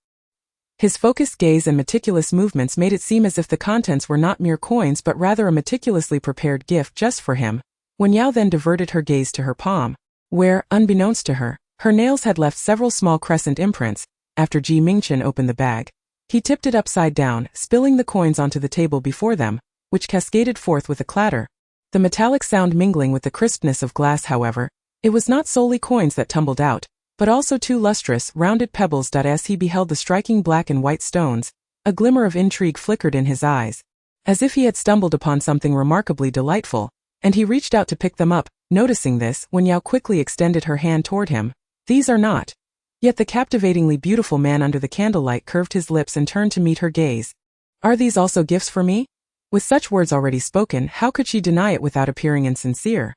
His focused gaze and meticulous movements made it seem as if the contents were not mere coins but rather a meticulously prepared gift just for him. Wen Yao then diverted her gaze to her palm, where, unbeknownst to her, her nails had left several small crescent imprints. After Mingchen opened the bag, he tipped it upside down, spilling the coins onto the table before them, which cascaded forth with a clatter. The metallic sound mingling with the crispness of glass. However, it was not solely coins that tumbled out, but also two lustrous, rounded pebbles. As he beheld the striking black and white stones, a glimmer of intrigue flickered in his eyes, as if he had stumbled upon something remarkably delightful, and he reached out to pick them up. Noticing this, Wen Yao quickly extended her hand toward him. "These are not." Yet the captivatingly beautiful man under the candlelight curved his lips and turned to meet her gaze. "Are these also gifts for me?" With such words already spoken, how could she deny it without appearing insincere?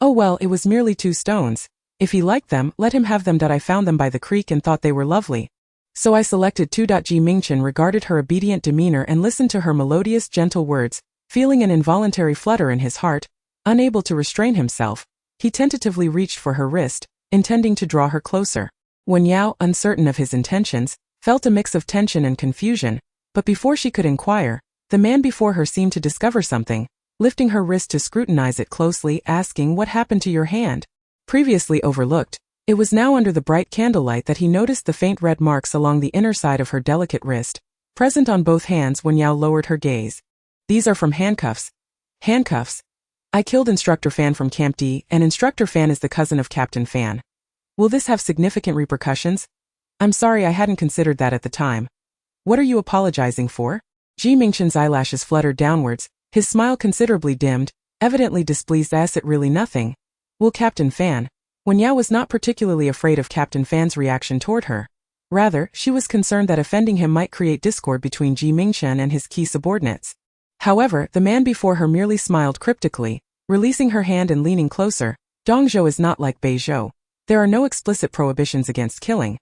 "Oh well, it was merely 2 stones. If he liked them, let him have them. I found them by the creek and thought they were lovely, so I selected 2. Mingchen regarded her obedient demeanor and listened to her melodious, gentle words, feeling an involuntary flutter in his heart. Unable to restrain himself, he tentatively reached for her wrist, intending to draw her closer. Wen Yao, uncertain of his intentions, felt a mix of tension and confusion, but before she could inquire, the man before her seemed to discover something, lifting her wrist to scrutinize it closely, asking, "What happened to your hand?" Previously overlooked, it was now under the bright candlelight that he noticed the faint red marks along the inner side of her delicate wrist, present on both hands. Wen Yao lowered her gaze. "These are from handcuffs." "Handcuffs? I killed Instructor Fan from Camp D, and Instructor Fan is the cousin of Captain Fan. Will this have significant repercussions?" "I'm sorry, I hadn't considered that at the time." "What are you apologizing for?" Mingchen's eyelashes fluttered downwards, his smile considerably dimmed, evidently displeased. "As it really nothing. Will Captain Fan." Wen Yao was not particularly afraid of Captain Fan's reaction toward her. Rather, she was concerned that offending him might create discord between Mingchen and his key subordinates. However, the man before her merely smiled cryptically, releasing her hand and leaning closer. "Dongzhou is not like Beizhou. There are no explicit prohibitions against killing.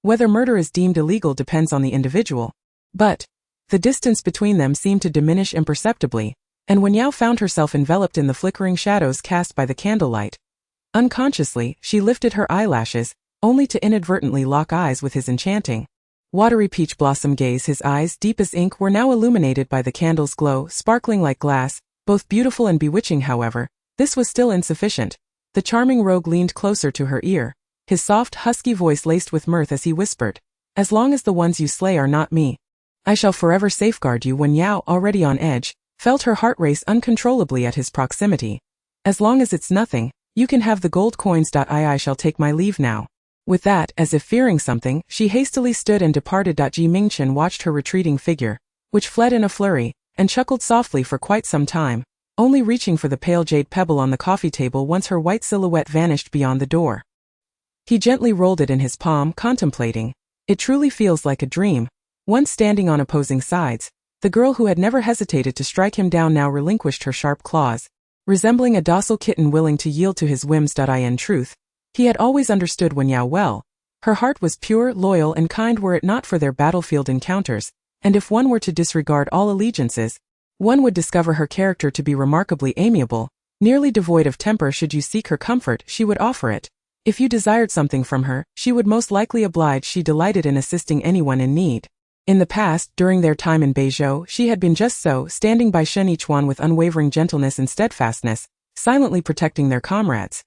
Whether murder is deemed illegal depends on the individual." But the distance between them seemed to diminish imperceptibly, and Wen Yao found herself enveloped in the flickering shadows cast by the candlelight. Unconsciously, she lifted her eyelashes, only to inadvertently lock eyes with his enchanting, watery peach blossom gaze. His eyes, deep as ink, were now illuminated by the candle's glow, sparkling like glass, both beautiful and bewitching. However, this was still insufficient. The charming rogue leaned closer to her ear, his soft, husky voice laced with mirth as he whispered, "As long as the ones you slay are not me, I shall forever safeguard you." Wen Yao, already on edge, felt her heart race uncontrollably at his proximity. "As long as it's nothing, you can have the gold coins. I shall take my leave now." With that, as if fearing something, she hastily stood and departed. Mingchen watched her retreating figure, which fled in a flurry, and chuckled softly for quite some time, only reaching for the pale jade pebble on the coffee table once her white silhouette vanished beyond the door. He gently rolled it in his palm, contemplating. It truly feels like a dream. Once standing on opposing sides, the girl who had never hesitated to strike him down now relinquished her sharp claws, resembling a docile kitten willing to yield to his whims. In truth, he had always understood Wen Yao well. Her heart was pure, loyal, and kind were it not for their battlefield encounters, and if one were to disregard all allegiances, one would discover her character to be remarkably amiable, nearly devoid of temper. Should you seek her comfort, she would offer it. If you desired something from her, she would most likely oblige. She delighted in assisting anyone in need. In the past, during their time in Beizhou, she had been just so, standing by Shen Yichuan with unwavering gentleness and steadfastness, silently protecting their comrades.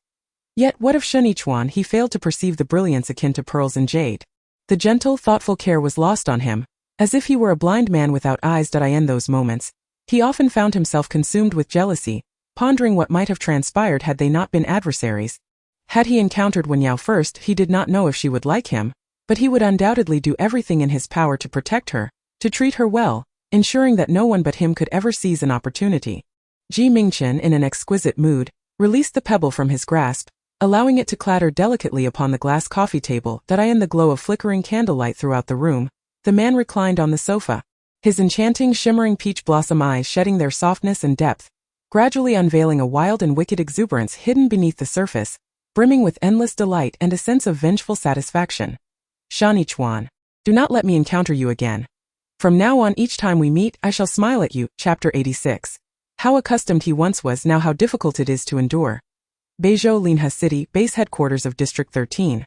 Yet what of Shen Yichuan? He failed to perceive the brilliance akin to pearls and jade. The gentle, thoughtful care was lost on him, as if he were a blind man without eyes. In those moments, he often found himself consumed with jealousy, pondering what might have transpired had they not been adversaries. Had he encountered Wen Yao first, he did not know if she would like him, but he would undoubtedly do everything in his power to protect her, to treat her well, ensuring that no one but him could ever seize an opportunity. Mingchen, in an exquisite mood, released the pebble from his grasp, allowing it to clatter delicately upon the glass coffee table. In the glow of flickering candlelight throughout the room, the man reclined on the sofa, his enchanting, shimmering peach blossom eyes shedding their softness and depth, gradually unveiling a wild and wicked exuberance hidden beneath the surface, brimming with endless delight and a sense of vengeful satisfaction. Shen Yichuan, do not let me encounter you again. From now on, each time we meet, I shall smile at you. Chapter 86. How accustomed he once was, now how difficult it is to endure. Beizhou Linhe City, base headquarters of District 13.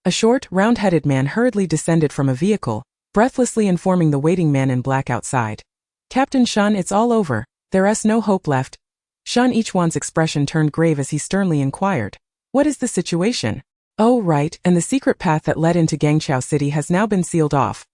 A short, round-headed man hurriedly descended from a vehicle, breathlessly informing the waiting man in black outside. Captain Shen, it's all over. There's no hope left. Shen Yichuan's expression turned grave as he sternly inquired. What is the situation? Oh, right, and the secret path that led into Gangqiao City has now been sealed off.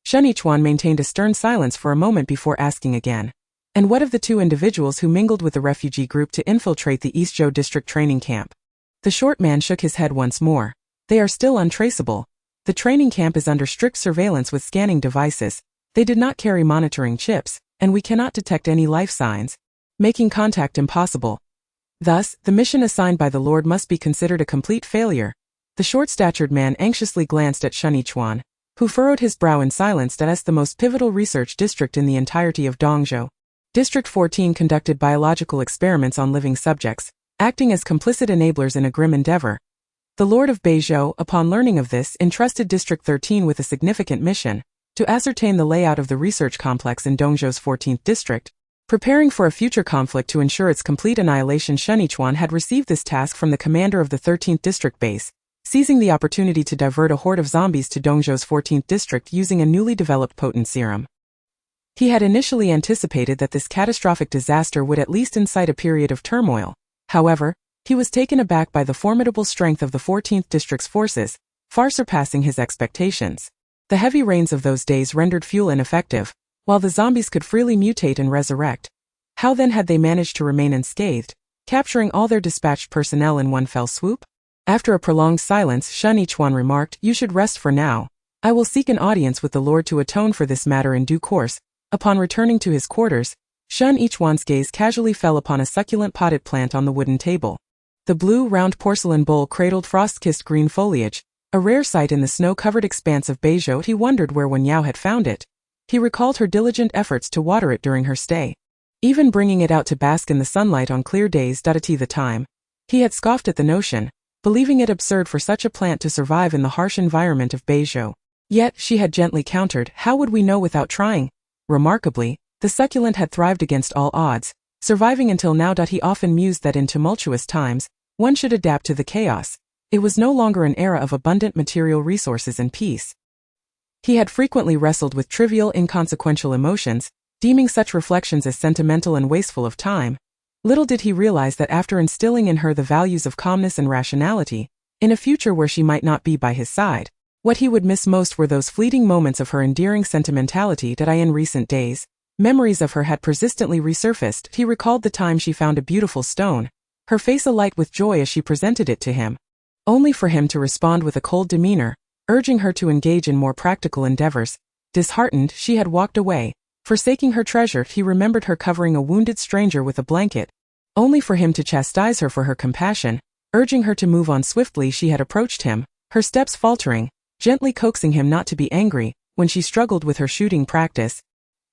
Shen Yichuan maintained a stern silence for a moment before asking again. And what of the two individuals who mingled with the refugee group to infiltrate the East Zhou district training camp? The short man shook his head once more. They are still untraceable. The training camp is under strict surveillance with scanning devices. They did not carry monitoring chips, and we cannot detect any life signs, making contact impossible. Thus, the mission assigned by the Lord must be considered a complete failure. The short-statured man anxiously glanced at Shen Yichuan, who furrowed his brow in silence. That's the most pivotal research district in the entirety of Dongzhou. District 14 conducted biological experiments on living subjects, acting as complicit enablers in a grim endeavor. The Lord of Beizhou, upon learning of this, entrusted District 13 with a significant mission, to ascertain the layout of the research complex in Dongzhou's 14th district. Preparing for a future conflict to ensure its complete annihilation, Shen Yichuan had received this task from the commander of the 13th district base, seizing the opportunity to divert a horde of zombies to Dongzhou's 14th district using a newly developed potent serum. He had initially anticipated that this catastrophic disaster would at least incite a period of turmoil. However, he was taken aback by the formidable strength of the 14th district's forces, far surpassing his expectations. The heavy rains of those days rendered fuel ineffective, while the zombies could freely mutate and resurrect. How then had they managed to remain unscathed, capturing all their dispatched personnel in one fell swoop? After a prolonged silence, Shen Yichuan remarked, "You should rest for now. I will seek an audience with the Lord to atone for this matter in due course." Upon returning to his quarters, Shen Yichuan's gaze casually fell upon a succulent potted plant on the wooden table. The blue, round porcelain bowl cradled frost-kissed green foliage, a rare sight in the snow-covered expanse of Beizhou. He wondered where Wen Yao had found it. He recalled her diligent efforts to water it during her stay, even bringing it out to bask in the sunlight on clear days. At the time, he had scoffed at the notion, believing it absurd for such a plant to survive in the harsh environment of Beizhou. Yet, she had gently countered, how would we know without trying? Remarkably, the succulent had thrived against all odds, surviving until now. He often mused that in tumultuous times, one should adapt to the chaos. It was no longer an era of abundant material resources and peace. He had frequently wrestled with trivial, inconsequential emotions, deeming such reflections as sentimental and wasteful of time. Little did he realize that after instilling in her the values of calmness and rationality, in a future where she might not be by his side, what he would miss most were those fleeting moments of her endearing sentimentality. In recent days, memories of her had persistently resurfaced. He recalled the time she found a beautiful stone, her face alight with joy as she presented it to him, only for him to respond with a cold demeanor, urging her to engage in more practical endeavors. Disheartened, she had walked away, forsaking her treasure. He remembered her covering a wounded stranger with a blanket, only for him to chastise her for her compassion, urging her to move on swiftly. She had approached him, her steps faltering, gently coaxing him not to be angry when she struggled with her shooting practice.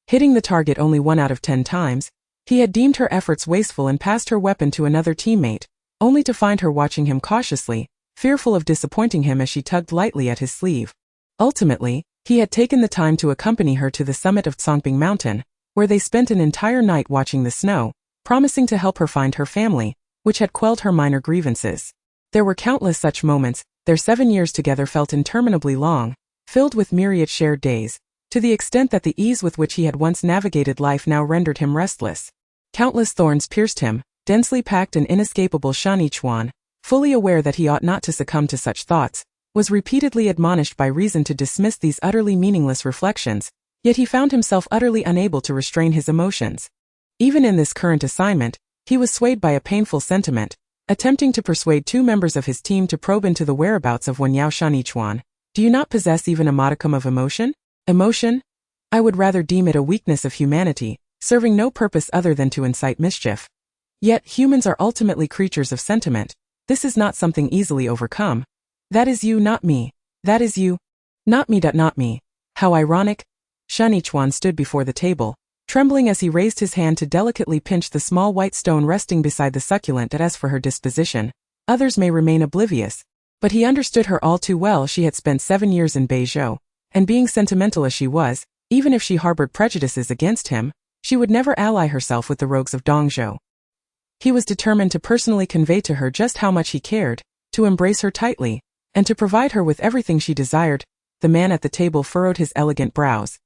Hitting the target only 1 out of 10 times, he had deemed her efforts wasteful and passed her weapon to another teammate, only to find her watching him cautiously, fearful of disappointing him as she tugged lightly at his sleeve. Ultimately, he had taken the time to accompany her to the summit of Tsongping Mountain, where they spent an entire night watching the snow, promising to help her find her family, which had quelled her minor grievances. There were countless such moments. Their 7 years together felt interminably long, filled with myriad shared days, to the extent that the ease with which he had once navigated life now rendered him restless. Countless thorns pierced him, densely packed and inescapable. Shen Yichuan, fully aware that he ought not to succumb to such thoughts, was repeatedly admonished by reason to dismiss these utterly meaningless reflections, yet he found himself utterly unable to restrain his emotions. Even in this current assignment, he was swayed by a painful sentiment, attempting to persuade 2 members of his team to probe into the whereabouts of Wen Yao. Shen Yichuan, do you not possess even a modicum of emotion? Emotion? I would rather deem it a weakness of humanity, serving no purpose other than to incite mischief. Yet humans are ultimately creatures of sentiment. This is not something easily overcome. That is you, not me. That is you. Not me. Not me. How ironic. Shen Yichuan stood before the table, trembling as he raised his hand to delicately pinch the small white stone resting beside the succulent. That as for her disposition, others may remain oblivious, but he understood her all too well. She had spent 7 years in Beizhou, and being sentimental as she was, even if she harbored prejudices against him, she would never ally herself with the rogues of Dongzhou. He was determined to personally convey to her just how much he cared, to embrace her tightly, and to provide her with everything she desired. The man at the table furrowed his elegant brows.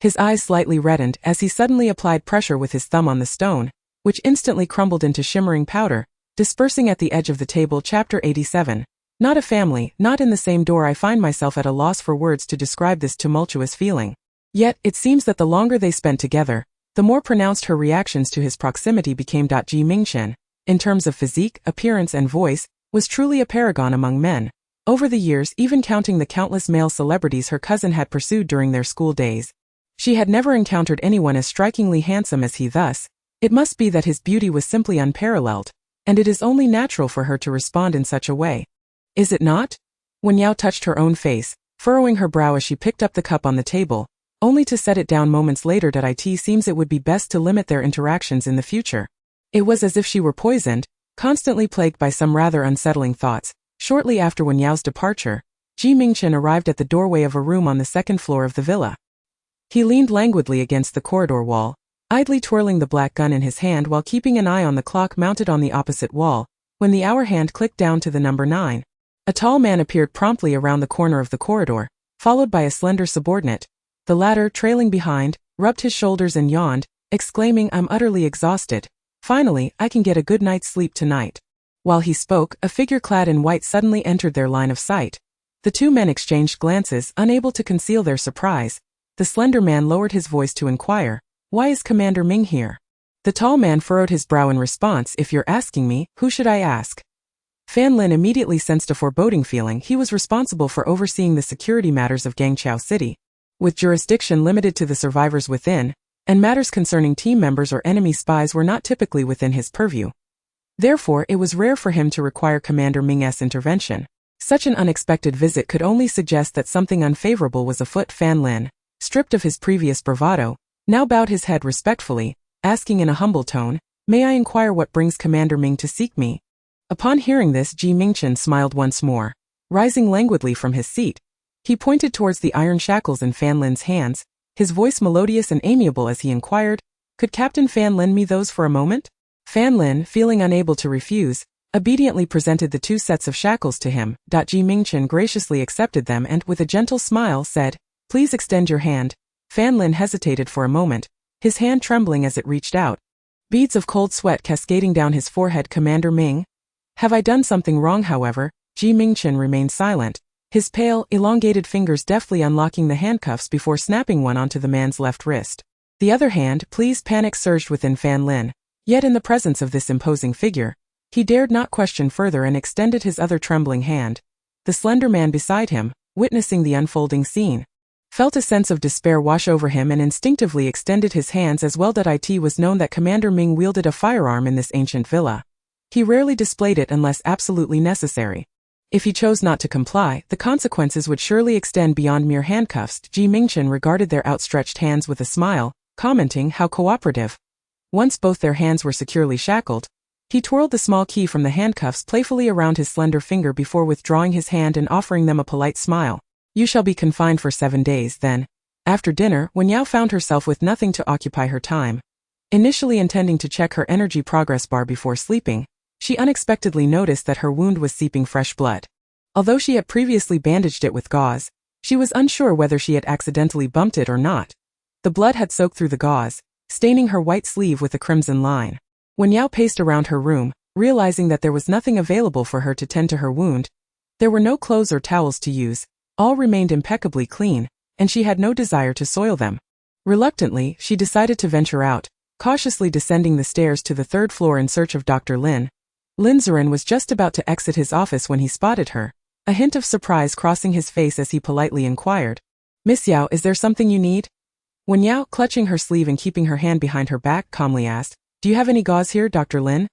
His eyes slightly reddened as he suddenly applied pressure with his thumb on the stone, which instantly crumbled into shimmering powder, dispersing at the edge of the table. Chapter 87. Not a family, not in the same door. I find myself at a loss for words to describe this tumultuous feeling. Yet, it seems that the longer they spent together, the more pronounced her reactions to his proximity became. Mingchen, in terms of physique, appearance and voice, was truly a paragon among men. Over the years, even counting the countless male celebrities her cousin had pursued during their school days, she had never encountered anyone as strikingly handsome as he. Thus, it must be that his beauty was simply unparalleled, and it is only natural for her to respond in such a way. Is it not? Wen Yao touched her own face, furrowing her brow as she picked up the cup on the table, only to set it down moments later. It seems it would be best to limit their interactions in the future. It was as if she were poisoned, constantly plagued by some rather unsettling thoughts. Shortly after Wen Yao's departure, Mingchen arrived at the doorway of a room on the 2nd floor of the villa. He leaned languidly against the corridor wall, idly twirling the black gun in his hand while keeping an eye on the clock mounted on the opposite wall, when the hour hand clicked down to the number 9. A tall man appeared promptly around the corner of the corridor, followed by a slender subordinate. The latter, trailing behind, rubbed his shoulders and yawned, exclaiming, I'm utterly exhausted. Finally, I can get a good night's sleep tonight. While he spoke, a figure clad in white suddenly entered their line of sight. The 2 men exchanged glances, unable to conceal their surprise. The slender man lowered his voice to inquire, why is Commander Ming here? The tall man furrowed his brow in response, if you're asking me, who should I ask? Fan Lin immediately sensed a foreboding feeling. He was responsible for overseeing the security matters of Gangqiao City, with jurisdiction limited to the survivors within, and matters concerning team members or enemy spies were not typically within his purview. Therefore, it was rare for him to require Commander Ming's intervention. Such an unexpected visit could only suggest that something unfavorable was afoot. Fan Lin, stripped of his previous bravado, now bowed his head respectfully, asking in a humble tone, may I inquire what brings Commander Ming to seek me? Upon hearing this, Mingchen smiled once more. Rising languidly from his seat, he pointed towards the iron shackles in Fan Lin's hands, his voice melodious and amiable as he inquired, could Captain Fan lend me those for a moment? Fan Lin, feeling unable to refuse, obediently presented the 2 sets of shackles to him. Mingchen graciously accepted them and, with a gentle smile, said, please extend your hand. Fan Lin hesitated for a moment, his hand trembling as it reached out. Beads of cold sweat cascading down his forehead. Commander Ming? Have I done something wrong? However, Mingchen remained silent, his pale, elongated fingers deftly unlocking the handcuffs before snapping one onto the man's left wrist. The other hand, please. Panic surged within Fan Lin. Yet in the presence of this imposing figure, he dared not question further and extended his other trembling hand. The slender man beside him, witnessing the unfolding scene, felt a sense of despair wash over him and instinctively extended his hands as well. It was known that Commander Ming wielded a firearm in this ancient villa. He rarely displayed it unless absolutely necessary. If he chose not to comply, the consequences would surely extend beyond mere handcuffs. Mingchen regarded their outstretched hands with a smile, commenting how cooperative. Once both their hands were securely shackled, he twirled the small key from the handcuffs playfully around his slender finger before withdrawing his hand and offering them a polite smile. You shall be confined for 7 days, then. After dinner, Wen Yao found herself with nothing to occupy her time. Initially intending to check her energy progress bar before sleeping, she unexpectedly noticed that her wound was seeping fresh blood. Although she had previously bandaged it with gauze, she was unsure whether she had accidentally bumped it or not. The blood had soaked through the gauze, staining her white sleeve with a crimson line. Wen Yao paced around her room, realizing that there was nothing available for her to tend to her wound. There were no clothes or towels to use, all remained impeccably clean, and she had no desire to soil them. Reluctantly, she decided to venture out, cautiously descending the stairs to the 3rd floor in search of Dr. Lin. Lin Ziren was just about to exit his office when he spotted her, a hint of surprise crossing his face as he politely inquired. Miss Yao, is there something you need? Wen Yao, clutching her sleeve and keeping her hand behind her back, calmly asked, Do you have any gauze here, Dr. Lin?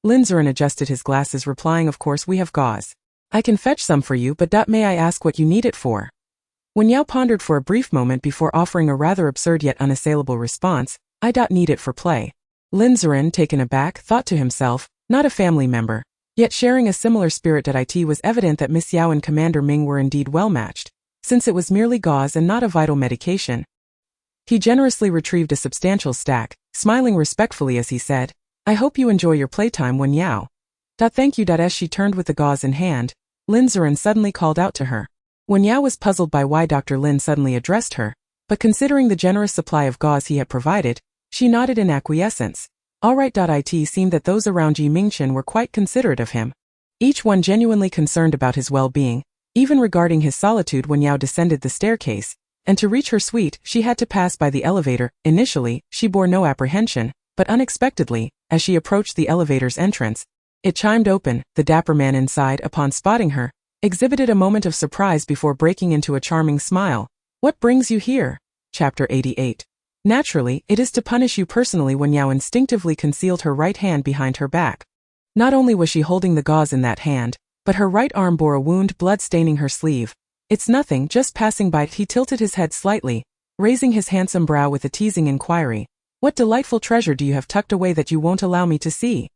Lin Ziren adjusted his glasses, replying, Of course we have gauze. I can fetch some for you, but may I ask what you need it for? Wen Yao pondered for a brief moment before offering a rather absurd yet unassailable response, I need it for play. Lin Ziren, taken aback, thought to himself, not a family member, yet sharing a similar spirit. It was evident that Miss Yao and Commander Ming were indeed well matched, since it was merely gauze and not a vital medication. He generously retrieved a substantial stack, smiling respectfully as he said, I hope you enjoy your playtime, Wen Yao. Thank you. As she turned with the gauze in hand, Lin Ziren suddenly called out to her. Wen Yao was puzzled by why Dr. Lin suddenly addressed her, but considering the generous supply of gauze he had provided, she nodded in acquiescence. All right. It seemed that those around Mingchen were quite considerate of him, each one genuinely concerned about his well-being. Even regarding his solitude, Wen Yao descended the staircase, and to reach her suite, she had to pass by the elevator. Initially, she bore no apprehension, but unexpectedly, as she approached the elevator's entrance, it chimed open. The dapper man inside, upon spotting her, exhibited a moment of surprise before breaking into a charming smile. What brings you here? Chapter 88. Naturally, it is to punish you personally. Wen Yao instinctively concealed her right hand behind her back. Not only was she holding the gauze in that hand, but her right arm bore a wound, blood staining her sleeve. It's nothing, just passing by. He tilted his head slightly, raising his handsome brow with a teasing inquiry. What delightful treasure do you have tucked away that you won't allow me to see?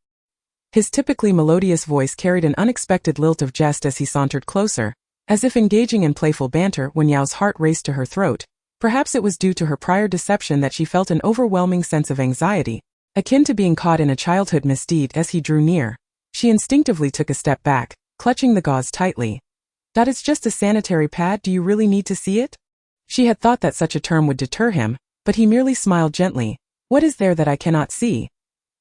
His typically melodious voice carried an unexpected lilt of jest as he sauntered closer. As if engaging in playful banter, Wen Yao's heart raced to her throat. Perhaps it was due to her prior deception that she felt an overwhelming sense of anxiety, akin to being caught in a childhood misdeed. As he drew near, she instinctively took a step back, clutching the gauze tightly. It's just a sanitary pad, do you really need to see it? She had thought that such a term would deter him, but he merely smiled gently. What is there that I cannot see?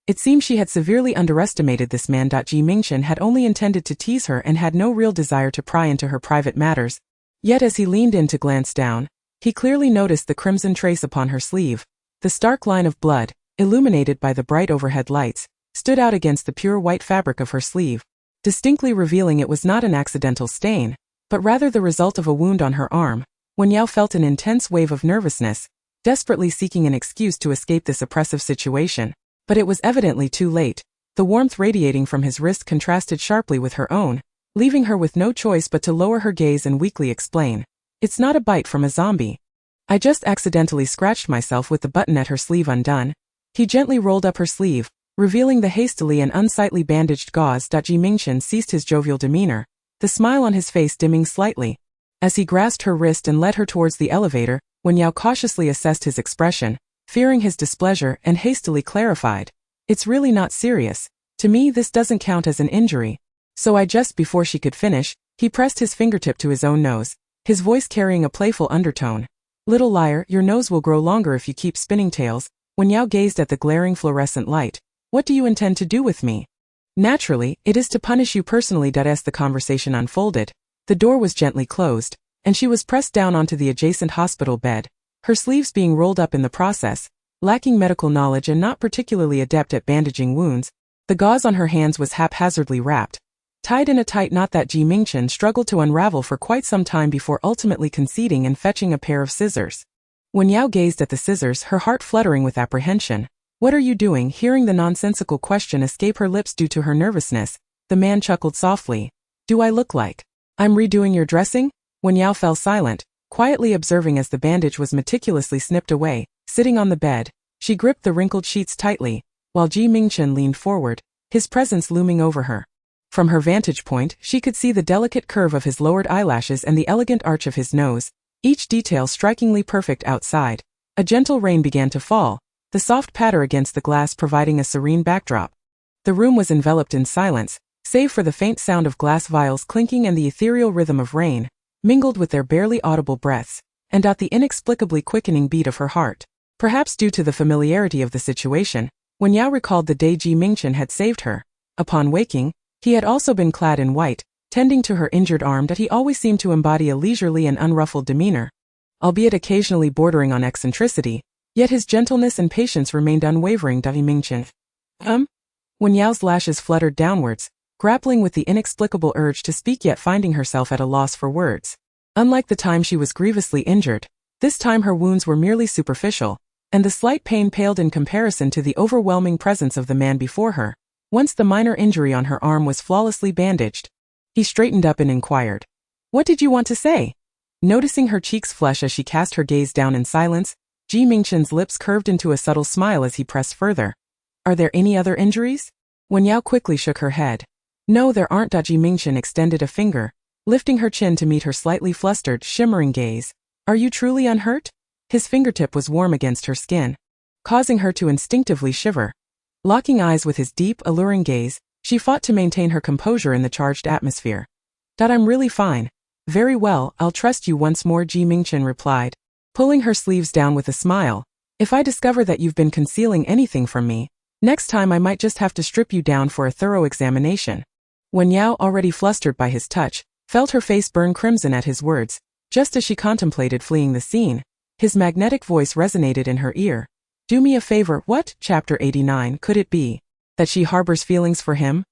It seemed she had severely underestimated this man. Mingchen had only intended to tease her and had no real desire to pry into her private matters. Yet as he leaned in to glance down, he clearly noticed the crimson trace upon her sleeve. The stark line of blood, illuminated by the bright overhead lights, stood out against the pure white fabric of her sleeve, distinctly revealing it was not an accidental stain, but rather the result of a wound on her arm. Wen Yao felt an intense wave of nervousness, desperately seeking an excuse to escape this oppressive situation. But it was evidently too late. The warmth radiating from his wrist contrasted sharply with her own, leaving her with no choice but to lower her gaze and weakly explain. It's not a bite from a zombie. I just accidentally scratched myself with the button at her sleeve undone. He gently rolled up her sleeve, revealing the hastily and unsightly bandaged gauze. Mingchen ceased his jovial demeanor, the smile on his face dimming slightly. As he grasped her wrist and led her towards the elevator, Wen Yao cautiously assessed his expression, fearing his displeasure, and hastily clarified. It's really not serious. To me this doesn't count as an injury. So just before she could finish, he pressed his fingertip to his own nose, his voice carrying a playful undertone. Little liar, your nose will grow longer if you keep spinning tales. Wen Yao gazed at the glaring fluorescent light. What do you intend to do with me? Naturally, it is to punish you personally. As the conversation unfolded, the door was gently closed, and she was pressed down onto the adjacent hospital bed, her sleeves being rolled up in the process. Lacking medical knowledge and not particularly adept at bandaging wounds, the gauze on her hands was haphazardly wrapped, tied in a tight knot that Mingchen struggled to unravel for quite some time before ultimately conceding and fetching a pair of scissors. Wen Yao gazed at the scissors, her heart fluttering with apprehension. What are you doing? Hearing the nonsensical question escape her lips due to her nervousness, the man chuckled softly. Do I look like I'm redoing your dressing? Wen Yao fell silent, quietly observing as the bandage was meticulously snipped away. Sitting on the bed, she gripped the wrinkled sheets tightly, while Mingchen leaned forward, his presence looming over her. From her vantage point, she could see the delicate curve of his lowered eyelashes and the elegant arch of his nose, each detail strikingly perfect outside. A gentle rain began to fall, the soft patter against the glass providing a serene backdrop. The room was enveloped in silence, save for the faint sound of glass vials clinking and the ethereal rhythm of rain, mingled with their barely audible breaths, and the inexplicably quickening beat of her heart. Perhaps due to the familiarity of the situation, Wen Yao recalled the day Mingchen had saved her. Upon waking, he had also been clad in white, tending to her injured arm that he always seemed to embody a leisurely and unruffled demeanor. Albeit occasionally bordering on eccentricity, yet his gentleness and patience remained unwavering. Mingchen. Wen Yao's lashes fluttered downwards, grappling with the inexplicable urge to speak yet finding herself at a loss for words. Unlike the time she was grievously injured, this time her wounds were merely superficial, and the slight pain paled in comparison to the overwhelming presence of the man before her. Once the minor injury on her arm was flawlessly bandaged, he straightened up and inquired, "What did you want to say?" Noticing her cheeks flush as she cast her gaze down in silence, Mingchen's lips curved into a subtle smile as he pressed further. "Are there any other injuries?" Wen Yao quickly shook her head. "No, there aren't." Mingchen extended a finger, lifting her chin to meet her slightly flustered, shimmering gaze. "Are you truly unhurt?" His fingertip was warm against her skin, causing her to instinctively shiver. Locking eyes with his deep, alluring gaze, she fought to maintain her composure in the charged atmosphere. "I'm really fine." "Very well, I'll trust you once more," Mingchen replied, pulling her sleeves down with a smile. "If I discover that you've been concealing anything from me, next time I might just have to strip you down for a thorough examination." Wen Yao, already flustered by his touch, felt her face burn crimson at his words. Just as she contemplated fleeing the scene, his magnetic voice resonated in her ear. "Do me a favor." What? Chapter 89. Could it be that she harbors feelings for him?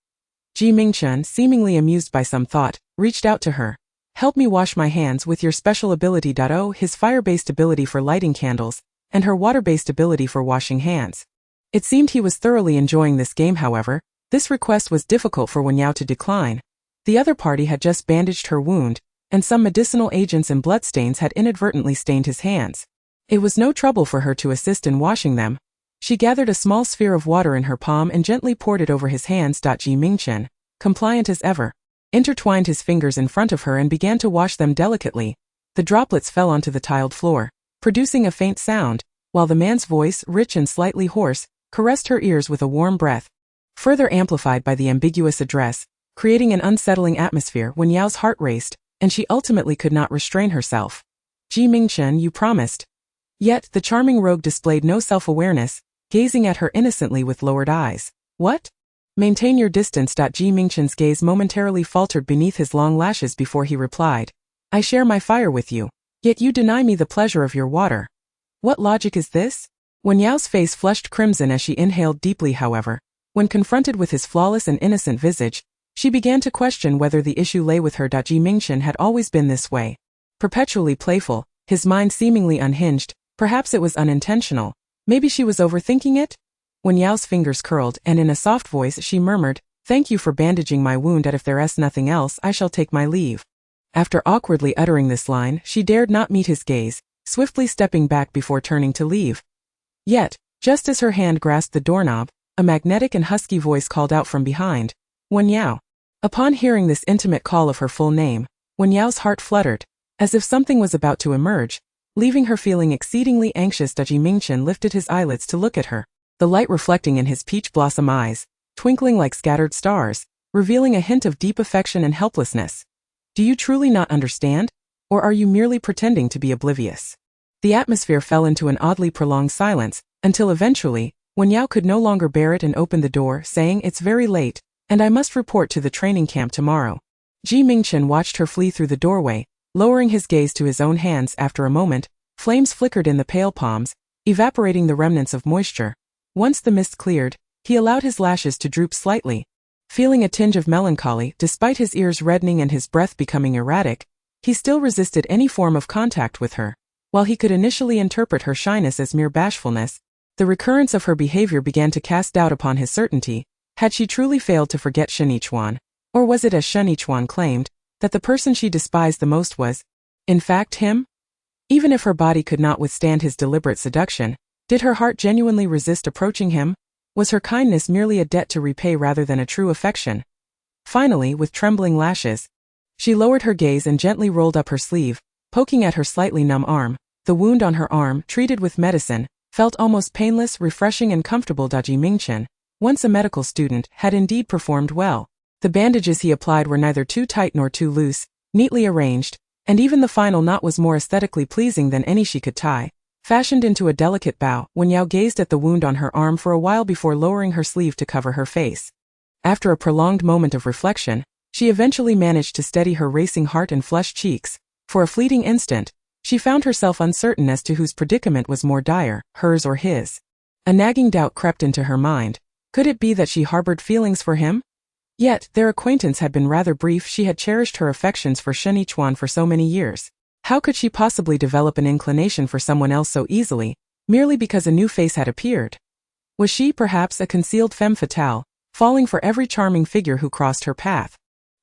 Mingchen, seemingly amused by some thought, reached out to her. "Help me wash my hands with your special ability." His fire-based ability for lighting candles, and her water-based ability for washing hands. It seemed he was thoroughly enjoying this game. However, this request was difficult for Wen Yao to decline. The other party had just bandaged her wound, and some medicinal agents and bloodstains had inadvertently stained his hands. It was no trouble for her to assist in washing them. She gathered a small sphere of water in her palm and gently poured it over his hands. Mingchen, compliant as ever, intertwined his fingers in front of her and began to wash them delicately. The droplets fell onto the tiled floor, producing a faint sound, while the man's voice, rich and slightly hoarse, caressed her ears with a warm breath. Further amplified by the ambiguous address, creating an unsettling atmosphere. Wen Yao's heart raced, and she ultimately could not restrain herself. Mingchen, you promised." Yet, the charming rogue displayed no self-awareness, gazing at her innocently with lowered eyes. "What?" "Maintain your distance." Mingchen's gaze momentarily faltered beneath his long lashes before he replied. "I share my fire with you, yet you deny me the pleasure of your water. What logic is this?" Wen Yao's face flushed crimson as she inhaled deeply. However, when confronted with his flawless and innocent visage, she began to question whether the issue lay with her. Mingchen had always been this way. Perpetually playful, his mind seemingly unhinged. Perhaps it was unintentional. Maybe she was overthinking it? Wen Yao's fingers curled, and in a soft voice she murmured, "Thank you for bandaging my wound, and if there's nothing else, I shall take my leave." After awkwardly uttering this line, she dared not meet his gaze, swiftly stepping back before turning to leave. Yet, just as her hand grasped the doorknob, a magnetic and husky voice called out from behind, "Wen Yao." Upon hearing this intimate call of her full name, Wen Yao's heart fluttered, as if something was about to emerge, leaving her feeling exceedingly anxious. Mingchen lifted his eyelids to look at her, the light reflecting in his peach blossom eyes, twinkling like scattered stars, revealing a hint of deep affection and helplessness. "Do you truly not understand? Or are you merely pretending to be oblivious?" The atmosphere fell into an oddly prolonged silence, until eventually, Wen Yao could no longer bear it and opened the door, saying, "It's very late, and I must report to the training camp tomorrow." Mingchen watched her flee through the doorway, lowering his gaze to his own hands. After a moment, flames flickered in the pale palms, evaporating the remnants of moisture. Once the mist cleared, he allowed his lashes to droop slightly. Feeling a tinge of melancholy, despite his ears reddening and his breath becoming erratic, he still resisted any form of contact with her. While he could initially interpret her shyness as mere bashfulness, the recurrence of her behavior began to cast doubt upon his certainty. Had she truly failed to forget Shen Yichuan? Or was it, as Shen Yichuan claimed, that the person she despised the most was, in fact, him? Even if her body could not withstand his deliberate seduction, did her heart genuinely resist approaching him? Was her kindness merely a debt to repay rather than a true affection? Finally, with trembling lashes, she lowered her gaze and gently rolled up her sleeve, poking at her slightly numb arm. The wound on her arm, treated with medicine, felt almost painless, refreshing and comfortable. Mingchen, once a medical student, had indeed performed well. The bandages he applied were neither too tight nor too loose, neatly arranged, and even the final knot was more aesthetically pleasing than any she could tie. Fashioned into a delicate bow, Wen Yao gazed at the wound on her arm for a while before lowering her sleeve to cover her face. After a prolonged moment of reflection, she eventually managed to steady her racing heart and flushed cheeks. For a fleeting instant, she found herself uncertain as to whose predicament was more dire, hers or his. A nagging doubt crept into her mind. Could it be that she harbored feelings for him? Yet, their acquaintance had been rather brief. She had cherished her affections for Shen Yichuan for so many years. How could she possibly develop an inclination for someone else so easily, merely because a new face had appeared? Was she, perhaps, a concealed femme fatale, falling for every charming figure who crossed her path?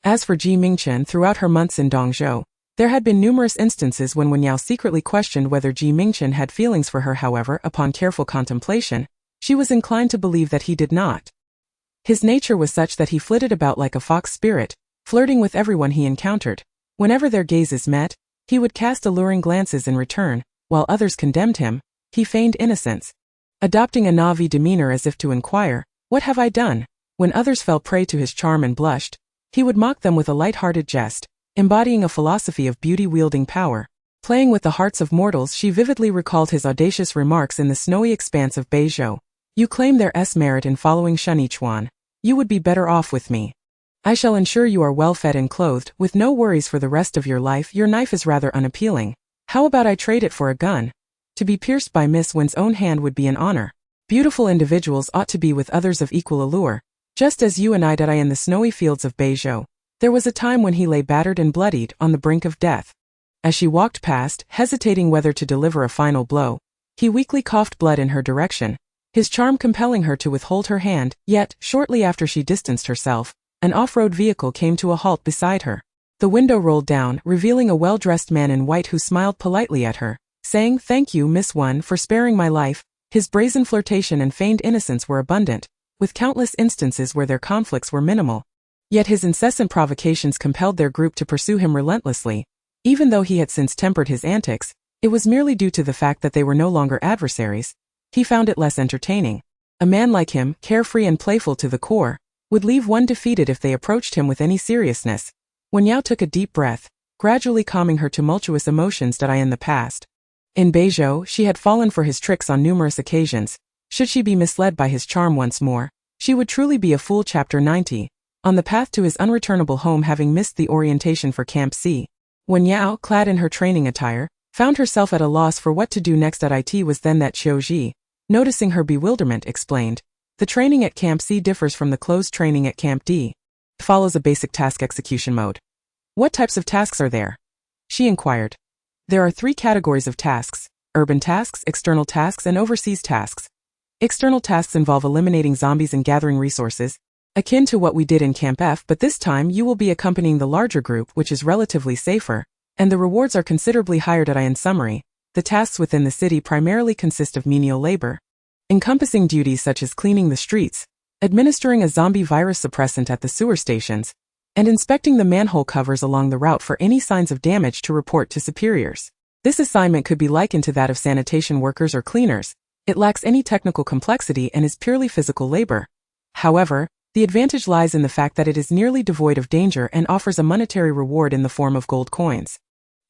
As for Mingchen, throughout her months in Dongzhou, there had been numerous instances when Wen Yao secretly questioned whether Mingchen had feelings for her. However, upon careful contemplation, she was inclined to believe that he did not. His nature was such that he flitted about like a fox spirit, flirting with everyone he encountered. Whenever their gazes met, he would cast alluring glances in return. While others condemned him, he feigned innocence, adopting a Navi demeanor as if to inquire, "What have I done?" When others fell prey to his charm and blushed, he would mock them with a light-hearted jest, embodying a philosophy of beauty-wielding power. Playing with the hearts of mortals, she vividly recalled his audacious remarks in the snowy expanse of Beizhou. "You claim there's merit in following Shen Yichuan. You would be better off with me. I shall ensure you are well fed and clothed, with no worries for the rest of your life. Your knife is rather unappealing. How about I trade it for a gun? To be pierced by Miss Wen's own hand would be an honor. Beautiful individuals ought to be with others of equal allure, just as you and I did." In the snowy fields of Beizhou, there was a time when he lay battered and bloodied, on the brink of death. As she walked past, hesitating whether to deliver a final blow, he weakly coughed blood in her direction, his charm compelling her to withhold her hand. Yet, shortly after she distanced herself, an off-road vehicle came to a halt beside her. The window rolled down, revealing a well-dressed man in white who smiled politely at her, saying, "Thank you, Miss Wen, for sparing my life." His brazen flirtation and feigned innocence were abundant, with countless instances where their conflicts were minimal. Yet his incessant provocations compelled their group to pursue him relentlessly. Even though he had since tempered his antics, it was merely due to the fact that they were no longer adversaries. He found it less entertaining. A man like him, carefree and playful to the core, would leave one defeated if they approached him with any seriousness. Wen Yao took a deep breath, gradually calming her tumultuous emotions. In the past, in Beizhou, she had fallen for his tricks on numerous occasions. Should she be misled by his charm once more, she would truly be a fool. Chapter 90. On the path to his unreturnable home, having missed the orientation for Camp C, Wen Yao, clad in her training attire, found herself at a loss for what to do next. It was then that Qiu, noticing her bewilderment, explained, "The training at Camp C differs from the closed training at Camp D. It follows a basic task execution mode." "What types of tasks are there?" she inquired. "There are 3 categories of tasks: urban tasks, external tasks, and overseas tasks. External tasks involve eliminating zombies and gathering resources, akin to what we did in Camp F, but this time you will be accompanying the larger group, which is relatively safer, and the rewards are considerably higher." In summary, the tasks within the city primarily consist of menial labor, encompassing duties such as cleaning the streets, administering a zombie virus suppressant at the sewer stations, and inspecting the manhole covers along the route for any signs of damage to report to superiors. This assignment could be likened to that of sanitation workers or cleaners. It lacks any technical complexity and is purely physical labor. However, the advantage lies in the fact that it is nearly devoid of danger and offers a monetary reward in the form of gold coins.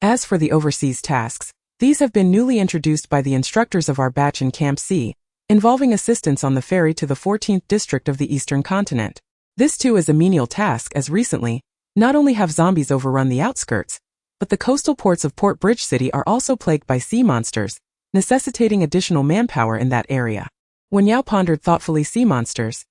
As for the overseas tasks, these have been newly introduced by the instructors of our batch in Camp C, involving assistance on the ferry to the 14th district of the eastern continent. This too is a menial task, as recently, not only have zombies overrun the outskirts, but the coastal ports of Port Bridge City are also plagued by sea monsters, necessitating additional manpower in that area. Wen Yao pondered thoughtfully. Sea monsters.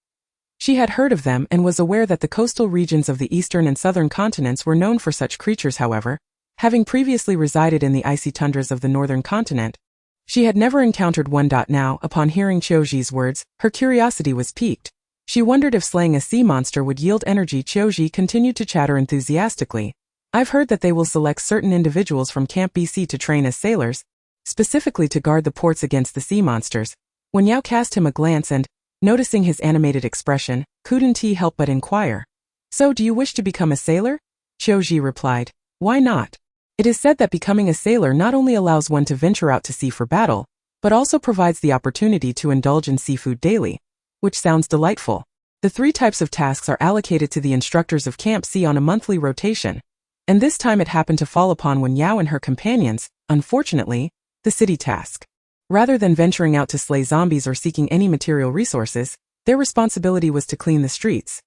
She had heard of them and was aware that the coastal regions of the eastern and southern continents were known for such creatures. However, having previously resided in the icy tundras of the northern continent, she had never encountered one. Now, upon hearing Qiuji's words, her curiosity was piqued. She wondered if slaying a sea monster would yield energy. Qiuji continued to chatter enthusiastically. I've heard that they will select certain individuals from Camp BC to train as sailors, specifically to guard the ports against the sea monsters. Wen Yao cast him a glance and, noticing his animated expression, couldn't he help but inquire. So do you wish to become a sailor? Qiuji replied. Why not? It is said that becoming a sailor not only allows one to venture out to sea for battle, but also provides the opportunity to indulge in seafood daily, which sounds delightful. The 3 types of tasks are allocated to the instructors of Camp C on a monthly rotation, and this time it happened to fall upon Wen Yao and her companions, unfortunately, the city task. Rather than venturing out to slay zombies or seeking any material resources, their responsibility was to clean the streets.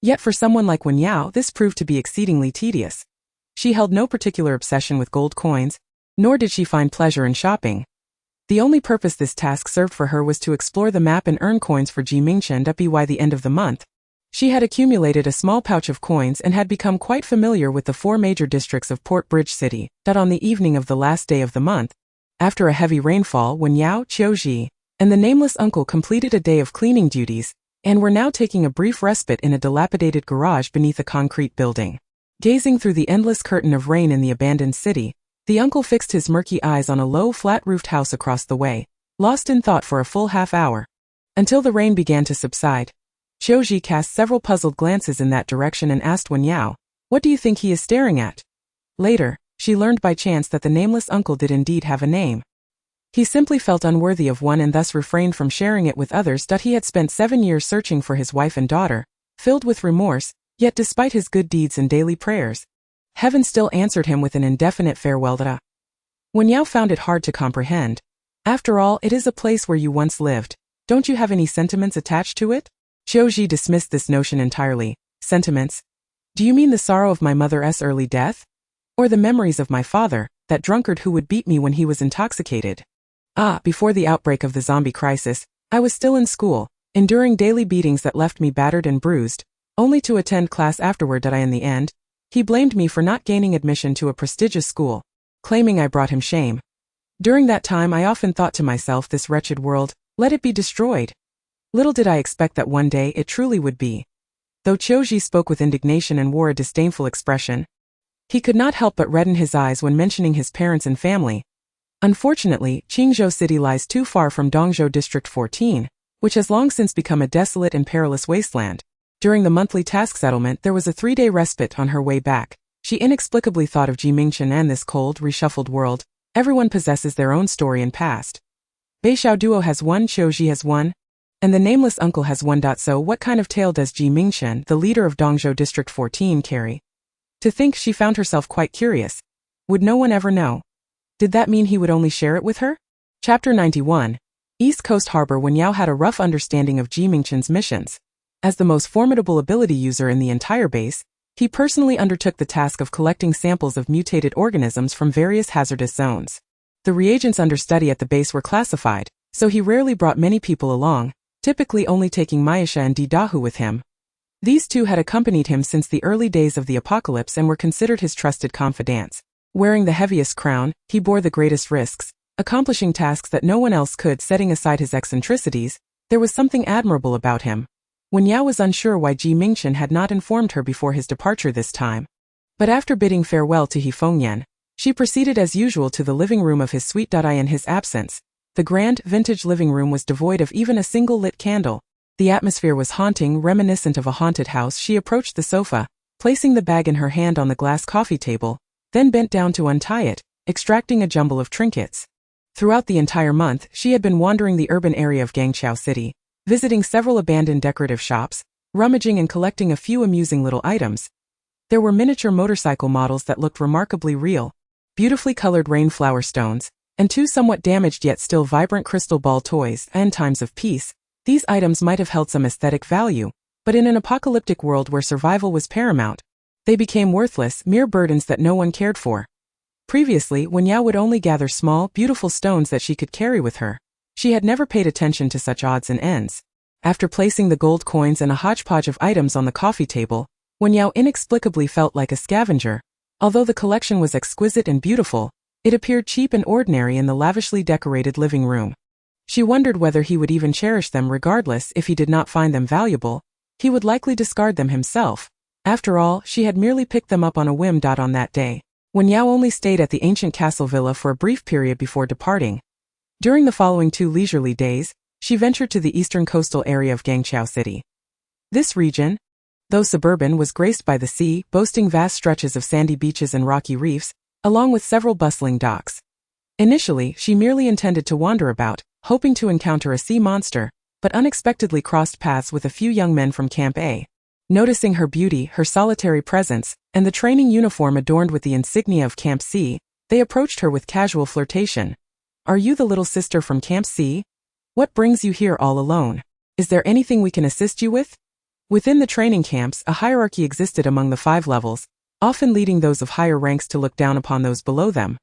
Yet for someone like Wen Yao, this proved to be exceedingly tedious. She held no particular obsession with gold coins, nor did she find pleasure in shopping. The only purpose this task served for her was to explore the map and earn coins for Mingchen. By the end of the month, she had accumulated a small pouch of coins and had become quite familiar with the 4 major districts of Port Bridge City. On the evening of the last day of the month, after a heavy rainfall, Wen Yao, Qiuji, and the nameless uncle completed a day of cleaning duties, and were now taking a brief respite in a dilapidated garage beneath a concrete building. Gazing through the endless curtain of rain in the abandoned city, the uncle fixed his murky eyes on a low, flat-roofed house across the way, lost in thought for a full half-hour. Until the rain began to subside, Qiuji cast several puzzled glances in that direction and asked Wen Yao, what do you think he is staring at? Later, she learned by chance that the nameless uncle did indeed have a name. He simply felt unworthy of one and thus refrained from sharing it with others. He had spent 7 years searching for his wife and daughter, filled with remorse, yet despite his good deeds and daily prayers, heaven still answered him with an indefinite farewell. Wen Yao found it hard to comprehend. After all, it is a place where you once lived. Don't you have any sentiments attached to it? Qiuji dismissed this notion entirely. Sentiments? Do you mean the sorrow of my mother's early death? Or the memories of my father, that drunkard who would beat me when he was intoxicated? Before the outbreak of the zombie crisis, I was still in school, enduring daily beatings that left me battered and bruised, only to attend class afterward. In the end, he blamed me for not gaining admission to a prestigious school, claiming I brought him shame. During that time I often thought to myself, this wretched world, let it be destroyed. Little did I expect that one day it truly would be. Though Qiuji spoke with indignation and wore a disdainful expression, he could not help but redden his eyes when mentioning his parents and family. Unfortunately, Qingzhou City lies too far from Dongzhou District 14, which has long since become a desolate and perilous wasteland. During the monthly task settlement, there was a 3-day respite. On her way back, she inexplicably thought of Mingchen and this cold, reshuffled world. Everyone possesses their own story and past. Beishao Duo has one, Qiuji has one, and the nameless uncle has one. So what kind of tale does Mingchen, the leader of Dongzhou District 14, carry? To think, she found herself quite curious. Would no one ever know? Did that mean he would only share it with her? Chapter 91. East Coast Harbor. Wen Yao had a rough understanding of Mingchen's missions. As the most formidable ability user in the entire base, he personally undertook the task of collecting samples of mutated organisms from various hazardous zones. The reagents under study at the base were classified, so he rarely brought many people along, typically only taking Maisha and Didahu with him. These 2 had accompanied him since the early days of the apocalypse and were considered his trusted confidants. Wearing the heaviest crown, he bore the greatest risks, accomplishing tasks that no one else could. Setting aside his eccentricities, there was something admirable about him. Wen Yao was unsure why Mingchen had not informed her before his departure this time. But after bidding farewell to He Fengyan, she proceeded as usual to the living room of his suite. In his absence, the grand, vintage living room was devoid of even a single lit candle. The atmosphere was haunting, reminiscent of a haunted house. She approached the sofa, placing the bag in her hand on the glass coffee table, then bent down to untie it, extracting a jumble of trinkets. Throughout the entire month, she had been wandering the urban area of Gangqiao City, visiting several abandoned decorative shops, rummaging and collecting a few amusing little items. There were miniature motorcycle models that looked remarkably real, beautifully colored rainflower stones, and 2 somewhat damaged yet still vibrant crystal ball toys. In times of peace, these items might have held some aesthetic value, but in an apocalyptic world where survival was paramount, they became worthless, mere burdens that no one cared for. Previously, Wen Yao would only gather small, beautiful stones that she could carry with her. She had never paid attention to such odds and ends. After placing the gold coins and a hodgepodge of items on the coffee table, Wen Yao inexplicably felt like a scavenger. Although the collection was exquisite and beautiful, it appeared cheap and ordinary in the lavishly decorated living room. She wondered whether he would even cherish them regardless. If he did not find them valuable, he would likely discard them himself. After all, she had merely picked them up on a whim. On that day, Wen Yao only stayed at the ancient castle villa for a brief period before departing. During the following 2 leisurely days, she ventured to the eastern coastal area of Guangzhou City. This region, though suburban, was graced by the sea, boasting vast stretches of sandy beaches and rocky reefs, along with several bustling docks. Initially, she merely intended to wander about, hoping to encounter a sea monster, but unexpectedly crossed paths with a few young men from Camp A. Noticing her beauty, her solitary presence, and the training uniform adorned with the insignia of Camp C, they approached her with casual flirtation. "Are you the little sister from Camp C? What brings you here all alone? Is there anything we can assist you with?" Within the training camps, a hierarchy existed among the 5 levels, often leading those of higher ranks to look down upon those below them.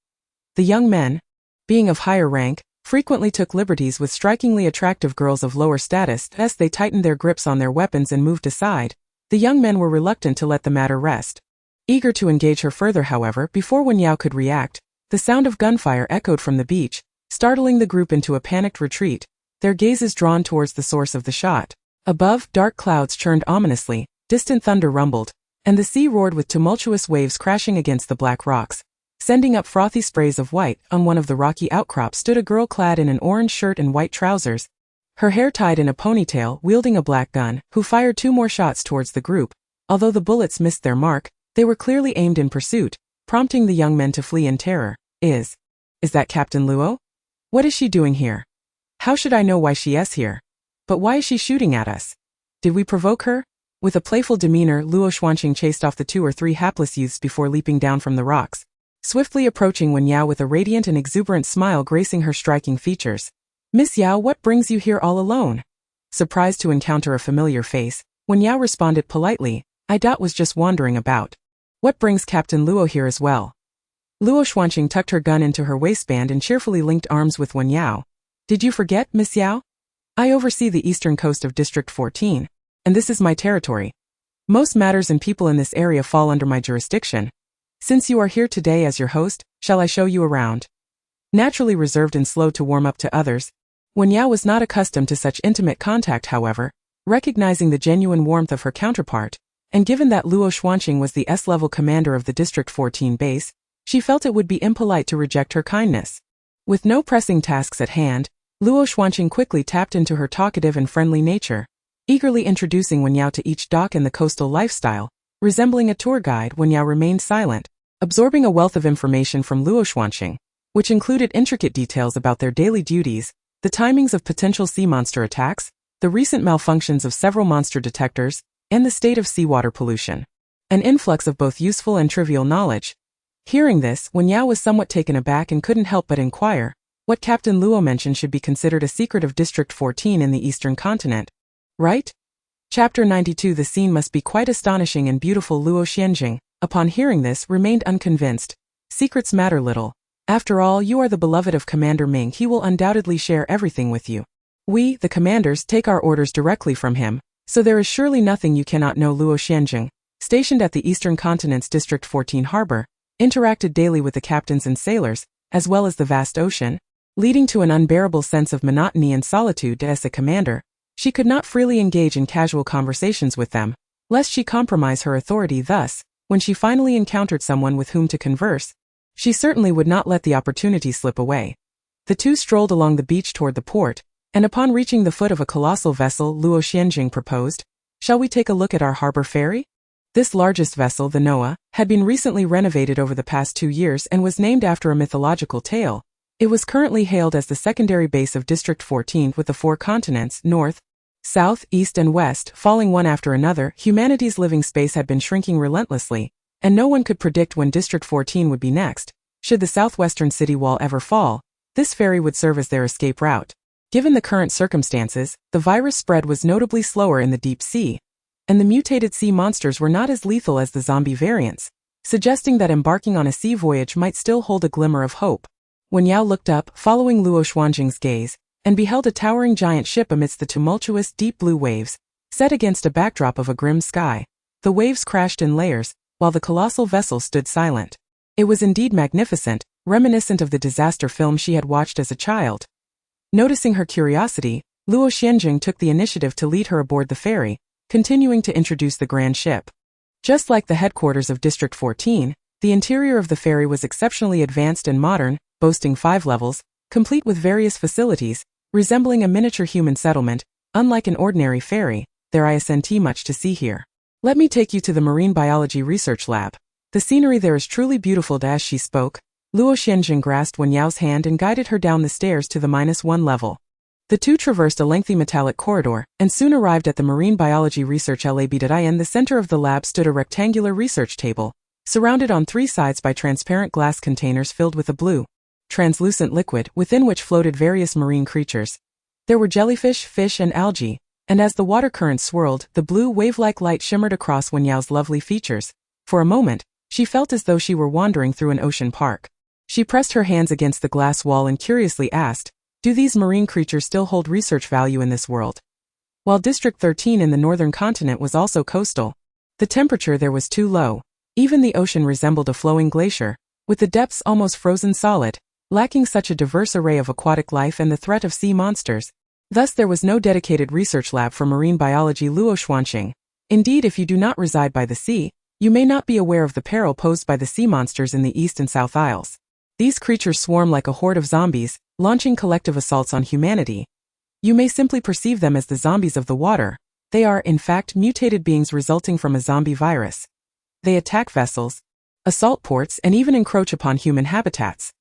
The young men, being of higher rank, frequently took liberties with strikingly attractive girls of lower status. As they tightened their grips on their weapons and moved aside, the young men were reluctant to let the matter rest. Eager to engage her further, however, before Wen Yao could react, the sound of gunfire echoed from the beach, startling the group into a panicked retreat, their gazes drawn towards the source of the shot. Above, dark clouds churned ominously, distant thunder rumbled, and the sea roared with tumultuous waves crashing against the black rocks, sending up frothy sprays of white. On one of the rocky outcrops stood a girl clad in an orange shirt and white trousers, her hair tied in a ponytail, wielding a black gun, who fired 2 more shots towards the group. Although the bullets missed their mark, they were clearly aimed in pursuit, prompting the young men to flee in terror. Is that Captain Luo? What is she doing here? How should I know why she is here? But why is she shooting at us? Did we provoke her?" With a playful demeanor, Luo Xuanqing chased off the 2 or 3 hapless youths before leaping down from the rocks, swiftly approaching Wen Yao with a radiant and exuberant smile gracing her striking features. "Miss Yao, what brings you here all alone?" Surprised to encounter a familiar face, Wen Yao responded politely, "I was just wandering about." "What brings Captain Luo here as well?" Luo Xuanqing tucked her gun into her waistband and cheerfully linked arms with Wen Yao. "Did you forget, Miss Yao? I oversee the eastern coast of District 14, and this is my territory. Most matters and people in this area fall under my jurisdiction. Since you are here today as your host, shall I show you around?" Naturally reserved and slow to warm up to others, Wen Yao was not accustomed to such intimate contact. However, recognizing the genuine warmth of her counterpart, and given that Luo Xuanqing was the S-level commander of the District 14 base, she felt it would be impolite to reject her kindness. With no pressing tasks at hand, Luo Xuanqing quickly tapped into her talkative and friendly nature, eagerly introducing Wen Yao to each dock in the coastal lifestyle. Resembling a tour guide, Wen Yao remained silent, absorbing a wealth of information from Luo Xuanqing, which included intricate details about their daily duties, the timings of potential sea monster attacks, the recent malfunctions of several monster detectors, and the state of seawater pollution. An influx of both useful and trivial knowledge. Hearing this, Wen Yao was somewhat taken aback and couldn't help but inquire, what Captain Luo mentioned should be considered a secret of District 14 in the Eastern Continent, right? Chapter 92. The scene must be quite astonishing and beautiful. Luo Xianjing, upon hearing this, remained unconvinced. Secrets matter little. After all, you are the beloved of Commander Ming. He will undoubtedly share everything with you. We, the commanders, take our orders directly from him, so there is surely nothing you cannot know. Luo Xianjing, stationed at the Eastern Continent's District 14 harbor, interacted daily with the captains and sailors, as well as the vast ocean, leading to an unbearable sense of monotony and solitude. As a commander, she could not freely engage in casual conversations with them, lest she compromise her authority. Thus, when she finally encountered someone with whom to converse, she certainly would not let the opportunity slip away. The 2 strolled along the beach toward the port, and upon reaching the foot of a colossal vessel, Luo Xianjing proposed, "Shall we take a look at our harbor ferry?" This largest vessel, the Noah, had been recently renovated over the past 2 years and was named after a mythological tale. It was currently hailed as the secondary base of District 14, with the 4 continents, north, south, east and west, falling one after another. Humanity's living space had been shrinking relentlessly, and no one could predict when District 14 would be next. Should the southwestern city wall ever fall, this ferry would serve as their escape route. Given the current circumstances, the virus spread was notably slower in the deep sea, and the mutated sea monsters were not as lethal as the zombie variants, suggesting that embarking on a sea voyage might still hold a glimmer of hope. Wen Yao looked up, following Luo Xuanjing's gaze, and beheld a towering giant ship amidst the tumultuous deep blue waves, set against a backdrop of a grim sky. The waves crashed in layers, while the colossal vessel stood silent. It was indeed magnificent, reminiscent of the disaster film she had watched as a child. Noticing her curiosity, Luo Xianjing took the initiative to lead her aboard the ferry, continuing to introduce the grand ship. Just like the headquarters of District 14, the interior of the ferry was exceptionally advanced and modern, boasting 5 levels, complete with various facilities, resembling a miniature human settlement. Unlike an ordinary ferry, there isn't much to see here. Let me take you to the Marine Biology Research Lab. The scenery there is truly beautiful. As she spoke, Luo Xianjing grasped Wen Yao's hand and guided her down the stairs to the -1 level. The two traversed a lengthy metallic corridor, and soon arrived at the Marine Biology Research Lab. In the center of the lab stood a rectangular research table, surrounded on 3 sides by transparent glass containers filled with a blue, translucent liquid within which floated various marine creatures. There were jellyfish, fish, and algae, and as the water current swirled, the blue wave-like light shimmered across Wen Yao's lovely features. For a moment, she felt as though she were wandering through an ocean park. She pressed her hands against the glass wall and curiously asked, "Do these marine creatures still hold research value in this world?" While District 13 in the northern continent was also coastal, the temperature there was too low. Even the ocean resembled a flowing glacier, with the depths almost frozen solid, lacking such a diverse array of aquatic life and the threat of sea monsters. Thus there was no dedicated research lab for marine biology. Luo Xuanqing. Indeed, if you do not reside by the sea, you may not be aware of the peril posed by the sea monsters in the East and South Isles. These creatures swarm like a horde of zombies, launching collective assaults on humanity. You may simply perceive them as the zombies of the water. They are, in fact, mutated beings resulting from a zombie virus. They attack vessels, assault ports, and even encroach upon human habitats.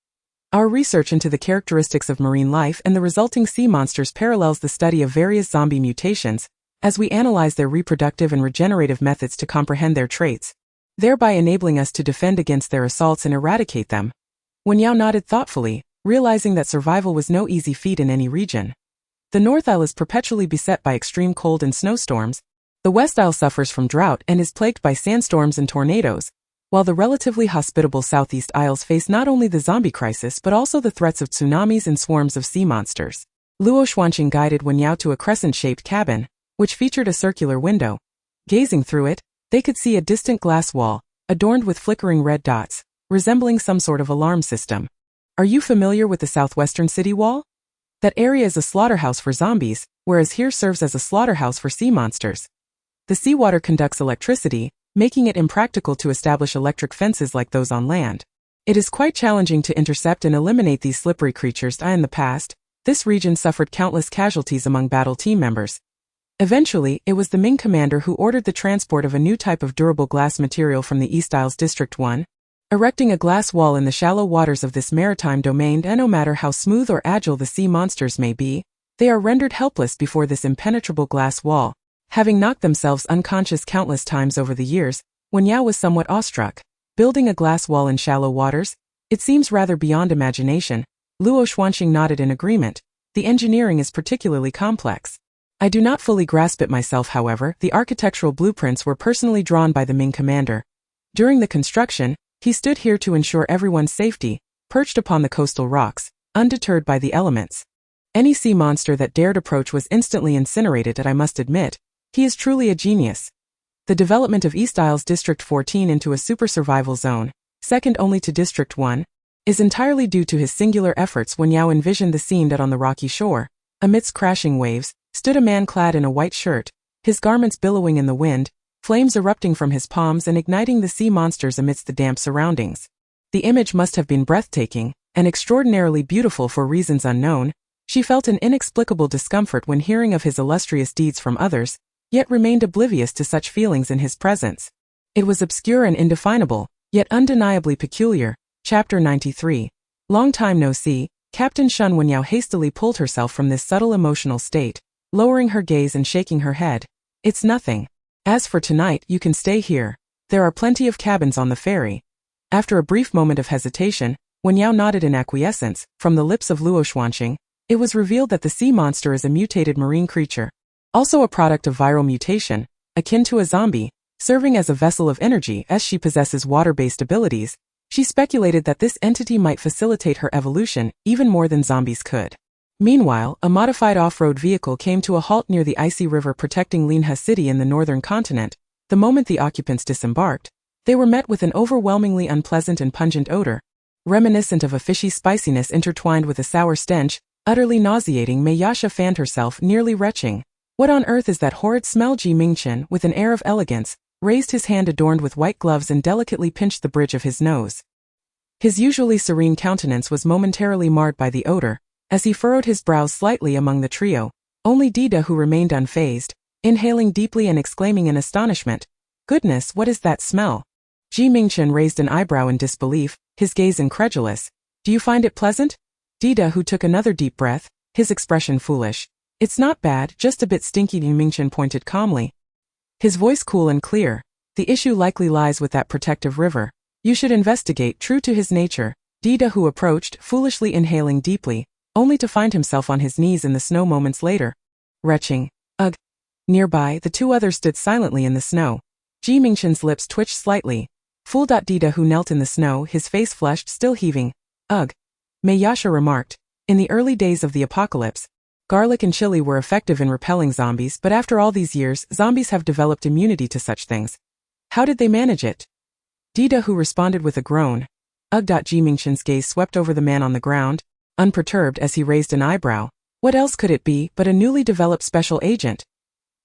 Our research into the characteristics of marine life and the resulting sea monsters parallels the study of various zombie mutations, as we analyze their reproductive and regenerative methods to comprehend their traits, thereby enabling us to defend against their assaults and eradicate them. Wen Yao nodded thoughtfully, realizing that survival was no easy feat in any region. The North Isle is perpetually beset by extreme cold and snowstorms. The West Isle suffers from drought and is plagued by sandstorms and tornadoes, while the relatively hospitable Southeast Isles face not only the zombie crisis but also the threats of tsunamis and swarms of sea monsters. Luo Xuanqing guided Wen Yao to a crescent-shaped cabin, which featured a circular window. Gazing through it, they could see a distant glass wall, adorned with flickering red dots, resembling some sort of alarm system. Are you familiar with the southwestern city wall? That area is a slaughterhouse for zombies, whereas here serves as a slaughterhouse for sea monsters. The seawater conducts electricity, making it impractical to establish electric fences like those on land. It is quite challenging to intercept and eliminate these slippery creatures. In the past, this region suffered countless casualties among battle team members. Eventually, it was the Ming commander who ordered the transport of a new type of durable glass material from the East Isles District 1, erecting a glass wall in the shallow waters of this maritime domain. And no matter how smooth or agile the sea monsters may be, they are rendered helpless before this impenetrable glass wall. Having knocked themselves unconscious countless times over the years, Wen Yao was somewhat awestruck. Building a glass wall in shallow waters? It seems rather beyond imagination. Luo Xuanqing nodded in agreement. The engineering is particularly complex. I do not fully grasp it myself, however. The architectural blueprints were personally drawn by the Ming commander. During the construction, he stood here to ensure everyone's safety, perched upon the coastal rocks, undeterred by the elements. Any sea monster that dared approach was instantly incinerated, and I must admit, he is truly a genius. The development of East Isles District 14 into a super survival zone, second only to District 1, is entirely due to his singular efforts. Wen Yao envisioned the scene that on the rocky shore, amidst crashing waves, stood a man clad in a white shirt, his garments billowing in the wind, flames erupting from his palms and igniting the sea monsters amidst the damp surroundings. The image must have been breathtaking, and extraordinarily beautiful for reasons unknown. She felt an inexplicable discomfort when hearing of his illustrious deeds from others, yet remained oblivious to such feelings in his presence. It was obscure and indefinable, yet undeniably peculiar. Chapter 93. Long time no see. Captain Shen. Wen Yao hastily pulled herself from this subtle emotional state, lowering her gaze and shaking her head. It's nothing. As for tonight, you can stay here. There are plenty of cabins on the ferry. After a brief moment of hesitation, Wen Yao nodded in acquiescence. From the lips of Luo Xuanqing, it was revealed that the sea monster is a mutated marine creature, also a product of viral mutation, akin to a zombie, serving as a vessel of energy. As she possesses water-based abilities, she speculated that this entity might facilitate her evolution even more than zombies could. Meanwhile, a modified off-road vehicle came to a halt near the icy river protecting Linhe City in the northern continent. The moment the occupants disembarked, they were met with an overwhelmingly unpleasant and pungent odor, reminiscent of a fishy spiciness intertwined with a sour stench. Utterly nauseating, Mayasha fanned herself, nearly retching. What on earth is that horrid smell? Mingchen, with an air of elegance, raised his hand adorned with white gloves and delicately pinched the bridge of his nose. His usually serene countenance was momentarily marred by the odor, as he furrowed his brows slightly among the trio. Only Dida who remained unfazed, inhaling deeply and exclaiming in astonishment, "Goodness, what is that smell?" Mingchen raised an eyebrow in disbelief, his gaze incredulous. "Do you find it pleasant?" Dida who took another deep breath, his expression foolish. "It's not bad, just a bit stinky," Mingchen pointed calmly, his voice cool and clear. "The issue likely lies with that protective river. You should investigate." True to his nature, Dida who approached, foolishly inhaling deeply, only to find himself on his knees in the snow moments later. Retching. Ugh. Nearby, the two others stood silently in the snow. Mingchen's lips twitched slightly. Fool. Dida who knelt in the snow, his face flushed, still heaving. "Ugh." Mayasha remarked. In the early days of the apocalypse, garlic and chili were effective in repelling zombies, but after all these years, zombies have developed immunity to such things. How did they manage it? Dida who responded with a groan. Ugh. Mingchen's gaze swept over the man on the ground, unperturbed as he raised an eyebrow. What else could it be but a newly developed special agent?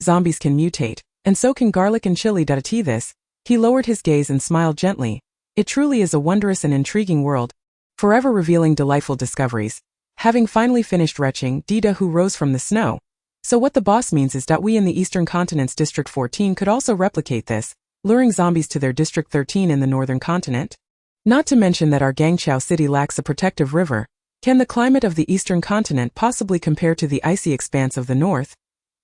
Zombies can mutate, and so can garlic and chili. This. He lowered his gaze and smiled gently. It truly is a wondrous and intriguing world, forever revealing delightful discoveries. Having finally finished retching, Dida who rose from the snow. So what the boss means is that we in the Eastern Continent's District 14 could also replicate this, luring zombies to their District 13 in the Northern Continent? Not to mention that our Guangzhou city lacks a protective river. Can the climate of the Eastern Continent possibly compare to the icy expanse of the North?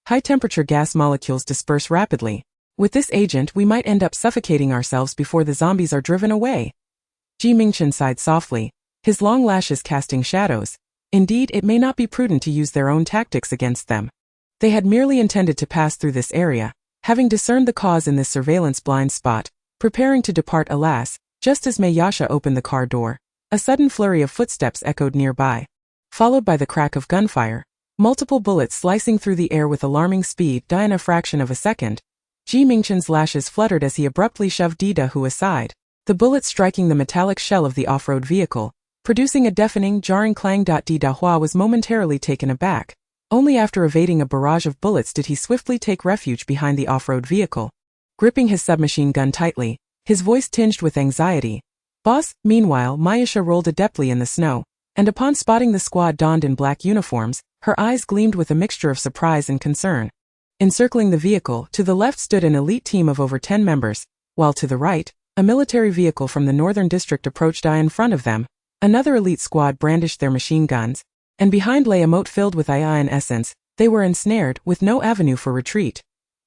High-temperature gas molecules disperse rapidly. With this agent, we might end up suffocating ourselves before the zombies are driven away. Mingchen sighed softly, his long lashes casting shadows. Indeed, it may not be prudent to use their own tactics against them. They had merely intended to pass through this area, having discerned the cause in this surveillance blind spot, preparing to depart. Alas, just as Mayasha opened the car door, a sudden flurry of footsteps echoed nearby, followed by the crack of gunfire, multiple bullets slicing through the air with alarming speed. In a fraction of a second, Mingchen's lashes fluttered as he abruptly shoved Dida who aside, the bullets striking the metallic shell of the off-road vehicle, producing a deafening, jarring clang. Dida Hua was momentarily taken aback. Only after evading a barrage of bullets did he swiftly take refuge behind the off-road vehicle, gripping his submachine gun tightly, his voice tinged with anxiety. "Boss." Meanwhile, Mayasha rolled adeptly in the snow, and upon spotting the squad donned in black uniforms, her eyes gleamed with a mixture of surprise and concern. Encircling the vehicle, to the left stood an elite team of over 10 members, while to the right, a military vehicle from the Northern District approached. In front of them, another elite squad brandished their machine guns, and behind lay a moat filled with AI. In essence, they were ensnared, with no avenue for retreat.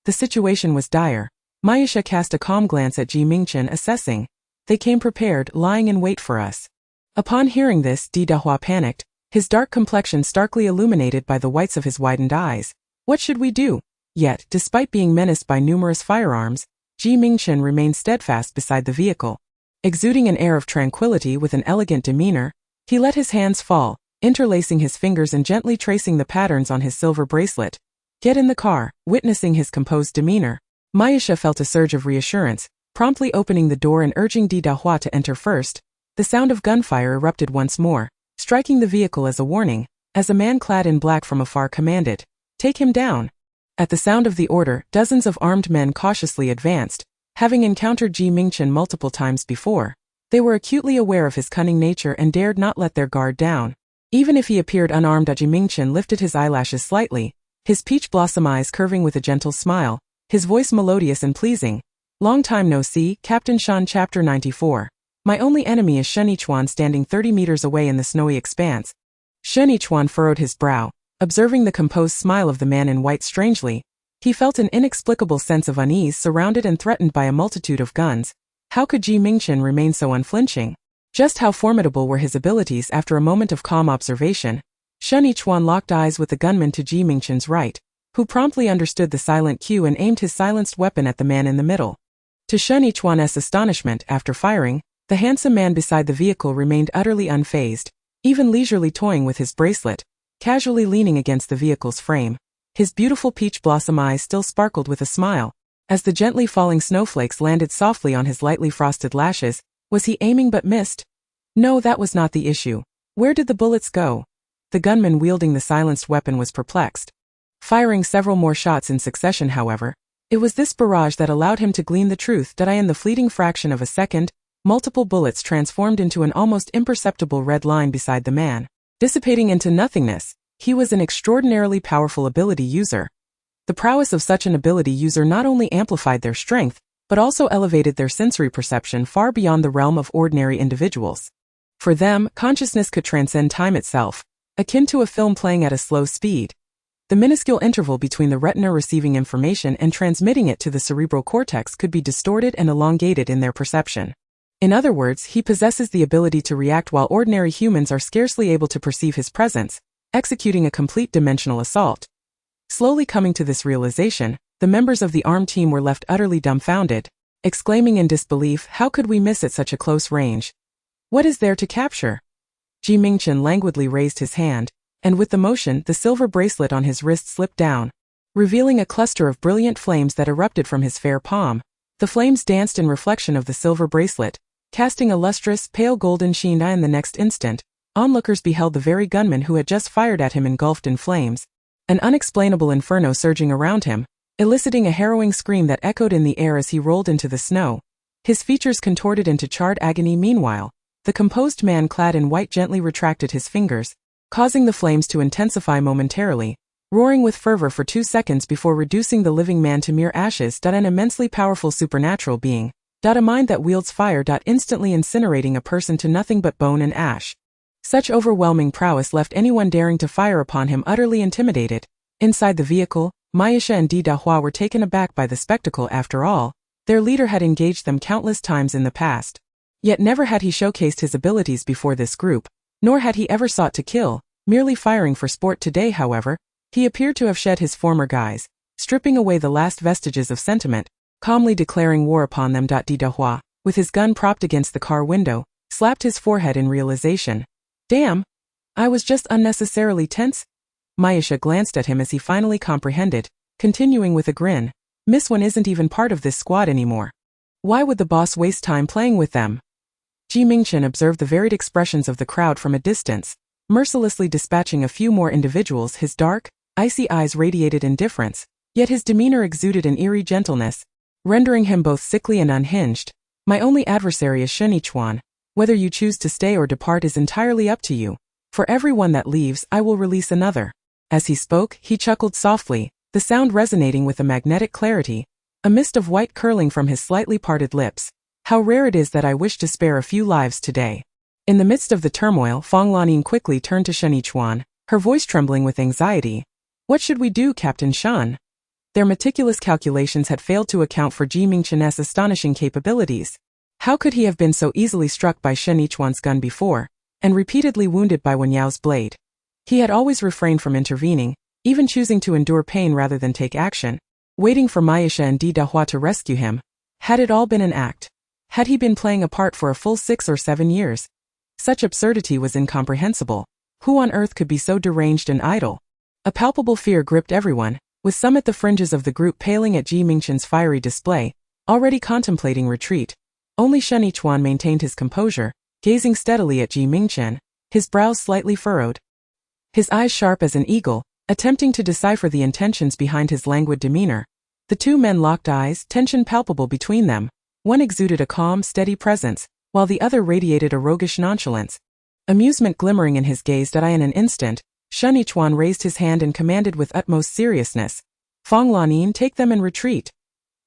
The situation was dire. Mayasha cast a calm glance at Mingchen, assessing. "They came prepared, lying in wait for us." Upon hearing this, Dida Hua panicked, his dark complexion starkly illuminated by the whites of his widened eyes. "What should we do?" Yet, despite being menaced by numerous firearms, Mingchen remained steadfast beside the vehicle. Exuding an air of tranquility with an elegant demeanor, he let his hands fall, interlacing his fingers and gently tracing the patterns on his silver bracelet. "Get in the car." Witnessing his composed demeanor, Mayasha felt a surge of reassurance, promptly opening the door and urging Dida Hua to enter first. The sound of gunfire erupted once more, striking the vehicle as a warning, as a man clad in black from afar commanded, "Take him down." At the sound of the order, dozens of armed men cautiously advanced. Having encountered Mingchen multiple times before, they were acutely aware of his cunning nature and dared not let their guard down. Even if he appeared unarmed, Mingchen lifted his eyelashes slightly, his peach blossom eyes curving with a gentle smile, his voice melodious and pleasing. "Long time no see, Captain Shan." Chapter 94. My only enemy is Shen Yichuan, standing 30 meters away in the snowy expanse. Shen Yichuan furrowed his brow, observing the composed smile of the man in white. Strangely, he felt an inexplicable sense of unease, surrounded and threatened by a multitude of guns. How could Mingchen remain so unflinching? Just how formidable were his abilities? After a moment of calm observation, Shen Yichuan locked eyes with the gunman to Mingchen's right, who promptly understood the silent cue and aimed his silenced weapon at the man in the middle. To Shen Yichuan's astonishment, after firing, the handsome man beside the vehicle remained utterly unfazed, even leisurely toying with his bracelet, casually leaning against the vehicle's frame. His beautiful peach blossom eyes still sparkled with a smile, as the gently falling snowflakes landed softly on his lightly frosted lashes. Was he aiming but missed? No, that was not the issue. Where did the bullets go? The gunman wielding the silenced weapon was perplexed. Firing several more shots in succession, however, it was this barrage that allowed him to glean the truth that in the fleeting fraction of a second, multiple bullets transformed into an almost imperceptible red line beside the man, dissipating into nothingness. He was an extraordinarily powerful ability user. The prowess of such an ability user not only amplified their strength, but also elevated their sensory perception far beyond the realm of ordinary individuals. For them, consciousness could transcend time itself, akin to a film playing at a slow speed. The minuscule interval between the retina receiving information and transmitting it to the cerebral cortex could be distorted and elongated in their perception. In other words, he possesses the ability to react while ordinary humans are scarcely able to perceive his presence, executing a complete dimensional assault. Slowly coming to this realization, the members of the armed team were left utterly dumbfounded, exclaiming in disbelief, "How could we miss at such a close range? What is there to capture?" Mingchen languidly raised his hand, and with the motion, the silver bracelet on his wrist slipped down, revealing a cluster of brilliant flames that erupted from his fair palm. The flames danced in reflection of the silver bracelet, casting a lustrous, pale golden sheen, and the next instant, onlookers beheld the very gunman who had just fired at him engulfed in flames, an unexplainable inferno surging around him, eliciting a harrowing scream that echoed in the air as he rolled into the snow. His features contorted into charred agony. Meanwhile, the composed man clad in white gently retracted his fingers, causing the flames to intensify momentarily, roaring with fervor for 2 seconds before reducing the living man to mere ashes. An immensely powerful supernatural being, a mind that wields fire, instantly incinerating a person to nothing but bone and ash. Such overwhelming prowess left anyone daring to fire upon him utterly intimidated. Inside the vehicle, Mingchen and Didahua were taken aback by the spectacle. After all, their leader had engaged them countless times in the past. Yet never had he showcased his abilities before this group, nor had he ever sought to kill, merely firing for sport. Today, however, he appeared to have shed his former guise, stripping away the last vestiges of sentiment, calmly declaring war upon them. Didahua, with his gun propped against the car window, slapped his forehead in realization. "Damn! I was just unnecessarily tense." Mingchen glanced at him as he finally comprehended, continuing with a grin, "Miss Wen isn't even part of this squad anymore. Why would the boss waste time playing with them?" Mingchen observed the varied expressions of the crowd from a distance, mercilessly dispatching a few more individuals. His dark, icy eyes radiated indifference, yet his demeanor exuded an eerie gentleness, rendering him both sickly and unhinged. "My only adversary is Shen Yichuan. Whether you choose to stay or depart is entirely up to you. For every one that leaves, I will release another." As he spoke, he chuckled softly, the sound resonating with a magnetic clarity, a mist of white curling from his slightly parted lips. "How rare it is that I wish to spare a few lives today." In the midst of the turmoil, Fang Lanin quickly turned to Shen Yichuan, her voice trembling with anxiety. "What should we do, Captain Shen?" Their meticulous calculations had failed to account for Mingchen's astonishing capabilities. How could he have been so easily struck by Shen Yichuan's gun before, and repeatedly wounded by Wen Yao's blade? He had always refrained from intervening, even choosing to endure pain rather than take action, waiting for Mingchen and Didahua to rescue him. Had it all been an act? Had he been playing a part for a full 6 or 7 years? Such absurdity was incomprehensible. Who on earth could be so deranged and idle? A palpable fear gripped everyone, with some at the fringes of the group paling at Mingchen's fiery display, already contemplating retreat. Only Shen Yichuan maintained his composure, gazing steadily at Mingchen, his brows slightly furrowed, his eyes sharp as an eagle, attempting to decipher the intentions behind his languid demeanor. The two men locked eyes, tension palpable between them. One exuded a calm, steady presence, while the other radiated a roguish nonchalance. Amusement glimmering in his gaze. In an instant, Shen Yichuan raised his hand and commanded with utmost seriousness, "Fang Lanin, take them and retreat."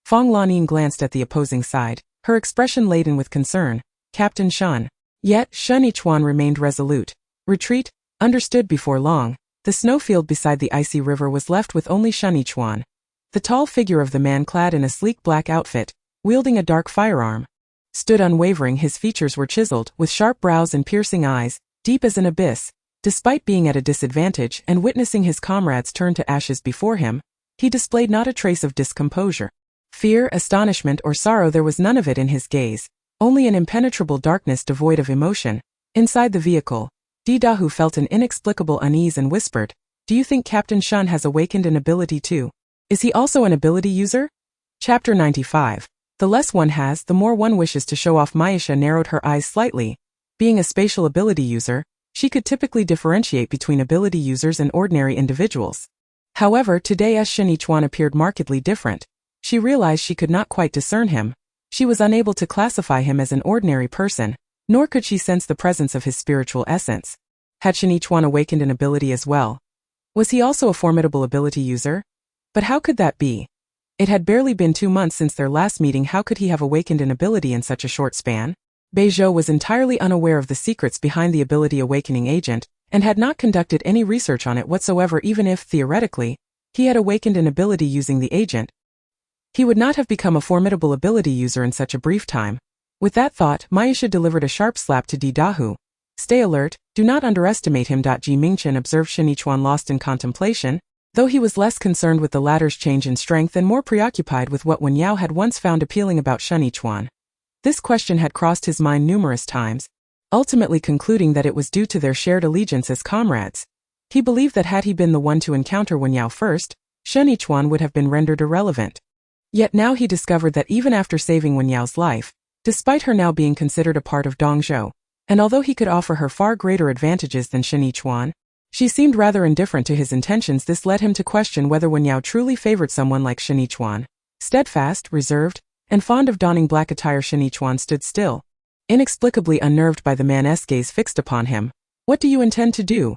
Fang Lanin glanced at the opposing side, her expression laden with concern. "Captain Shen." Yet, Shen Yichuan remained resolute. "Retreat? Understood." Before long, the snowfield beside the icy river was left with only Shen Yichuan. The tall figure of the man clad in a sleek black outfit, wielding a dark firearm, stood unwavering. His features were chiseled, with sharp brows and piercing eyes, deep as an abyss. Despite being at a disadvantage and witnessing his comrades turn to ashes before him, he displayed not a trace of discomposure. Fear, astonishment, or sorrow, there was none of it in his gaze, only an impenetrable darkness devoid of emotion. Inside the vehicle, Didahua felt an inexplicable unease and whispered, "Do you think Captain Shen has awakened an ability too? Is he also an ability user?" Chapter 95. The less one has, the more one wishes to show off. Mingchen narrowed her eyes slightly. Being a spatial ability user, She could typically differentiate between ability users and ordinary individuals. However, today as Shen Yichuan appeared markedly different, she realized she could not quite discern him. She was unable to classify him as an ordinary person, nor could she sense the presence of his spiritual essence. Had Shen Yichuan awakened an ability as well? Was he also a formidable ability user? But how could that be? It had barely been 2 months since their last meeting. How could he have awakened an ability in such a short span? Beizhou was entirely unaware of the secrets behind the ability awakening agent, and had not conducted any research on it whatsoever. Even if, theoretically, he had awakened an ability using the agent, he would not have become a formidable ability user in such a brief time. With that thought, Mayasha delivered a sharp slap to Di Dahu. Stay alert, do not underestimate him. Ji Mingchen observed Shen Yichuan lost in contemplation, though he was less concerned with the latter's change in strength and more preoccupied with what Wen Yao had once found appealing about Shen Yichuan. This question had crossed his mind numerous times, ultimately concluding that it was due to their shared allegiance as comrades. He believed that had he been the one to encounter Wen Yao first, Shen Yichuan would have been rendered irrelevant. Yet now he discovered that even after saving Wen Yao's life, despite her now being considered a part of Dongzhou, and although he could offer her far greater advantages than Shen Yichuan, she seemed rather indifferent to his intentions. This led him to question whether Wen Yao truly favored someone like Shen Yichuan. Steadfast, reserved, and fond of donning black attire, Shen Yichuan stood still, inexplicably unnerved by the man's gaze fixed upon him. What do you intend to do?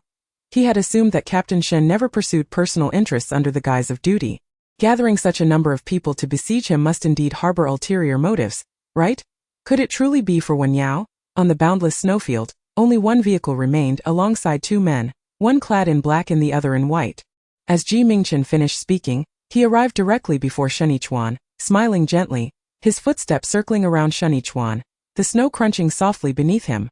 He had assumed that Captain Shen never pursued personal interests under the guise of duty. Gathering such a number of people to besiege him must indeed harbor ulterior motives, right? Could it truly be for Wen Yao? On the boundless snowfield, only one vehicle remained alongside 2 men, one clad in black and the other in white. As Ji Mingchen finished speaking, he arrived directly before Shen Yichuan, smiling gently, his footsteps circling around Shen Yichuan, the snow crunching softly beneath him.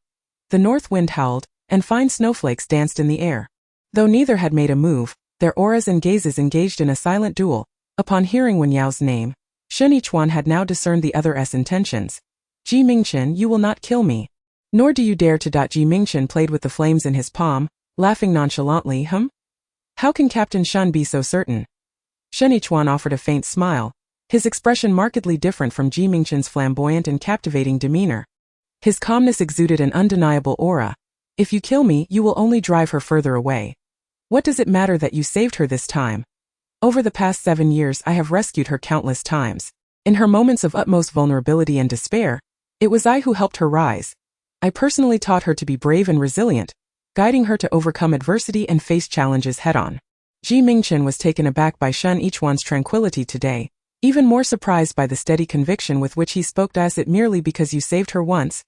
The north wind howled, and fine snowflakes danced in the air. Though neither had made a move, their auras and gazes engaged in a silent duel. Upon hearing Wen Yao's name, Shen Yichuan had now discerned the other's intentions. Ji Mingchen, you will not kill me. Nor do you dare to. Ji Mingchen played with the flames in his palm, laughing nonchalantly. How can Captain Shen be so certain? Shen Yichuan offered a faint smile, his expression markedly different from Ji Mingchen's flamboyant and captivating demeanor. His calmness exuded an undeniable aura. If you kill me, you will only drive her further away. What does it matter that you saved her this time? Over the past 7 years I have rescued her countless times. In her moments of utmost vulnerability and despair, it was I who helped her rise. I personally taught her to be brave and resilient, guiding her to overcome adversity and face challenges head-on. Ji Mingchen was taken aback by Shen Yichuan's tranquility today, even more surprised by the steady conviction with which he spoke. Is it merely because you saved her once?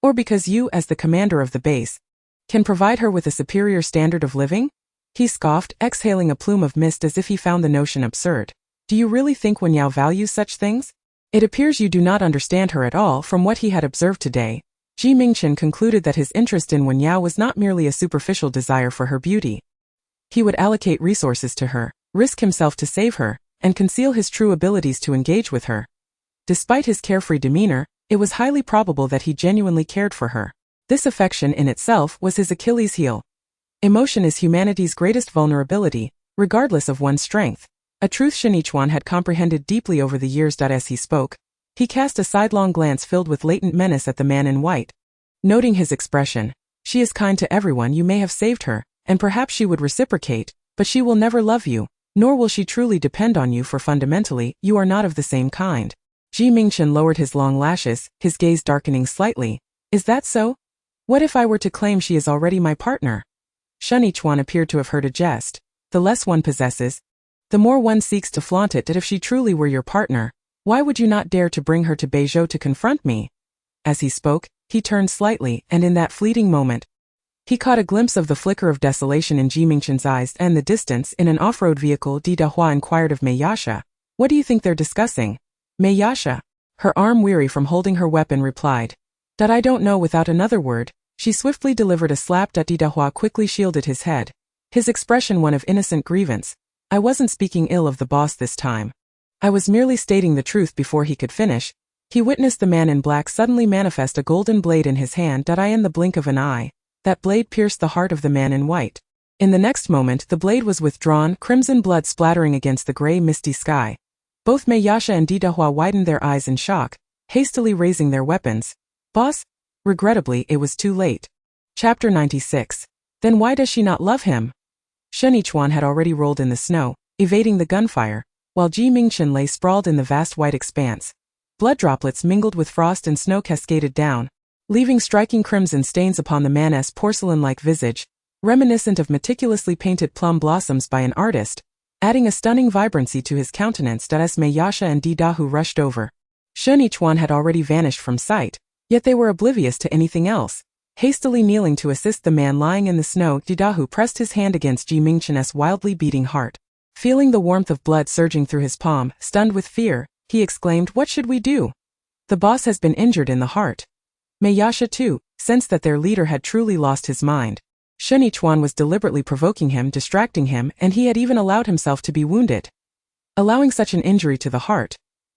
Or because you, as the commander of the base, can provide her with a superior standard of living? He scoffed, exhaling a plume of mist as if he found the notion absurd. Do you really think Wen Yao values such things? It appears you do not understand her at all. From what he had observed today, Ji Mingchen concluded that his interest in Wen Yao was not merely a superficial desire for her beauty. He would allocate resources to her, risk himself to save her, and conceal his true abilities to engage with her. Despite his carefree demeanor, it was highly probable that he genuinely cared for her. This affection in itself was his Achilles heel. Emotion is humanity's greatest vulnerability, regardless of one's strength. A truth Shen Yichuan had comprehended deeply over the years. As he spoke, he cast a sidelong glance filled with latent menace at the man in white. Noting his expression, she is kind to everyone. You may have saved her, and perhaps she would reciprocate, but she will never love you, nor will she truly depend on you, for fundamentally, you are not of the same kind. Ji Mingchen lowered his long lashes, his gaze darkening slightly. Is that so? What if I were to claim she is already my partner? Shen Yichuan appeared to have heard a jest. The less one possesses, the more one seeks to flaunt it. That if she truly were your partner, why would you not dare to bring her to Beizhou to confront me? As he spoke, he turned slightly, and in that fleeting moment, he caught a glimpse of the flicker of desolation in Ji Mingchen's eyes and the distance. In an off-road vehicle, Di Dahua inquired of Mayasha, what do you think they're discussing? Mayasha, her arm weary from holding her weapon, replied, that I don't know. Without another word, she swiftly delivered a slap. Di Dahua quickly shielded his head, his expression one of innocent grievance. I wasn't speaking ill of the boss this time. I was merely stating the truth. Before he could finish, he witnessed the man in black suddenly manifest a golden blade in his hand. In the blink of an eye, that blade pierced the heart of the man in white. In the next moment the blade was withdrawn, crimson blood splattering against the grey misty sky. Both Mayasha and Di Dahua widened their eyes in shock, hastily raising their weapons. Boss? Regrettably, it was too late. Chapter 96. Then why does she not love him? Shen Yichuan had already rolled in the snow, evading the gunfire, while Mingchen lay sprawled in the vast white expanse. Blood droplets mingled with frost and snow cascaded down, leaving striking crimson stains upon the man's porcelain-like visage, reminiscent of meticulously painted plum blossoms by an artist, adding a stunning vibrancy to his countenance. As Mayasha and Didahu rushed over, Shen Yichuan had already vanished from sight, yet they were oblivious to anything else. Hastily kneeling to assist the man lying in the snow, Didahu pressed his hand against Mingchen's wildly beating heart. Feeling the warmth of blood surging through his palm, stunned with fear, he exclaimed, "What should we do? The boss has been injured in the heart." Mayasha too sensed that their leader had truly lost his mind. Shen Yichuan was deliberately provoking him, distracting him, and he had even allowed himself to be wounded. Allowing such an injury to the heart,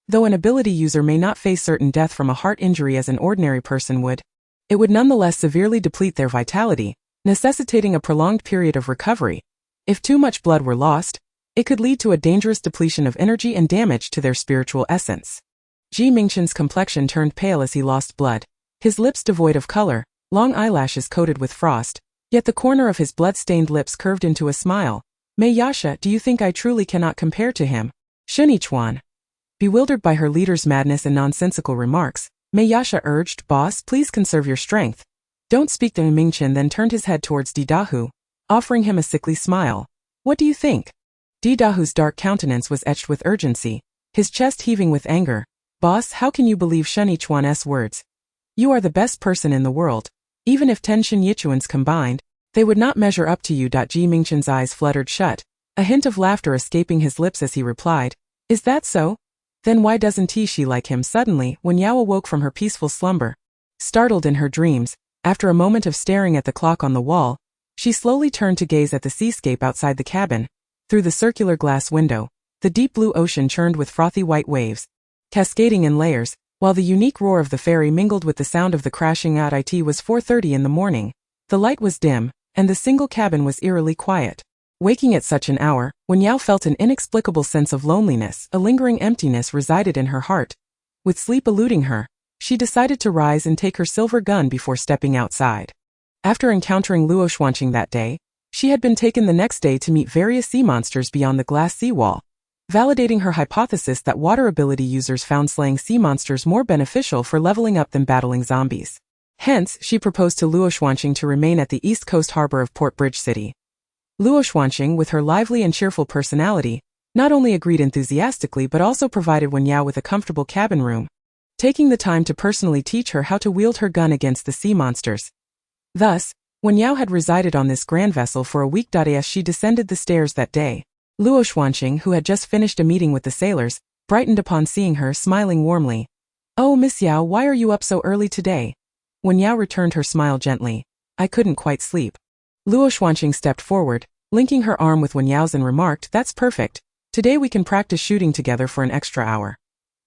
though an ability user may not face certain death from a heart injury as an ordinary person would, it would nonetheless severely deplete their vitality, necessitating a prolonged period of recovery. If too much blood were lost, it could lead to a dangerous depletion of energy and damage to their spiritual essence. Mingchen's complexion turned pale as he lost blood, his lips devoid of color, long eyelashes coated with frost, yet the corner of his blood-stained lips curved into a smile. "Mayasha, do you think I truly cannot compare to him?" Shen Yichuan, bewildered by her leader's madness and nonsensical remarks, Mayasha urged, "Boss, please conserve your strength. Don't speak." To Mingchen then turned his head towards Didahu, offering him a sickly smile. "What do you think?" Didahu's dark countenance was etched with urgency, his chest heaving with anger. "Boss, how can you believe Shen Yichuan's words? You are the best person in the world. Even if 10 Shen Yichuans combined, they would not measure up to you." Mingchen's eyes fluttered shut, a hint of laughter escaping his lips as he replied, "Is that so? Then why doesn't she like him?" Suddenly, Wen Yao awoke from her peaceful slumber. Startled in her dreams, after a moment of staring at the clock on the wall, she slowly turned to gaze at the seascape outside the cabin. Through the circular glass window, the deep blue ocean churned with frothy white waves, cascading in layers, while the unique roar of the ferry mingled with the sound of the crashing out. It was 4:30 in the morning. The light was dim, and the single cabin was eerily quiet. Waking at such an hour, Wen Yao felt an inexplicable sense of loneliness. A lingering emptiness resided in her heart. With sleep eluding her, she decided to rise and take her silver gun before stepping outside. After encountering Luoxuanqing that day, she had been taken the next day to meet various sea monsters beyond the glass seawall, validating her hypothesis that water ability users found slaying sea monsters more beneficial for leveling up than battling zombies. Hence, she proposed to Luoxuanqing to remain at the east coast harbor of Port Bridge City. Luoxuanqing, with her lively and cheerful personality, not only agreed enthusiastically but also provided Wen Yao with a comfortable cabin room, taking the time to personally teach her how to wield her gun against the sea monsters. Thus, Wen Yao had resided on this grand vessel for a week. As she descended the stairs that day, Luoxuanqing, who had just finished a meeting with the sailors, brightened upon seeing her, smiling warmly. "Oh, Miss Yao, why are you up so early today?" Wen Yao returned her smile gently. "I couldn't quite sleep." Luoxuanqing stepped forward, linking her arm with Wen Yao's and remarked, "That's perfect. Today we can practice shooting together for an extra hour."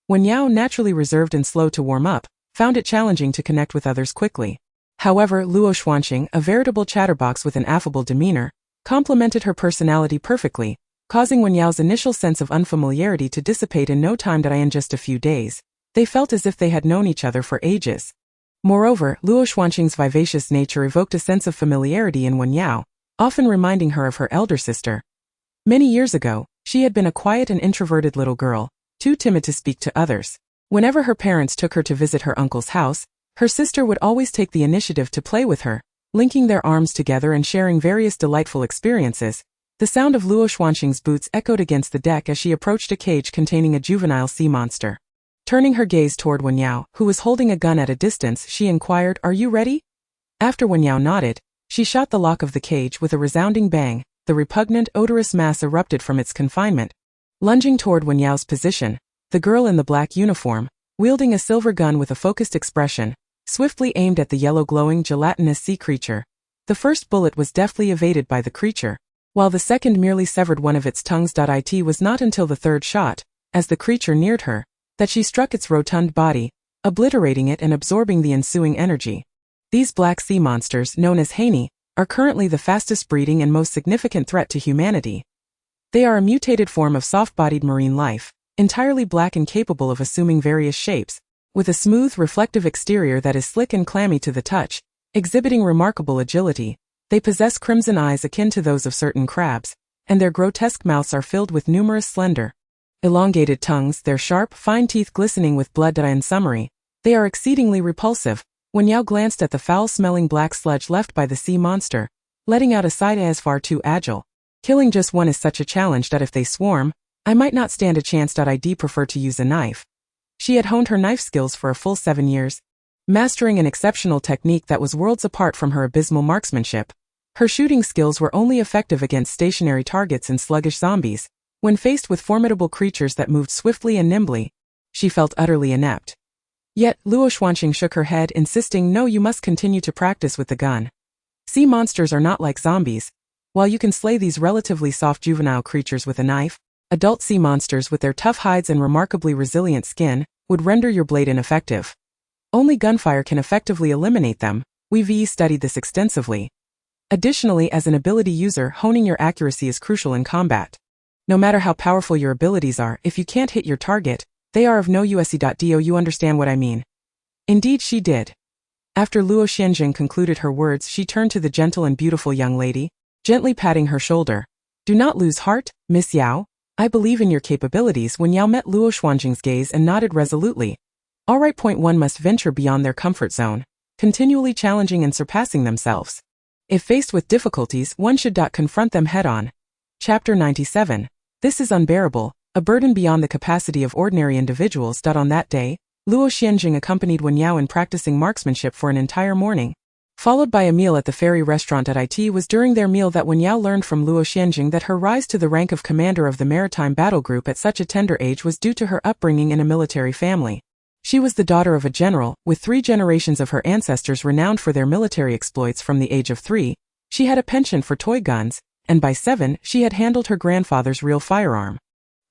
Wen Yao, naturally reserved and slow to warm up, found it challenging to connect with others quickly. However, Luoxuanqing, a veritable chatterbox with an affable demeanor, complemented her personality perfectly, causing Wen Yao's initial sense of unfamiliarity to dissipate in no time. In just a few days, they felt as if they had known each other for ages. Moreover, Luoxuanqing's vivacious nature evoked a sense of familiarity in Wen Yao, often reminding her of her elder sister. Many years ago, she had been a quiet and introverted little girl, too timid to speak to others. Whenever her parents took her to visit her uncle's house, her sister would always take the initiative to play with her, linking their arms together and sharing various delightful experiences. The sound of Luoxuanqing's boots echoed against the deck as she approached a cage containing a juvenile sea monster. Turning her gaze toward Wen Yao, who was holding a gun at a distance, she inquired, "Are you ready?" After Wen Yao nodded, she shot the lock of the cage with a resounding bang. The repugnant, odorous mass erupted from its confinement. Lunging toward Wen Yao's position, the girl in the black uniform, wielding a silver gun with a focused expression, swiftly aimed at the yellow glowing, gelatinous sea creature. The first bullet was deftly evaded by the creature, while the second merely severed one of its tongues. It was not until the third shot, as the creature neared her, that she struck its rotund body, obliterating it and absorbing the ensuing energy. These black sea monsters, known as Haney, are currently the fastest breeding and most significant threat to humanity. They are a mutated form of soft-bodied marine life, entirely black and capable of assuming various shapes, with a smooth, reflective exterior that is slick and clammy to the touch. Exhibiting remarkable agility, they possess crimson eyes akin to those of certain crabs, and their grotesque mouths are filled with numerous slender, elongated tongues, their sharp, fine teeth glistening with blood. In summary, they are exceedingly repulsive. Wen Yao glanced at the foul-smelling black sludge left by the sea monster, letting out a sigh as far too agile. Killing just one is such a challenge that if they swarm, I might not stand a chance. I'd prefer to use a knife. She had honed her knife skills for a full 7 years, mastering an exceptional technique that was worlds apart from her abysmal marksmanship. Her shooting skills were only effective against stationary targets and sluggish zombies. When faced with formidable creatures that moved swiftly and nimbly, she felt utterly inept. Yet, Luo Xuanqing shook her head, insisting, "No, you must continue to practice with the gun. Sea monsters are not like zombies. While you can slay these relatively soft juvenile creatures with a knife, adult sea monsters with their tough hides and remarkably resilient skin would render your blade ineffective. Only gunfire can effectively eliminate them. We've studied this extensively. Additionally, as an ability user, honing your accuracy is crucial in combat. No matter how powerful your abilities are, if you can't hit your target, they are of no use. Do you understand what I mean?" Indeed she did. After Luo Xianjing concluded her words, she turned to the gentle and beautiful young lady, gently patting her shoulder. "Do not lose heart, Miss Yao. I believe in your capabilities." Wen Yao met Luo Xuanjing's gaze and nodded resolutely. All right. One must venture beyond their comfort zone, continually challenging and surpassing themselves. If faced with difficulties, one should confront them head-on. Chapter 97. This is unbearable, a burden beyond the capacity of ordinary individuals. On that day, Luo Xianjing accompanied Wen Yao in practicing marksmanship for an entire morning, followed by a meal at the ferry restaurant. It was during their meal that Wen Yao learned from Luo Xianjing that her rise to the rank of commander of the maritime battle group at such a tender age was due to her upbringing in a military family. She was the daughter of a general, with 3 generations of her ancestors renowned for their military exploits. From the age of 3, she had a penchant for toy guns, and by 7, she had handled her grandfather's real firearm.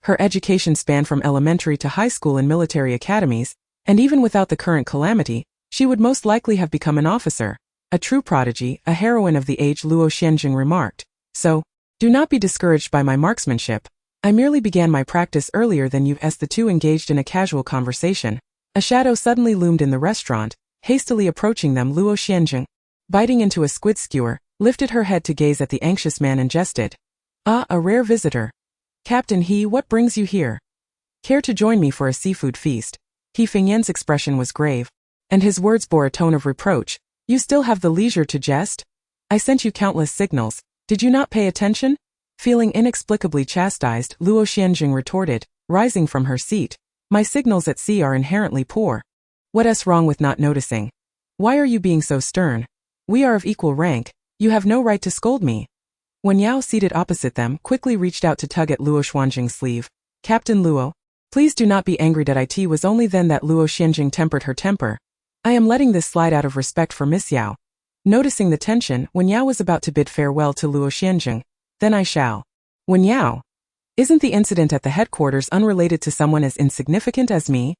Her education spanned from elementary to high school in military academies, and even without the current calamity, she would most likely have become an officer. A true prodigy, a heroine of the age, Luo Xianjing remarked. "So, do not be discouraged by my marksmanship. I merely began my practice earlier than you." As the two engaged in a casual conversation, a shadow suddenly loomed in the restaurant. Hastily approaching them, Luo Xianjing, biting into a squid skewer, lifted her head to gaze at the anxious man and jested. "Ah, a rare visitor. Captain He, what brings you here? Care to join me for a seafood feast?" He Fengyan's expression was grave, and his words bore a tone of reproach. "You still have the leisure to jest? I sent you countless signals. Did you not pay attention?" Feeling inexplicably chastised, Luo Xianjing retorted, rising from her seat. "My signals at sea are inherently poor. What's wrong with not noticing? Why are you being so stern? We are of equal rank. You have no right to scold me." Wen Yao, seated opposite them, quickly reached out to tug at Luo Xuanjing's sleeve. "Captain Luo, please do not be angry." It was only then that Luo Xianjing tempered her temper. "I am letting this slide out of respect for Miss Yao." Noticing the tension, Wen Yao was about to bid farewell to Luo Xianjing. "Then I shall." "Wen Yao, isn't the incident at the headquarters unrelated to someone as insignificant as me?"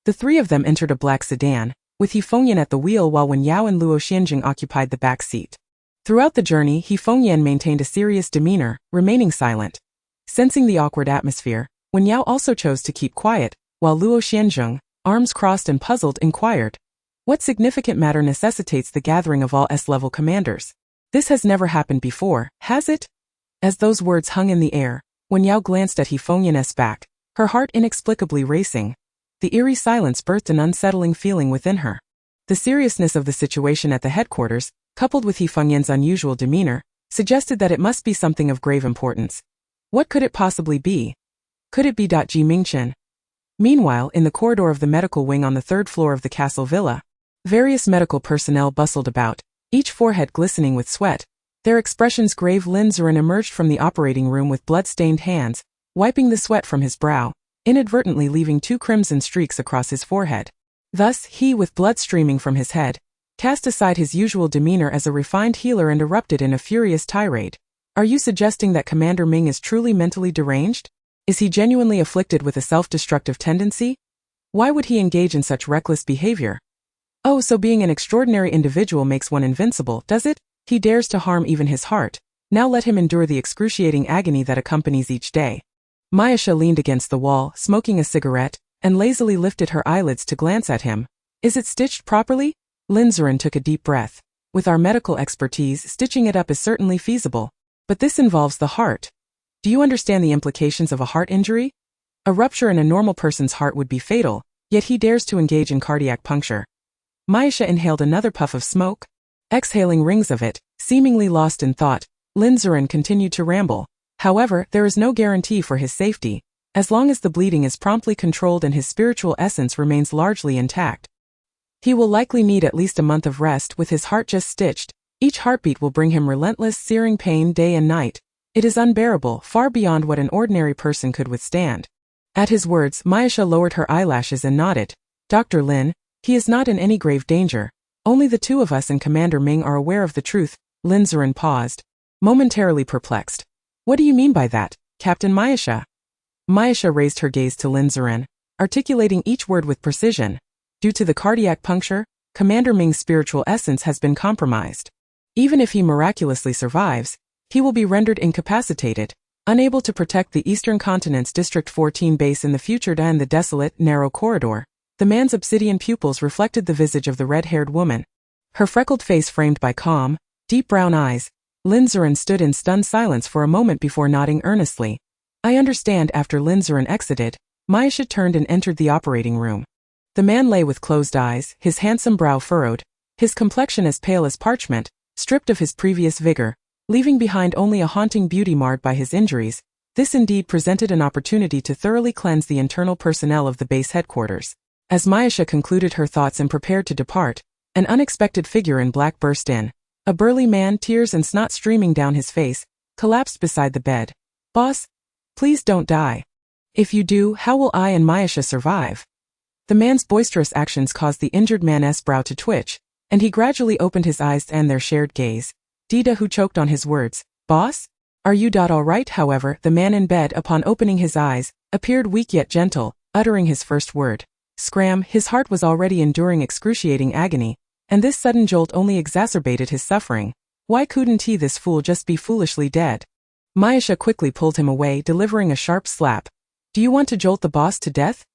The 3 of them entered a black sedan, with He Fengyan at the wheel while Wen Yao and Luo Xianjing occupied the back seat. Throughout the journey, He Fengyan maintained a serious demeanor, remaining silent. Sensing the awkward atmosphere, Wen Yao also chose to keep quiet, while Luo Xianjing, arms crossed and puzzled, inquired, "What significant matter necessitates the gathering of all S-level commanders? This has never happened before, has it?" As those words hung in the air, Wen Yao glanced at He Fengyan's back, her heart inexplicably racing. The eerie silence birthed an unsettling feeling within her. The seriousness of the situation at the headquarters, coupled with He Fengyan's unusual demeanor, suggested that it must be something of grave importance. What could it possibly be? Could it be Mingchen? Meanwhile, in the corridor of the medical wing on the 3rd floor of the castle villa, various medical personnel bustled about, each forehead glistening with sweat. Their expressions grave. Lin Zuran emerged from the operating room with blood-stained hands, wiping the sweat from his brow, inadvertently leaving 2 crimson streaks across his forehead. Thus, he, with blood streaming from his head, cast aside his usual demeanor as a refined healer and erupted in a furious tirade. "Are you suggesting that Commander Ming is truly mentally deranged? Is he genuinely afflicted with a self-destructive tendency? Why would he engage in such reckless behavior? Oh, so being an extraordinary individual makes one invincible, does it? He dares to harm even his heart. Now let him endure the excruciating agony that accompanies each day." Mayasha leaned against the wall, smoking a cigarette, and lazily lifted her eyelids to glance at him. "Is it stitched properly?" Lin Zuran took a deep breath. With our medical expertise, stitching it up is certainly feasible. But this involves the heart. Do you understand the implications of a heart injury? A rupture in a normal person's heart would be fatal, yet he dares to engage in cardiac puncture. Maisha inhaled another puff of smoke. Exhaling rings of it, seemingly lost in thought, Lin Zuren continued to ramble. However, there is no guarantee for his safety, as long as the bleeding is promptly controlled and his spiritual essence remains largely intact. He will likely need at least a month of rest with his heart just stitched. Each heartbeat will bring him relentless, searing pain day and night. It is unbearable, far beyond what an ordinary person could withstand. At his words, Maisha lowered her eyelashes and nodded. Dr. Lin, he is not in any grave danger. Only the two of us and Commander Ming are aware of the truth. Lin Zuren paused, momentarily perplexed. What do you mean by that, Captain Maisha? Maisha raised her gaze to Lin Zuren, articulating each word with precision. Due to the cardiac puncture, Commander Ming's spiritual essence has been compromised. Even if he miraculously survives, he will be rendered incapacitated, unable to protect the Eastern Continent's District 14 base in the future and the desolate, narrow corridor. The man's obsidian pupils reflected the visage of the red-haired woman. Her freckled face framed by calm, deep brown eyes. Lin Zuren stood in stunned silence for a moment before nodding earnestly. I understand. After Lin Zuren exited, Maisha turned and entered the operating room. The man lay with closed eyes, his handsome brow furrowed, his complexion as pale as parchment, stripped of his previous vigor, leaving behind only a haunting beauty marred by his injuries. This indeed presented an opportunity to thoroughly cleanse the internal personnel of the base headquarters. As Maisha concluded her thoughts and prepared to depart, an unexpected figure in black burst in. A burly man, tears and snot streaming down his face, collapsed beside the bed. Boss, please don't die. If you do, how will I and Maisha survive? The man's boisterous actions caused the injured man's brow to twitch, and he gradually opened his eyes and their shared gaze. Dida, who choked on his words. Boss? Are you all right? However, the man in bed, upon opening his eyes, appeared weak yet gentle, uttering his first word. Scram. His heart was already enduring excruciating agony, and this sudden jolt only exacerbated his suffering. Why couldn't he, this fool, just be foolishly dead? Maisha quickly pulled him away, delivering a sharp slap. Do you want to jolt the boss to death?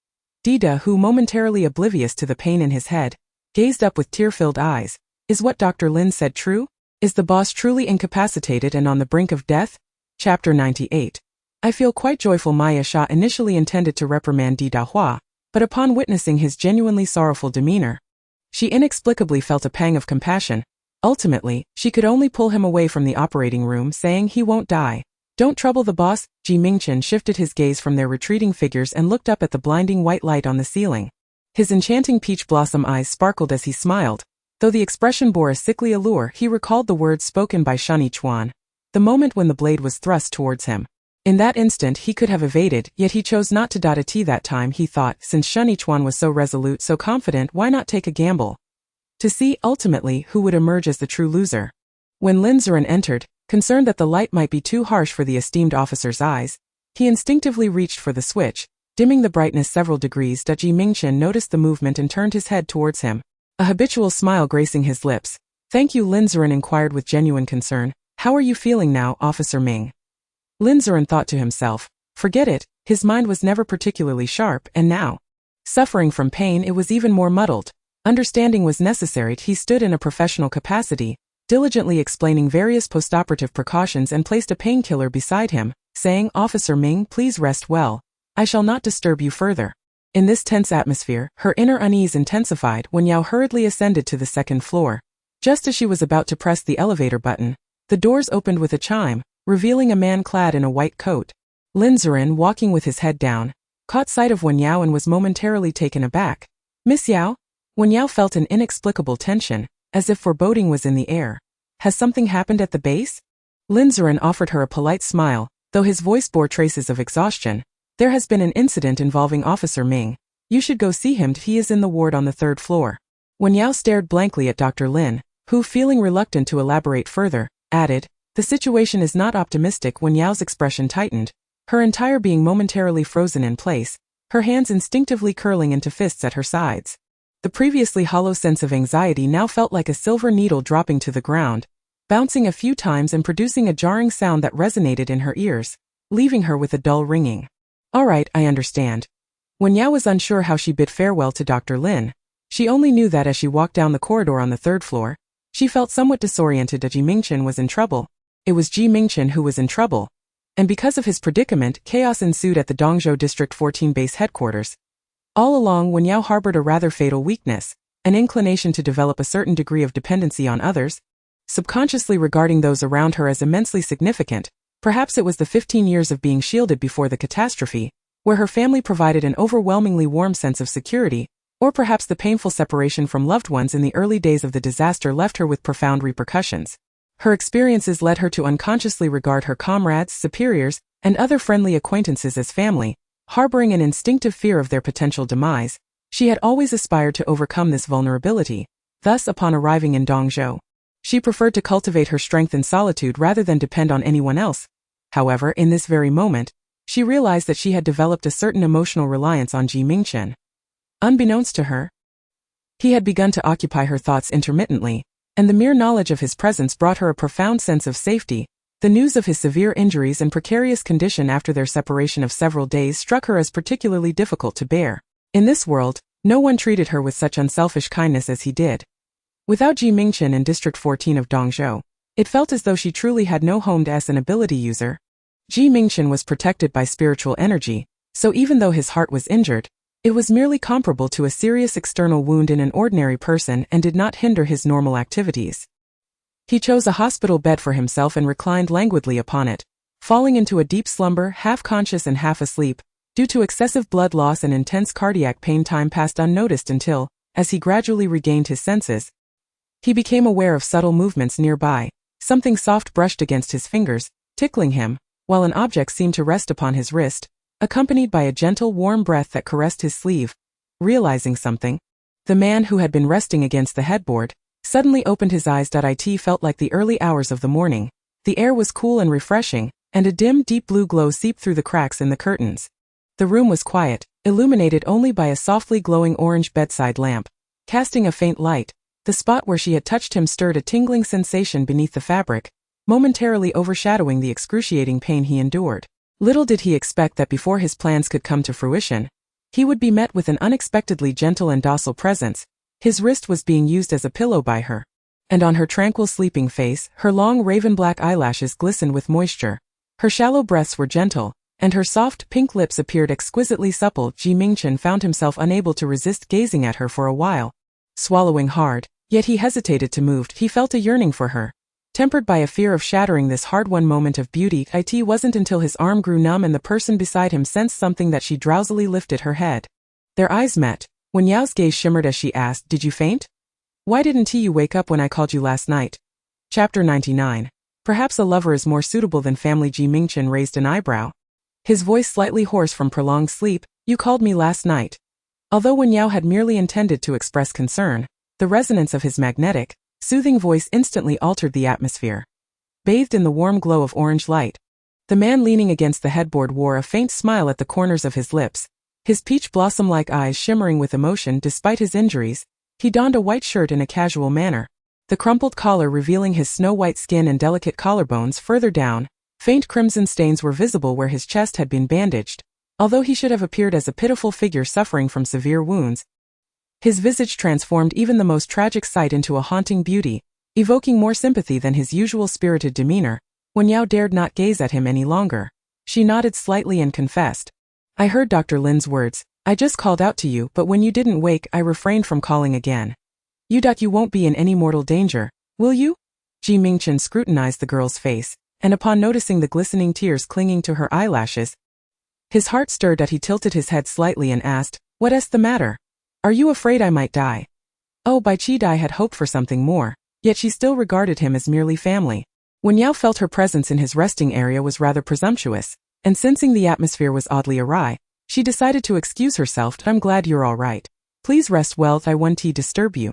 Dida, who momentarily oblivious to the pain in his head, gazed up with tear-filled eyes. Is what Dr. Lin said true? Is the boss truly incapacitated and on the brink of death? Chapter 98. I feel quite joyful. Maisha initially intended to reprimand Dida Hua, but upon witnessing his genuinely sorrowful demeanor, she inexplicably felt a pang of compassion. Ultimately, she could only pull him away from the operating room, saying he won't die. Don't trouble the boss. Mingchen shifted his gaze from their retreating figures and looked up at the blinding white light on the ceiling. His enchanting peach blossom eyes sparkled as he smiled. Though the expression bore a sickly allure, he recalled the words spoken by Shen Yichuan, the moment when the blade was thrust towards him. In that instant he could have evaded, yet he chose not to. That time he thought, since Shen Yichuan was so resolute, so confident, why not take a gamble? To see, ultimately, who would emerge as the true loser. When Lin Zuren entered, concerned that the light might be too harsh for the esteemed officer's eyes, he instinctively reached for the switch, dimming the brightness several degrees. Mingchen noticed the movement and turned his head towards him, a habitual smile gracing his lips. Thank you, Lin Zuren inquired with genuine concern. How are you feeling now, Officer Ming? Lin Zuren thought to himself. Forget it, his mind was never particularly sharp, and now, suffering from pain, it was even more muddled. Understanding was necessary. He stood in a professional capacity, diligently explaining various postoperative precautions, and placed a painkiller beside him, saying, Officer Ming, please rest well. I shall not disturb you further. In this tense atmosphere, her inner unease intensified. Wen Yao hurriedly ascended to the second floor. Just as she was about to press the elevator button, the doors opened with a chime, revealing a man clad in a white coat. Lin Zuren, walking with his head down, caught sight of Wen Yao and was momentarily taken aback. Miss Yao? Wen Yao felt an inexplicable tension, as if foreboding was in the air. Has something happened at the base? Lin Zuren offered her a polite smile, though his voice bore traces of exhaustion. There has been an incident involving Officer Ming. You should go see him. He is in the ward on the third floor. Wen Yao stared blankly at Dr. Lin, who, feeling reluctant to elaborate further, added, the situation is not optimistic. Wen Yao's expression tightened, her entire being momentarily frozen in place, her hands instinctively curling into fists at her sides. The previously hollow sense of anxiety now felt like a silver needle dropping to the ground, bouncing a few times and producing a jarring sound that resonated in her ears, leaving her with a dull ringing. All right, I understand. Wen Yao was unsure how she bid farewell to Dr. Lin. She only knew that as she walked down the corridor on the third floor, She felt somewhat disoriented that Mingchen was in trouble. It was Mingchen who was in trouble. And because of his predicament, chaos ensued at the Dongzhou District 14 base headquarters. All along, Wen Yao harbored a rather fatal weakness, an inclination to develop a certain degree of dependency on others, subconsciously regarding those around her as immensely significant. Perhaps it was the 15 years of being shielded before the catastrophe, where her family provided an overwhelmingly warm sense of security, or perhaps the painful separation from loved ones in the early days of the disaster left her with profound repercussions. Her experiences led her to unconsciously regard her comrades, superiors, and other friendly acquaintances as family, harboring an instinctive fear of their potential demise. She had always aspired to overcome this vulnerability. Thus, upon arriving in Dongzhou, she preferred to cultivate her strength in solitude rather than depend on anyone else. However, in this very moment, she realized that she had developed a certain emotional reliance on Mingchen. Unbeknownst to her, he had begun to occupy her thoughts intermittently, and the mere knowledge of his presence brought her a profound sense of safety. The news of his severe injuries and precarious condition after their separation of several days struck her as particularly difficult to bear. In this world, no one treated her with such unselfish kindness as he did. Without Mingchen in District 14 of Dongzhou, it felt as though she truly had no home as an ability user. Mingchen was protected by spiritual energy, so even though his heart was injured, it was merely comparable to a serious external wound in an ordinary person and did not hinder his normal activities. He chose a hospital bed for himself and reclined languidly upon it, falling into a deep slumber, half conscious and half asleep. Due to excessive blood loss and intense cardiac pain, time passed unnoticed until, as he gradually regained his senses, he became aware of subtle movements nearby. Something soft brushed against his fingers, tickling him, while an object seemed to rest upon his wrist, accompanied by a gentle warm breath that caressed his sleeve. Realizing something, the man who had been resting against the headboard suddenly opened his eyes. It felt like the early hours of the morning. The air was cool and refreshing, and a dim, deep blue glow seeped through the cracks in the curtains. The room was quiet, illuminated only by a softly glowing orange bedside lamp, casting a faint light. The spot where she had touched him stirred a tingling sensation beneath the fabric, momentarily overshadowing the excruciating pain he endured. Little did he expect that before his plans could come to fruition, he would be met with an unexpectedly gentle and docile presence. His wrist was being used as a pillow by her, and on her tranquil sleeping face, her long raven-black eyelashes glistened with moisture. Her shallow breaths were gentle, and her soft pink lips appeared exquisitely supple. Mingchen found himself unable to resist gazing at her for a while. Swallowing hard, yet he hesitated to move. He felt a yearning for her, tempered by a fear of shattering this hard-won moment of beauty. It wasn't until his arm grew numb and the person beside him sensed something that she drowsily lifted her head. Their eyes met. Wen Yao's gaze shimmered as she asked, "Did you faint? Why didn't you wake up when I called you last night?" Chapter 99. Perhaps a lover is more suitable than family. Mingchen raised an eyebrow, his voice slightly hoarse from prolonged sleep. "You called me last night." Although Wen Yao had merely intended to express concern, the resonance of his magnetic, soothing voice instantly altered the atmosphere. Bathed in the warm glow of orange light, the man leaning against the headboard wore a faint smile at the corners of his lips, his peach blossom-like eyes shimmering with emotion. Despite his injuries, he donned a white shirt in a casual manner, the crumpled collar revealing his snow-white skin and delicate collarbones. Further down, faint crimson stains were visible where his chest had been bandaged. Although he should have appeared as a pitiful figure suffering from severe wounds, his visage transformed even the most tragic sight into a haunting beauty, evoking more sympathy than his usual spirited demeanor. Wen Yao dared not gaze at him any longer. She nodded slightly and confessed, "I heard Dr. Lin's words. I just called out to you, but when you didn't wake, I refrained from calling again. You won't be in any mortal danger, will you?" Mingchen scrutinized the girl's face, and upon noticing the glistening tears clinging to her eyelashes, his heart stirred. He tilted his head slightly and asked, "What's the matter? Are you afraid I might die?" Oh, Bai Qidai had hoped for something more, yet she still regarded him as merely family. Wen Yao felt her presence in his resting area was rather presumptuous, and sensing the atmosphere was oddly awry, she decided to excuse herself. "I'm glad you're all right. Please rest well. I won't disturb you."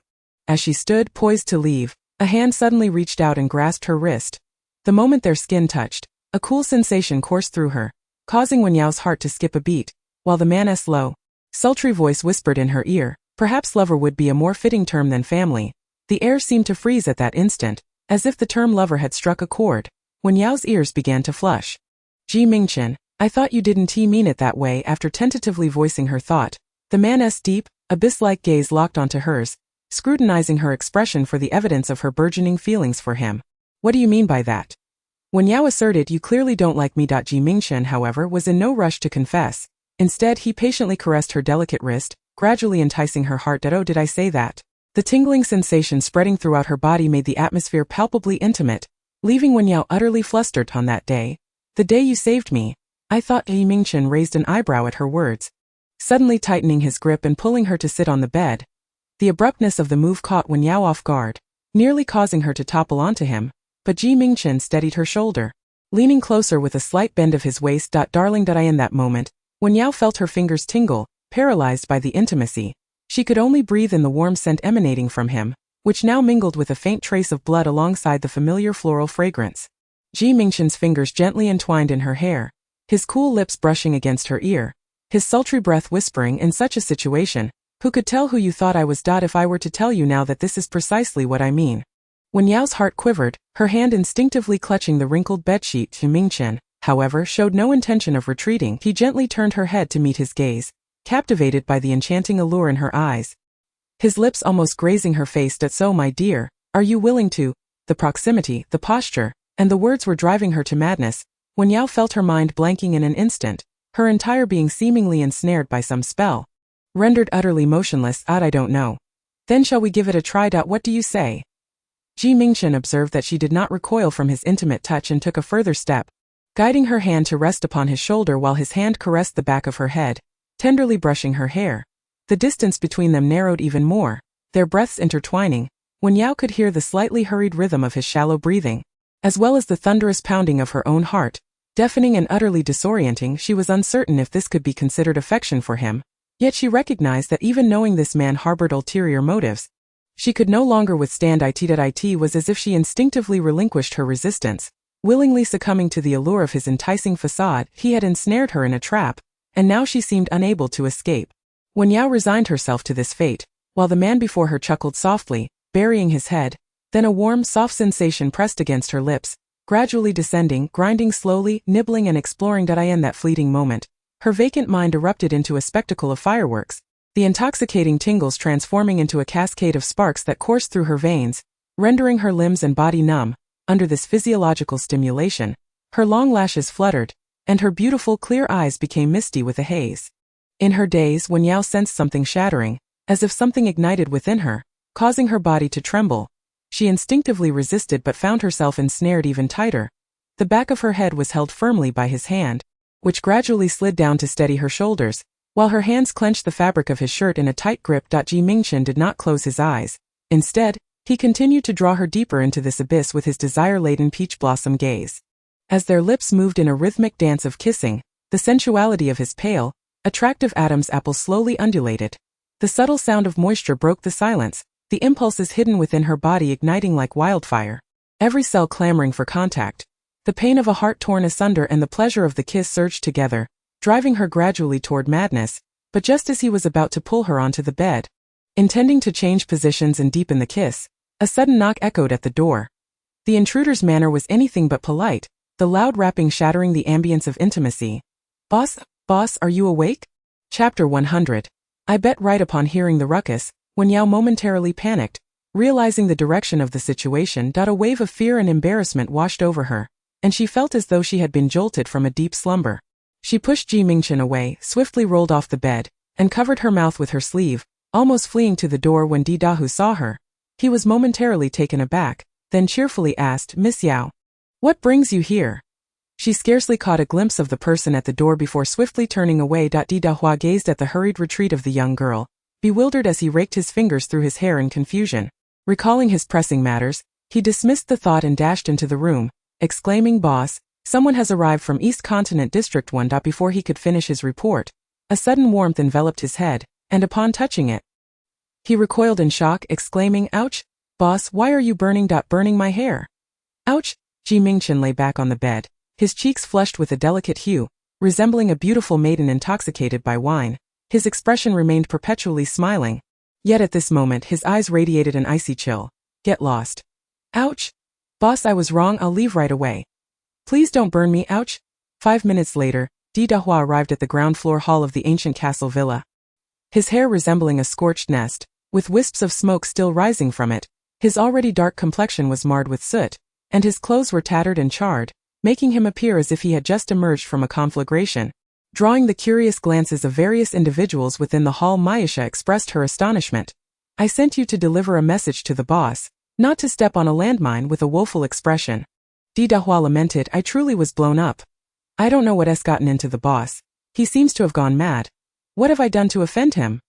As she stood, poised to leave, a hand suddenly reached out and grasped her wrist. The moment their skin touched, a cool sensation coursed through her, causing Wen Yao's heart to skip a beat, while the man's low, sultry voice whispered in her ear, "Perhaps lover would be a more fitting term than family." The air seemed to freeze at that instant, as if the term lover had struck a chord. Wen Yao's ears began to flush. "Mingchen, I thought you didn't mean it that way." After tentatively voicing her thought, the man's deep, abyss-like gaze locked onto hers, scrutinizing her expression for the evidence of her burgeoning feelings for him. What do you mean by that? Wen Yao asserted, you clearly don't like me. Mingchen, however, was in no rush to confess. Instead, he patiently caressed her delicate wrist, gradually enticing her heart. Oh, did I say that? The tingling sensation spreading throughout her body made the atmosphere palpably intimate, leaving Wen Yao utterly flustered. On that day, the day you saved me, I thought. Mingchen raised an eyebrow at her words, suddenly tightening his grip and pulling her to sit on the bed. The abruptness of the move caught Wen Yao off guard, nearly causing her to topple onto him, but Mingchen steadied her shoulder, leaning closer with a slight bend of his waist. Darling. In that moment, Wen Yao felt her fingers tingle, paralyzed by the intimacy. She could only breathe in the warm scent emanating from him, which now mingled with a faint trace of blood alongside the familiar floral fragrance. Mingchen's fingers gently entwined in her hair, his cool lips brushing against her ear, his sultry breath whispering, in such a situation, who could tell who you thought I was? If I were to tell you now that this is precisely what I mean. Wen Yao's heart quivered, her hand instinctively clutching the wrinkled bedsheet. Mingchen, however, showed no intention of retreating. He gently turned her head to meet his gaze, captivated by the enchanting allure in her eyes. His lips almost grazing her face. So, my dear, are you willing to? The proximity, the posture, and the words were driving her to madness. Wen Yao felt her mind blanking in an instant, her entire being seemingly ensnared by some spell. Rendered utterly motionless. I don't know. Then shall we give it a try? What do you say? Mingchen observed that she did not recoil from his intimate touch and took a further step, guiding her hand to rest upon his shoulder while his hand caressed the back of her head, tenderly brushing her hair. The distance between them narrowed even more, their breaths intertwining. Wen Yao could hear the slightly hurried rhythm of his shallow breathing, as well as the thunderous pounding of her own heart. Deafening and utterly disorienting, she was uncertain if this could be considered affection for him, yet she recognized that even knowing this man harbored ulterior motives, she could no longer withstand it. It was as if she instinctively relinquished her resistance, willingly succumbing to the allure of his enticing facade. He had ensnared her in a trap, and now she seemed unable to escape. Wen Yao resigned herself to this fate, while the man before her chuckled softly, burying his head. Then a warm, soft sensation pressed against her lips, gradually descending, grinding slowly, nibbling and exploring. In that fleeting moment, her vacant mind erupted into a spectacle of fireworks, the intoxicating tingles transforming into a cascade of sparks that coursed through her veins, rendering her limbs and body numb. Under this physiological stimulation, her long lashes fluttered, and her beautiful clear eyes became misty with a haze. In her daze, Wen Yao sensed something shattering, as if something ignited within her, causing her body to tremble. She instinctively resisted but found herself ensnared even tighter. The back of her head was held firmly by his hand, which gradually slid down to steady her shoulders, while her hands clenched the fabric of his shirt in a tight grip. Mingchen did not close his eyes. Instead, he continued to draw her deeper into this abyss with his desire-laden peach blossom gaze. As their lips moved in a rhythmic dance of kissing, the sensuality of his pale, attractive Adam's apple slowly undulated. The subtle sound of moisture broke the silence, the impulses hidden within her body igniting like wildfire, every cell clamoring for contact. The pain of a heart torn asunder and the pleasure of the kiss surged together, driving her gradually toward madness. But just as he was about to pull her onto the bed, intending to change positions and deepen the kiss, a sudden knock echoed at the door. The intruder's manner was anything but polite, the loud rapping shattering the ambience of intimacy. Boss, are you awake? Chapter 100. I bet. Right upon hearing the ruckus, Wen Yao momentarily panicked, realizing the direction of the situation. A wave of fear and embarrassment washed over her, and she felt as though she had been jolted from a deep slumber. She pushed Mingchen away, swiftly rolled off the bed, and covered her mouth with her sleeve, almost fleeing to the door when Hu saw her. He was momentarily taken aback, then cheerfully asked, Miss Yao, what brings you here? She scarcely caught a glimpse of the person at the door before swiftly turning away. Hua gazed at the hurried retreat of the young girl, bewildered as he raked his fingers through his hair in confusion. Recalling his pressing matters, he dismissed the thought and dashed into the room, exclaiming, Boss, someone has arrived from East Continent District 1. Before he could finish his report, a sudden warmth enveloped his head, and upon touching it, he recoiled in shock, exclaiming, Ouch! Boss, why are you burning my hair? Ouch! Mingchen lay back on the bed, his cheeks flushed with a delicate hue, resembling a beautiful maiden intoxicated by wine. His expression remained perpetually smiling. Yet at this moment his eyes radiated an icy chill. Get lost. Ouch! Boss, I was wrong, I'll leave right away. Please don't burn me, ouch! 5 minutes later, Hua arrived at the ground floor hall of the ancient castle villa. His hair resembling a scorched nest, with wisps of smoke still rising from it. His already dark complexion was marred with soot, and his clothes were tattered and charred, making him appear as if he had just emerged from a conflagration. Drawing the curious glances of various individuals within the hall, Mayasha expressed her astonishment. "I sent you to deliver a message to the boss, not to step on a landmine," with a woeful expression. Didahua lamented, "I truly was blown up. I don't know what has gotten into the boss. He seems to have gone mad. What have I done to offend him?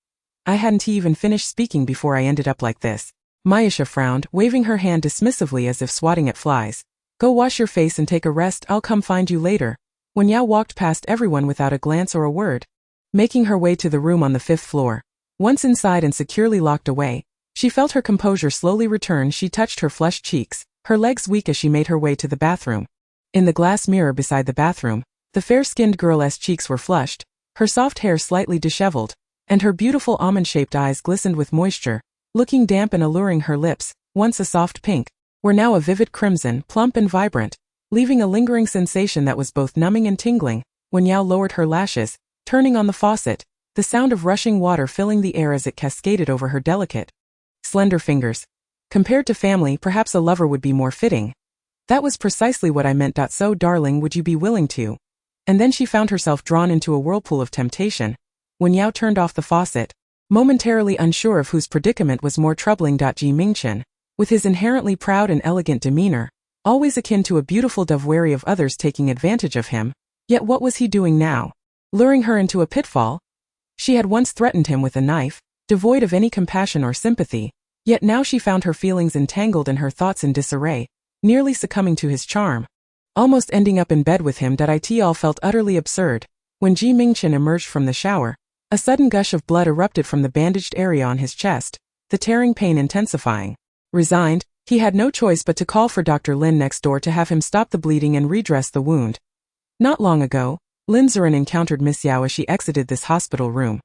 I hadn't even finished speaking before I ended up like this." Mayasha frowned, waving her hand dismissively as if swatting at flies. "Go wash your face and take a rest, I'll come find you later." Wen Yao walked past everyone without a glance or a word, making her way to the room on the 5th floor. Once inside and securely locked away, she felt her composure slowly return. She touched her flushed cheeks, her legs weak as she made her way to the bathroom. In the glass mirror beside the bathroom, the fair-skinned girl's cheeks were flushed, her soft hair slightly disheveled, and her beautiful almond-shaped eyes glistened with moisture, looking damp and alluring. Her lips, once a soft pink, were now a vivid crimson, plump and vibrant, leaving a lingering sensation that was both numbing and tingling. Wen Yao lowered her lashes, turning on the faucet, the sound of rushing water filling the air as it cascaded over her delicate, slender fingers. Compared to family, perhaps a lover would be more fitting. That was precisely what I meant. So, darling, would you be willing to? And then she found herself drawn into a whirlpool of temptation. Wen Yao turned off the faucet, momentarily unsure of whose predicament was more troubling. Mingchen, with his inherently proud and elegant demeanor, always akin to a beautiful dove wary of others taking advantage of him, yet what was he doing now? Luring her into a pitfall? She had once threatened him with a knife, devoid of any compassion or sympathy, yet now she found her feelings entangled and her thoughts in disarray, nearly succumbing to his charm, almost ending up in bed with him. It all felt utterly absurd. When Mingchen emerged from the shower, a sudden gush of blood erupted from the bandaged area on his chest, the tearing pain intensifying. Resigned, he had no choice but to call for Dr. Lin next door to have him stop the bleeding and redress the wound. Not long ago, Lin Zuren encountered Miss Yao as she exited this hospital room.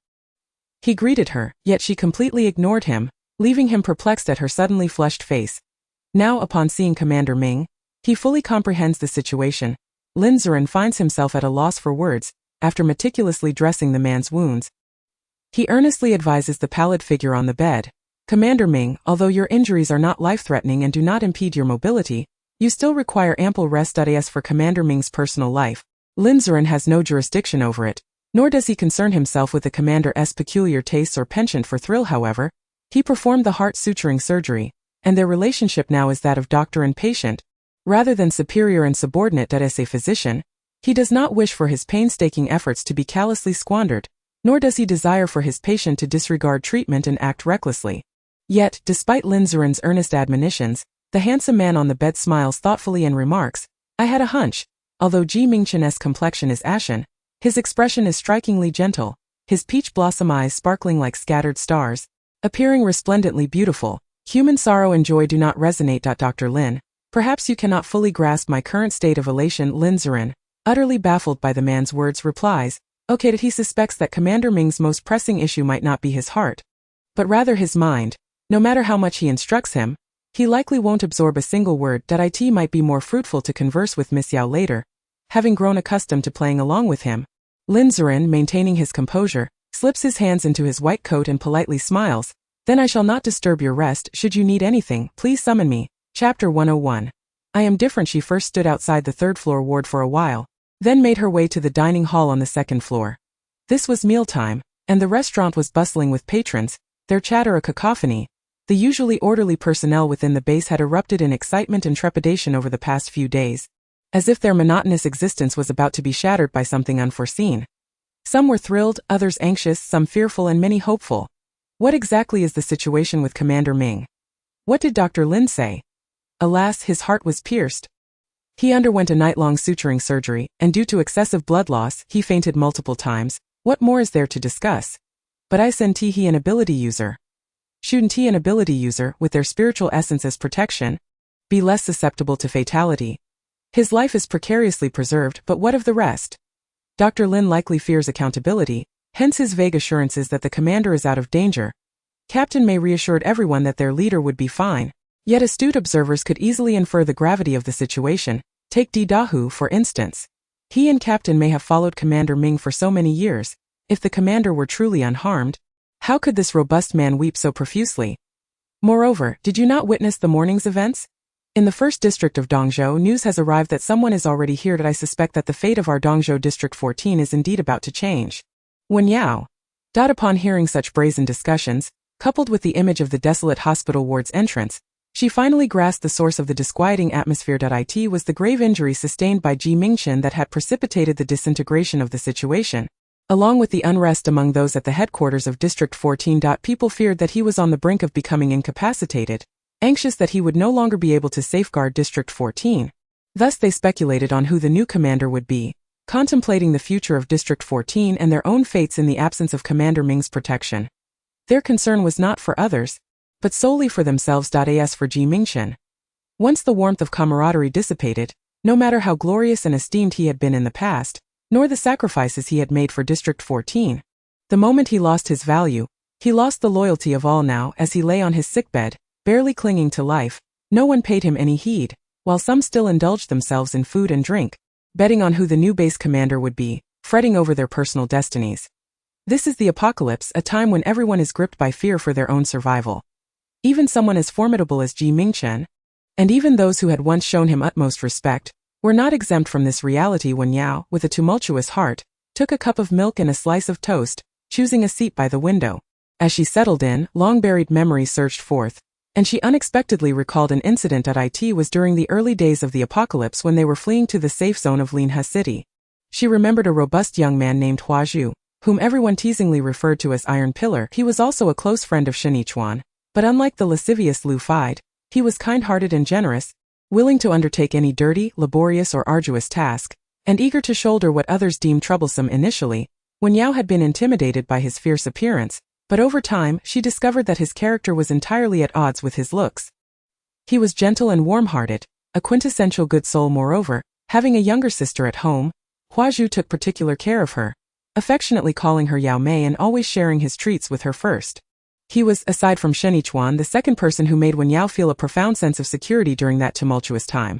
He greeted her, yet she completely ignored him, leaving him perplexed at her suddenly flushed face. Now, upon seeing Commander Ming, he fully comprehends the situation. Lin Zuren finds himself at a loss for words. After meticulously dressing the man's wounds, he earnestly advises the pallid figure on the bed. "Commander Ming, although your injuries are not life-threatening and do not impede your mobility, you still require ample rest. As for Commander Ming's personal life, Lin Zuren has no jurisdiction over it, nor does he concern himself with the commander's peculiar tastes or penchant for thrill. However, he performed the heart suturing surgery, and their relationship now is that of doctor and patient, rather than superior and subordinate. As a physician, he does not wish for his painstaking efforts to be callously squandered, nor does he desire for his patient to disregard treatment and act recklessly." Yet, despite Lin Zuren's earnest admonitions, the handsome man on the bed smiles thoughtfully and remarks, "I had a hunch." Although Mingchen's complexion is ashen, his expression is strikingly gentle, his peach blossom eyes sparkling like scattered stars, appearing resplendently beautiful. "Human sorrow and joy do not resonate. Dr. Lin, perhaps you cannot fully grasp my current state of elation." Lin Zuren, utterly baffled by the man's words, replies, "Okay." That he suspects that Commander Ming's most pressing issue might not be his heart, but rather his mind. No matter how much he instructs him, he likely won't absorb a single word. It might be more fruitful to converse with Miss Yao later, having grown accustomed to playing along with him. Lin Zuren, maintaining his composure, slips his hands into his white coat and politely smiles. "Then I shall not disturb your rest. Should you need anything, please summon me." Chapter 101. I am different. She first stood outside the 3rd floor ward for a while, then made her way to the dining hall on the 2nd floor. This was mealtime, and the restaurant was bustling with patrons, their chatter a cacophony. The usually orderly personnel within the base had erupted in excitement and trepidation over the past few days, as if their monotonous existence was about to be shattered by something unforeseen. Some were thrilled, others anxious, some fearful, and many hopeful. What exactly is the situation with Commander Ming? What did Dr. Lin say? Alas, his heart was pierced. He underwent a night-long suturing surgery, and due to excessive blood loss, he fainted multiple times. What more is there to discuss? But I sent he an ability user. Shouldn't an ability user, with their spiritual essence as protection, be less susceptible to fatality? His life is precariously preserved, but what of the rest? Dr. Lin likely fears accountability, hence his vague assurances that the commander is out of danger. Captain Mei reassured everyone that their leader would be fine, yet astute observers could easily infer the gravity of the situation. Take Dahu, for instance. He and Captain Mei have followed Commander Ming for so many years. If the commander were truly unharmed, How could this robust man weep so profusely? Moreover, did you not witness the morning's events? In the first district of Dongzhou, news has arrived that someone is already here. I suspect that the fate of our Dongzhou District 14 is indeed about to change. Wen Yao. Upon hearing such brazen discussions, coupled with the image of the desolate hospital ward's entrance, she finally grasped the source of the disquieting atmosphere. It was the grave injury sustained by Mingchen that had precipitated the disintegration of the situation. Along with the unrest among those at the headquarters of District 14. People feared that he was on the brink of becoming incapacitated, anxious that he would no longer be able to safeguard District 14. Thus they speculated on who the new commander would be, contemplating the future of District 14 and their own fates in the absence of Commander Ming's protection. Their concern was not for others, but solely for themselves. As for Mingchen, once the warmth of camaraderie dissipated, no matter how glorious and esteemed he had been in the past, nor the sacrifices he had made for District 14. The moment he lost his value, he lost the loyalty of all. Now, as he lay on his sickbed, barely clinging to life, no one paid him any heed, while some still indulged themselves in food and drink, betting on who the new base commander would be, fretting over their personal destinies. This is the apocalypse, a time when everyone is gripped by fear for their own survival. Even someone as formidable as Mingchen, and even those who had once shown him utmost respect, were not exempt from this reality. Wen Yao, with a tumultuous heart, took a cup of milk and a slice of toast, choosing a seat by the window. As she settled in, long-buried memories surged forth, and she unexpectedly recalled an incident. It was during the early days of the apocalypse when they were fleeing to the safe zone of Linhe City. She remembered a robust young man named Hua Zhu, whom everyone teasingly referred to as Iron Pillar. He was also a close friend of Shen Yichuan, but unlike the lascivious Lu Fide, he was kind-hearted and generous, willing to undertake any dirty, laborious or arduous task, and eager to shoulder what others deemed troublesome. Initially, Wen Yao had been intimidated by his fierce appearance, but over time she discovered that his character was entirely at odds with his looks. He was gentle and warm-hearted, a quintessential good soul. Moreover, having a younger sister at home, Hua Zhu took particular care of her, affectionately calling her Yao Mei and always sharing his treats with her first. He was, aside from Shen Yichuan, the second person who made Wen Yao feel a profound sense of security during that tumultuous time.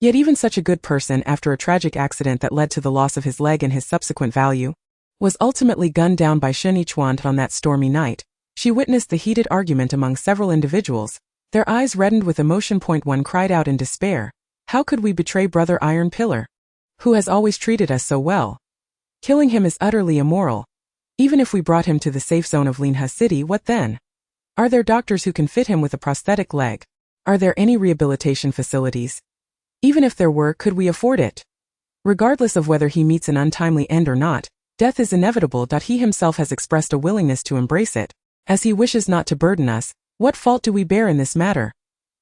Yet even such a good person, after a tragic accident that led to the loss of his leg and his subsequent value, was ultimately gunned down by Shen Yichuan. On that stormy night, she witnessed the heated argument among several individuals, their eyes reddened with emotion. One cried out in despair, "How could we betray Brother Iron Pillar, who has always treated us so well? Killing him is utterly immoral. Even if we brought him to the safe zone of Linhe City, what then? Are there doctors who can fit him with a prosthetic leg? Are there any rehabilitation facilities? Even if there were, could we afford it? Regardless of whether he meets an untimely end or not, death is inevitable. He himself has expressed a willingness to embrace it, as he wishes not to burden us. What fault do we bear in this matter?"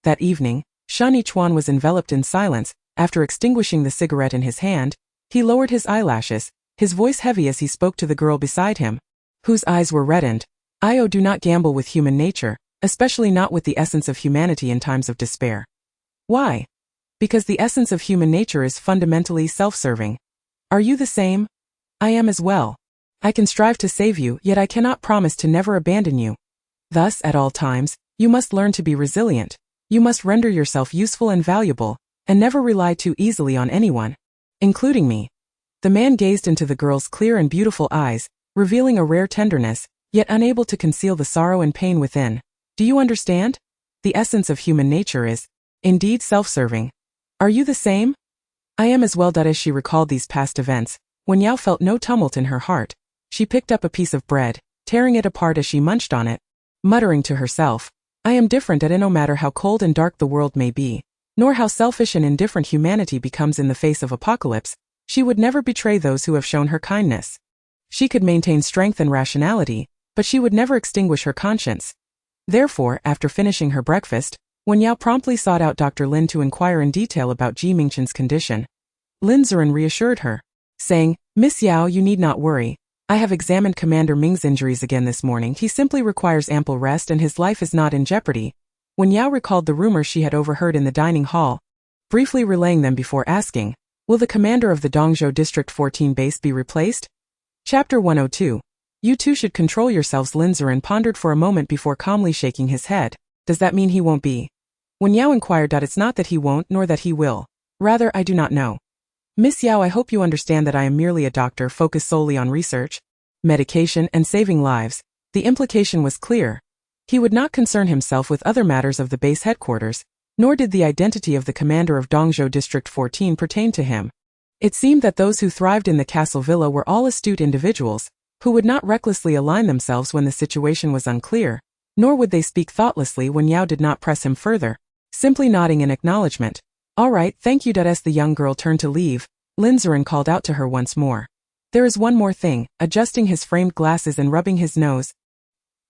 That evening, Shen Yichuan was enveloped in silence. After extinguishing the cigarette in his hand, he lowered his eyelashes, his voice heavy as he spoke to the girl beside him, whose eyes were reddened. "I do not gamble with human nature, especially not with the essence of humanity in times of despair." "Why?" "Because the essence of human nature is fundamentally self-serving. Are you the same?" "I am as well. I can strive to save you, yet I cannot promise to never abandon you. Thus, at all times, you must learn to be resilient. You must render yourself useful and valuable, and never rely too easily on anyone, including me." The man gazed into the girl's clear and beautiful eyes, revealing a rare tenderness, yet unable to conceal the sorrow and pain within. "Do you understand? The essence of human nature is, indeed, self-serving. Are you the same?" "I am as well." As she recalled these past events, Wen Yao felt no tumult in her heart. She picked up a piece of bread, tearing it apart as she munched on it, muttering to herself, "I am different no matter how cold and dark the world may be, nor how selfish and indifferent humanity becomes in the face of apocalypse. She would never betray those who have shown her kindness. She could maintain strength and rationality, but she would never extinguish her conscience." Therefore, after finishing her breakfast, Wen Yao promptly sought out Dr. Lin to inquire in detail about Mingchen's condition. Lin Zuren reassured her, saying, "Miss Yao, you need not worry. I have examined Commander Ming's injuries again this morning. He simply requires ample rest and his life is not in jeopardy." Wen Yao recalled the rumors she had overheard in the dining hall, briefly relaying them before asking, "Will the commander of the Dongzhou District 14 base be replaced?" Chapter 102. "You two should control yourselves." Lin Zuren pondered for a moment before calmly shaking his head. "Does that mean he won't be?" Wen Yao inquired. "It's not that he won't nor that he will. Rather, I do not know. Miss Yao, I hope you understand that I am merely a doctor focused solely on research, medication, and saving lives. The implication was clear. He would not concern himself with other matters of the base headquarters, nor did the identity of the commander of Dongzhou District 14 pertain to him. It seemed that those who thrived in the castle villa were all astute individuals, who would not recklessly align themselves when the situation was unclear, nor would they speak thoughtlessly when Yao did not press him further, simply nodding in acknowledgement. All right, thank you. As the young girl turned to leave, Lin Ziren called out to her once more. There is one more thing. Adjusting his framed glasses and rubbing his nose,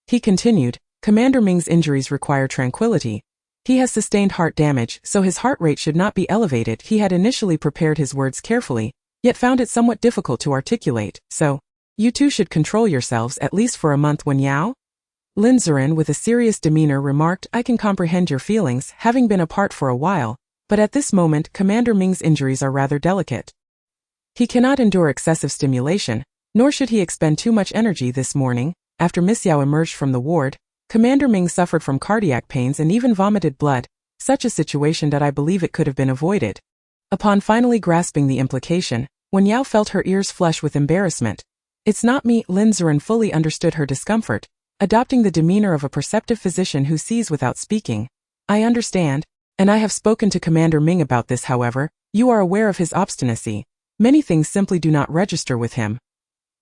he continued, Commander Ming's injuries require tranquility. He has sustained heart damage, so his heart rate should not be elevated. He had initially prepared his words carefully, yet found it somewhat difficult to articulate, so, you two should control yourselves at least for a month. Wen Yao? Lin Ziren with a serious demeanor remarked, I can comprehend your feelings, having been apart for a while, but at this moment Commander Ming's injuries are rather delicate. He cannot endure excessive stimulation, nor should he expend too much energy this morning. After Miss Yao emerged from the ward, Commander Ming suffered from cardiac pains and even vomited blood, such a situation that I believe it could have been avoided. Upon finally grasping the implication, Wen Yao felt her ears flush with embarrassment. It's not me. Lin Ziren fully understood her discomfort, adopting the demeanor of a perceptive physician who sees without speaking. I understand, and I have spoken to Commander Ming about this. However, you are aware of his obstinacy. Many things simply do not register with him.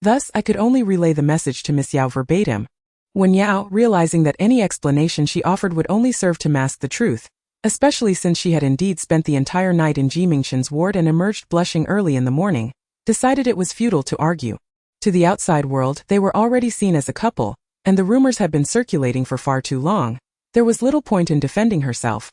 Thus, I could only relay the message to Miss Yao verbatim. Wen Yao, realizing that any explanation she offered would only serve to mask the truth, especially since she had indeed spent the entire night in Mingchen's ward and emerged blushing early in the morning, decided it was futile to argue. To the outside world, they were already seen as a couple, and the rumors had been circulating for far too long. There was little point in defending herself.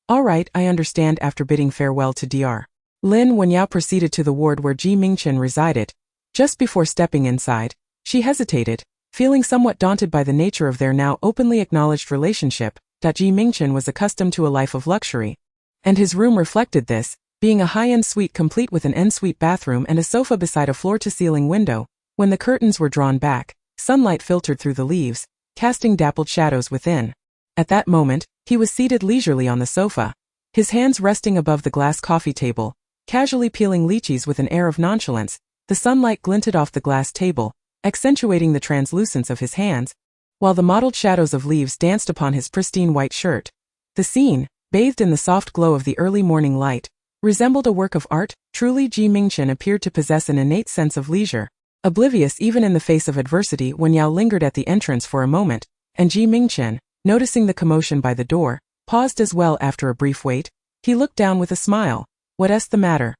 All right, I understand. After bidding farewell to Dr. Lin, Wen Yao proceeded to the ward where Mingchen resided. Just before stepping inside, she hesitated, feeling somewhat daunted by the nature of their now openly acknowledged relationship. Mingchen was accustomed to a life of luxury, and his room reflected this, being a high-end suite complete with an ensuite bathroom and a sofa beside a floor-to-ceiling window. When the curtains were drawn back, sunlight filtered through the leaves, casting dappled shadows within. At that moment, he was seated leisurely on the sofa, his hands resting above the glass coffee table, casually peeling lychees with an air of nonchalance. The sunlight glinted off the glass table, accentuating the translucence of his hands, while the mottled shadows of leaves danced upon his pristine white shirt. The scene, bathed in the soft glow of the early morning light, resembled a work of art. Truly, Mingchen appeared to possess an innate sense of leisure, oblivious even in the face of adversity. Wen Yao lingered at the entrance for a moment, and Mingchen, noticing the commotion by the door, paused as well. After a brief wait, he looked down with a smile. What's the matter?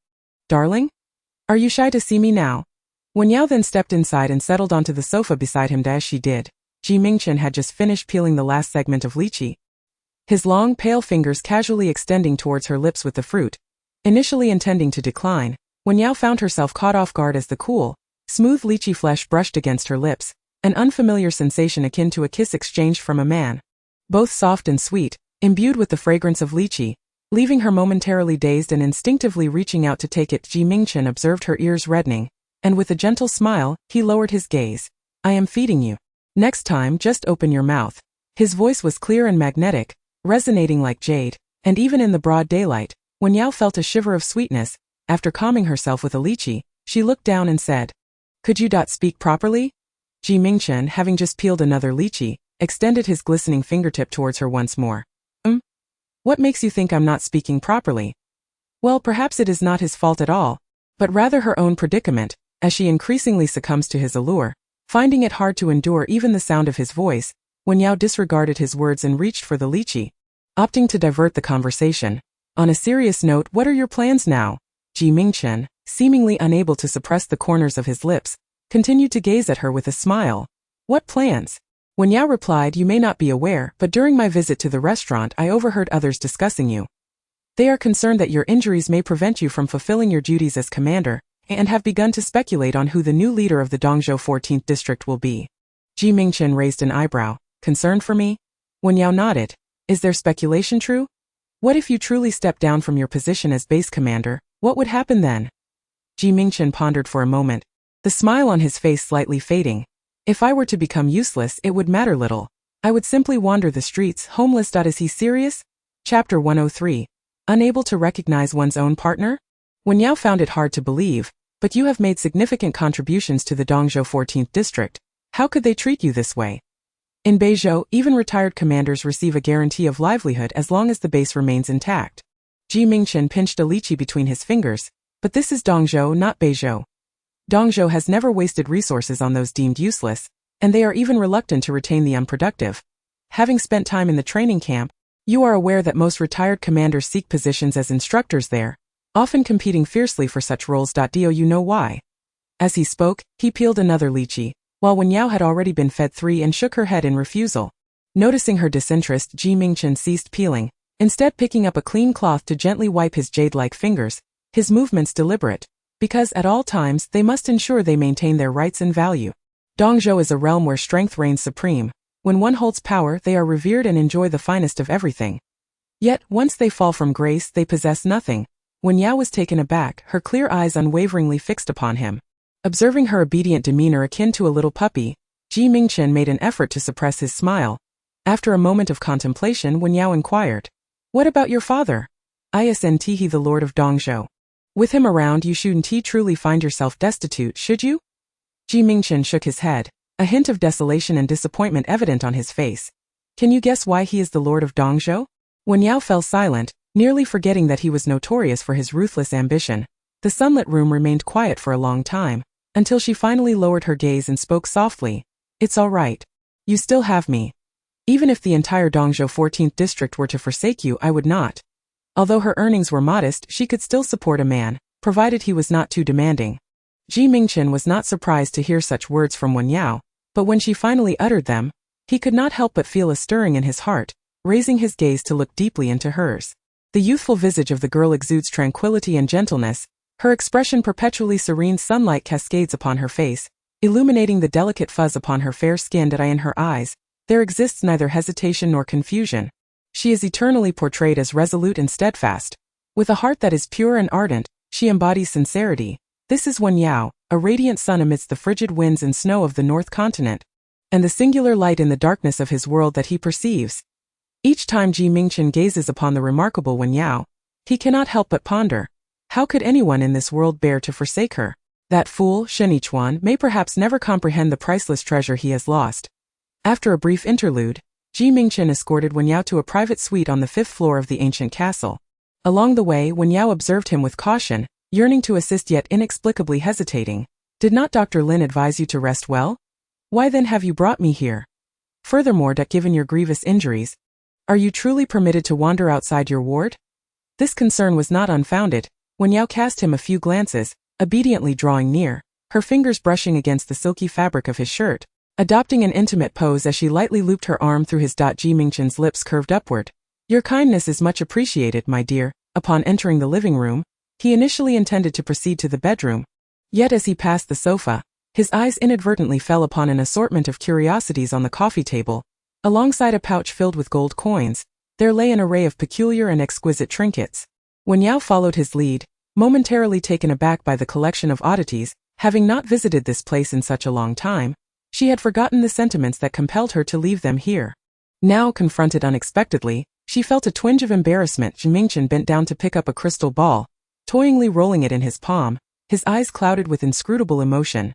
Darling? Are you shy to see me now? Wen Yao then stepped inside and settled onto the sofa beside him. As she did, Mingchen had just finished peeling the last segment of lychee, his long, pale fingers casually extending towards her lips with the fruit. Initially intending to decline, Wen Yao found herself caught off guard as the cool, smooth lychee flesh brushed against her lips, an unfamiliar sensation akin to a kiss exchanged from a man. Both soft and sweet, imbued with the fragrance of lychee, leaving her momentarily dazed and instinctively reaching out to take it. Mingchen observed her ears reddening, and with a gentle smile, he lowered his gaze. I am feeding you. Next time, just open your mouth. His voice was clear and magnetic, resonating like jade, and even in the broad daylight, Wen Yao felt a shiver of sweetness. After calming herself with a lychee, she looked down and said, Could you speak properly? Mingchen, having just peeled another lychee, extended his glistening fingertip towards her once more. What makes you think I'm not speaking properly? Well, perhaps it is not his fault at all, but rather her own predicament, as she increasingly succumbs to his allure. Finding it hard to endure even the sound of his voice, Wen Yao disregarded his words and reached for the lychee, opting to divert the conversation. On a serious note, what are your plans now? Mingchen, seemingly unable to suppress the corners of his lips, continued to gaze at her with a smile. What plans? Wen Yao replied, You may not be aware, but during my visit to the restaurant I overheard others discussing you. They are concerned that your injuries may prevent you from fulfilling your duties as commander, and have begun to speculate on who the new leader of the Dongzhou 14th district will be. Mingchen raised an eyebrow. Concerned for me? Wen Yao nodded. Is their speculation true? What if you truly step down from your position as base commander? What would happen then? Mingchen pondered for a moment, the smile on his face slightly fading. If I were to become useless, it would matter little. I would simply wander the streets, homeless. Is he serious? Chapter 103. Unable to recognize one's own partner? Wen Yao found it hard to believe, but you have made significant contributions to the Dongzhou 14th district. How could they treat you this way? In Beizhou, even retired commanders receive a guarantee of livelihood as long as the base remains intact. Mingchen pinched a lychee between his fingers, but this is Dongzhou, not Beizhou. Dongzhou has never wasted resources on those deemed useless, and they are even reluctant to retain the unproductive. Having spent time in the training camp, you are aware that most retired commanders seek positions as instructors there, often competing fiercely for such roles. Do you know why? As he spoke, he peeled another lychee, while Wen Yao had already been fed 3 and shook her head in refusal. Noticing her disinterest, Mingchen ceased peeling, instead picking up a clean cloth to gently wipe his jade-like fingers, his movements deliberate, because at all times they must ensure they maintain their rights and value. Dongzhou is a realm where strength reigns supreme. When one holds power, they are revered and enjoy the finest of everything. Yet, once they fall from grace, they possess nothing. Wen Yao was taken aback, her clear eyes unwaveringly fixed upon him. Observing her obedient demeanor akin to a little puppy, Mingchen made an effort to suppress his smile. After a moment of contemplation, Wen Yao inquired, "What about your father? Isn't he the lord of Dongzhou? With him around, you shouldn't truly find yourself destitute, should you?" Mingchen shook his head, a hint of desolation and disappointment evident on his face. "Can you guess why he is the lord of Dongzhou?" Wen Yao fell silent, nearly forgetting that he was notorious for his ruthless ambition. The sunlit room remained quiet for a long time, until she finally lowered her gaze and spoke softly. "It's all right. You still have me. Even if the entire Dongzhou 14th district were to forsake you, I would not." Although her earnings were modest, she could still support a man, provided he was not too demanding. Mingchen was not surprised to hear such words from Wen Yao, but when she finally uttered them, he could not help but feel a stirring in his heart, raising his gaze to look deeply into hers. The youthful visage of the girl exudes tranquility and gentleness. Her expression perpetually serene. Sunlight cascades upon her face, illuminating the delicate fuzz upon her fair skin. And in her eyes, there exists neither hesitation nor confusion. She is eternally portrayed as resolute and steadfast. With a heart that is pure and ardent, she embodies sincerity. This is Wen Yao, a radiant sun amidst the frigid winds and snow of the North Continent, and the singular light in the darkness of his world that he perceives. Each time Mingchen gazes upon the remarkable Wen Yao, he cannot help but ponder, how could anyone in this world bear to forsake her? That fool, Shen Yichuan, may perhaps never comprehend the priceless treasure he has lost. After a brief interlude, Mingchen escorted Wen Yao to a private suite on the 5th floor of the ancient castle. Along the way, Wen Yao observed him with caution, yearning to assist yet inexplicably hesitating. "Did not Dr. Lin advise you to rest well? Why then have you brought me here? Furthermore, given your grievous injuries, are you truly permitted to wander outside your ward?" This concern was not unfounded. Wen Yao cast him a few glances, obediently drawing near, her fingers brushing against the silky fabric of his shirt, adopting an intimate pose as she lightly looped her arm through his. Mingchen's lips curved upward. "Your kindness is much appreciated, my dear." Upon entering the living room, he initially intended to proceed to the bedroom. Yet as he passed the sofa, his eyes inadvertently fell upon an assortment of curiosities on the coffee table. Alongside a pouch filled with gold coins, there lay an array of peculiar and exquisite trinkets. Wen Yao followed his lead, momentarily taken aback by the collection of oddities. Having not visited this place in such a long time, she had forgotten the sentiments that compelled her to leave them here. Now, confronted unexpectedly, she felt a twinge of embarrassment. Mingchen bent down to pick up a crystal ball, toyingly rolling it in his palm, his eyes clouded with inscrutable emotion.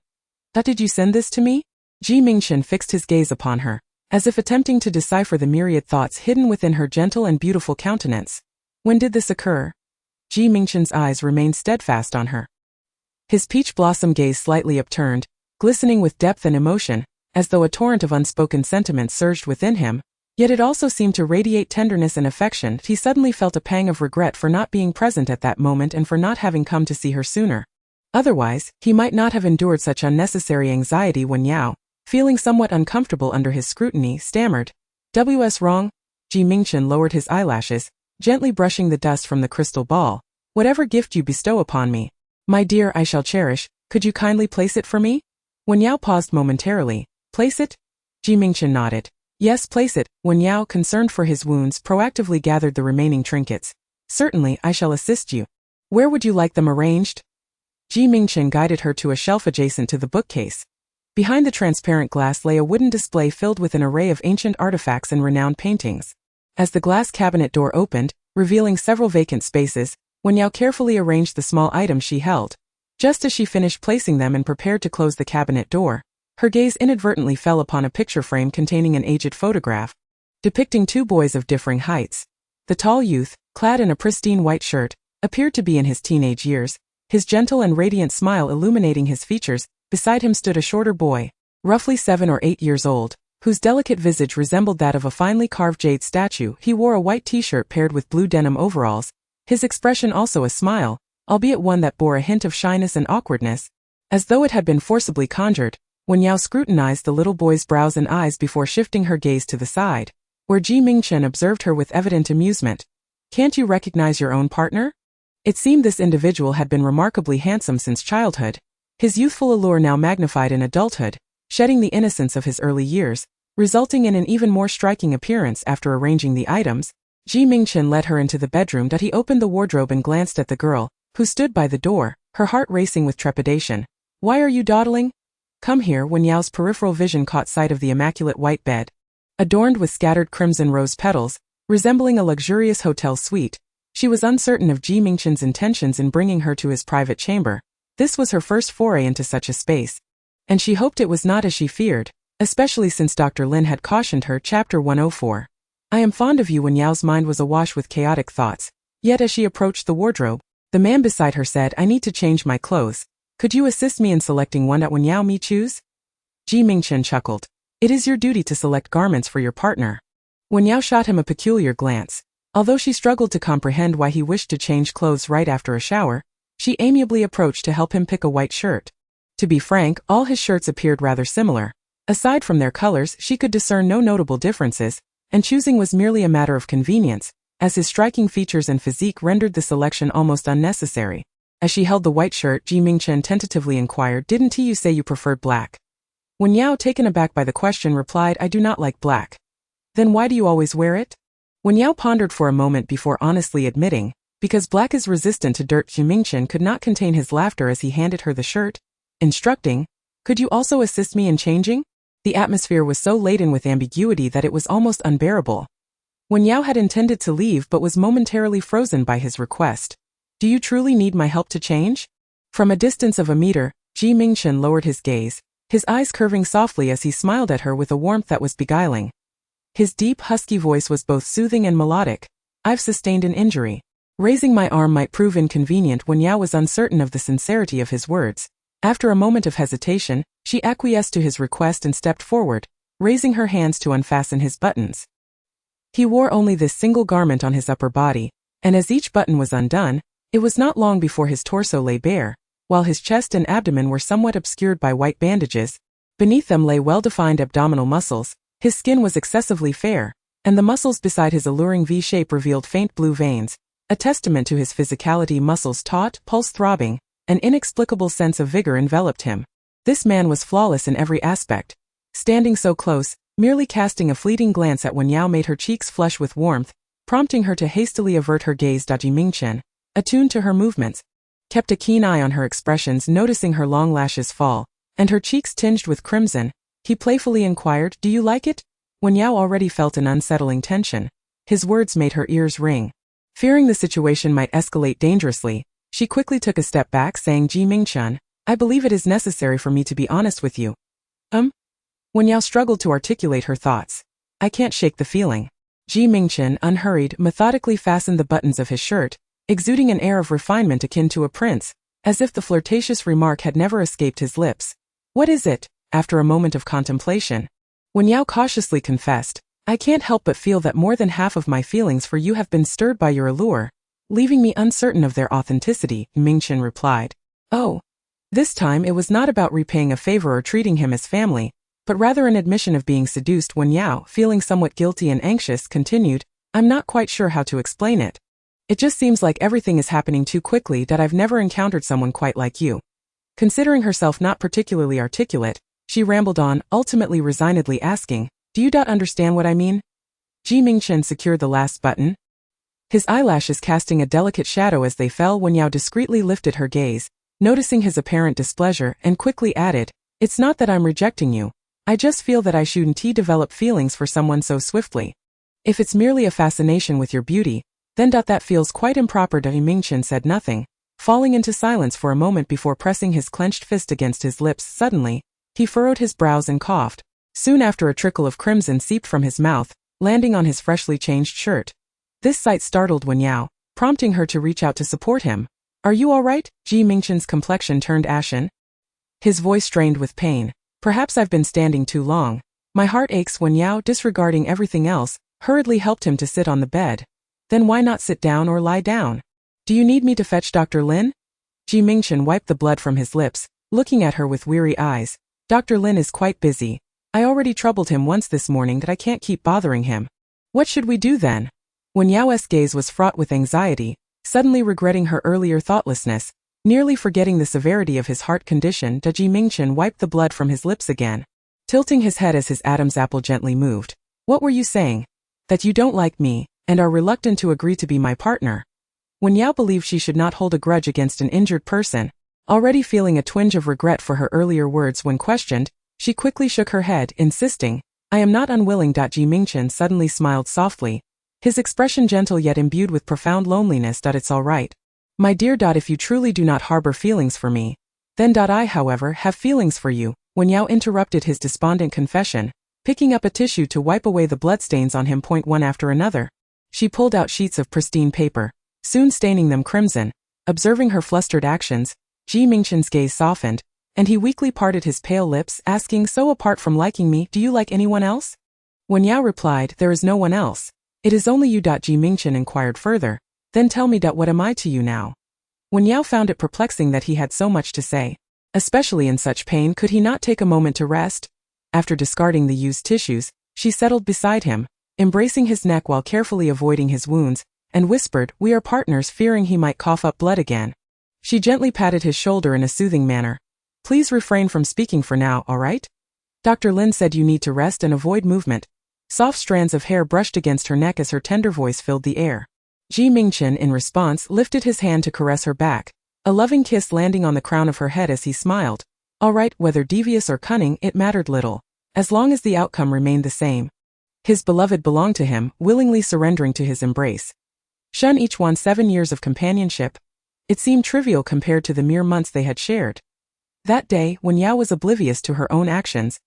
"Did you send this to me?" Mingchen fixed his gaze upon her, as if attempting to decipher the myriad thoughts hidden within her gentle and beautiful countenance. "When did this occur?" Mingchen's eyes remained steadfast on her. His peach blossom gaze slightly upturned, glistening with depth and emotion, as though a torrent of unspoken sentiments surged within him, yet it also seemed to radiate tenderness and affection. He suddenly felt a pang of regret for not being present at that moment and for not having come to see her sooner. Otherwise, he might not have endured such unnecessary anxiety. Wen Yao, feeling somewhat uncomfortable under his scrutiny, stammered, "What's wrong?" Mingchen lowered his eyelashes, gently brushing the dust from the crystal ball. "Whatever gift you bestow upon me, my dear, I shall cherish. Could you kindly place it for me?" Wen Yao paused momentarily. "Place it?" Mingchen nodded. "Yes, place it." Wen Yao, concerned for his wounds, proactively gathered the remaining trinkets. "Certainly, I shall assist you. Where would you like them arranged?" Mingchen guided her to a shelf adjacent to the bookcase. Behind the transparent glass lay a wooden display filled with an array of ancient artifacts and renowned paintings. As the glass cabinet door opened, revealing several vacant spaces, Wen Yao carefully arranged the small items she held. Just as she finished placing them and prepared to close the cabinet door, Her gaze inadvertently fell upon a picture frame containing an aged photograph, depicting two boys of differing heights. The tall youth, clad in a pristine white shirt, appeared to be in his teenage years, his gentle and radiant smile illuminating his features. Beside him stood a shorter boy, roughly 7 or 8 years old, whose delicate visage resembled that of a finely carved jade statue. He wore a white t-shirt paired with blue denim overalls, his expression also a smile, albeit one that bore a hint of shyness and awkwardness, as though it had been forcibly conjured. Wen Yao scrutinized the little boy's brows and eyes before shifting her gaze to the side, where Mingchen observed her with evident amusement. "Can't you recognize your own partner?" It seemed this individual had been remarkably handsome since childhood, his youthful allure now magnified in adulthood, shedding the innocence of his early years, resulting in an even more striking appearance. After arranging the items, Mingchen led her into the bedroom. He opened the wardrobe and glanced at the girl, who stood by the door, her heart racing with trepidation. "Why are you dawdling? Come here." Wen Yao's peripheral vision caught sight of the immaculate white bed, adorned with scattered crimson rose petals, resembling a luxurious hotel suite. She was uncertain of Mingchen's intentions in bringing her to his private chamber. This was her first foray into such a space, and she hoped it was not as she feared, especially since Dr. Lin had cautioned her. Chapter 104. "I am fond of you." Wen Yao's mind was awash with chaotic thoughts, yet as she approached the wardrobe, the man beside her said, "I need to change my clothes. Could you assist me in selecting one that Wen Yao me choose?" Mingchen chuckled. "It is your duty to select garments for your partner." Wen Yao shot him a peculiar glance. Although she struggled to comprehend why he wished to change clothes right after a shower, she amiably approached to help him pick a white shirt. To be frank, all his shirts appeared rather similar. Aside from their colors, she could discern no notable differences, and choosing was merely a matter of convenience, as his striking features and physique rendered the selection almost unnecessary. As she held the white shirt, Mingchen tentatively inquired, "Didn't you say you preferred black?" Wen Yao, taken aback by the question, replied, "I do not like black." "Then why do you always wear it?" Wen Yao pondered for a moment before honestly admitting, "Because black is resistant to dirt." Mingchen could not contain his laughter as he handed her the shirt, instructing, "Could you also assist me in changing?" The atmosphere was so laden with ambiguity that it was almost unbearable. Wen Yao had intended to leave but was momentarily frozen by his request. "Do you truly need my help to change?" From a distance of a meter, Mingchen lowered his gaze, his eyes curving softly as he smiled at her with a warmth that was beguiling. His deep, husky voice was both soothing and melodic. "I've sustained an injury. Raising my arm might prove inconvenient." Wen Yao was uncertain of the sincerity of his words. After a moment of hesitation, she acquiesced to his request and stepped forward, raising her hands to unfasten his buttons. He wore only this single garment on his upper body, and as each button was undone, it was not long before his torso lay bare, while his chest and abdomen were somewhat obscured by white bandages. Beneath them lay well-defined abdominal muscles. His skin was excessively fair, and the muscles beside his alluring V-shape revealed faint blue veins, a testament to his physicality. Muscles taut, pulse throbbing, an inexplicable sense of vigor enveloped him. This man was flawless in every aspect. Standing so close, merely casting a fleeting glance at Wen Yao made her cheeks flush with warmth, prompting her to hastily avert her gaze. Mingchen, attuned to her movements, kept a keen eye on her expressions, noticing her long lashes fall, and her cheeks tinged with crimson. He playfully inquired, "Do you like it?" Wen Yao already felt an unsettling tension. His words made her ears ring. Fearing the situation might escalate dangerously, she quickly took a step back, saying, "Mingchen, I believe it is necessary for me to be honest with you." Wen Yao struggled to articulate her thoughts. "I can't shake the feeling." Mingchen, unhurried, methodically fastened the buttons of his shirt, exuding an air of refinement akin to a prince, as if the flirtatious remark had never escaped his lips. "What is it?" After a moment of contemplation, Wen Yao cautiously confessed, "I can't help but feel that more than half of my feelings for you have been stirred by your allure, leaving me uncertain of their authenticity." Mingchen replied. "Oh." This time it was not about repaying a favor or treating him as family, but rather an admission of being seduced. Wen Yao, feeling somewhat guilty and anxious, continued, "I'm not quite sure how to explain it. It just seems like everything is happening too quickly. That I've never encountered someone quite like you." Considering herself not particularly articulate, she rambled on, ultimately resignedly asking, "Do you understand what I mean?" Mingchen secured the last button, his eyelashes casting a delicate shadow as they fell. Wen Yao discreetly lifted her gaze, noticing his apparent displeasure, and quickly added, "It's not that I'm rejecting you. I just feel that I shouldn't develop feelings for someone so swiftly. If it's merely a fascination with your beauty, then that feels quite improper." Mingchen said nothing, falling into silence for a moment before pressing his clenched fist against his lips. Suddenly, He furrowed his brows and coughed. Soon after, a trickle of crimson seeped from his mouth, landing on his freshly changed shirt. This sight startled Wen Yao, prompting her to reach out to support him. "Are you all right?" Mingchen's complexion turned ashen. His voice strained with pain. "Perhaps I've been standing too long. My heart aches." Wen Yao, disregarding everything else, hurriedly helped him to sit on the bed. "Then why not sit down or lie down? Do you need me to fetch Dr. Lin?" Mingchen wiped the blood from his lips, looking at her with weary eyes. "Dr. Lin is quite busy. I already troubled him once this morning that I can't keep bothering him." "What should we do then?" Wen Yao's gaze was fraught with anxiety, suddenly regretting her earlier thoughtlessness, nearly forgetting the severity of his heart condition. Mingchen wiped the blood from his lips again, tilting his head as his Adam's apple gently moved. "What were you saying? That you don't like me, and are reluctant to agree to be my partner?" Wen Yao believed she should not hold a grudge against an injured person. Already feeling a twinge of regret for her earlier words when questioned, she quickly shook her head, insisting, "I am not unwilling." Mingchen suddenly smiled softly, his expression gentle yet imbued with profound loneliness. "It's all right, my dear. If you truly do not harbor feelings for me, then I, however, have feelings for you." Wen Yao interrupted his despondent confession, picking up a tissue to wipe away the bloodstains on him one after another. She pulled out sheets of pristine paper, soon staining them crimson. Observing her flustered actions, Mingchen's gaze softened, and he weakly parted his pale lips, asking, "So apart from liking me, do you like anyone else?" Wen Yao replied, "There is no one else. It is only you." Mingchen inquired further, "Then tell me, what am I to you now?" Wen Yao found it perplexing that he had so much to say. Especially in such pain, could he not take a moment to rest? After discarding the used tissues, she settled beside him, embracing his neck while carefully avoiding his wounds, and whispered, "We are partners," fearing he might cough up blood again. She gently patted his shoulder in a soothing manner. "Please refrain from speaking for now, all right? Dr. Lin said you need to rest and avoid movement." Soft strands of hair brushed against her neck as her tender voice filled the air. Mingchen, in response, lifted his hand to caress her back, a loving kiss landing on the crown of her head as he smiled. All right, whether devious or cunning, it mattered little, as long as the outcome remained the same. His beloved belonged to him, willingly surrendering to his embrace. Shen Yichuan, 7 years of companionship. It seemed trivial compared to the mere months they had shared. That day, Wen Yao was oblivious to her own actions,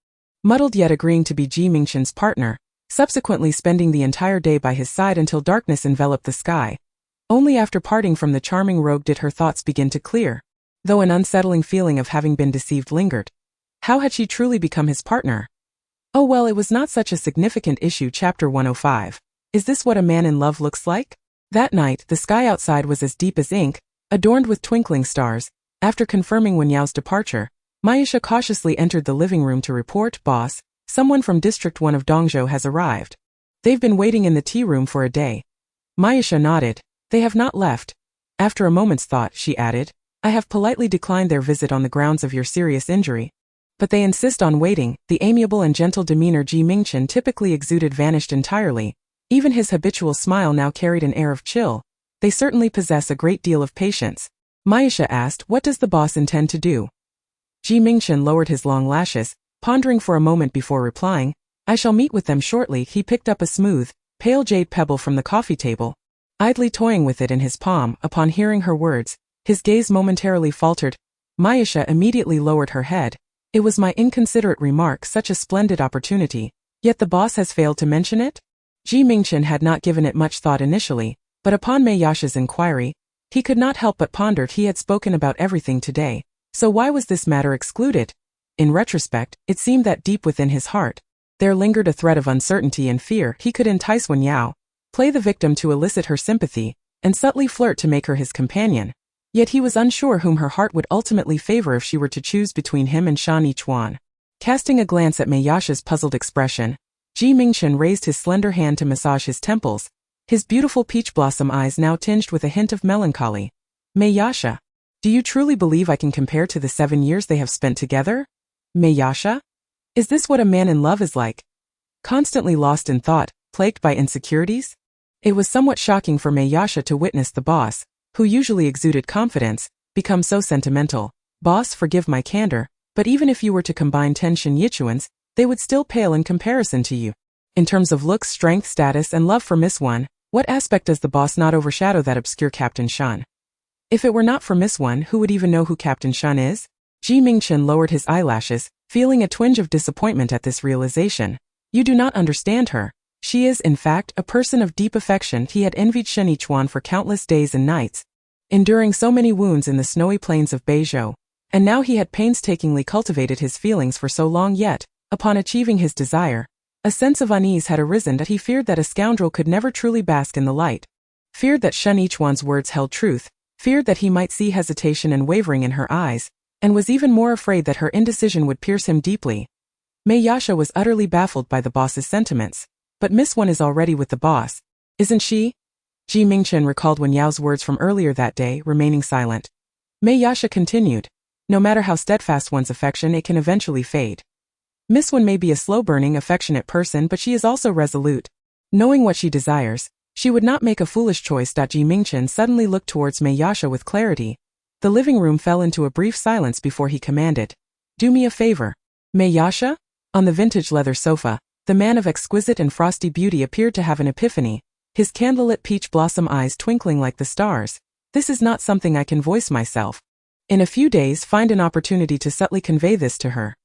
muddled yet agreeing to be Mingchen's partner, subsequently spending the entire day by his side until darkness enveloped the sky. Only after parting from the charming rogue did her thoughts begin to clear, though an unsettling feeling of having been deceived lingered. How had she truly become his partner? Oh well, it was not such a significant issue. Chapter 105. Is this what a man in love looks like? That night, the sky outside was as deep as ink, adorned with twinkling stars. After confirming Wen Yao's departure, Mingchen cautiously entered the living room to report, "Boss, someone from District 1 of Dongzhou has arrived. They've been waiting in the tea room for a day." Mingchen nodded. "They have not left." After a moment's thought, she added, "I have politely declined their visit on the grounds of your serious injury. But they insist on waiting." The amiable and gentle demeanor Mingchen typically exuded vanished entirely. Even his habitual smile now carried an air of chill. "They certainly possess a great deal of patience." Mingchen asked, "What does the boss intend to do?" Mingchen lowered his long lashes, pondering for a moment before replying, "I shall meet with them shortly." He picked up a smooth, pale jade pebble from the coffee table, idly toying with it in his palm. Upon hearing her words, his gaze momentarily faltered. Mingchen immediately lowered her head. "It was my inconsiderate remark, such a splendid opportunity, yet the boss has failed to mention it?" Mingchen had not given it much thought initially, but upon Meiya's inquiry, he could not help but ponder. He had spoken about everything today, so why was this matter excluded? In retrospect, it seemed that deep within his heart, there lingered a thread of uncertainty and fear. He could entice Wen Yao, play the victim to elicit her sympathy, and subtly flirt to make her his companion. Yet he was unsure whom her heart would ultimately favor if she were to choose between him and Shen Yichuan. Casting a glance at Meiya's puzzled expression, Mingchen raised his slender hand to massage his temples, his beautiful peach blossom eyes now tinged with a hint of melancholy. "Meiya, do you truly believe I can compare to the 7 years they have spent together? Meiya? Is this what a man in love is like? Constantly lost in thought, plagued by insecurities?" It was somewhat shocking for Meiya to witness the boss, who usually exuded confidence, become so sentimental. "Boss, forgive my candor, but even if you were to combine 10 Shen Yichuans, they would still pale in comparison to you. In terms of looks, strength, status, and love for Miss Wen, what aspect does the boss not overshadow that obscure Captain Shen? If it were not for Miss Wen, who would even know who Captain Shen is?" Mingchen lowered his eyelashes, feeling a twinge of disappointment at this realization. You do not understand her. She is, in fact, a person of deep affection. He had envied Shen Yichuan for countless days and nights, enduring so many wounds in the snowy plains of Beizhou, and now he had painstakingly cultivated his feelings for so long, yet, upon achieving his desire, a sense of unease had arisen that he feared that a scoundrel could never truly bask in the light, feared that Shen Yichuan's words held truth, feared that he might see hesitation and wavering in her eyes, and was even more afraid that her indecision would pierce him deeply. Mei Yasha was utterly baffled by the boss's sentiments. But Miss Wen is already with the boss, isn't she? Mingchen recalled Wen Yao's words from earlier that day, remaining silent. Mei Yasha continued. No matter how steadfast one's affection, it can eventually fade. Miss Wen may be a slow-burning, affectionate person, but she is also resolute. Knowing what she desires, she would not make a foolish choice. Mingchen suddenly looked towards Mei Yasha with clarity. The living room fell into a brief silence before he commanded. Do me a favor. Mei Yasha? On the vintage leather sofa, the man of exquisite and frosty beauty appeared to have an epiphany, his candlelit peach blossom eyes twinkling like the stars. This is not something I can voice myself. In a few days, find an opportunity to subtly convey this to her.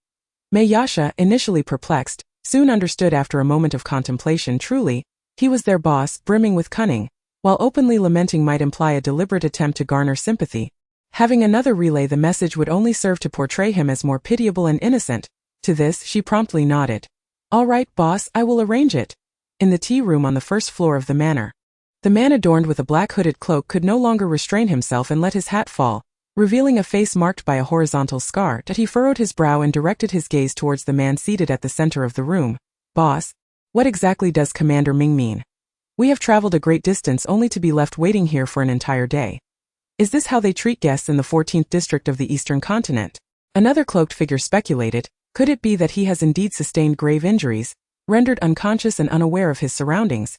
Mei Yasha, initially perplexed, soon understood after a moment of contemplation. Truly, he was their boss, brimming with cunning, while openly lamenting might imply a deliberate attempt to garner sympathy. Having another relay the message would only serve to portray him as more pitiable and innocent. To this, she promptly nodded. All right, boss, I will arrange it. In the tea room on the first floor of the manor, the man adorned with a black hooded cloak could no longer restrain himself and let his hat fall, revealing a face marked by a horizontal scar. He furrowed his brow and directed his gaze towards the man seated at the center of the room. Boss, what exactly does Commander Ming mean? We have traveled a great distance only to be left waiting here for an entire day. Is this how they treat guests in the 14th district of the Eastern Continent? Another cloaked figure speculated. Could it be that he has indeed sustained grave injuries, rendered unconscious and unaware of his surroundings?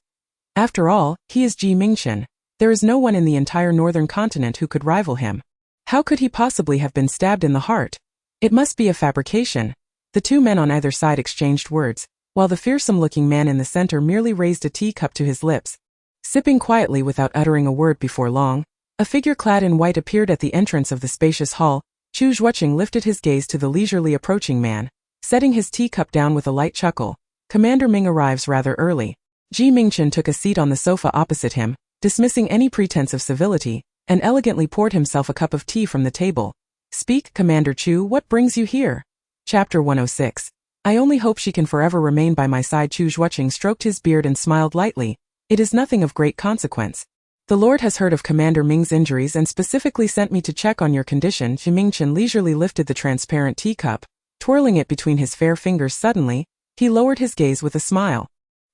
After all, he is Mingchen. There is no one in the entire northern continent who could rival him. How could he possibly have been stabbed in the heart? It must be a fabrication. The two men on either side exchanged words, while the fearsome-looking man in the center merely raised a teacup to his lips. Sipping quietly without uttering a word. Before long, a figure clad in white appeared at the entrance of the spacious hall. Chu Zhuoqing lifted his gaze to the leisurely approaching man, setting his teacup down with a light chuckle. Commander Ming arrives rather early. Mingchen took a seat on the sofa opposite him, dismissing any pretense of civility, and elegantly poured himself a cup of tea from the table. Speak, Commander Chu, what brings you here? Chapter 106. I only hope she can forever remain by my side. Chu Zhuoqing stroked his beard and smiled lightly. It is nothing of great consequence. The Lord has heard of Commander Ming's injuries and specifically sent me to check on your condition. Mingchen leisurely lifted the transparent teacup, twirling it between his fair fingers. Suddenly, he lowered his gaze with a smile.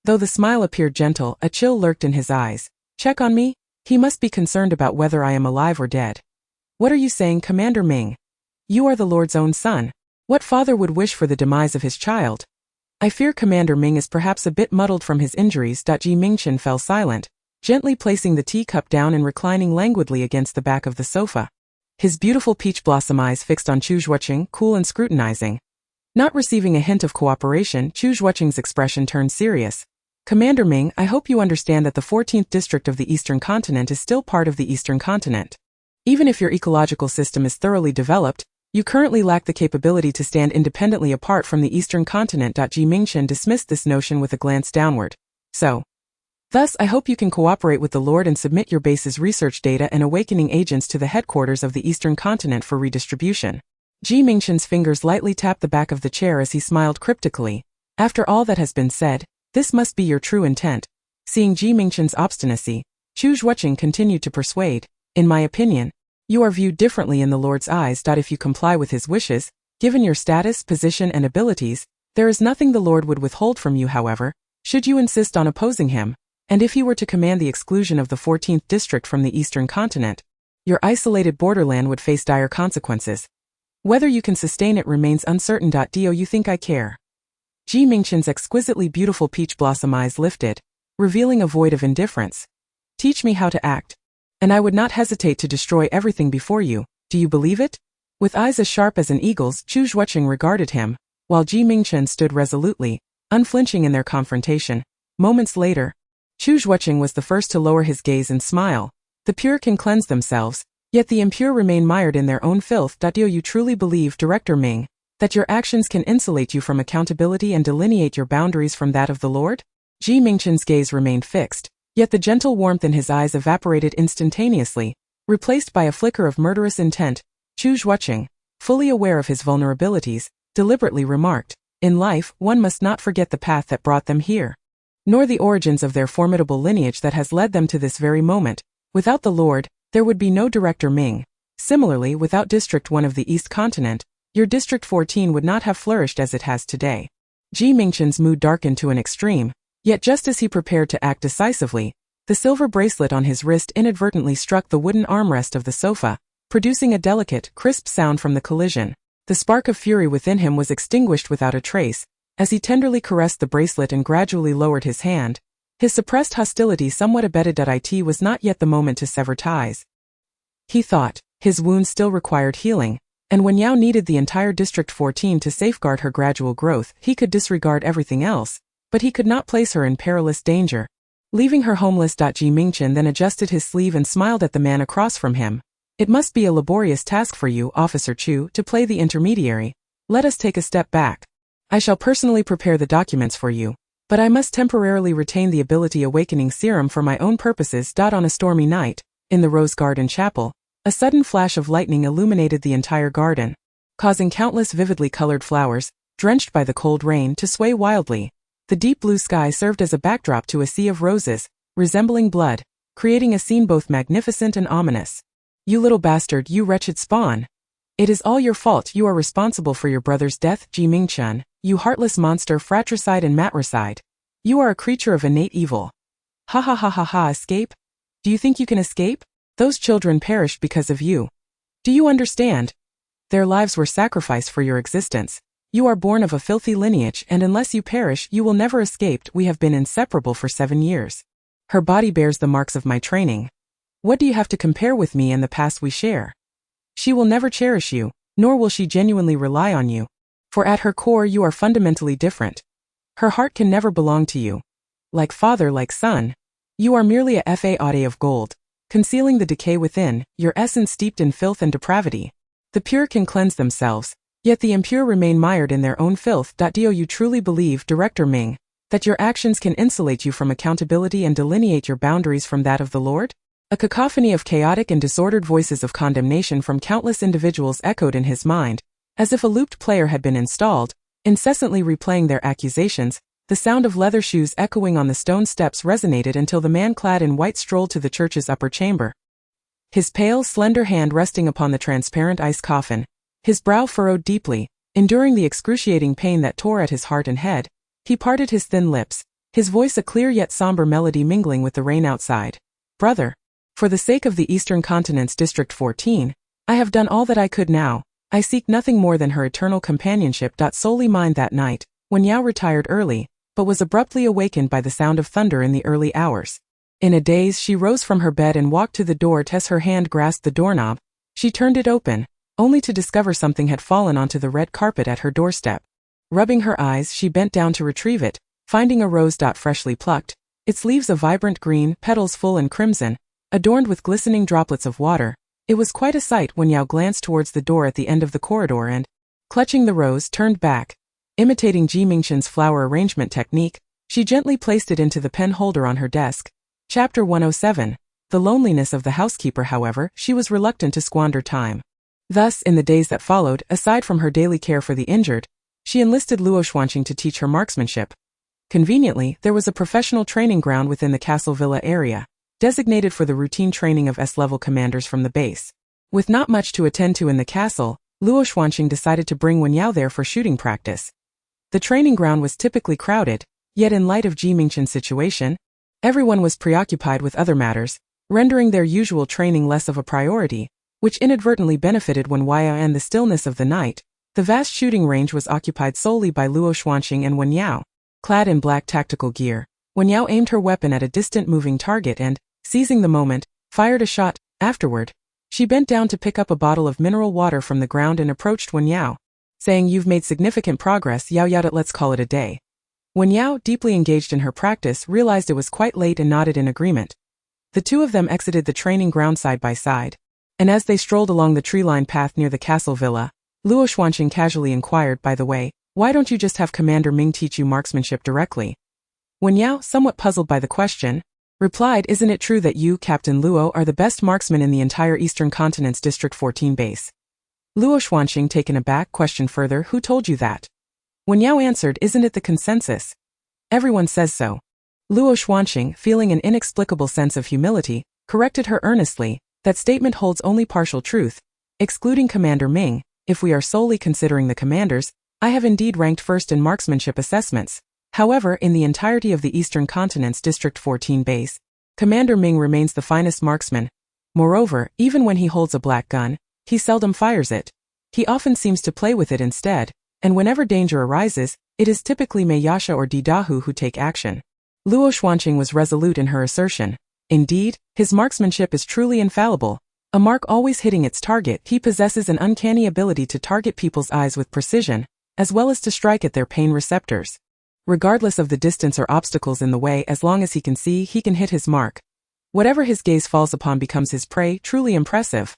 Though the smile appeared gentle, a chill lurked in his eyes. Check on me? He must be concerned about whether I am alive or dead. What are you saying, Commander Ming? You are the Lord's own son. What father would wish for the demise of his child? I fear Commander Ming is perhaps a bit muddled from his injuries. Mingchen fell silent, gently placing the teacup down and reclining languidly against the back of the sofa. His beautiful peach blossom eyes fixed on Chu Zhuoqing, cool and scrutinizing. Not receiving a hint of cooperation, Chu Zhuoqing's expression turned serious. Commander Ming, I hope you understand that the 14th district of the Eastern Continent is still part of the Eastern Continent. Even if your ecological system is thoroughly developed, you currently lack the capability to stand independently apart from the Eastern Continent. Mingchen dismissed this notion with a glance downward. Thus, I hope you can cooperate with the Lord and submit your base's research data and awakening agents to the headquarters of the Eastern Continent for redistribution. Mingchen's fingers lightly tapped the back of the chair as he smiled cryptically. After all that has been said, this must be your true intent. Seeing Mingchen's obstinacy, Chu Zhuoqing continued to persuade. In my opinion, you are viewed differently in the Lord's eyes. If you comply with his wishes, given your status, position and abilities, there is nothing the Lord would withhold from you. However, should you insist on opposing him, and if he were to command the exclusion of the 14th district from the Eastern Continent, your isolated borderland would face dire consequences. Whether you can sustain it remains uncertain. Do you think I care? Mingchen's exquisitely beautiful peach blossom eyes lifted, revealing a void of indifference. Teach me how to act, and I would not hesitate to destroy everything before you. Do you believe it? With eyes as sharp as an eagle's, Chu Zhuoqing regarded him, while Mingchen stood resolutely, unflinching in their confrontation. Moments later, Chu Zhuoqing was the first to lower his gaze and smile. The pure can cleanse themselves, yet the impure remain mired in their own filth. Do you truly believe, Director Ming, That your actions can insulate you from accountability and delineate your boundaries from that of the Lord? Mingchen's gaze remained fixed, yet the gentle warmth in his eyes evaporated instantaneously, replaced by a flicker of murderous intent. Zhuoqing, fully aware of his vulnerabilities, deliberately remarked, "In life, one must not forget the path that brought them here, nor the origins of their formidable lineage that has led them to this very moment. Without the Lord, there would be no Director Ming. Similarly, without District 1 of the East Continent, your District 14 would not have flourished as it has today." Mingchen's mood darkened to an extreme, yet just as he prepared to act decisively, the silver bracelet on his wrist inadvertently struck the wooden armrest of the sofa, producing a delicate, crisp sound from the collision. The spark of fury within him was extinguished without a trace, as he tenderly caressed the bracelet and gradually lowered his hand. His suppressed hostility somewhat abated. It was not yet the moment to sever ties. He thought, his wound still required healing, and Wen Yao needed the entire District 14 to safeguard her gradual growth. He could disregard everything else, but he could not place her in perilous danger. Leaving her homeless. Mingchen then adjusted his sleeve and smiled at the man across from him. "It must be a laborious task for you, Officer Chu, to play the intermediary. Let us take a step back. I shall personally prepare the documents for you, but I must temporarily retain the ability awakening serum for my own purposes." On a stormy night, in the Rose Garden Chapel, a sudden flash of lightning illuminated the entire garden, causing countless vividly colored flowers, drenched by the cold rain, to sway wildly. The deep blue sky served as a backdrop to a sea of roses, resembling blood, creating a scene both magnificent and ominous. "You little bastard, you wretched spawn! It is all your fault. You are responsible for your brother's death, Mingchen, you heartless monster, fratricide and matricide. You are a creature of innate evil. Ha ha ha ha ha. Escape? Do you think you can escape? Those children perished because of you. Do you understand? Their lives were sacrificed for your existence. You are born of a filthy lineage, and unless you perish, you will never escape. We have been inseparable for 7 years. Her body bears the marks of my training. What do you have to compare with me and the past we share? She will never cherish you, nor will she genuinely rely on you. For at her core you are fundamentally different. Her heart can never belong to you. Like father, like son. You are merely a fade of gold, concealing the decay within, your essence steeped in filth and depravity. The pure can cleanse themselves, yet the impure remain mired in their own filth. Do you truly believe, Director Ming, that your actions can insulate you from accountability and delineate your boundaries from that of the Lord? A cacophony of chaotic and disordered voices of condemnation from countless individuals echoed in his mind, as if a looped player had been installed, incessantly replaying their accusations. The sound of leather shoes echoing on the stone steps resonated until the man clad in white strolled to the church's upper chamber. His pale, slender hand resting upon the transparent ice coffin, his brow furrowed deeply, enduring the excruciating pain that tore at his heart and head, he parted his thin lips, his voice a clear yet somber melody mingling with the rain outside. "Brother, for the sake of the Eastern Continent's District 14, I have done all that I could now. I seek nothing more than her eternal companionship." Solely mine. That night, Wen Yao retired early, but was abruptly awakened by the sound of thunder in the early hours. In a daze, she rose from her bed and walked to the door. As her hand grasped the doorknob, she turned it open, only to discover something had fallen onto the red carpet at her doorstep. Rubbing her eyes, she bent down to retrieve it, finding a rose. Freshly plucked, its leaves a vibrant green, petals full and crimson, adorned with glistening droplets of water. It was quite a sight. When Yao glanced towards the door at the end of the corridor and, clutching the rose, turned back. Imitating Mingchen's flower arrangement technique, she gently placed it into the pen holder on her desk. Chapter 107. The loneliness of the housekeeper. However, she was reluctant to squander time. Thus, in the days that followed, aside from her daily care for the injured, she enlisted Luo Xuanqing to teach her marksmanship. Conveniently, there was a professional training ground within the castle villa area, designated for the routine training of S-level commanders from the base. With not much to attend to in the castle, Luo Xuanqing decided to bring Wen Yao there for shooting practice. The training ground was typically crowded, yet in light of Mingchen's situation, everyone was preoccupied with other matters, rendering their usual training less of a priority, which inadvertently benefited Wen Yao. And the stillness of the night, the vast shooting range was occupied solely by Luo Xuanqing and Wen Yao. Clad in black tactical gear, Wen Yao aimed her weapon at a distant moving target and, seizing the moment, fired a shot. Afterward, she bent down to pick up a bottle of mineral water from the ground and approached Wen Yao, saying, "You've made significant progress, Yao. Let's call it a day." Wen Yao, deeply engaged in her practice, realized it was quite late and nodded in agreement. The two of them exited the training ground side by side, and as they strolled along the tree-lined path near the castle villa, Luo Xuanqing casually inquired, by the way, why don't you just have Commander Ming teach you marksmanship directly? Wen Yao, somewhat puzzled by the question, replied, isn't it true that you, Captain Luo, are the best marksman in the entire Eastern Continent's District 14 base? Luo Xuanqing, taken aback, questioned further, who told you that? Wen Yao answered, isn't it the consensus? Everyone says so. Luo Xuanqing, feeling an inexplicable sense of humility, corrected her earnestly, that statement holds only partial truth. Excluding Commander Ming, if we are solely considering the commanders, I have indeed ranked first in marksmanship assessments. However, in the entirety of the Eastern Continent's District 14 base, Commander Ming remains the finest marksman. Moreover, even when he holds a black gun, he seldom fires it. He often seems to play with it instead, and whenever danger arises, it is typically Mei Yasha or Di Dahu who take action. Luo Xuanqing was resolute in her assertion. Indeed, his marksmanship is truly infallible. A mark always hitting its target, he possesses an uncanny ability to target people's eyes with precision, as well as to strike at their pain receptors. Regardless of the distance or obstacles in the way, as long as he can see, he can hit his mark. Whatever his gaze falls upon becomes his prey, truly impressive.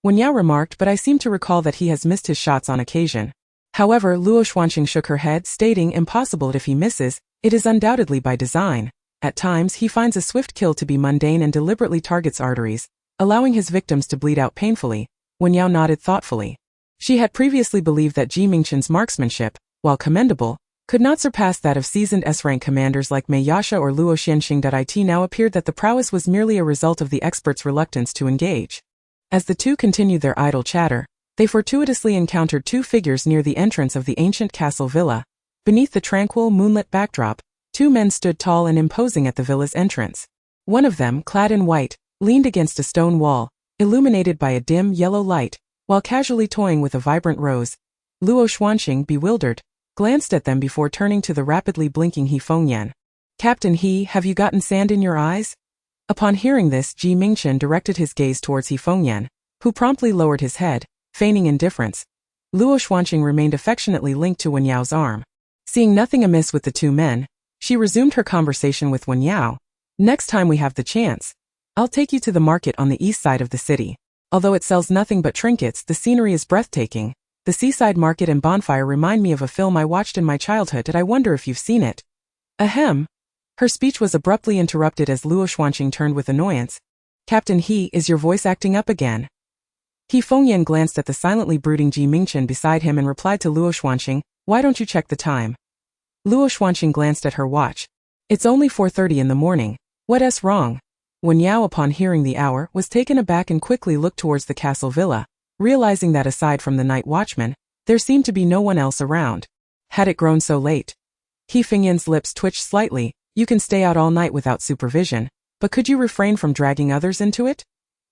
Wen Yao remarked, but I seem to recall that he has missed his shots on occasion. However, Luo Xuanqing shook her head, stating, impossible. If he misses, it is undoubtedly by design. At times, he finds a swift kill to be mundane and deliberately targets arteries, allowing his victims to bleed out painfully. Wen Yao nodded thoughtfully. She had previously believed that Mingchen's marksmanship, while commendable, could not surpass that of seasoned S-rank commanders like Mei Yasha or Luo Xianxing. It now appeared that the prowess was merely a result of the expert's reluctance to engage. As the two continued their idle chatter, they fortuitously encountered two figures near the entrance of the ancient castle villa. Beneath the tranquil, moonlit backdrop, two men stood tall and imposing at the villa's entrance. One of them, clad in white, leaned against a stone wall, illuminated by a dim, yellow light, while casually toying with a vibrant rose. Luo Xuanqing, bewildered, glanced at them before turning to the rapidly blinking He Fengyan. Captain He, have you gotten sand in your eyes? Upon hearing this, Mingchen directed his gaze towards He Fengyan, who promptly lowered his head, feigning indifference. Luo Xuanqing remained affectionately linked to Wen Yao's arm. Seeing nothing amiss with the two men, she resumed her conversation with Wen Yao. Next time we have the chance, I'll take you to the market on the east side of the city. Although it sells nothing but trinkets, the scenery is breathtaking. The seaside market and bonfire remind me of a film I watched in my childhood, and I wonder if you've seen it. Ahem. Her speech was abruptly interrupted as Luo Xuanqing turned with annoyance. Captain He, is your voice acting up again? He Fengyan glanced at the silently brooding Mingchen beside him and replied to Luo Xuanqing, why don't you check the time? Luo Xuanqing glanced at her watch. It's only 4:30 in the morning. What's wrong? Wen Yao, upon hearing the hour, was taken aback and quickly looked towards the castle villa, realizing that aside from the night watchman, there seemed to be no one else around. Had it grown so late? He Fengyan's lips twitched slightly. You can stay out all night without supervision, but could you refrain from dragging others into it?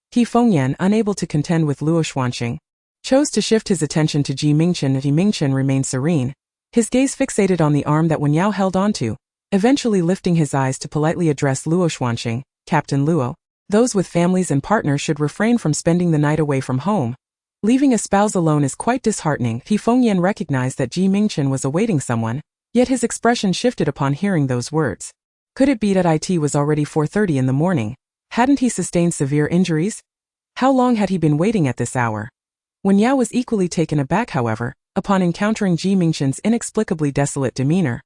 He Fengyan, unable to contend with Luo Xuanqing, chose to shift his attention to Mingchen. Mingchen remained serene, his gaze fixated on the arm that Wen Yao held onto, eventually lifting his eyes to politely address Luo Xuanqing. Captain Luo, those with families and partners should refrain from spending the night away from home. Leaving a spouse alone is quite disheartening. He Fengyan recognized that Mingchen was awaiting someone, yet his expression shifted upon hearing those words. Could it be that it was already 4:30 in the morning? Hadn't he sustained severe injuries? How long had he been waiting at this hour? Wen Yao was equally taken aback, however, upon encountering Mingchen's inexplicably desolate demeanor.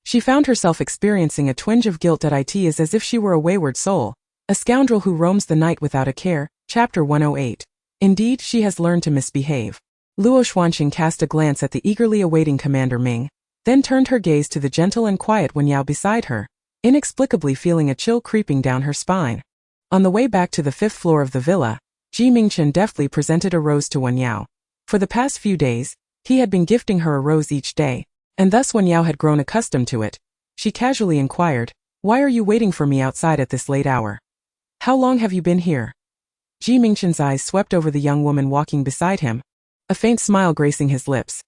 She found herself experiencing a twinge of guilt. It is as if she were a wayward soul, a scoundrel who roams the night without a care. Chapter 108. Indeed, she has learned to misbehave. Luo Xuanqing cast a glance at the eagerly awaiting Commander Ming, then turned her gaze to the gentle and quiet Wen Yao beside her, inexplicably feeling a chill creeping down her spine. On the way back to the 5th floor of the villa, Mingchen deftly presented a rose to Wen Yao. For the past few days, he had been gifting her a rose each day, and thus Wen Yao had grown accustomed to it. She casually inquired, why are you waiting for me outside at this late hour? How long have you been here? Mingchen's eyes swept over the young woman walking beside him, a faint smile gracing his lips.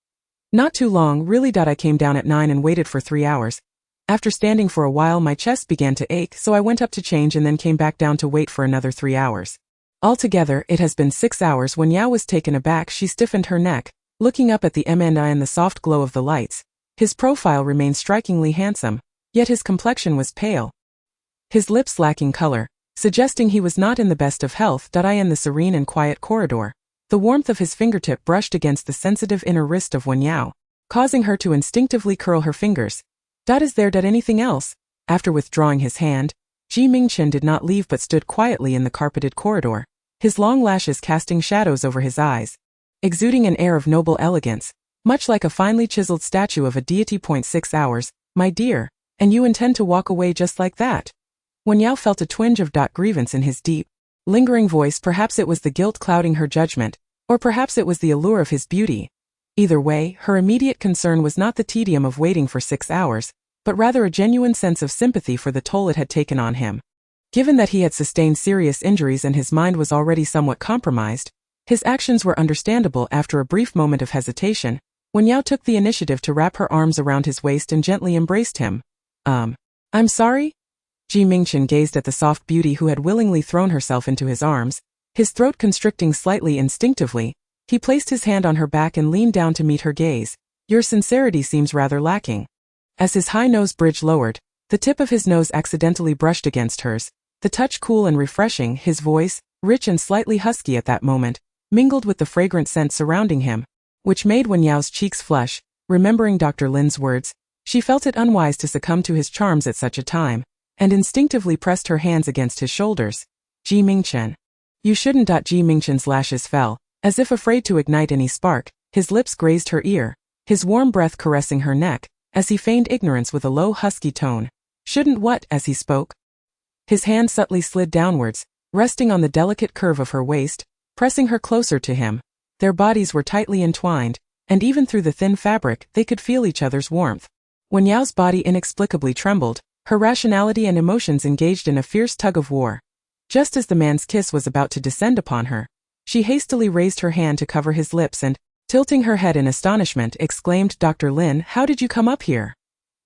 Not too long, really. I came down at 9 and waited for 3 hours. After standing for a while, my chest began to ache, so I went up to change and then came back down to wait for another 3 hours. Altogether, it has been 6 hours. Wen Yao was taken aback. She stiffened her neck, looking up at the MNI in the soft glow of the lights. His profile remained strikingly handsome, yet his complexion was pale, his lips lacking color, suggesting he was not in the best of health. In the serene and quiet corridor, The warmth of his fingertip brushed against the sensitive inner wrist of Wen Yao, causing her to instinctively curl her fingers. Is there anything else? After withdrawing his hand, Mingchen did not leave but stood quietly in the carpeted corridor, his long lashes casting shadows over his eyes, exuding an air of noble elegance, much like a finely chiseled statue of a deity. 6 hours, my dear, and you intend to walk away just like that? Wen Yao felt a twinge of grievance in his deep, lingering voice. Perhaps it was the guilt clouding her judgment, or perhaps it was the allure of his beauty. Either way, her immediate concern was not the tedium of waiting for 6 hours, but rather a genuine sense of sympathy for the toll it had taken on him. Given that he had sustained serious injuries and his mind was already somewhat compromised, his actions were understandable. After a brief moment of hesitation, Wen Yao took the initiative to wrap her arms around his waist and gently embraced him. I'm sorry? Mingchen gazed at the soft beauty who had willingly thrown herself into his arms, his throat constricting slightly. Instinctively, he placed his hand on her back and leaned down to meet her gaze. Your sincerity seems rather lacking. As his high nose bridge lowered, the tip of his nose accidentally brushed against hers, the touch cool and refreshing. His voice, rich and slightly husky at that moment, mingled with the fragrant scent surrounding him, which made Wen Yao's cheeks flush. Remembering Dr. Lin's words, she felt it unwise to succumb to his charms at such a time, and instinctively pressed her hands against his shoulders. Mingchen. You shouldn't. Mingchen's lashes fell, as if afraid to ignite any spark. His lips grazed her ear, his warm breath caressing her neck, as he feigned ignorance with a low husky tone. Shouldn't what? As he spoke, his hand subtly slid downwards, resting on the delicate curve of her waist, pressing her closer to him. Their bodies were tightly entwined, and even through the thin fabric, they could feel each other's warmth. Wen Yao's body inexplicably trembled, her rationality and emotions engaged in a fierce tug-of-war. Just as the man's kiss was about to descend upon her, she hastily raised her hand to cover his lips and, tilting her head in astonishment, exclaimed, Dr. Lin, how did you come up here?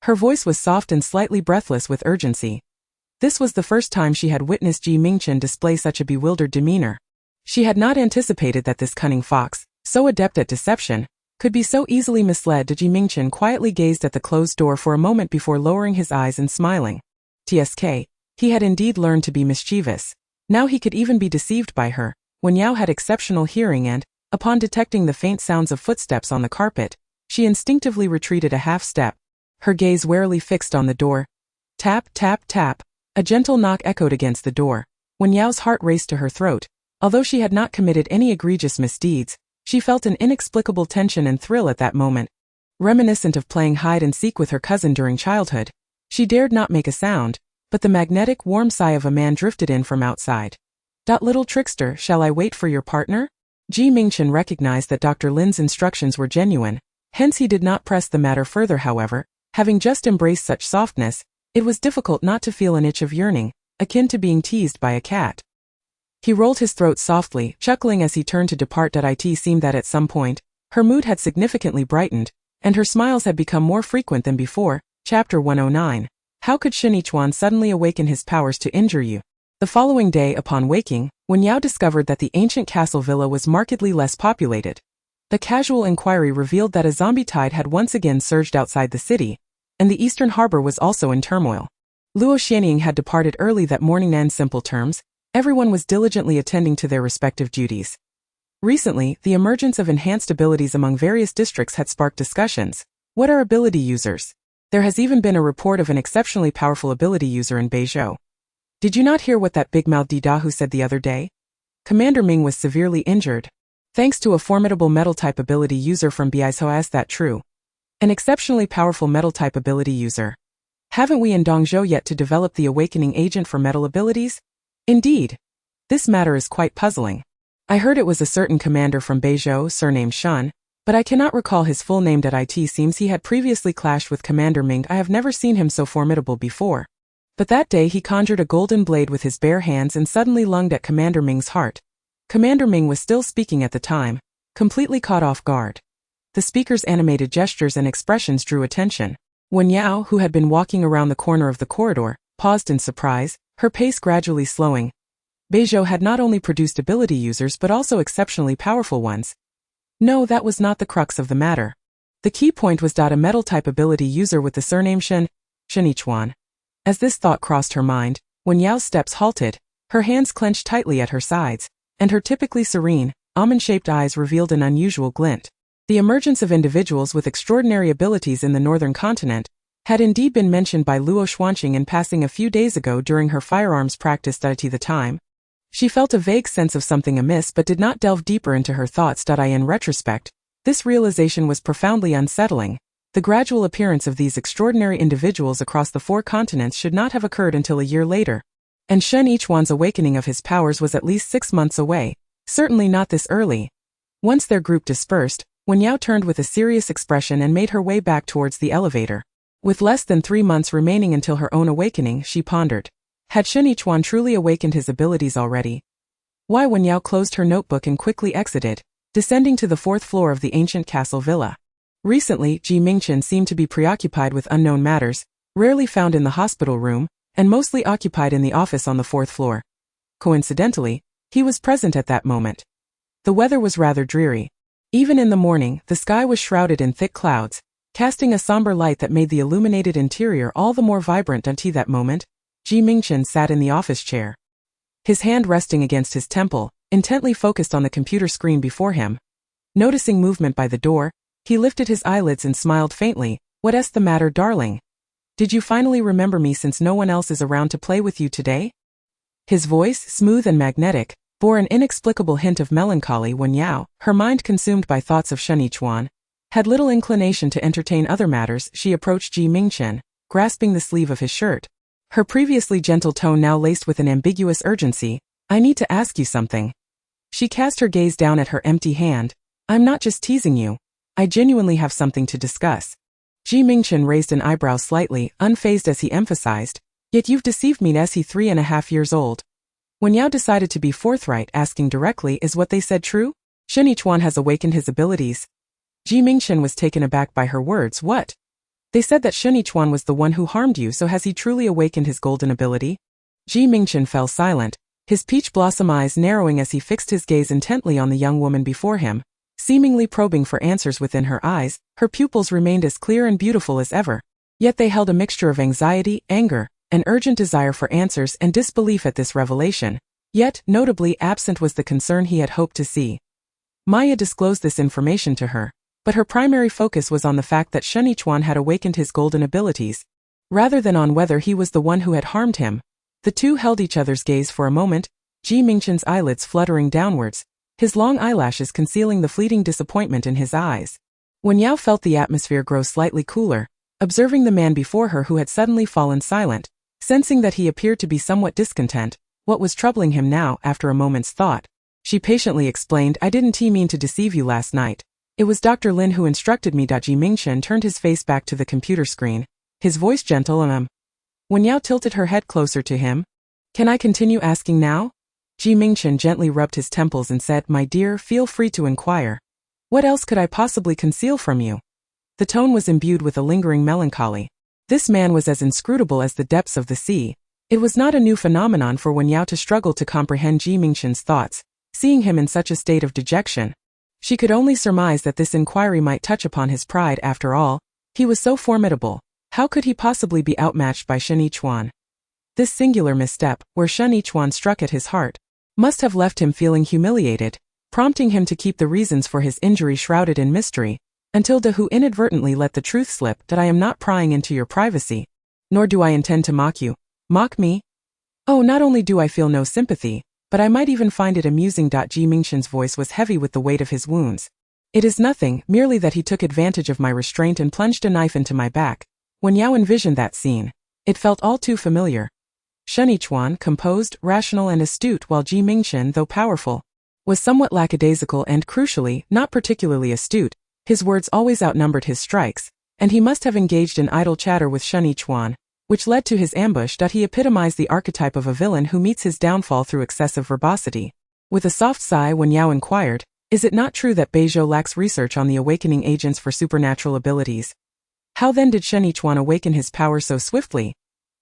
Her voice was soft and slightly breathless with urgency. This was the first time she had witnessed Mingchen display such a bewildered demeanor. She had not anticipated that this cunning fox, so adept at deception, could be so easily misled. Mingchen quietly gazed at the closed door for a moment before lowering his eyes and smiling. Tsk, he had indeed learned to be mischievous. Now he could even be deceived by her. Wen Yao had exceptional hearing and, upon detecting the faint sounds of footsteps on the carpet, she instinctively retreated a half step, her gaze warily fixed on the door. Tap, tap, tap. A gentle knock echoed against the door. Wen Yao's heart raced to her throat. Although she had not committed any egregious misdeeds, she felt an inexplicable tension and thrill at that moment. Reminiscent of playing hide-and-seek with her cousin during childhood, she dared not make a sound, but the magnetic, warm sigh of a man drifted in from outside. Little trickster, shall I wait for your partner? Mingchen recognized that Dr. Lin's instructions were genuine, hence he did not press the matter further. However, having just embraced such softness, it was difficult not to feel an itch of yearning, akin to being teased by a cat. He rolled his throat softly, chuckling as he turned to depart. It seemed that at some point, her mood had significantly brightened, and her smiles had become more frequent than before. Chapter 109. How could Shen Yichuan suddenly awaken his powers to injure you? The following day, upon waking, Wen Yao discovered that the ancient castle villa was markedly less populated. The casual inquiry revealed that a zombie tide had once again surged outside the city, and the eastern harbor was also in turmoil. Luo Xianying had departed early that morning. In simple terms, everyone was diligently attending to their respective duties. Recently, the emergence of enhanced abilities among various districts had sparked discussions. What are ability users? There has even been a report of an exceptionally powerful ability user in Beizhou. Did you not hear what that big-mouthed Didahu said the other day? Commander Ming was severely injured, thanks to a formidable metal-type ability user from Beizhou. Is that true? An exceptionally powerful metal-type ability user. Haven't we in Dongzhou yet to develop the awakening agent for metal abilities? Indeed. This matter is quite puzzling. I heard it was a certain commander from Beizhou, surnamed Shen, but I cannot recall his full name. It seems he had previously clashed with Commander Ming. I have never seen him so formidable before. But that day he conjured a golden blade with his bare hands and suddenly lunged at Commander Ming's heart. Commander Ming was still speaking at the time, completely caught off guard. The speaker's animated gestures and expressions drew attention. Wen Yao, who had been walking around the corner of the corridor, paused in surprise, her pace gradually slowing. Beizhou had not only produced ability users but also exceptionally powerful ones. No, that was not the crux of the matter. The key point was a metal-type ability user with the surname Shen Yichuan. As this thought crossed her mind, Wen Yao's steps halted, her hands clenched tightly at her sides, and her typically serene, almond-shaped eyes revealed an unusual glint. The emergence of individuals with extraordinary abilities in the northern continent had indeed been mentioned by Luo Xuanqing in passing a few days ago during her firearms practice. At the time, she felt a vague sense of something amiss but did not delve deeper into her thoughts. In retrospect, this realization was profoundly unsettling. The gradual appearance of these extraordinary individuals across the 4 continents should not have occurred until a year later. And Shen Yichuan's awakening of his powers was at least 6 months away, certainly not this early. Once their group dispersed, Wen Yao turned with a serious expression and made her way back towards the elevator. With less than 3 months remaining until her own awakening, she pondered. Had Shen Yichuan truly awakened his abilities already? Why? Wen Yao closed her notebook and quickly exited, descending to the 4th floor of the ancient castle villa. Recently, Mingchen seemed to be preoccupied with unknown matters, rarely found in the hospital room, and mostly occupied in the office on the 4th floor. Coincidentally, he was present at that moment. The weather was rather dreary. Even in the morning, the sky was shrouded in thick clouds, casting a somber light that made the illuminated interior all the more vibrant. Until that moment, Mingchen sat in the office chair, his hand resting against his temple, intently focused on the computer screen before him. Noticing movement by the door, he lifted his eyelids and smiled faintly. What's the matter, darling? Did you finally remember me since no one else is around to play with you today? His voice, smooth and magnetic, bore an inexplicable hint of melancholy. Wen Yao, her mind consumed by thoughts of Shen Yichuan, had little inclination to entertain other matters. She approached Mingchen, grasping the sleeve of his shirt. Her previously gentle tone now laced with an ambiguous urgency. I need to ask you something. She cast her gaze down at her empty hand. I'm not just teasing you. I genuinely have something to discuss. Mingchen raised an eyebrow slightly, unfazed as he emphasized. Yet you've deceived me. As he 3.5 years old. Wen Yao decided to be forthright, asking directly, is what they said true? Shen Yichuan has awakened his abilities. Mingchen was taken aback by her words. What? They said that Shen Yichuan was the one who harmed you, so has he truly awakened his golden ability? Mingchen fell silent, his peach blossom eyes narrowing as he fixed his gaze intently on the young woman before him. Seemingly probing for answers within her eyes, her pupils remained as clear and beautiful as ever. Yet they held a mixture of anxiety, anger, an urgent desire for answers, and disbelief at this revelation. Yet, notably absent was the concern he had hoped to see. Maya disclosed this information to her, but her primary focus was on the fact that Shen Yichuan had awakened his golden abilities, rather than on whether he was the one who had harmed him. The two held each other's gaze for a moment, Mingchen's eyelids fluttering downwards, his long eyelashes concealing the fleeting disappointment in his eyes. Wen Yao felt the atmosphere grow slightly cooler, observing the man before her who had suddenly fallen silent, sensing that he appeared to be somewhat discontent. What was troubling him now? After a moment's thought, she patiently explained, I didn't mean to deceive you last night. It was Dr. Lin who instructed me. Mingchen turned his face back to the computer screen, his voice gentle and Wen Yao tilted her head closer to him. Can I continue asking now? Mingchen gently rubbed his temples and said, my dear, feel free to inquire. What else could I possibly conceal from you? The tone was imbued with a lingering melancholy. This man was as inscrutable as the depths of the sea. It was not a new phenomenon for Wen Yao to struggle to comprehend Mingchen's thoughts, seeing him in such a state of dejection. She could only surmise that this inquiry might touch upon his pride. After all, he was so formidable. How could he possibly be outmatched by Shen Yichuan? This singular misstep, where Shen Yichuan struck at his heart, must have left him feeling humiliated, prompting him to keep the reasons for his injury shrouded in mystery, until who inadvertently let the truth slip that I am not prying into your privacy. Nor do I intend to mock you. Mock me? Oh, not only do I feel no sympathy, but I might even find it amusing. Mingchen's voice was heavy with the weight of his wounds. It is nothing, merely that he took advantage of my restraint and plunged a knife into my back. When Yao envisioned that scene, it felt all too familiar. Shen Yichuan, composed, rational and astute, while Mingchen, though powerful, was somewhat lackadaisical and, crucially, not particularly astute. His words always outnumbered his strikes, and he must have engaged in idle chatter with Shen Yichuan, which led to his ambush. He epitomized the archetype of a villain who meets his downfall through excessive verbosity. With a soft sigh, Wen Yao inquired, is it not true that Beizhou lacks research on the awakening agents for supernatural abilities? How then did Shen Yichuan awaken his power so swiftly?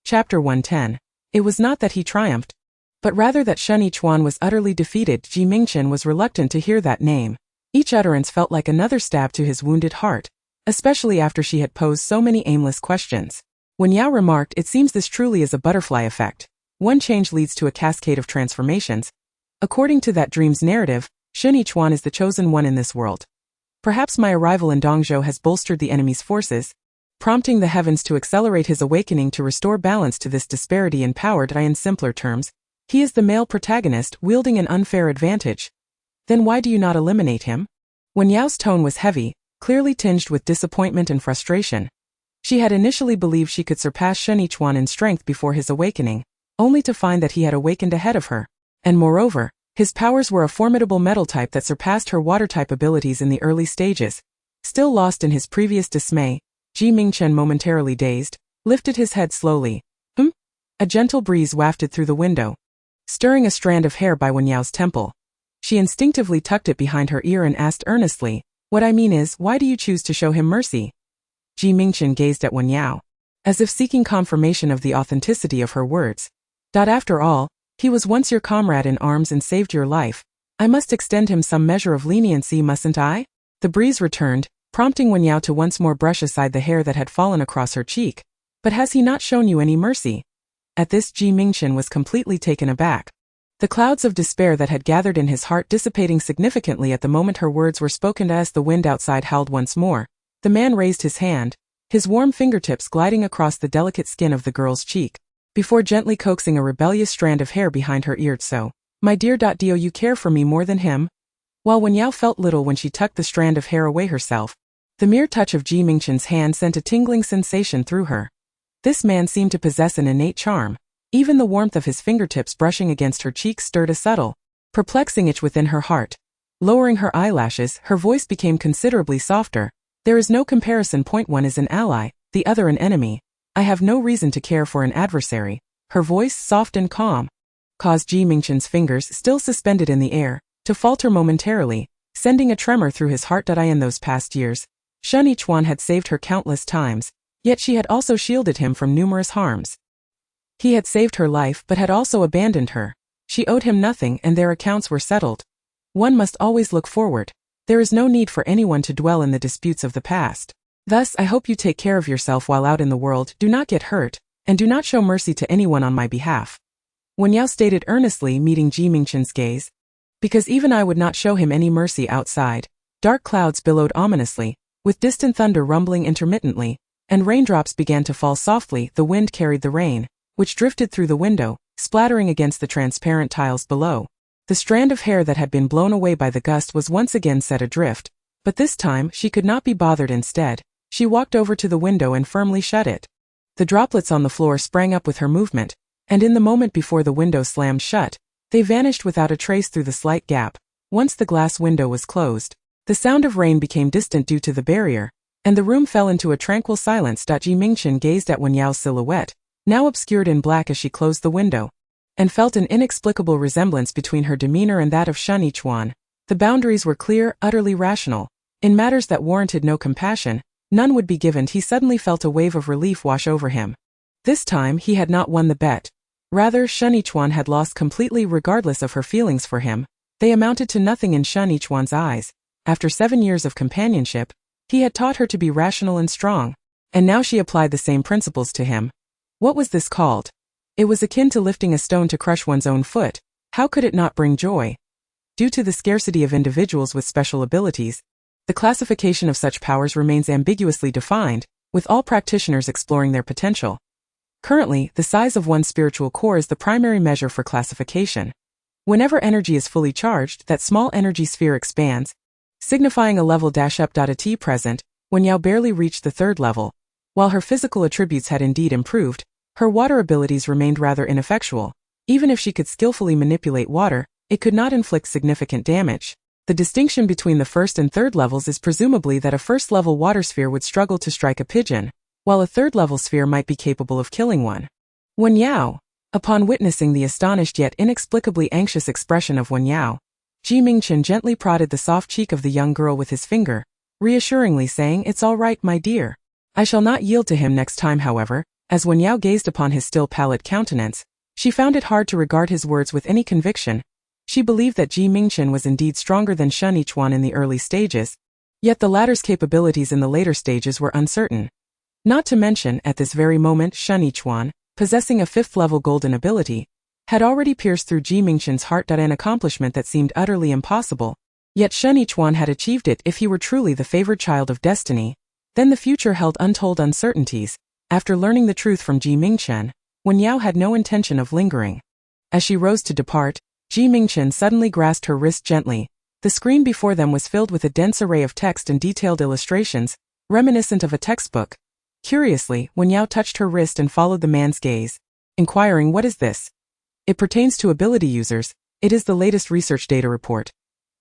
Chapter 110. It was not that he triumphed, but rather that Shen Yichuan was utterly defeated. Mingchen was reluctant to hear that name. Each utterance felt like another stab to his wounded heart, especially after she had posed so many aimless questions. Wen Yao remarked, it seems this truly is a butterfly effect. One change leads to a cascade of transformations. According to that dream's narrative, Shen Yichuan is the chosen one in this world. Perhaps my arrival in Dongzhou has bolstered the enemy's forces, prompting the heavens to accelerate his awakening to restore balance to this disparity in power. In simpler terms, he is the male protagonist wielding an unfair advantage. Then why do you not eliminate him? Wen Yao's tone was heavy, clearly tinged with disappointment and frustration. She had initially believed she could surpass Shen Yichuan in strength before his awakening, only to find that he had awakened ahead of her. And moreover, his powers were a formidable metal type that surpassed her water-type abilities in the early stages. Still lost in his previous dismay, Mingchen, momentarily dazed, lifted his head slowly. A gentle breeze wafted through the window, stirring a strand of hair by Wen Yao's temple. She instinctively tucked it behind her ear and asked earnestly, "What I mean is, why do you choose to show him mercy?" Mingchen gazed at Wen Yao, as if seeking confirmation of the authenticity of her words. After all, he was once your comrade in arms and saved your life. I must extend him some measure of leniency, mustn't I? The breeze returned, prompting Wen Yao to once more brush aside the hair that had fallen across her cheek. But has he not shown you any mercy? At this, Mingchen was completely taken aback. The clouds of despair that had gathered in his heart dissipating significantly at the moment her words were spoken. As the wind outside howled once more, the man raised his hand, his warm fingertips gliding across the delicate skin of the girl's cheek, before gently coaxing a rebellious strand of hair behind her ear. "So, my dear, do you care for me more than him?" While Wen Yao felt little when she tucked the strand of hair away herself, the mere touch of Mingchen's hand sent a tingling sensation through her. This man seemed to possess an innate charm. Even the warmth of his fingertips brushing against her cheeks stirred a subtle, perplexing itch within her heart. Lowering her eyelashes, her voice became considerably softer. "There is no comparison. One is an ally, the other an enemy. I have no reason to care for an adversary." Her voice, soft and calm, caused Mingchen's fingers, still suspended in the air, to falter momentarily, sending a tremor through his heart. In those past years, Shen Yichuan had saved her countless times, yet she had also shielded him from numerous harms. He had saved her life but had also abandoned her. She owed him nothing and their accounts were settled. One must always look forward. There is no need for anyone to dwell in the disputes of the past. Thus, I hope you take care of yourself while out in the world, do not get hurt, and do not show mercy to anyone on my behalf. Wen Yao stated earnestly, meeting Mingchen's gaze. Because even I would not show him any mercy outside. Dark clouds billowed ominously, with distant thunder rumbling intermittently, and raindrops began to fall softly. The wind carried the rain, which drifted through the window, splattering against the transparent tiles below. The strand of hair that had been blown away by the gust was once again set adrift, but this time she could not be bothered. Instead, she walked over to the window and firmly shut it. The droplets on the floor sprang up with her movement, and in the moment before the window slammed shut, they vanished without a trace through the slight gap. Once the glass window was closed, the sound of rain became distant due to the barrier, and the room fell into a tranquil silence. Mingchen gazed at Wen Yao's silhouette, now obscured in black as she closed the window, and felt an inexplicable resemblance between her demeanor and that of Shen Yichuan. The boundaries were clear, utterly rational. In matters that warranted no compassion, none would be given. He suddenly felt a wave of relief wash over him. This time he had not won the bet. Rather, Shen Yichuan had lost completely. Regardless of her feelings for him, they amounted to nothing in Shen Yichuan's eyes. After 7 years of companionship, he had taught her to be rational and strong, and now she applied the same principles to him. What was this called? It was akin to lifting a stone to crush one's own foot. How could it not bring joy? Due to the scarcity of individuals with special abilities, the classification of such powers remains ambiguously defined, with all practitioners exploring their potential. Currently, the size of one's spiritual core is the primary measure for classification. Whenever energy is fully charged, that small energy sphere expands, signifying a level up. At present, Wen Yao barely reached the 3rd level. While her physical attributes had indeed improved, her water abilities remained rather ineffectual. Even if she could skillfully manipulate water, it could not inflict significant damage. The distinction between the 1st and 3rd levels is presumably that a 1st-level water sphere would struggle to strike a pigeon, while a 3rd-level sphere might be capable of killing one. Wen Yao. Upon witnessing the astonished yet inexplicably anxious expression of Wen Yao, Mingchen gently prodded the soft cheek of the young girl with his finger, reassuringly saying, "It's all right, my dear. I shall not yield to him next time." However, as Wen Yao gazed upon his still pallid countenance, she found it hard to regard his words with any conviction. She believed that Mingchen was indeed stronger than Shen Yichuan in the early stages, yet the latter's capabilities in the later stages were uncertain. Not to mention, at this very moment, Shen Yichuan, possessing a 5th-level golden ability, had already pierced through Mingchen's heart. An accomplishment that seemed utterly impossible, Yet Shen Yichuan had achieved it. If he were truly the favored child of destiny, then the future held untold uncertainties. After learning the truth from Mingchen, Wen Yao had no intention of lingering. As she rose to depart, Mingchen suddenly grasped her wrist gently. The screen before them was filled with a dense array of text and detailed illustrations, reminiscent of a textbook. Curiously, Wen Yao touched her wrist and followed the man's gaze, inquiring, "What is this?" "It pertains to ability users. It is the latest research data report."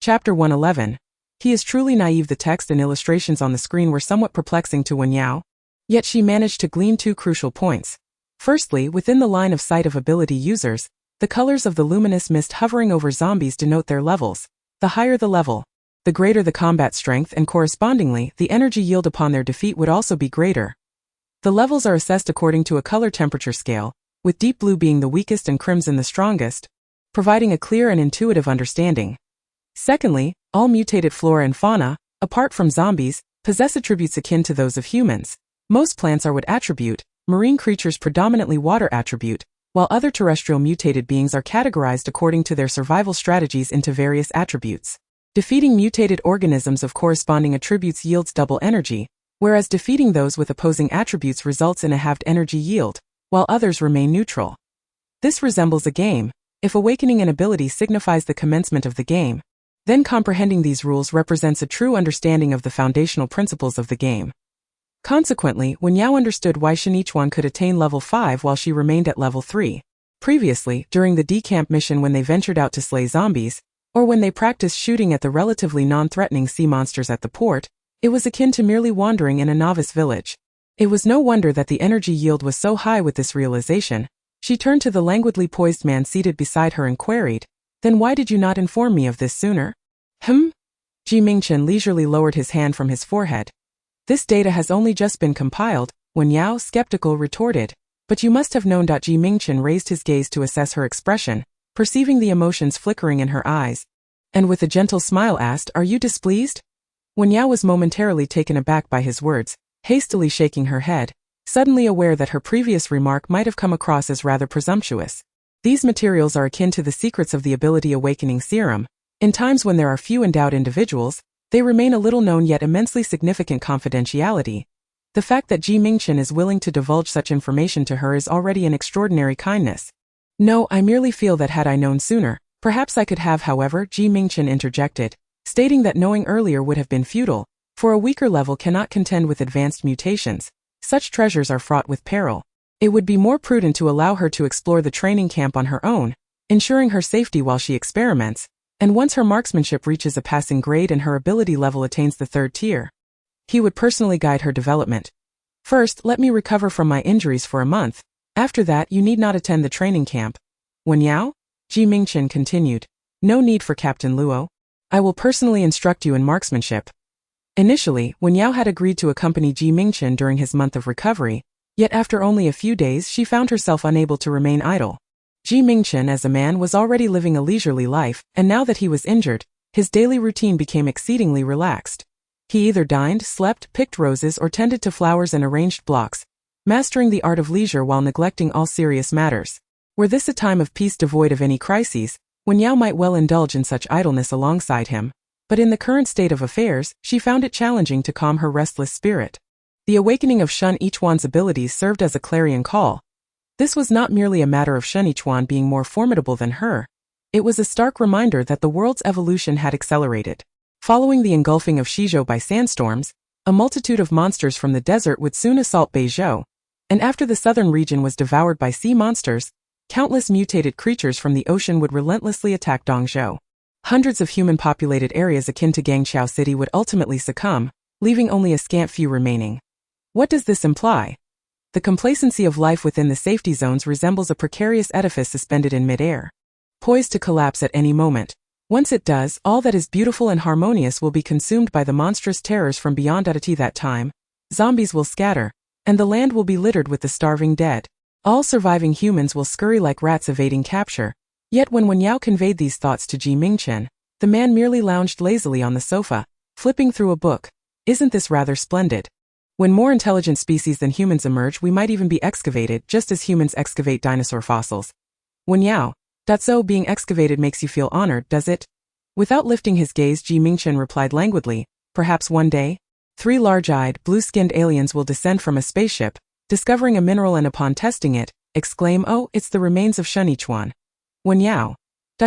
Chapter 111. He is truly naive. The text and illustrations on the screen were somewhat perplexing to Wen Yao. Yet she managed to glean two crucial points. Firstly, within the line of sight of ability users, the colors of the luminous mist hovering over zombies denote their levels. The higher the level, the greater the combat strength, and correspondingly, the energy yield upon their defeat would also be greater. The levels are assessed according to a color temperature scale, with deep blue being the weakest and crimson the strongest, providing a clear and intuitive understanding. Secondly, all mutated flora and fauna, apart from zombies, possess attributes akin to those of humans. Most plants are wood attribute, marine creatures predominantly water attribute, while other terrestrial mutated beings are categorized according to their survival strategies into various attributes. Defeating mutated organisms of corresponding attributes yields double energy, whereas defeating those with opposing attributes results in a halved energy yield, while others remain neutral. This resembles a game. If awakening an ability signifies the commencement of the game, then comprehending these rules represents a true understanding of the foundational principles of the game. Consequently, Wen Yao understood why Shen Yichuan could attain level 5 while she remained at level 3. Previously, during the decamp mission when they ventured out to slay zombies, or when they practiced shooting at the relatively non-threatening sea monsters at the port, it was akin to merely wandering in a novice village. It was no wonder that the energy yield was so high. With this realization, she turned to the languidly poised man seated beside her and queried, "Then why did you not inform me of this sooner?" Mingchen leisurely lowered his hand from his forehead. "This data has only just been compiled," Wen Yao, skeptical, retorted. "But you must have known." Mingchen raised his gaze to assess her expression, perceiving the emotions flickering in her eyes, and with a gentle smile asked, "Are you displeased?" Wen Yao was momentarily taken aback by his words, hastily shaking her head, suddenly aware that her previous remark might have come across as rather presumptuous. These materials are akin to the secrets of the ability awakening serum. In times when there are few endowed individuals, they remain a little known yet immensely significant confidentiality. The fact that Mingchen is willing to divulge such information to her is already an extraordinary kindness. "No, I merely feel that had I known sooner, perhaps I could have." However, Mingchen interjected, stating that knowing earlier would have been futile, for a weaker level cannot contend with advanced mutations. Such treasures are fraught with peril. It would be more prudent to allow her to explore the training camp on her own, ensuring her safety while she experiments, and once her marksmanship reaches a passing grade and her ability level attains the 3rd tier, he would personally guide her development. "First, let me recover from my injuries for a month. After that, you need not attend the training camp." "Wen Yao?" Mingchen continued. "No need for Captain Luo. I will personally instruct you in marksmanship." Initially, Wen Yao had agreed to accompany Mingchen during his month of recovery, yet after only a few days she found herself unable to remain idle. Mingchen as a man was already living a leisurely life, and now that he was injured, his daily routine became exceedingly relaxed. He either dined, slept, picked roses, or tended to flowers and arranged blocks, mastering the art of leisure while neglecting all serious matters. Were this a time of peace devoid of any crises, Wen Yao might well indulge in such idleness alongside him, but in the current state of affairs, she found it challenging to calm her restless spirit. The awakening of Shen Yichuan's abilities served as a clarion call. This was not merely a matter of Shen Yichuan being more formidable than her. It was a stark reminder that the world's evolution had accelerated. Following the engulfing of Shizhou by sandstorms, a multitude of monsters from the desert would soon assault Beizhou, and after the southern region was devoured by sea monsters, countless mutated creatures from the ocean would relentlessly attack Dongzhou. Hundreds of human-populated areas akin to Guangzhou City would ultimately succumb, leaving only a scant few remaining. What does this imply? The complacency of life within the safety zones resembles a precarious edifice suspended in mid-air, poised to collapse at any moment. Once it does, all that is beautiful and harmonious will be consumed by the monstrous terrors from beyond. At that time, zombies will scatter, and the land will be littered with the starving dead. All surviving humans will scurry like rats evading capture. Yet when Wen Yao conveyed these thoughts to Mingchen, the man merely lounged lazily on the sofa, flipping through a book. "Isn't this rather splendid? When more intelligent species than humans emerge, we might even be excavated, just as humans excavate dinosaur fossils." "Wen Yao, so being excavated makes you feel honored, does it?" Without lifting his gaze, Mingchen replied languidly, perhaps one day, 3 large-eyed, blue-skinned aliens will descend from a spaceship, discovering a mineral and upon testing it, exclaim, oh, it's the remains of Shen Yichuan. Wen Yao.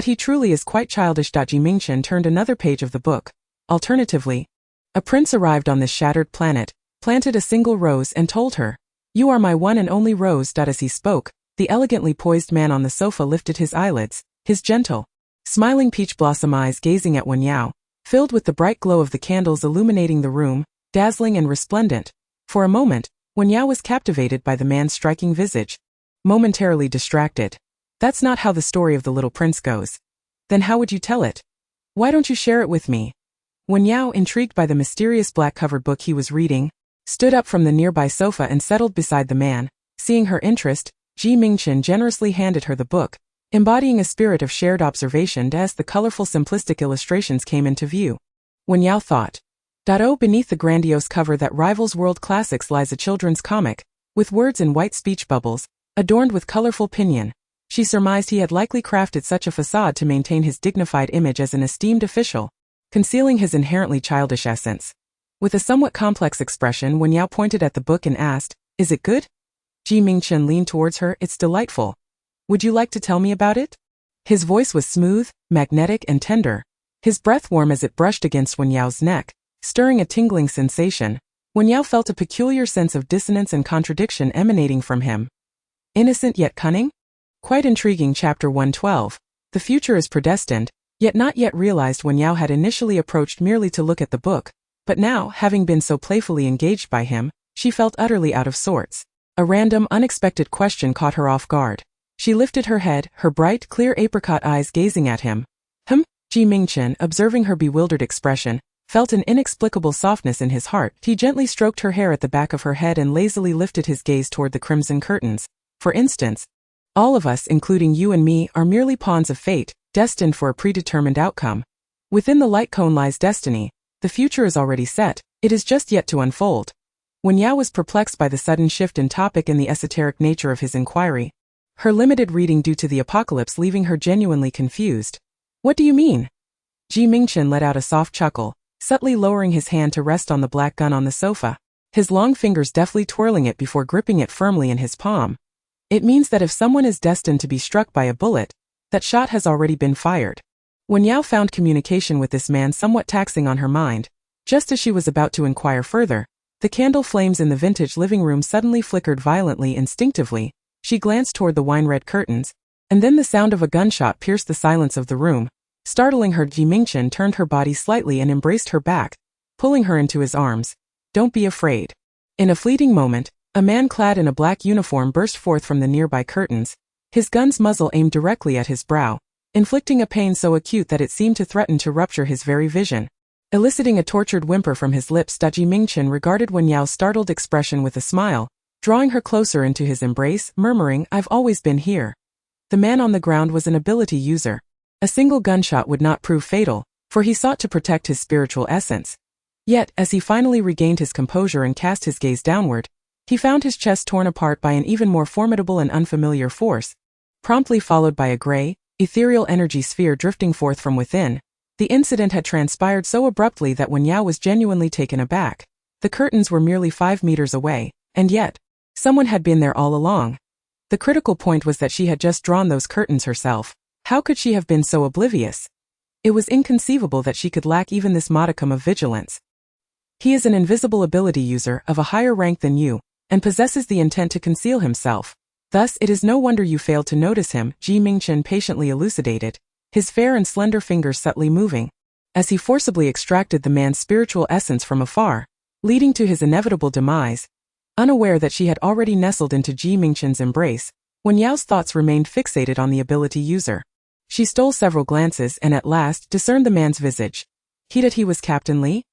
He truly is quite childish. Mingchen turned another page of the book. Alternatively, a prince arrived on this shattered planet, planted a single rose and told her, you are my one and only rose. As he spoke, the elegantly poised man on the sofa lifted his eyelids, his gentle, smiling peach blossom eyes gazing at Wen Yao, filled with the bright glow of the candles illuminating the room, dazzling and resplendent. For a moment, Wen Yao was captivated by the man's striking visage. Momentarily distracted. That's not how the story of the little prince goes. Then how would you tell it? Why don't you share it with me? Wen Yao, intrigued by the mysterious black-covered book he was reading, stood up from the nearby sofa and settled beside the man. Seeing her interest, Mingchen generously handed her the book, embodying a spirit of shared observation as the colorful simplistic illustrations came into view. Wen Yao thought, oh, beneath the grandiose cover that rivals world classics lies a children's comic, with words in white speech bubbles, adorned with colorful pinion. She surmised he had likely crafted such a facade to maintain his dignified image as an esteemed official, concealing his inherently childish essence. With a somewhat complex expression, Wen Yao pointed at the book and asked, is it good? Mingchen leaned towards her, it's delightful. Would you like to tell me about it? His voice was smooth, magnetic and tender, his breath warm as it brushed against Wen Yao's neck, stirring a tingling sensation. Wen Yao felt a peculiar sense of dissonance and contradiction emanating from him. Innocent yet cunning? Quite intriguing. Chapter 112. The future is predestined, yet not yet realized. Wen Yao had initially approached merely to look at the book, but now, having been so playfully engaged by him, she felt utterly out of sorts. A random, unexpected question caught her off guard. She lifted her head, her bright, clear apricot eyes gazing at him. Mingchen, observing her bewildered expression, felt an inexplicable softness in his heart. He gently stroked her hair at the back of her head and lazily lifted his gaze toward the crimson curtains. For instance, all of us, including you and me, are merely pawns of fate, destined for a predetermined outcome. Within the light cone lies destiny. The future is already set, it is just yet to unfold. Wen Yao was perplexed by the sudden shift in topic and the esoteric nature of his inquiry. Her limited reading due to the apocalypse leaving her genuinely confused. What do you mean? Mingchen let out a soft chuckle, subtly lowering his hand to rest on the black gun on the sofa, his long fingers deftly twirling it before gripping it firmly in his palm. It means that if someone is destined to be struck by a bullet, that shot has already been fired. Wen Yao found communication with this man somewhat taxing on her mind. Just as she was about to inquire further, the candle flames in the vintage living room suddenly flickered violently. Instinctively, she glanced toward the wine-red curtains, and then the sound of a gunshot pierced the silence of the room. Startling her, Mingchen turned her body slightly and embraced her back, pulling her into his arms. Don't be afraid. In a fleeting moment, a man clad in a black uniform burst forth from the nearby curtains, his gun's muzzle aimed directly at his brow, inflicting a pain so acute that it seemed to threaten to rupture his very vision. Eliciting a tortured whimper from his lips, Mingchen regarded Wen Yao's startled expression with a smile, drawing her closer into his embrace, murmuring, I've always been here. The man on the ground was an ability user. A single gunshot would not prove fatal, for he sought to protect his spiritual essence. Yet, as he finally regained his composure and cast his gaze downward, he found his chest torn apart by an even more formidable and unfamiliar force, promptly followed by a gray, ethereal energy sphere drifting forth from within. The incident had transpired so abruptly that Wen Yao was genuinely taken aback. The curtains were merely 5 meters away, and yet, someone had been there all along. The critical point was that she had just drawn those curtains herself. How could she have been so oblivious? It was inconceivable that she could lack even this modicum of vigilance. He is an invisible ability user of a higher rank than you, and possesses the intent to conceal himself. Thus, it is no wonder you failed to notice him, Mingchen patiently elucidated, his fair and slender fingers subtly moving, as he forcibly extracted the man's spiritual essence from afar, leading to his inevitable demise. Unaware that she had already nestled into Mingchen's embrace, Wen Yao's thoughts remained fixated on the ability user. She stole several glances and at last discerned the man's visage. He was Captain Li?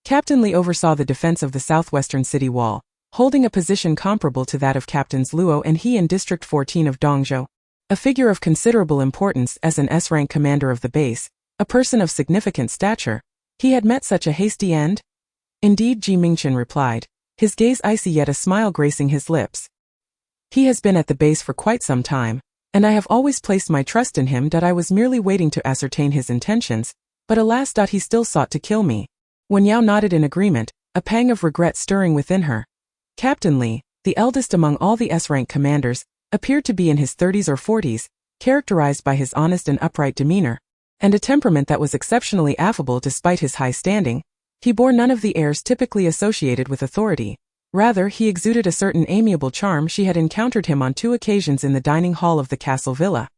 Captain Li oversaw the defense of the southwestern city wall, holding a position comparable to that of Captains Luo and he in District 14 of Dongzhou. A figure of considerable importance as an S-rank commander of the base, a person of significant stature. He had met such a hasty end? Indeed, Mingchen replied, his gaze icy yet a smile gracing his lips. He has been at the base for quite some time, and I have always placed my trust in him. I was merely waiting to ascertain his intentions. But alas, he still sought to kill me. Wen Yao nodded in agreement, a pang of regret stirring within her. Captain Li, the eldest among all the S-rank commanders, appeared to be in his 30s or 40s, characterized by his honest and upright demeanor, and a temperament that was exceptionally affable despite his high standing. He bore none of the airs typically associated with authority. Rather, he exuded a certain amiable charm. She had encountered him on 2 occasions in the dining hall of the castle villa,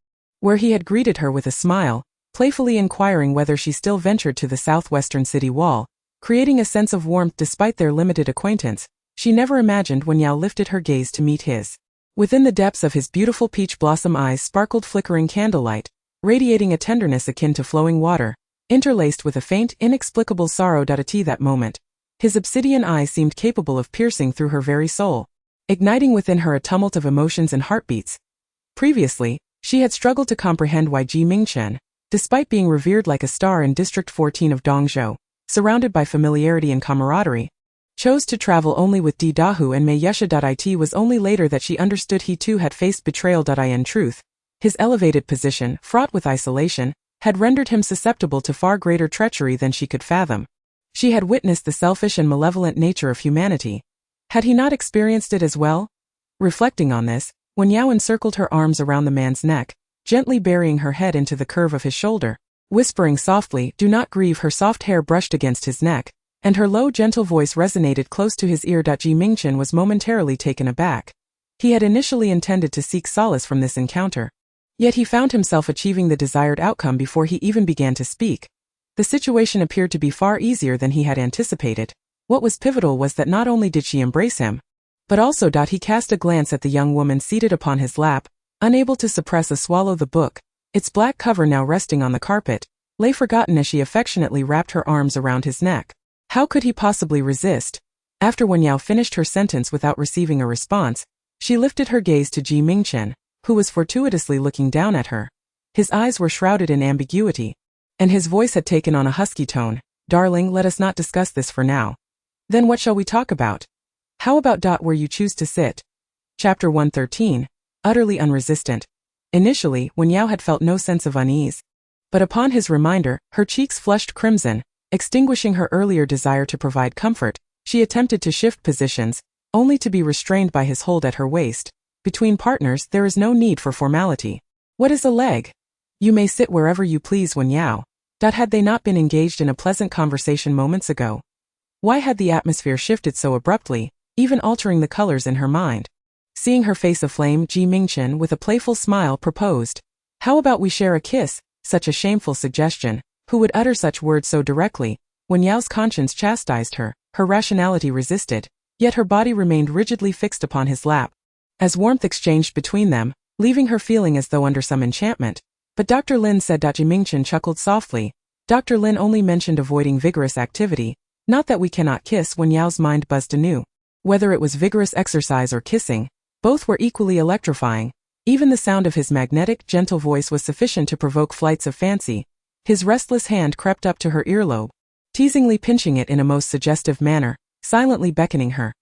where he had greeted her with a smile, playfully inquiring whether she still ventured to the southwestern city wall, creating a sense of warmth despite their limited acquaintance. She never imagined Wen Yao lifted her gaze to meet his. Within the depths of his beautiful peach blossom eyes sparkled flickering candlelight, radiating a tenderness akin to flowing water, interlaced with a faint, inexplicable sorrow. At that moment, his obsidian eyes seemed capable of piercing through her very soul, igniting within her a tumult of emotions and heartbeats. Previously, she had struggled to comprehend why Mingchen, despite being revered like a star in District 14 of Dongzhou, surrounded by familiarity and camaraderie, chose to travel only with Dahu and Mei Yesha. It was only later that she understood he too had faced betrayal. In truth, his elevated position, fraught with isolation, had rendered him susceptible to far greater treachery than she could fathom. She had witnessed the selfish and malevolent nature of humanity. Had he not experienced it as well? Reflecting on this, Wen Yao encircled her arms around the man's neck, gently burying her head into the curve of his shoulder, whispering softly, "Do not grieve." Her soft hair brushed against his neck, and her low, gentle voice resonated close to his ear. Mingchen was momentarily taken aback. He had initially intended to seek solace from this encounter, yet he found himself achieving the desired outcome before he even began to speak. The situation appeared to be far easier than he had anticipated. What was pivotal was that not only did she embrace him, but also he cast a glance at the young woman seated upon his lap, unable to suppress a swallow. The book, its black cover now resting on the carpet, lay forgotten as she affectionately wrapped her arms around his neck. How could he possibly resist? After Wen Yao finished her sentence without receiving a response, she lifted her gaze to Mingchen, who was fortuitously looking down at her. His eyes were shrouded in ambiguity, and his voice had taken on a husky tone. "Darling, let us not discuss this for now." "Then what shall we talk about?" "How about where you choose to sit?" Chapter 113, Utterly Unresistant. Initially, Wen Yao had felt no sense of unease. But upon his reminder, her cheeks flushed crimson, extinguishing her earlier desire to provide comfort. She attempted to shift positions, only to be restrained by his hold at her waist. Between partners, there is no need for formality. "What is a leg?" "You may sit wherever you please, Wen Yao." Had they not been engaged in a pleasant conversation moments ago? Why had the atmosphere shifted so abruptly, even altering the colors in her mind? Seeing her face aflame, Mingchen, with a playful smile, proposed, "How about we share a kiss?" Such a shameful suggestion. Who would utter such words so directly? Wen Yao's conscience chastised her, her rationality resisted, yet her body remained rigidly fixed upon his lap. As warmth exchanged between them, leaving her feeling as though under some enchantment. "But Dr. Lin said." Mingchen chuckled softly. "Dr. Lin only mentioned avoiding vigorous activity, not that we cannot kiss." Wen Yao's mind buzzed anew. Whether it was vigorous exercise or kissing, both were equally electrifying. Even the sound of his magnetic, gentle voice was sufficient to provoke flights of fancy. His restless hand crept up to her earlobe, teasingly pinching it in a most suggestive manner, silently beckoning her.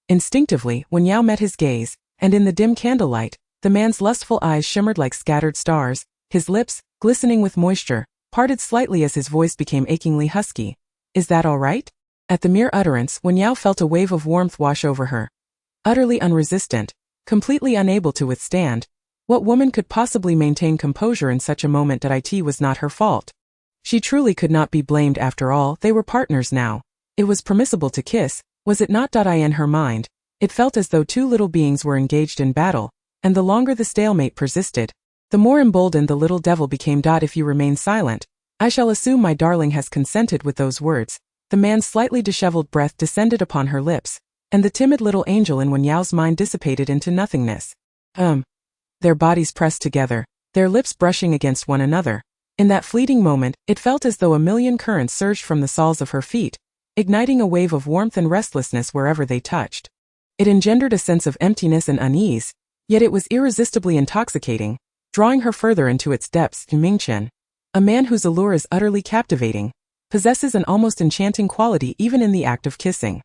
Instinctively, Wen Yao met his gaze, and in the dim candlelight, the man's lustful eyes shimmered like scattered stars, his lips, glistening with moisture, parted slightly as his voice became achingly husky. "Is that all right?" At the mere utterance, Wen Yao felt a wave of warmth wash over her. Utterly unresistant, completely unable to withstand. What woman could possibly maintain composure in such a moment? It was not her fault. She truly could not be blamed. After all, they were partners now. It was permissible to kiss, was it not? In her mind, it felt as though two little beings were engaged in battle, and the longer the stalemate persisted, the more emboldened the little devil became. "If you remain silent, I shall assume my darling has consented." With those words, the man's slightly disheveled breath descended upon her lips, and the timid little angel in Wen Yao's mind dissipated into nothingness. Their bodies pressed together, their lips brushing against one another. In that fleeting moment, it felt as though a million currents surged from the soles of her feet, igniting a wave of warmth and restlessness wherever they touched. It engendered a sense of emptiness and unease, yet it was irresistibly intoxicating, drawing her further into its depths. Mingchen, a man whose allure is utterly captivating, possesses an almost enchanting quality even in the act of kissing.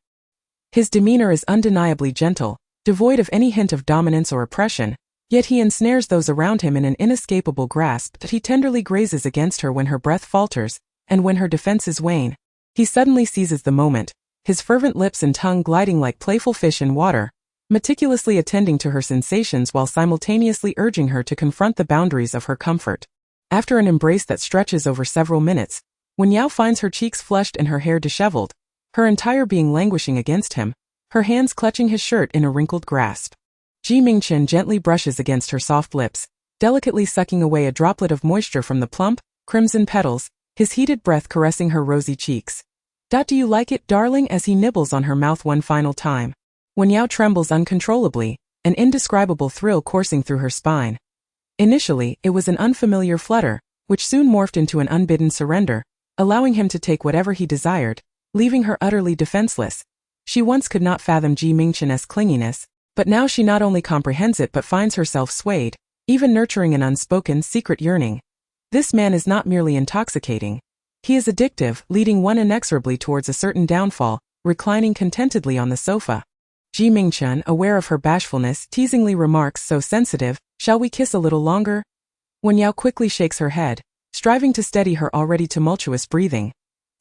His demeanor is undeniably gentle, devoid of any hint of dominance or oppression, yet he ensnares those around him in an inescapable grasp. He tenderly grazes against her when her breath falters, and when her defenses wane, he suddenly seizes the moment, his fervent lips and tongue gliding like playful fish in water, meticulously attending to her sensations while simultaneously urging her to confront the boundaries of her comfort. After an embrace that stretches over several minutes, Wen Yao finds her cheeks flushed and her hair disheveled, her entire being languishing against him, her hands clutching his shirt in a wrinkled grasp. Mingchen gently brushes against her soft lips, delicately sucking away a droplet of moisture from the plump, crimson petals, his heated breath caressing her rosy cheeks. Do you like it, darling? As he nibbles on her mouth one final time. Wen Yao trembles uncontrollably, an indescribable thrill coursing through her spine. Initially, it was an unfamiliar flutter, which soon morphed into an unbidden surrender, allowing him to take whatever he desired, leaving her utterly defenseless. She once could not fathom Mingchen's clinginess, but now she not only comprehends it but finds herself swayed, even nurturing an unspoken, secret yearning. This man is not merely intoxicating. He is addictive, leading one inexorably towards a certain downfall, reclining contentedly on the sofa. Mingchen, aware of her bashfulness, teasingly remarks, "So sensitive, shall we kiss a little longer?" Wen Yao quickly shakes her head, striving to steady her already tumultuous breathing.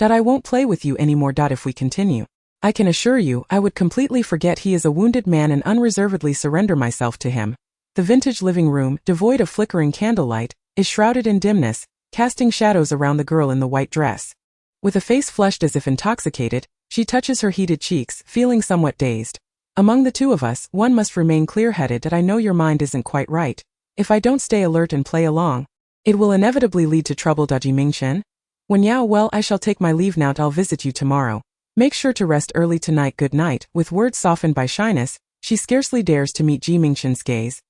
"I won't play with you anymore. If we continue, I can assure you, I would completely forget he is a wounded man and unreservedly surrender myself to him." The vintage living room, devoid of flickering candlelight, is shrouded in dimness, casting shadows around the girl in the white dress. With a face flushed as if intoxicated, she touches her heated cheeks, feeling somewhat dazed. "Among the two of us, one must remain clear-headed. I know your mind isn't quite right. If I don't stay alert and play along, it will inevitably lead to trouble." Mingchen? Wen Yao, "Well, I shall take my leave now. I'll visit you tomorrow. Make sure to rest early tonight. Good night." With words softened by shyness, she scarcely dares to meet Mingchen's gaze.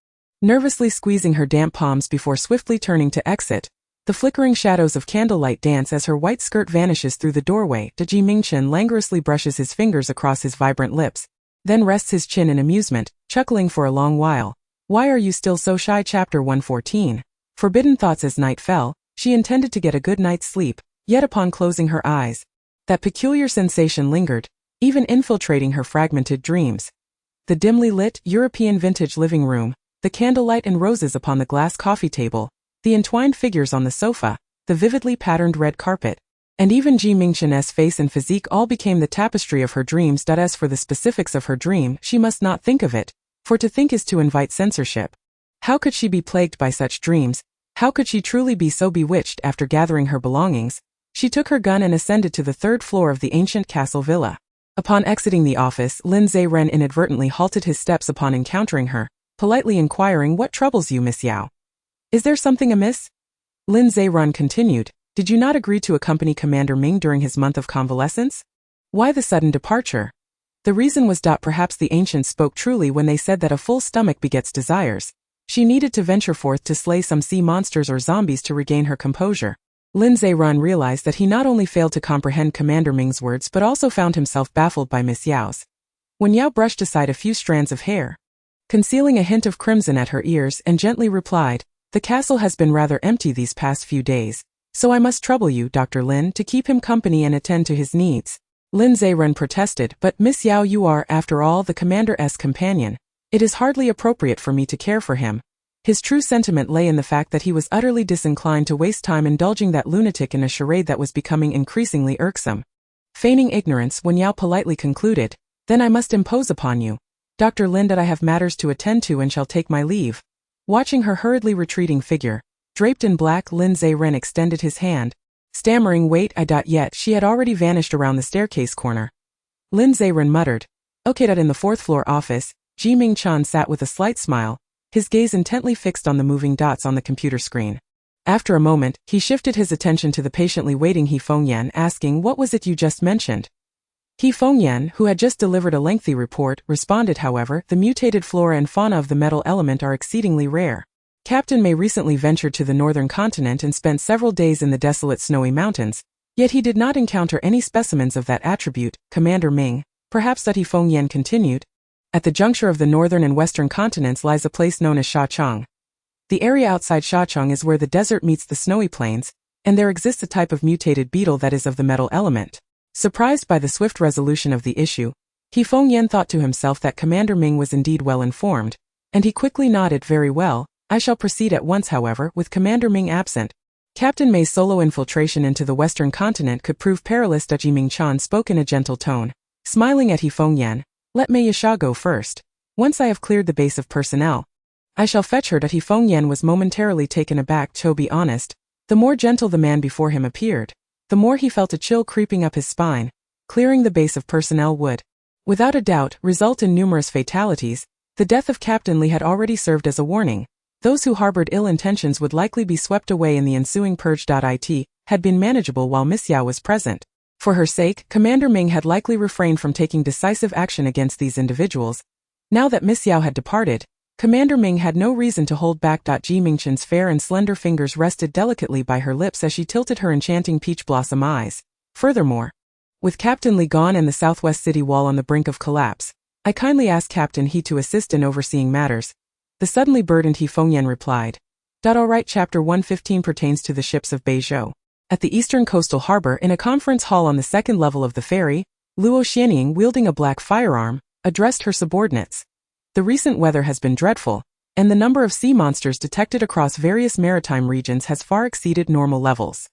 Nervously squeezing her damp palms before swiftly turning to exit, the flickering shadows of candlelight dance as her white skirt vanishes through the doorway. Mingchen languorously brushes his fingers across his vibrant lips, then rests his chin in amusement, chuckling for a long while. "Why are you still so shy?" Chapter 114. Forbidden thoughts. As night fell, she intended to get a good night's sleep, yet upon closing her eyes, that peculiar sensation lingered, even infiltrating her fragmented dreams. The dimly lit, European vintage living room, the candlelight and roses upon the glass coffee table, the entwined figures on the sofa, the vividly patterned red carpet, and even Mingchen's face and physique all became the tapestry of her dreams. As for the specifics of her dream, she must not think of it, for to think is to invite censorship. How could she be plagued by such dreams? How could she truly be so bewitched? After gathering her belongings, she took her gun and ascended to the third floor of the ancient castle villa. Upon exiting the office, Lin Zeren inadvertently halted his steps upon encountering her, politely inquiring, "What troubles you, Miss Yao? Is there something amiss?" Lin Zeren continued, "Did you not agree to accompany Commander Ming during his month of convalescence? Why the sudden departure?" The reason was perhaps the ancients spoke truly when they said that a full stomach begets desires. She needed to venture forth to slay some sea monsters or zombies to regain her composure. Lin Zeren realized that he not only failed to comprehend Commander Ming's words but also found himself baffled by Miss Yao's. Wen Yao brushed aside a few strands of hair, concealing a hint of crimson at her ears, and gently replied, "The castle has been rather empty these past few days, so I must trouble you, Dr. Lin, to keep him company and attend to his needs." Lin Zeren protested, "But Miss Yao, you are, after all, the commander's companion. It is hardly appropriate for me to care for him." His true sentiment lay in the fact that he was utterly disinclined to waste time indulging that lunatic in a charade that was becoming increasingly irksome. Feigning ignorance, Wen Yao politely concluded, "Then I must impose upon you, Dr. Lin, that I have matters to attend to and shall take my leave." Watching her hurriedly retreating figure, draped in black, Lin Zeren extended his hand, stammering, "Wait, yet she had already vanished around the staircase corner. Lin Zeren muttered, "Okay." In the fourth-floor office, Mingchen sat with a slight smile, his gaze intently fixed on the moving dots on the computer screen. After a moment, he shifted his attention to the patiently waiting He Fengyan, asking, "What was it you just mentioned?" He Fengyan, who had just delivered a lengthy report, responded, "However, the mutated flora and fauna of the metal element are exceedingly rare. Captain May recently ventured to the northern continent and spent several days in the desolate snowy mountains, yet he did not encounter any specimens of that attribute, Commander Ming." Perhaps He Fengyan continued, "At the juncture of the northern and western continents lies a place known as Shachang. The area outside Shachang is where the desert meets the snowy plains, and there exists a type of mutated beetle that is of the metal element." Surprised by the swift resolution of the issue, He Fengyan thought to himself that Commander Ming was indeed well informed, and he quickly nodded, "Very well, I shall proceed at once." However, with Commander Ming absent, Captain May's solo infiltration into the western continent could prove perilous. Mingchen spoke in a gentle tone. Smiling at He Fengyan, let Mei Yasha go first. Once I have cleared the base of personnel, I shall fetch her. He Fengyan was momentarily taken aback. To be honest, the more gentle the man before him appeared, the more he felt a chill creeping up his spine. Clearing the base of personnel would, without a doubt, result in numerous fatalities. The death of Captain Li had already served as a warning. Those who harbored ill intentions would likely be swept away in the ensuing purge. It had been manageable while Miss Yao was present. For her sake, Commander Ming had likely refrained from taking decisive action against these individuals. Now that Miss Yao had departed, Commander Ming had no reason to hold back. Mingchen's fair and slender fingers rested delicately by her lips as she tilted her enchanting peach blossom eyes. Furthermore, with Captain Li gone and the southwest city wall on the brink of collapse, I kindly ask Captain He to assist in overseeing matters. The suddenly burdened He Fengyan replied. Alright. Chapter 115 pertains to the ships of Beizhou. At the eastern coastal harbor, in a conference hall on the second level of the ferry, Luo Xianying, wielding a black firearm, addressed her subordinates. The recent weather has been dreadful, and the number of sea monsters detected across various maritime regions has far exceeded normal levels.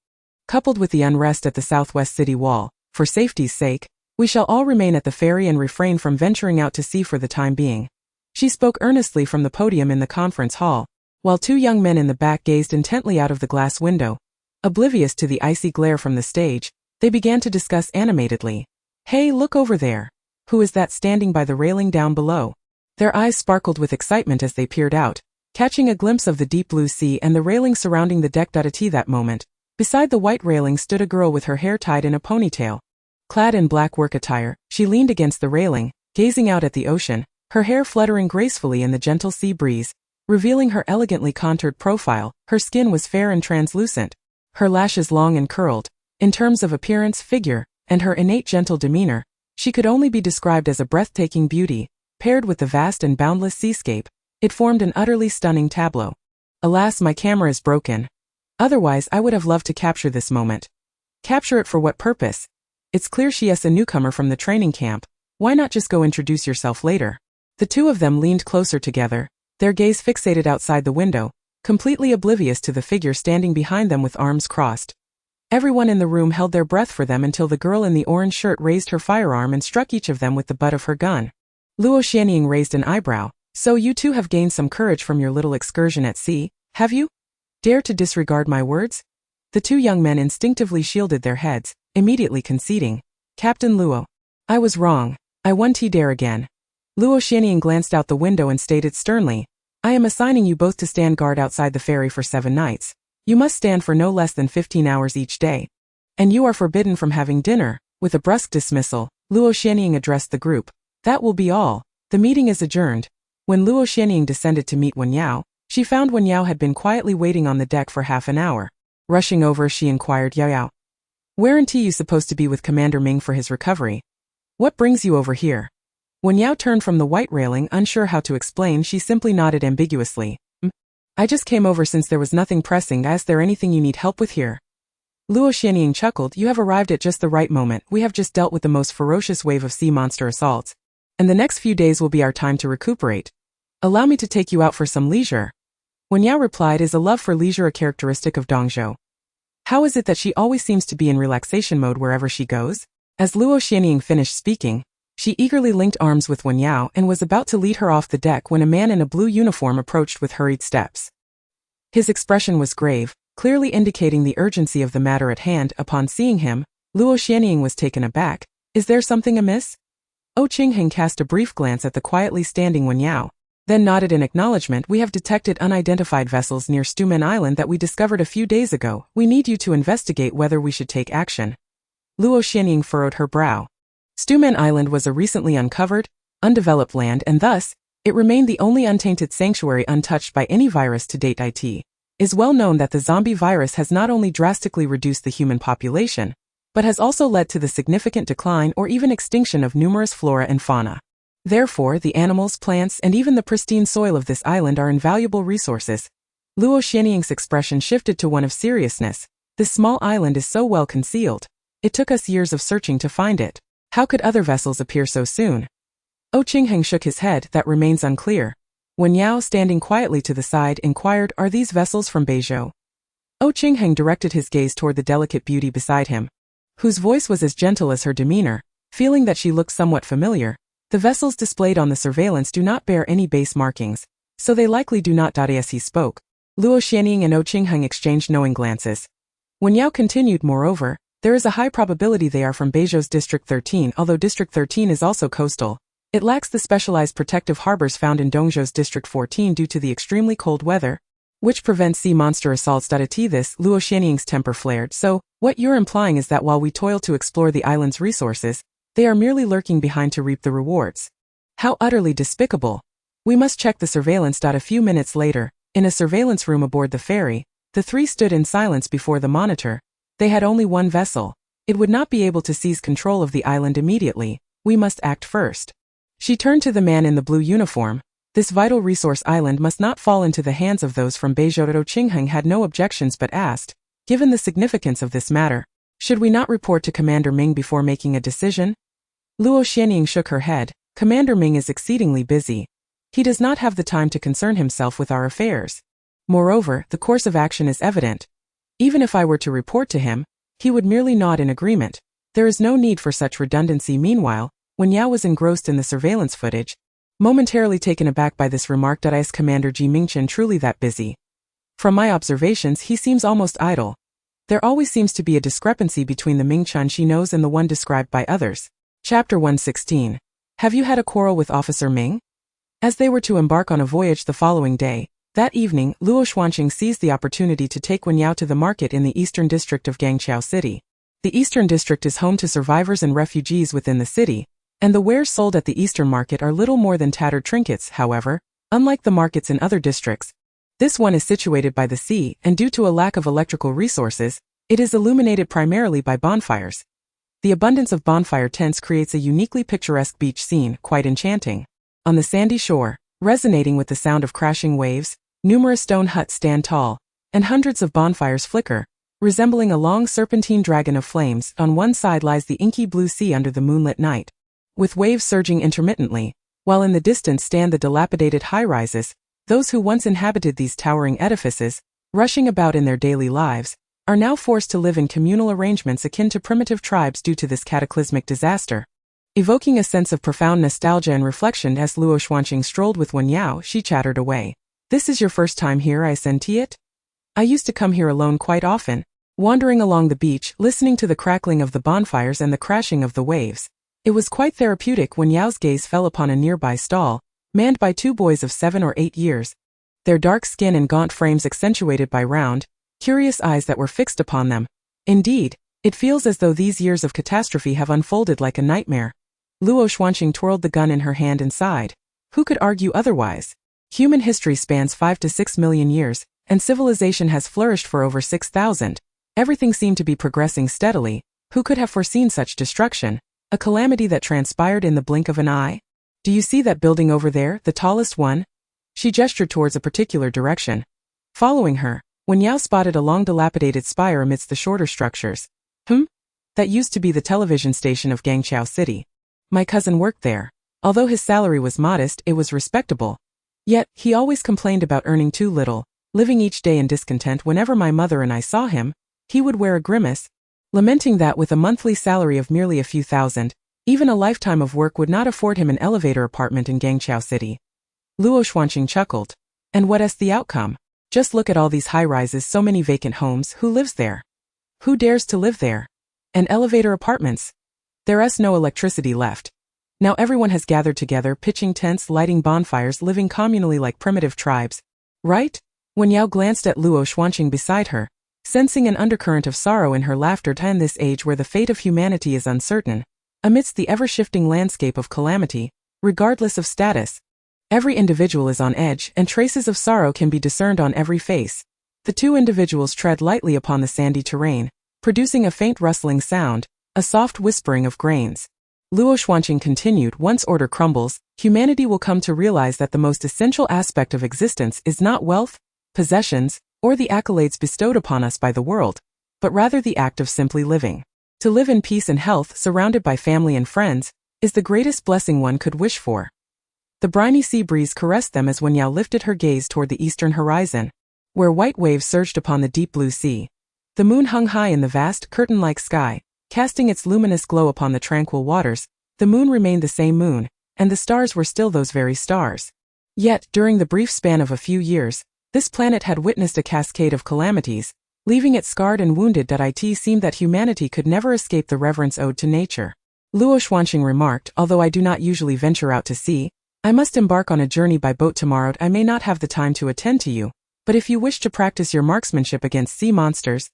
Coupled with the unrest at the southwest city wall, for safety's sake, we shall all remain at the ferry and refrain from venturing out to sea for the time being. She spoke earnestly from the podium in the conference hall, while two young men in the back gazed intently out of the glass window. Oblivious to the icy glare from the stage, they began to discuss animatedly. Hey, look over there. Who is that standing by the railing down below? Their eyes sparkled with excitement as they peered out, catching a glimpse of the deep blue sea and the railing surrounding the deck. At that moment, beside the white railing stood a girl with her hair tied in a ponytail. Clad in black work attire, she leaned against the railing, gazing out at the ocean, her hair fluttering gracefully in the gentle sea breeze, revealing her elegantly contoured profile. Her skin was fair and translucent, her lashes long and curled. In terms of appearance, figure, and her innate gentle demeanor, she could only be described as a breathtaking beauty. Paired with the vast and boundless seascape, it formed an utterly stunning tableau. Alas, my camera is broken. Otherwise, I would have loved to capture this moment. Capture it for what purpose? It's clear she is a newcomer from the training camp. Why not just go introduce yourself later? The two of them leaned closer together, their gaze fixated outside the window, completely oblivious to the figure standing behind them with arms crossed. Everyone in the room held their breath for them until the girl in the orange shirt raised her firearm and struck each of them with the butt of her gun. Luo Xianying raised an eyebrow. So you two have gained some courage from your little excursion at sea, have you? Dare to disregard my words? The two young men instinctively shielded their heads, immediately conceding. Captain Luo. I was wrong. I won't dare again. Luo Xianying glanced out the window and stated sternly. I am assigning you both to stand guard outside the ferry for 7 nights. You must stand for no less than 15 hours each day. And you are forbidden from having dinner. With a brusque dismissal, Luo Xianying addressed the group. That will be all. The meeting is adjourned. When Luo Xianying descended to meet Wen Yao, she found Wen Yao had been quietly waiting on the deck for half an hour. Rushing over, she inquired, Yao, weren't you supposed to be with Commander Ming for his recovery? What brings you over here? Wen Yao turned from the white railing, unsure how to explain. She simply nodded ambiguously. I just came over since there was nothing pressing. Is there anything you need help with here? Luo Xianying chuckled. You have arrived at just the right moment. We have just dealt with the most ferocious wave of sea monster assaults, and the next few days will be our time to recuperate. Allow me to take you out for some leisure. Wen Yao replied, is a love for leisure a characteristic of Dongzhou? How is it that she always seems to be in relaxation mode wherever she goes? As Luo Xianying finished speaking, she eagerly linked arms with Wen Yao and was about to lead her off the deck when a man in a blue uniform approached with hurried steps. His expression was grave, clearly indicating the urgency of the matter at hand. Upon seeing him, Luo Xianying was taken aback. Is there something amiss? Qingheng cast a brief glance at the quietly standing Wen Yao, then nodded in acknowledgement. We have detected unidentified vessels near Stumen Island that we discovered a few days ago. We need you to investigate whether we should take action. Luo Xianying furrowed her brow. Stumen Island was a recently uncovered, undeveloped land, and thus, it remained the only untainted sanctuary untouched by any virus to date. It is well known that the zombie virus has not only drastically reduced the human population, but has also led to the significant decline or even extinction of numerous flora and fauna. Therefore, the animals, plants, and even the pristine soil of this island are invaluable resources. Luo Xianying's expression shifted to one of seriousness. This small island is so well concealed. It took us years of searching to find it. How could other vessels appear so soon? Qingheng shook his head. That remains unclear. Wen Yao, standing quietly to the side, inquired, are these vessels from Beizhou? Qingheng directed his gaze toward the delicate beauty beside him, whose voice was as gentle as her demeanor. Feeling that she looked somewhat familiar, the vessels displayed on the surveillance do not bear any base markings, so they likely do not. As he spoke, Luo Xianying and Qingheng exchanged knowing glances. Wen Yao continued, moreover, there is a high probability they are from Beizhou's District 13. Although District 13 is also coastal, it lacks the specialized protective harbors found in Dongzhou's District 14 due to the extremely cold weather, which prevents sea monster assaults. At this, Luo Xianying's temper flared. So, what you're implying is that while we toil to explore the island's resources, they are merely lurking behind to reap the rewards. How utterly despicable. We must check the surveillance. A few minutes later, in a surveillance room aboard the ferry, the three stood in silence before the monitor. They had only one vessel. It would not be able to seize control of the island immediately. We must act first. She turned to the man in the blue uniform. This vital resource island must not fall into the hands of those from Beizhou. Qingheng had no objections but asked, given the significance of this matter, should we not report to Commander Ming before making a decision? Luo Xianying shook her head. Commander Ming is exceedingly busy. He does not have the time to concern himself with our affairs. Moreover, the course of action is evident. Even if I were to report to him, he would merely nod in agreement. There is no need for such redundancy. Meanwhile, Wen Yao was engrossed in the surveillance footage, momentarily taken aback by this remark. Is Commander Mingchen truly that busy? From my observations, he seems almost idle. There always seems to be a discrepancy between the Mingchen she knows and the one described by others. Chapter 116. Have you had a quarrel with Officer Ming? As they were to embark on a voyage the following day, that evening, Luo Xuanqing seized the opportunity to take Wen Yao to the market in the eastern district of Gangqiao City. The eastern district is home to survivors and refugees within the city, and the wares sold at the eastern market are little more than tattered trinkets. However, unlike the markets in other districts, this one is situated by the sea, and due to a lack of electrical resources, it is illuminated primarily by bonfires. The abundance of bonfire tents creates a uniquely picturesque beach scene, quite enchanting. On the sandy shore, resonating with the sound of crashing waves, numerous stone huts stand tall, and hundreds of bonfires flicker, resembling a long serpentine dragon of flames. On one side lies the inky blue sea under the moonlit night, with waves surging intermittently, while in the distance stand the dilapidated high-rises. Those who once inhabited these towering edifices, rushing about in their daily lives, are now forced to live in communal arrangements akin to primitive tribes due to this cataclysmic disaster. Evoking a sense of profound nostalgia and reflection as Luo Xuanqing strolled with Wen Yao, she chattered away. This is your first time here, I senti it? I used to come here alone quite often, wandering along the beach, listening to the crackling of the bonfires and the crashing of the waves. It was quite therapeutic. Wen Yao's gaze fell upon a nearby stall, manned by two boys of 7 or 8 years. Their dark skin and gaunt frames accentuated by round, curious eyes that were fixed upon them. Indeed, it feels as though these years of catastrophe have unfolded like a nightmare. Luo Xuanqing twirled the gun in her hand and sighed. Who could argue otherwise? Human history spans 5 to 6 million years, and civilization has flourished for over 6,000. Everything seemed to be progressing steadily. Who could have foreseen such destruction? A calamity that transpired in the blink of an eye? Do you see that building over there, the tallest one? She gestured towards a particular direction. Following her, Wen Yao spotted a long dilapidated spire amidst the shorter structures. That used to be the television station of Gangqiao City. My cousin worked there. Although his salary was modest, it was respectable. Yet, he always complained about earning too little, living each day in discontent. Whenever my mother and I saw him, he would wear a grimace, lamenting that with a monthly salary of merely a few thousand, even a lifetime of work would not afford him an elevator apartment in Gangqiao City. Luo Xuanqing chuckled. And what is the outcome? Just look at all these high-rises, so many vacant homes. Who lives there? Who dares to live there? And elevator apartments? There is no electricity left. Now everyone has gathered together, pitching tents, lighting bonfires, living communally like primitive tribes. Right? Wen Yao glanced at Luo Xuanqing beside her, sensing an undercurrent of sorrow in her laughter. In this age where the fate of humanity is uncertain, amidst the ever-shifting landscape of calamity, regardless of status, every individual is on edge, and traces of sorrow can be discerned on every face. The two individuals tread lightly upon the sandy terrain, producing a faint rustling sound, a soft whispering of grains. Luo Xuanqing continued, once order crumbles, humanity will come to realize that the most essential aspect of existence is not wealth, possessions, or the accolades bestowed upon us by the world, but rather the act of simply living. To live in peace and health, surrounded by family and friends, is the greatest blessing one could wish for. The briny sea breeze caressed them as Wen Yao lifted her gaze toward the eastern horizon. where white waves surged upon the deep blue sea. The moon hung high in the vast, curtain-like sky, casting its luminous glow upon the tranquil waters. The moon remained the same moon, and the stars were still those very stars. Yet, during the brief span of a few years, this planet had witnessed a cascade of calamities, leaving it scarred and wounded. It seemed that humanity could never escape the reverence owed to nature. Luo Xuanqing remarked, although I do not usually venture out to sea, I must embark on a journey by boat tomorrow. I may not have the time to attend to you, but if you wish to practice your marksmanship against sea monsters,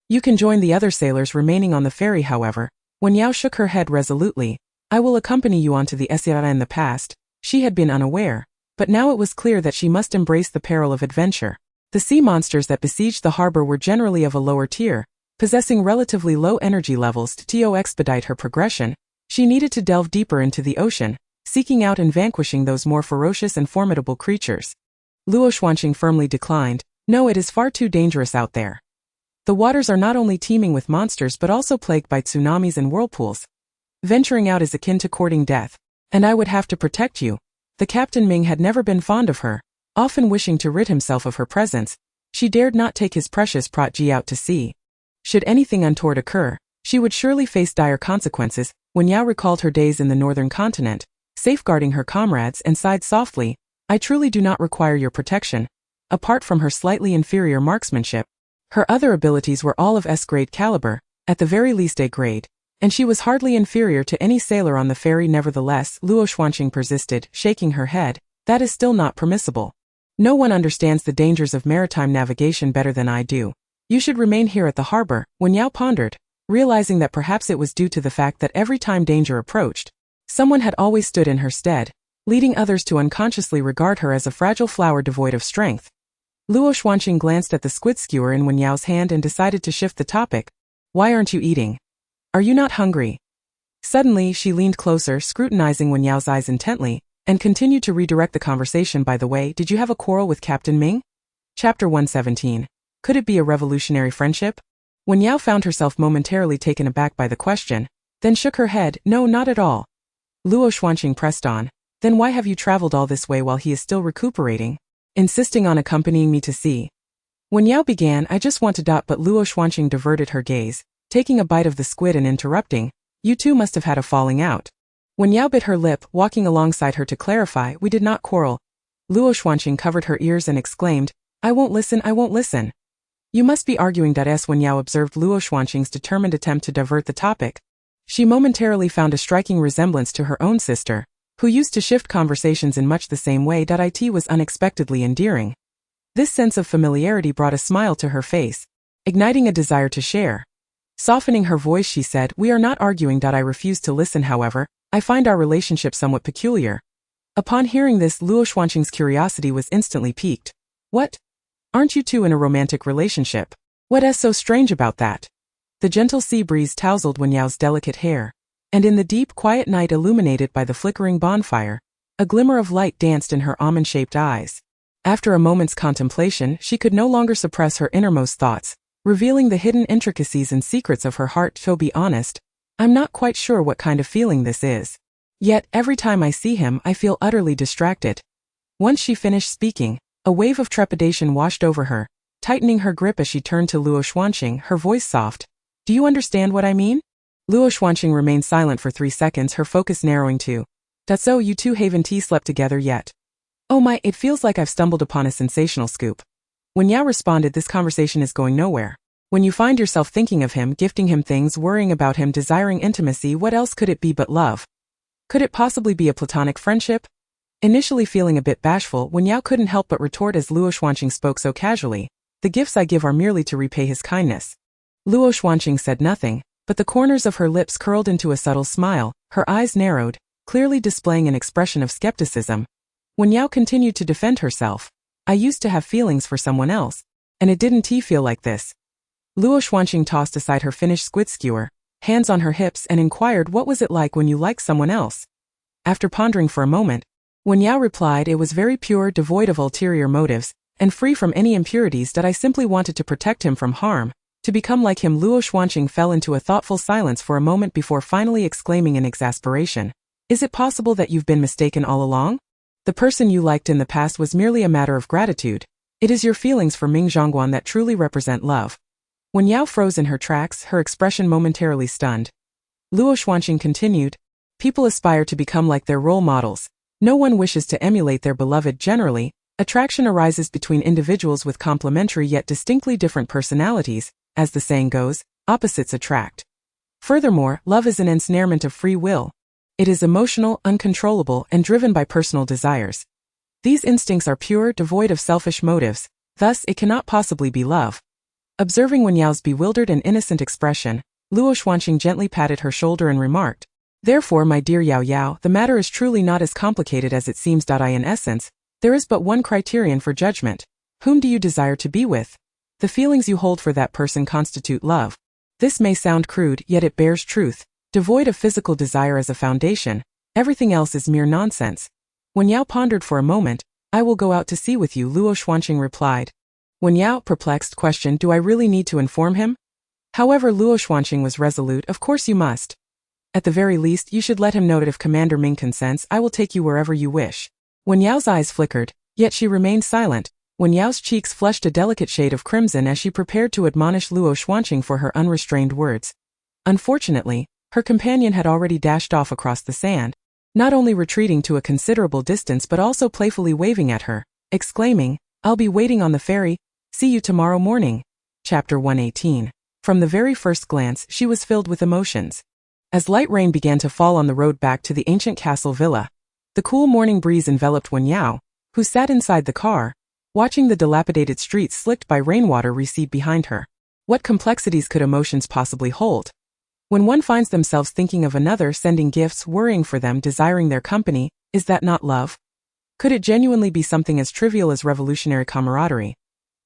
you can join the other sailors remaining on the ferry. However, Wen Yao shook her head resolutely. I will accompany you onto the Sierra. In the past, she had been unaware, but now it was clear that she must embrace the peril of adventure. The sea monsters that besieged the harbor were generally of a lower tier, possessing relatively low energy levels. To expedite her progression, she needed to delve deeper into the ocean, seeking out and vanquishing those more ferocious and formidable creatures. Luo Xuanqing firmly declined. No, it is far too dangerous out there. The waters are not only teeming with monsters but also plagued by tsunamis and whirlpools. Venturing out is akin to courting death, and I would have to protect you. The Captain Ming had never been fond of her, often wishing to rid himself of her presence. She dared not take his precious protege out to sea. Should anything untoward occur, she would surely face dire consequences. Wen Yao recalled her days in the northern continent, safeguarding her comrades, and sighed softly. I truly do not require your protection. Apart from her slightly inferior marksmanship, her other abilities were all of S-grade caliber, at the very least A-grade, and she was hardly inferior to any sailor on the ferry. Nevertheless, Luo Xuanqing persisted, shaking her head. That is still not permissible. No one understands the dangers of maritime navigation better than I do. You should remain here at the harbor. Wen Yao pondered, realizing that perhaps it was due to the fact that every time danger approached, someone had always stood in her stead, leading others to unconsciously regard her as a fragile flower devoid of strength. Luo Xuanqing glanced at the squid skewer in Wen Yao's hand and decided to shift the topic. Why aren't you eating? Are you not hungry? Suddenly, she leaned closer, scrutinizing Wen Yao's eyes intently, and continued to redirect the conversation. By the way, did you have a quarrel with Captain Ming? Chapter 117. Could it be a revolutionary friendship? Wen Yao found herself momentarily taken aback by the question, then shook her head. No, not at all. Luo Xuanqing pressed on. Then why have you traveled all this way while he is still recuperating, insisting on accompanying me to sea? Wen Yao began. I just want to. But Luo Xuanqing diverted her gaze, taking a bite of the squid and interrupting. You two must have had a falling out. Wen Yao bit her lip, walking alongside her to clarify. We did not quarrel. Luo Xuanqing covered her ears and exclaimed, I won't listen, I won't listen. You must be arguing. Wen Yao observed Luo Xuanqing's determined attempt to divert the topic. She momentarily found a striking resemblance to her own sister, who used to shift conversations in much the same way. It was unexpectedly endearing. This sense of familiarity brought a smile to her face, igniting a desire to share. Softening her voice, she said, We are not arguing. I refuse to listen. However, I find our relationship somewhat peculiar. Upon hearing this, Luo Xuanqing's curiosity was instantly piqued. What? Aren't you two in a romantic relationship? What is so strange about that? The gentle sea breeze tousled Wen Yao's delicate hair, and in the deep, quiet night illuminated by the flickering bonfire, a glimmer of light danced in her almond-shaped eyes. After a moment's contemplation, she could no longer suppress her innermost thoughts, revealing the hidden intricacies and secrets of her heart. To be honest, I'm not quite sure what kind of feeling this is. Yet, every time I see him, I feel utterly distracted. Once she finished speaking, a wave of trepidation washed over her, tightening her grip as she turned to Luo Xuanqing, her voice soft. Do you understand what I mean? Luo Xuanqing remained silent for 3 seconds, her focus narrowing to, So you two haven't slept together yet? Oh my, it feels like I've stumbled upon a sensational scoop. Wen Yao responded, this conversation is going nowhere. When you find yourself thinking of him, gifting him things, worrying about him, desiring intimacy, what else could it be but love? Could it possibly be a platonic friendship? Initially feeling a bit bashful, Wen Yao couldn't help but retort as Luo Xuanqing spoke so casually. The gifts I give are merely to repay his kindness. Luo Xuanqing said nothing, but the corners of her lips curled into a subtle smile, her eyes narrowed, clearly displaying an expression of skepticism. Wen Yao continued to defend herself. I used to have feelings for someone else, and it didn't feel like this. Luo Xuanqing tossed aside her finished squid skewer, hands on her hips, and inquired, what was it like when you liked someone else? After pondering for a moment, Wen Yao replied, it was very pure, devoid of ulterior motives, and free from any impurities. I simply wanted to protect him from harm, to become like him. Luo Xuanqing fell into a thoughtful silence for a moment before finally exclaiming in exasperation, Is it possible that you've been mistaken all along? The person you liked in the past was merely a matter of gratitude. It is your feelings for Mingchen that truly represent love. Wen Yao froze in her tracks, her expression momentarily stunned. Luo Xuanqing continued, people aspire to become like their role models. No one wishes to emulate their beloved. Generally, attraction arises between individuals with complementary yet distinctly different personalities. As the saying goes, opposites attract. Furthermore, love is an ensnarement of free will. It is emotional, uncontrollable, and driven by personal desires. These instincts are pure, devoid of selfish motives, thus it cannot possibly be love. Observing Wen Yao's bewildered and innocent expression, Luo Xuanqing gently patted her shoulder and remarked, therefore, my dear Yao Yao, the matter is truly not as complicated as it seems. In essence, there is but one criterion for judgment. Whom do you desire to be with? The feelings you hold for that person constitute love. This may sound crude, yet it bears truth. Devoid of physical desire as a foundation, everything else is mere nonsense. Wen Yao pondered for a moment. I will go out to sea with you, Luo Xuanqing replied. Wen Yao, perplexed, questioned, do I really need to inform him? However, Luo Xuanqing was resolute, of course you must. At the very least, you should let him know that if Commander Ming consents, I will take you wherever you wish. Wen Yao's eyes flickered, yet she remained silent. Wen Yao's cheeks flushed a delicate shade of crimson as she prepared to admonish Luo Xuanqing for her unrestrained words. Unfortunately, her companion had already dashed off across the sand, not only retreating to a considerable distance but also playfully waving at her, exclaiming, I'll be waiting on the ferry, see you tomorrow morning. Chapter 118. From the very first glance, she was filled with emotions. As light rain began to fall on the road back to the ancient castle villa, the cool morning breeze enveloped Wen Yao, who sat inside the car, watching the dilapidated streets slicked by rainwater recede behind her. What complexities could emotions possibly hold? When one finds themselves thinking of another, sending gifts, worrying for them, desiring their company, is that not love? Could it genuinely be something as trivial as revolutionary camaraderie?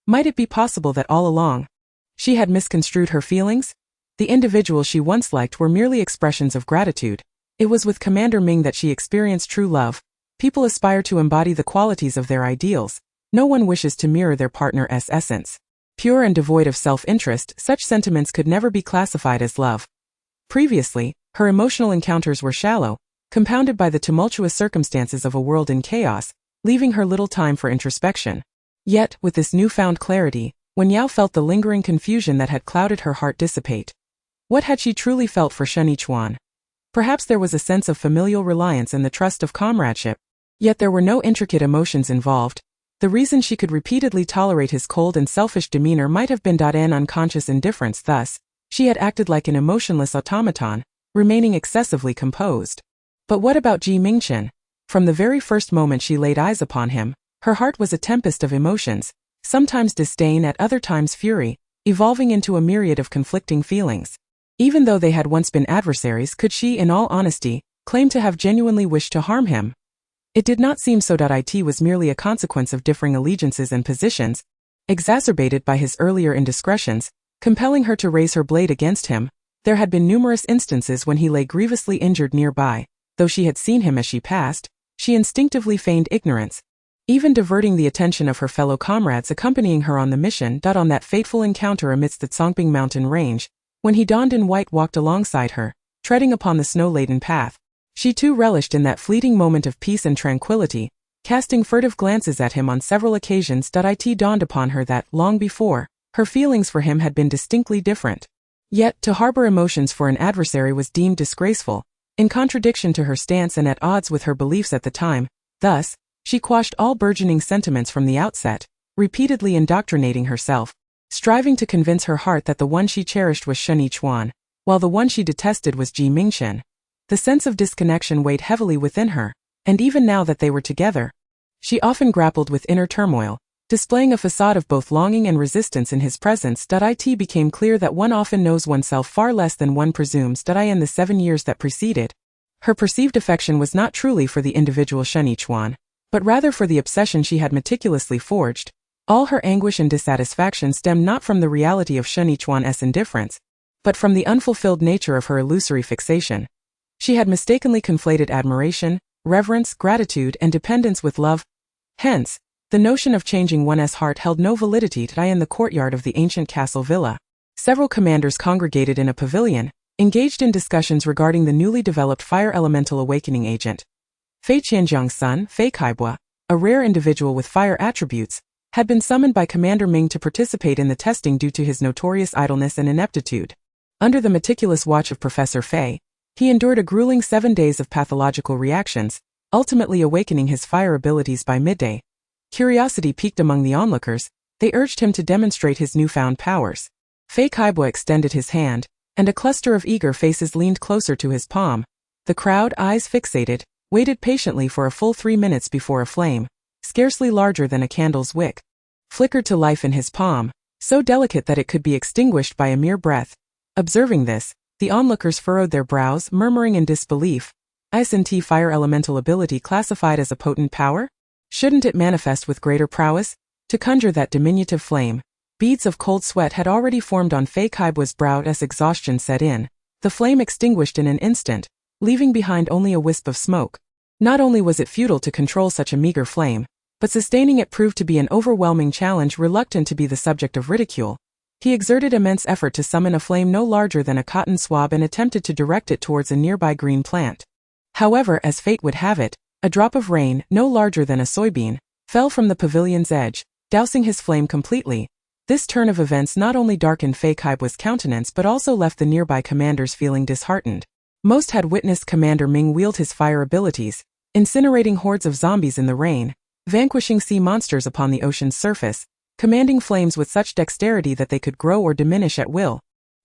Might it be possible that all along, she had misconstrued her feelings? The individuals she once liked were merely expressions of gratitude. It was with Commander Ming that she experienced true love. People aspire to embody the qualities of their ideals. No one wishes to mirror their partner's essence. Pure and devoid of self-interest, such sentiments could never be classified as love. Previously, her emotional encounters were shallow, compounded by the tumultuous circumstances of a world in chaos, leaving her little time for introspection. Yet, with this newfound clarity, Wen Yao felt the lingering confusion that had clouded her heart dissipate. What had she truly felt for Shen Yichuan? Perhaps there was a sense of familial reliance and the trust of comradeship. Yet there were no intricate emotions involved. The reason she could repeatedly tolerate his cold and selfish demeanor might have been an unconscious indifference. Thus, she had acted like an emotionless automaton, remaining excessively composed. But what about Mingchen? From the very first moment she laid eyes upon him, her heart was a tempest of emotions, sometimes disdain, at other times fury, evolving into a myriad of conflicting feelings. Even though they had once been adversaries, could she, in all honesty, claim to have genuinely wished to harm him? It did not seem so. It was merely a consequence of differing allegiances and positions, exacerbated by his earlier indiscretions, compelling her to raise her blade against him. There had been numerous instances when he lay grievously injured nearby. Though she had seen him as she passed, she instinctively feigned ignorance, even diverting the attention of her fellow comrades accompanying her on the mission. On that fateful encounter amidst the Tsongping mountain range, when he donned in white walked alongside her, treading upon the snow-laden path, she too relished in that fleeting moment of peace and tranquility, casting furtive glances at him on several occasions. It dawned upon her that, long before, her feelings for him had been distinctly different. Yet, to harbor emotions for an adversary was deemed disgraceful, in contradiction to her stance and at odds with her beliefs at the time. Thus, she quashed all burgeoning sentiments from the outset, repeatedly indoctrinating herself, striving to convince her heart that the one she cherished was Shen Yichuan, while the one she detested was Mingchen. The sense of disconnection weighed heavily within her, and even now that they were together, she often grappled with inner turmoil, displaying a facade of both longing and resistance in his presence. It became clear that one often knows oneself far less than one presumes. In the 7 years that preceded, her perceived affection was not truly for the individual Shen Yichuan, but rather for the obsession she had meticulously forged. All her anguish and dissatisfaction stemmed not from the reality of Shen Yichuan's indifference, but from the unfulfilled nature of her illusory fixation. She had mistakenly conflated admiration, reverence, gratitude, and dependence with love. Hence, the notion of changing one's heart held no validity. In the courtyard of the ancient castle villa, several commanders congregated in a pavilion, engaged in discussions regarding the newly developed fire elemental awakening agent. Fei Qianjiang's son, Fei Kaibua, a rare individual with fire attributes, had been summoned by Commander Ming to participate in the testing due to his notorious idleness and ineptitude. Under the meticulous watch of Professor Fei, he endured a grueling 7 days of pathological reactions, ultimately awakening his fire abilities by midday. Curiosity piqued among the onlookers, they urged him to demonstrate his newfound powers. Fei Kaibua extended his hand, and a cluster of eager faces leaned closer to his palm. The crowd, eyes fixated, waited patiently for a full 3 minutes before a flame, scarcely larger than a candle's wick, flickered to life in his palm, so delicate that it could be extinguished by a mere breath. Observing this, the onlookers furrowed their brows, murmuring in disbelief. Isn't fire elemental ability classified as a potent power? Shouldn't it manifest with greater prowess? To conjure that diminutive flame, beads of cold sweat had already formed on Fei Kaibua's brow as exhaustion set in. The flame extinguished in an instant, leaving behind only a wisp of smoke. Not only was it futile to control such a meager flame, but sustaining it proved to be an overwhelming challenge. Reluctant to be the subject of ridicule, he exerted immense effort to summon a flame no larger than a cotton swab and attempted to direct it towards a nearby green plant. However, as fate would have it, a drop of rain, no larger than a soybean, fell from the pavilion's edge, dousing his flame completely. This turn of events not only darkened Fei Kaibua's countenance but also left the nearby commanders feeling disheartened. Most had witnessed Commander Ming wield his fire abilities, incinerating hordes of zombies in the rain, vanquishing sea monsters upon the ocean's surface, commanding flames with such dexterity that they could grow or diminish at will.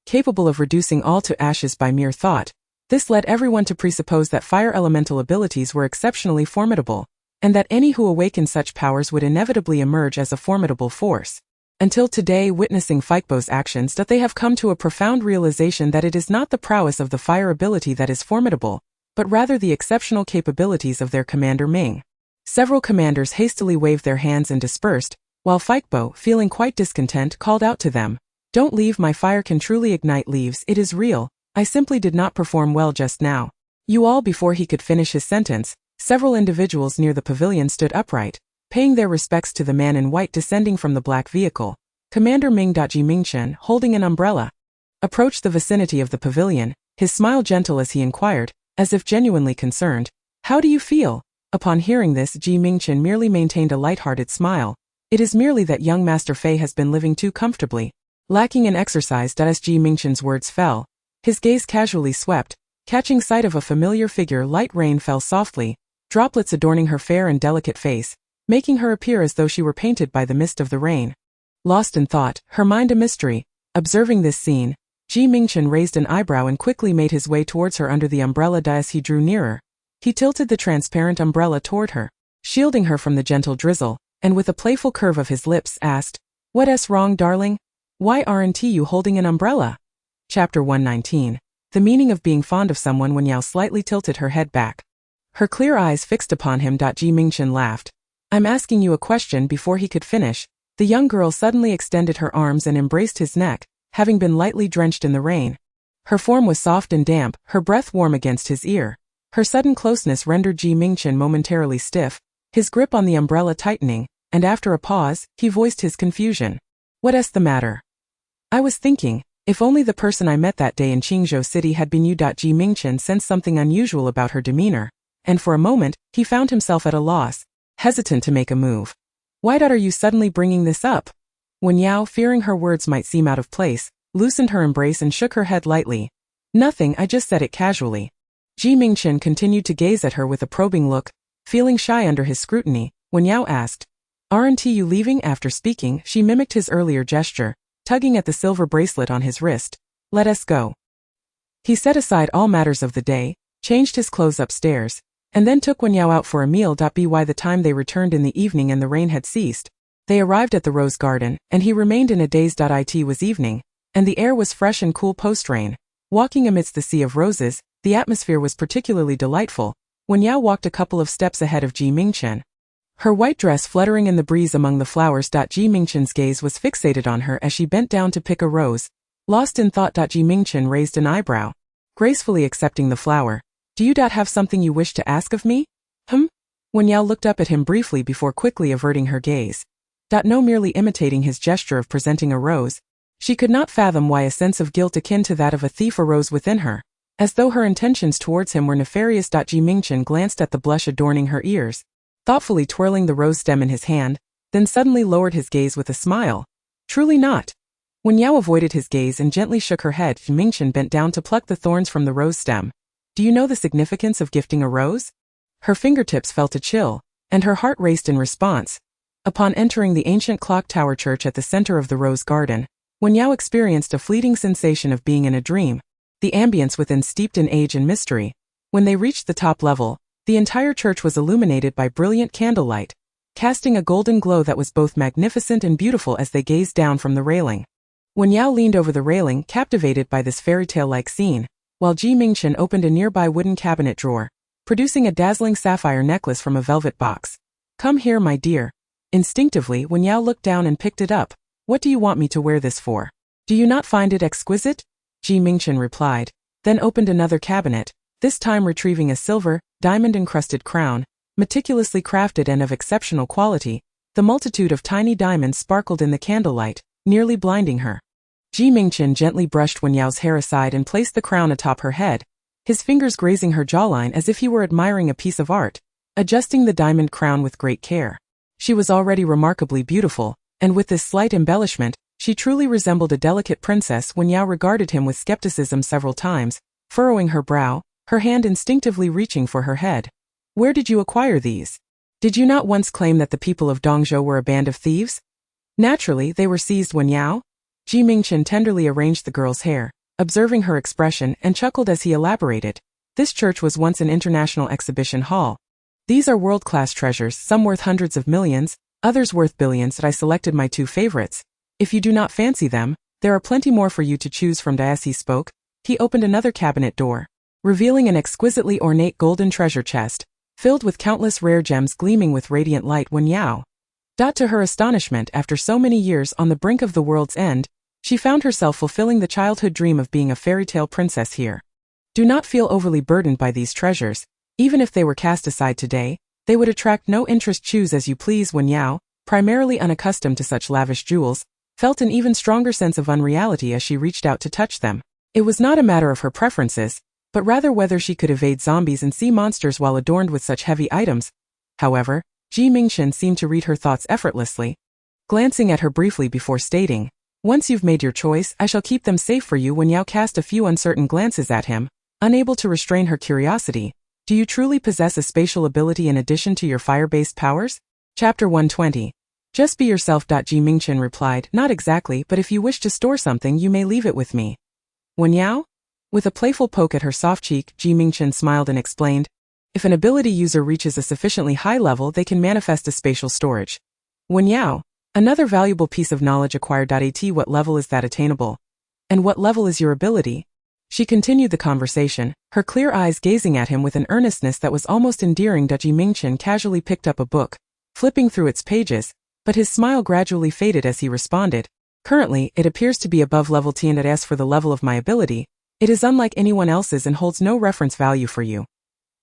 Capable of reducing all to ashes by mere thought, this led everyone to presuppose that fire elemental abilities were exceptionally formidable, and that any who awakened such powers would inevitably emerge as a formidable force. Until today, witnessing Feiqbo's actions, that they have come to a profound realization that it is not the prowess of the fire ability that is formidable, but rather the exceptional capabilities of their Commander Ming. Several commanders hastily waved their hands and dispersed, while Feiqbo, feeling quite discontent, called out to them, "Don't leave, my fire can truly ignite leaves, it is real, I simply did not perform well just now." You all. Before he could finish his sentence, several individuals near the pavilion stood upright, paying their respects to the man in white descending from the black vehicle. Commander Mingchen, holding an umbrella, approached the vicinity of the pavilion, his smile gentle as he inquired, as if genuinely concerned, "How do you feel?" Upon hearing this, Mingchen merely maintained a light-hearted smile. It is merely that young Master Fei has been living too comfortably, lacking in exercise. As Mingchen's words fell, his gaze casually swept, catching sight of a familiar figure. Light rain fell softly, droplets adorning her fair and delicate face, making her appear as though she were painted by the mist of the rain. Lost in thought, her mind a mystery, observing this scene, Mingchen raised an eyebrow and quickly made his way towards her under the umbrella. As he drew nearer, he tilted the transparent umbrella toward her, shielding her from the gentle drizzle, and with a playful curve of his lips asked, "What's wrong, darling? Why aren't you holding an umbrella?" Chapter 119. The meaning of being fond of someone. Wen Yao slightly tilted her head back, her clear eyes fixed upon him. Mingchen laughed. "I'm asking you a question." Before he could finish, the young girl suddenly extended her arms and embraced his neck, having been lightly drenched in the rain. Her form was soft and damp, her breath warm against his ear. Her sudden closeness rendered Mingchen momentarily stiff, his grip on the umbrella tightening, and after a pause, he voiced his confusion. "What's the matter?" "I was thinking, if only the person I met that day in Qingzhou City had been you." Mingchen sensed something unusual about her demeanor, and for a moment, he found himself at a loss, hesitant to make a move. "Why are you suddenly bringing this up?" Wen Yao, fearing her words might seem out of place, loosened her embrace and shook her head lightly. "Nothing, I just said it casually." Mingchen continued to gaze at her with a probing look. Feeling shy under his scrutiny, Wen Yao asked, "Aren't you leaving?" After speaking, she mimicked his earlier gesture, tugging at the silver bracelet on his wrist. "Let us go." He set aside all matters of the day, changed his clothes upstairs, and then took Wen Yao out for a meal. By the time they returned in the evening and the rain had ceased, they arrived at the rose garden, and he remained in a daze. It was evening, and the air was fresh and cool post-rain. Walking amidst the sea of roses, the atmosphere was particularly delightful. Wen Yao walked a couple of steps ahead of Mingchen, her white dress fluttering in the breeze among the flowers. Mingchen's gaze was fixated on her as she bent down to pick a rose. Lost in thought, Mingchen raised an eyebrow, gracefully accepting the flower. "Do you have something you wish to ask of me?" Wen Yao looked up at him briefly before quickly averting her gaze. No, merely imitating his gesture of presenting a rose. She could not fathom why a sense of guilt akin to that of a thief arose within her, as though her intentions towards him were nefarious. Mingchen glanced at the blush adorning her ears. Thoughtfully twirling the rose stem in his hand, then suddenly lowered his gaze with a smile. Truly not. Wen Yao avoided his gaze and gently shook her head. Mingchen bent down to pluck the thorns from the rose stem. Do you know the significance of gifting a rose? Her fingertips felt a chill, and her heart raced in response. Upon entering the ancient clock tower church at the center of the rose garden, Wen Yao experienced a fleeting sensation of being in a dream, the ambience within steeped in age and mystery. When they reached the top level, the entire church was illuminated by brilliant candlelight, casting a golden glow that was both magnificent and beautiful as they gazed down from the railing. Wen Yao leaned over the railing, captivated by this fairy tale-like scene, while Mingchen opened a nearby wooden cabinet drawer, producing a dazzling sapphire necklace from a velvet box. Come here, my dear. Instinctively, Wen Yao looked down and picked it up. What do you want me to wear this for? Do you not find it exquisite? Mingchen replied, then opened another cabinet, this time retrieving a silver, diamond-encrusted crown, meticulously crafted and of exceptional quality. The multitude of tiny diamonds sparkled in the candlelight, nearly blinding her. Mingchen gently brushed Wen Yao's hair aside and placed the crown atop her head, his fingers grazing her jawline as if he were admiring a piece of art, adjusting the diamond crown with great care. She was already remarkably beautiful, and with this slight embellishment, she truly resembled a delicate princess. Wen Yao regarded him with skepticism several times, furrowing her brow, her hand instinctively reaching for her head. Where did you acquire these? Did you not once claim that the people of Dongzhou were a band of thieves? Naturally, they were seized. Wen Yao? Mingchen tenderly arranged the girl's hair, observing her expression, and chuckled as he elaborated. This church was once an international exhibition hall. These are world-class treasures, some worth hundreds of millions, others worth billions. I selected my 2 favorites. If you do not fancy them, there are plenty more for you to choose from. As he spoke, he opened another cabinet door, revealing an exquisitely ornate golden treasure chest, filled with countless rare gems gleaming with radiant light. Wen Yao. To her astonishment, after so many years on the brink of the world's end, she found herself fulfilling the childhood dream of being a fairy tale princess here. Do not feel overly burdened by these treasures. Even if they were cast aside today, they would attract no interest. Choose as you please. Wen Yao, primarily unaccustomed to such lavish jewels, felt an even stronger sense of unreality as she reached out to touch them. It was not a matter of her preferences, but rather whether she could evade zombies and sea monsters while adorned with such heavy items. However, Mingchen seemed to read her thoughts effortlessly, glancing at her briefly before stating, once you've made your choice, I shall keep them safe for you. Wen Yao cast a few uncertain glances at him, unable to restrain her curiosity. Do you truly possess a spatial ability in addition to your fire-based powers? Chapter 120. Just be yourself. Mingchen replied, not exactly, but if you wish to store something you may leave it with me. Wen Yao? With a playful poke at her soft cheek, Mingchen smiled and explained, if an ability user reaches a sufficiently high level they can manifest a spatial storage. Wen Yao, another valuable piece of knowledge acquired. At what level is that attainable? And what level is your ability? She continued the conversation, her clear eyes gazing at him with an earnestness that was almost endearing. Mingchen casually picked up a book, flipping through its pages, but his smile gradually faded as he responded, currently, it appears to be above level 10. As for the level of my ability, it is unlike anyone else's and holds no reference value for you.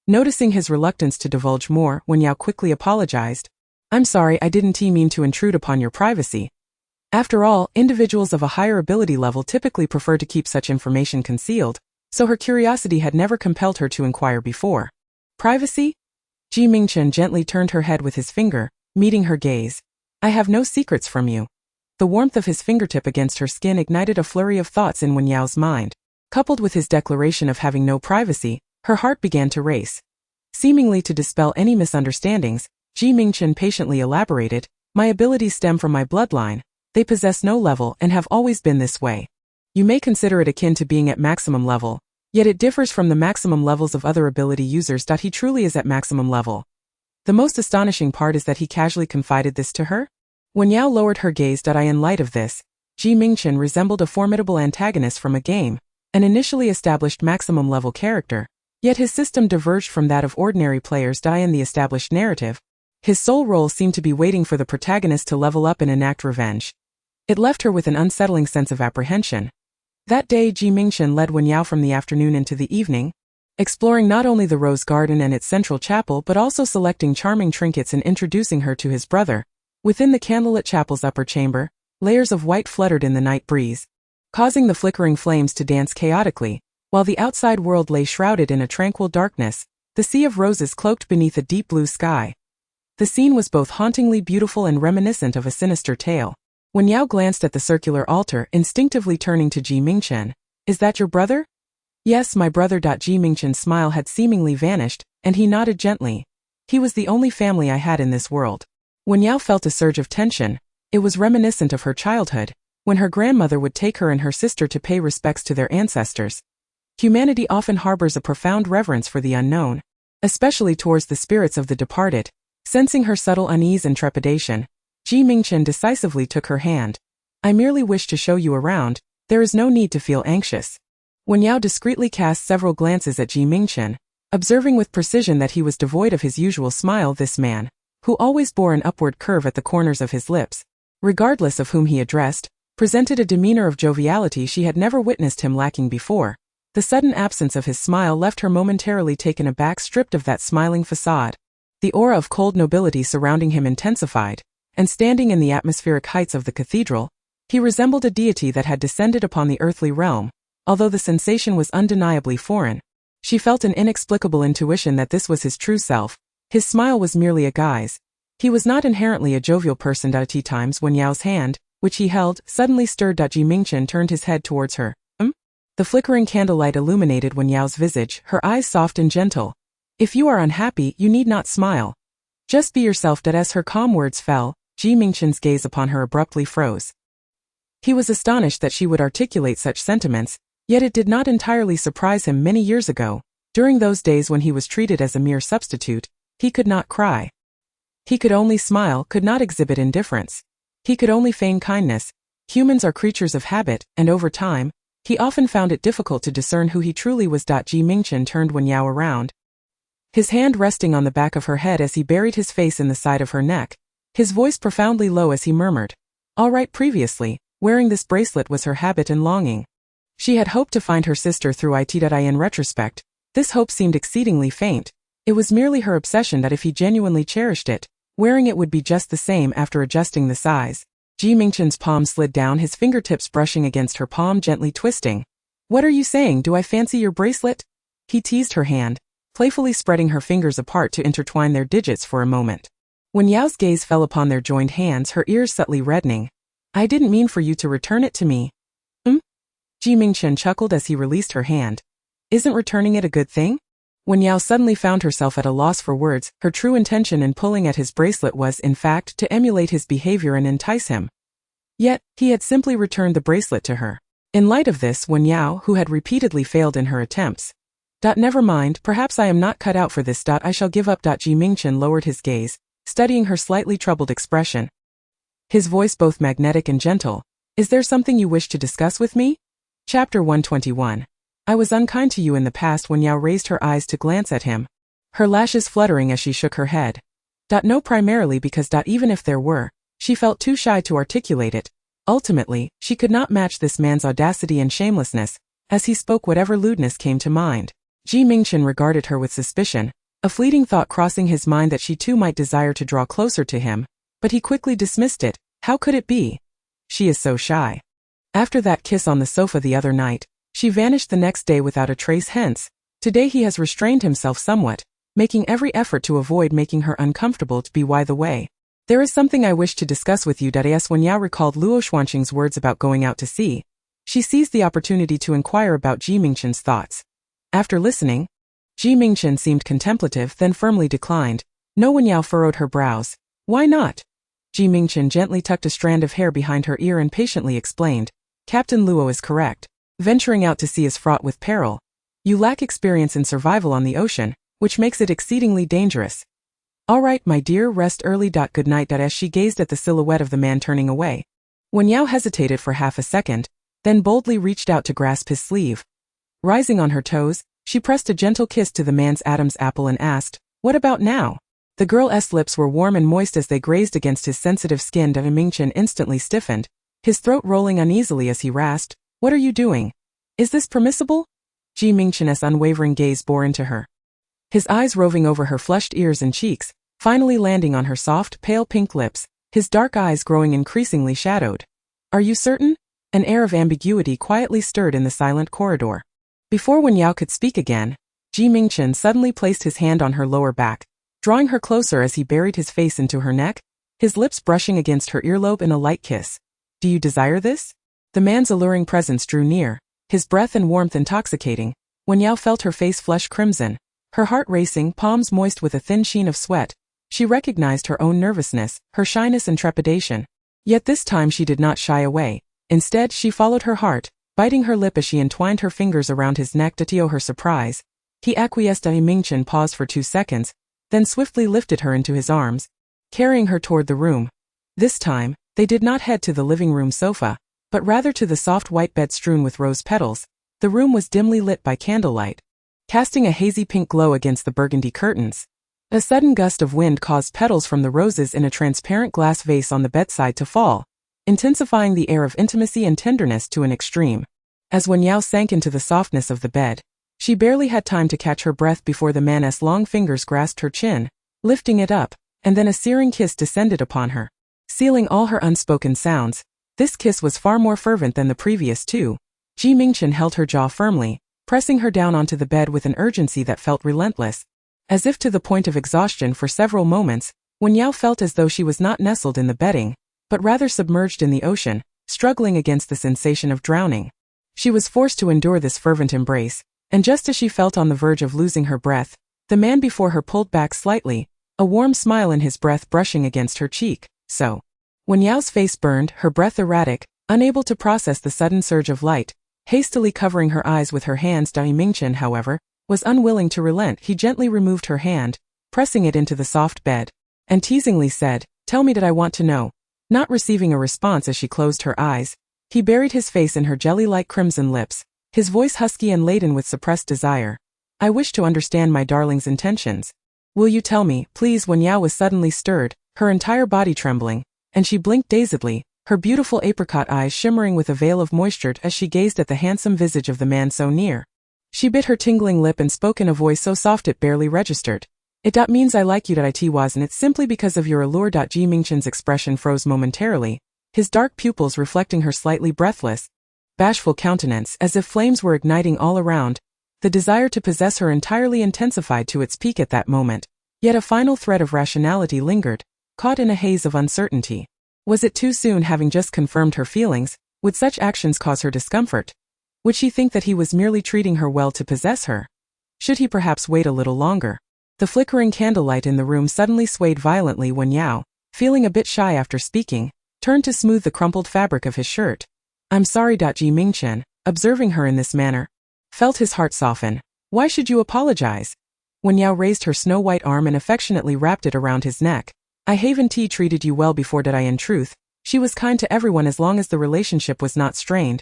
Noticing his reluctance to divulge more, Wen Yao quickly apologized. I'm sorry, I didn't mean to intrude upon your privacy. After all, individuals of a higher ability level typically prefer to keep such information concealed, so her curiosity had never compelled her to inquire before. Privacy? Mingchen gently turned her head with his finger, meeting her gaze. I have no secrets from you. The warmth of his fingertip against her skin ignited a flurry of thoughts in Wen Yao's mind. Coupled with his declaration of having no privacy, her heart began to race. Seemingly to dispel any misunderstandings, Mingchen patiently elaborated, my abilities stem from my bloodline. They possess no level and have always been this way. You may consider it akin to being at maximum level, yet it differs from the maximum levels of other ability users. He truly is at maximum level. The most astonishing part is that he casually confided this to her? Wen Yao lowered her gaze. In light of this, Mingchen resembled a formidable antagonist from a game, an initially established maximum level character, yet his system diverged from that of ordinary players. In the established narrative, his sole role seemed to be waiting for the protagonist to level up and enact revenge. It left her with an unsettling sense of apprehension. That day Mingchen led Wen Yao from the afternoon into the evening, exploring not only the Rose Garden and its central chapel but also selecting charming trinkets and introducing her to his brother. Within the candlelit chapel's upper chamber, layers of white fluttered in the night breeze, causing the flickering flames to dance chaotically, while the outside world lay shrouded in a tranquil darkness, the sea of roses cloaked beneath a deep blue sky. The scene was both hauntingly beautiful and reminiscent of a sinister tale. Wen Yao glanced at the circular altar, instinctively turning to Mingchen. Is that your brother? Yes, my brother. Mingchen's smile had seemingly vanished, and he nodded gently. He was the only family I had in this world. Wen Yao felt a surge of tension. It was reminiscent of her childhood, when her grandmother would take her and her sister to pay respects to their ancestors. Humanity often harbors a profound reverence for the unknown, especially towards the spirits of the departed. Sensing her subtle unease and trepidation, Mingchen decisively took her hand. I merely wish to show you around, there is no need to feel anxious. Wen Yao discreetly cast several glances at Mingchen, observing with precision that he was devoid of his usual smile. This man, who always bore an upward curve at the corners of his lips, regardless of whom he addressed, presented a demeanor of joviality she had never witnessed him lacking before. The sudden absence of his smile left her momentarily taken aback, stripped of that smiling facade. The aura of cold nobility surrounding him intensified, and standing in the atmospheric heights of the cathedral, he resembled a deity that had descended upon the earthly realm. Although the sensation was undeniably foreign, she felt an inexplicable intuition that this was his true self. His smile was merely a guise. He was not inherently a jovial person. At times Wen Yao's hand, which he held, suddenly stirred. Mingchen turned his head towards her. The flickering candlelight illuminated Wen Yao's visage, her eyes soft and gentle. If you are unhappy, you need not smile. Just be yourself. As her calm words fell, Mingchen's gaze upon her abruptly froze. He was astonished that she would articulate such sentiments, yet it did not entirely surprise him. Many years ago, during those days when he was treated as a mere substitute, he could not cry. He could only smile, could not exhibit indifference. He could only feign kindness. Humans are creatures of habit, and over time, he often found it difficult to discern who he truly was. Mingchen turned Wen Yao around, his hand resting on the back of her head as he buried his face in the side of her neck, his voice profoundly low as he murmured, "All right." Previously, wearing this bracelet was her habit and longing. She had hoped to find her sister through it. In retrospect, this hope seemed exceedingly faint. It was merely her obsession that if he genuinely cherished it, wearing it would be just the same. After adjusting the size, Mingchen's palm slid down, his fingertips brushing against her palm, gently twisting. What are you saying? Do I fancy your bracelet? He teased her hand, playfully spreading her fingers apart to intertwine their digits for a moment. Wen Yao's gaze fell upon their joined hands, her ears subtly reddening. I didn't mean for you to return it to me. Mingchen chuckled as he released her hand. Isn't returning it a good thing? Wen Yao suddenly found herself at a loss for words. Her true intention in pulling at his bracelet was, in fact, to emulate his behavior and entice him. Yet, he had simply returned the bracelet to her. In light of this, Wen Yao, who had repeatedly failed in her attempts, Never mind, perhaps I am not cut out for this. I shall give up. Mingchen lowered his gaze, studying her slightly troubled expression. His voice both magnetic and gentle. Is there something you wish to discuss with me? Chapter 121. I was unkind to you in the past. Wen Yao raised her eyes to glance at him, her lashes fluttering as she shook her head. No, primarily because even if there were, she felt too shy to articulate it. Ultimately, she could not match this man's audacity and shamelessness. As he spoke, whatever lewdness came to mind, Mingchen regarded her with suspicion, a fleeting thought crossing his mind that she too might desire to draw closer to him, but he quickly dismissed it. How could it be? She is so shy. After that kiss on the sofa the other night, she vanished the next day without a trace. Hence, today he has restrained himself somewhat, making every effort to avoid making her uncomfortable. By the way, there is something I wish to discuss with you. Wen Yao recalled Luo Xuanqing's words about going out to sea. She seized the opportunity to inquire about Mingchen's thoughts. After listening, Mingchen seemed contemplative, then firmly declined. No. Wen Yao furrowed her brows. Why not? Mingchen gently tucked a strand of hair behind her ear and patiently explained. Captain Luo is correct. Venturing out to sea is fraught with peril. You lack experience in survival on the ocean, which makes it exceedingly dangerous. All right, my dear, rest early. Good night. As she gazed at the silhouette of the man turning away, Wen Yao hesitated for half a second, then boldly reached out to grasp his sleeve. Rising on her toes, she pressed a gentle kiss to the man's Adam's apple and asked, What about now? The girl's lips were warm and moist as they grazed against his sensitive skin. Mingchen instantly stiffened, his throat rolling uneasily as he rasped, What are you doing? Is this permissible? Mingchen's unwavering gaze bore into her, his eyes roving over her flushed ears and cheeks, finally landing on her soft, pale pink lips, his dark eyes growing increasingly shadowed. Are you certain? An air of ambiguity quietly stirred in the silent corridor. Before Wen Yao could speak again, Mingchen suddenly placed his hand on her lower back, drawing her closer as he buried his face into her neck, his lips brushing against her earlobe in a light kiss. Do you desire this? The man's alluring presence drew near, his breath and warmth intoxicating. Wen Yao felt her face flush crimson, her heart racing, palms moist with a thin sheen of sweat. She recognized her own nervousness, her shyness and trepidation. Yet this time she did not shy away. Instead, she followed her heart, biting her lip as she entwined her fingers around his neck to show her surprise. He acquiesced. Mingchen paused for 2 seconds, then swiftly lifted her into his arms, carrying her toward the room. This time, they did not head to the living room sofa, but rather to the soft white bed strewn with rose petals. The room was dimly lit by candlelight, casting a hazy pink glow against the burgundy curtains. A sudden gust of wind caused petals from the roses in a transparent glass vase on the bedside to fall, intensifying the air of intimacy and tenderness to an extreme. As Wen Yao sank into the softness of the bed, she barely had time to catch her breath before the man's long fingers grasped her chin, lifting it up, and then a searing kiss descended upon her, sealing all her unspoken sounds. This kiss was far more fervent than the previous two. Mingchen held her jaw firmly, pressing her down onto the bed with an urgency that felt relentless. As if to the point of exhaustion for several moments, Wen Yao felt as though she was not nestled in the bedding, but rather submerged in the ocean, struggling against the sensation of drowning. She was forced to endure this fervent embrace, and just as she felt on the verge of losing her breath, the man before her pulled back slightly, a warm smile in his breath brushing against her cheek. So, Wen Yao's face burned, her breath erratic, unable to process the sudden surge of light, hastily covering her eyes with her hands. Mingchen, however, was unwilling to relent. He gently removed her hand, pressing it into the soft bed, and teasingly said, "Tell me, did I want to know?" Not receiving a response as she closed her eyes, he buried his face in her jelly-like crimson lips, his voice husky and laden with suppressed desire. "I wish to understand my darling's intentions. Will you tell me, please?" Wen Yao was suddenly stirred, her entire body trembling, and she blinked dazedly, her beautiful apricot eyes shimmering with a veil of moisture as she gazed at the handsome visage of the man so near. She bit her tingling lip and spoke in a voice so soft it barely registered. "It means I like you. It was, and it's simply because of your allure." Mingchen's expression froze momentarily, his dark pupils reflecting her slightly breathless, bashful countenance as if flames were igniting all around. The desire to possess her entirely intensified to its peak at that moment. Yet a final thread of rationality lingered, caught in a haze of uncertainty. Was it too soon? Having just confirmed her feelings, would such actions cause her discomfort? Would she think that he was merely treating her well to possess her? Should he perhaps wait a little longer? The flickering candlelight in the room suddenly swayed violently. Wen Yao, feeling a bit shy after speaking, turned to smooth the crumpled fabric of his shirt. "I'm sorry." Mingchen, observing her in this manner, felt his heart soften. "Why should you apologize?" Wen Yao raised her snow-white arm and affectionately wrapped it around his neck. "I haven't treated you well before. In truth, she was kind to everyone as long as the relationship was not strained.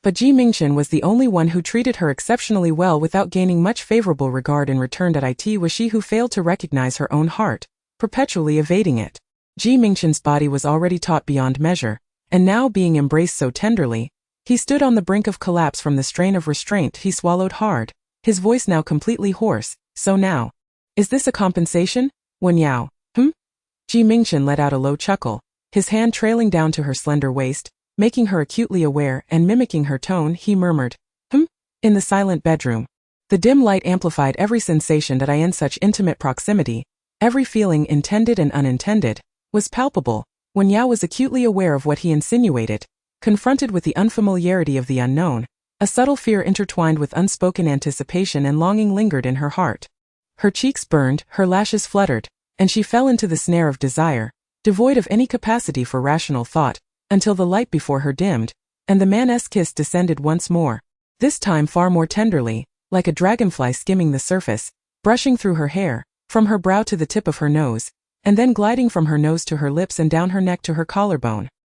But Mingchen was the only one who treated her exceptionally well without gaining much favorable regard in return. It was she who failed to recognize her own heart, perpetually evading it." Mingchen's body was already taut beyond measure, and now being embraced so tenderly, he stood on the brink of collapse from the strain of restraint. He swallowed hard, his voice now completely hoarse. "So now, is this a compensation, Wen Yao?" Mingchen let out a low chuckle, his hand trailing down to her slender waist, making her acutely aware, and mimicking her tone, he murmured, In the silent bedroom. The dim light amplified every sensation that in such intimate proximity, every feeling intended and unintended, was palpable. Wen Yao was acutely aware of what he insinuated. Confronted with the unfamiliarity of the unknown, a subtle fear intertwined with unspoken anticipation and longing lingered in her heart. Her cheeks burned, her lashes fluttered, and she fell into the snare of desire, devoid of any capacity for rational thought, until the light before her dimmed, and the man's kiss descended once more, this time far more tenderly, like a dragonfly skimming the surface, brushing through her hair, from her brow to the tip of her nose, and then gliding from her nose to her lips and down her neck to her collarbone.